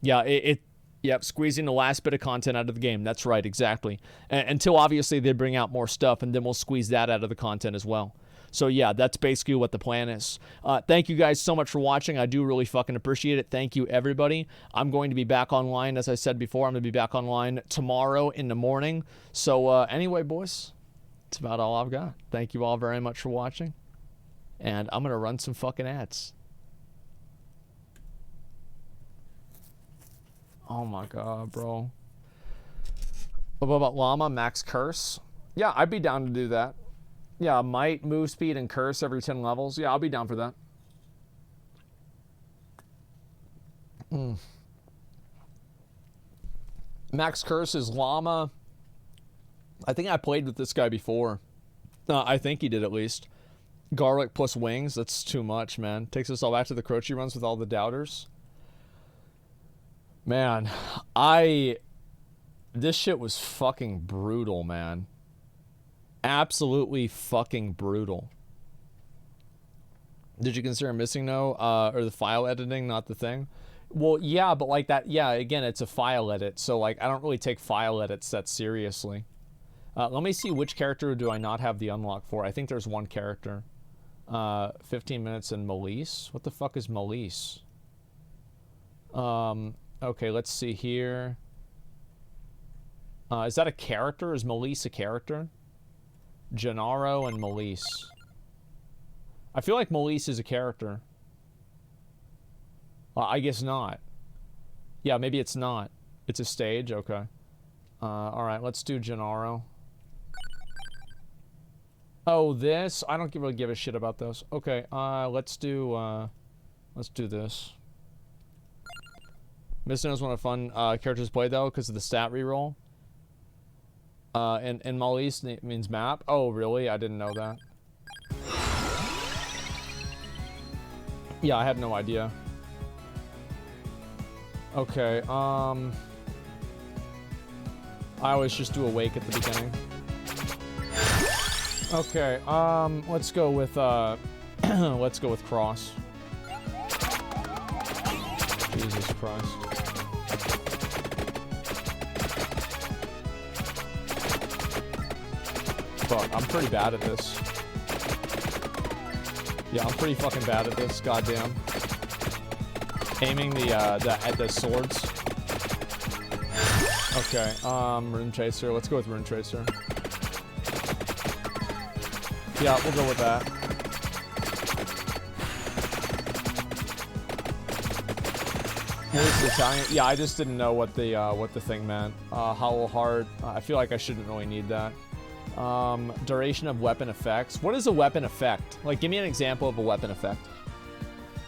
Yeah, yep, squeezing the last bit of content out of the game. That's right, exactly. Until obviously they bring out more stuff, and then we'll squeeze that out of the content as well. So yeah, that's basically what the plan is. Thank you guys so much for watching. I do really fucking appreciate it. Thank you, everybody. I'm going to be back online, as I said before. I'm going to be back online tomorrow in the morning. So anyway, boys, that's about all I've got. Thank you all very much for watching. And I'm going to run some fucking ads. Oh my god, bro. What about Llama, Max Curse? Yeah, I'd be down to do that. Yeah, Might, Move Speed, and Curse every 10 levels. Yeah, I'll be down for that. Max Curse is Llama. I think I played with this guy before. I think he did at least. Garlic plus Wings. That's too much, man. Takes us all back to the Croce runs with all the doubters. Man, this shit was fucking brutal, man. Absolutely fucking brutal. Did you consider missing no, or the file editing, not the thing? Well, yeah, but like that, yeah, again, it's a file edit, so like, I don't really take file edits that seriously. Let me see which character do I not have the unlock for. I think there's one character. 15 minutes in Melise? What the fuck is Melise? Okay, let's see here. Is that a character? Is Melise a character? Gennaro and Melise. I feel like Melise is a character. I guess not. Yeah, maybe it's not. It's a stage? Okay. Alright, let's do Gennaro. Oh, this? I don't really give a shit about those. Okay, let's do this. Mr. knows one of fun characters play though because of the stat reroll. And Malise means map. Oh, really? I didn't know that. Yeah, I had no idea. Okay, I always just do awake at the beginning. Okay, let's go with let's go with cross. Jesus Christ. Fuck, I'm pretty bad at this. Yeah, I'm pretty fucking bad at this, goddamn. Aiming the swords. Okay, Rune Tracer. Let's go with Rune Tracer. Yeah, we'll go with that. What is Italian? Yeah, I just didn't know what the thing meant. Hollow Heart. I feel like I shouldn't really need that. Duration of weapon effects. What is a weapon effect? Like, give me an example of a weapon effect.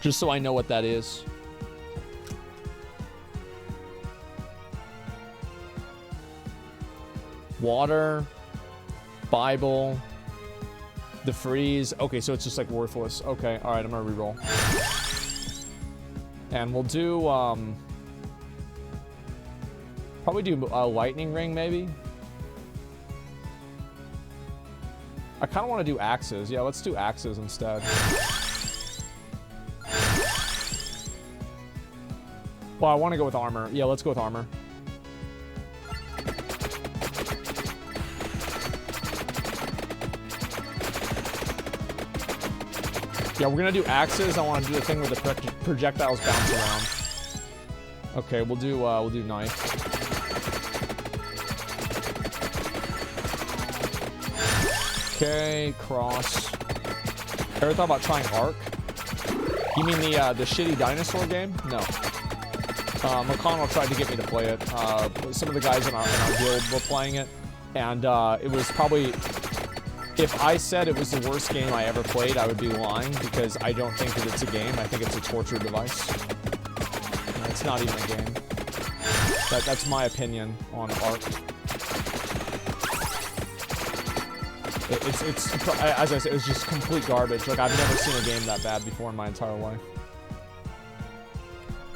Just so I know what that is. Water. Bible. The freeze. Okay, so it's just like worthless. Okay, alright, I'm gonna reroll. And we'll do, probably do a lightning ring, maybe? I kind of want to do axes. Yeah, let's do axes instead. Well, I want to go with armor. Yeah, let's go with armor. Yeah, we're gonna do axes. I want to do the thing where the projectiles bounce around. Okay, we'll do knife. Okay, cross. Ever thought about trying Ark? You mean the shitty dinosaur game? No. McConnell tried to get me to play it. Some of the guys in our guild were playing it, and it was probably. If I said it was the worst game I ever played, I would be lying because I don't think that it's a game. I think it's a torture device. It's not even a game. That's my opinion on Ark. It's as I said, it was just complete garbage. Like, I've never seen a game that bad before in my entire life.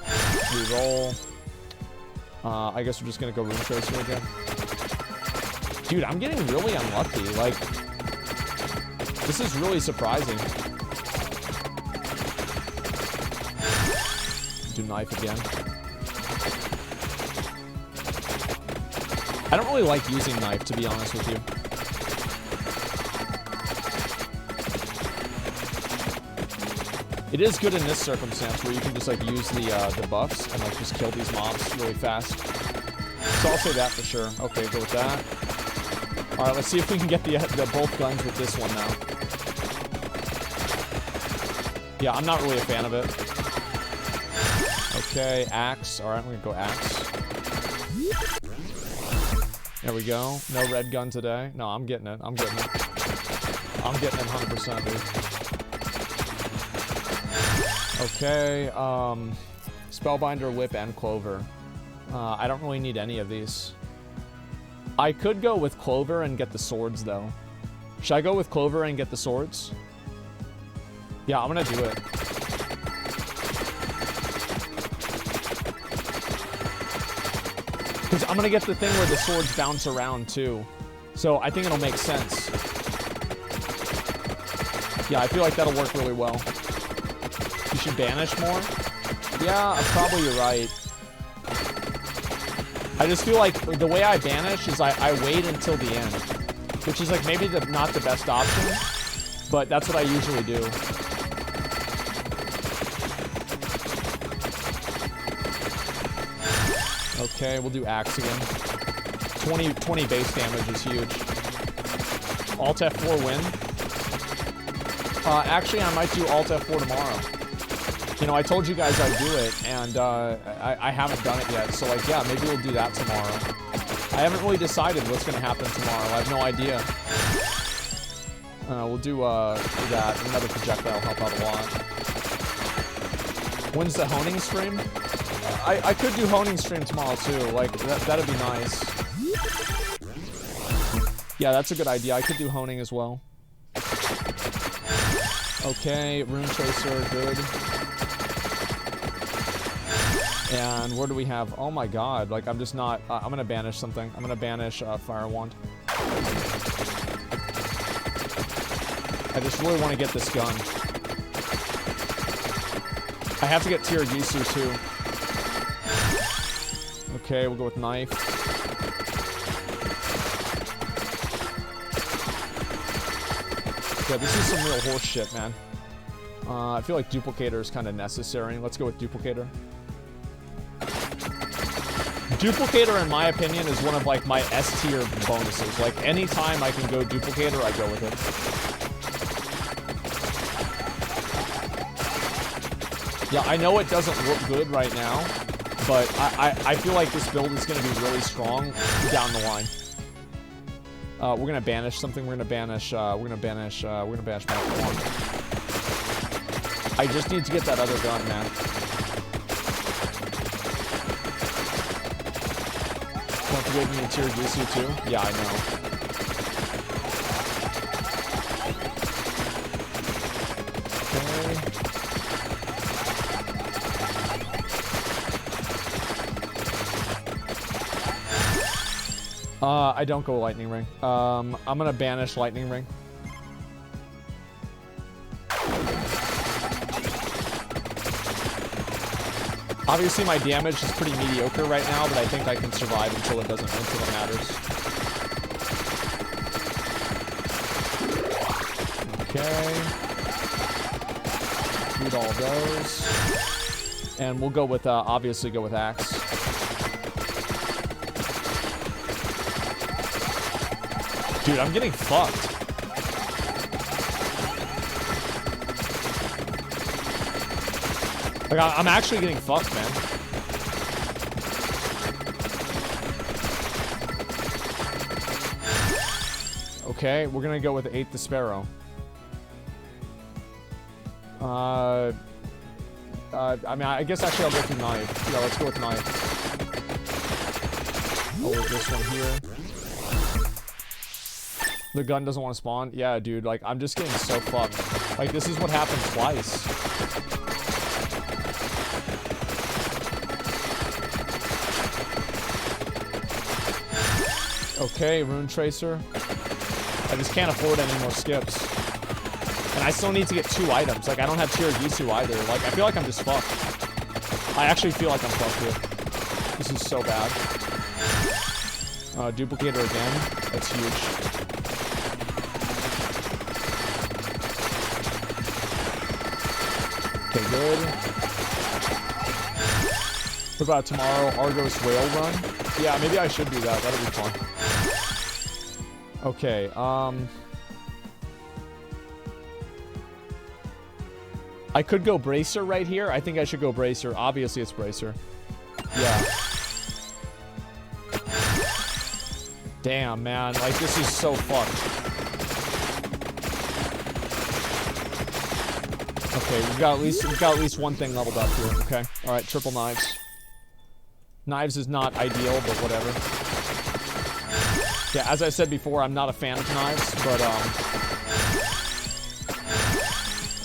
Reroll. I guess we're just gonna go Rune Tracer again. Dude, I'm getting really unlucky. Like, this is really surprising. Do knife again. I don't really like using knife, to be honest with you. It is good in this circumstance where you can just like use the buffs and like just kill these mobs really fast. So I'll say that for sure. Okay, go with that. All right, let's see if we can get the both guns with this one now. Yeah, I'm not really a fan of it. Okay, axe. All right, we're gonna go axe. There we go. No red gun today. No, I'm getting it. I'm getting it. I'm getting it 100%, dude. Okay, Spellbinder, Whip, and Clover. I don't really need any of these. I could go with Clover and get the swords, though. Should I go with Clover and get the swords? Yeah, I'm gonna do it. Because I'm gonna get the thing where the swords bounce around, too. So I think it'll make sense. Yeah, I feel like that'll work really well. You should banish more? Yeah, probably you're right. I just feel like the way I banish is I wait until the end. Which is like maybe not the best option, but that's what I usually do. Okay, we'll do axe again. 20 base damage is huge. Alt F4 win. Actually, I might do Alt F4 tomorrow. You know, I told you guys I'd do it, and I haven't done it yet. So, like, yeah, maybe we'll do that tomorrow. I haven't really decided what's going to happen tomorrow. I have no idea. We'll do that. Another projectile will help out a lot. When's the honing stream? I could do honing stream tomorrow too. Like that'd be nice. Yeah, that's a good idea. I could do honing as well. Okay, rune tracer, good. And where do we have? Oh my god! Like I'm just not. I'm gonna banish something. I'm gonna banish fire wand. I just really want to get this gun. I have to get tier Gisu too. Okay, we'll go with knife. Yeah, this is some real horse shit, man. I feel like duplicator is kind of necessary. Let's go with duplicator. Duplicator, in my opinion, is one of like my S tier bonuses. Like anytime I can go duplicator, I go with it. Yeah, I know it doesn't look good right now, but I feel like this build is going to be really strong down the line. We're gonna banish something. We're gonna banish Mount 1. I just need to get that other gun, man. Don't forget me a tier Gisu too. Yeah, I know. I don't go lightning ring. I'm gonna banish lightning ring. Obviously my damage is pretty mediocre right now, but I think I can survive until it matters. Okay. Shoot all those. And we'll go with, obviously go with axe. Dude, I'm getting fucked. Like, I'm actually getting fucked, man. Okay, we're gonna go with 8 the Sparrow. I mean, I guess actually I'll go through knife. Yeah, let's go with knife. Oh, this one here. The gun doesn't want to spawn? Yeah, dude, like, I'm just getting so fucked. Like, this is what happened twice. Okay, Rune Tracer. I just can't afford any more skips. And I still need to get 2 items. Like, I don't have tier Gisu either. Like, I feel like I'm just fucked. I actually feel like I'm fucked here. This is so bad. Duplicator again. That's huge. Okay, good. What about tomorrow? Argos Whale Run? Yeah, maybe I should do that. That'll be fun. Okay, I could go Bracer right here. I think I should go Bracer. Obviously, it's Bracer. Yeah. Damn, man. Like, this is so fucked. Okay, we've got at least one thing leveled up here. Okay. All right, triple knives. Knives is not ideal, but whatever. Yeah, as I said before, I'm not a fan of knives, but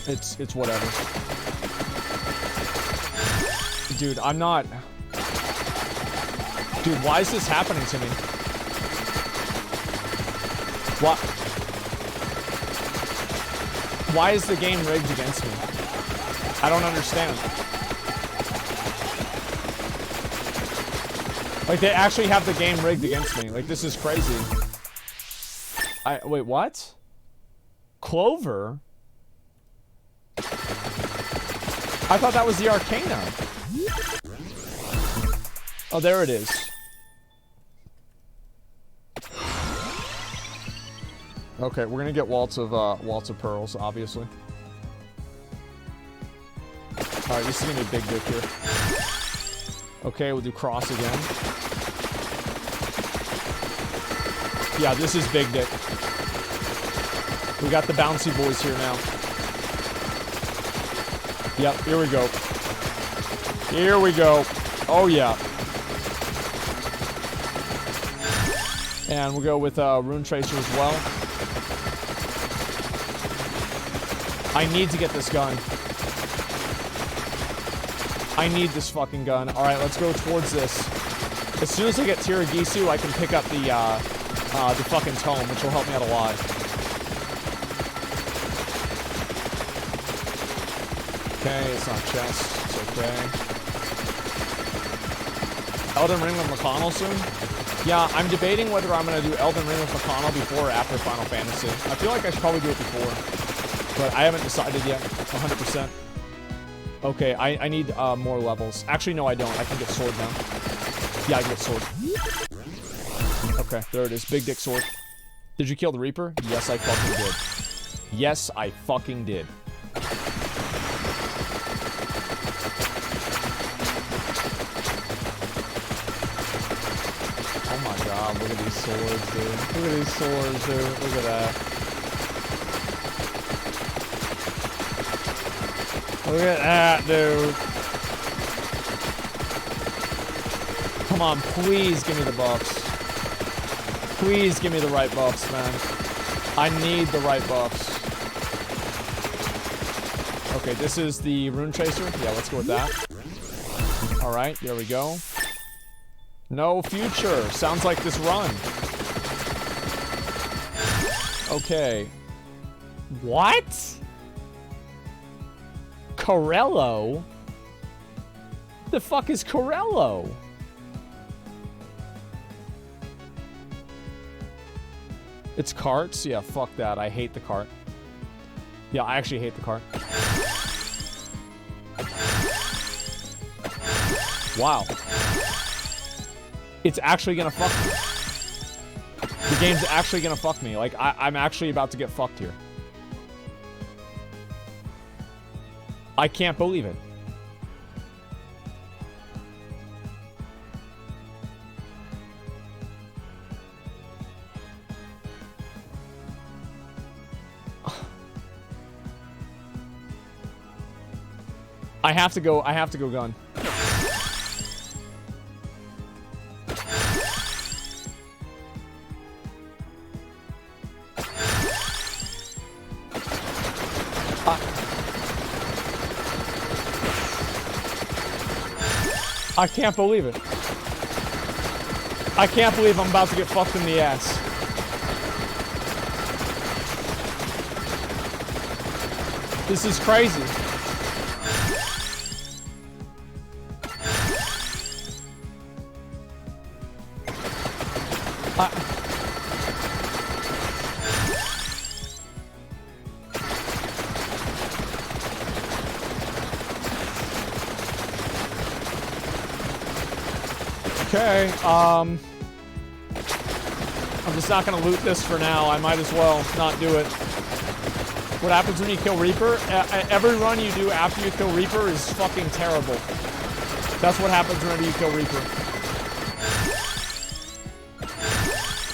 it's whatever. Dude, I'm not. Dude, why is this happening to me? What? Why is the game rigged against me? I don't understand. Like, they actually have the game rigged against me. Like, this is crazy. Wait, what? Clover? I thought that was the Arcana. Oh, there it is. Okay, we're gonna get Waltz of Pearls, obviously. Alright, this is gonna be a big dick here. Okay, we'll do Cross again. Yeah, this is big dick. We got the bouncy boys here now. Yep, here we go. Here we go. Oh, yeah. And we'll go with Rune Tracer as well. I need to get this gun. I need this fucking gun. Alright, let's go towards this. As soon as I get Tiragisu, I can pick up the fucking tome, which will help me out a lot. Okay, it's not chest. It's okay. Elden Ring with McConnell soon? Yeah, I'm debating whether I'm going to do Elden Ring with McConnell before or after Final Fantasy. I feel like I should probably do it before. But I haven't decided yet, 100%. Okay, I need more levels. Actually, no, I don't. I can get sword now. Yeah, I can get sword. Okay, there it is. Big dick sword. Did you kill the Reaper? Yes, I fucking did. Yes, I fucking did. Oh my god, look at these swords, dude. Look at these swords, dude. Look at that. Look at that, dude. Come on, please give me the buffs. Please give me the right buffs, man. I need the right buffs. Okay, this is the Rune Tracer. Yeah, let's go with that. Alright, there we go. No future. Sounds like this run. Okay. What? Corello? The fuck is Corello? It's carts? Yeah, fuck that. I hate the cart. Yeah, I actually hate the cart. Wow. It's actually gonna fuck me. The game's actually gonna fuck me. Like, I'm actually about to get fucked here. I can't believe it. I have to go gun. I can't believe it. I can't believe I'm about to get fucked in the ass. This is crazy. Okay, I'm just not gonna loot this for now. I might as well not do it. What happens when you kill Reaper? Every run you do after you kill Reaper is fucking terrible. That's what happens whenever you kill Reaper.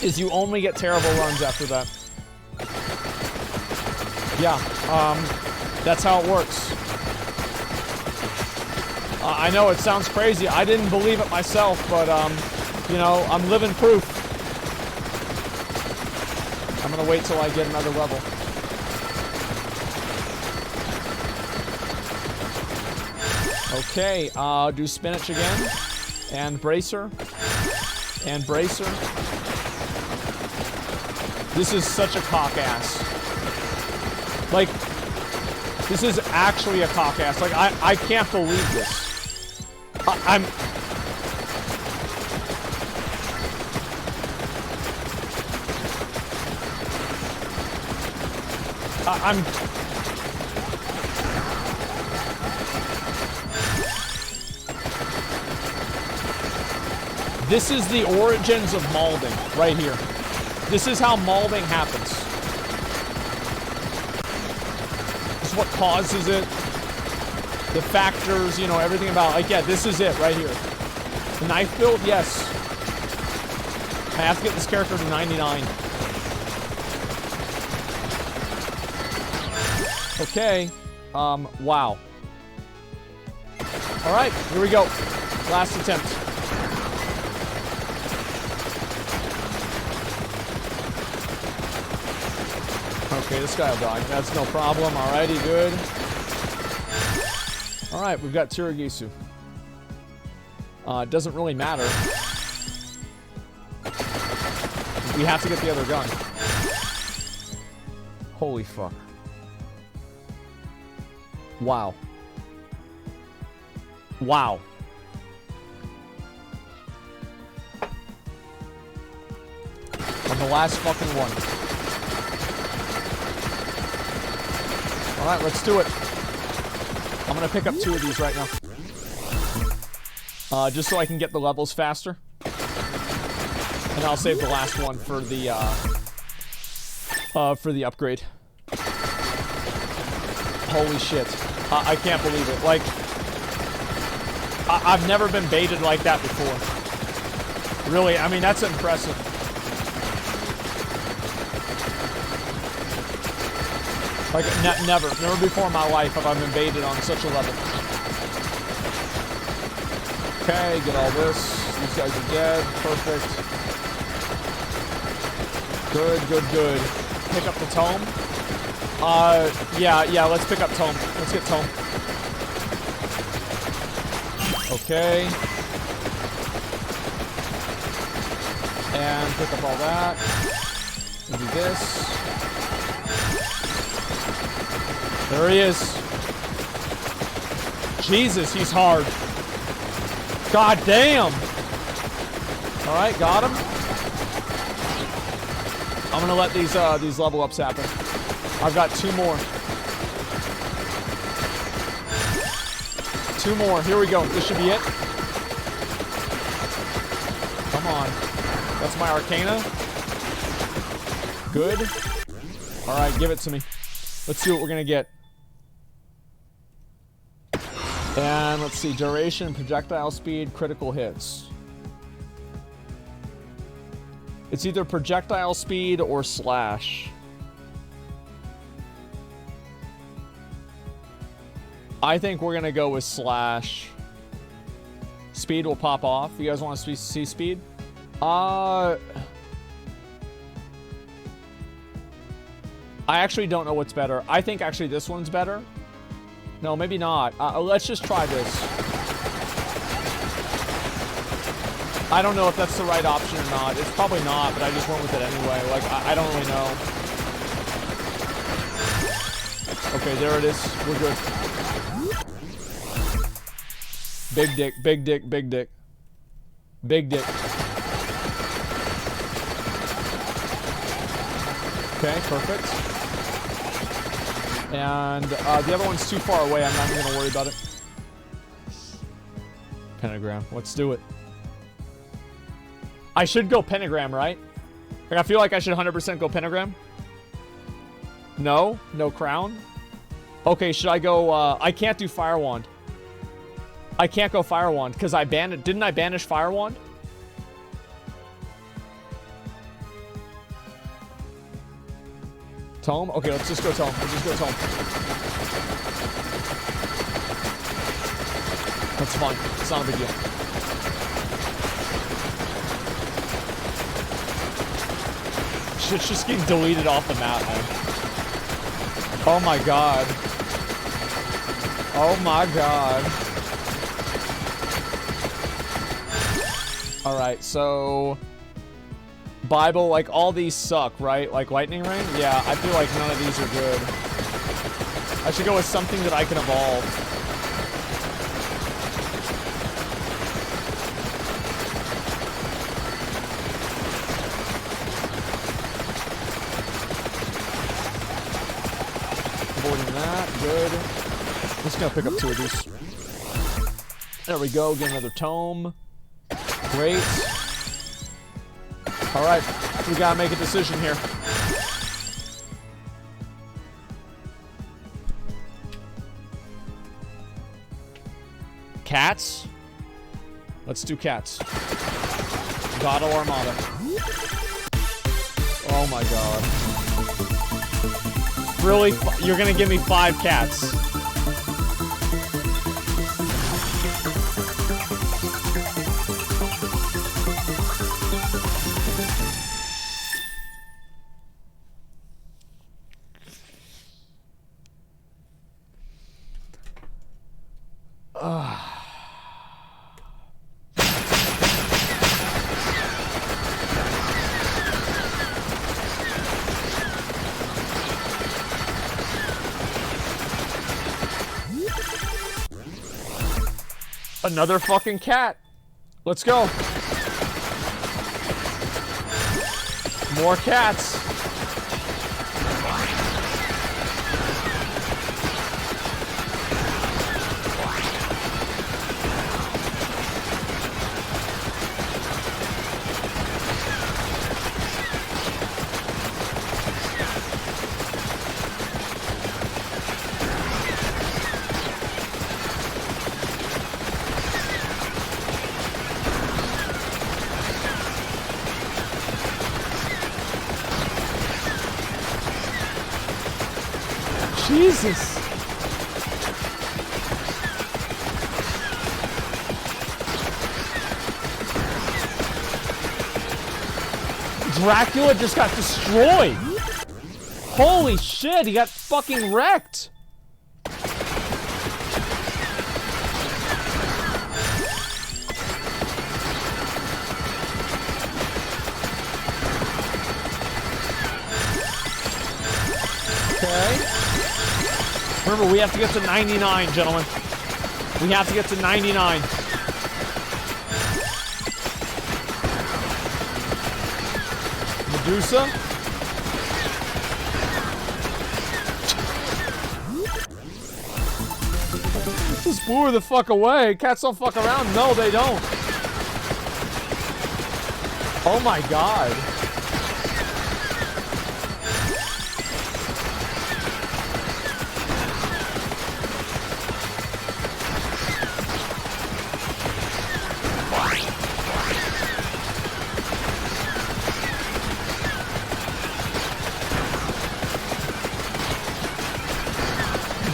Is you only get terrible runs after that. Yeah, that's how it works. I know it sounds crazy. I didn't believe it myself, but, you know, I'm living proof. I'm gonna wait till I get another level. Okay, do spinach again. And bracer. And bracer. This is such a cock-ass. Like, this is actually a cock-ass. Like, I can't believe this. I'm... This is the origins of malding, right here. This is how malding happens. This is what causes it. The factors, you know, everything about, like, yeah, this is it right here. The knife build, yes. I have to get this character to 99. Okay. Wow. Alright, here we go. Last attempt. Okay, this guy will die. That's no problem. Alrighty, good. Alright, we've got Tiragisu. It doesn't really matter. We have to get the other gun. Holy fuck. Wow. Wow. On the last fucking one. Alright, let's do it. I'm gonna pick up 2 of these right now. Just so I can get the levels faster. And I'll save the last one for the upgrade. Holy shit. I can't believe it. Like, I've never been baited like that before. Really, I mean, that's impressive. Like, never before in my life have I been baited on such a level. Okay, get all this. These guys are dead. Perfect. Good, good, good. Pick up the tome. Yeah, let's pick up tome. Let's get tome. Okay. And pick up all that. We'll do this. There he is. Jesus, he's hard. God damn. All right, got him. I'm gonna let these level ups happen. I've got 2 more. 2 more. Here we go. This should be it. Come on. That's my Arcana. Good. All right, give it to me. Let's see what we're gonna get. And let's see, duration, projectile speed, critical hits. It's either projectile speed or slash. I think we're gonna go with slash. Speed will pop off. You guys want to see speed? I actually don't know what's better. I think actually this one's better. No, maybe not. Let's just try this. I don't know if that's the right option or not. It's probably not, but I just went with it anyway. Like, I don't really know. Okay, there it is. We're good. Big dick, big dick, big dick. Big dick. Okay, perfect. And the other one's too far away. I'm not even gonna worry about it. Pentagram. Let's do it. I should go pentagram, right? Like, I feel like I should 100% go pentagram. No? No crown? Okay, should I go, I can't do fire wand. I can't go fire wand because I banned it. Didn't I banish fire wand? Tome? Okay, let's just go tome. Let's just go tome. That's fine. It's not a big deal. Shit's just getting deleted off the map, man. Oh my god. Oh my god. Alright, so... Bible, like, all these suck, right? Like lightning ring? Yeah, I feel like none of these are good. I should go with something that I can evolve. Avoiding that, good. I'm just gonna pick up 2 of these. There we go, get another tome. Great. Alright, we gotta make a decision here. Cats? Let's do cats. Gato Armada. Oh my god. Really? You're gonna give me 5 cats? Another fucking cat. Let's go. More cats. Jesus. Dracula just got destroyed. Holy shit, he got fucking wrecked. Okay. Remember, we have to get to 99, gentlemen. We have to get to 99. Medusa. Just blew her the fuck away. Cats don't fuck around. No, they don't. Oh my god.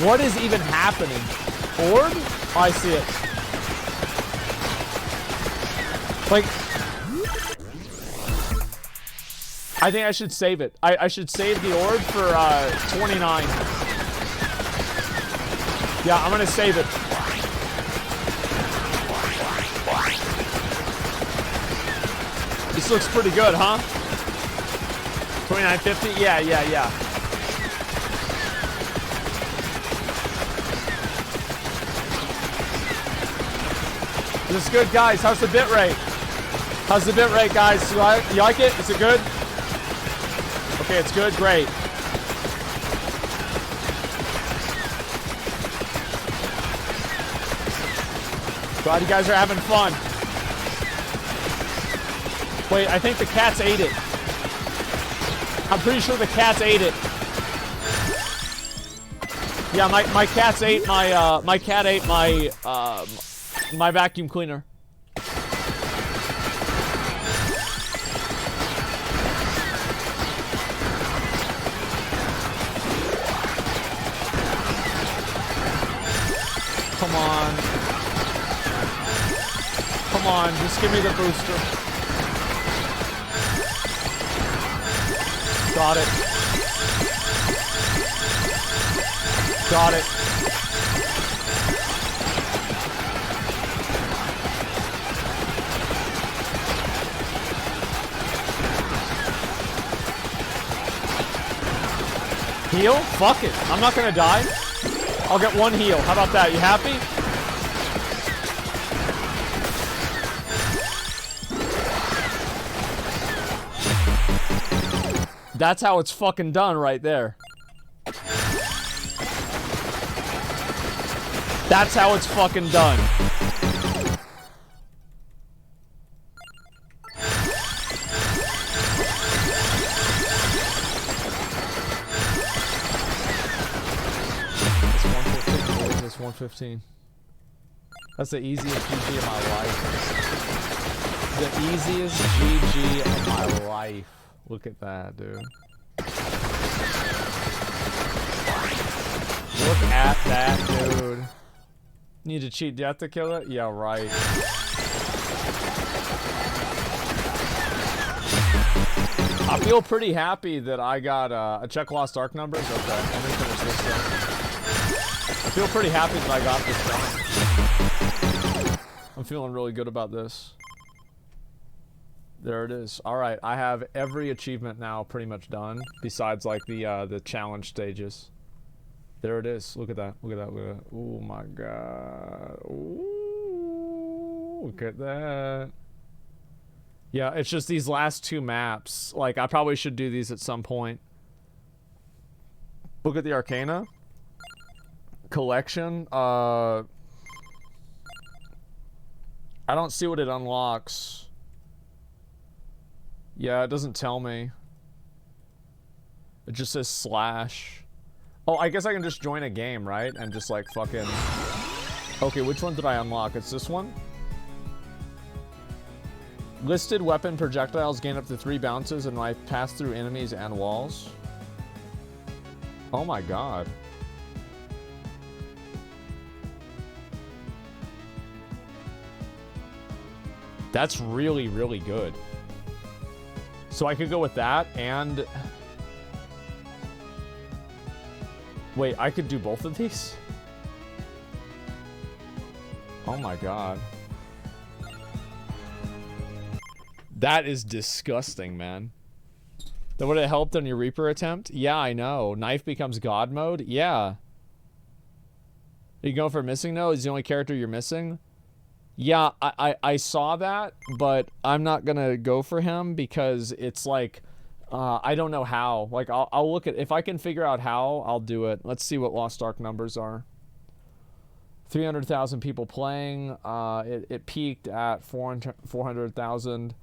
What is even happening? Orb? Oh, I see it. Like, I think I should save it. I should save the orb for 29. Yeah, I'm gonna save it. This looks pretty good, huh? 29.50? Yeah. Is this good, guys? How's the bit rate? How's the bit rate, guys? You like it? Is it good? Okay, it's good. Great. Glad you guys are having fun. Wait, I think the cats ate it. I'm pretty sure the cats ate it. Yeah, my cats ate my my cat ate my my vacuum cleaner. Come on. Come on, just give me the booster. Got it. Got it. Heal? Fuck it. I'm not gonna die. I'll get one heal. How about that? You happy? That's how it's fucking done right there. That's how it's fucking done. It's 115. That's the easiest GG of my life. The easiest GG of my life. Look at that, dude. Look at that, dude. Need to cheat death to kill it? Yeah, right. I feel pretty happy that I got a check lost arc numbers. Okay, let me finish this one. I feel pretty happy that I got this done. I'm feeling really good about this. There it is. All right, I have every achievement now pretty much done, besides like the challenge stages. There it is. Look at that. Look at that. Look at that. Oh my god. Ooh. Look at that. Yeah, it's just these last two maps. Like, I probably should do these at some point. Look at the Arcana. Collection. I don't see what it unlocks. Yeah, it doesn't tell me. It just says slash. Oh, I guess I can just join a game, right? And just like fucking... Okay, which one did I unlock? It's this one? Listed weapon projectiles gain up to 3 bounces and might pass through enemies and walls. Oh my god. That's really, really good. So I could go with that and... Wait, I could do both of these? Oh my god. That is disgusting, man. That would have helped on your Reaper attempt? Yeah, I know. Knife becomes God mode? Yeah. You go for missing though? Is the only character you're missing? Yeah, I saw that, but I'm not gonna go for him because it's like, I don't know how. Like, I'll look at, if I can figure out how, I'll do it. Let's see what Lost Ark numbers are. 300,000 people playing. It peaked at 400,000.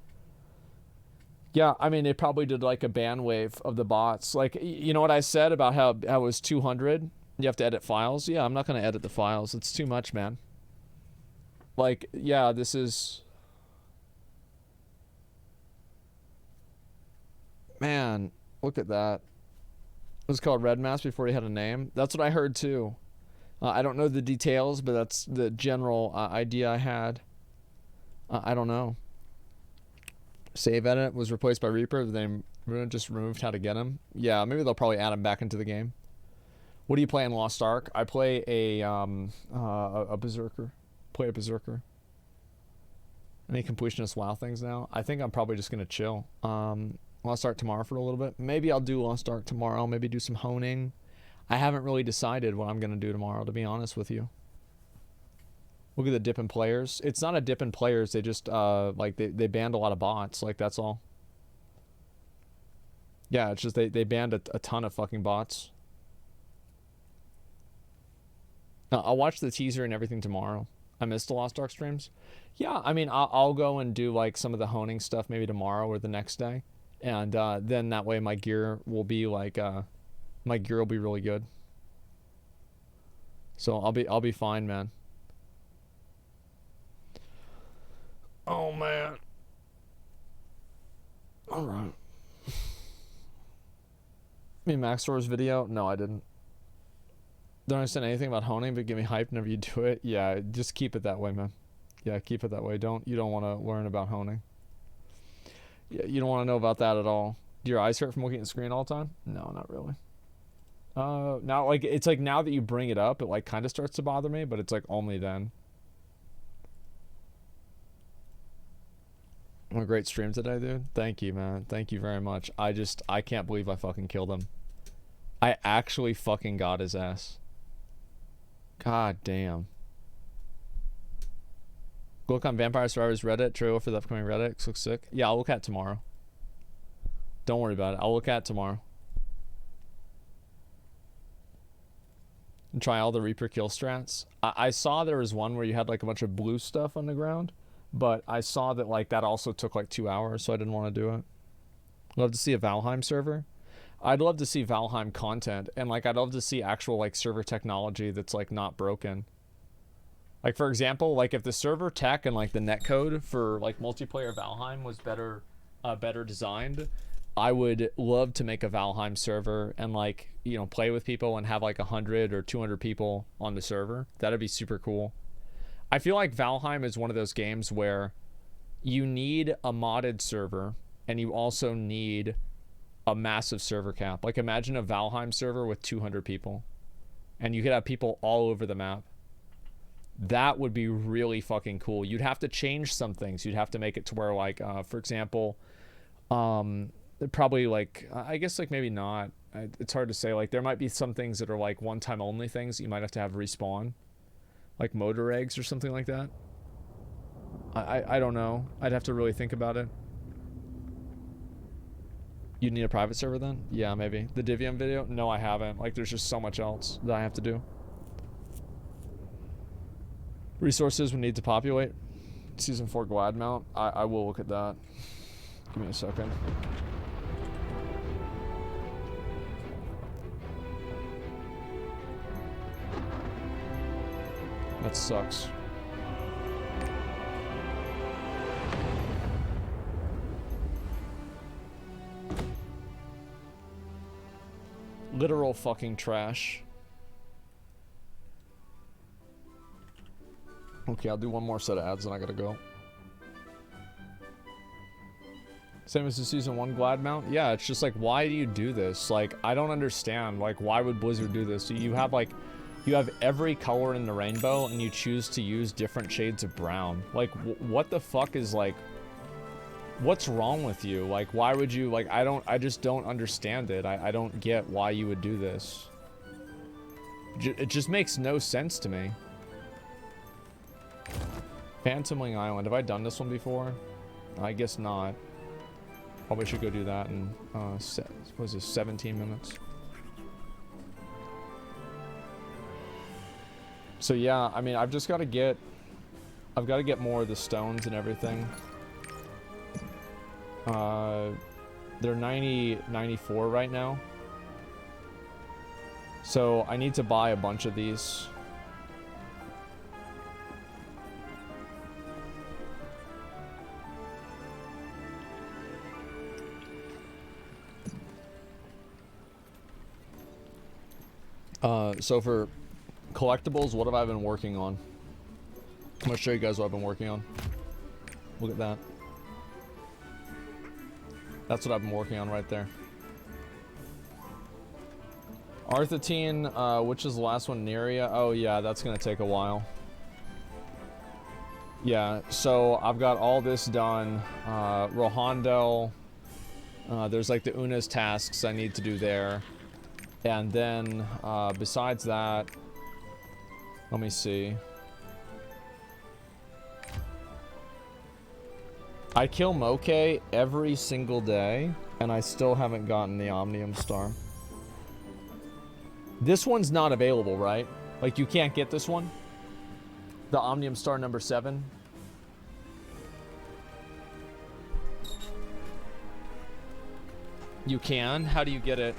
Yeah, I mean, it probably did like a ban wave of the bots. Like, you know what I said about how it was 200? You have to edit files? Yeah, I'm not gonna edit the files. It's too much, man. Like, yeah, this is... Man, look at that. It was called Red Mask before he had a name. That's what I heard too. I don't know the details, but that's the general idea I had. I don't know. Save edit was replaced by Reaper. They just removed how to get him. Yeah, maybe they'll probably add him back into the game. What do you play in Lost Ark? I play a Berserker. Play a Berserker. Any completionist WoW things now? I think I'm probably just gonna chill. Lost Ark tomorrow for a little bit. Maybe I'll do Lost Ark tomorrow. Maybe do some honing. I haven't really decided what I'm gonna do tomorrow, to be honest with you. Look at the dip in players. It's not a dip in players. They just like they banned a lot of bots. Like, that's all. Yeah, it's just they banned a ton of fucking bots. I'll watch the teaser and everything tomorrow. I missed the Lost Ark streams. Yeah, I mean, I'll go and do like some of the honing stuff maybe tomorrow or the next day, and then that way my gear will be like my gear will be really good. So I'll be fine, man. Oh man. All right. Me Max Store's video? No, I didn't. Don't understand anything about honing, but give me hype whenever you do it. Yeah, just keep it that way, man. Yeah, keep it that way. You don't want to learn about honing. Yeah, you don't want to know about that at all. Do your eyes hurt from looking at the screen all the time? No, not really. Now, like, it's like now that you bring it up, it like kind of starts to bother me, but it's like only then. What a great stream today, dude. Thank you, man. Thank you very much. I can't believe I fucking killed him. I actually fucking got his ass. God damn. Look on Vampire Survivors Reddit. Trailer for the upcoming Reddit. Looks sick. Yeah, I'll look at it tomorrow. Don't worry about it. I'll look at it tomorrow. And try all the Reaper kill strats. I saw there was one where you had like a bunch of blue stuff on the ground, but I saw that like that also took like 2 hours, so I didn't want to do it. Love to see a Valheim server. I'd love to see Valheim content, and like I'd love to see actual like server technology that's like not broken. Like, for example, like if the server tech and like the netcode for like multiplayer Valheim was better designed, I would love to make a Valheim server and like, you know, play with people and have like 100 or 200 people on the server. That'd be super cool. I feel like Valheim is one of those games where you need a modded server and you also need a massive server cap. Like, imagine a Valheim server with 200 people and you could have people all over the map. That would be really fucking cool. You'd have to change some things. You'd have to make it to where like, for example, probably like, I guess like maybe not. It's hard to say. Like, there might be some things that are like one-time only things that you might have to have respawn. Like motor eggs or something like that. I don't know. I'd have to really think about it. You need a private server then? Yeah, maybe. The Divium video? No, I haven't. Like, there's just so much else that I have to do. Resources we need to populate. Season 4 glad mount. I will look at that. Give me a second. That sucks. Literal fucking trash. Okay, I'll do one more set of ads and I gotta go. Same as the season 1 glad mount? Yeah, it's just like, why do you do this? Like, I don't understand. Like, why would Blizzard do this? You have like, you have every color in the rainbow and you choose to use different shades of brown. Like, what the fuck is like, what's wrong with you? Like, why would you, like, I just don't understand it. I don't get why you would do this. It just makes no sense to me. Phantomling Island. Have I done this one before? I guess not. Probably should go do that in, what was this, 17 minutes? So yeah, I mean, I've just got to get, I've got to get more of the stones and everything. They're 94 right now. So I need to buy a bunch of these. So for collectibles, what have I been working on? I'm gonna show you guys what I've been working on. Look at that. That's what I've been working on right there. Arthitine, which is the last one, Neria? Oh yeah, that's gonna take a while. Yeah, so I've got all this done. Rohandel, there's like the Una's tasks I need to do there. And then, besides that, let me see. I kill Moke every single day, and I still haven't gotten the Omnium Star. This one's not available, right? Like, you can't get this one? The Omnium Star number 7? You can? How do you get it?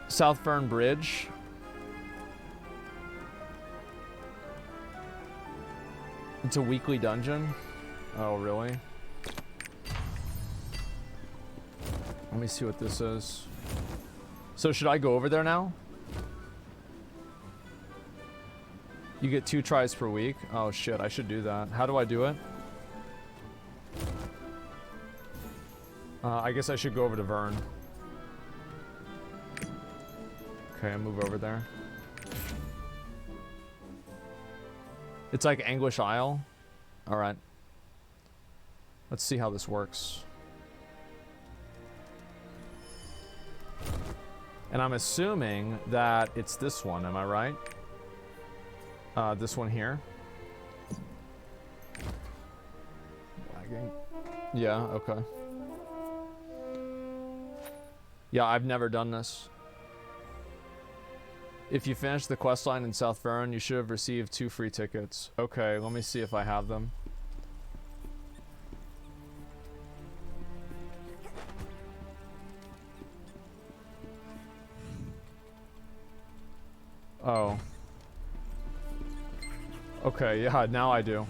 South Fern Bridge. It's a weekly dungeon. Oh, really? Let me see what this is. So should I go over there now? You get 2 tries per week. Oh shit, I should do that. How do I do it? I guess I should go over to Vern. Okay, I'll move over there. It's like Anguish Isle. Alright. Let's see how this works. And I'm assuming that it's this one, am I right? This one here. Lagging. Yeah, okay. Yeah, I've never done this. If you finish the questline in South Fern, you should have received 2 free tickets. Okay, let me see if I have them. Oh. Okay, yeah, now I do.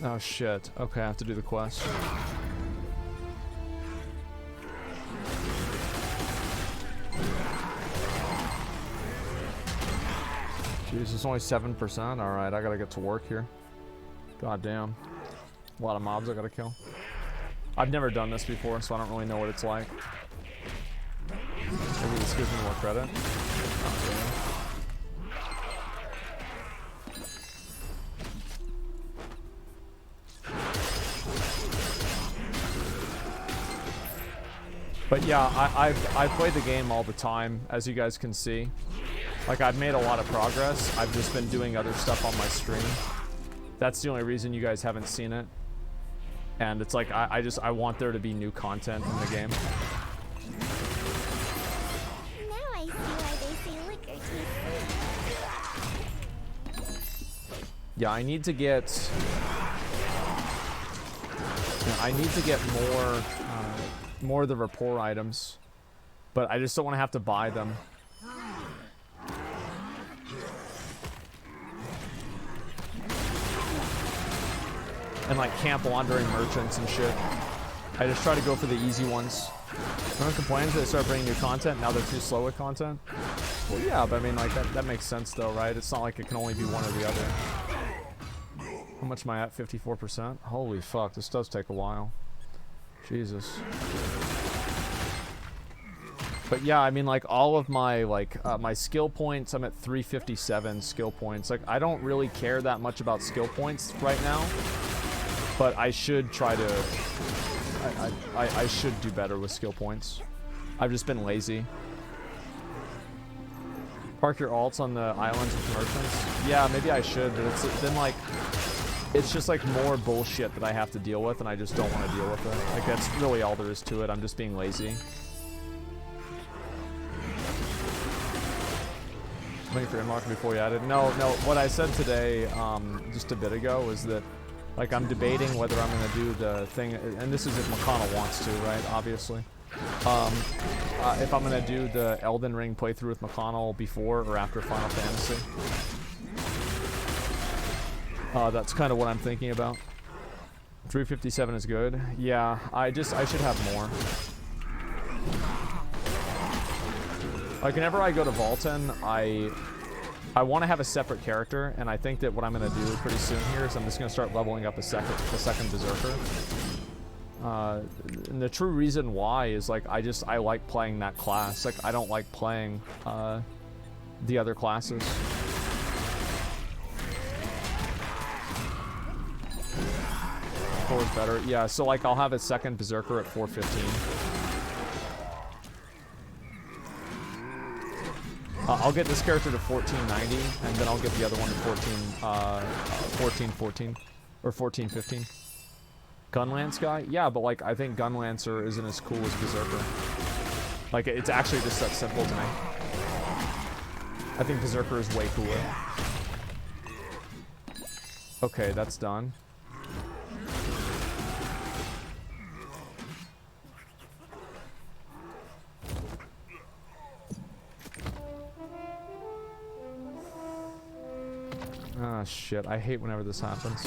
Oh shit. Okay, I have to do the quest. Jeez, it's only 7%. Alright, I gotta get to work here. God damn. A lot of mobs I gotta kill. I've never done this before, so I don't really know what it's like. Maybe this gives me more credit. But yeah, I play the game all the time, as you guys can see. Like, I've made a lot of progress. I've just been doing other stuff on my stream. That's the only reason you guys haven't seen it. And it's like, I want there to be new content in the game. Now I see why they say liquor tastes sweet. Yeah, I need to get more of the rapport items, but I just don't want to have to buy them. And like camp wandering merchants and shit. I just try to go for the easy ones. No one complains that they start bringing new content, now they're too slow with content. Well, yeah, but I mean, like, that makes sense though, right? It's not like it can only be one or the other. How much am I at? 54%? Holy fuck, this does take a while. Jesus. But yeah, I mean, like, all of my, like, my skill points, I'm at 357 skill points. Like, I don't really care that much about skill points right now, but I should try to, I should do better with skill points. I've just been lazy. Park your alts on the islands with merchants. Yeah, maybe I should, but it's then, like, it's just, like, more bullshit that I have to deal with, and I just don't want to deal with it. Like, that's really all there is to it. I'm just being lazy. Waiting for unlock before you add it. No, what I said today, just a bit ago, was that, like, I'm debating whether I'm going to do the thing, and this is if McConnell wants to, right, obviously. If I'm going to do the Elden Ring playthrough with McConnell before or after Final Fantasy. That's kind of what I'm thinking about. 357 is good. Yeah, I should have more. Like, whenever I go to Volton, I want to have a separate character, and I think that what I'm going to do pretty soon here is I'm just going to start leveling up the second Berserker. And the true reason why is, like, I like playing that class. Like, I don't like playing the other classes. Four is better. Yeah, so, like, I'll have a second Berserker at 415. I'll get this character to 1490, and then I'll get the other one to 1414 or 1415. Gunlance guy? Yeah, but, like, I think Gunlancer isn't as cool as Berserker. Like, it's actually just that simple to me. I think Berserker is way cooler. Okay, that's done. Ah, shit. I hate whenever this happens.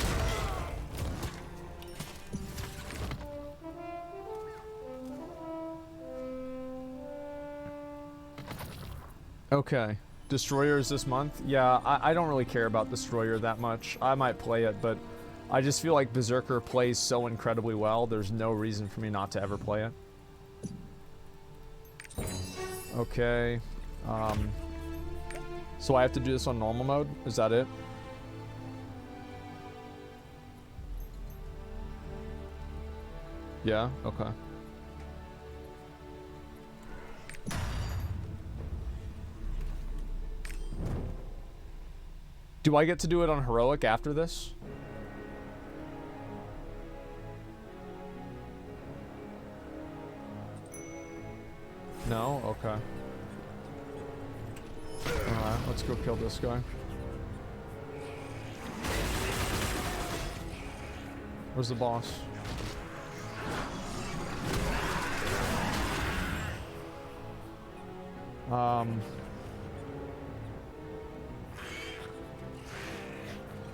Okay. Destroyers this month? Yeah, I don't really care about Destroyer that much. I might play it, but I just feel like Berserker plays so incredibly well, there's no reason for me not to ever play it. Okay. So I have to do this on normal mode? Is that it? Yeah? Okay. Do I get to do it on heroic after this? No? Okay. Alright, let's go kill this guy. Where's the boss?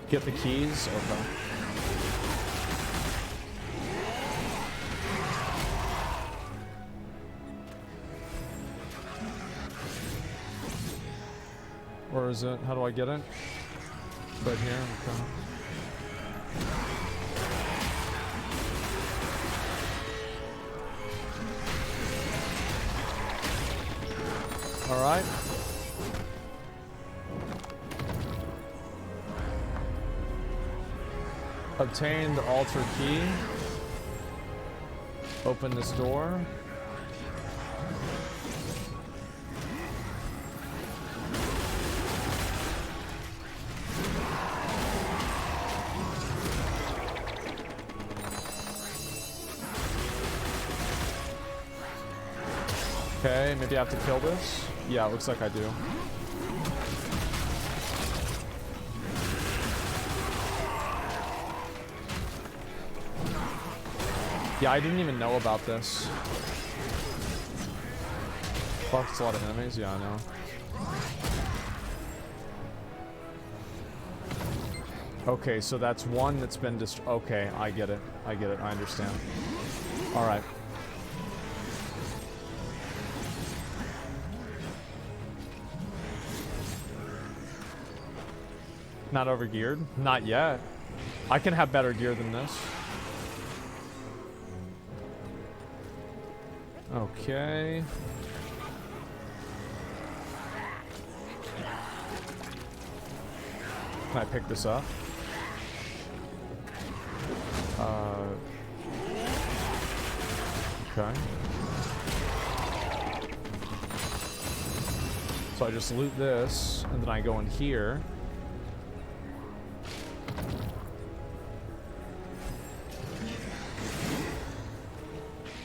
Get the keys? Okay. Where is it? How do I get it? Right here? Okay. Alright. Obtain the altar key. Open this door. Okay, maybe I have to kill this. Yeah, it looks like I do. Yeah, I didn't even know about this. Fuck, it's a lot of enemies. Yeah, I know. Okay, so that's one that's been okay, I get it. I get it. I understand. All right. Not overgeared? Not yet. I can have better gear than this. Okay. Can I pick this up? Okay. So I just loot this, and then I go in here.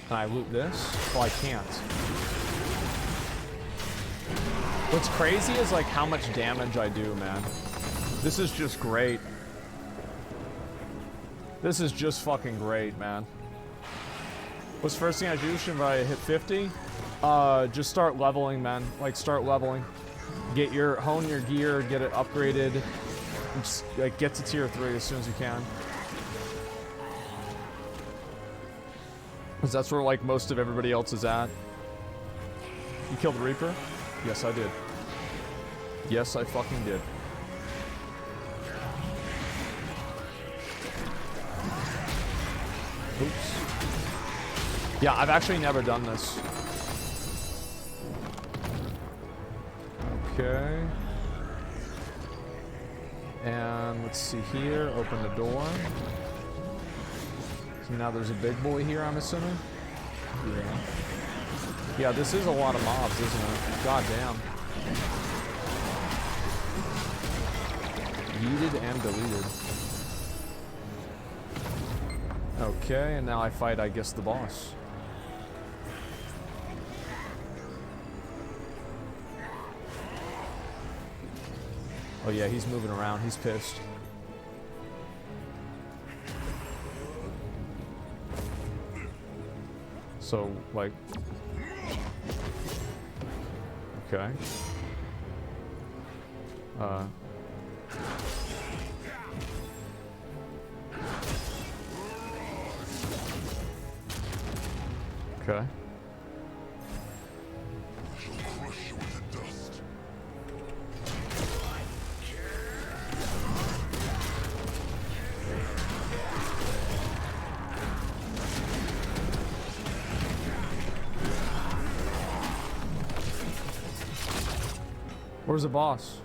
Can I loot this? Well, I can't. What's crazy is like how much damage I do, man. This is just great. This is just fucking great, man. What's the first thing I do? Should I hit 50? Just start leveling, man. Like, start leveling. Hone your gear, get it upgraded. And just, like, get to tier 3 as soon as you can. Because that's where, like, most of everybody else is at. You killed the Reaper? Yes, I did. Yes, I fucking did. Oops. Yeah, I've actually never done this. Okay. And let's see here. Open the door. So now there's a big boy here, I'm assuming. Yeah. Yeah, this is a lot of mobs, isn't it? God damn. Yeeted and deleted. Okay, and now I fight, I guess, the boss. Oh yeah, he's moving around. He's pissed. So, like... Okay. Okay. Where's the boss?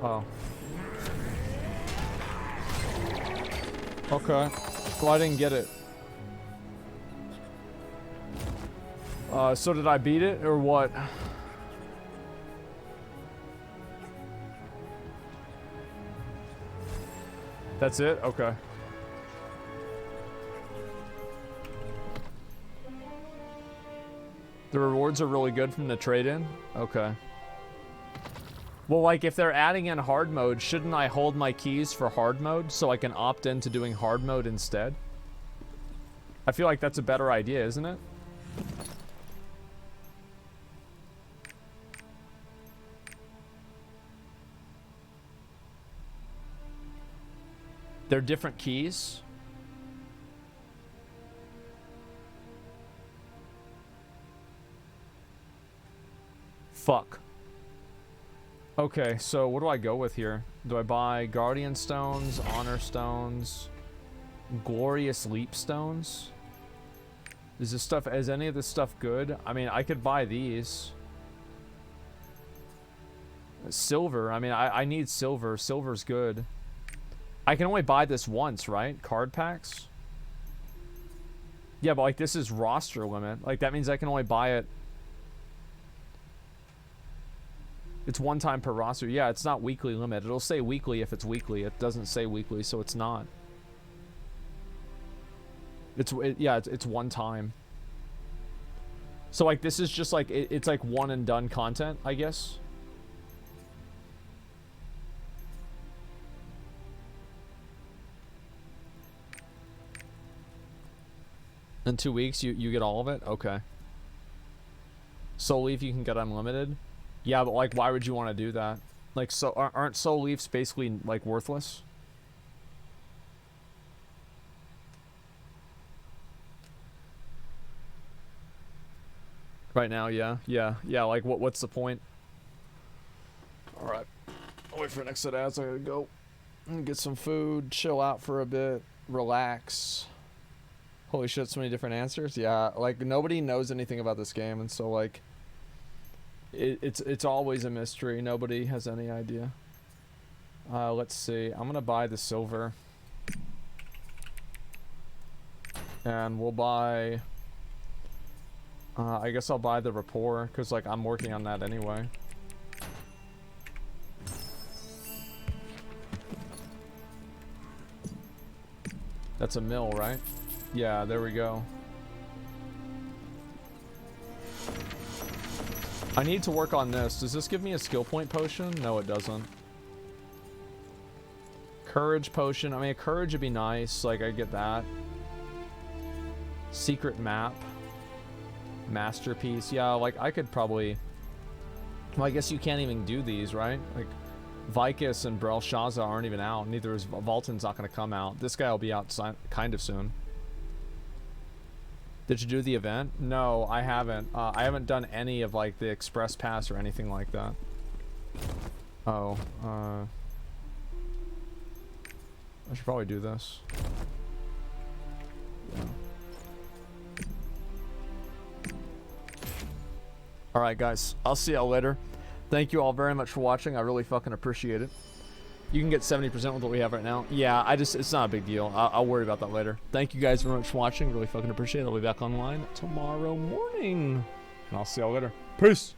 Oh. Okay. Well, I didn't get it. So did I beat it, or what? That's it? Okay. The rewards are really good from the trade-in? Okay. Well, like, if they're adding in hard mode, shouldn't I hold my keys for hard mode so I can opt into doing hard mode instead? I feel like that's a better idea, isn't it? They're different keys? Fuck. Okay, so what do I go with here? Do I buy Guardian Stones, Honor Stones, Glorious Leap Stones? Is this stuff, is any of this stuff good? I mean, I could buy these. Silver, I mean, I need silver. Silver's good. I can only buy this once, right? Card packs? Yeah, but like this is roster limit. Like that means I can only buy it. It's one time per roster. Yeah, it's not weekly limit. It'll say weekly if it's weekly. It doesn't say weekly, so it's not. It's one time. So like this is just like it's like one and done content, I guess. In 2 weeks you get all of it? Okay. Soul Leaf you can get unlimited? Yeah, but like why would you want to do that? Like, so aren't Soul Leafs basically like worthless? Right now, yeah. Like, what's the point? All right, I'll wait for the next set of ads. I gotta go and get some food, chill out for a bit, relax. Holy shit, so many different answers. Yeah, like nobody knows anything about this game, and so like, it's always a mystery. Nobody has any idea. Let's see. I'm gonna buy the silver, and we'll buy. I guess I'll buy the rapport, because, like, I'm working on that anyway. That's a mill, right? Yeah, there we go. I need to work on this. Does this give me a skill point potion? No, it doesn't. Courage potion. I mean, a courage would be nice. Like, I get that. Secret map. Masterpiece. Yeah, like I could probably, well, I guess you can't even do these, right? Like Vicus and Belshazzar aren't even out. Neither is Vultan's not going to come out. This guy will be out kind of soon. Did you do the event? No, I haven't. I haven't done any of like the express pass or anything like that. Oh, I should probably do this. Yeah. Alright guys, I'll see y'all later. Thank you all very much for watching. I really fucking appreciate it. You can get 70% with what we have right now. Yeah, it's not a big deal. I'll worry about that later. Thank you guys very much for watching. Really fucking appreciate it. I'll be back online tomorrow morning. And I'll see y'all later. Peace.